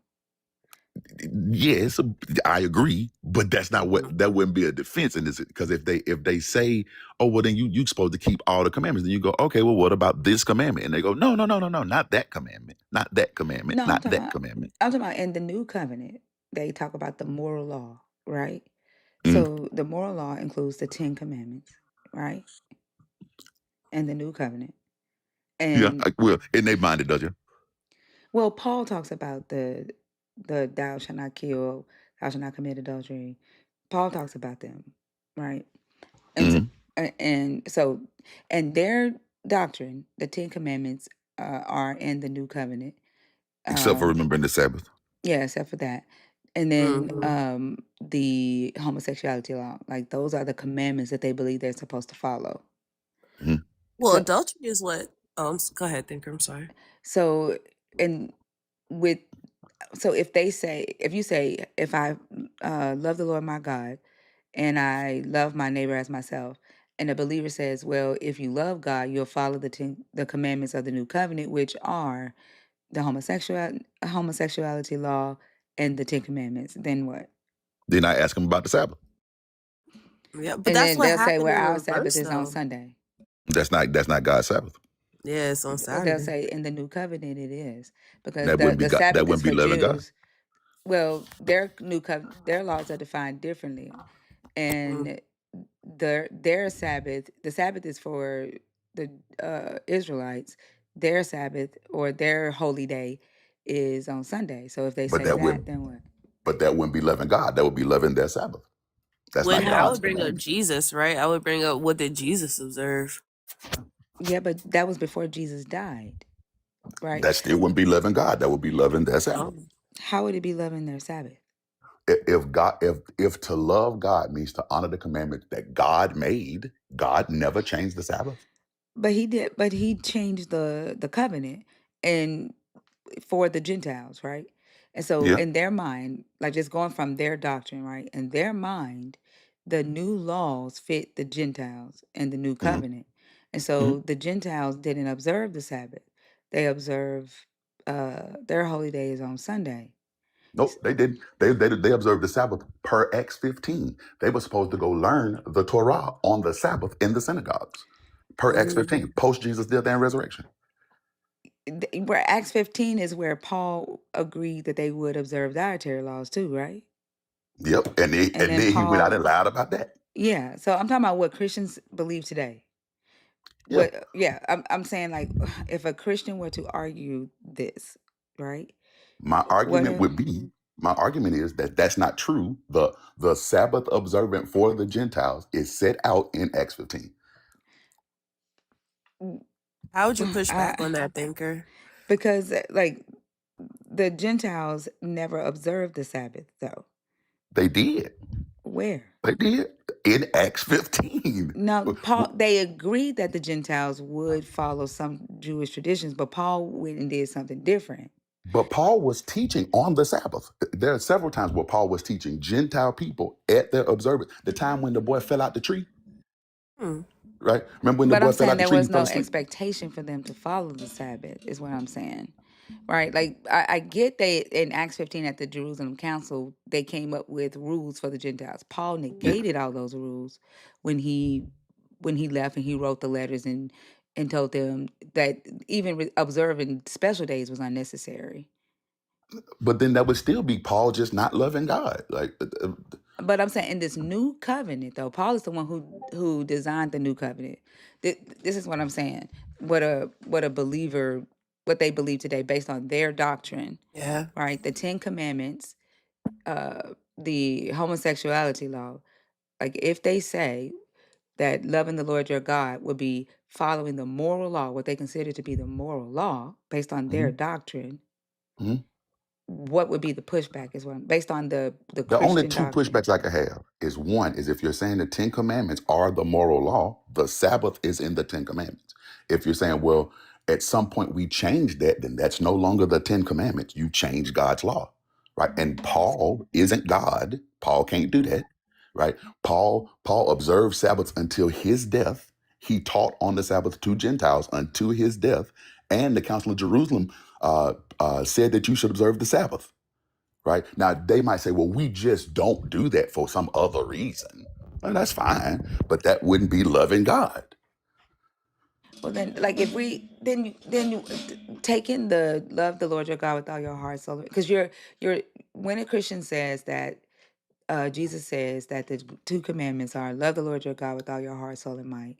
Yes, I agree, but that's not what that wouldn't be a defense in this, because if they say, oh well, then you supposed to keep all the commandments, then you go, okay, well, what about this commandment? And they go, no, not that commandment, not that commandment, No, not that commandment. I'm talking about in the new covenant, they talk about the moral law, right? Mhm. So the moral law includes the 10 commandments, right? And the new covenant. Yeah, And well, in their mind it does, yeah. well, Paul talks about the thou shalt not kill, thou shalt not commit adultery. Paul talks about them, right? And so, Hmm. and so, and their doctrine, the 10 commandments, are in the new covenant. Except for remembering the Sabbath. Yeah, except for that. And then the homosexuality law, like those are the commandments that they believe they're supposed to follow. Hmm. Well, So, adultery is what? Go ahead, Thinker. I'm sorry. so, and with, so if you say, if I love the Lord my God and I love my neighbor as myself, and the believer says, well, if you love God, you'll follow the commandments of the new covenant, which are the homosexuality law and the 10 commandments, then what? Then I ask them about the Sabbath. Yeah, but And that's then what they'll say, happened well, in our Sabbath reverse, is on though. Sunday. That's not God's Sabbath. Yeah, it's on Well, they'll Saturday. say in the new covenant it is, because That wouldn't be the God. That Sabbath is wouldn't be for loving God. Jews. Well, their laws are defined differently, and their Sabbath, the Sabbath is for the Israelites. Their Sabbath or their holy day is on Sunday. So if they But say that that, would then what? but that wouldn't be loving God. That would be loving their Sabbath. That's not When I God's would bring up commandment. Jesus, right? I would bring up what did Jesus observe? Yeah, but that was before Jesus died, right? That still wouldn't be loving God. That would be loving their Sabbath. How would it be loving their Sabbath? If to love God means to honor the commandment that God made, God never changed the Sabbath. But he did. But he changed the covenant and for the Gentiles, right? And so Yeah. in their mind, like just going from their doctrine, right? In their mind, the new laws fit the Gentiles and the new Hmm. covenant. And Hmm. so the Gentiles didn't observe the Sabbath. They observe their holy days on Sunday. Nope, they didn't. They observed the Sabbath per Acts 15. They were supposed to go learn the Torah on the Sabbath in the synagogues. Per Acts 15, post Jesus' death and resurrection. Where Acts 15 is where Paul agreed that they would observe dietary laws too, right? Yep. And And then then he went out Paul, and lied about that. yeah. So I'm talking about what Christians believe today. Yeah. What? Yeah, I'm saying like, if a Christian were to argue this, right? My What argument are would be, my argument is that that's not true. The Sabbath observant for the Gentiles is set out in Acts 15. How would you push back I, on that, Thinker? because like the Gentiles never observed the Sabbath, though. They did. Where? They did in Acts 15. Now, Paul, they agreed that the Gentiles would follow some Jewish traditions, but Paul went and did something different. But Paul was teaching on the Sabbath. There are several times where Paul was teaching Gentile people at their observance. The time when the boy fell out the tree, Hmm. right? Remember when the But I'm boy fell saying out the there tree and was he fell no asleep? expectation for them to follow the Sabbath, is what I'm saying. Right? Like, I get they, in Acts 15 at the Jerusalem Council, they came up with rules for the Gentiles. Paul Yeah. negated all those rules when he left and he wrote the letters and told them that even observing special days was unnecessary. But then that would still be Paul just not loving God. Like, But I'm saying in this new covenant, though, Paul is the one who designed the new covenant. This is what I'm saying. What a believer, what they believe today, based on their doctrine, Yeah. right? The 10 Commandments, the homosexuality law. Like if they say that loving the Lord your God would be following the moral law, what they consider to be the moral law, based on their mhm, doctrine, mhm. what would be the pushback? Is what based on the The only Christian two doctrine. pushbacks I could have is one is if you're saying the Ten Commandments are the moral law, the Sabbath is in the Ten Commandments. If you're saying, well, at some point we changed that, then that's no longer the Ten Commandments. You change God's law, right? And Paul isn't God. Paul can't do that, right? Paul observed Sabbaths until his death. He taught on the Sabbath to Gentiles until his death, and the Council of Jerusalem said that you should observe the Sabbath. right? Now, they might say, well, we just don't do that for some other reason. Well, that's fine, but that wouldn't be loving God. Well, then, like, if we then you take in the love the Lord your God with all your heart, soul, because you're when a Christian says that Jesus says that the two commandments are love the Lord your God with all your heart, soul, and might,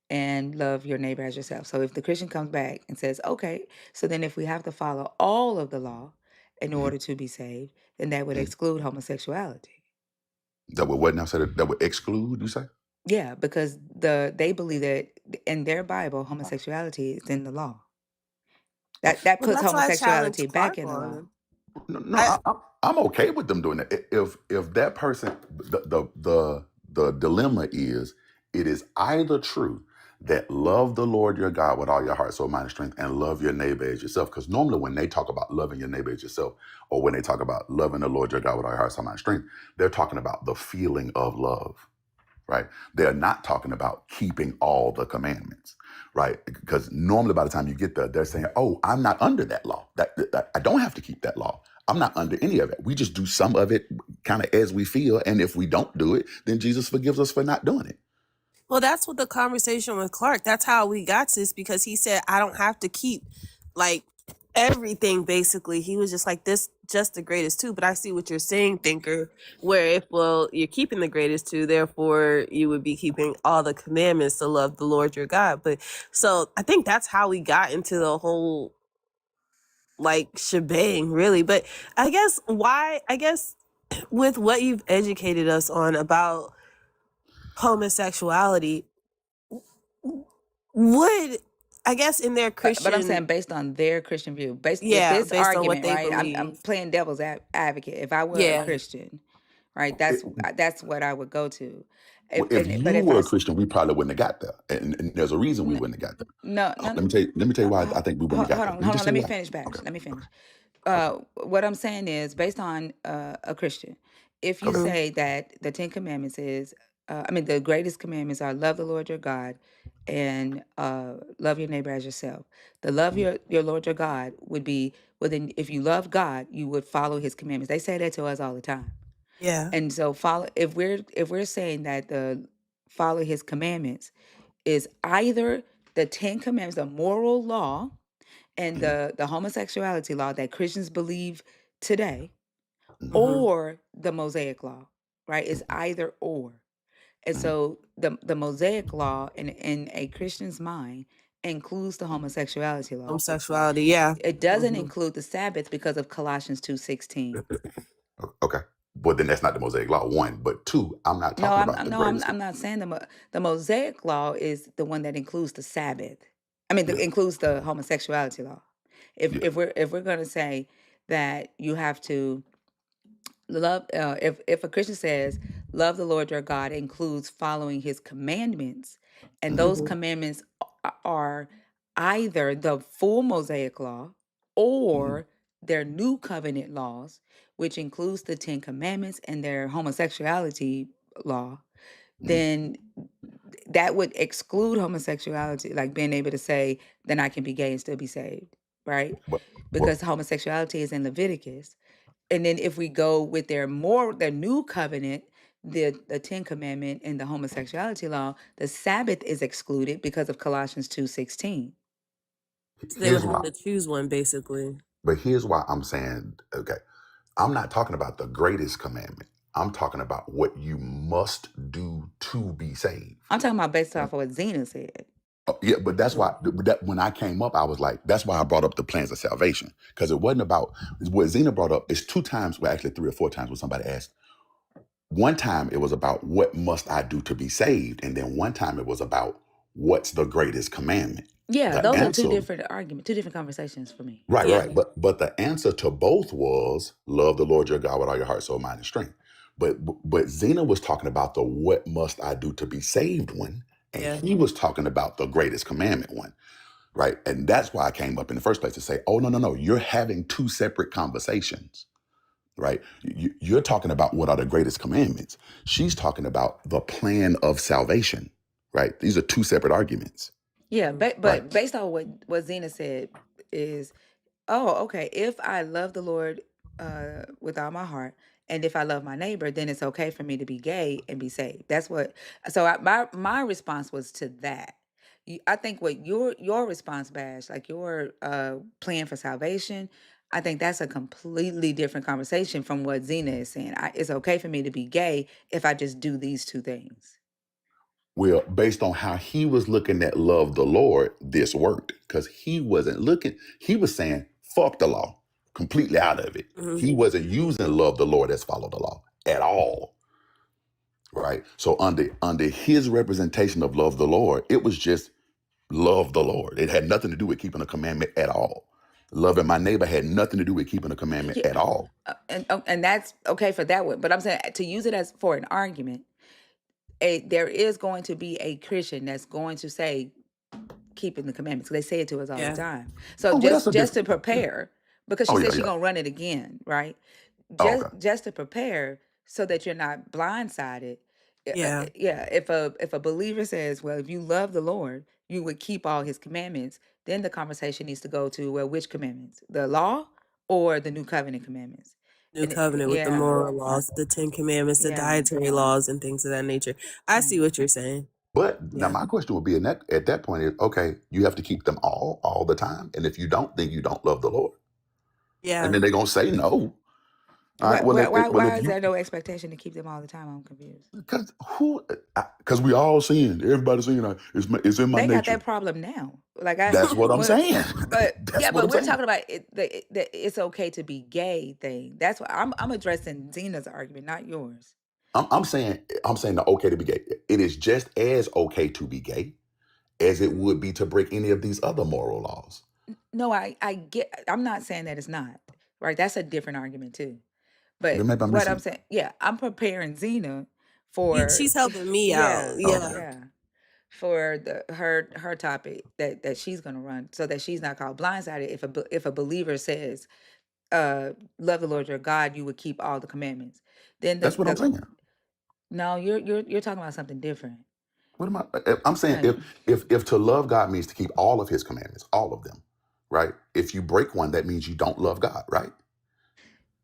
and love your neighbor as yourself. So if the Christian comes back and says, okay, so then if we have to follow all of the law in Mhm, order to be saved, then that would mhm. exclude homosexuality. That would what now? Say that would exclude, you say? Yeah, because they believe that in their Bible, homosexuality is in the law. Oh, That Well, puts that's why I homosexuality challenged back Clark in the law. on. no, I I'm okay with them doing that. If that person, the dilemma is, it is either true that love the Lord your God with all your heart, soul, mind, and strength, and love your neighbor as yourself. Because normally when they talk about loving your neighbor as yourself, or when they talk about loving the Lord your God with all your heart, soul, mind, and strength, they're talking about the feeling of love. Right? They're not talking about keeping all the commandments, right? Because normally by the time you get there, they're saying, oh, I'm not under that law. That I don't have to keep that law. I'm not under any of it. We just do some of it kind of as we feel. And if we don't do it, then Jesus forgives us for not doing it. Well, that's what the conversation with Clark. That's how we got to this, because he said I don't have to keep like everything. Basically, he was just like, this just the greatest two. But I see what you're saying, thinker. Where if you're keeping the greatest two, therefore you would be keeping all the commandments to love the Lord your God. But so I think that's how we got into the whole like shebang, really. But I guess with what you've educated us on about homosexuality, would I guess in their But I'm saying Christian, based on their Christian view, based with yeah, this based on what argument, they right? I'm believe. playing devil's advocate. If I were a Yeah. Christian, right, It- that's what I would go to. if you But if were a Christian, we probably wouldn't have got there. And there's a reason we n- wouldn't have got there. no, Let no, me tell you why I think we wouldn't have got hold there. on, Let me hold just on. tell Let you me why. finish, Bash. Okay. Let me finish. Okay. What I'm saying is based on a Christian. If you Okay. Mhm. say that the Ten Commandments is, the greatest commandments are love the Lord your God and love your neighbor as yourself. The love your Lord your God would be within. If you love God, you would follow His commandments. They say that to us all the time. Yeah. And so follow. If we're saying that the follow His commandments is either the Ten Commandments, the moral law, and Mhm, the homosexuality law that Christians believe today, mhm, Mhm. or the Mosaic law, right? It's either or. And mhm, so the Mosaic law in a Christian's mind includes the homosexuality law. Homosexuality, yeah. It doesn't Mhm. include the Sabbath because of Colossians 2:16. Okay. But then that's not the Mosaic law, one. But two, I'm not No, talking about the greatest. I'm not saying the Mosaic law is the one that includes the Sabbath. Yeah. Includes the homosexuality law. If Yeah. if we're going to say that you have to love, if a Christian says love the Lord your God includes following His commandments, and Mhm, those Mhm. commandments are either the full Mosaic law mhm, or their new covenant laws, which includes the Ten Commandments and their homosexuality law, mhm. then that would exclude homosexuality, like being able to say, then I can be gay and still be saved, right? But, but Because homosexuality is in Leviticus. And then if we go with their new covenant, the Ten Commandment and the homosexuality law, the Sabbath is excluded because of Colossians 2:16. So they would here's have why. to choose one, basically. But here's why I'm saying, okay, I'm not talking about the greatest commandment. I'm talking about what you must do to be saved. I'm talking about based Right. off of what Zena said. Oh, yeah, but that's Mhm. why that when I came up, I was like, that's why I brought up the plans of salvation. Because it wasn't about what Zena brought up is two times, well, actually three or four times when somebody asked. One time it was about what must I do to be saved? And then one time it was about what's the greatest commandment? Yeah, The those are two answer, different arguments, two different conversations for me. right, Yeah. right. But the answer to both was love the Lord your God with all your heart, soul, mind, and strength. But Zena was talking about the what must I do to be saved one, and Yeah. he was talking about the greatest commandment one. Right. And that's why I came up in the first place to say, oh, no, no, no. You're having two separate conversations. Right. You're talking about what are the greatest commandments. She's talking about the plan of salvation. Right. These are two separate arguments. Yeah, Mhm. Right. but based on what Zena said is, oh, okay. If I love the Lord, with all my heart, and if I love my neighbor, then it's okay for me to be gay and be saved. That's what. So my response was to that. I think what your response, Bash, like your plan for salvation, I think that's a completely different conversation from what Zena is saying. It's okay for me to be gay if I just do these two things. Well, based on how he was looking at love the Lord, this worked because he wasn't looking. He was saying, fuck the law, completely out of it. Mm-hmm. He wasn't using love the Lord as follow the law at all. Right? So under his representation of love the Lord, it was just love the Lord. It had nothing to do with keeping a commandment at all. Loving my neighbor had nothing to do with keeping a commandment at all. And that's okay for that one. But I'm saying to use it as for an argument, there is going to be a Christian that's going to say keeping the commandments. They say it to us all the time. So just to prepare, because she said she's gonna run it again, right? Just to prepare so that you're not blindsided. Yeah. Yeah. If a believer says, well, if you love the Lord, you would keep all his commandments, then the conversation needs to go to, well, which commandments? The law or the new covenant commandments? New covenant with the moral laws, the 10 commandments, the dietary laws, and things of that nature. I see what you're saying. But now my question would be at that point is, okay, you have to keep them all the time. And if you don't, then you don't love the Lord. Yeah. And then they're going to say no. All right, why is there no expectation to keep them all the time? I'm confused. Because we all sin. Everybody's sin. It's in my nature. They got that problem now. That's what I'm saying. But we're talking about the it's okay to be gay thing. That's what I'm addressing Zena's argument, not yours. I'm saying the okay to be gay. It is just as okay to be gay as it would be to break any of these other moral laws. No, I get. I'm not saying that it's not right. That's a different argument too. But what I'm saying, I'm preparing Zena for. She's helping me out. Yeah. For her topic that she's gonna run, so that she's not called blindsided. If a believer says, "Love the Lord your God," you would keep all the commandments. Then that's what I'm saying. No, you're talking about something different. What am I? I'm saying if to love God means to keep all of His commandments, all of them, right? If you break one, that means you don't love God, right?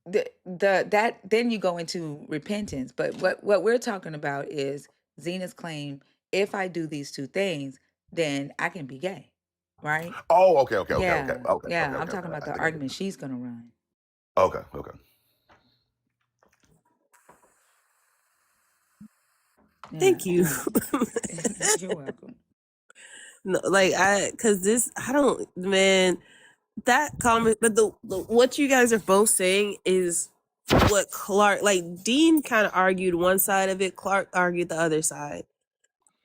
Then you go into repentance. But what we're talking about is Zena's claim: if I do these two things, then I can be gay, right? Oh, okay. I'm talking about the argument she's gonna run. Okay. Thank you. You're welcome. No, that comment, but the what you guys are both saying is what Clark, Dean kind of argued one side of it, Clark argued the other side.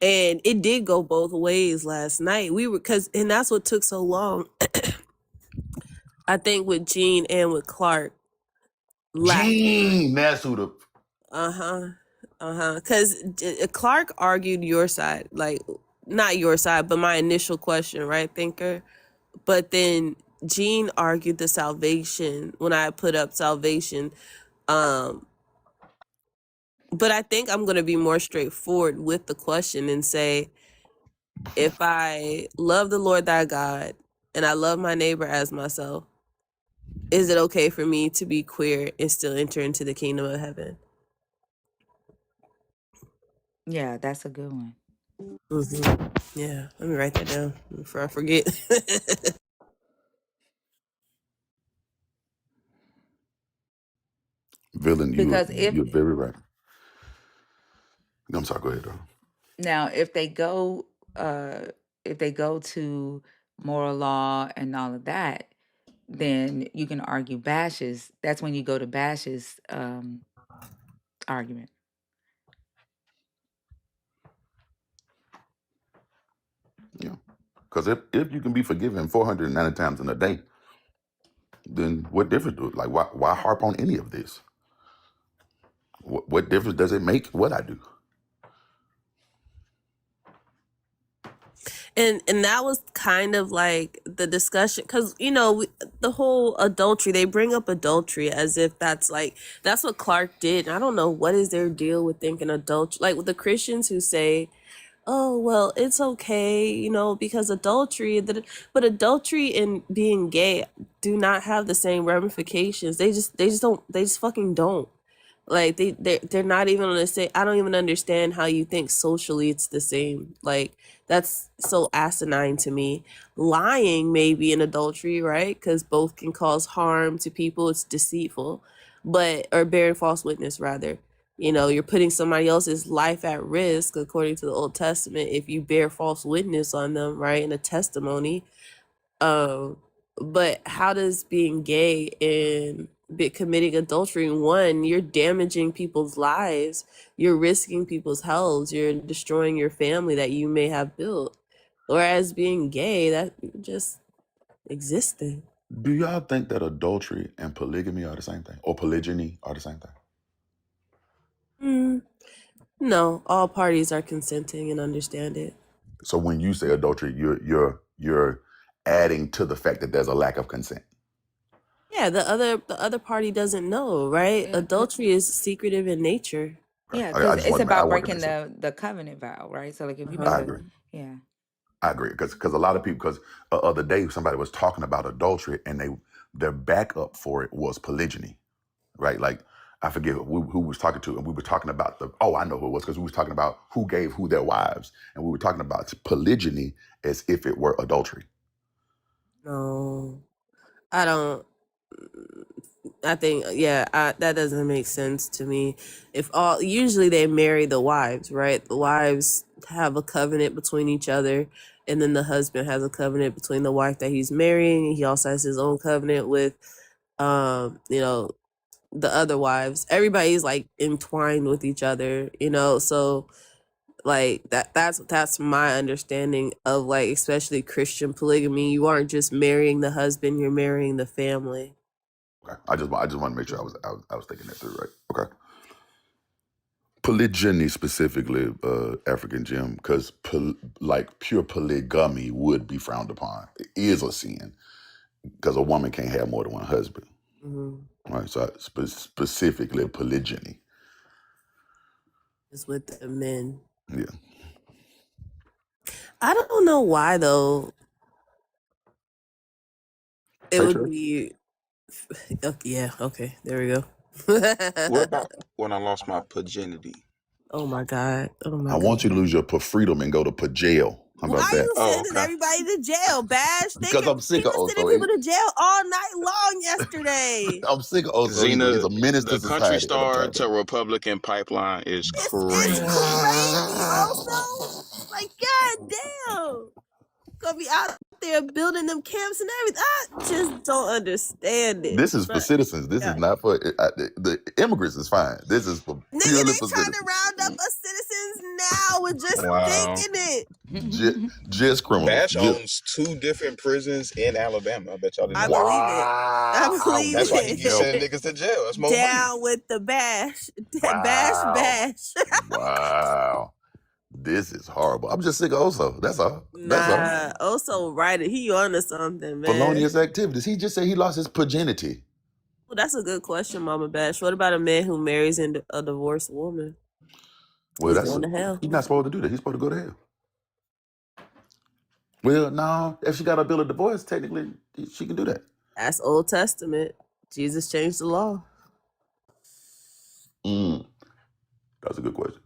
And it did go both ways last night. And that's what took so long. I think with Gene and with Clark. Gene, that's who the. Because Clark argued your side, not your side, but my initial question, right, Thinker? But then Gene argued the salvation when I put up salvation. But I think I'm going to be more straightforward with the question and say, if I love the Lord thy God and I love my neighbor as myself, is it okay for me to be queer and still enter into the kingdom of heaven? Yeah, that's a good one. Mm-hmm. Yeah, let me write that down before I forget. Villain, you're very right. I'm sorry, go ahead, though. Now, if they go to moral law and all of that, then you can argue Bash's. That's when you go to Bash's argument. Yeah, because if you can be forgiven 490 times in a day, then what difference do it? Why harp on any of this? What difference does it make what I do? And that was kind of like the discussion, because the whole adultery, they bring up adultery as if that's what Clark did. I don't know what is their deal with thinking adultery, with the Christians who say oh well, it's okay, you know, because but adultery and being gay do not have the same ramifications. They just fucking don't. Like they're not even on the same. I don't even understand how you think socially it's the same. Like that's so asinine to me. Lying maybe in adultery, right? Because both can cause harm to people. It's deceitful, but or bearing false witness rather. You know, you're putting somebody else's life at risk according to the Old Testament if you bear false witness on them, right? In a testimony. Um, but how does being gay and committing adultery, one, you're damaging people's lives, you're risking people's health, you're destroying your family that you may have built. Whereas being gay, that just existing. Do y'all think that adultery and polygamy are the same thing, or polygyny are the same thing? No, all parties are consenting and understand it. So when you say adultery, you're adding to the fact that there's a lack of consent. Yeah, the other party doesn't know, right? Yeah, Adultery is secretive in nature. Okay. yeah, I because just it's want to. I about wanted to breaking make sure. the covenant vow, right? So like if you Uh-huh. make I a, agree. yeah, I agree because a lot of people because the other day somebody was talking about adultery and their backup for it was polygyny, right? Like I forget who was talking to, and we were talking about I know who it was because we was talking about who gave who their wives, and we were talking about polygyny as if it were adultery. No, I don't. I think, yeah, that doesn't make sense to me. If all usually they marry the wives, right? The wives have a covenant between each other, and then the husband has a covenant between the wife that he's marrying. He also has his own covenant with, you know, the other wives. Everybody's like entwined with each other, you know. So like that's my understanding of like especially Christian polygamy. You aren't just marrying the husband; you're marrying the family. Okay, I just want to make sure I was thinking that through, right? Okay. Polygyny specifically, African Jim, because like pure polygamy would be frowned upon. It is a sin because a woman can't have more than one husband. Mm-hmm. Right, so specifically polygyny. Is with the men. Yeah. I don't know why though. It Say would true. be. Yeah. Okay. There we go. What about when I lost my virginity? Oh my god. Oh my I want you to god. lose your freedom and go to jail. How Why about are that? you Oh, sending okay. everybody to jail, Bash? Because I'm He sick of was sending Oso. people to jail all night long yesterday. I'm sick of Oso. He's Xena, a menace to the country society, and I'm star tired of to it. Republican pipeline is It's crazy. crazy. Also, like, god damn. Gonna be out there building them camps and everything. I just don't understand it. This is for But citizens. This is yeah. not for the immigrants. Is fine. This is for Nigga, purely they for trying to citizens. round up us citizens now with just Wow. thinking it. Just criminals. Bash owns 2 different prisons in Alabama. I bet y'all didn't I know that. believe it. I Wow. I believe That's wouldn't why he have keeps known. sending it. niggas to jail. That's more money. Down with the bash. Bash, Wow. bash. Wow. This is horrible. I'm just sick of Oso. That's all. That's all. Nah, also right. He on to something, man. Felonious activities. He just said he lost his virginity. Well, that's a good question, Mama Bash. What about a man who marries a divorced woman? Well, He's that's going to hell. he's not supposed to do that. He's supposed to go to hell. Well, no, if she got a bill of divorce, technically she can do that. That's Old Testament. Jesus changed the law. That's a good question.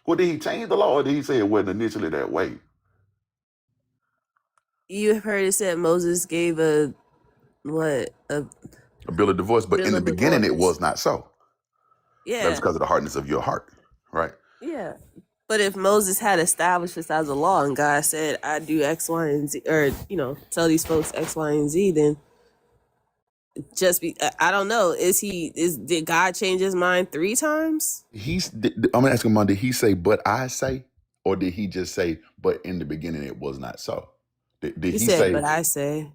Well, did he change the law, or did he say it wasn't initially that way? You have heard it said Moses gave a A bill of divorce, but in bill the of beginning it divorce. was not so. That was Yeah, because of the hardness of your heart, right? yeah. But if Moses had established this as a law and God said, I do X, Y, and Z, or, tell these folks X, Y, and Z, then I don't know. Did God change his mind 3 times? I'm gonna ask him, did he say, but I say, or did he just say, but in the beginning it was not so? Did He he said, say, but I say.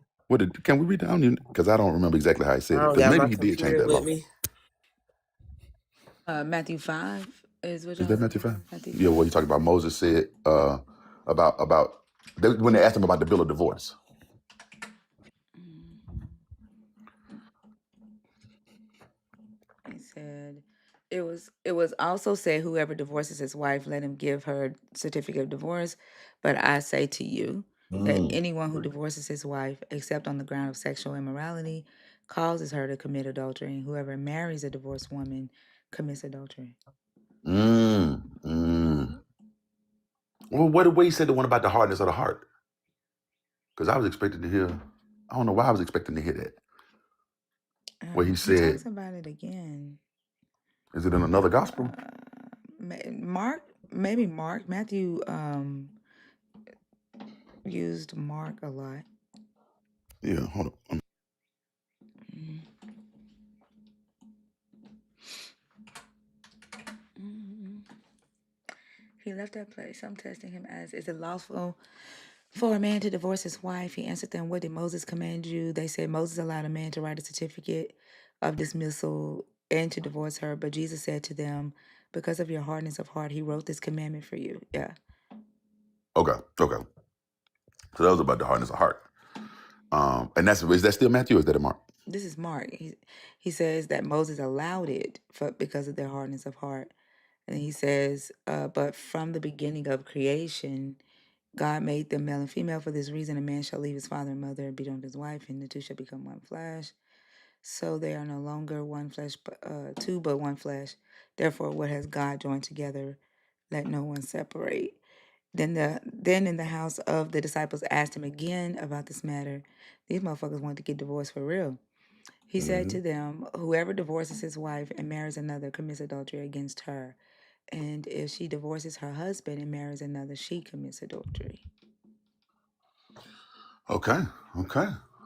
can we read down? Because I don't remember exactly how he I said it. don't Because got maybe my he did change computer that with law. me. Matthew 5 is what Is y'all that looking Matthew for? 5? Matthew Yeah, 5. well, you talking about Moses said when they asked him about the bill of divorce. He said, It was also said, whoever divorces his wife, let him give her certificate of divorce. But I say to you that anyone who divorces his wife, except on the ground of sexual immorality, causes her to commit adultery. And whoever marries a divorced woman commits adultery. Well, what the way you said the one about the hardness of the heart? Because I was expecting to hear. I don't know why I was expecting to hear that. Where he He said, talks about it again. "Is it in another gospel?" Mark, maybe Mark. Matthew used Mark a lot. Yeah, hold on. He left that place. I'm testing him as, is it lawful for a man to divorce his wife? He answered them, what did Moses command you? They said, Moses allowed a man to write a certificate of dismissal and to divorce her. But Jesus said to them, because of your hardness of heart, he wrote this commandment for you. Yeah. Okay. So that was about the hardness of heart. And is that still Matthew or is that a Mark? This is Mark. He says that Moses allowed it because of their hardness of heart. And he says, but from the beginning of creation, God made them male and female. For this reason, a man shall leave his father and mother and be joined to his wife, and the two shall become one flesh. So they are no longer one flesh, two, but one flesh. Therefore, what has God joined together, let no one separate. Then in the house of the disciples asked him again about this matter. These motherfuckers wanted to get divorced for real. He said to them, whoever divorces his wife and marries another commits adultery against her. And if she divorces her husband and marries another, she commits adultery. Okay.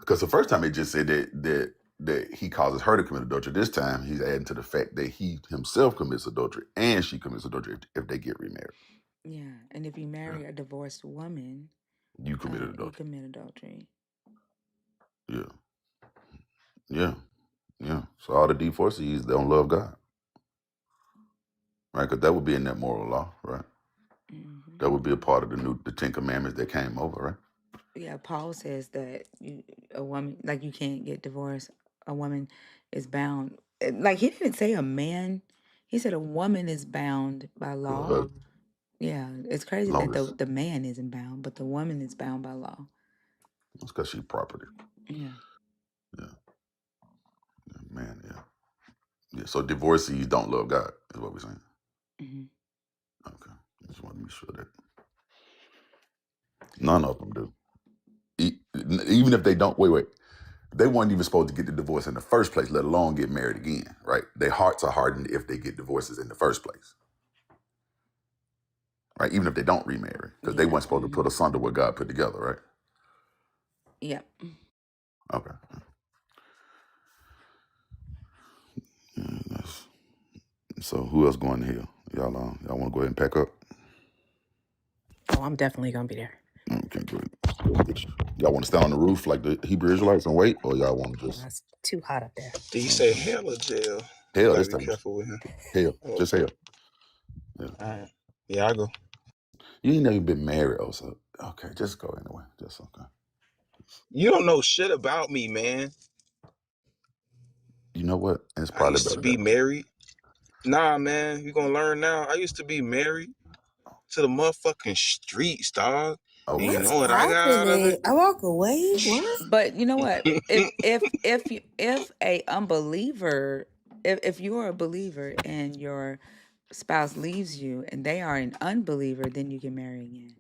Because the first time he just said that he causes her to commit adultery. This time he's adding to the fact that he himself commits adultery and she commits adultery if they get remarried. Yeah, and if you marry a divorced woman, You committed you adultery. commit adultery. Yeah. So all the divorcees, they don't love God, right? Because that would be in that moral law, right? Mm-hmm. That would be a part of the 10 Commandments that came over, right? Yeah, Paul says that a woman, like, you can't get divorced. A woman is bound. Like, he didn't say a man. He said a woman is bound by To a law. husband, Yeah, it's crazy long that as the man isn't bound, but the woman is bound by law. it's because she's property. Yeah. Man, yeah. So divorcees don't love God, is what we're saying. Mm-hmm. Okay, I just want to make sure that none of them do. Even if they don't, wait. They weren't even supposed to get the divorce in the first place, let alone get married again, right? Their hearts are hardened if they get divorces in the first place, right? Even if they don't remarry, because they weren't supposed to put asunder what God put together, right? Yeah. Okay. Yeah, so who else going to hell? Y'all want to go ahead and pack up? Oh, I'm definitely gonna be there. Okay, good. Y'all want to stand on the roof like the Hebrew Israelites and wait, or y'all want to just It's too hot up there. Did he say hell or jail? You hell gotta this be time? careful with him. Hell, Oh, just okay. hell. Yeah. All right. Yeah, I go. You ain't never been married, also. Okay, just go anyway. Just okay. You don't know shit about me, man. You know what? It's I probably used to better be that way. married. Nah, man, you gonna learn now. I used to be married to the motherfucking streets, dog. And you Okay. What's know what I got out of happening? I walk away. What? But you know what? it? If a unbeliever, if you're a believer and your spouse leaves you and they are an unbeliever, then you can marry again.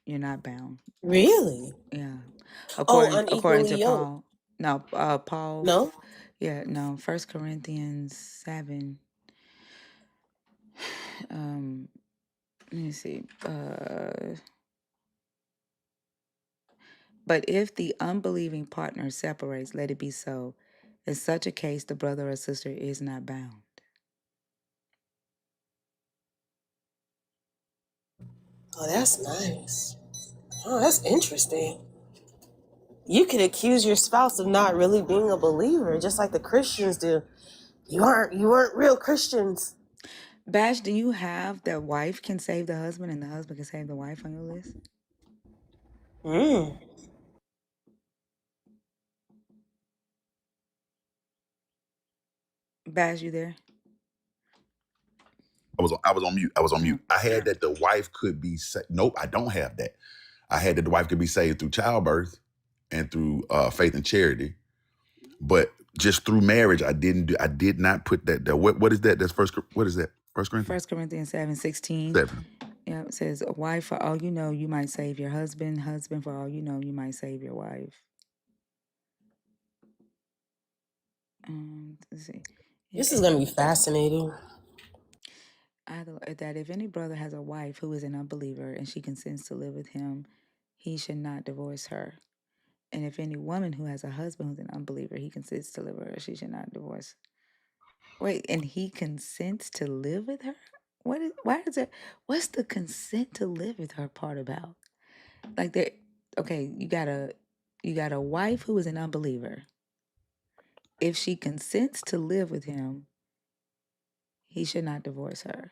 You're not bound. Really? Yeah. Oh, According unequally to yoked. Paul. No, Paul. No? Yeah, no. 1 Corinthians 7. Let me see. But if the unbelieving partner separates, let it be so. In such a case, the brother or sister is not bound. Oh, that's nice. Oh, that's interesting. You could accuse your spouse of not really being a believer, just like the Christians do. You weren't real Christians. Bash, do you have that wife can save the husband and the husband can save the wife on your list? Mm. Bash, you there? I was on mute. I was on mute. I had that the wife could be nope, I don't have that. I had that the wife could be saved through childbirth and through faith and charity, but just through marriage, I did not put that there. What is that? That's what is that? 1 Corinthians? 1 Corinthians 7:16. 7. Yeah, it says, a wife, for all you know, you might save your husband. Husband, for all you know, you might save your wife. Let's see. This is going to be fascinating. That if any brother has a wife who is an unbeliever and she consents to live with him, he should not divorce her. And if any woman who has a husband who's an unbeliever, he consents to live with her, she should not divorce. Wait, and he consents to live with her? What's the consent to live with her part about? Like you got a wife who is an unbeliever. If she consents to live with him, he should not divorce her.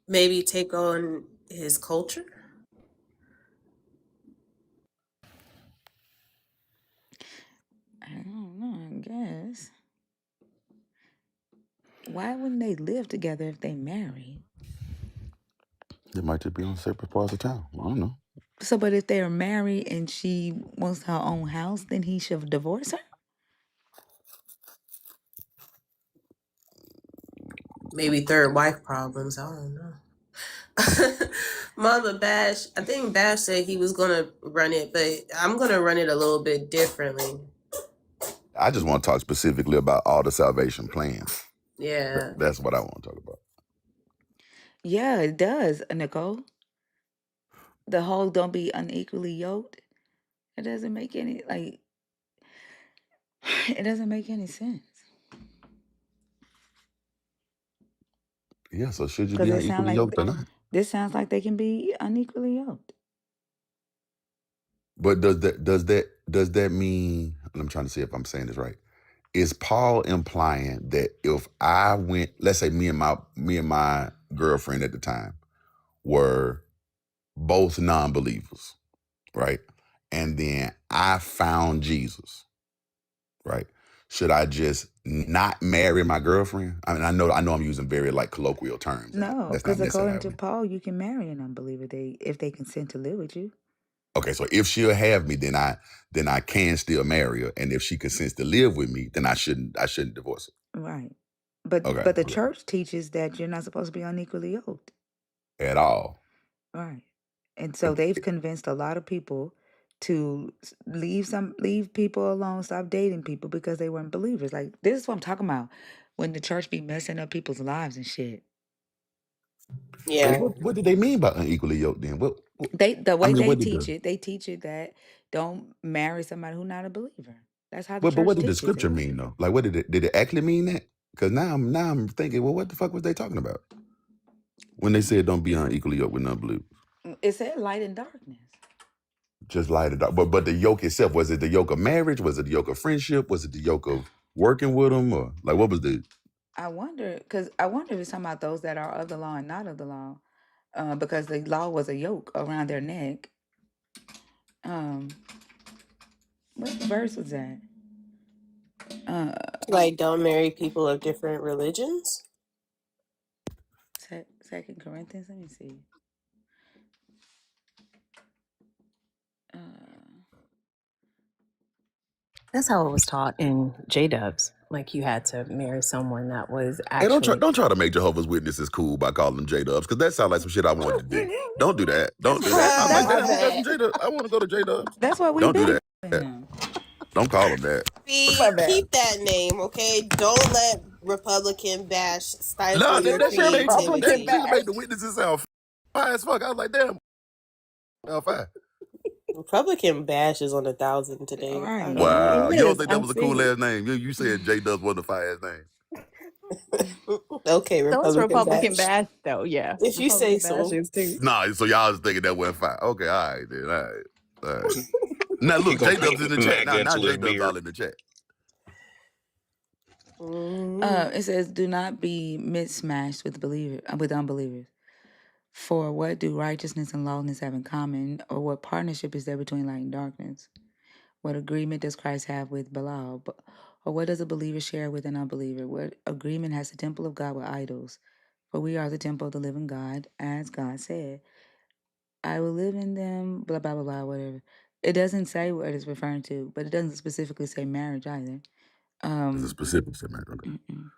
Maybe take on his culture? I don't know, I guess. Why wouldn't they live together if they marry? They might just be on separate parts of town. I don't know. So, but if they are married and she wants her own house, then he should divorce her? Maybe third wife problems. I don't know. Mother Bash, I think Bash said he was going to run it, but I'm going to run it a little bit differently. I just want to talk specifically about all the salvation plans. Yeah. That's what I want to talk about. Yeah, it does, Nicole. The whole don't be unequally yoked. It doesn't make any, it doesn't make any sense. Yeah, so should you be unequally yoked or not? This sounds like they can be unequally yoked. But does that mean, and I'm trying to see if I'm saying this right, is Paul implying that if I went, let's say me and my girlfriend at the time were both non-believers, right? And then I found Jesus, right? Should I just not marry my girlfriend? I mean, I know I'm using very colloquial terms. No, because according to Paul, you can marry an unbeliever if they consent to live with you. Okay, so if she'll have me, then I can still marry her, and if she consents to live with me, then I shouldn't divorce her. Right, but the church teaches that you're not supposed to be unequally yoked at all. Right, and so they've convinced a lot of people to leave people alone, stop dating people because they weren't believers. Like, this is what I'm talking about when the church be messing up people's lives and shit. Yeah. What did they mean by unequally yoked then? They teach it that don't marry somebody who's not a believer. That's how the church But what did the teaches scripture it. mean though? Like, what did it actually mean that? Because now I'm thinking, well, what the fuck was they talking about when they said don't be unequally yoked with non-believers? It said light and darkness. Just light and dark. But the yoke itself, was it the yoke of marriage? Was it the yoke of friendship? Was it the yoke of working with them? Or what was the? I wonder if it's talking about those that are of the law and not of the law, because the law was a yoke around their neck. What verse was that? Don't marry people of different religions? 2 Corinthians. Let me see. That's how it was taught in J-Dubs. Like, you had to marry someone that was actually... Hey, don't try to make Jehovah's Witnesses cool by calling them J-Dubs, because that sounds like some shit I wanted to do. Don't do that. Don't do that. I'm like, damn, you got some J-Dubs. I want to go to J-Dubs. That's what we don't do that. Don't call them that. Keep that name, okay? Don't let Republican Bash stifle your creativity. That make the witnesses sound fine as fuck. I was like, damn, fine. Republican Bash is on 1,000 today. Right. Wow, you don't think that was a cool ass name? You said J-Dubs wasn't a fire ass name. Okay, Republican Bash though, yeah. If you say so. Nah, so y'all was thinking that wasn't fire. Okay, all right then, all right. Now look, J-Dubs in the chat. Now J-Dubs all in the chat. It says, do not be mismatched with unbelievers. For what do righteousness and lawlessness have in common, or what partnership is there between light and darkness? What agreement does Christ have with Belial? Or what does a believer share with an unbeliever? What agreement has the temple of God with idols? For we are the temple of the living God, as God said. I will live in them, blah, blah, blah, blah, whatever. It doesn't say what it's referring to, but it doesn't specifically say marriage either. It's a specific segment. Okay. Mm-mm.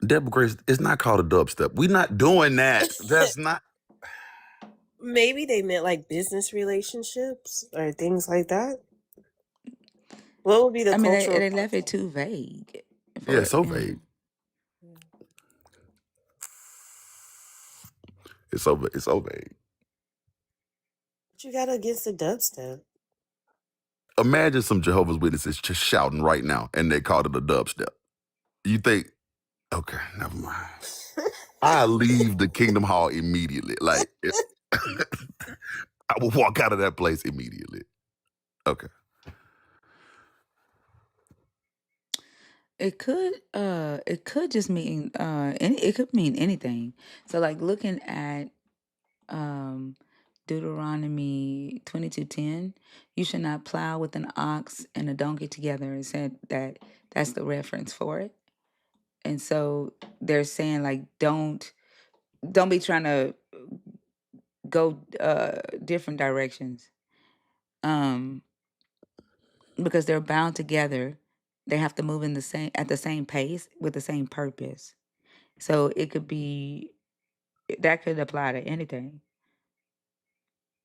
Deborah Grace, it's not called a dubstep. We're not doing that. That's not. Maybe they meant like business relationships or things like that. What would be the I mean, cultural they left it context? too vague. Yeah, For it's so vague. It's so vague. What you got against the dubstep? Imagine some Jehovah's Witnesses just shouting right now, and they called it a dubstep. You think, okay, never mind. I leave the Kingdom Hall immediately. Like, I will walk out of that place immediately. Okay. it could just mean it could mean anything. So like looking at Deuteronomy 22:10, you should not plow with an ox and a donkey together. It said that's the reference for it. And so they're saying like don't be trying to go different directions. Because they're bound together. They have to move in at the same pace with the same purpose. So it could be that could apply to anything.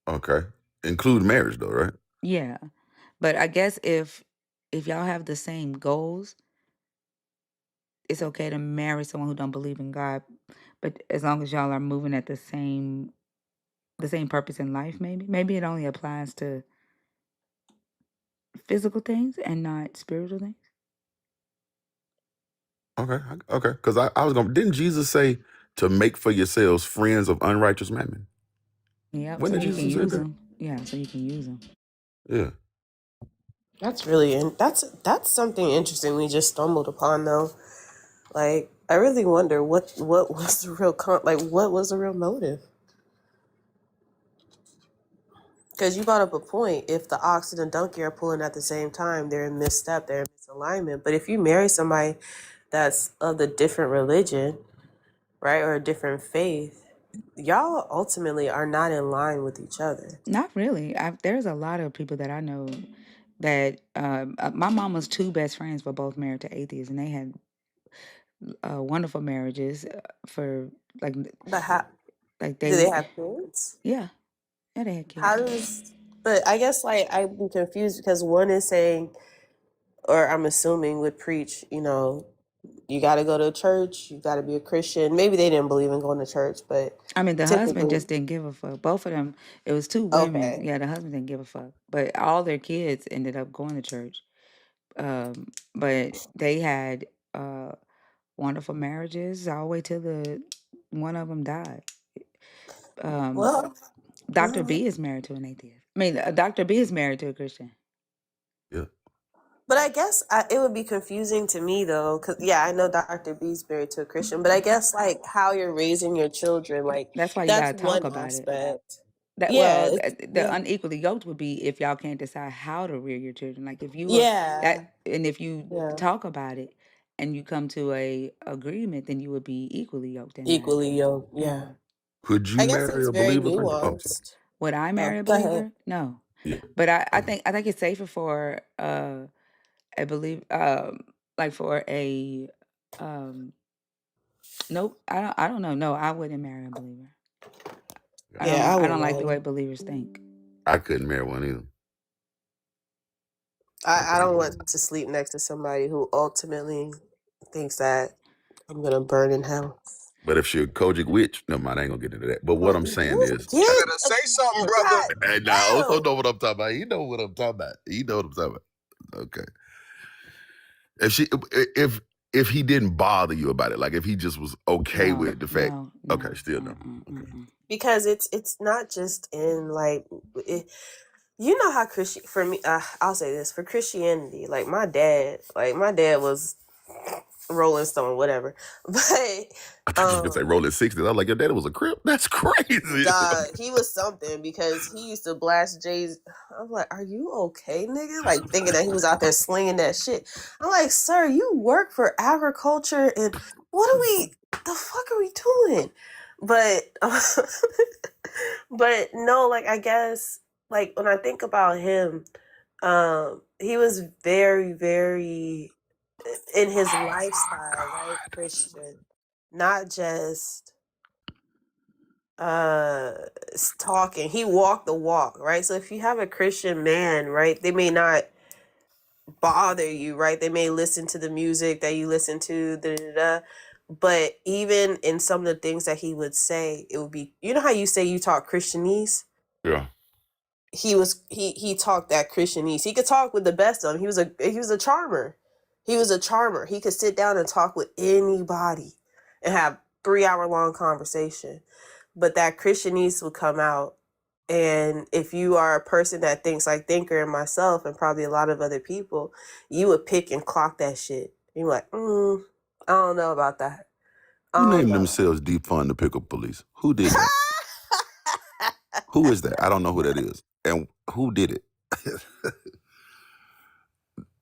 Okay. Include marriage, though, right? Yeah. But I guess if y'all have the same goals, it's okay to marry someone who don't believe in God. But as long as y'all are moving at the same purpose in life, maybe it only applies to physical things and not spiritual things. Okay. Because I was going, didn't Jesus say to make for yourselves friends of unrighteous mammon? Yep. When So did you can Jesus say use that? them. Yeah. So you can use them. Yeah. That's really that's something interesting we just stumbled upon though. Like I really wonder what was the real what was the real motive? Because you brought up a point. If the ox and the donkey are pulling at the same time, they're in misstep, they're in misalignment. But if you marry somebody that's of the different religion, right, or a different faith, y'all ultimately are not in line with each other. Not really. There's a lot of people that I know that my mama's two best friends were both married to atheists, and they had wonderful marriages for like But how like do they they have kids? yeah they had How kids. does? But I guess like I'm confused because one is saying, or I'm assuming would preach, you got to go to church, you got to be a Christian. Maybe they didn't believe in going to church, but I mean, the husband typically, just didn't give a fuck. Both of them, it was two women. okay. Yeah, the husband didn't give a fuck, but all their kids ended up going to church. But they had wonderful marriages all the way till one of them died. Well, Dr. B is married to an atheist. I mean, Dr. B is married to a Christian. Yeah. but I guess it would be confusing to me though, because yeah, I know Dr. B's married to a Christian, but I guess like how you're raising your children, like That's why you that's gotta talk one about it. aspect. That Yeah, well, it's the unequally yoked would be if y'all can't decide how to rear your children. Like if you are yeah, and if you yeah, talk about it and you come to a agreement, then you would be equally yoked in that. equally yoked. Yeah. Yeah, Could you I guess marry it's a very believer Christian? Oh, sorry. nuanced. Would I marry Oh, a go ahead. believer? No. Yeah. But I Okay. think it's safer for a believe like for a nope, I don't know. No, I wouldn't marry a believer. Yeah, I I wouldn't don't like the either. way believers think. I couldn't marry one either. I don't want to sleep next to somebody who ultimately thinks that I'm gonna burn in hell. But if she a Kojic witch, no mind, I ain't gonna get into that. But what Oh, I'm saying you is, get You better say something, brother. God and now also damn. know what I'm talking about. You know what I'm talking about. You know what I'm talking about. Okay. If he didn't bother you about it, like if he just was okay No, with the fact, no, okay, no. still no. Okay. Because it's not just in like you know how Christian for me I'll say this for Christianity, like my dad was Rolling Stone, whatever. But I thought you was gonna say Rolling 60s. I was like, your daddy was a Crip? That's crazy. God, he was something because he used to blast Jay's. I'm like, are you okay, nigga? Like thinking that he was out there slinging that shit. I'm like, sir, you work for agriculture, and the fuck are we doing? But, but no, like I guess, like when I think about him, he was very, very in his lifestyle, right? Christian, not just talking. He walked the walk, right? So if you have a Christian man, right, they may not bother you, right? They may listen to the music that you listen to, da, da, da. But even in some of the things that he would say, it would be, you know how you say you talk Christianese? Yeah. He talked that Christianese. He could talk with the best of them. He was a charmer. He was a charmer. He could sit down and talk with anybody and have 3-hour long conversation. But that Christianese would come out. And if you are a person that thinks like Thinker and myself and probably a lot of other people, you would pick and clock that shit. You're like, I don't know about that. I Who don't named know. themselves Defund the Pickup Police? Who did that? Who is that? I don't know who that is. And who did it?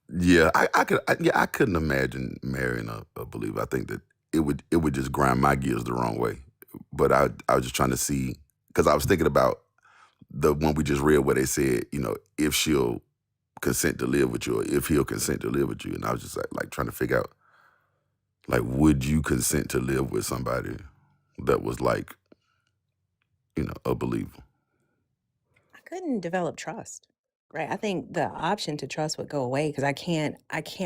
Yeah, I couldn't imagine marrying a believer. I think that it would just grind my gears the wrong way. But I was just trying to see, because I was thinking about the one we just read where they said, if she'll consent to live with you, or if he'll consent to live with you. And I was just like trying to figure out, like, would you consent to live with somebody that was like, a believer? I couldn't develop trust. Right. I think the option to trust would go away because I can't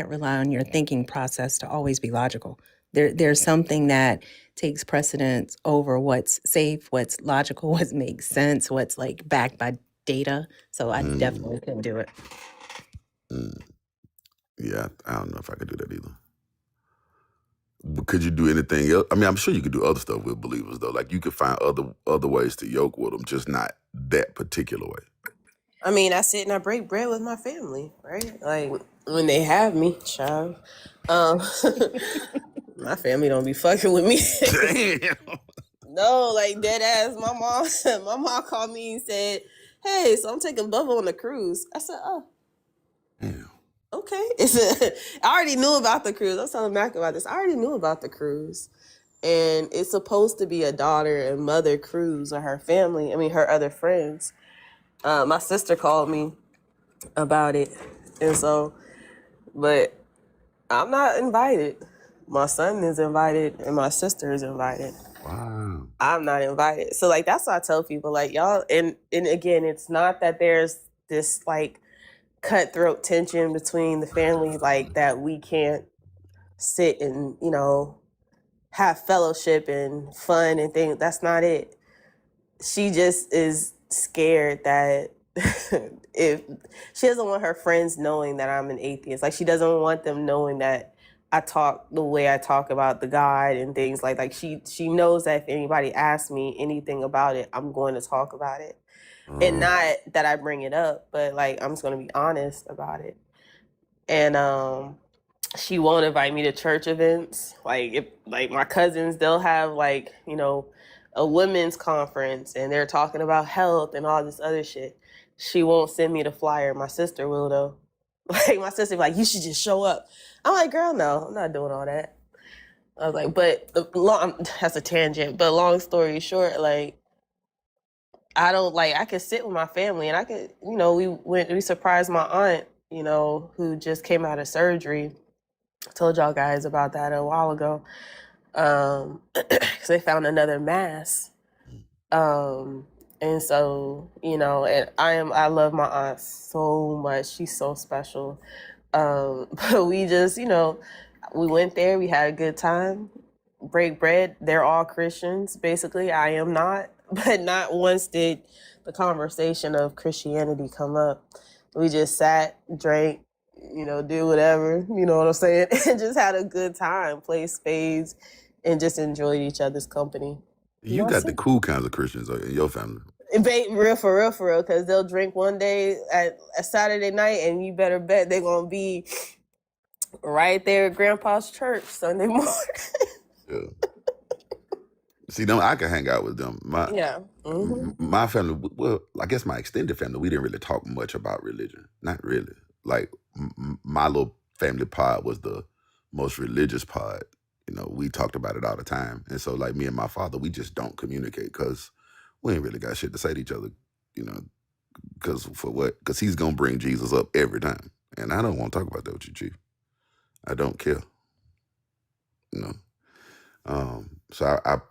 rely on your thinking process to always be logical. There's something that takes precedence over what's safe, what's logical, what makes sense, what's like backed by data. So I definitely couldn't do it. Yeah, I don't know if I could do that either. But could you do anything else? I mean, I'm sure you could do other stuff with believers, though. Like, you could find other ways to yoke with them, just not that particular way. I mean, I sit and I break bread with my family, right? Like when they have me, child. My family don't be fucking with me. Damn. No, like dead ass. My mom called me and said, "Hey, so I'm taking Bubba on the cruise." I said, "Oh, Damn. okay." I already knew about the cruise. I was telling Mac about this. I already knew about the cruise, and it's supposed to be a daughter and mother cruise, or her family. I mean, her other friends. My sister called me about it, and so, but I'm not invited. My son is invited, and my sister is invited. Wow. I'm not invited. So like that's what I tell people, like y'all, and again, it's not that there's this like cutthroat tension between the family, like that we can't sit and, have fellowship and fun and things. That's not it. She just is scared that if she doesn't want her friends knowing that I'm an atheist, like she doesn't want them knowing that I talk the way I talk about the God and things like she knows that if anybody asks me anything about it, I'm going to talk about it. And not that I bring it up, but like I'm just going to be honest about it. And she won't invite me to church events. Like if like my cousins, they'll have like, a women's conference and they're talking about health and all this other shit. She won't send me the flyer. My sister will though. Like my sister be like, you should just show up. I'm like, girl, no, I'm not doing all that. I was like, but that's a tangent. But long story short, like I could sit with my family and I could, we surprised my aunt, who just came out of surgery. I told y'all guys about that a while ago. Because they found another mass. And so, and I love my aunt so much. She's so special. But we just, we went there, we had a good time, break bread. They're all Christians, basically. I am not, but not once did the conversation of Christianity come up. We just sat, drank, did whatever, you know what I'm saying? And just had a good time, played spades, and just enjoyed each other's company. You got the cool kinds of Christians in your family. Real for real, because they'll drink one day at a Saturday night, and you better bet they're gonna be Right there at Grandpa's church Sunday morning. Yeah. See them, I can hang out with them. Yeah. Mm-hmm. My family, well, I guess my extended family, we didn't really talk much about religion. Not really. Like my little family pod was the most religious pod. You know, we talked about it all the time. And so, like me and my father, we just don't communicate because we ain't really got shit to say to each other. You know, because for what? Because he's gonna bring Jesus up every time, and I don't want to talk about that with you, Chief. I don't care. You know. So I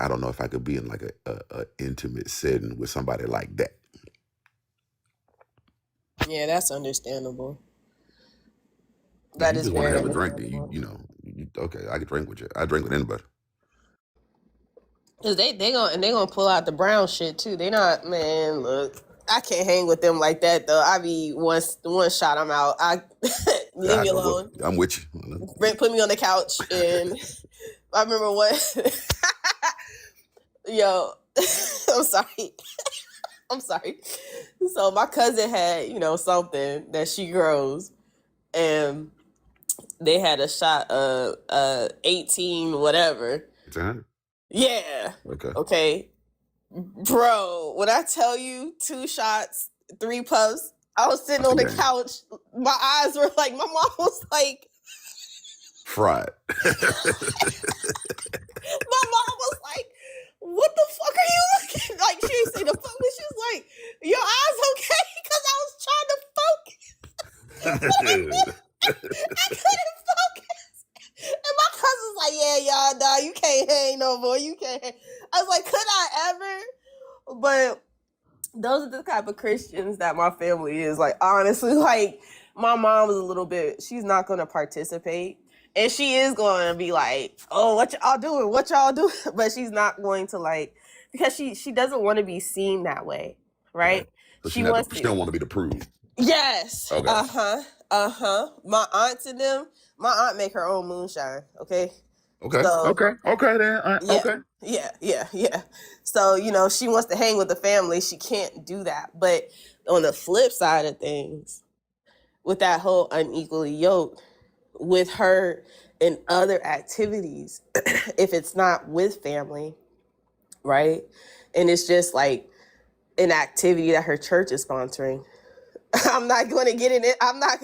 don't know if I could be in like a intimate setting with somebody like that. Yeah, that's understandable. If That you is just want to very have a drink, then understandable. okay, I can drink with you. I drink with anybody. Cause they gonna pull out the brown shit too. They not, man. Look, I can't hang with them like that though. I be one shot, I'm out. I leave me alone. I'm with you. Put me on the couch, and I remember what. Yo, I'm sorry. I'm sorry. So my cousin had, something that she grows, and they had a shot of 18 whatever. It's 100. Yeah. Okay. Okay. Bro, when I tell you 2 shots, 3 puffs, I was sitting That's the on the game. couch. My eyes were like, my mom was like, fried. my mom was like, what the fuck are you looking like? She didn't say the fuck, but she was like, your eyes okay? Because I was trying to focus. I couldn't focus. And my cousin's like, yeah, y'all, nah, you can't hang no more. You can't hang. I was like, could I ever? But those are the type of Christians that my family is. Like, honestly, like, my mom is a little bit, she's not going to participate. And she is going to be like, oh, what y'all doing? What y'all doing? But she's not going to, like, because she doesn't want to be seen that way, right? Okay. So She she wants to. don't want to be the prude. Yes. Okay. My aunts and them, my aunt make her own moonshine, okay? Okay. So, Okay then. yeah. Okay. Yeah. So, she wants to hang with the family. She can't do that. But on the flip side of things, with that whole unequally yoked, with her in other activities, if it's not with family, right? And it's just like an activity that her church is sponsoring. I'm not going to get in it. I'm not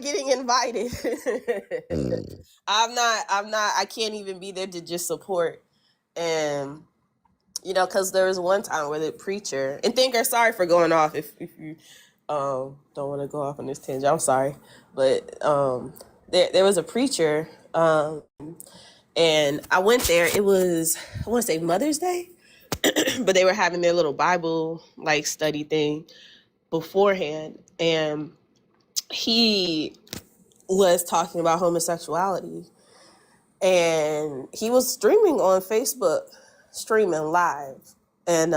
getting invited. I can't even be there to just support. And, because there was one time where the preacher, and thank her, sorry for going off if you don't want to go off on this tangent. I'm sorry. But there was a preacher, and I went there. It was, I want to say Mother's Day, but they were having their little Bible like study thing beforehand, and he was talking about homosexuality, and he was streaming on Facebook, streaming live, and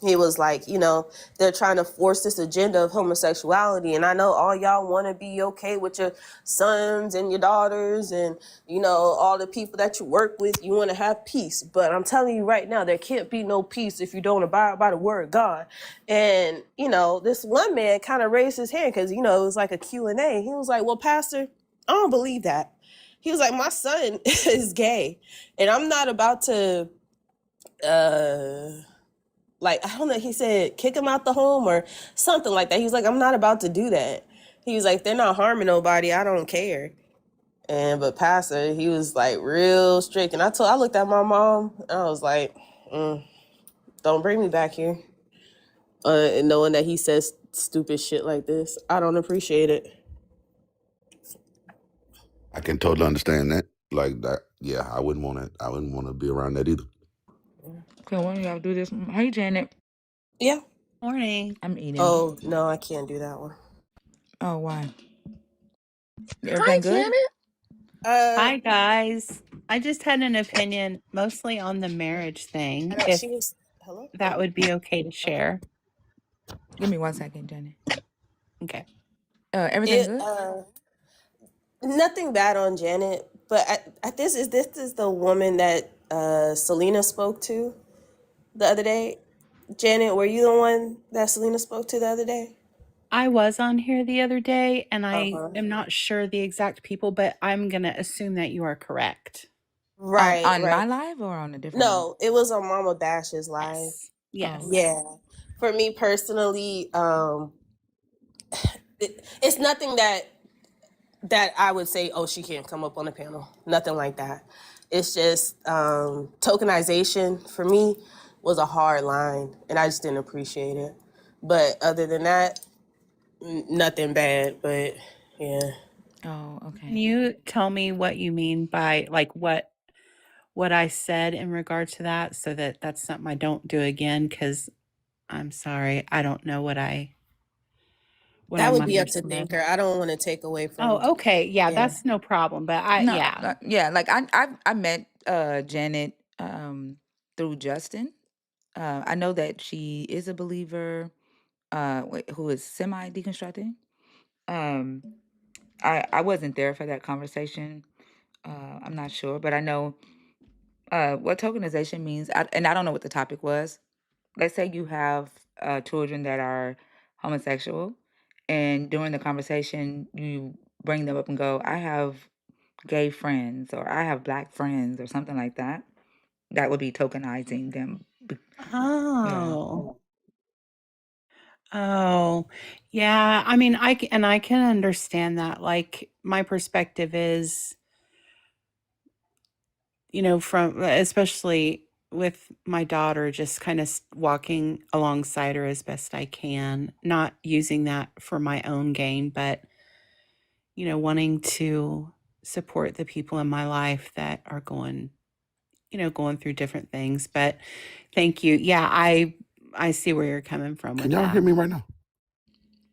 he was like, they're trying to force this agenda of homosexuality, and I know all y'all want to be okay with your sons and your daughters and, all the people that you work with, you want to have peace, but I'm telling you right now, there can't be no peace if you don't abide by the word of God. And, this one man kind of raised his hand because, it was like a Q&A. He was like, well, Pastor, I don't believe that. He was like, my son is gay, and I'm not about to, I don't know, he said, kick him out the home or something like that. He was like, I'm not about to do that. He was like, they're not harming nobody. I don't care. But Pastor, he was like real strict. And I looked at my mom and I was like, don't bring me back here. And knowing that he says stupid shit like this, I don't appreciate it. I can totally understand that. Like that. Yeah, I wouldn't want to be around that either. Okay, when y'all do this? Hey, Janet. Yeah. Morning. I'm eating. Oh, no, I can't do that one. Oh, why? Everything good? Janet. Hi, guys. I just had an opinion mostly on the marriage thing. If She was, hello? that would be okay to share. Give me 1 second, Janet. Okay. Everything good? Nothing bad on Janet, but this is the woman that Selena spoke to the other day. Janet, were you the one that Selena spoke to the other day? I was on here the other day and I Uh-huh. am not sure the exact people, but I'm going to assume that you are correct. Right, On right. my live or on a different live? No, it was on Mama Bash's live. Yes. Oh, Yes. okay. Yeah. For me personally, it's nothing that I would say, oh, she can't come up on the panel. Nothing like that. It's just tokenization for me was a hard line, and I just didn't appreciate it. But other than that, nothing bad. But yeah, Oh, Can okay. you tell me what you mean by like what I said in regard to that so that that's something I don't do again cuz I'm sorry, I don't know what I that would might be have up to said. Thinker. I don't want to take away from. Oh, okay. Yeah, Yeah, that's no problem, but No, yeah. yeah, like I met Janet through Justin. I know that she is a believer who is semi deconstructing. Um, I wasn't there for that conversation. I'm not sure, but I know what tokenization means, and I don't know what the topic was. Let's say you have children that are homosexual, and during the conversation, you bring them up and go, I have gay friends, or I have black friends, or something like that. That would be tokenizing them. Yeah. Oh. Oh. Yeah, I mean, I can understand that. Like my perspective is, you know, from especially with my daughter, just kind of walking alongside her as best I can, not using that for my own gain, but, you know, wanting to support the people in my life that are going, you know, going through different things. But thank you. Yeah, I see where you're coming from Can with y'all that. hear me right now?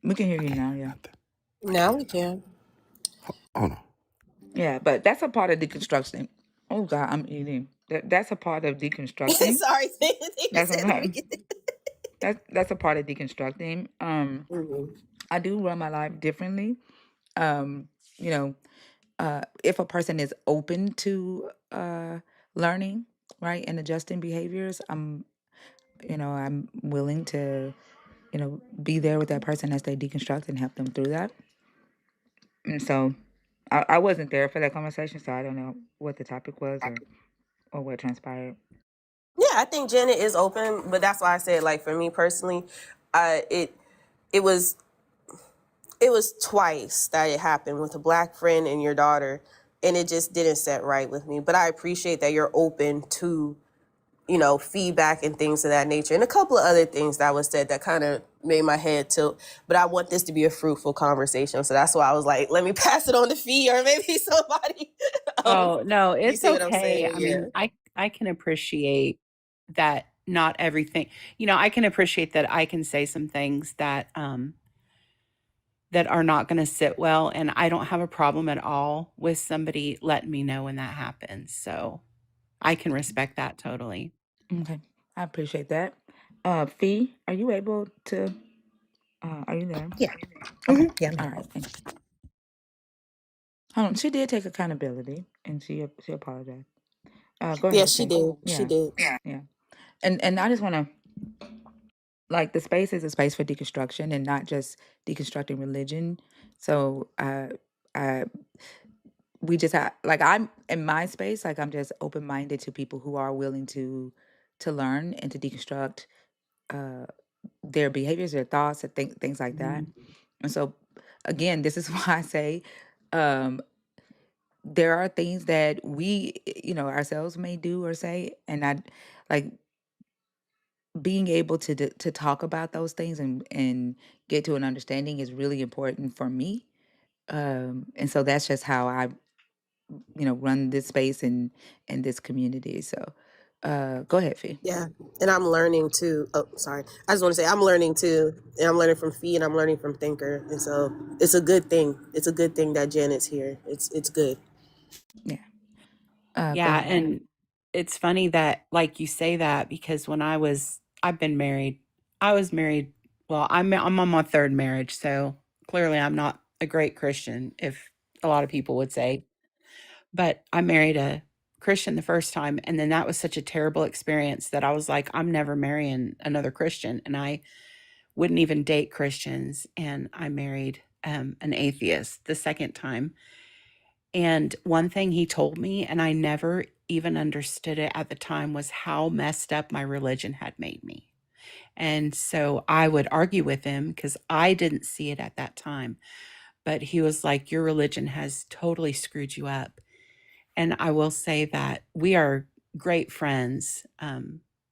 We can hear you Okay. now, yeah. now we can. Hold on. Yeah, but that's a part of deconstruction. Oh God, I'm eating. That's a part of deconstructing. Sorry, Thinker That's said, let me a get this. that's a part of deconstructing. Mhm. I do run my life differently. Um, you know, if a person is open to learning, right, and adjusting behaviors, I'm willing to, be there with that person as they deconstruct and help them through that. And so I wasn't there for that conversation, so I don't know what the topic was or what transpired. Yeah, I think Janet is open, but that's why I said, like, for me personally, it was it was twice that it happened with a black friend and your daughter, and it just didn't set right with me. But I appreciate that you're open to, you know, feedback and things of that nature, and a couple of other things that was said that kind of made my head tilt. But I want this to be a fruitful conversation, so that's why I was like, let me pass it on to Fee or maybe somebody. Oh, no, You it's see what I'm okay. saying? I Yeah. mean, I can appreciate that not everything, you know, I can appreciate that I can say some things that that are not going to sit well, and I don't have a problem at all with somebody letting me know when that happens. So, I can respect that totally. Okay, I appreciate that. Fee, are you able to? Are you there? Yeah. Okay, Yeah, I'm all here. right. Thank you. Hold on, she did take accountability and she apologized. Go Yeah, ahead, she Fee. did. She Yeah, did. yeah. And I just want to, like, the space is a space for deconstruction and not just deconstructing religion. So I we just have, like, I'm in my space, like, I'm just open minded to people who are willing to learn and to deconstruct uh their behaviors, their thoughts, and things like that. Mhm. And so, again, this is why I say um there are things that we, ourselves may do or say, and I like being able to talk about those things and get to an understanding is really important for me. And so that's just how I, run this space and this community. So, go ahead, Fee. Yeah, and I'm learning too. Oh, sorry. I just want to say I'm learning too, and I'm learning from Fee, and I'm learning from Thinker, and so it's a good thing. It's a good thing that Janet's here. It's good. Yeah. Go Yeah, ahead. and it's funny that like you say that because when I've been married. I was married, well, I'm on my third marriage, so clearly I'm not a great Christian if a lot of people would say. But I married a Christian the first time, and then that was such a terrible experience that I was like, I'm never marrying another Christian. And I wouldn't even date Christians, and I married an atheist the second time. And one thing he told me, and I never even understood it at the time, was how messed up my religion had made me. And so I would argue with him because I didn't see it at that time. But he was like, your religion has totally screwed you up. And I will say that we are great friends.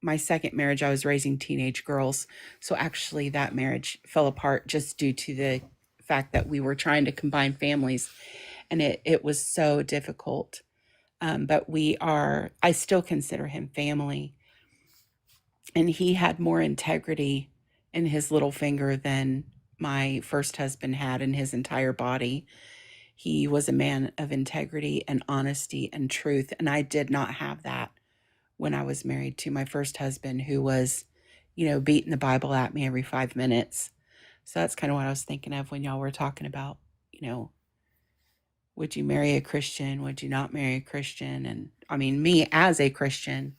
My second marriage, I was raising teenage girls. So actually, that marriage fell apart just due to the fact that we were trying to combine families. And it was so difficult. But I still consider him family. And he had more integrity in his little finger than my first husband had in his entire body. He was a man of integrity and honesty and truth. And I did not have that when I was married to my first husband, who was, beating the Bible at me every 5 minutes. So that's kind of what I was thinking of when y'all were talking about, would you marry a Christian? Would you not marry a Christian? And I mean, me as a Christian,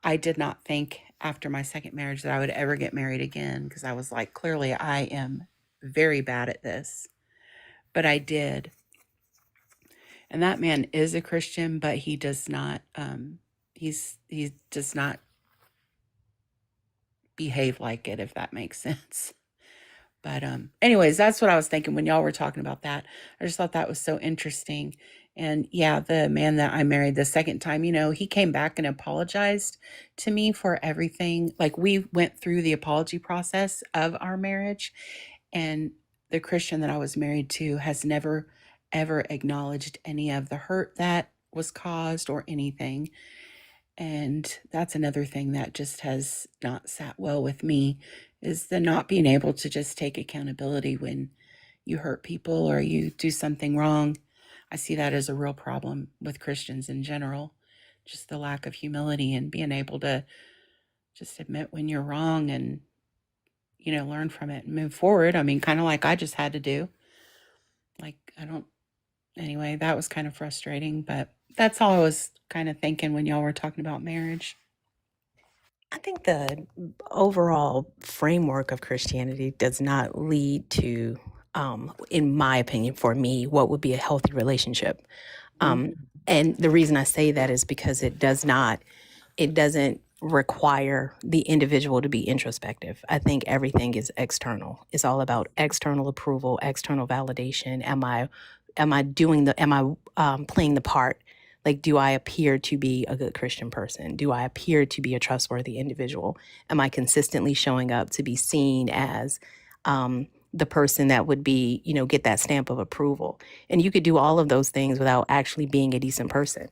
I did not think after my second marriage that I would ever get married again, because I was like, clearly I am very bad at this. But I did. And that man is a Christian, but he does not he does not behave like it, if that makes sense. But anyways, that's what I was thinking when y'all were talking about that. I just thought that was so interesting. And yeah, the man that I married the second time, he came back and apologized to me for everything. Like, we went through the apology process of our marriage, and the Christian that I was married to has never ever acknowledged any of the hurt that was caused or anything. And that's another thing that just has not sat well with me, is the not being able to just take accountability when you hurt people or you do something wrong. I see that as a real problem with Christians in general, just the lack of humility and being able to just admit when you're wrong and, learn from it and move forward. I mean, kind of like I just had to do. Like, anyway, that was kind of frustrating, but that's all I was kind of thinking when y'all were talking about marriage. I think the overall framework of Christianity does not lead to, in my opinion, for me, what would be a healthy relationship. And the reason I say that is because it doesn't require the individual to be introspective. I think everything is external. It's all about external approval, external validation. Am I playing the part? Like, do I appear to be a good Christian person? Do I appear to be a trustworthy individual? Am I consistently showing up to be seen as the person that would be, get that stamp of approval? And you could do all of those things without actually being a decent person.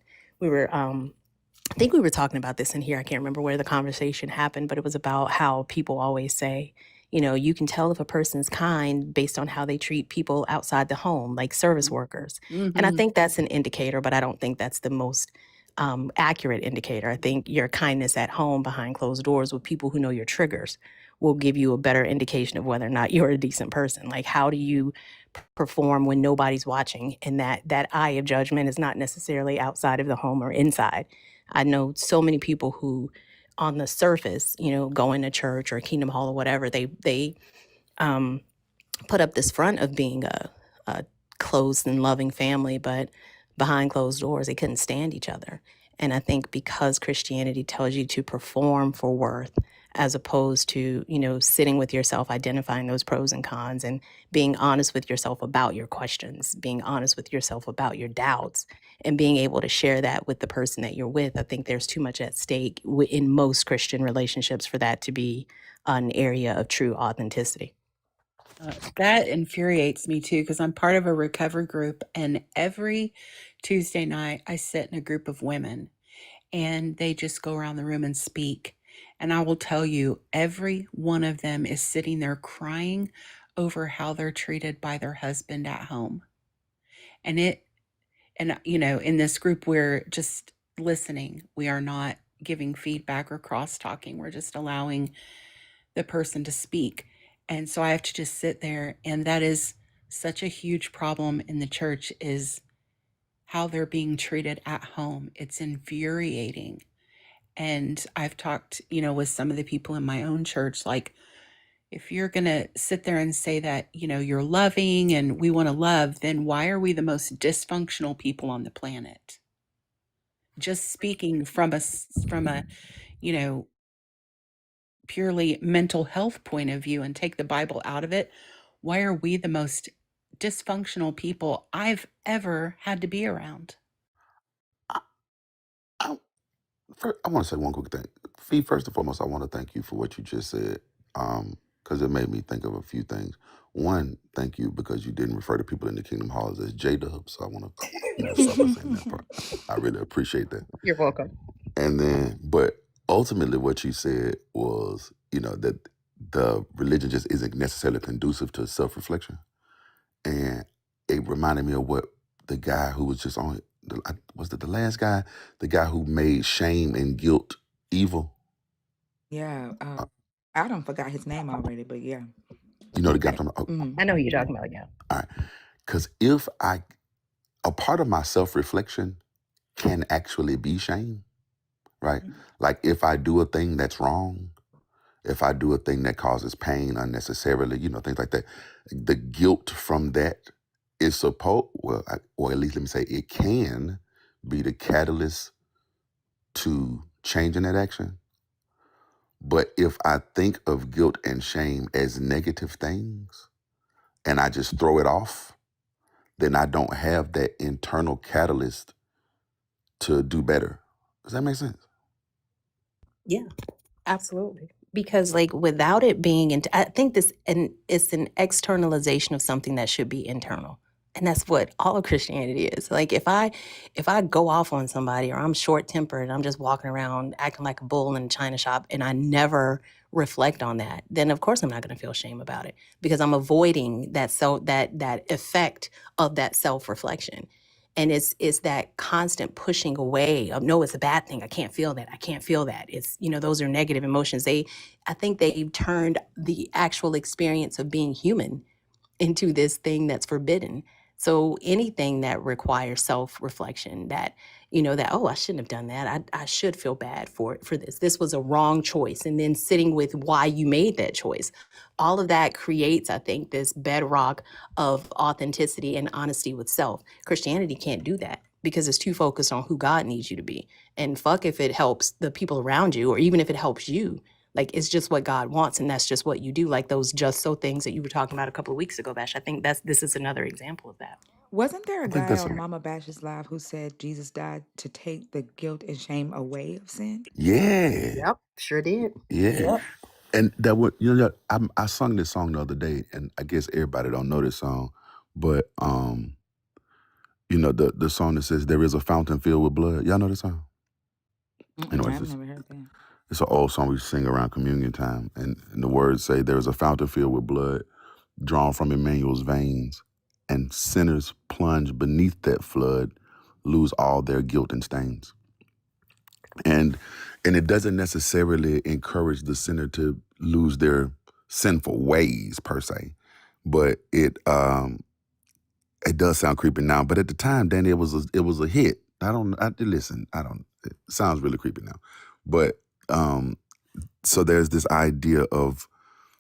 I think we were talking about this in here. I can't remember where the conversation happened, but it was about how people always say, you can tell if a person's kind based on how they treat people outside the home, like service workers. And I think that's an indicator, but I don't think that's the most accurate indicator. I think your kindness at home behind closed doors with people who know your triggers will give you a better indication of whether or not you're a decent person. Like, how do you perform when nobody's watching, and that eye of judgment is not necessarily outside of the home or inside. I know so many people who on the surface, going to church or Kingdom Hall or whatever, they put up this front of being a close and loving family, but behind closed doors, they couldn't stand each other. And I think because Christianity tells you to perform for worth, as opposed to, sitting with yourself, identifying those pros and cons, and being honest with yourself about your questions, being honest with yourself about your doubts, and being able to share that with the person that you're with. I think there's too much at stake in most Christian relationships for that to be an area of true authenticity. That infuriates me too, because I'm part of a recovery group, and every Tuesday night I sit in a group of women and they just go around the room and speak. And I will tell you, every one of them is sitting there crying over how they're treated by their husband at home. And in this group, we're just listening. We are not giving feedback or cross talking. We're just allowing the person to speak. And so I have to just sit there. And that is such a huge problem in the church, is how they're being treated at home. It's infuriating. And I've talked, with some of the people in my own church, like, If you're going to sit there and say that, you're loving and we want to love, then why are we the most dysfunctional people on the planet? Just speaking from a, you know, purely mental health point of view and take the Bible out of it, why are we the most dysfunctional people I've ever had to be around? I, I, I want to say one quick thing. Fee, first and foremost, I want to thank you for what you just said, because it made me think of a few things. One, thank you because you didn't refer to people in the Kingdom Halls as J-Dubs, so I want to start by saying that part. I really appreciate that. You're welcome. And then, but ultimately what you said was, that the religion just isn't necessarily conducive to self-reflection. And it reminded me of what the guy who was just on, was it the last guy? The guy who made shame and guilt evil. Yeah, Adam forgot his name already, but yeah. You know the guy I'm talking about? Mhm. I know who you're talking about, yeah. All right. Because a part of my self-reflection can actually be shame, right? Like if I do a thing that's wrong, if I do a thing that causes pain unnecessarily, things like that, the guilt from that is or at least let me say it can be the catalyst to changing that action. But if I think of guilt and shame as negative things and I just throw it off, then I don't have that internal catalyst to do better. Does that make sense? Yeah, absolutely. Because like without it being, I think it's an externalization of something that should be internal. And that's what all of Christianity is. Like if I go off on somebody or I'm short tempered and I'm just walking around acting like a bull in a china shop and I never reflect on that, then of course I'm not going to feel shame about it because I'm avoiding that that effect of that self-reflection. And it's that constant pushing away of no, it's a bad thing. I can't feel that. I can't feel that. It's, those are negative emotions. I think they've turned the actual experience of being human into this thing that's forbidden. So anything that requires self-reflection, that, that, oh, I shouldn't have done that. I should feel bad for this. This was a wrong choice. And then sitting with why you made that choice. All of that creates, I think, this bedrock of authenticity and honesty with self. Christianity can't do that because it's too focused on who God needs you to be. And fuck if it helps the people around you, or even if it helps you. Like it's just what God wants, and that's just what you do. Like those just so things that you were talking about a couple of weeks ago, Bash. I think this is another example of that. Wasn't there a I think guy that's on Mama Bash's live who said Jesus died to take the guilt and shame away of sin? Yeah. Yep, sure did. Yeah. Yep. And that would, I sung this song the other day, and I guess everybody don't know this song, but the song that says there is a fountain filled with blood. Y'all know this song? Anyways, I've never heard that. it's an old song we sing around communion time, and the words say there is a fountain filled with blood drawn from Emmanuel's veins, and sinners plunge beneath that flood, lose all their guilt and stains. And it doesn't necessarily encourage the sinner to lose their sinful ways per se, but it does sound creepy now. But at the time, Danny, it was a hit. It sounds really creepy now, but so there's this idea of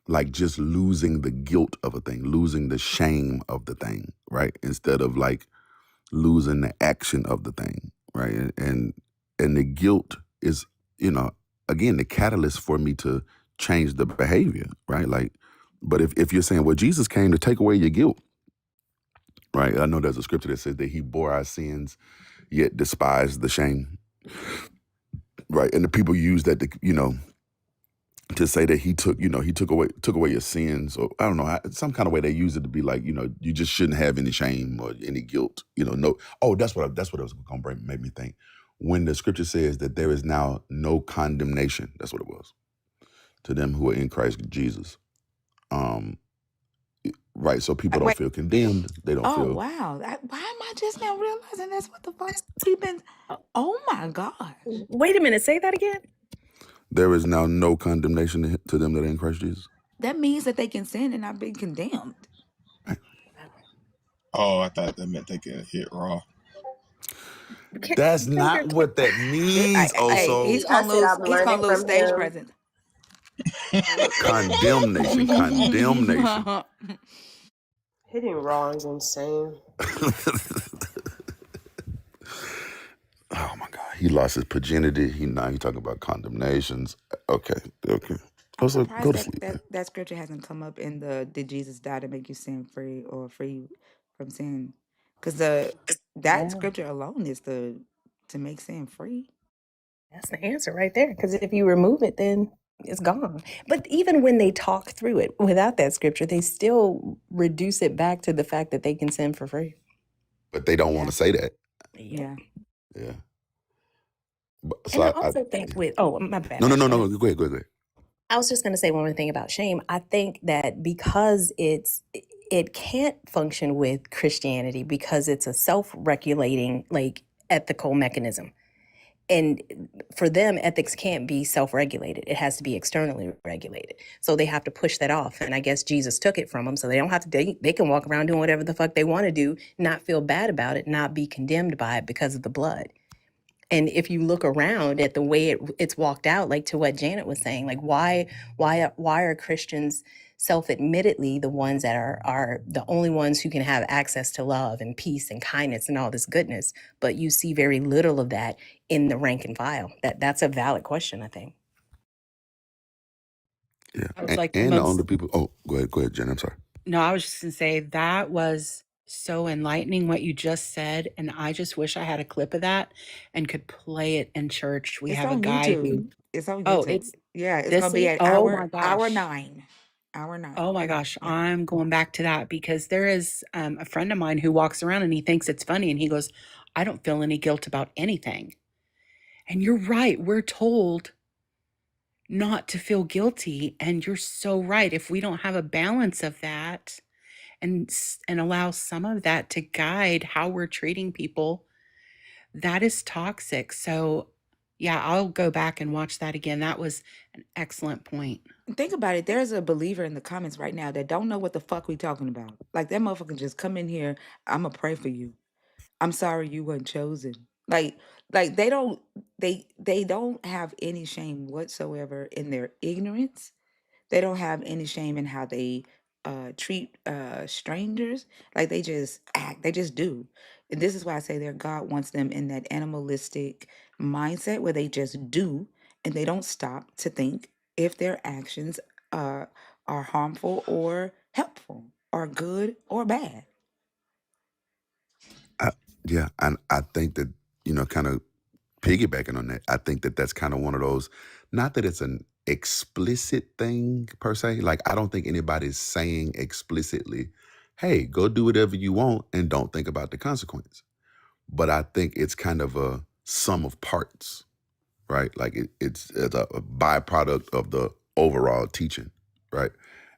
like just losing the guilt of a thing, losing the shame of the thing, right? Instead of like losing the action of the thing, right? And the guilt is, again, the catalyst for me to change the behavior, right? Like, but if you're saying, well, Jesus came to take away your guilt, right? I know there's a scripture that says that he bore our sins, yet despised the shame, right? And the people use that to say that he took away your sins, or I don't know, some kind of way they use it to be like, you just shouldn't have any shame or any guilt, no. Oh, that's what it was going to make me think. When the scripture says that there is now no condemnation, that's what it was, to them who are in Christ Jesus. Right, so people don't Wait. feel condemned. They don't Oh feel. wow! Why am I just now realizing that's what the fuck we've been? Oh my gosh! Wait a minute, say that again. There is now no condemnation to them that are in Christ Jesus. That means that they can sin and not be condemned. Oh, I thought that meant they could hit raw. That's not what that means. Hey, Also, he's I gonna said lose. I'm He's learning gonna lose from stage him. presence. Condemnation. Condemnation. Hitting raw is insane. Oh my God. He lost his virginity. Now he talking about condemnations. Okay. I'm Also, go surprised to that, sleep, man. that scripture hasn't come up in the "Did Jesus die to make you sin free or free from sin?" Because that Yeah, scripture alone is to make sin free. that's the answer right there. Because if you remove it, then it's gone. But even when they talk through it without that scripture, they still reduce it back to the fact that they can sin for free. But they don't want Yeah, to say that. Yep. yeah. Yeah. And I So also think yeah. with, oh, my bad, No. Max, go ahead. Go ahead. I was just going to say one more thing about shame. I think that because it can't function with Christianity because it's a self-regulating, like, ethical mechanism. And for them, ethics can't be self-regulated. It has to be externally regulated. So they have to push that off. And I guess Jesus took it from them. So they don't have to, they can walk around doing whatever the fuck they want to do, not feel bad about it, not be condemned by it because of the blood. And if you look around at the way it's walked out, like to what Janet was saying, like why are Christians self-admittedly the ones that are the only ones who can have access to love and peace and kindness and all this goodness, but you see very little of that in the rank and file? That's a valid question, I think. Yeah. That was like the And the most. older people. Oh, go ahead, Jen. I'm sorry. No, I was just going to say that was so enlightening what you just said. And I just wish I had a clip of that and could play it in church. We It's have a on guy YouTube. who, It's on oh, YouTube. it's Yeah, it's this gonna be is, at oh my hour gosh. 9. Hour 9. Oh my gosh. Yeah. I'm going back to that because there is a friend of mine who walks around and he thinks it's funny. And he goes, I don't feel any guilt about anything. And you're right. We're told not to feel guilty. And you're so right. If we don't have a balance of that, and allow some of that to guide how we're treating people, that is toxic. So yeah, I'll go back and watch that again. That was an excellent point. Think about it. There's a believer in the comments right now that don't know what the fuck we talking about. Like that motherfucker just come in here. I'ma pray for you. I'm sorry you weren't chosen. Like they don't have any shame whatsoever in their ignorance. They don't have any shame in how they treat strangers. Like they just act. They just do. And this is why I say their God wants them in that animalistic mindset where they just do and they don't stop to think if their actions uh, are harmful or helpful or good or bad. Yeah, and I think that, kind of piggybacking on that, I think that that's kind of one of those, not that it's an explicit thing per se. Like, I don't think anybody's saying explicitly, hey, go do whatever you want and don't think about the consequence. But I think it's kind of a sum of parts, right? Like it's a byproduct of the overall teaching, right?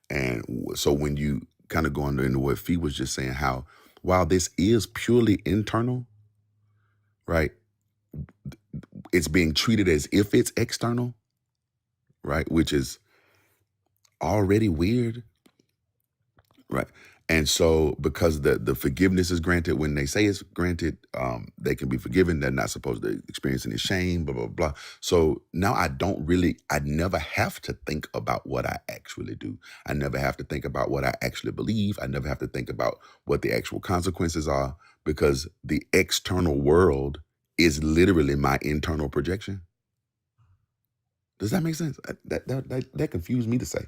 And so when you kind of go into what Fee was just saying, how while this is purely internal, right, it's being treated as if it's external, right, which is already weird, right? And so because the forgiveness is granted when they say it's granted, they can be forgiven. They're not supposed to experience any shame, blah, blah, blah. So now I never have to think about what I actually do. I never have to think about what I actually believe. I never have to think about what the actual consequences are because the external world is literally my internal projection. Does that make sense? That confused me to say.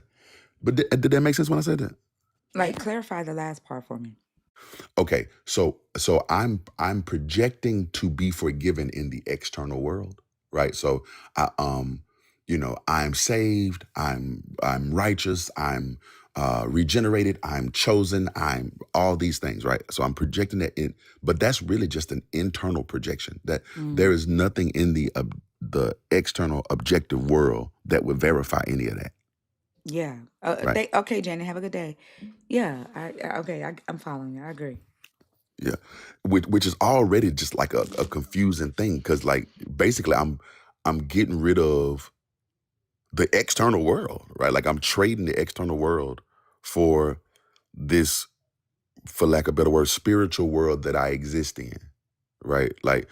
But did that make sense when I said that? Like clarify the last part for me. Okay, so I'm projecting to be forgiven in the external world, right? So I'm saved, I'm righteous, I'm regenerated, I'm chosen, I'm all these things, right? So I'm projecting that in, but that's really just an internal projection. That there is nothing in the external objective world that would verify any of that, Yeah. right? Okay, Janet, have a good day. Yeah. I'm following you. I agree. Yeah, which is already just like a confusing thing because like basically I'm getting rid of the external world, right? Like I'm trading the external world for this, for lack of a better word, spiritual world that I exist in, right? Like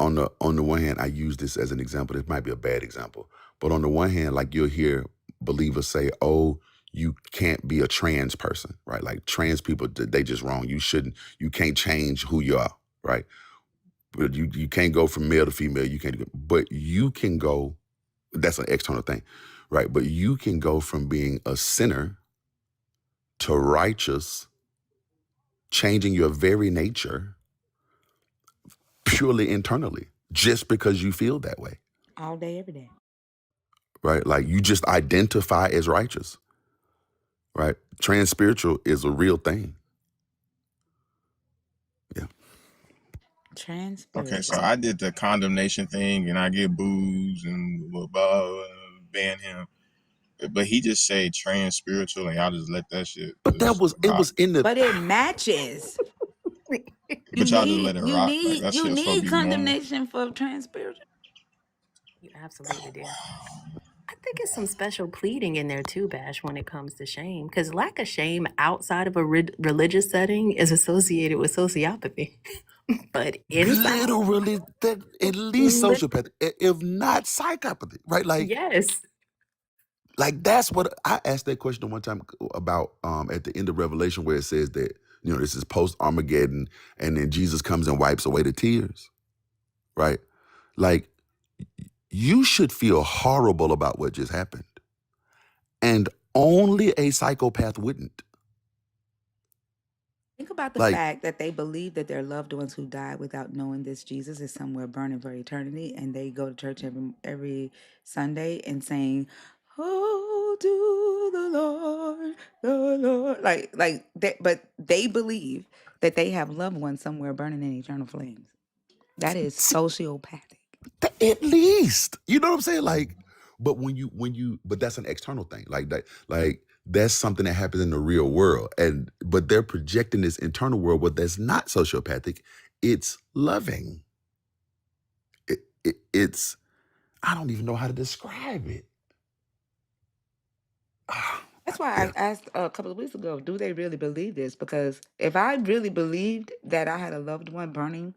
on the one hand, I use this as an example. This might be a bad example, But on the one hand, like you'll hear believers say, oh, you can't be a trans person, right? Like trans people, they just wrong. You can't change who you are, right? But you can't go from male to female. You can't, but you can go, that's an external thing, right? But you can go from being a sinner to righteous, changing your very nature purely internally, just because you feel that way, All day, every day. right? Like you just identify as righteous, right? Trans spiritual is a real thing. Yeah. Trans-spiritual. Okay, so I did the condemnation thing, and I get booze and ban him. But he just said trans spiritual, and y'all just let that shit But just it rock. was in the, But it matches. You But y'all just let need it you rock. Like need that you shit was supposed to need be normal. condemnation for trans-spiritual. You absolutely do. I think it's some special pleading in there too, Bash, when it comes to shame, because lack of shame outside of a religious setting is associated with sociopathy, but inside, literally that at least lit- sociopathy, if not psychopathy, right? yes. Like that's what I asked that question one time about at the end of Revelation where it says that, this is post Armageddon and then Jesus comes and wipes away the tears, right? Like you should feel horrible about what just happened. And only a psychopath wouldn't. Think about the Like, fact that they believe that their loved ones who died without knowing this Jesus is somewhere burning for eternity, and they go to church every Sunday and saying, "Oh, to the Lord," like that. But they believe that they have loved ones somewhere burning in eternal flames. That is sociopathic. at least, you know what I'm saying? Like, but but that's an external thing. Like that's something that happens in the real world. But they're projecting this internal world, but that's not sociopathic. It's loving. It's, I don't even know how to describe it. That's why Yeah. I asked a couple of weeks ago, do they really believe this? Because if I really believed that I had a loved one burning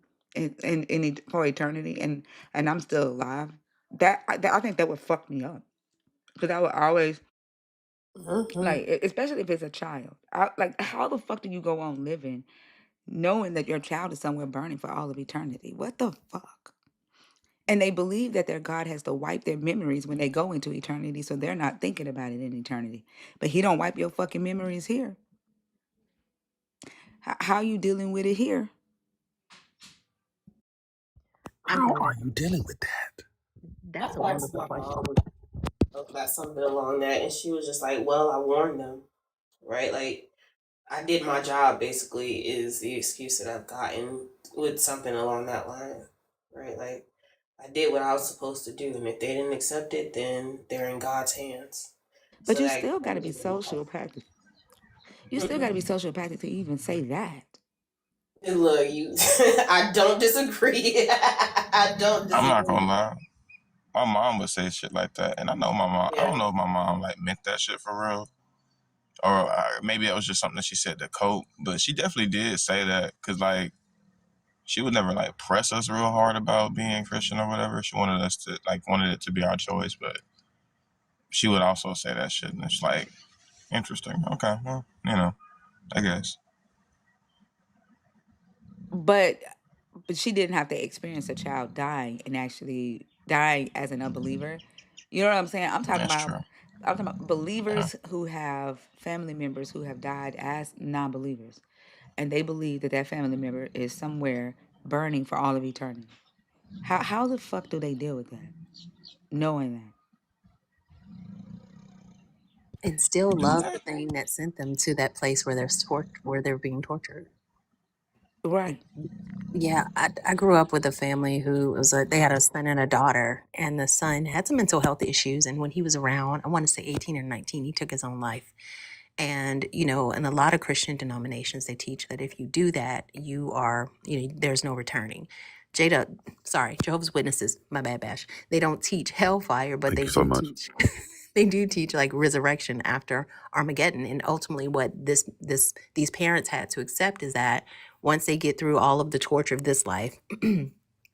for eternity and I'm still alive, I think that would fuck me up. Because I would always, especially if it's a child. Like, how the fuck do you go on living knowing that your child is somewhere burning for all of eternity? What the fuck? And they believe that their God has to wipe their memories when they go into eternity, so they're not thinking about it in eternity. But he don't wipe your fucking memories here. How are you dealing with it here? How are you dealing with that? That's a I asked wonderful my question. mom about something along that, and she was just like, "Well, I warned them, right? Like, I did my job." Basically, is the excuse that I've gotten with something along that line, right? Like, I did what I was supposed to do, and if they didn't accept it, then they're in God's hands. But So you that still got to be sociopathic. You still got to be sociopathic to even say that. look, you, I don't disagree. I don't I'm not disagree. gonna lie. My mom would say shit like that, and I know my mom. I Yeah. don't know if my mom like meant that shit for real, or maybe it was just something that she said to cope. But she definitely did say that because like she would never like press us real hard about being Christian or whatever. She wanted us to wanted it to be our choice, but she would also say that shit, and it's like interesting. Okay, well, I guess. But she didn't have to experience a child dying and actually dying as an unbeliever. You know what I'm saying? That's true. I'm talking about Yeah. believers who have family members who have died as non-believers, and they believe that that family member is somewhere burning for all of eternity. How the fuck do they deal with that? Knowing that. And still Do love they? the thing that sent them to that place where where they're being tortured. Right. Yeah, I grew up with a family who they had a son and a daughter, and the son had some mental health issues. And when he was around, I want to say 18 or 19, he took his own life. And, in a lot of Christian denominations, they teach that if you do that, there's no returning. Jehovah's Witnesses, my bad, Bash. They don't teach hellfire, but Thank they you so do much. teach, they do teach like resurrection after Armageddon. And ultimately what these parents had to accept is that once they get through all of the torture of this life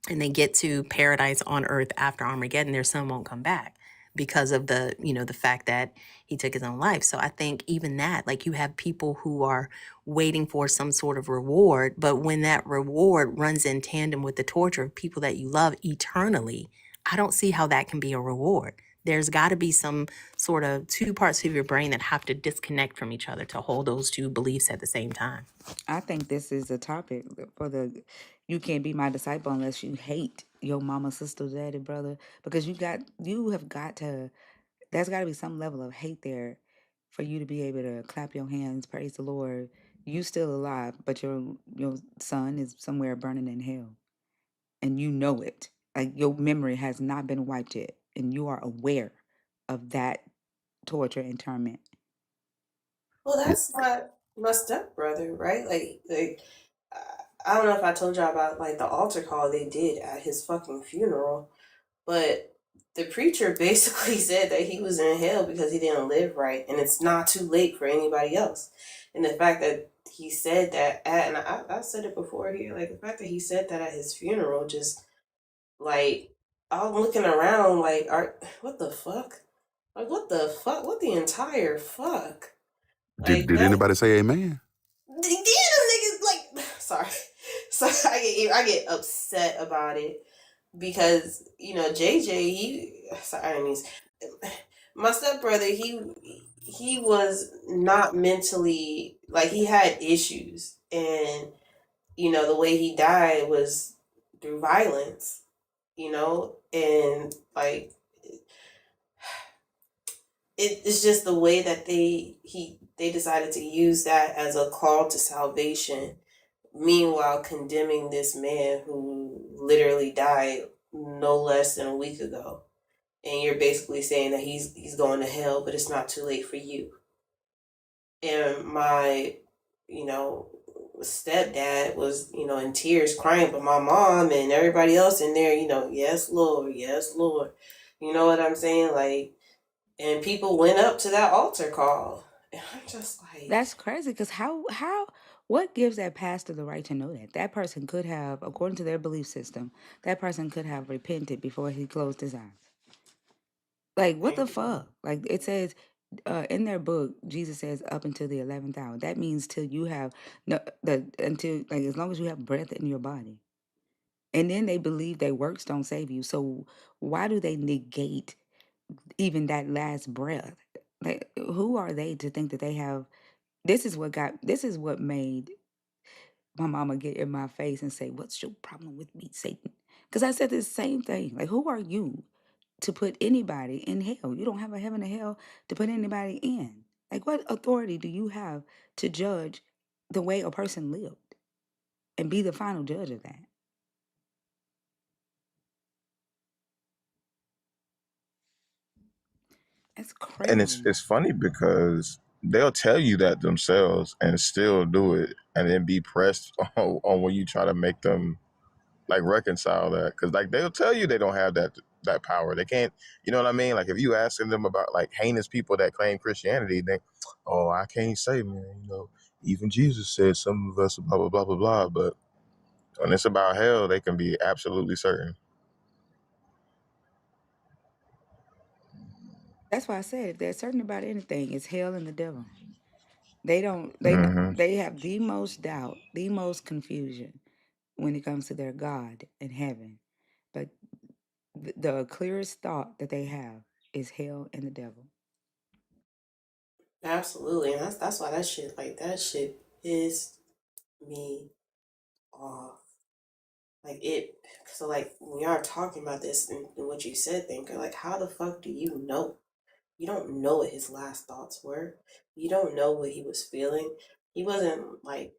and they get to paradise on earth after Armageddon, their son won't come back because of the, the fact that he took his own life. So I think even that, like, you have people who are waiting for some sort of reward, but when that reward runs in tandem with the torture of people that you love eternally, I don't see how that can be a reward. There's got to be some sort of two parts of your brain that have to disconnect from each other to hold those two beliefs at the same time. I think this is a topic for the you can't be my disciple unless you hate your mama, sister, daddy, brother. Because you have got to there's gotta be some level of hate there for you to be able to clap your hands, praise the Lord. You still alive, but your son is somewhere burning in hell. And you know it. Like your memory has not been wiped yet. And you are aware of that torture and torment. Well, that's my stepbrother, right? Like I don't know if I told y'all about like the altar call they did at his fucking funeral, but the preacher basically said that he was in hell because he didn't live right, and it's not too late for anybody else. And the fact that he said that and I said it before here, like the fact that he said that at his funeral, just like I'm looking around, like, what the fuck? Like, what the fuck? What the entire fuck? Like Did that. anybody say amen? Yeah, them niggas like. Sorry, so I get upset about it because JJ sorry, I mean, my stepbrother, he was not mentally, like, he had issues, and the way he died was through violence, and like it's just the way that they decided to use that as a call to salvation, meanwhile condemning this man who literally died no less than a week ago. And you're basically saying that he's going to hell, but it's not too late for you. And my, stepdad was, in tears crying, but my mom and everybody else in there, yes, Lord, yes, Lord. You know what I'm saying? Like, and people went up to that altar call. And I'm just like, That's crazy because what gives that pastor the right to know that? That person could have, according to their belief system, that person could have repented before he closed his eyes. Like, what the fuck? Like, it says in their book, Jesus says up until the 11th hour. That means till you have, until, like, as long as you have breath in your body. And then they believe their works don't save you. So why do they negate even that last breath? Like, who are they to think that they have? This is what made my mama get in my face and say, "What's your problem with me, Satan?" Because I said the same thing. Like, who are you to put anybody in hell? You don't have a heaven or hell to put anybody in. Like, what authority do you have to judge the way a person lived and be the final judge of that? That's And crazy. it's funny because they'll tell you that themselves and still do it, and then be pressed on when you try to make them like reconcile that, because like they'll tell you they don't have that power. They can't. You know what I mean? Like if you asking them about like heinous people that claim Christianity, they, oh, I can't say, man. Even Jesus said some of us blah blah blah blah blah. But when it's about hell, they can be absolutely certain. That's why I said if they're certain about anything, it's hell and the devil. They don't. Hmm. They have the most doubt, the most confusion when it comes to their God in heaven. But the clearest thought that they have is hell and the devil. absolutely, and that's why that shit pissed me off. Like it. So like when y'all are talking about this and what you said, thinker, like how the fuck do you know? You don't know what his last thoughts were. You don't know what he was feeling. He wasn't like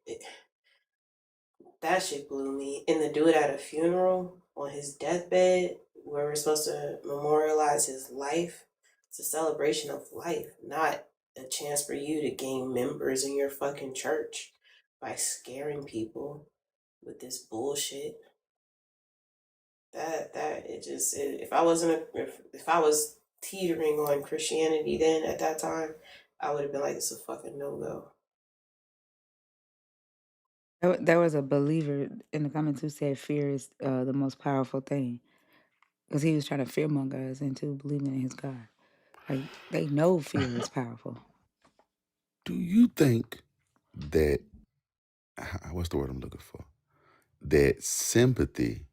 that shit blew me. And to do it at a funeral on his deathbed, where we're supposed to memorialize his life, it's a celebration of life, not a chance for you to gain members in your fucking church by scaring people with this bullshit. That it just if I wasn't if I was teetering on Christianity then at that time, I would have been like, it's a fucking no go. There was a believer in the comments who said fear is the most powerful thing. because he was trying to fearmonger us into believing in his God. Like, they know fear is powerful. Do you think that, what's the word I'm looking for? That sympathy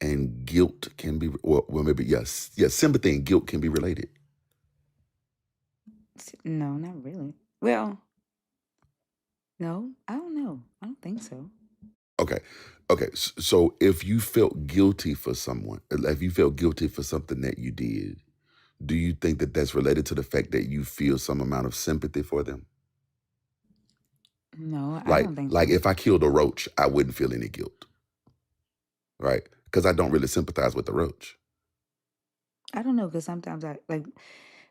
and guilt can be, well maybe, yes, sympathy and guilt can be related? No, not really. Well, no, I don't know. I don't think so. Okay. So if you felt guilty for someone, if you felt guilty for something that you did, do you think that that's related to the fact that you feel some amount of sympathy for them? No, I don't think Like so. if I killed a roach, I wouldn't feel any guilt, right? Because I don't really sympathize with the roach. I don't know, because sometimes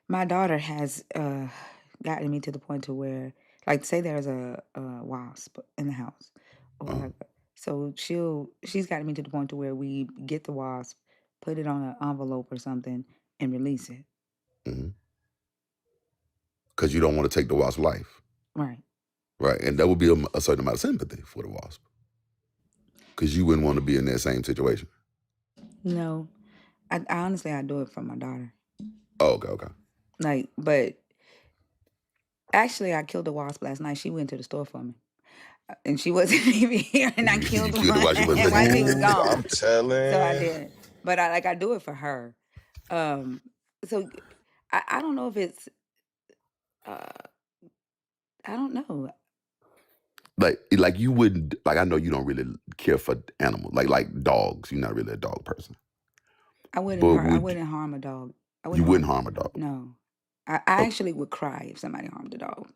my daughter has gotten me to the point to where, like, say there's a wasp in the house, or Uh-huh. so she's gotten me to the point to where we get the wasp, put it on an envelope or something, and release it. Because you don't want to take the wasp's life. Right. Right. And that would be a certain amount of sympathy for the wasp. Because you wouldn't want to be in that same situation. No, I honestly, I do it for my daughter. Oh, okay. Like, but actually, I killed a wasp last night. She went to the store for me, and she wasn't even here, and I You killed killed one it while she wasn't while looking. she was gone. I'm telling. So I did, but I do it for her. So I don't know if it's I don't know. Like you wouldn't, like, I know you don't really care for animals, like dogs. You're not really a dog person. I wouldn't But hurt. I wouldn't harm a dog. I you wouldn't wouldn't harm. harm a dog? No, I Oh, actually would cry if somebody harmed a dog.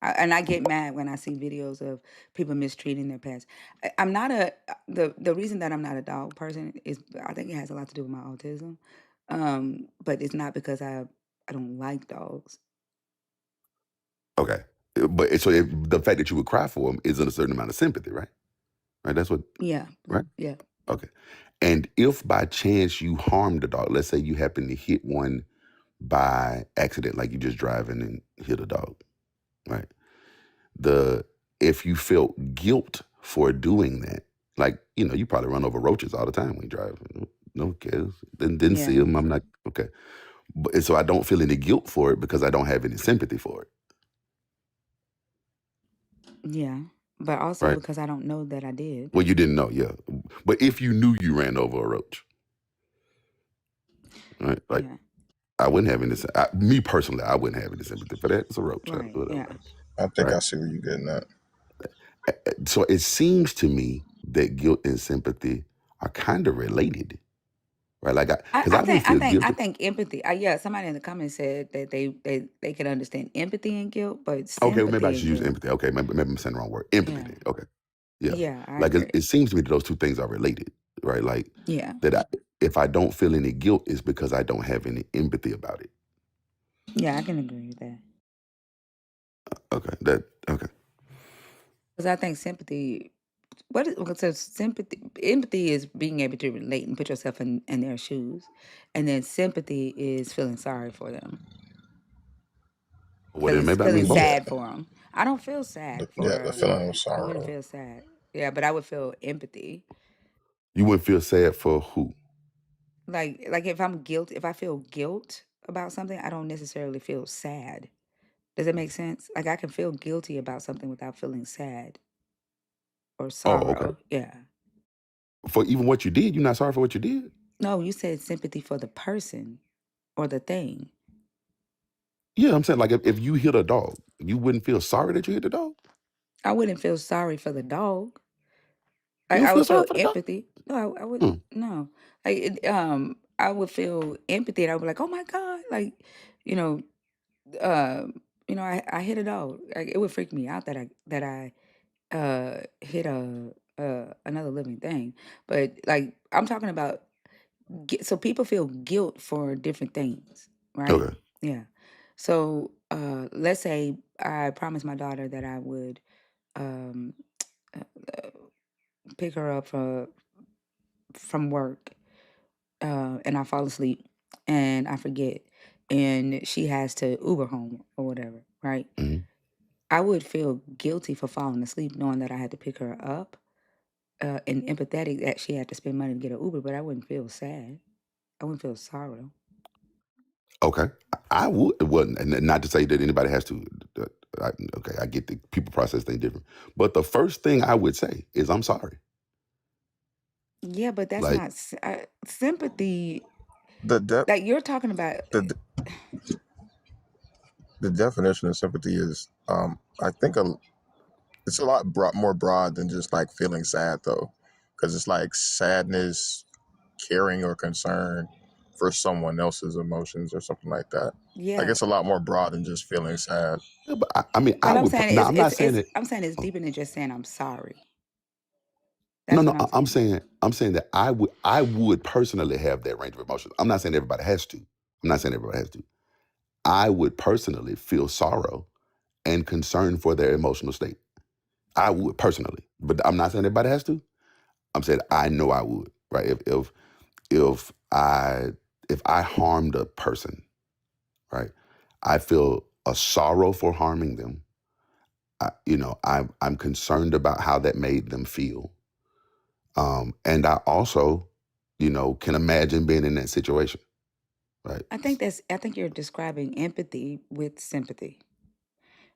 And I get mad when I see videos of people mistreating their pets. I'm not the reason that I'm not a dog person is, I think it has a lot to do with my autism, but it's not because I don't like dogs. okay. But so the fact that you would cry for them is a certain amount of sympathy, right? Right. That's what. Yeah, Right. yeah. Okay. And if by chance you harmed the dog, let's say you happen to hit one by accident, like you just driving and hit a dog, right? If you felt guilt for doing that, like, you probably run over roaches all the time when you drive. No cares. Didn't see Yeah. them. I'm not okay. But so I don't feel any guilt for it because I don't have any sympathy for it. Yeah, but also Right. because I don't know that I did. Well, you didn't know, yeah. But if you knew you ran over a roach, right? Like, Yeah. I wouldn't have any. Me personally, I wouldn't have any sympathy for that. It's a roach. Right. Whatever. Yeah. I think Right. I see where you're getting at. So it seems to me that guilt and sympathy are kind of related, right? Like, because I wouldn't feel I guilty. think empathy. Yeah, somebody in the comments said that they can understand empathy and guilt, but Okay, well, maybe I sympathy should and use guilt. empathy. Okay, maybe I'm saying the wrong word. Empathy. Yeah. Then. Okay, yeah. Yeah, I Like agree. it seems to me that those two things are related, right? Like Yeah. that. If I don't feel any guilt, it's because I don't have any empathy about it. Yeah, I can agree with that. Okay. Okay. Because I think sympathy. Empathy is being able to relate and put yourself in their shoes, and then sympathy is feeling sorry for them. Well, then maybe I Feeling mean both. Yeah, sad for them. I don't feel sad yeah, the for. feeling of I wouldn't sorrow. feel sad. Yeah, but I would feel empathy. You wouldn't feel sad for who? Like if if I feel guilt about something, I don't necessarily feel sad. Does it make sense? Like, I can feel guilty about something without feeling sad or Oh, okay. sorrow. Yeah. For even what you did, you're not sorry for what you did? No, you said sympathy for the person or the thing. Yeah, I'm saying, like, if you hit a dog, you wouldn't feel sorry that you hit the dog? I wouldn't feel sorry for the dog. You don't I feel would sorry feel for the dog? empathy. No, I would Hmm. no. I would feel empathy, and I would be like, oh my God, like, you know, I hit a dog. Like, it would freak me out that I hit another living thing. But, like, I'm talking about, so people feel guilt for different things, right? Okay. Yeah. So let's say I promised my daughter that I would um, pick her up from work, and I fall asleep and I forget, and she has to Uber home or whatever, right? Mm-hmm. I would feel guilty for falling asleep knowing that I had to pick her up, and empathetic that she had to spend money to get an Uber, but I wouldn't feel sad. I wouldn't feel sorrow. Okay, I would. It wasn't, and not to say that anybody has to. Okay, I get the people process things different, but the first thing I would say is I'm sorry. Yeah, but that's Like, not sympathy. The Like you're talking about. the the definition of sympathy is, I think it's a lot more broad than just like feeling sad though, because it's like sadness, caring or concern for someone else's emotions or something like that. Like Yeah, it's a lot more broad than just feeling sad. yeah, but I mean, I but I'm would. saying Now, I'm not saying that. I'm saying it's deeper than just saying I'm sorry. No, That's no, what I'm I'm saying. saying that I would personally have that range of emotions. I'm not saying everybody has to. I'm not saying everybody has to. I would personally feel sorrow and concern for their emotional state. I would personally, but I'm not saying everybody has to. I'm saying I know I would. Right? If I harmed a person, right? I feel a sorrow for harming them. I'm concerned about how that made them feel. And I also, can imagine being in that situation, right? I think you're describing empathy with sympathy.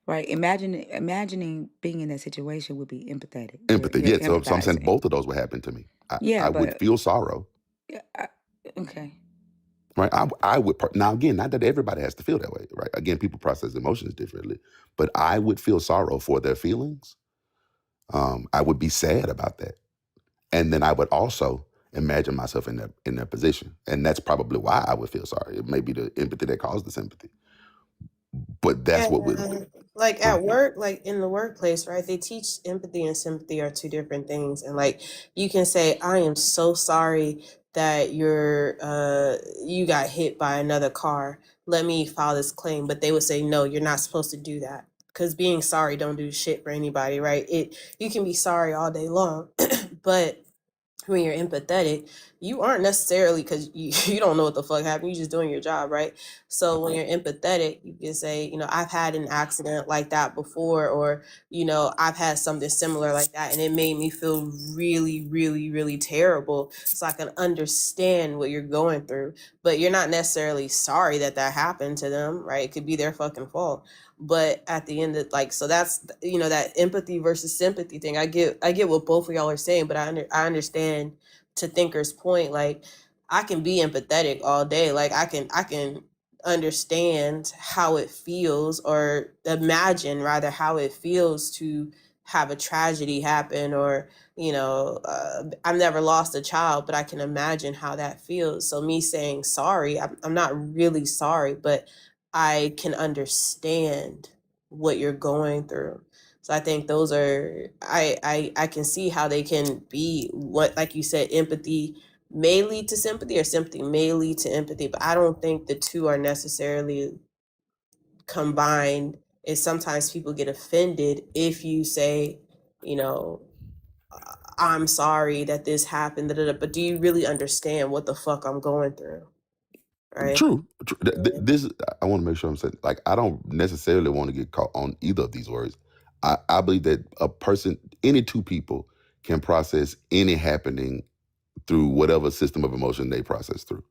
Right. Imagining being in that situation would be empathetic. Empathy, You're yeah. So I'm saying empathizing. both of those would happen to me. Yeah, I would but feel sorrow, okay. right? I would now again, not that everybody has to feel that way, right? Again, people process emotions differently, but I would feel sorrow for their feelings. I would be sad about that, and then I would also imagine myself in their position, and that's probably why I would feel sorry. It may be the empathy that caused the sympathy, but that's what would. And like at work, like in the workplace, right? They teach empathy and sympathy are two different things. And like you can say, I am so sorry that you got hit by another car. Let me file this claim. But they would say, no, you're not supposed to do that. Because being sorry don't do shit for anybody, right? You can be sorry all day long, but when you're empathetic, you aren't necessarily, because you don't know what the fuck happened, you're just doing your job, right? So when you're empathetic, you can say, I've had an accident like that before, or I've had something similar like that, and it made me feel really, really, really terrible, so I can understand what you're going through. But you're not necessarily sorry that happened to them, right? It could be their fucking fault. But at the end of, like, so that's that empathy versus sympathy thing. I get what both of y'all are saying, but I understand to Thinker's point. Like, I can be empathetic all day. Like, I can understand how it feels, or imagine rather how it feels to have a tragedy happen, or I've never lost a child, but I can imagine how that feels. So me saying sorry, I'm not really sorry, but I can understand what you're going through. So I think those are, I can see how they can be, what, like you said, empathy may lead to sympathy, or sympathy may lead to empathy, but I don't think the two are necessarily combined. Is sometimes people get offended if you say, you know, I'm sorry that this happened, but do you really understand what the fuck I'm going through? Right. True. This I want to make sure I'm saying, like, I don't necessarily want to get caught on either of these words. I believe that any two people can process any happening through whatever system of emotion they process through,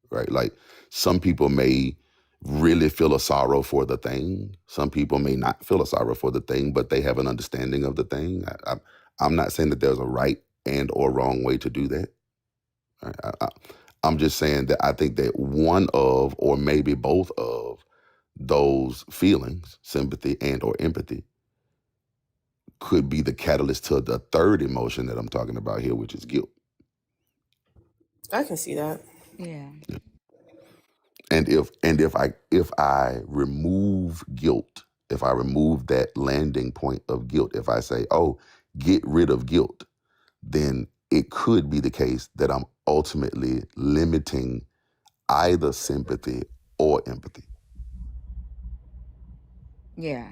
right? Like, some people may really feel a sorrow for the thing. Some people may not feel a sorrow for the thing, but they have an understanding of the thing. I'm not saying that there's a right and or wrong way to do that. I'm just saying that I think that one of, or maybe both of, those feelings, sympathy and or empathy, could be the catalyst to the third emotion that I'm talking about here, which is guilt. I can see that. Yeah. And if I remove guilt, if I remove that landing point of guilt, if I say, oh, get rid of guilt, then it could be the case that I'm ultimately limiting either sympathy or empathy. Yeah.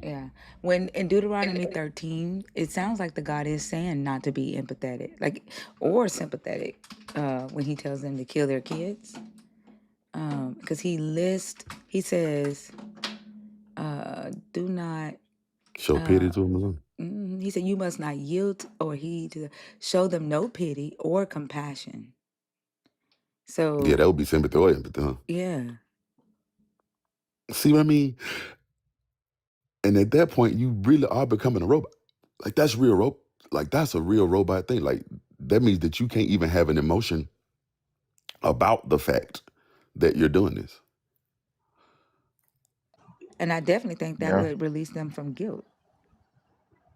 Yeah. When in Deuteronomy 13, it sounds like the God is saying not to be empathetic, like, or sympathetic, when he tells them to kill their kids. Because he says, do not Show pity to them or something? He said, "You must not yield or heed to show them no pity or compassion." So Yeah, that would be sympathy or empathy, huh? yeah, See what I mean? And at that point, you really are becoming a robot. Like that's real like that's a real robot thing. Like that means that you can't even have an emotion about the fact that you're doing this. and I definitely think that Yeah. would release them from guilt.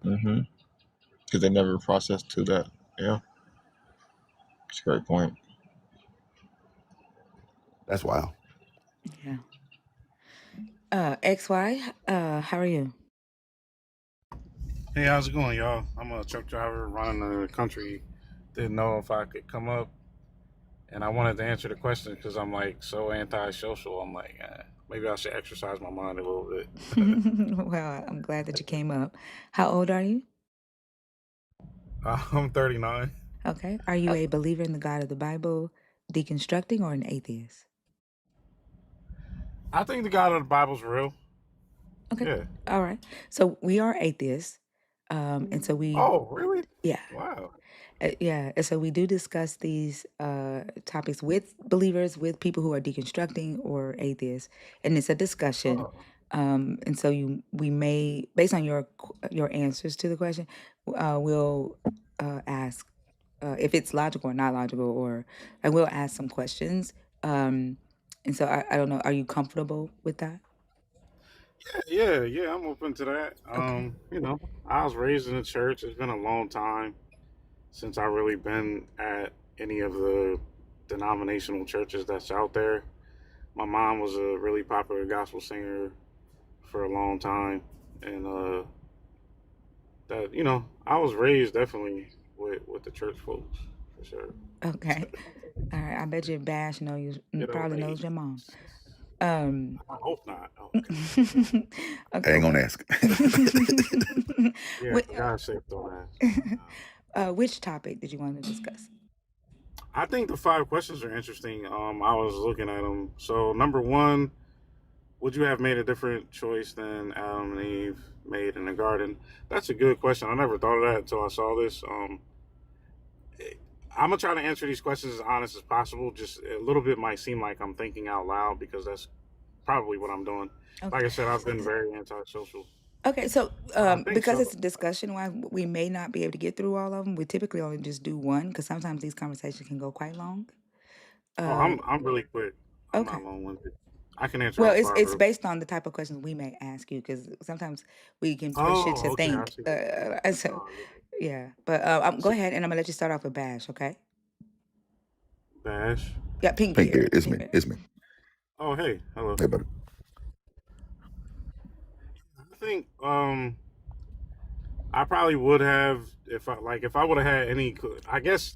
Mm-hmm. Because they never processed to that. Yeah. That's a great point. That's wild. Yeah. XY, how are you? Hey, how's it going, y'all? I'm a truck driver running the country. Didn't know if I could come up, and I wanted to answer the question because I'm like so antisocial. I'm like, maybe I should exercise my mind a little bit. Well, I'm glad that you came up. How old are you? I'm 39. Okay. Are you a believer in the God of the Bible, deconstructing, or an atheist? I think the God of the Bible's real. Okay. Yeah. All right. So we are atheists. And so we, Oh, really? yeah. Wow. Yeah. And so we do discuss these topics with believers, with people who are deconstructing or atheists. And it's a discussion. Oh. And so we may, based on your answers to the question, we'll ask if it's logical or not logical, or I will ask some questions. And so I don't know, are you comfortable with that? Yeah. I'm open to that. Okay. I was raised in the church. It's been a long time since I really been at any of the denominational churches that's out there. My mom was a really popular gospel singer for a long time, and I was raised definitely with the church folks for sure. Okay. All right. I bet you Bash Middle probably knows your mom. age. Um, I hope not. Oh, okay. I ain't gonna ask. Yeah, for God's sake, don't ask. Which topic did you want to discuss? I think the 5 questions are interesting. I was looking at them. So number one, would you have made a different choice than Adam and Eve made in the garden? That's a good question. I never thought of that until I saw this. I'm gonna try to answer these questions as honest as possible. Just a little bit might seem like I'm thinking out loud because that's probably what I'm doing. Okay. Like I said, I've been very antisocial. Okay, so I think because so. it's a discussion, we may not be able to get through all of them. We typically only just do one because sometimes these conversations can go quite long. I'm really quick. I'm Okay. not long-winded. I can answer Well, all it's 5 it's of them. based on the type of questions we may ask you because sometimes we can push it Oh, to okay. I think. see. So Oh, yeah, but go so, ahead and I'm gonna let you start off with Bash. Okay. Bash. Yeah, Pink Pink Beard. Beard, it's Pink me. Beard. It's me. Oh, hey, hello. Hey, buddy. I think I probably would have if I would have had any. I guess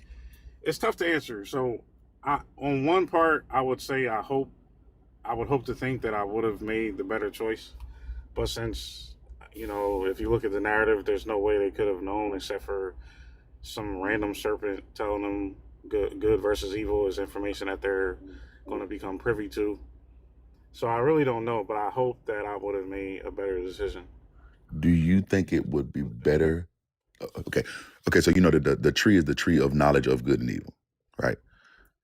it's tough to answer. So, on one part, I would say I would hope to think that I would have made the better choice. But since if you look at the narrative, there's no way they could have known except for some random serpent telling them good versus evil is information that they're going to become privy to. So I really don't know, but I hope that I would have made a better decision. Do you think it would be better? Okay. So you know that the tree is the tree of knowledge of good and evil, right?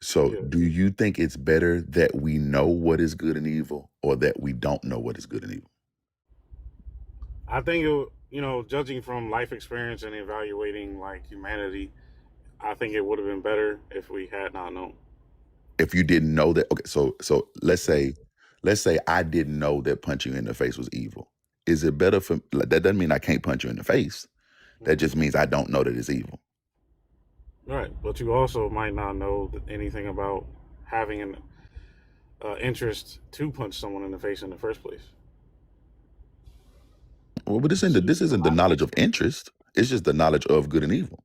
So Yeah. do you think it's better that we know what is good and evil or that we don't know what is good and evil? I think judging from life experience and evaluating like humanity, I think it would have been better if we had not known. If you didn't know that, okay, so let's say I didn't know that punching you in the face was evil. Is it better for like, that doesn't mean I can't punch you in the face. That just means I don't know that it's evil. Right, but you also might not know anything about having an interest to punch someone in the face in the first place. Well, but this So isn't the knowledge of interest. It's just the knowledge of good and evil.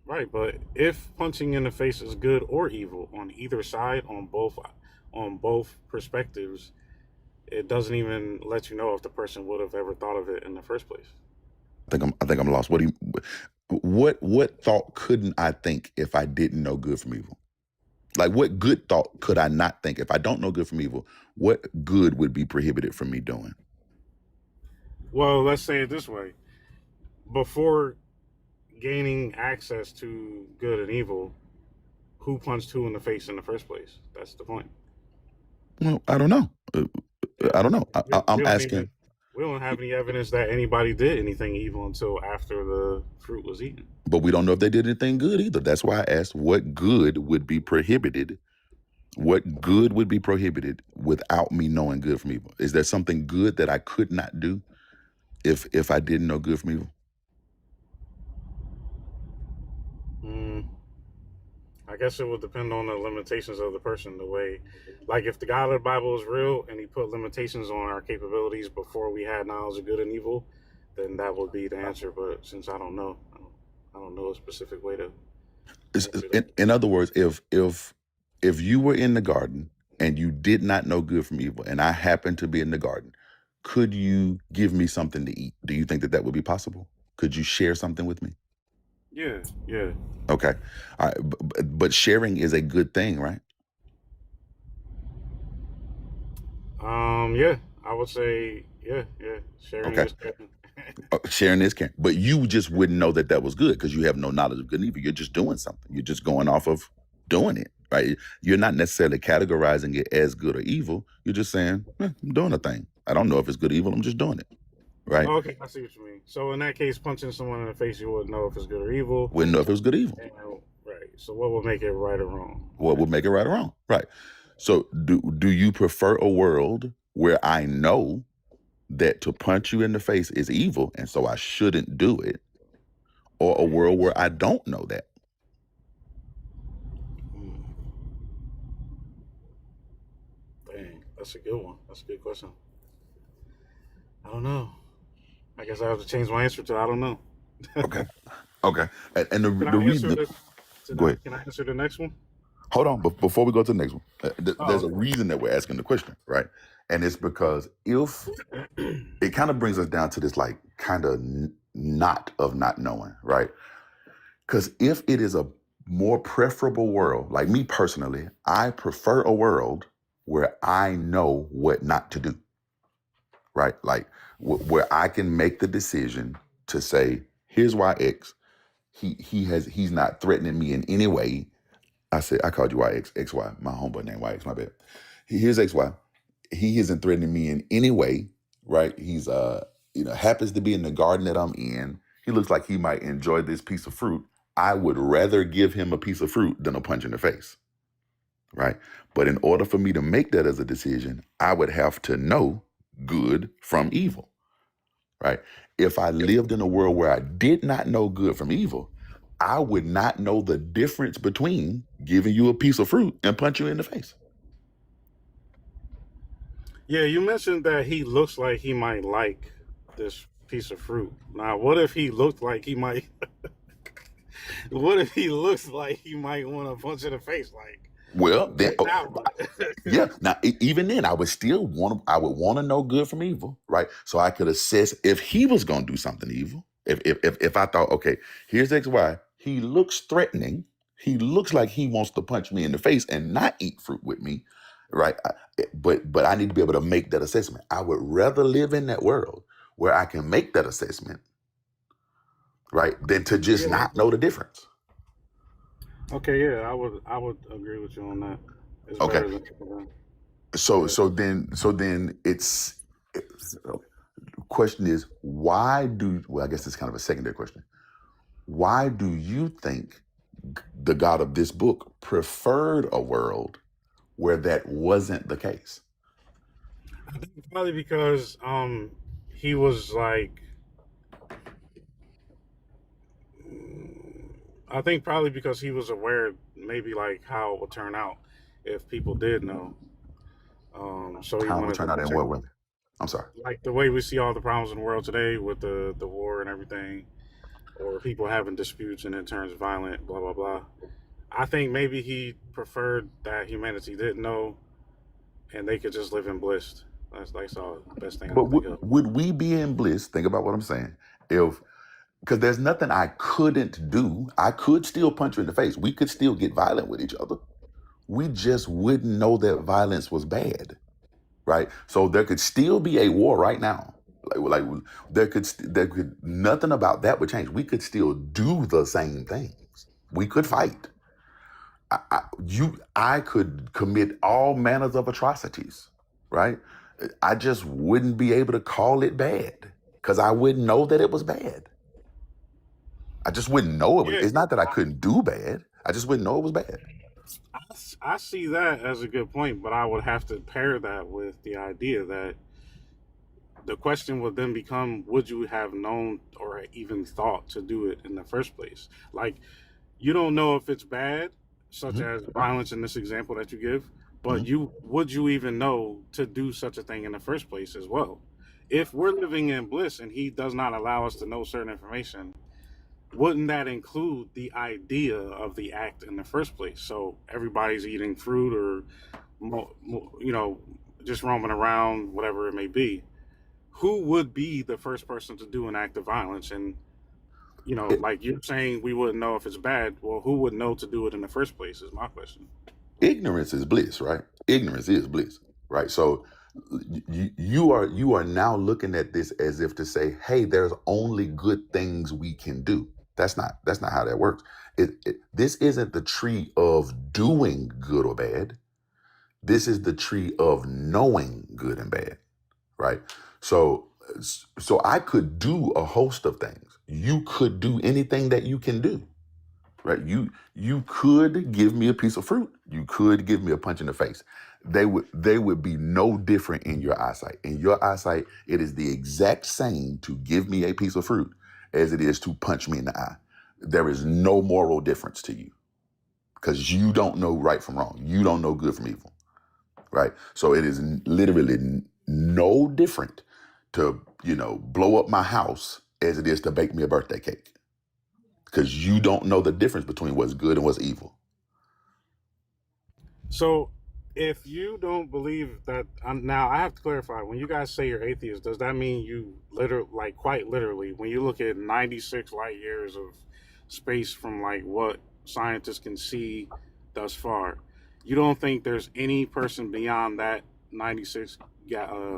right, but if punching in the face is good or evil on either side, on both perspectives, it doesn't even let you know if the person would have ever thought of it in the first place. I think I'm lost. What thought couldn't I think if I didn't know good from evil? Like what good thought could I not think if I don't know good from evil? What good would be prohibited from me doing? Well, let's say it this way. before gaining access to good and evil, who punched who in the face in the first place? That's the point. Well, I don't know. Yeah, I don't know. I'm we don't even asking. we don't have any evidence that anybody did anything evil until after the fruit was eaten. But we don't know if they did anything good either. That's why I asked what good would be prohibited. What good would be prohibited without me knowing good from evil? Is there something good that I could not do if I didn't know good from evil? I guess it would depend on the limitations of the person. The way, like, if the God of the Bible is real and He put limitations on our capabilities before we had knowledge of good and evil, then that would be the answer. But since I don't know, I don't know a specific way to answer that. In other words, if you were in the garden and you did not know good from evil, and I happened to be in the garden, could you give me something to eat? Do you think that would be possible? Could you share something with me? Yeah. Okay. All right. But sharing is a good thing, right? Yeah. I would say, yeah. Sharing Okay. is caring. Sharing is caring. But you just wouldn't know that was good because you have no knowledge of good and evil. You're just doing something. You're just going off of doing it, right? You're not necessarily categorizing it as good or evil. You're just saying, I'm doing a thing. I don't know if it's good or evil. I'm just doing it, right? Okay, I see what you mean. So in that case, punching someone in the face, you wouldn't know if it's good or evil. Wouldn't know if it was good or evil. Right. So what would make it right or wrong? What would make it right or wrong? Right. So do you prefer a world where I know that to punch you in the face is evil and so I shouldn't do it, or a world where I don't know that? Dang, that's a good one. That's a good question. I don't know. I guess I have to change my answer to I don't know. Okay. And the reason. Go ahead. Can I answer the next one? Hold on, but before we go to the next one, there's a reason that we're asking the question, right? And it's because if it kind of brings us down to this, like, kind of not knowing, right? Because if it is a more preferable world, like me personally, I prefer a world where I know what not to do, right? Like where I can make the decision to say, here's why X, he's not threatening me in any way. I called you XY, my homeboy named YX, my bad. Here's XY. He isn't threatening me in any way, right? He's happens to be in the garden that I'm in. He looks like he might enjoy this piece of fruit. I would rather give him a piece of fruit than a punch in the face, right? But in order for me to make that as a decision, I would have to know good from evil, right? If I lived in a world where I did not know good from evil, I would not know the difference between giving you a piece of fruit and punch you in the face. Yeah, you mentioned that he looks like he might like this piece of fruit. Now, what if he looked like he might? What if he looks like he might want to punch in the face? Like, well, then, yeah. Now, even then, I would still want to know good from evil, right? So I could assess if he was going to do something evil. If I thought, okay, here's XY, he looks threatening. He looks like he wants to punch me in the face and not eat fruit with me, right? But I need to be able to make that assessment. I would rather live in that world where I can make that assessment, right, than to just not know the difference. Okay, yeah, I would agree with you on that. It's okay. Better than, so then it's question is, I guess it's kind of a secondary question. Why do you think the God of this book preferred a world where that wasn't the case? I think probably because he was like, I think probably because he was aware maybe like how it would turn out if people did know. So he how it wanted would turn to out in what way? I'm sorry. Like the way we see all the problems in the world today with the war and everything, or people having disputes and it turns violent, blah blah blah. I think maybe he preferred that humanity didn't know, and they could just live in bliss. That's all the best thing I But can think of. would we be in bliss? Think about what I'm saying. Because there's nothing I couldn't do. I could still punch you in the face. We could still get violent with each other. We just wouldn't know that violence was bad, right? So there could still be a war right now, Like there could nothing about that would change. We could still do the same things. We could fight. I could commit all manners of atrocities, right? I just wouldn't be able to call it bad because I wouldn't know that it was bad. I just wouldn't know it was. Yeah, It's not that I couldn't do bad. I just wouldn't know it was bad. I see that as a good point, but I would have to pair that with the idea that the question would then become, would you have known or even thought to do it in the first place? Like, you don't know if it's bad, such Mhm. as violence in this example that you give, but Mhm. would you even know to do such a thing in the first place as well? If we're living in bliss and he does not allow us to know certain information, wouldn't that include the idea of the act in the first place? So everybody's eating fruit or just roaming around, whatever it may be. Who would be the first person to do an act of violence? And like you're saying, we wouldn't know if it's bad. Well, who would know to do it in the first place? Is my question. Ignorance is bliss, right? Ignorance is bliss, right? So you are now looking at this as if to say, hey, there's only good things we can do. That's not how that works. This isn't the tree of doing good or bad. This is the tree of knowing good and bad, right? So I could do a host of things. You could do anything that you can do, right? You could give me a piece of fruit. You could give me a punch in the face. They would be no different in your eyesight. In your eyesight, it is the exact same to give me a piece of fruit as it is to punch me in the eye. There is no moral difference to you because you don't know right from wrong. You don't know good from evil, right? So it is literally no different to blow up my house as it is to bake me a birthday cake because you don't know the difference between what's good and what's evil. So, if you don't believe that, now I have to clarify. When you guys say you're atheist, does that mean you quite literally, when you look at 96 light years of space from like what scientists can see thus far, you don't think there's any person beyond that 96,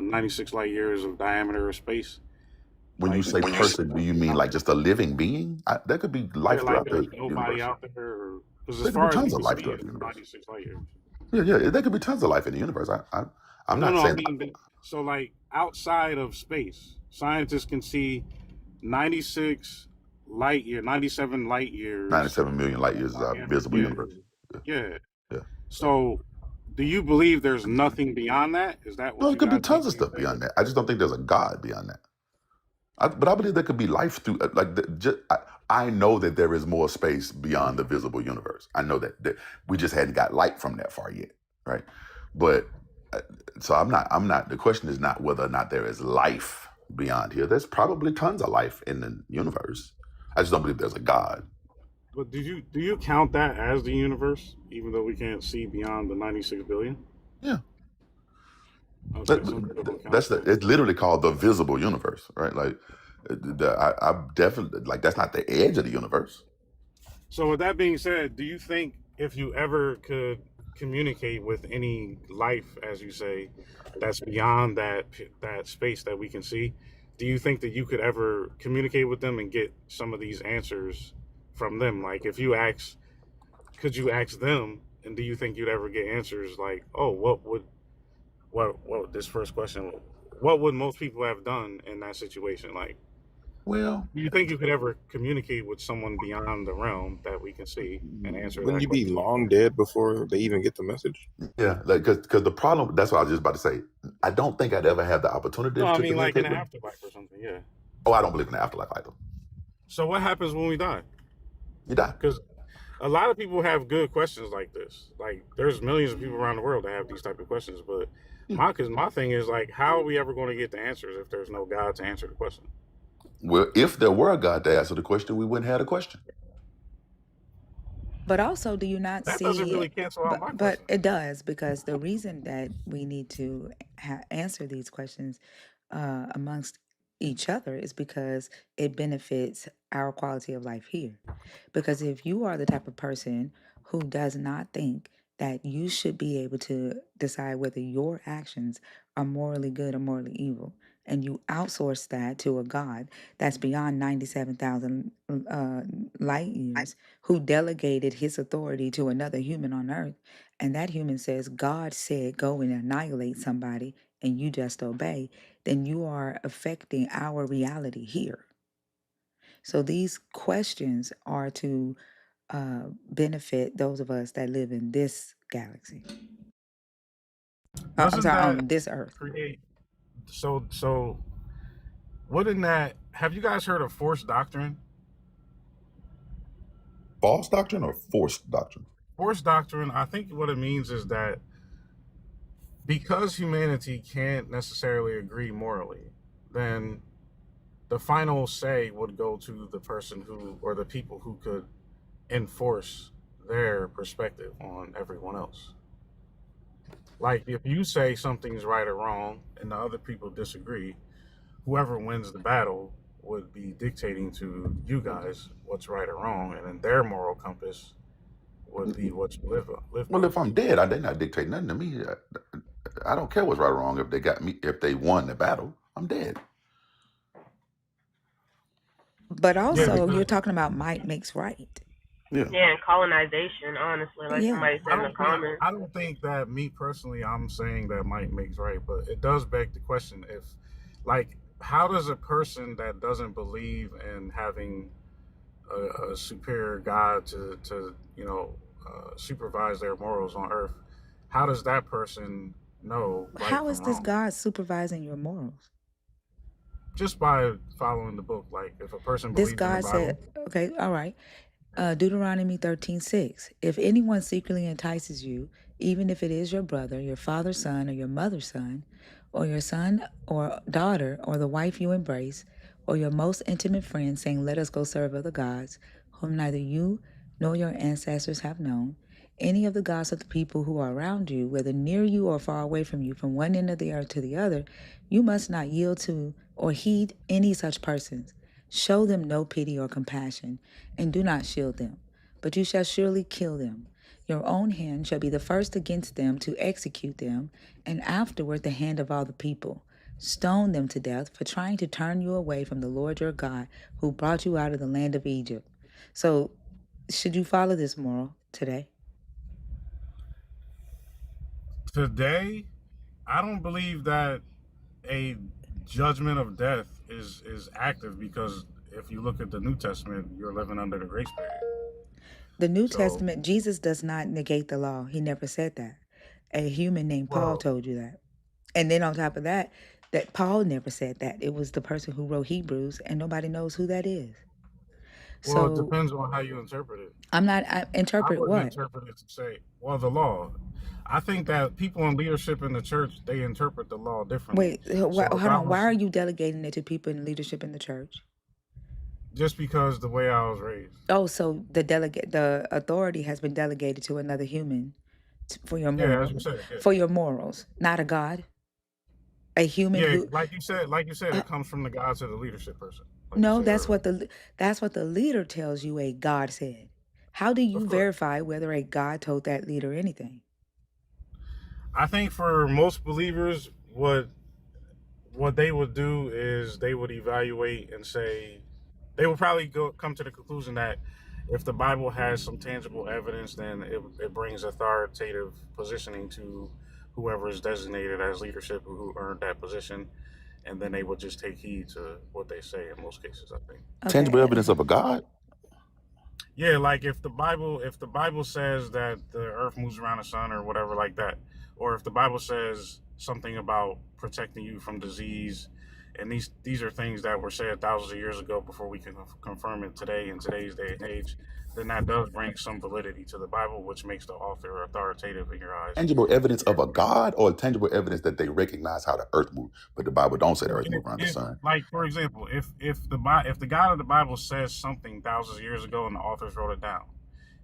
96 light years of diameter of space? When you Like, say person, do you mean like just a living being? There could be yeah, life like throughout there's the nobody universe. out there, because as There could be far as we tons of can life see, throughout it's the universe. 96 light years. Yeah. There could be tons of life in the universe. I'm No, not no, I saying mean, so like outside of space, scientists can see 96 97 light years. 97 million light years is our visible Yeah, universe. Yeah. yeah. Yeah. So, do you believe there's nothing beyond that? Is that No, what there you could be guys tons of basically stuff say? beyond that. I just don't think there's a God beyond that. But I believe there could be life through, I know that there is more space beyond the visible universe. I know that we just hadn't got light from that far yet, right? But uh, so I'm not. The question is not whether or not there is life beyond here. There's probably tons of life in the universe. I just don't believe there's a God. But do you count that as the universe, even though we can't see beyond the 96 billion? Yeah, Okay, some people don't count that. it's literally called the visible universe, right? Like, I definitely like that's not the edge of the universe. So with that being said, do you think if you ever could communicate with any life, as you say, that's beyond that space that we can see, do you think that you could ever communicate with them and get some of these answers from them? Like if you ask, could you ask them, and do you think you'd ever get answers like, oh, what this first question, what would most people have done in that situation? Like, Well, do you think you could ever communicate with someone beyond the realm that we can see and answer Wouldn't that you be question? long dead before they even get the message? yeah, like because the problem. That's what I was just about to say. I don't think I'd ever have the opportunity No, I to mean like in communicate the with them. afterlife or something, yeah. Oh, I don't believe in the afterlife either. So what happens when we die? You die. Because a lot of people have good questions like this. Like there's millions of people around the world that have these type of questions, but Yeah. my thing is like, how are we ever going to get the answers if there's no God to answer the question? Well, if there were a God to answer the question, we wouldn't have the question. But also, do you not That doesn't see? really cancel out my But question. it does, because the reason that we need to answer these questions amongst each other is because it benefits our quality of life here. Because if you are the type of person who does not think that you should be able to decide whether your actions are morally good or morally evil, and you outsource that to a God that's beyond 97,000 light years, who delegated his authority to another human on earth, and that human says, God said, go and annihilate somebody, and you just obey, then you are affecting our reality here. So these questions are to benefit those of us that live in this galaxy. I'm Doesn't sorry, that on this earth. create so wouldn't that have you guys heard of forced doctrine? False doctrine or forced doctrine? Forced doctrine, I think what it means is that because humanity can't necessarily agree morally, then the final say would go to the person who, or the people who could enforce their perspective on everyone else. Like if you say something's right or wrong and the other people disagree, whoever wins the battle would be dictating to you guys what's right or wrong, and then their moral compass would be what you live Well, by. if I'm dead, they're not dictating nothing to me. I don't care what's right or wrong. If they got me, if they won the battle, I'm dead. But Yeah, also, because you're talking about might makes right. Yeah. Yeah, and colonization, honestly, like Yeah. somebody said in the comments. I don't think that me personally I'm saying that might makes right, but it does beg the question if like how does a person that doesn't believe in having a superior God to supervise their morals on earth, how does that person know right How from is this wrong? God supervising your morals? Just by following the book. Like if a person This believes in the God said, Bible. okay, all right. Deuteronomy 13:6. If anyone secretly entices you, even if it is your brother, your father's son, or your mother's son, or your son or daughter, or the wife you embrace, or your most intimate friend, saying, let us go serve other gods, whom neither you nor your ancestors have known, any of the gods of the people who are around you, whether near you or far away from you, from one end of the earth to the other, you must not yield to or heed any such persons. Show them no pity or compassion, and do not shield them, but you shall surely kill them. Your own hand shall be the first against them to execute them, and afterward the hand of all the people. Stone them to death for trying to turn you away from the Lord your God, who brought you out of the land of Egypt. So, should you follow this moral today? Today, I don't believe that a judgment of death is active, because if you look at the New Testament, you're living under the grace period. The New So, Testament, Jesus does not negate the law. He never said that. A human named Paul well, told you that. And then on top of that, that Paul never said that. It was the person who wrote Hebrews, and nobody knows who that is. well, it So depends on how you interpret it. I I interpret wouldn't what? interpret it to say, well, the law. I think that people in leadership in the church, they interpret the law differently. Wait, So hold if I on. Why was are you delegating it to people in leadership in the church? just because the way I was raised. Oh, so the authority has been delegated to another human for your Yeah, as you morals, said, yeah. not a God. A human Yeah, who like you said, it comes from the God to the leadership person, like you no, said earlier. that's what the leader tells you a God said. How do Of you course. verify whether a God told that leader anything? I think for most believers, what they would do is they would evaluate and say, they would probably come to the conclusion that if the Bible has some tangible evidence, then it brings authoritative positioning to whoever is designated as leadership or who earned that position, and then they would just take heed to what they say in most cases, I think. Tangible Okay. evidence of a God? Yeah, like if the Bible says that the earth moves around the sun or whatever like that, or if the Bible says something about protecting you from disease, and these are things that were said thousands of years ago before we can confirm it today in today's day and age, then that does bring some validity to the Bible, which makes the author authoritative in your eyes. Tangible evidence of a God, or tangible evidence that they recognize how the earth moves, but the Bible don't say the earth moves around the If sun. like for example, if the God of the Bible says something thousands of years ago and the authors wrote it down,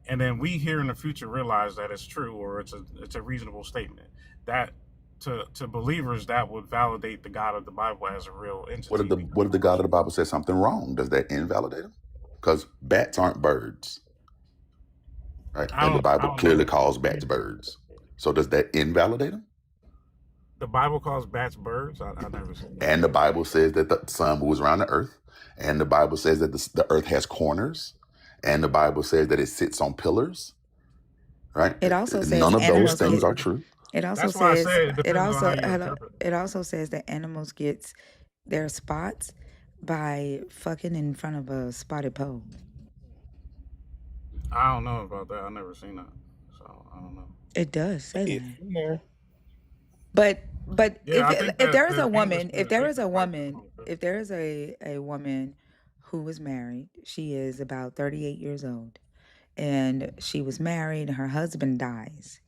and then we here in the future realize that it's true, or it's a reasonable statement, that to believers that would validate the God of the Bible as a real entity. What if the God of the Bible says something wrong? Does that invalidate him? Because bats aren't birds, right? And the I Bible don't know clearly that. calls bats birds. So does that invalidate him? The Bible calls bats birds. I never seen that. And the Bible says that the sun moves around the earth. And the Bible says that the earth has corners. And the Bible says that it sits on pillars. Right? It also says None of those animals things get. are true. It also That's why I says say it it depends on how also you interpret it. it also says that animals gets their spots by fucking in front of a spotted pole. I don't know about that. I never seen that, so I don't know. It does say It's that. in there. But Yeah, I think if that there is the a English woman, translation might be wrong, too. if there is a woman who was married, she is about 38 years old, and she was married, and her husband dies,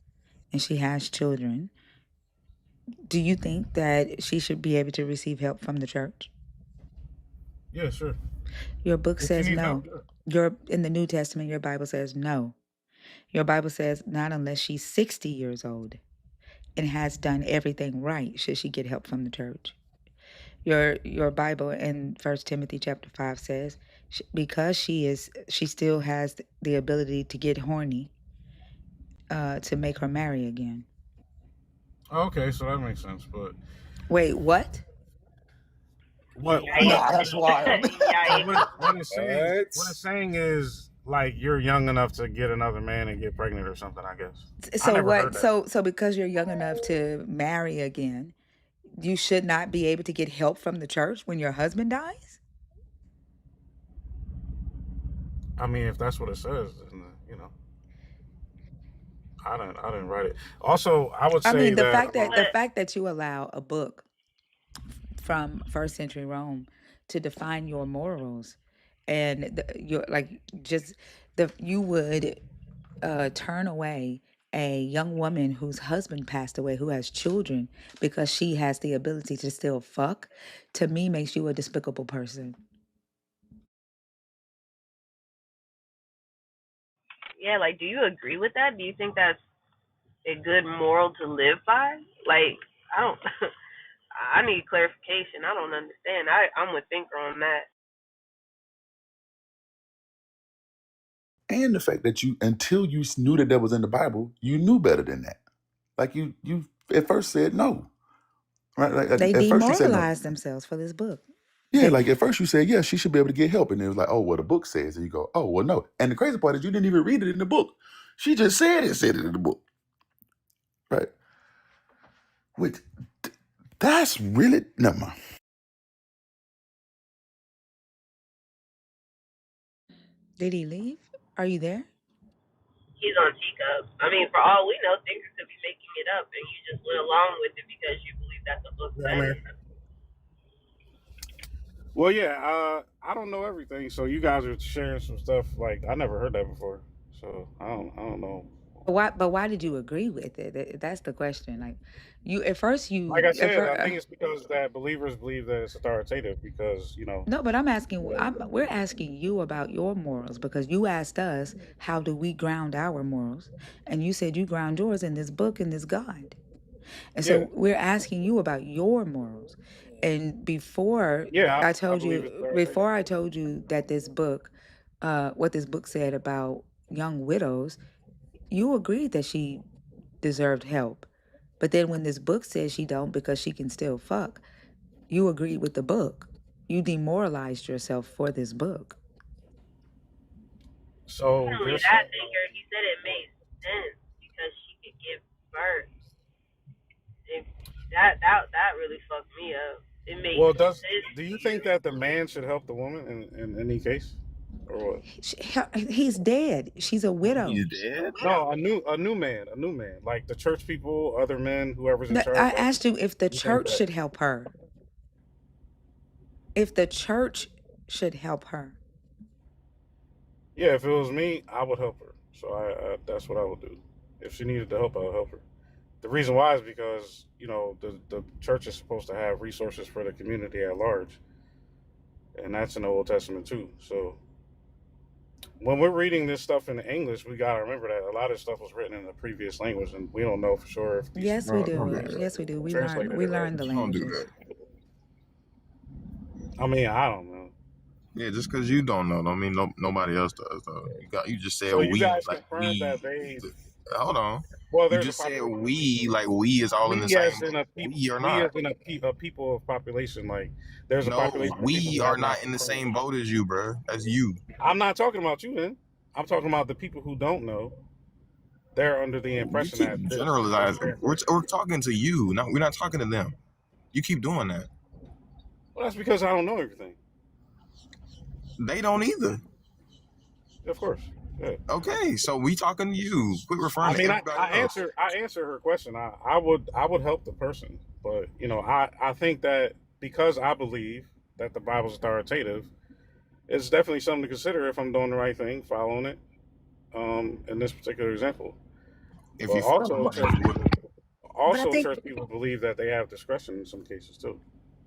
and she has children. Do you think that she should be able to receive help from the church? Yeah, sure. Your book If she says needs no. help, sure. In the New Testament, your Bible says no. Your Bible says not unless she's 60 years old and has done everything right should she get help from the church. Your Bible in 1 Timothy chapter 5 says because she still has the ability to get horny to make her marry again. Okay, so that makes sense. But Wait, what? what Nah, that's wild. what it's saying is like you're young enough to get another man and get pregnant or something. I guess I So never heard what? that. So because you're young enough to marry again, you should not be able to get help from the church when your husband dies? I mean, if that's what it says, then, I didn't write it. Also, I would I say mean, that the fact that you allow a book from first century Rome to define your morals, and you're like just you would turn away a young woman whose husband passed away, who has children, because she has the ability to still fuck, to me makes you a despicable person. Yeah, like, do you agree with that? Do you think that's a good moral to live by? Like, I don't. I need clarification. I don't understand. I'm with Thinker on that. And the fact that until you knew that was in the Bible, you knew better than that. Like you at first said no. Right? Like They at first you said no. demoralized themselves for this book. Yeah, like at first you said, yeah, she should be able to get help. And it was like, oh, well, the book says. And you go, oh, well, no. And the crazy part is you didn't even read it in the book. She just said it in the book. Right? Which, that's really, never mind. Did he leave? Are you there? He's on teacup. I mean, for all we know, Thinker could be making it up, and you just went along with it because you believe that the book yeah, I said mean, it. well, yeah, I don't know everything, so you guys are sharing some stuff like I never heard that before, so I don't know. But why did you agree with it? That's the question. Like, you at first Like I at said, I first, think it's because that believers believe that it's authoritative because no, but we're asking you about your morals because you asked us how do we ground our morals, and you said you ground yours in this book and this God, and yeah, so we're asking you about your morals. And before yeah, I I told believe it's you, authoritative. that this book, what this book said about young widows, you agreed that she deserved help. But then when this book says she don't because she can still fuck, you agreed with the book. You demoralized yourself for this book. So Not only you're that, saying, Thinker, he said it made sense because she could give birth. If that really fucked me up. It made well, sense do to you you. think that the man should help the woman in any case, or what? He's dead. She's a widow. He's dead. No, a new man, like the church people, other men, whoever's in I charge. Like, asked you if the you think church that? should help her. If the church should help her. Yeah, if it was me, I would help her. So that's what I would do. If she needed the help, I would help her. The reason why is because the church is supposed to have resources for the community at large, and that's in the Old Testament too. So when we're reading this stuff in English, we gotta remember that a lot of stuff was written in the previous language, and we don't know for sure if these Yes, we No, don't do. do that. Yes, we do. translated We it right. learn the Don't do languages. that. I mean, I don't know. Yeah, just because you don't know, don't mean nobody else does. Though. You just said So you we, guys like confirmed we. that they Hold on. Well, You there's a just said population of we, people. like we is all in the We same as in a people, we are we not. as in a people of population. Like there's a No, population of people we who are have not not in the controlled. same boat as you, bro. That's you. I'm not talking about you, then. I'm talking about the people who don't know. They're under the You impression keep that that's generalizing. fair. We're talking to you. No, we're not talking to them. You keep doing that. Well, that's because I don't know everything. They don't either. Of course. Yeah. Okay, so we talking to you. Quit referring I to mean, everybody else. I answer her question. I would help the person, but I think that because I believe that the Bible's authoritative, it's definitely something to consider if I'm doing the right thing, following it. In this particular example, If but you follow But I think church people believe that they have discretion in some cases too.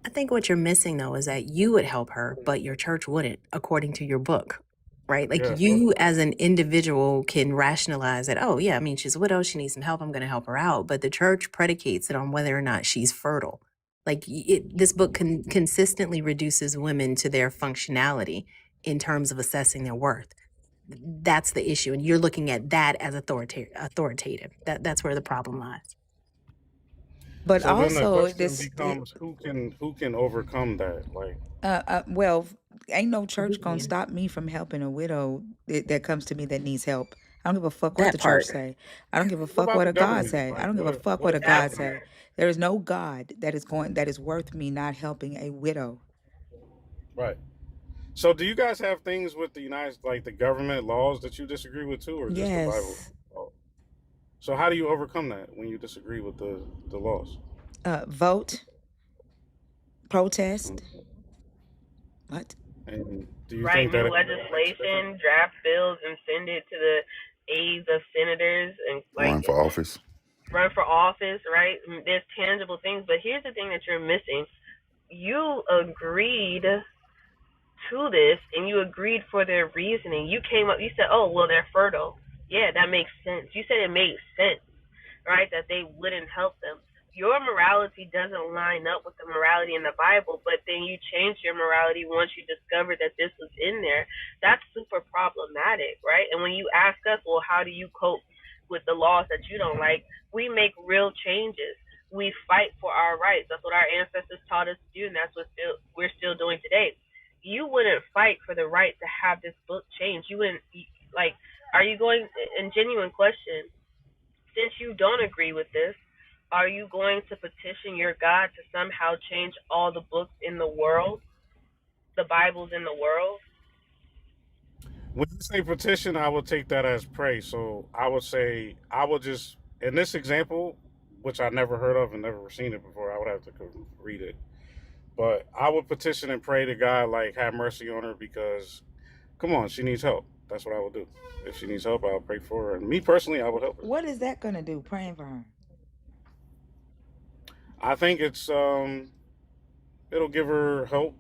I think what you're missing though is that you would help her, but your church wouldn't, according to your book, right? Like Yeah, you as an individual can rationalize that, oh, yeah, I mean, she's a widow, she needs some help, I'm going to help her out. But the church predicates it on whether or not she's fertile. Like this book consistently reduces women to their functionality in terms of assessing their worth. That's the issue. And you're looking at that as authoritative. That's where the problem lies. But so then the also, question this, becomes who can overcome that? Like, well, ain't no church gonna Opinion. stop me from helping a widow that comes to me that needs help. I don't give a fuck what That the church part. say. I don't give a what fuck about what the a God government? say. I Like, don't give a fuck what what a if the God government? say. There is no God that is worth me not helping a widow. Right. So do you guys have things with the like the government laws that you disagree with too, or just the Bible? Yes. Oh. So how do you overcome that when you disagree with the laws? Vote, protest. Mm. What? And do you Write think that new it makes a difference? legislation, draft bills, and send it to the aides of senators and like Run for office. run for office, right? There's tangible things, but here's the thing that you're missing. You agreed to this and you agreed for their reasoning. You came up, you said, oh, well, they're fertile. Yeah, that makes sense. You said it makes sense, right? That they wouldn't help them. Your morality doesn't line up with the morality in the Bible, but then you changed your morality once you discovered that this was in there. That's super problematic, right? And when you ask us, well, how do you cope with the laws that you don't like? We make real changes. We fight for our rights. That's what our ancestors taught us to do, and that's what we're still doing today. You wouldn't fight for the right to have this book changed. You wouldn't, like, are you going, in genuine question, since you don't agree with this, are you going to petition your God to somehow change all the books in the world, the Bibles in the world? When you say petition, I would take that as pray. So I would say I would just in this example, which I never heard of and never seen it before. I would have to read it, but I would petition and pray to God, like have mercy on her because, come on, she needs help. That's what I would do. If she needs help, I'll pray for her. And me personally, I would help her. What is that gonna do? Praying for her. I think it'll give her hope,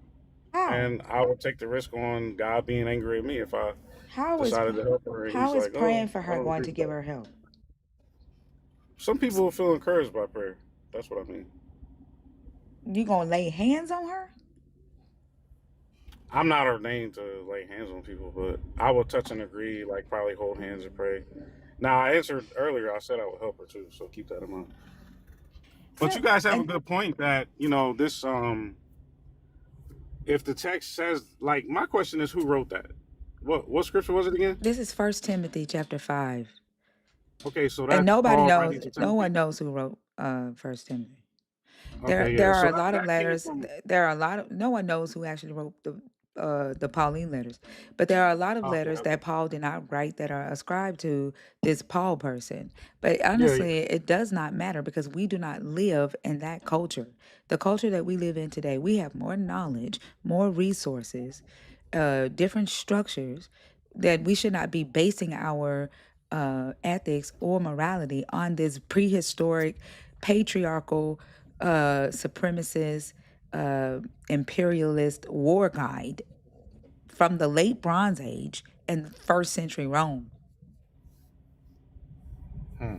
How? and I would take the risk on God being angry at me if I How is decided to help her. And how He's is like, praying oh, for I her don't going agree to with give that. her help? Some people will feel encouraged by prayer. That's what I mean. You gonna lay hands on her? I'm not ordained to lay hands on people, but I will touch and agree, like probably hold hands and pray. Now, I answered earlier, I said I would help her too, so keep that in mind. But you guys have a And good point that, this, if the text says, like, my question is who wrote that? What scripture was it again? this is 1 Timothy chapter 5. Okay, so And that's nobody Paul knows, writing to no Timothy? one knows who wrote 1 Timothy. There Okay, yeah, there are so a lot of that came letters. from, There are a lot of no one knows who actually wrote the Pauline letters, but there are a lot of okay, letters okay. that Paul did not write that are ascribed to this Paul person. But Yeah, yeah. honestly, it does not matter because we do not live in that culture. The culture that we live in today, we have more knowledge, more resources, different structures that we should not be basing our ethics or morality on this prehistoric, patriarchal, supremacist, imperialist war guide from the late Bronze Age and first century Rome. Hmm.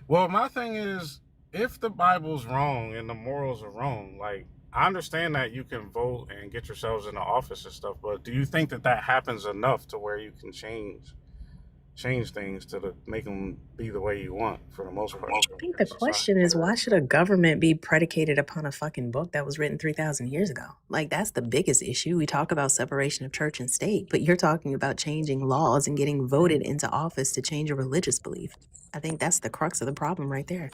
Well, my thing is, if the Bible's wrong and the morals are wrong, like, I understand that you can vote and get yourselves in the office and stuff, but do you think that happens enough to where you can change change things to make them be the way you want for the most part. I think the question is, why should a government be predicated upon a fucking book that was written 3,000 years ago? Like, that's the biggest issue. We talk about separation of church and state, but you're talking about changing laws and getting voted into office to change a religious belief. I think that's the crux of the problem right there.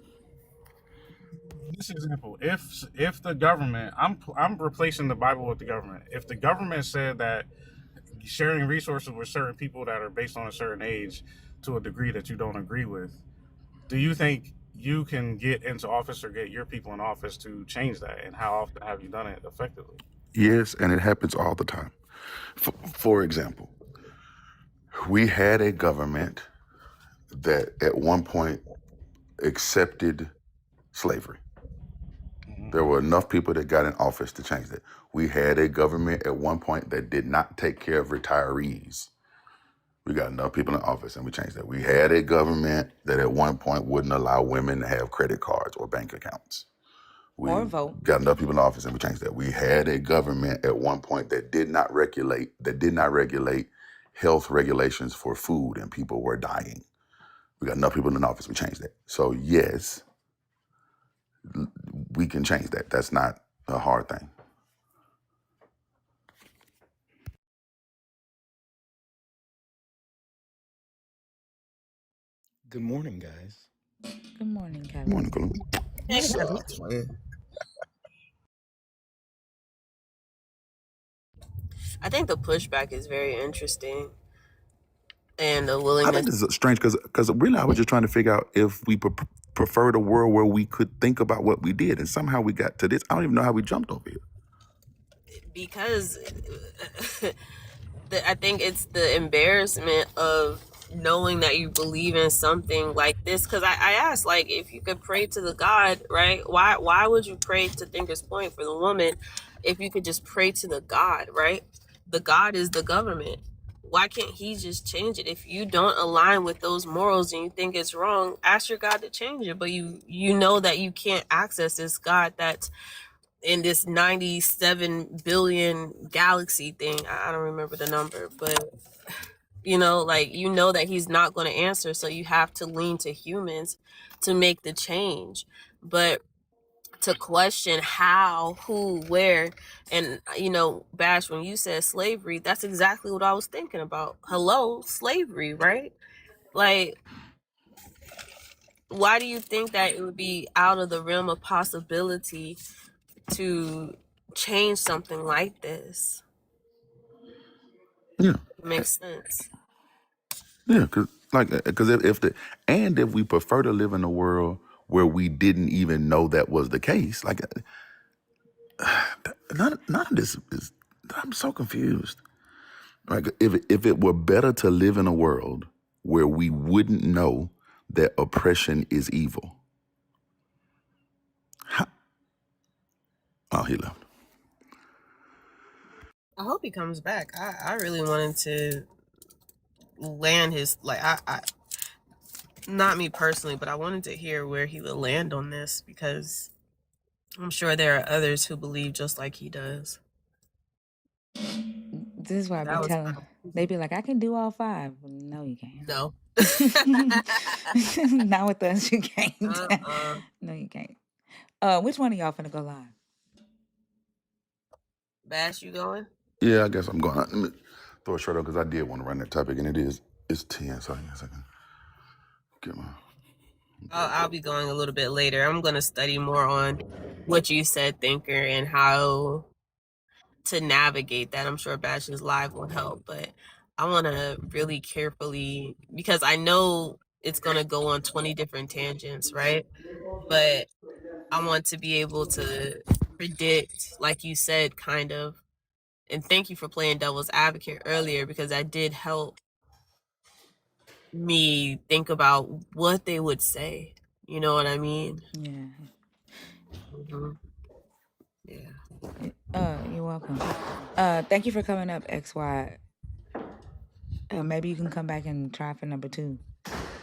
This example, if the government, I'm replacing the Bible with the government. If the government said that sharing resources with certain people that are based on a certain age to a degree that you don't agree with, do you think you can get into office or get your people in office to change that? And how often have you done it effectively? Yes, and it happens all the time. For example, we had a government that at one point accepted slavery. There were enough people that got in office to change that. We had a government at one point that did not take care of retirees. We got enough people in office and we changed that. We had a government that at one point wouldn't allow women to have credit cards or bank accounts. We got enough people in office and we changed that. We had a government at one point that did not regulate health regulations for food, and people were dying. We got enough people in office, we changed that. So yes, we can change that. That's not a hard thing. Good morning, guys. Good morning, Kevin. Morning, Colonial. I think the pushback is very interesting, and the I willingness. think this is strange because really I was just trying to figure out if we preferred a world where we could think about what we did, and somehow we got to this. I don't even know how we jumped over here. Because I think it's the embarrassment of knowing that you believe in something like this. Because I asked, like, if you could pray to the God, right? Why would you pray to Thinker's Point for the woman if you could just pray to the God, right? The God is the government. Why can't he just change it? If you don't align with those morals and you think it's wrong, ask your God to change it. But you know that you can't access this God that's in this 97 billion galaxy thing. I don't remember the number, but that he's not going to answer, so you have to lean to humans to make the change. But to question how, who, where, and Bash, when you said slavery, that's exactly what I was thinking about. Hello, slavery, right? Like, why do you think that it would be out of the realm of possibility to change something like this? Yeah, It makes sense. yeah, because if we prefer to live in a world where we didn't even know that was the case, like none of this is. I'm so confused. Like if it were better to live in a world where we wouldn't know that oppression is evil. Oh, he left. I hope he comes back. I really wanted to land his, I not me personally, but I wanted to hear where he would land on this, because I'm sure there are others who believe just like he does. This is why I be telling. They be like, I can do all 5. No, you can't. No. Not with us, you can't. No, you can't. Which one of y'all finna go live? Bash, you going? Yeah, I guess I'm going. Let me throw a shirt on because I did want to run that topic, and it's 10, so I guess I can get my. I'll be going a little bit later. I'm going to study more on what you said, Thinker, and how to navigate that. I'm sure Bash's live will help, but I want to really carefully, because I know it's going to go on 20 different tangents, right? But I want to be able to predict, like you said, kind of. And thank you for playing devil's advocate earlier, because that did help me think about what they would say. You know what I mean? Yeah. Mm-hmm. Yeah. You're welcome. Thank you for coming up, XY. Maybe you can come back and try for number 2.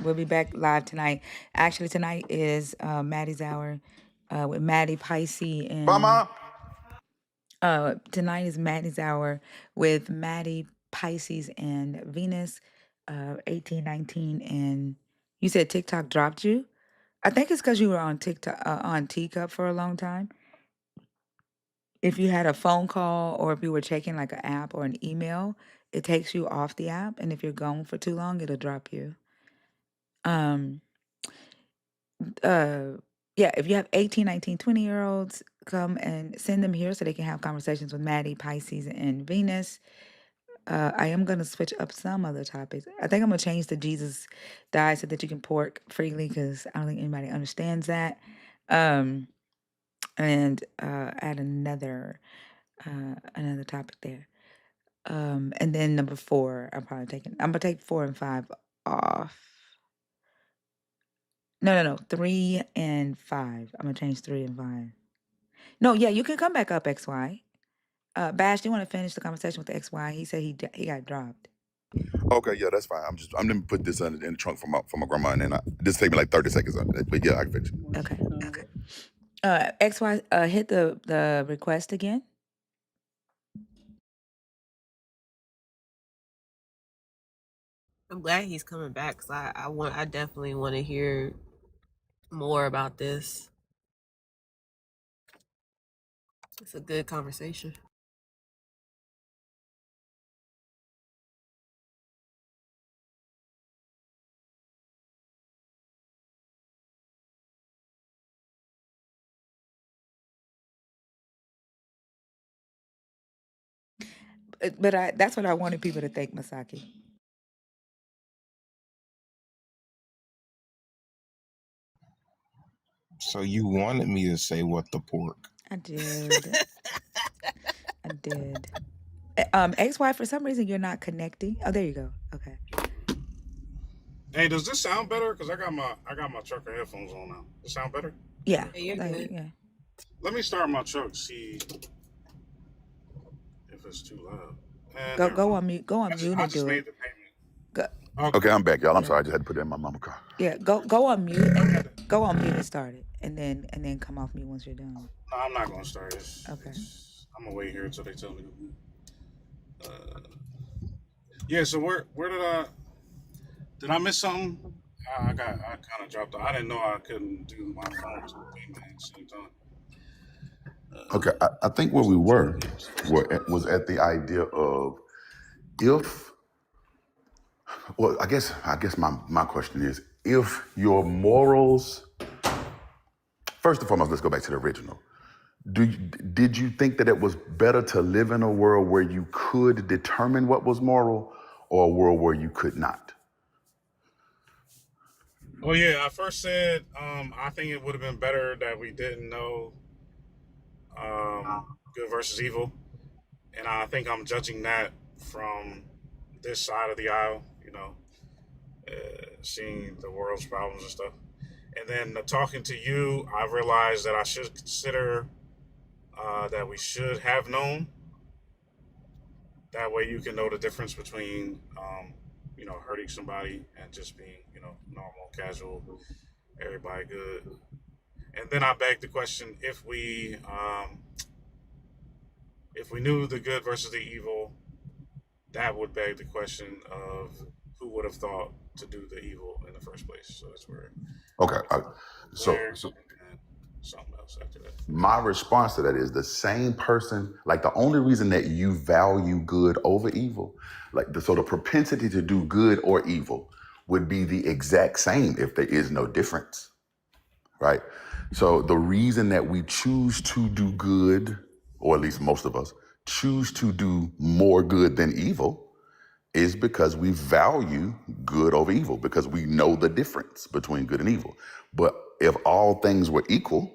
We'll be back live tonight. Actually, tonight is Maddie's Hour with Maddie, Pisces, and Mama. Tonight is Maddie's Hour with Maddie, Pisces, and Venus. 18, 19, and you said TikTok dropped you? I think it's because you were on TikTok on Teacup for a long time. If you had a phone call or if you were checking like an app or an email, it takes you off the app, and if you're gone for too long, it'll drop you. Um, yeah, if you have 18, 19, 20-year-olds, come and send them here so they can have conversations with Maddie, Pisces, and Venus. I am going to switch up some other topics. I think I'm going to change the Jesus died so that you can pork freely, because I don't think anybody understands that. And add another topic there. And then number 4, I'm going to take 4 and 5 off. No. 3 and 5. I'm going to change 3 and 5. No, yeah, you can come back up, XY. Bash, do you want to finish the conversation with the XY? He said he got dropped. Okay, yeah, that's fine. I'm gonna put this in the trunk for my grandma, and then this take me like 30 seconds. But yeah, I can fix it. Okay. XY, hit the request again. I'm glad he's coming back because I definitely want to hear more about this. It's a good conversation. But that's what I wanted people to think, Masaki. So you wanted me to say what the pork? I did. XY, for some reason you're not connecting. Oh, there you go. Okay. Hey, does this sound better? Because I got my trucker headphones on now. Does it sound better? Yeah. You're good. Yeah. Let me start my truck. See if it's too loud. Go on mute. Go on mute and do it. Okay, I'm back, y'all. I'm sorry, I just had to put it in my mama's car. Yeah, go on mute and start it, and then come off mute once you're done. No, I'm not gonna start this. Okay. I'm gonna wait here until they tell me to. Yeah. So where did I miss something? I kind of dropped off. I didn't know I couldn't do my phone at the same time. Okay, I think where we were was at the idea of if. Well, I guess my question is, if your morals. First and foremost, let's go back to the original. Did you think that it was better to live in a world where you could determine what was moral, or a world where you could not? Oh yeah, I first said I think it would have been better that we didn't know good versus evil, and I think I'm judging that from this side of the aisle, seeing the world's problems and stuff. And then talking to you, I realized that I should consider that we should have known. That way you can know the difference between, hurting somebody and just being, normal, casual, everybody good. And then I beg the question, if we knew the good versus the evil, that would beg the question of who would have thought to do the evil in the first place. So that's where. Okay, so something else after that. My response to that is the same person. Like the only reason that you value good over evil, so the propensity to do good or evil would be the exact same if there is no difference, right? So the reason that we choose to do good, or at least most of us choose to do more good than evil, is because we value good over evil, because we know the difference between good and evil. But if all things were equal,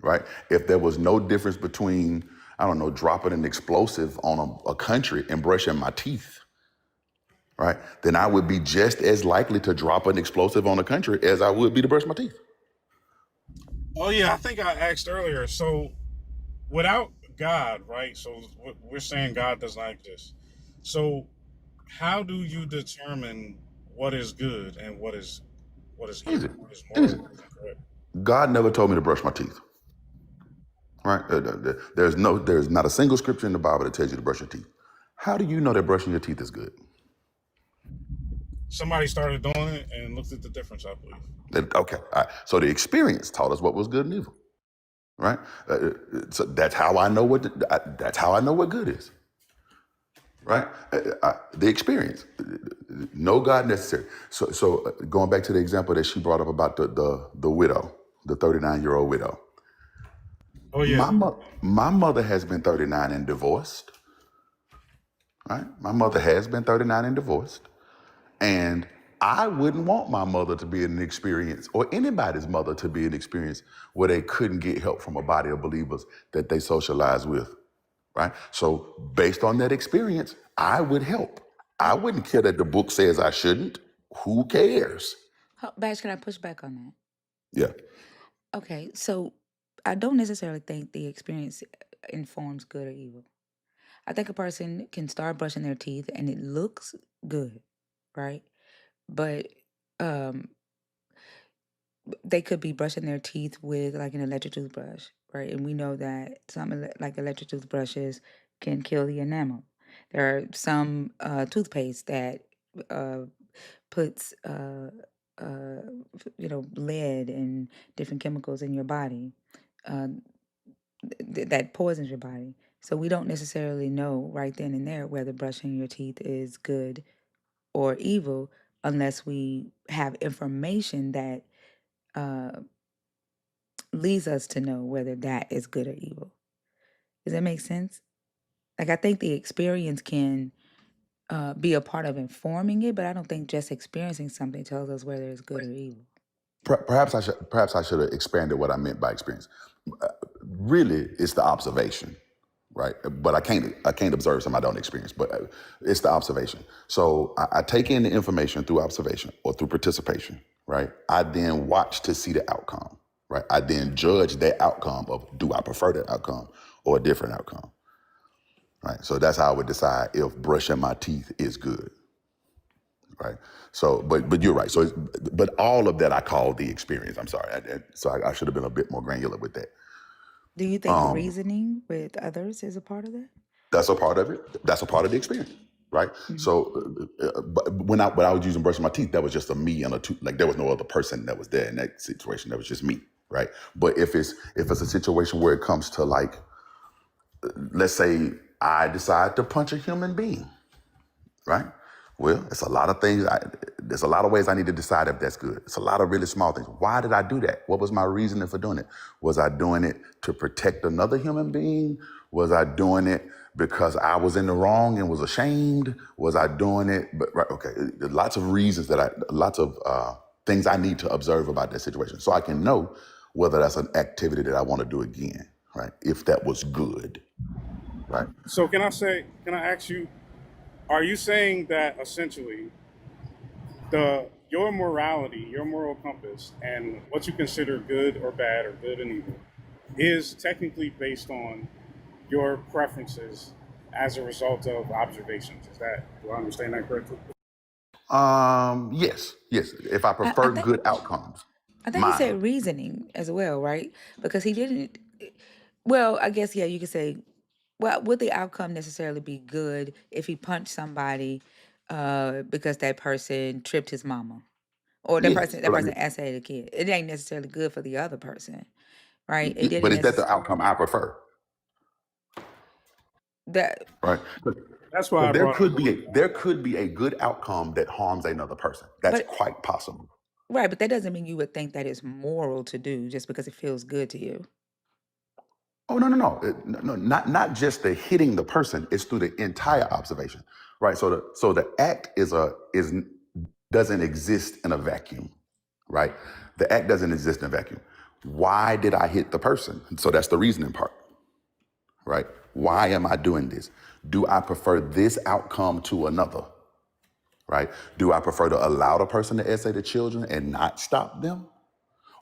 right? If there was no difference between, I don't know, dropping an explosive on a country and brushing my teeth, right? Then I would be just as likely to drop an explosive on a country as I would be to brush my teeth. Oh yeah, I think I asked earlier. So without God, right? So we're saying God does not exist. So how do you determine what is good and what is evil, what is moral, what is incorrect? God never told me to brush my teeth. Right? There's not a single scripture in the Bible that tells you to brush your teeth. How do you know that brushing your teeth is good? Somebody started doing it and looked at the difference, I believe. Okay, all right. So the experience taught us what was good and evil, right? So that's how I know that's how I know what good is, right? The experience, no God necessary. So going back to the example that she brought up about the widow, the 39-year-old widow. Oh yeah. My mother has been 39 and divorced, right? My mother has been 39 and divorced. And I wouldn't want my mother to be in an experience, or anybody's mother to be in an experience where they couldn't get help from a body of believers that they socialize with, right? So based on that experience, I would help. I wouldn't care that the book says I shouldn't. Who cares? Bash, can I push back on that? Yeah. Okay, so I don't necessarily think the experience informs good or evil. I think a person can start brushing their teeth and it looks good, right? But they could be brushing their teeth with like an electric toothbrush, right? And we know that some like electric toothbrushes can kill the enamel. There are some toothpaste that puts lead and different chemicals in your body that poisons your body. So we don't necessarily know right then and there whether brushing your teeth is good or evil unless we have information that leads us to know whether that is good or evil. Does that make sense? Like, I think the experience can be a part of informing it, but I don't think just experiencing something tells us whether it's good or evil. Perhaps I should have expanded what I meant by experience. Really, it's the observation, right? But I can't observe something I don't experience. But it's the observation. So I take in the information through observation or through participation, right? I then watch to see the outcome, right? I then judge that outcome of, do I prefer that outcome or a different outcome, right? So that's how I would decide if brushing my teeth is good. Right. So, but you're right. So, but all of that I call the experience. I'm sorry. I should have been a bit more granular with that. Do you think reasoning with others is a part of that? That's a part of it. That's a part of the experience, right? Mm-hmm. So, but when I was using brushing my teeth, that was just a me and a tooth. Like there was no other person that was there in that situation. That was just me, right? But if it's a situation where it comes to like, let's say I decide to punch a human being, right? Well, it's a lot of things. There's a lot of ways I need to decide if that's good. It's a lot of really small things. Why did I do that? What was my reasoning for doing it? Was I doing it to protect another human being? Was I doing it because I was in the wrong and was ashamed? Was I doing it? But right, okay, lots of reasons lots of things I need to observe about that situation, so I can know whether that's an activity that I want to do again, right? If that was good, right? So can I ask you? Are you saying that essentially your morality, your moral compass, and what you consider good or bad or good and evil is technically based on your preferences as a result of observations? Do I understand that correctly? Yes. If I prefer good outcomes. I think he said reasoning as well, right? Because he didn't. Well, I guess, yeah, you could say, well, would the outcome necessarily be good if he punched somebody because that person tripped his mama? Or that person assassinated a kid? It ain't necessarily good for the other person, right? It didn't. But is that the outcome I prefer? Right. That's why there could be a good outcome that harms another person. That's quite possible. Right, but that doesn't mean you would think that it's moral to do just because it feels good to you. Oh, no. Not just the hitting the person. It's through the entire observation, right? So the act doesn't exist in a vacuum, right? The act doesn't exist in a vacuum. Why did I hit the person? So that's the reasoning part, right? Why am I doing this? Do I prefer this outcome to another, right? Do I prefer to allow the person to essay the children and not stop them?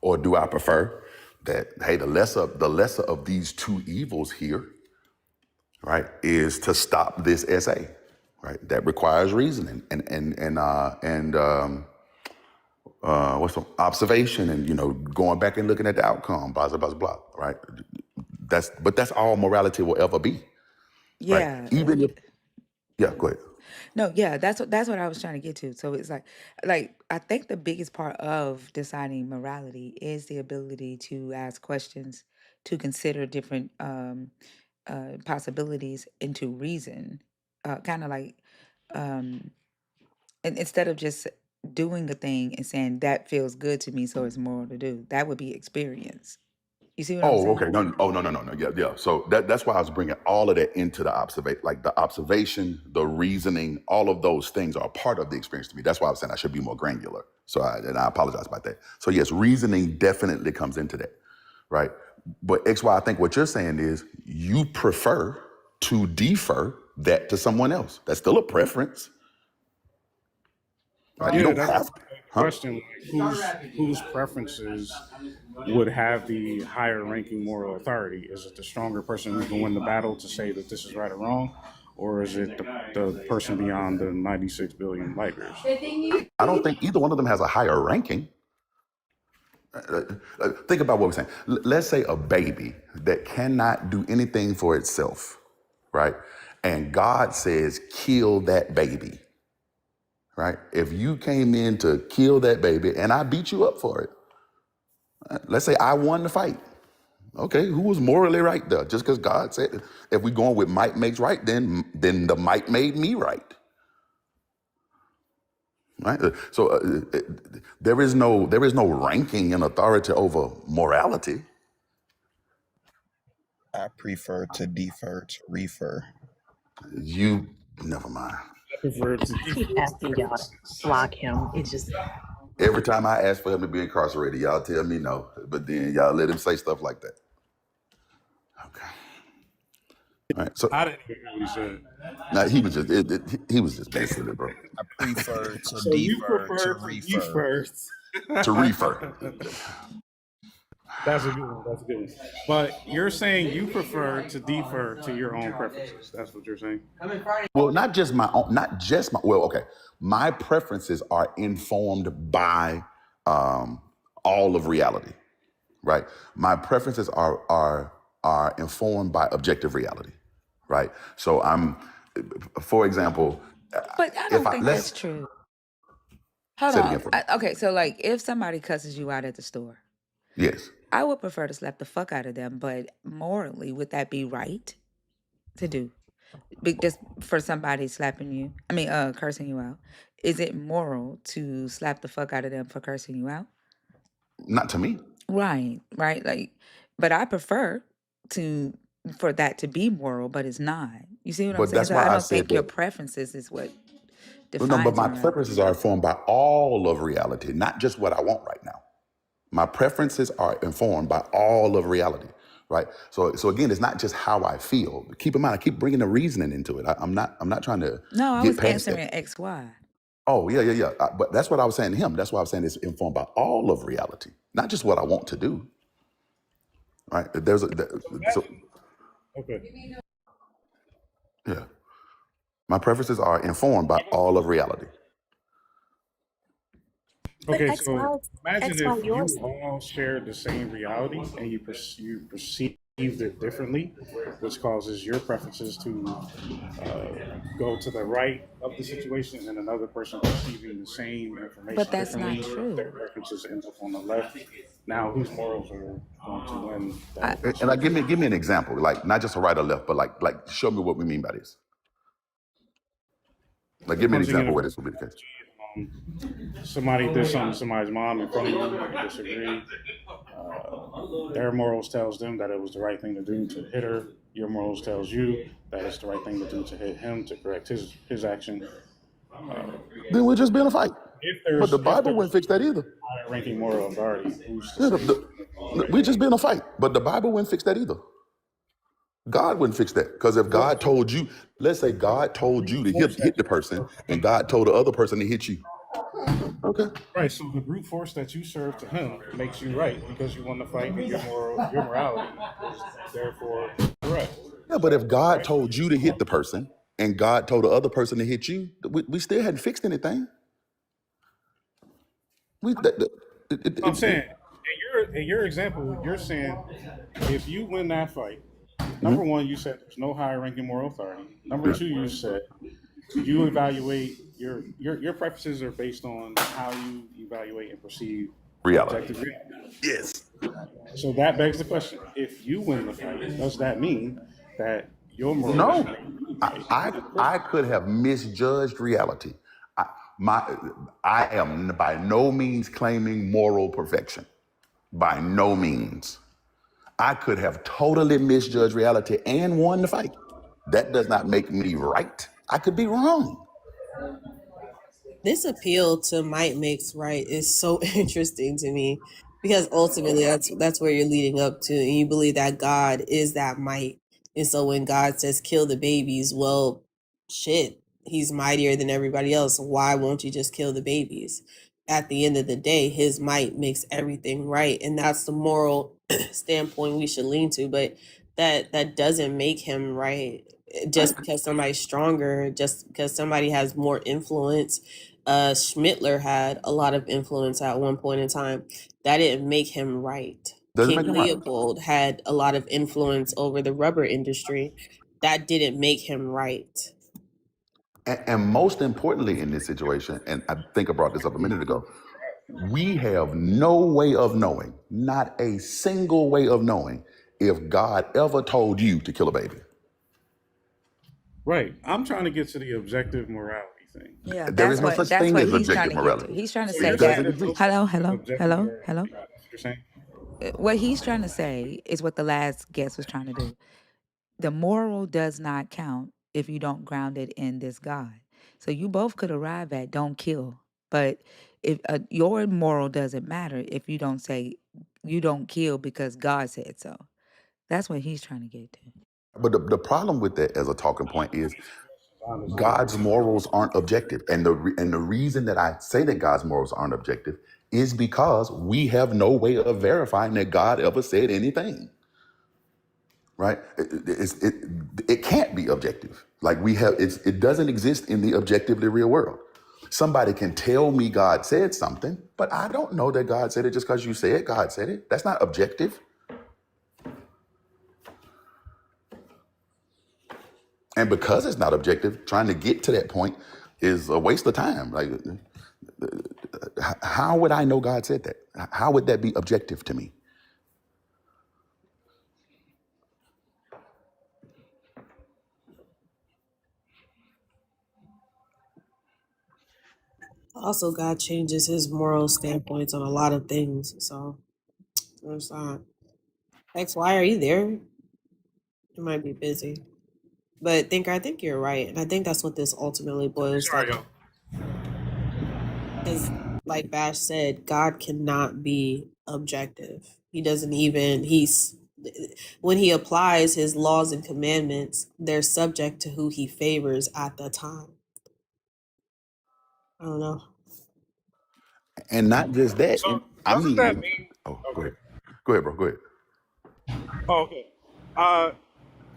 Or do I prefer that, hey, the lesser of these two evils here, right, is to stop this essay, right? That requires reasoning and what's the observation and going back and looking at the outcome, blah blah blah blah, right? That's all morality will ever be. Yeah. Right? Yeah, go ahead. No, yeah, that's what I was trying to get to. So it's like I think the biggest part of deciding morality is the ability to ask questions, to consider different possibilities, and to reason, kind of like, and instead of just doing the thing and saying that feels good to me, so it's moral to do. That would be experience. You see what I'm Oh, saying? okay. No, oh, no. Yeah, yeah. So that's why I was bringing all of that into the observation, like the observation, the reasoning, all of those things are part of the experience to me. That's why I was saying I should be more granular. And I apologize about that. So yes, reasoning definitely comes into that, right? But XY, I think what you're saying is you prefer to defer that to someone else. That's still a preference, right? You Yeah, don't that's have to, the huh? question. Like, whose preferences would have the higher ranking moral authority? Is it the stronger person who can win the battle to say that this is right or wrong? Or is it the person beyond the 96 billion light years? I don't think either one of them has a higher ranking. Think about what we're saying. Let's say a baby that cannot do anything for itself, right? And God says, kill that baby, right? If you came in to kill that baby and I beat you up for it, let's say I won the fight. Okay, who was morally right there? Just because God said, if we're going with might makes right, then the might made me right. Right. So there is no ranking in authority over morality. I prefer to defer to refer. You never mind. I prefer to I keep defer to asking y'all to preferences. block him. It's just Every time I ask for him to be incarcerated, y'all tell me no, but then y'all let him say stuff like that. Okay. All right. So I didn't even hear what he said. now he was just he was just being silly, bro. I prefer to So you defer to prefer to refer. defer. To refer. That's a good one. That's a good one. But you're saying you prefer to defer to your own preferences. That's what you're saying. Well, not just my own, not just my. Well, okay. My preferences are informed by all of reality, right? My preferences are informed by objective reality, right? So for example, But I if don't I think that's let's true. Hold say it again on. for me. Okay, so like if somebody cusses you out at the store, Yes. I would prefer to slap the fuck out of them, but morally, would that be right to do? Just for somebody slapping you, cursing you out. Is it moral to slap the fuck out of them for cursing you out? Not to me. Right, right. Like, but I prefer to for that to be moral, but it's not. You see what I'm But saying? that's So I why I don't said think your that. preferences is what No, but defines my morality. preferences are informed by all of reality, not just what I want right now. My preferences are informed by all of reality, right? So again, it's not just how I feel. Keep in mind, I keep bringing the reasoning into it. I'm not trying to No, I get was past that. answering X, Y. Oh yeah. But that's what I was saying to him. That's why I was saying it's informed by all of reality, not just what I want to do, right? So Okay. yeah, my preferences are informed by all of reality. But Okay, X so Y imagine X Y if yours. you all shared the same reality and you perceived it differently, which causes your preferences to go to the right of the situation, and another person perceiving the same But information that's not differently, their true. preferences end up on the left. Now, whose morals are going to win I, that And like, issue? give me an example, like not just a right or left, but like show me what we mean by this. Like, The give me an punching in the example where face this would be the case. somebody did something to somebody's mom in front of you, you disagree. Their morals tells them that it was the right thing to do to hit her. Your morals tells you that it's the right thing to do to hit him to correct his action. Then we'll just be in a fight. But the If Bible there's wouldn't fix that either. higher ranking moral authority, who's to Yeah, say the right we thing? just be in a fight. But the Bible wouldn't fix that either. God wouldn't fix that. Because if Well, God told you, let's say God the told brute you to force that hit the you person, serve to and him, God told the other person to hit you. Okay. right? So the brute force that you serve to him makes you right because you won the fight, and your morality is therefore correct, Yeah, but if God right? told you to hit the person, and God told the other person to hit you, we still hadn't fixed anything. We that, that- I'm saying, it- in your example, you're saying if you win that fight, number Mhm. one, you said there's no higher ranking moral authority. Number Yeah. two, you said you evaluate your preferences are based on how you evaluate and perceive Reality. objective reality. Yes. So that begs the question: if you win the fight, does that mean that your morals No. make you I, right? I could have misjudged reality. I, I am by no means claiming moral perfection. By no means. I could have totally misjudged reality and won the fight. That does not make me right. I could be wrong. This appeal to might makes right is so interesting to me because ultimately that's where you're leading up to, and you believe that God is that might. And so when God says kill the babies, well, shit, he's mightier than everybody else. Why won't you just kill the babies? At the end of the day, his might makes everything right, and that's the moral standpoint we should lean to. But that doesn't make him right just because somebody's stronger, just because somebody has more influence. Schmittler had a lot of influence at one point in time. That didn't make him right. Doesn't make King him right. Leopold had a lot of influence over the rubber industry. That didn't make him right. And most importantly in this situation, and I think I brought this up a minute ago, we have no way of knowing, not a single way of knowing, if God ever told you to kill a baby. Right. I'm trying to get to the objective morality thing. Yeah, There is no such that's thing what as he's trying objective to get to. morality. He's trying to So say you're It saying that. doesn't there's no exist. such Hello, thing as hello, objective hello, morality. hello. That's what you're saying? What he's trying to say is what the last guest was trying to do. The moral does not count if you don't ground it in this God. So you both could arrive at don't kill, but if your moral doesn't matter if you don't say you don't kill because God said so. That's what he's trying to get to. But the problem with that as a talking point is Honestly. God's morals aren't objective. And the reason that I say that God's morals aren't objective is because we have no way of verifying that God ever said anything. Right? It can't be objective. Like it doesn't exist in the objectively real world. Somebody can tell me God said something, but I don't know that God said it just because you said God said it. That's not objective. And because it's not objective, trying to get to that point is a waste of time. Like, how would I know God said that? How would that be objective to me? Also, God changes his moral standpoints on a lot of things. So there's that. X, why are you there? You might be busy. But Thinker, I think you're right. And I think that's what this ultimately boils down Sorry, to. yo. Because, like Bash said, God cannot be objective. He doesn't even, when he applies his laws and commandments, they're subject to who he favors at the time. I don't know. And not just that. So I doesn't that mean, mean? oh, go Okay. ahead. Go ahead, bro. Go ahead. Oh, okay.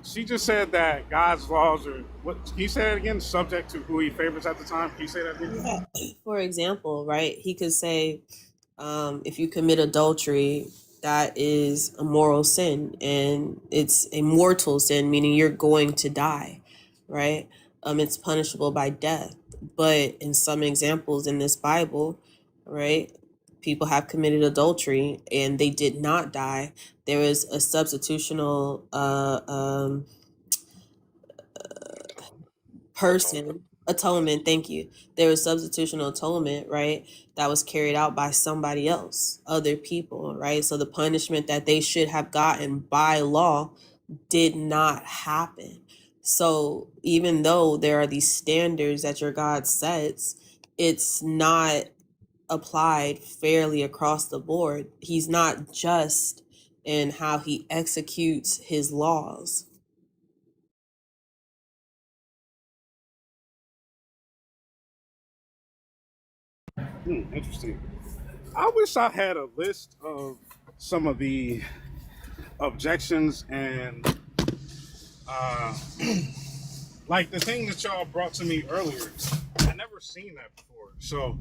She just said that God's laws are what? Can you say that again? Subject to who he favors at the time. Can you say that again? Yeah. For example, right? He could say, if you commit adultery, that is a moral sin and it's a mortal sin, meaning you're going to die, right? It's punishable by death. But in some examples in this Bible, right, people have committed adultery and they did not die. There is a substitutional person atonement, thank you. There was substitutional atonement, right, that was carried out by somebody else, other people, right? So the punishment that they should have gotten by law did not happen. So even though there are these standards that your God sets, it's not applied fairly across the board. He's not just in how he executes his laws. Interesting. I wish I had a list of some of the objections and like the thing that y'all brought to me earlier. I never seen that before. So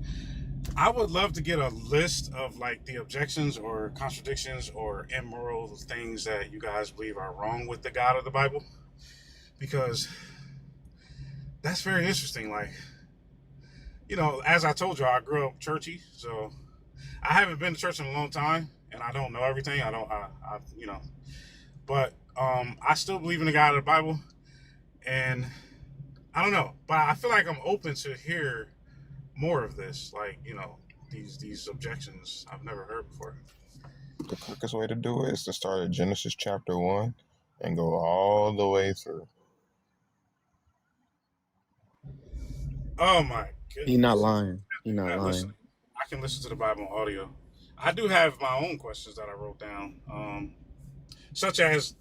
I would love to get a list of like the objections or contradictions or immoral things that you guys believe are wrong with the God of the Bible, because That's very interesting. Like, as I told you, I grew up churchy, so I haven't been to church in a long time, and I don't know everything. I don't, but I still believe in the God of the Bible, and I don't know, but I feel like I'm open to hear more of this, like these objections I've never heard before. The quickest way to do it is to start at Genesis chapter 1 and go all the way through. Oh my He not goodness! lying. He not Listen, lying. I can listen to the Bible on audio. I do have my own questions that I wrote down, such as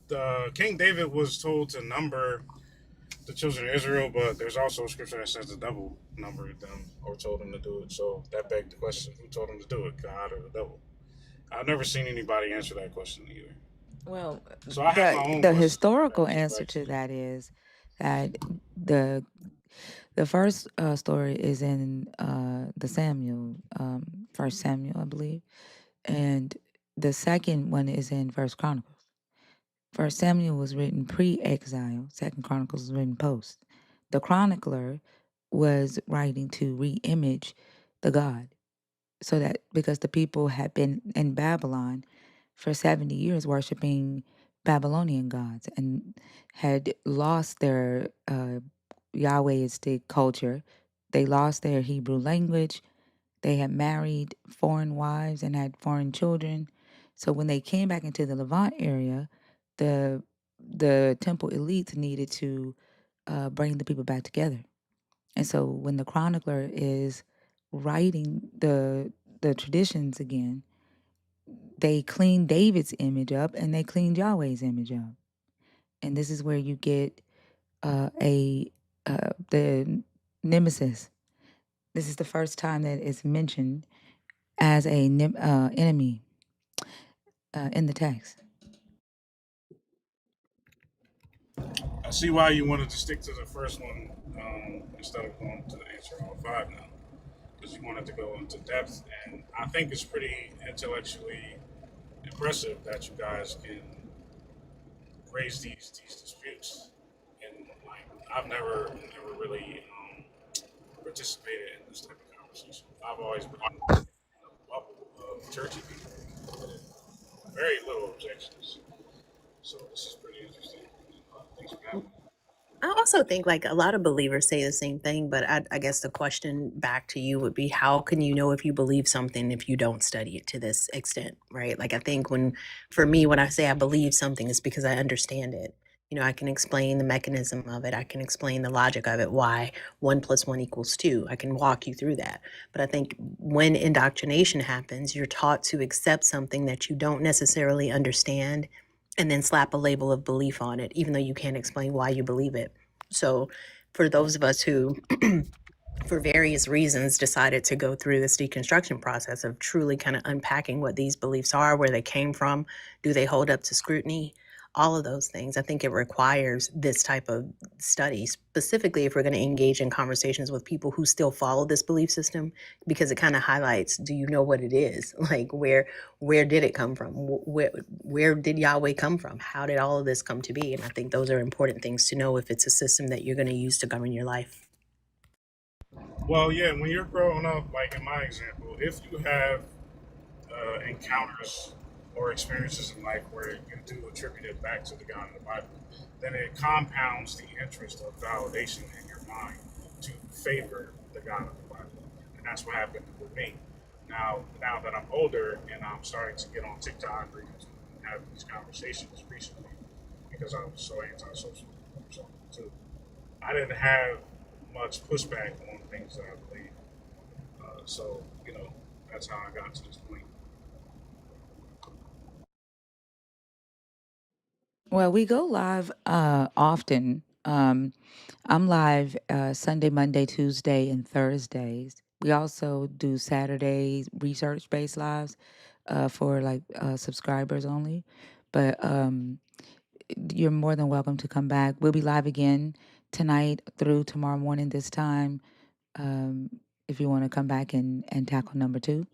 King David was told to number the children of Israel, but there's also a scripture that says the devil numbered them or told him to do it. So that begged the question: who told him to do it, God or the devil? I've never seen anybody answer that question either. Well, So I have my own the questions. historical answer to that is that the first story is in the Samuel, First Samuel, I believe, and the second one is in First Chronicles. First Samuel was written pre-exile. Second Chronicles was written post. The chronicler was writing to re-image the God, so that because the people had been in Babylon for 70 years worshiping Babylonian gods and had lost their Yahwehistic culture. They lost their Hebrew language. They had married foreign wives and had foreign children. So when they came back into the Levant area, the temple elites needed to bring the people back together. And so when the chronicler is writing the traditions again, they cleaned David's image up and they cleaned Yahweh's image up. And this is where you get the nemesis. This is the first time that it's mentioned as a enemy in the text. I see why you wanted to stick to the first one instead of going to answer all five now, because you wanted to go into depth, and I think it's pretty intellectually impressive that you guys can raise these disputes. And like, I've never really participated in this type of conversation. I've always been in a bubble of churchy people with very little objections. So this is pretty interesting. Thanks for having me. I also think like a lot of believers say the same thing, but I guess the question back to you would be, how can you know if you believe something if you don't study it to this extent, right? Like I think for me, when I say I believe something, it's because I understand it. I can explain the mechanism of it. I can explain the logic of it, why 1 + 1 = 2. I can walk you through that. But I think when indoctrination happens, you're taught to accept something that you don't necessarily understand and then slap a label of belief on it, even though you can't explain why you believe it. So for those of us who, for various reasons, decided to go through this deconstruction process of truly kind of unpacking what these beliefs are, where they came from, do they hold up to scrutiny, all of those things, I think it requires this type of study, specifically if we're going to engage in conversations with people who still follow this belief system, because it kind of highlights, do you know what it is? Like, where did it come from? Where did Yahweh come from? How did all of this come to be? And I think those are important things to know if it's a system that you're going to use to govern your life. Well, yeah, when you're growing up, like in my example, if you have encounters or experiences in life where you do attribute it back to the God in the Bible, then it compounds the interest of validation in your mind to favor the God of the Bible. And that's what happened with me. Now that I'm older and I'm starting to get on TikTok or YouTube and have these conversations recently, because I was so antisocial, too, I didn't have much pushback on things that I believe. So, that's how I got to this point. Well, we go live often. I'm live Sunday, Monday, Tuesday, and Thursdays. We also do Saturdays research-based lives for like subscribers only. But you're more than welcome to come back. We'll be live again tonight through tomorrow morning this time. If you want to come back and tackle number 2,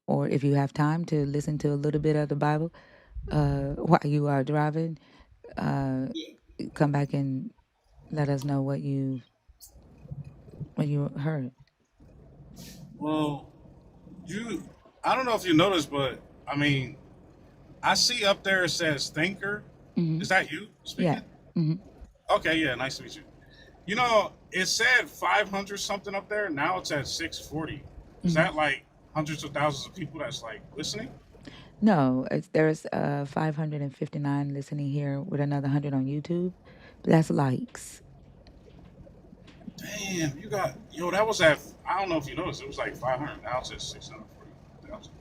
or if you have time to listen to a little bit of the Bible while you are driving, come back and let us know what you When you heard. Well, I don't know if you noticed, but I mean, I see up there it says thinker. Mm-hmm. Is that you Yeah. speaking? Mm-hmm. Okay, yeah, nice to meet you. You know, it said 500 something up there. Now it's at 640. Is Mm-hmm. that like hundreds of thousands of people that's like listening? No, there's 559 listening here with another 100 on YouTube. But that's likes. Damn, you got that was at I don't know if you noticed it was like 500. Now it's at 640,000.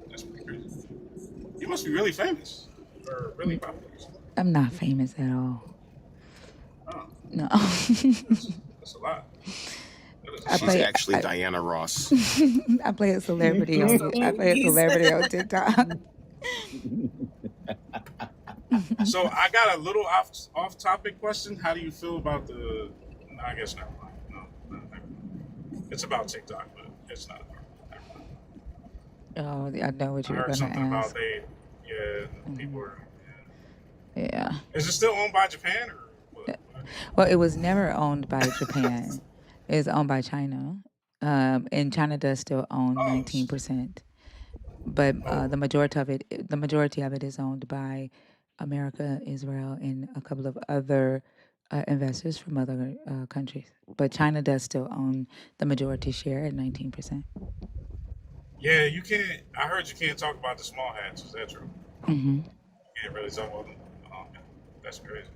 That's pretty crazy. You must be really famous or really popular. I'm not famous at all. Oh, No. that's a lot. She's actually Diana Ross. I play a celebrity on TikTok. So I got a little off topic question. How do you feel about the? I guess never mind. No, never mind. It's about TikTok, but it's not. Oh, I know what I you were heard gonna something about ask. people are. Yeah. Is it still owned by Japan or what? Well, it was never owned by Japan. It's owned by China. And China does still own 19%. But the majority of it is owned by America, Israel, and a couple of other investors from other countries. But China does still own the majority share at 19%. Yeah, you can't. I heard you can't talk about the small hats. Is that true? Mm-hmm. You can't really talk about them. That's crazy.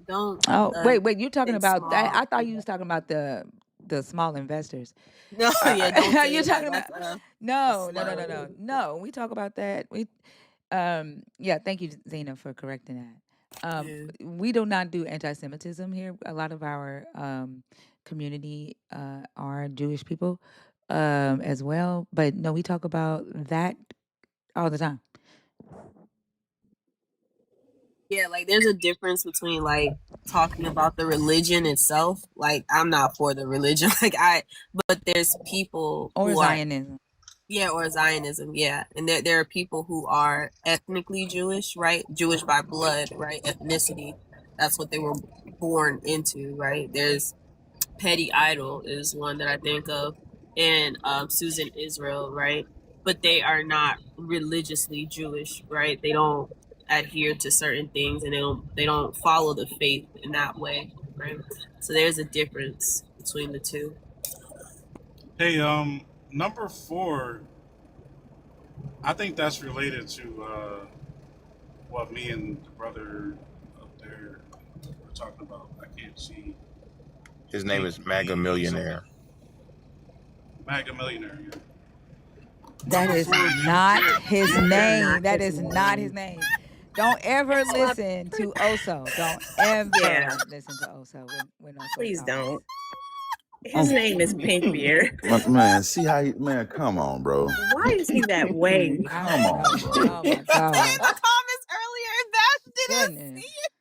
Don't. Oh, wait! You're talking say about that? small. I thought you was talking about the small investors. No, yeah, don't say You're that. talking That's about a no. slur. No, we talk about that. Yeah, thank you, Zena, for correcting that. Yeah. We do not do anti-Semitism here. A lot of our community are Jewish people as well, but no, we talk about that all the time. Yeah, like there's a difference between like talking about the religion itself. Like I'm not for the religion. But there's people Or who are, Zionism. yeah, or Zionism, yeah. And there are people who are ethnically Jewish, right? Jewish by blood, right? Ethnicity. That's what they were born into, right? There's Petty Idol is one that I think of, and Susan Israel, right? But they are not religiously Jewish, right? They don't adhere to certain things, and they don't follow the faith in that way, right? So there's a difference between the two. Hey, number 4. I think that's related to what me and the brother up there were talking about. I can't see. His name is MAGA Millionaire. MAGA Millionaire. Yeah. That is not his name. That is not his name. Don't ever listen to Oso. Don't ever listen to Oso when Oso Please talks. don't. His name is Pinkbeard. Man, see how man, come on, bro. Why is he that way? Come on, bro. Oh my God. Thomas earlier and Bash didn't Goodness. see it.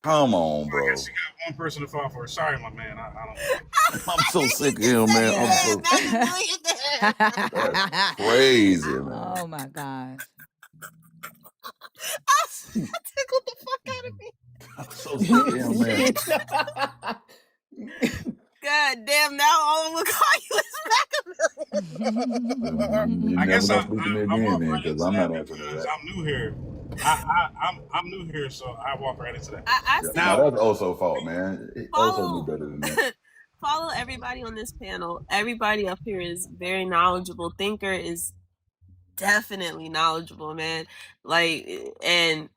Come on, bro. I guess you got one person to fall for. Sorry, my man. I don't. I'm so sick of him, man. Yeah. That's crazy, man. Oh my gosh. Tickled the fuck out of me. I'm so sick of him, man. God damn, now all of them will call you is MAGA. You I never guess gonna speak to me again, man, because I'm not answering because that. I'm new here. I'm new here, so I walk right into that. Now that's also fault, man. Also knew better than that. Follow everybody on this panel. Everybody up here is very knowledgeable. Thinker is definitely knowledgeable, man. Like, and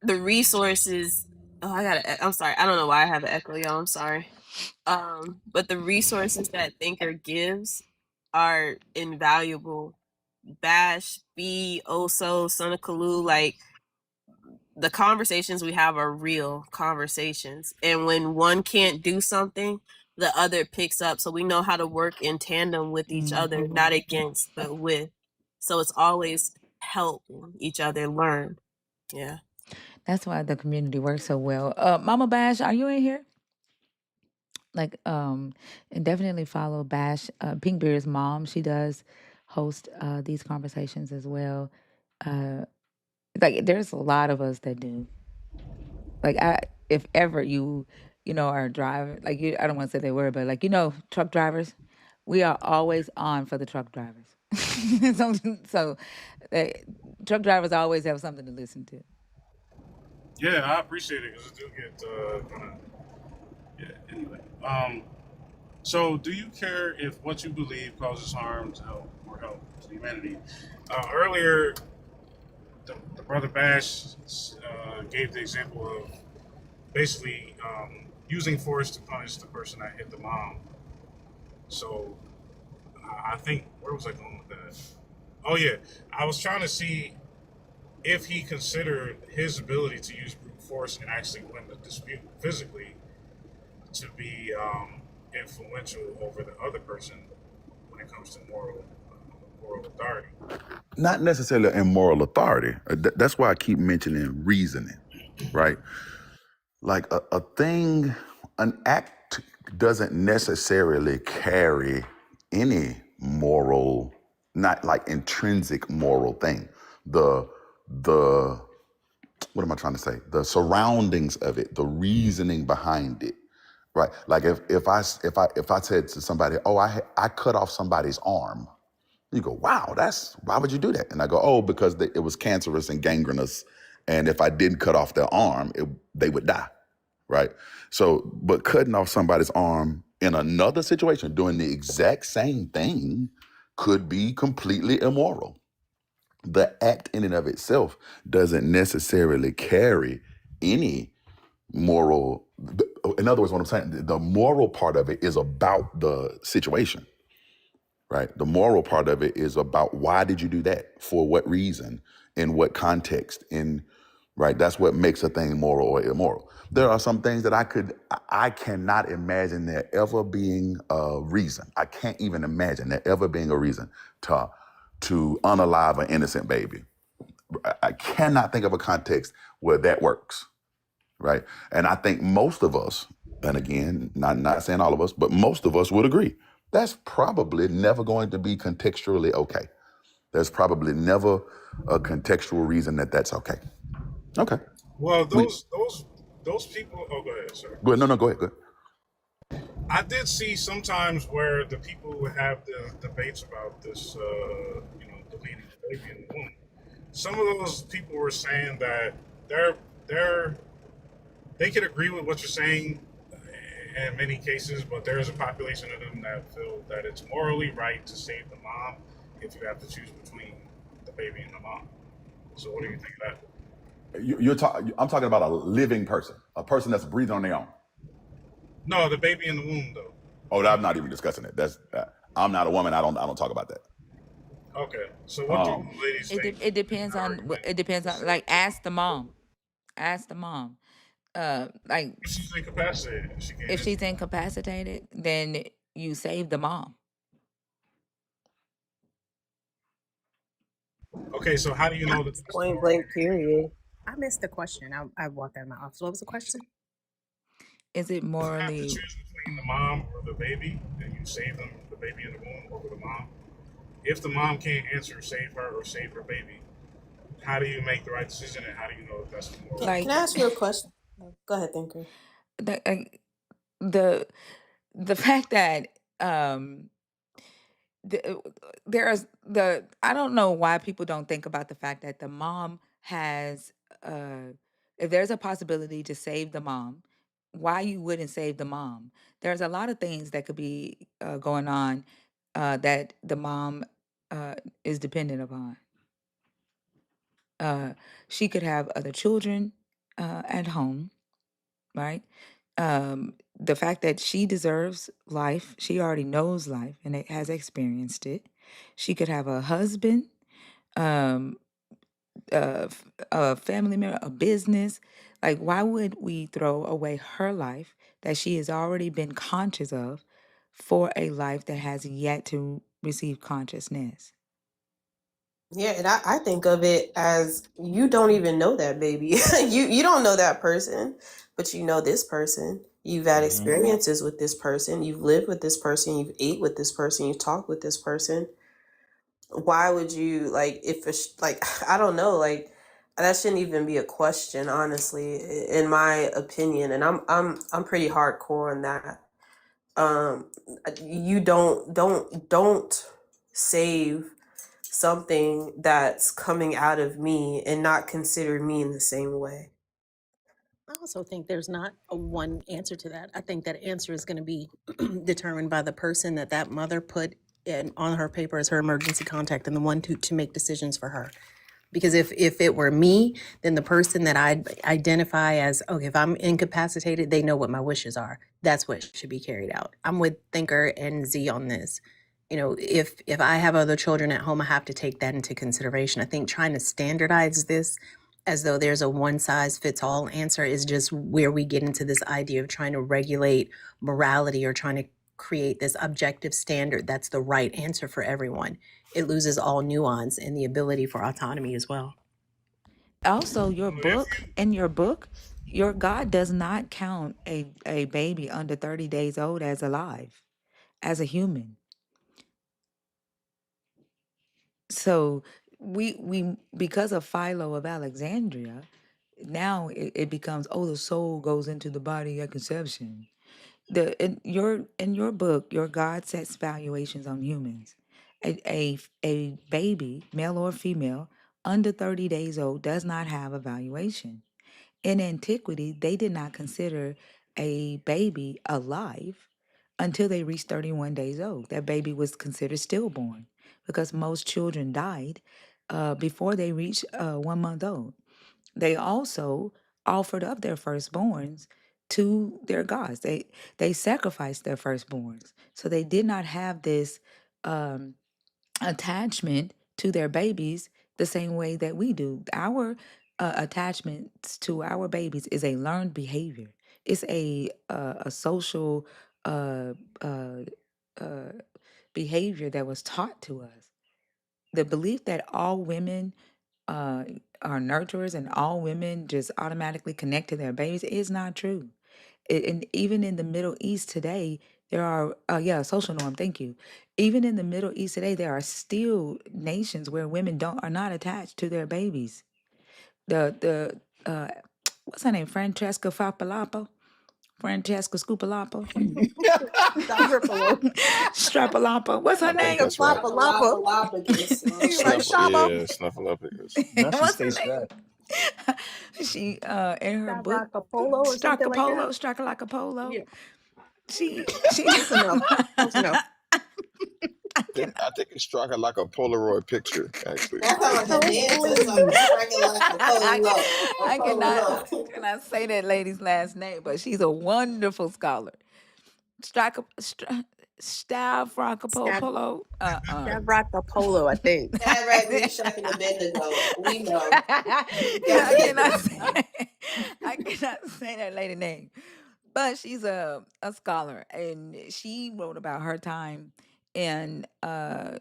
the resources. Oh, I'm sorry. I don't know why I have an echo, y'all. I'm sorry. But the resources that Thinker gives are invaluable. Bash, B, Oso, Son of Kalu, like the conversations we have are real conversations. And when one can't do something, the other picks up. So we know how to work in tandem with each other, not against, but with. So it's always helping each other learn. Yeah. That's why the community works so well. Mama Bash, are you in here? Like, and definitely follow Bash, Pinkbeard's mom. She does host these conversations as well. Like, there's a lot of us that do. Like, if ever you our driver, like I don't want to say they were, but like, truck drivers, we are always on for the truck drivers. so truck drivers always have something to listen to. Yeah, I appreciate it because it do get kind of yeah. Anyway, so do you care if what you believe causes harm to help or help to humanity? Earlier, the brother Bash gave the example of basically using force to punish the person that hit the mom. So I think where was I going with that? Oh yeah, I was trying to see if he considered his ability to use brute force and actually win the dispute physically to be influential over the other person when it comes to moral authority. Not necessarily in moral authority. That's why I keep mentioning reasoning, right? Like a thing, an act doesn't necessarily carry any moral, not like intrinsic moral thing. The what am I trying to say? The surroundings of it, the reasoning behind it, right? Like if I said to somebody, "Oh, I cut off somebody's arm," you go, "Wow, why would you do that?" And I go, "Oh, because it was cancerous and gangrenous, and if I didn't cut off their arm, they would die." Right? So, but cutting off somebody's arm in another situation, doing the exact same thing, could be completely immoral. The act in and of itself doesn't necessarily carry any moral. In other words, what I'm saying, the moral part of it is about the situation, right? The moral part of it is about why did you do that? For what reason? In what context? Right? That's what makes a thing moral or immoral. There are some things that I cannot imagine there ever being a reason. I can't even imagine there ever being a reason to unalive an innocent baby. I cannot think of a context where that works, right? And I think most of us, and again, not saying all of us, but most of us would agree, that's probably never going to be contextually okay. There's probably never a contextual reason that that's okay. Okay. Well, those people. Oh, go ahead, sir. Go ahead. No, go ahead. I did see sometimes where the people who have the debates about this, deleting the baby in the womb. Some of those people were saying that they could agree with what you're saying in many cases, but there's a population of them that feel that it's morally right to save the mom if you have to choose between the baby and the mom. So, what do you think of that? I'm talking about a living person, a person that's breathing on their own. No, the baby in the womb, though. Oh, I'm not even discussing it. I'm not a woman. I don't talk about that. Okay, so what do ladies think? It depends on like ask the mom. Like if she's incapacitated, if she's incapacitated, then you save the mom. Okay, so how do you know that? Point blank, period. I missed the question. I walked out of my office. What was the question? Is it morally? You have to choose between the mom or the baby, and you save them, the baby in the womb over the mom. If the mom can't answer, save her or save her baby. How do you make the right decision, and how do you know if that's the moral? Can I ask you a question? Go ahead, Thinker. The fact that I don't know why people don't think about the fact that the mom has if there's a possibility to save the mom, why you wouldn't save the mom. There's a lot of things that could be going on that the mom is dependent upon. She could have other children at home, right? The fact that she deserves life, she already knows life and has experienced it. She could have a husband, a family member, a business. Like, why would we throw away her life that she has already been conscious of for a life that has yet to receive consciousness? Yeah, and I think of it as you don't even know that baby. you don't know that person, but you know this person. You've had experiences with this person. You've lived with this person. You've ate with this person. You've talked with this person. Why would you if I don't know, That shouldn't even be a question, honestly, in my opinion. And I'm pretty hardcore on that. You don't save something that's coming out of me and not consider me in the same way. I also think there's not a one answer to that. I think that answer is going to be determined by the person that mother put in on her paper as her emergency contact and the one to make decisions for her. Because if it were me, then the person that I identify as, okay, if I'm incapacitated, they know what my wishes are. That's what should be carried out. I'm with Thinker and Z on this. You know, if I have other children at home, I have to take that into consideration. I think trying to standardize this as though there's a one size fits all answer is just where we get into this idea of trying to regulate morality or trying to create this objective standard that's the right answer for everyone. It loses all nuance and the ability for autonomy as well. Also, in your book, your God does not count a baby under 30 days old as alive, as a human. So we because of Philo of Alexandria, now it becomes, oh, the soul goes into the body at conception. In your book, your God sets valuations on humans. A baby, male or female, under 30 days old does not have a valuation. In antiquity, they did not consider a baby alive until they reached 31 days old. That baby was considered stillborn because most children died before they reached 1 month old. They also offered up their firstborns to their gods. They sacrificed their firstborns. So they did not have this attachment to their babies the same way that we do. Our attachments to our babies is a learned behavior. It's a social uh, uh, uh, behavior that was taught to us. The belief that all women uh, are nurturers and all women just automatically connect to their babies is not true. And even in the Middle East today, there are social norm. Thank you. Even in the Middle East today, there are still nations where women are not attached to their babies. The what's her name? Francesca Fapalapa? Francesca Scupalapa? Strapalapa. What's her I think name? that's right. You like Shabo? Snuffleupagus. Nothing What's her stays name? that. She in her book Polo or something like that? Straka like a polo. Yeah. She Close enough. Close enough. I think it struck her like a Polaroid picture, actually. That sounds like a Oh, dance or something. please. Striking like a polo. A I polo. cannot say that lady's last name, but she's a wonderful scholar. Stavrakopolo Stab, Polo. stab rock the polo, I think. That right, me shucking the Bendigo. We know. I cannot say that lady name. But she's a scholar, and she wrote about her time in the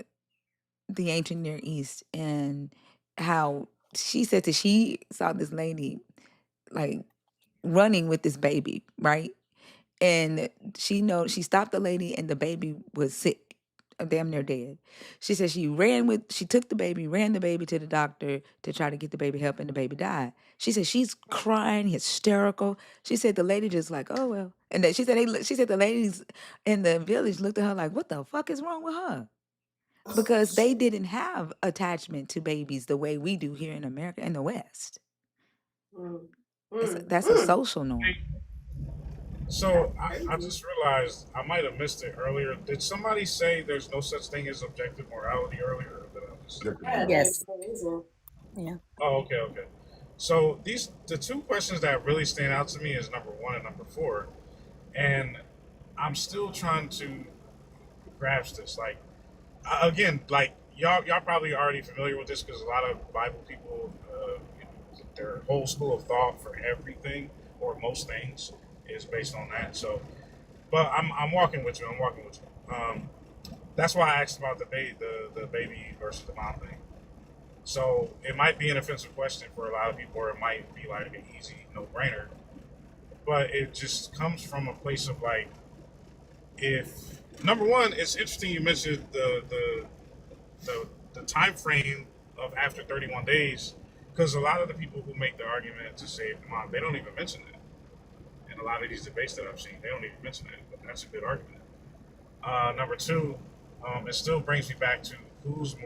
ancient Near East and how she said that she saw this lady like running with this baby, right? And she stopped the lady and the baby was sick, damn near dead. She said she took the baby, ran the baby to the doctor to try to get the baby help, and the baby died. She said she's crying, hysterical. She said the lady just like, oh well. And then she said the ladies in the village looked at her like, what the fuck is wrong with her? Because they didn't have attachment to babies the way we do here in America, in the West. That's a social norm. So I just realized I might have missed it earlier. Did somebody say there's no such thing as objective morality earlier? Or did I just... Yes. Yeah. Oh, okay. So the two questions that really stand out to me is number 1 and number 4, and I'm still trying to grasp this. Like again, like y'all probably already familiar with this because a lot of Bible people, their whole school of thought for everything or most things is based on that. So, but I'm walking with you. That's why I asked about the baby versus the mom thing. So it might be an offensive question for a lot of people, or it might be like an easy no-brainer. But it just comes from a place of like, if number one, it's interesting you mentioned the time frame of after 31 days. because a lot of the people who make the argument to save the mom, they don't even mention it. In a lot of these debates that I've seen, they don't even mention it, but that's a good argument. Number two, it still brings me back to who's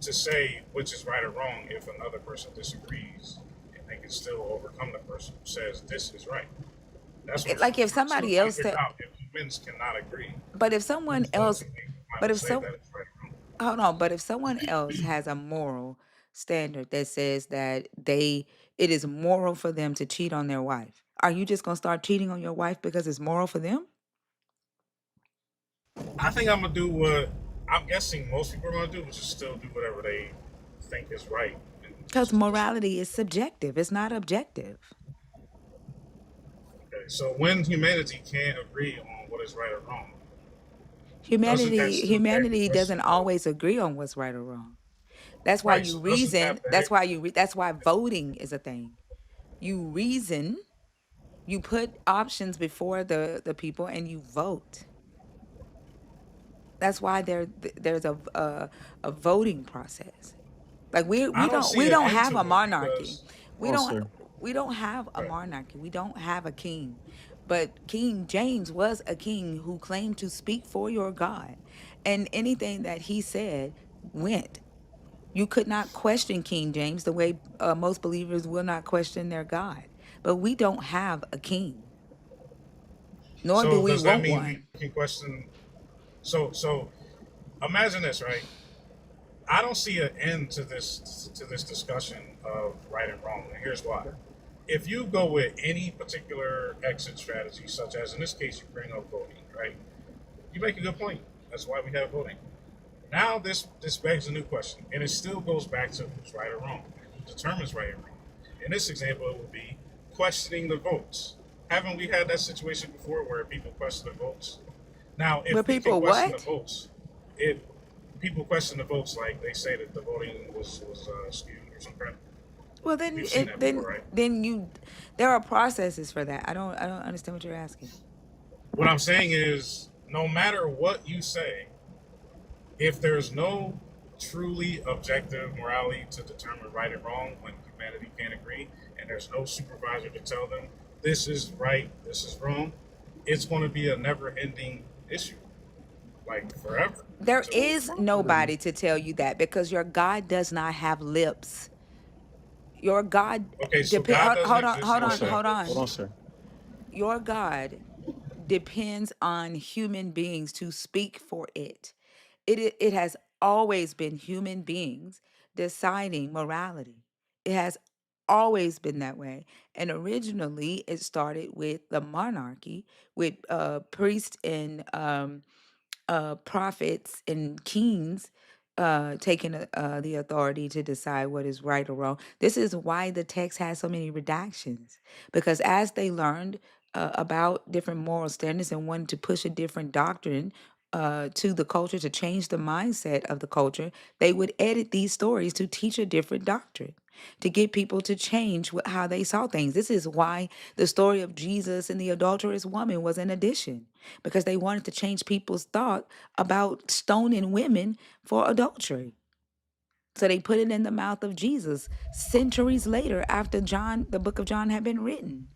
to say which is right or wrong if another person disagrees, and they can still overcome the person who says this is right. That's what Like if I'm still somebody trying to else figure said, out. If humans cannot agree, but if someone who's going else, to be the but final if say some, that it's right or wrong? hold on, but if someone else has a moral standard that says that it is moral for them to cheat on their wife, are you just gonna start cheating on your wife because it's moral for them? I think I'm gonna do what I'm guessing most people are gonna do, which is still do whatever they think is right. Because morality is subjective, it's not objective. Okay, so when humanity can't agree on what is right or wrong, doesn't that still beg the Humanity question doesn't of always agree on what's right or wrong. That's why right? you So doesn't reason. that beg? That's why voting is a thing. You reason, you put options before the people and you vote. That's why there's a voting process. Like I don't see we an don't end have to a it monarchy. because We Oh, don't sir. we don't have a right. monarchy. We don't have a king. But King James was a king who claimed to speak for your God. And anything that he said went. You could not question King James the way most believers will not question their God. But we don't have a king, nor do So we does that want mean we one. can question? So imagine this, right? I don't see an end to this discussion of right and wrong, and here's why. If you go with any particular exit strategy, such as in this case, you bring up voting, right? You make a good point. That's why we have voting. Now this begs a new question, and it still goes back to who's right or wrong, who determines right and wrong. In this example, it would be questioning the votes. Haven't we had that situation before where people question the votes? Now, Where if we can people question the what? votes, if people question the votes, like they say that the voting was skewed or something, Well, then we've seen that before, right? there are processes for that. I don't understand what you're asking. What I'm saying is, no matter what you say, if there's no truly objective morality to determine right and wrong when humanity can't agree, and there's no supervisor to tell them this is right, this is wrong, it's going to be a never-ending issue, like forever. There So, is nobody to tell you that because your God does not have lips. Your God okay, so depend. God doesn't exist Hold and Oh, on, doesn't sir. have hold Hold on. lips. on, sir. Your God depends on human beings to speak for it. It has always been human beings deciding morality. It has always been that way. And originally, it started with the monarchy, with priests and prophets and kings taking the authority to decide what is right or wrong. This is why the text has so many redactions, because as they learned about different moral standards and wanted to push a different doctrine to the culture, to change the mindset of the culture, they would edit these stories to teach a different doctrine, to get people to change how they saw things. This is why the story of Jesus and the adulterous woman was an addition, because they wanted to change people's thought about stoning women for adultery. So they put it in the mouth of Jesus centuries later after John, the book of John had been written.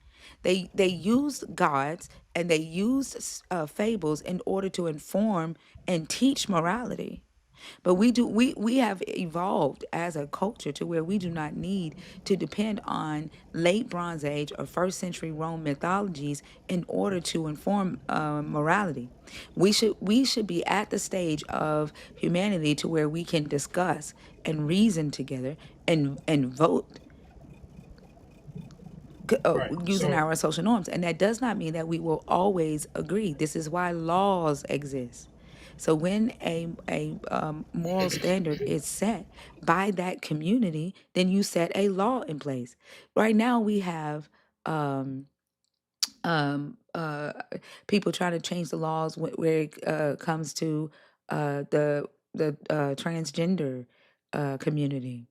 They used gods and they used fables in order to inform and teach morality. But we have evolved as a culture to where we do not need to depend on late Bronze Age or first century Rome mythologies in order to inform morality. We should be at the stage of humanity to where we can discuss and reason together and vote Right. using So, our social norms. And that does not mean that we will always agree. This is why laws exist. So when a moral standard is set by that community, then you set a law in place. Right now we have um, um, uh, people trying to change the laws where it comes to the transgender community,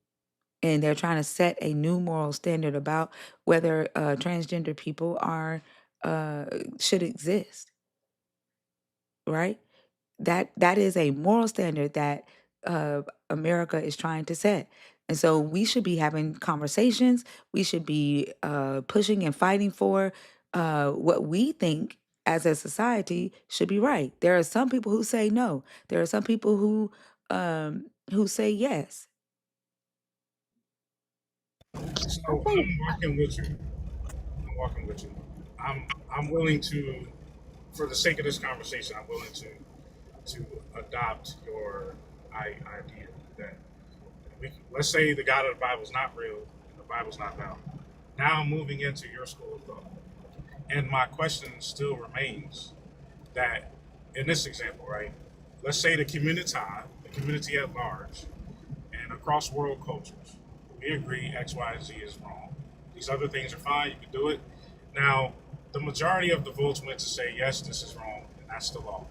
and they're trying to set a new moral standard about whether transgender people are should exist, right? That is a moral standard that America is trying to set. And so we should be having conversations. We should be pushing and fighting for what we think as a society should be right. There are some people who say no. There are some people who say yes. So I think I'm walking with you. I'm walking with you. I'm willing to, for the sake of this conversation, I'm willing to adopt your idea that let's say the God of the Bible is not real and the Bible's not valid. Now I'm moving into your school of thought, and my question still remains that in this example, right? Let's say the community at large, and across world cultures, we agree X, Y, and Z is wrong. These other things are fine. You can do it. Now, the majority of the votes went to say yes, this is wrong, and that's the law.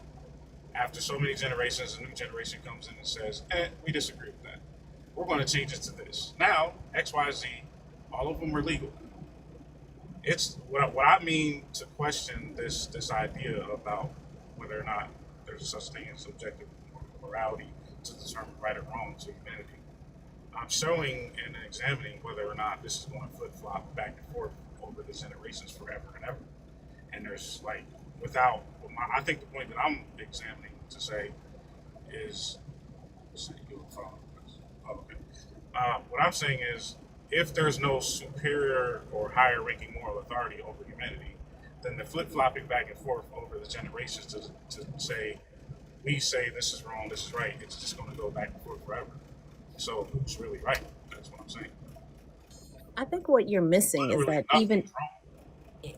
After so many generations, a new generation comes in and says, we disagree with that. We're going to change it to this. Now, X, Y, Z, all of them are legal. It's what I mean to question this idea about whether or not there's such thing as subjective morality to determine right or wrong to humanity. I'm showing and examining whether or not this is going to flip-flop back and forth over the generations forever and ever. And there's like, I think the point that I'm examining to say is, what I'm saying is, if there's no superior or higher ranking moral authority over humanity, then the flip-flopping back and forth over the generations to say, we say this is wrong, this is right, it's just going to go back and forth forever. So who's really right? That's what I'm saying. I think what you're missing is Literally that even nothing's wrong.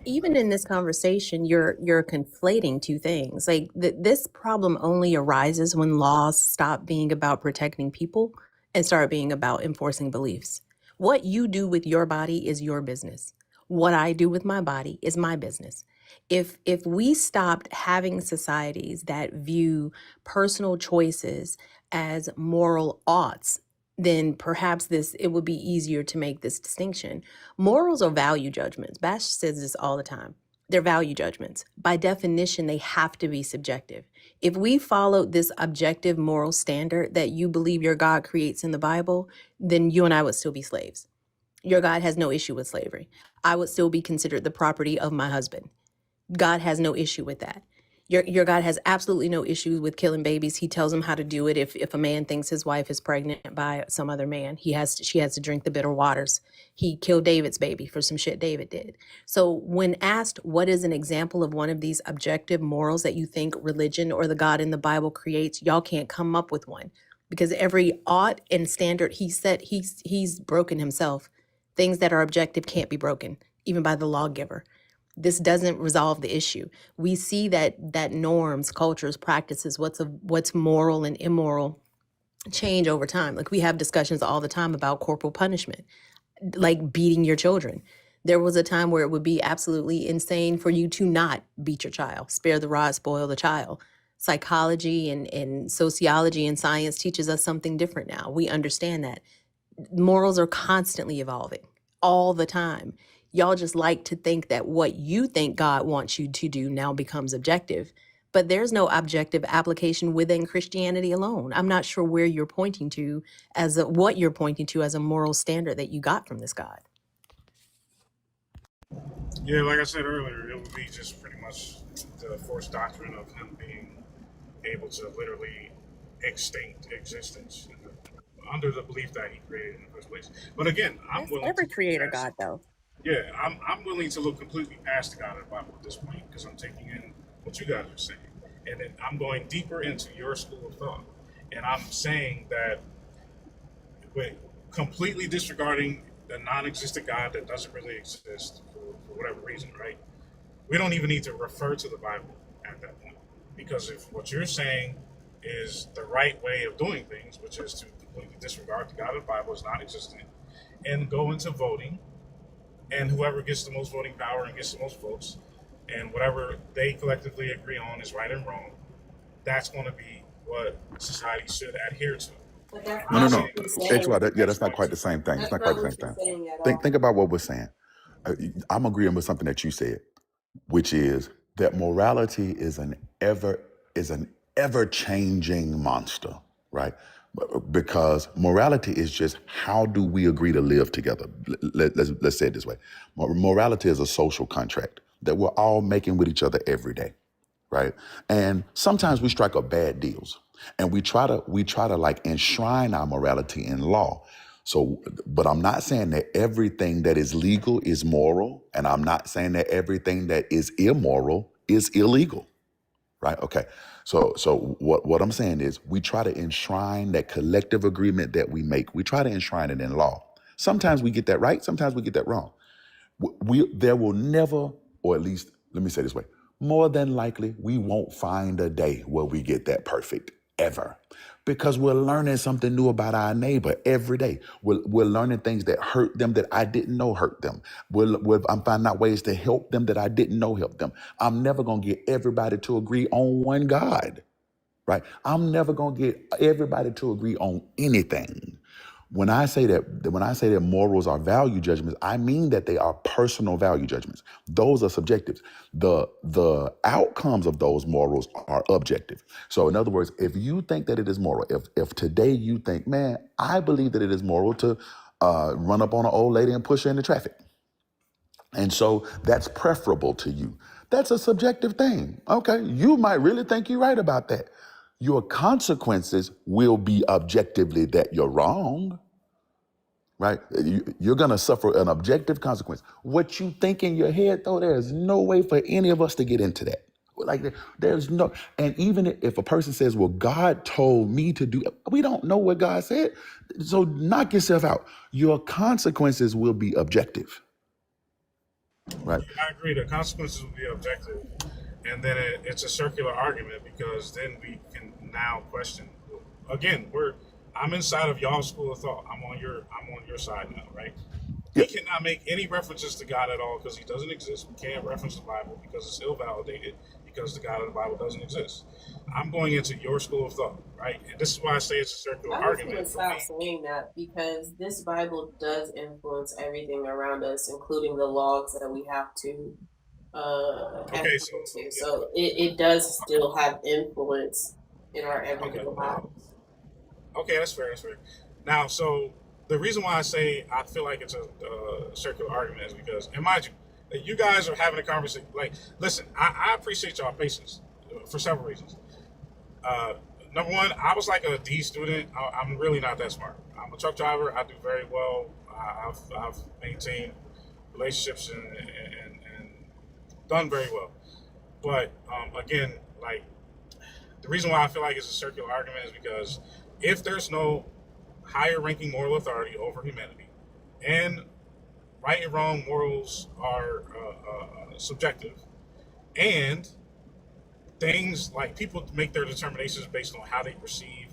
even in this conversation, you're conflating two things. Like this problem only arises when laws stop being about protecting people and start being about enforcing beliefs. What you do with your body is your business. What I do with my body is my business. If we stopped having societies that view personal choices as moral oughts, then perhaps it would be easier to make this distinction. Morals are value judgments. Bash says this all the time. They're value judgments. By definition, they have to be subjective. If we followed this objective moral standard that you believe your God creates in the Bible, then you and I would still be slaves. Your God has no issue with slavery. I would still be considered the property of my husband. God has no issue with that. Your God has absolutely no issue with killing babies. He tells him how to do it. If a man thinks his wife is pregnant by some other man, she has to drink the bitter waters. He killed David's baby for some shit David did. So when asked what is an example of one of these objective morals that you think religion or the God in the Bible creates, y'all can't come up with one, because every ought and standard he set, he's broken himself. Things that are objective can't be broken, even by the lawgiver. This doesn't resolve the issue. We see that norms, cultures, practices, what's moral and immoral change over time. Like we have discussions all the time about corporal punishment, like beating your children. There was a time where it would be absolutely insane for you to not beat your child. Spare the rod, spoil the child. Psychology and sociology and science teaches us something different now. We understand that. Morals are constantly evolving all the time. Y'all just like to think that what you think God wants you to do now becomes objective, but there's no objective application within Christianity alone. I'm not sure where you're pointing to what you're pointing to as a moral standard that you got from this God. Yeah, like I said earlier, it would be just pretty much the forced doctrine of him being able to literally extinct existence under the belief that he created in the first place. But again, I'm willing Every to creator God, though. Yeah, I'm willing to look completely past the God of the Bible at this point, because I'm taking in what you guys are saying, and then I'm going deeper into your school of thought, and I'm saying that with completely disregarding the non-existent God that doesn't really exist for whatever reason, right? We don't even need to refer to the Bible at that point, because if what you're saying is the right way of doing things, which is to completely disregard the God of the Bible as non-existent and go into voting, and whoever gets the most voting power and gets the most votes, and whatever they collectively agree on is right and wrong, that's going to be what society should adhere to. No. That's not quite the same thing. It's not quite the same thing. Think about what we're saying. I'm agreeing with something that you said, which is that morality is an ever changing monster, right? Because morality is just how do we agree to live together. Let's say it this way. Morality is a social contract that we're all making with each other every day, right? And sometimes we strike up bad deals, and we try to like enshrine our morality in law. So, but I'm not saying that everything that is legal is moral, and I'm not saying that everything that is immoral is illegal. Right. Okay. So what I'm saying is we try to enshrine that collective agreement that we make. We try to enshrine it in law. Sometimes we get that right. Sometimes we get that wrong. There will never, or at least let me say it this way, more than likely, we won't find a day where we get that perfect ever. Because we're learning something new about our neighbor every day. We're learning things that hurt them that I didn't know hurt them. I'm finding out ways to help them that I didn't know help them. I'm never going to get everybody to agree on one God, right? I'm never going to get everybody to agree on anything. When I say that morals are value judgments, I mean that they are personal value judgments. Those are subjective. The outcomes of those morals are objective. So in other words, if you think that it is moral, if today you think, man, I believe that it is moral to run up on an old lady and push her into traffic, and so that's preferable to you, that's a subjective thing. Okay, you might really think you're right about that. Your consequences will be objectively that you're wrong, right? You're going to suffer an objective consequence. What you think in your head, though, there's no way for any of us to get into that. Like there's no, and even if a person says, well, God told me to do, we don't know what God said. So knock yourself out. Your consequences will be objective, right? I agree. The consequences will be objective, and then it's a circular argument because then we can now question. Again, I'm inside of y'all's school of thought. I'm on your side now, right? Yeah. We cannot make any references to God at all because he doesn't exist. We can't reference the Bible because it's ill-validated because the God of the Bible doesn't exist. I'm going into your school of thought, right? And this is why I say it's a circular argument. I'm stop saying that because this Bible does influence everything around us, including the laws that we have to okay, so it does still have influence in our everyday lives. Okay, that's fair. Now, so the reason why I say I feel like it's a circular argument is because, and mind you guys are having a conversation. Like, listen, I appreciate y'all patience for several reasons. Number one, I was like a D student. I'm really not that smart. I'm a truck driver. I do very well. I've maintained relationships and done very well. But again, like the reason why I feel like it's a circular argument is because if there's no higher ranking moral authority over humanity, and right and wrong morals are subjective, and things like people make their determinations based on how they perceive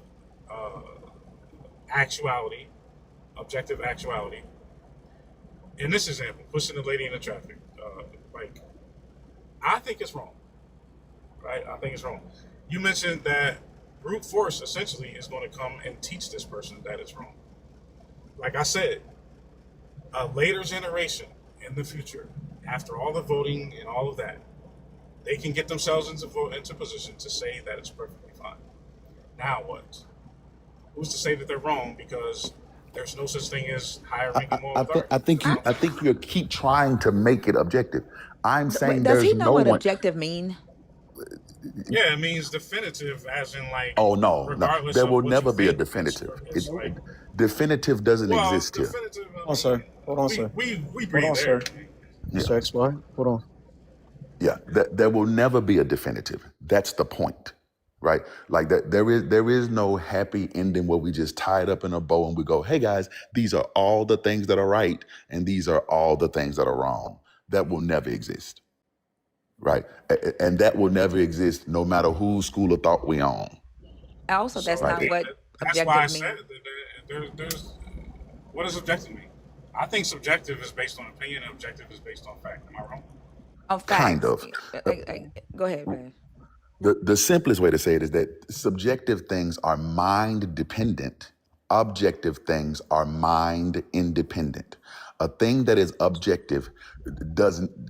actuality, objective actuality. In this example, pushing a lady into traffic, like I think it's wrong, right? I think it's wrong. You mentioned that brute force essentially is going to come and teach this person that it's wrong. Like I said, a later generation in the future, after all the voting and all of that, they can get themselves into position to say that it's perfectly fine. Now what? Who's to say that they're wrong because there's no such thing as higher ranking moral authority? I think you keep trying to make it objective. I'm saying Does he there's know no what one. objective mean? Yeah, it means definitive, as in like. Oh no, there will never be a definitive. Definitive doesn't exist here. Hold on, sir. Hold on, sir. We Hold on, sir. Mr. XY, hold on. Yeah, there will never be a definitive. That's the point, right? Like that, there is no happy ending where we just tie it up in a bow and we go, hey guys, these are all the things that are right and these are all the things that are wrong. That will never exist, right? And that will never exist no matter whose school of thought we on. Also, that's right. not what That's why I objective means. said there's what does objective mean? I think subjective is based on opinion and objective is based on fact. Am I wrong? On facts. Kind of. Go ahead, man. The simplest way to say it is that subjective things are mind dependent. Objective things are mind independent. A thing that is objective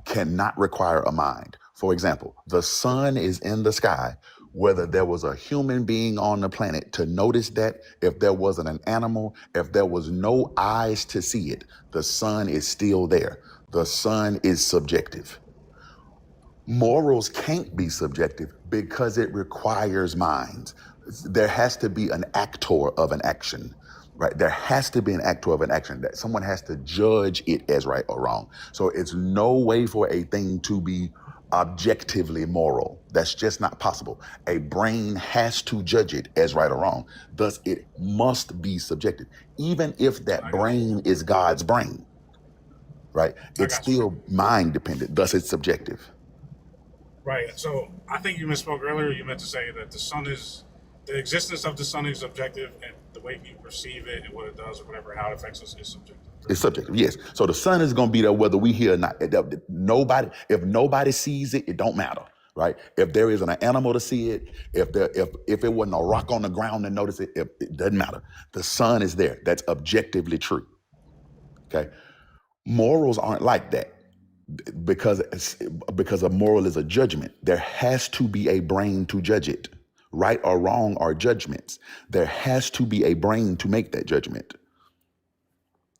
cannot require a mind. For example, the sun is in the sky. whether there was a human being on the planet to notice that, if there wasn't an animal, if there was no eyes to see it, the sun is still there. The sun is subjective. Morals can't be subjective because it requires minds. There has to be an actor of an action, right? There has to be an actor of an action that someone has to judge it as right or wrong. So it's no way for a thing to be objectively moral. That's just not possible. A brain has to judge it as right or wrong. Thus, it must be subjective. Even if that brain is God's brain, right? It's still mind dependent. Thus, it's subjective. Right. So I think you misspoke earlier. You meant to say that the existence of the sun is objective, and the way you perceive it and what it does or whatever, how it affects us is subjective. It's subjective, yes. So the sun is going to be there whether we hear or not. If nobody sees it, it don't matter, right? If there isn't an animal to see it, if it wasn't a rock on the ground to notice it, it doesn't matter. The sun is there. That's objectively true. Okay. Morals aren't like that. Because a moral is a judgment, there has to be a brain to judge it. Right or wrong are judgments. There has to be a brain to make that judgment.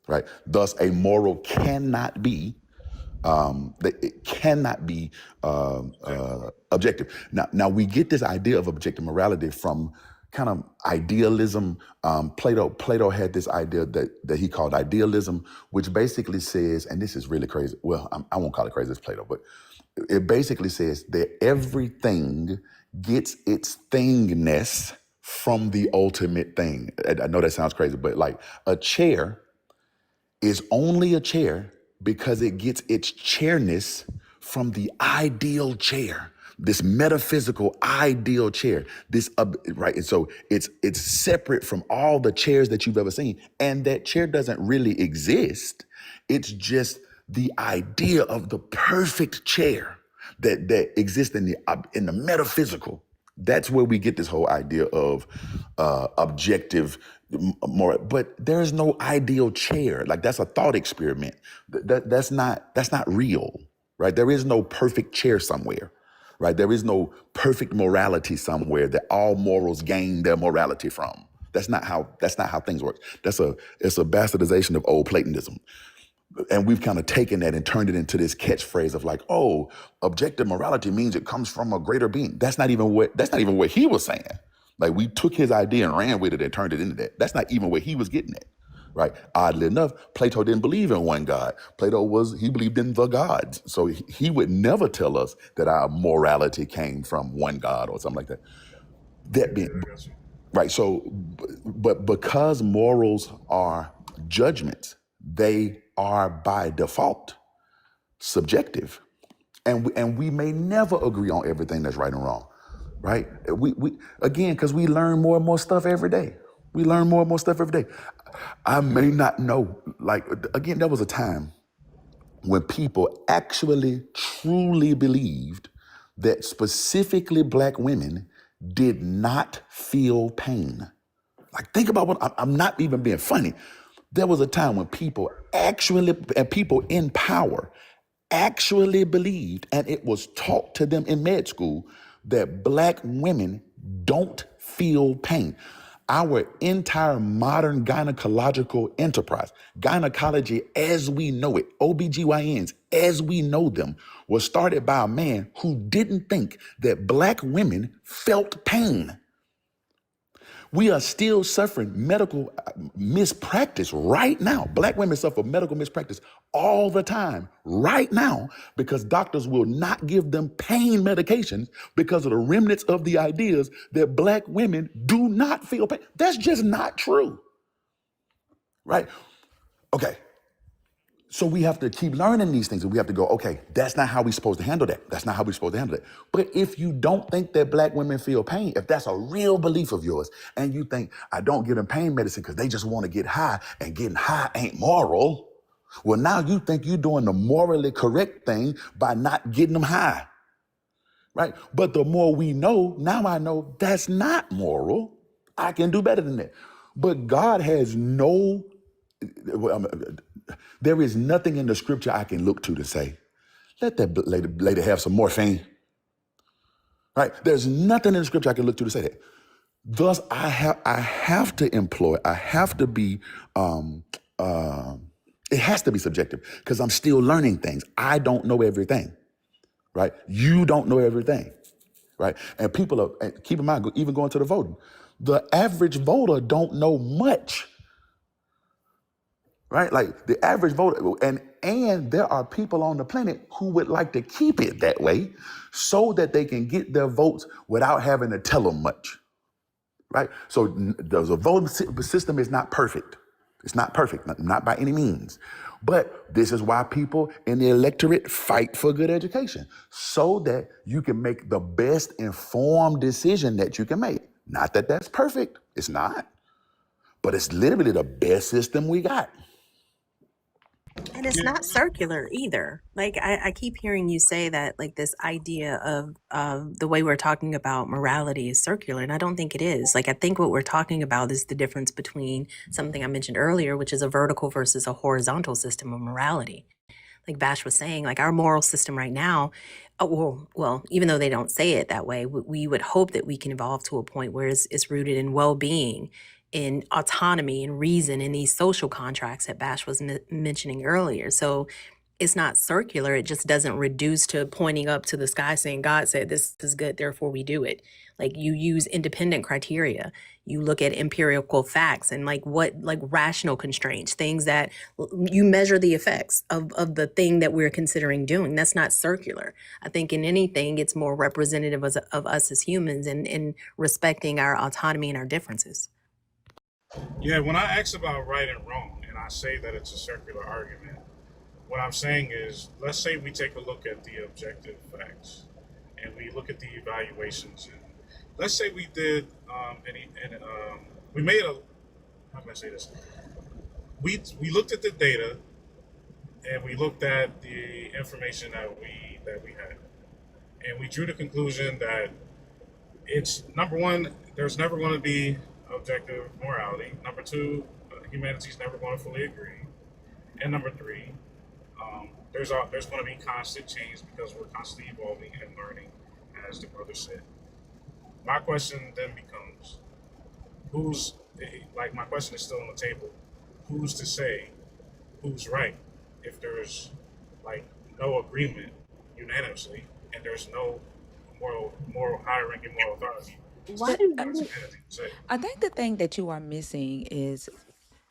Right? Thus, a moral cannot be objective. Now we get this idea of objective morality from kind of idealism. Plato had this idea that he called idealism, which basically says, and this is really crazy. Well, I won't call it crazy as Plato, but it basically says that everything gets its thingness from the ultimate thing. I know that sounds crazy, but like a chair is only a chair because it gets its chairness from the ideal chair, this metaphysical ideal chair. Right, and so it's separate from all the chairs that you've ever seen, and that chair doesn't really exist. It's just the idea of the perfect chair that exists in the metaphysical. That's where we get this whole idea of objective more, but there's no ideal chair. Like that's a thought experiment. That's not real, right? There is no perfect chair somewhere, right? There is no perfect morality somewhere that all morals gain their morality from. That's not how things work. It's a bastardization of old Platonism. And we've kind of taken that and turned it into this catchphrase of like, oh, objective morality means it comes from a greater being. That's not even what he was saying. Like we took his idea and ran with it and turned it into that. That's not even what he was getting at, right? Oddly enough, Plato didn't believe in one God. He believed in the gods. So he would never tell us that our morality came from one God or something like that. That being right. So, but because morals are judgments, they are by default subjective, and we may never agree on everything that's right and wrong, right? We again, because we learn more and more stuff every day. We learn more and more stuff every day. I may not know, like again, there was a time when people actually truly believed that specifically Black women did not feel pain. Like think about what I'm not even being funny. There was a time when people in power actually believed, and it was taught to them in med school, that Black women don't feel pain. Our entire modern gynecological enterprise, gynecology as we know it, OBGYNs as we know them, was started by a man who didn't think that Black women felt pain. We are still suffering medical mispractice right now. Black women suffer medical mispractice all the time right now because doctors will not give them pain medications because of the remnants of the ideas that Black women do not feel pain. That's just not true, right? Okay. So we have to keep learning these things and we have to go, okay, that's not how we're supposed to handle that. That's not how we're supposed to handle that. But if you don't think that Black women feel pain, if that's a real belief of yours, and you think, I don't give them pain medicine because they just want to get high and getting high ain't moral, well, now you think you're doing the morally correct thing by not getting them high, right? But the more we know, now I know that's not moral. I can do better than that. But God has there is nothing in the scripture I can look to say, let that lady have some morphine. Right? There's nothing in the scripture I can look to say that. Thus, I have to employ. I have to be. It has to be subjective because I'm still learning things. I don't know everything. Right? You don't know everything. Right? And people are, and keep in mind, even going to the voting, the average voter don't know much. Right? Like the average voter, and there are people on the planet who would like to keep it that way so that they can get their votes without having to tell them much. Right? So the voting system is not perfect. It's not perfect, not by any means. But this is why people in the electorate fight for good education, so that you can make the best informed decision that you can make. Not that that's perfect. It's not. But it's literally the best system we got. And it's not circular either. Like I keep hearing you say that like this idea of the way we're talking about morality is circular, and I don't think it is. Like I think what we're talking about is the difference between something I mentioned earlier, which is a vertical versus a horizontal system of morality. Like Bash was saying, like our moral system right now, well, even though they don't say it that way, we would hope that we can evolve to a point where it's rooted in well-being, in autonomy and reason, in these social contracts that Bash was mentioning earlier. So it's not circular. It just doesn't reduce to pointing up to the sky saying, God said this is good, therefore we do it. Like you use independent criteria. You look at empirical facts and like rational constraints, things that you measure the effects of the thing that we're considering doing. That's not circular. I think in anything, it's more representative of us as humans and respecting our autonomy and our differences. Yeah, when I ask about right and wrong, and I say that it's a circular argument, what I'm saying is, let's say we take a look at the objective facts, and we look at the evaluations, and let's say we did, we made a, how can I say this? We looked at the data, and we looked at the information that we had, and we drew the conclusion that it's, number one, there's never going to be objective morality. Number two, humanity's never going to fully agree. And number three, there's going to be constant change because we're constantly evolving and learning, as the brother said. My question then becomes, my question is still on the table. Who's to say who's right if there's like no agreement unanimously and there's no moral higher ranking moral authority? Why do I you? I think the thing that you are missing is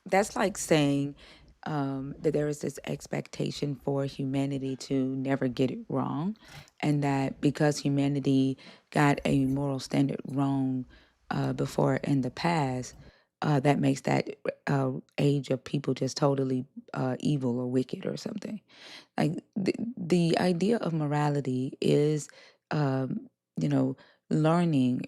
that's like saying that there is this expectation for humanity to never get it wrong, and that because humanity got a moral standard wrong before in the past, that makes that age of people just totally evil or wicked or something. Like the idea of morality is, you know, learning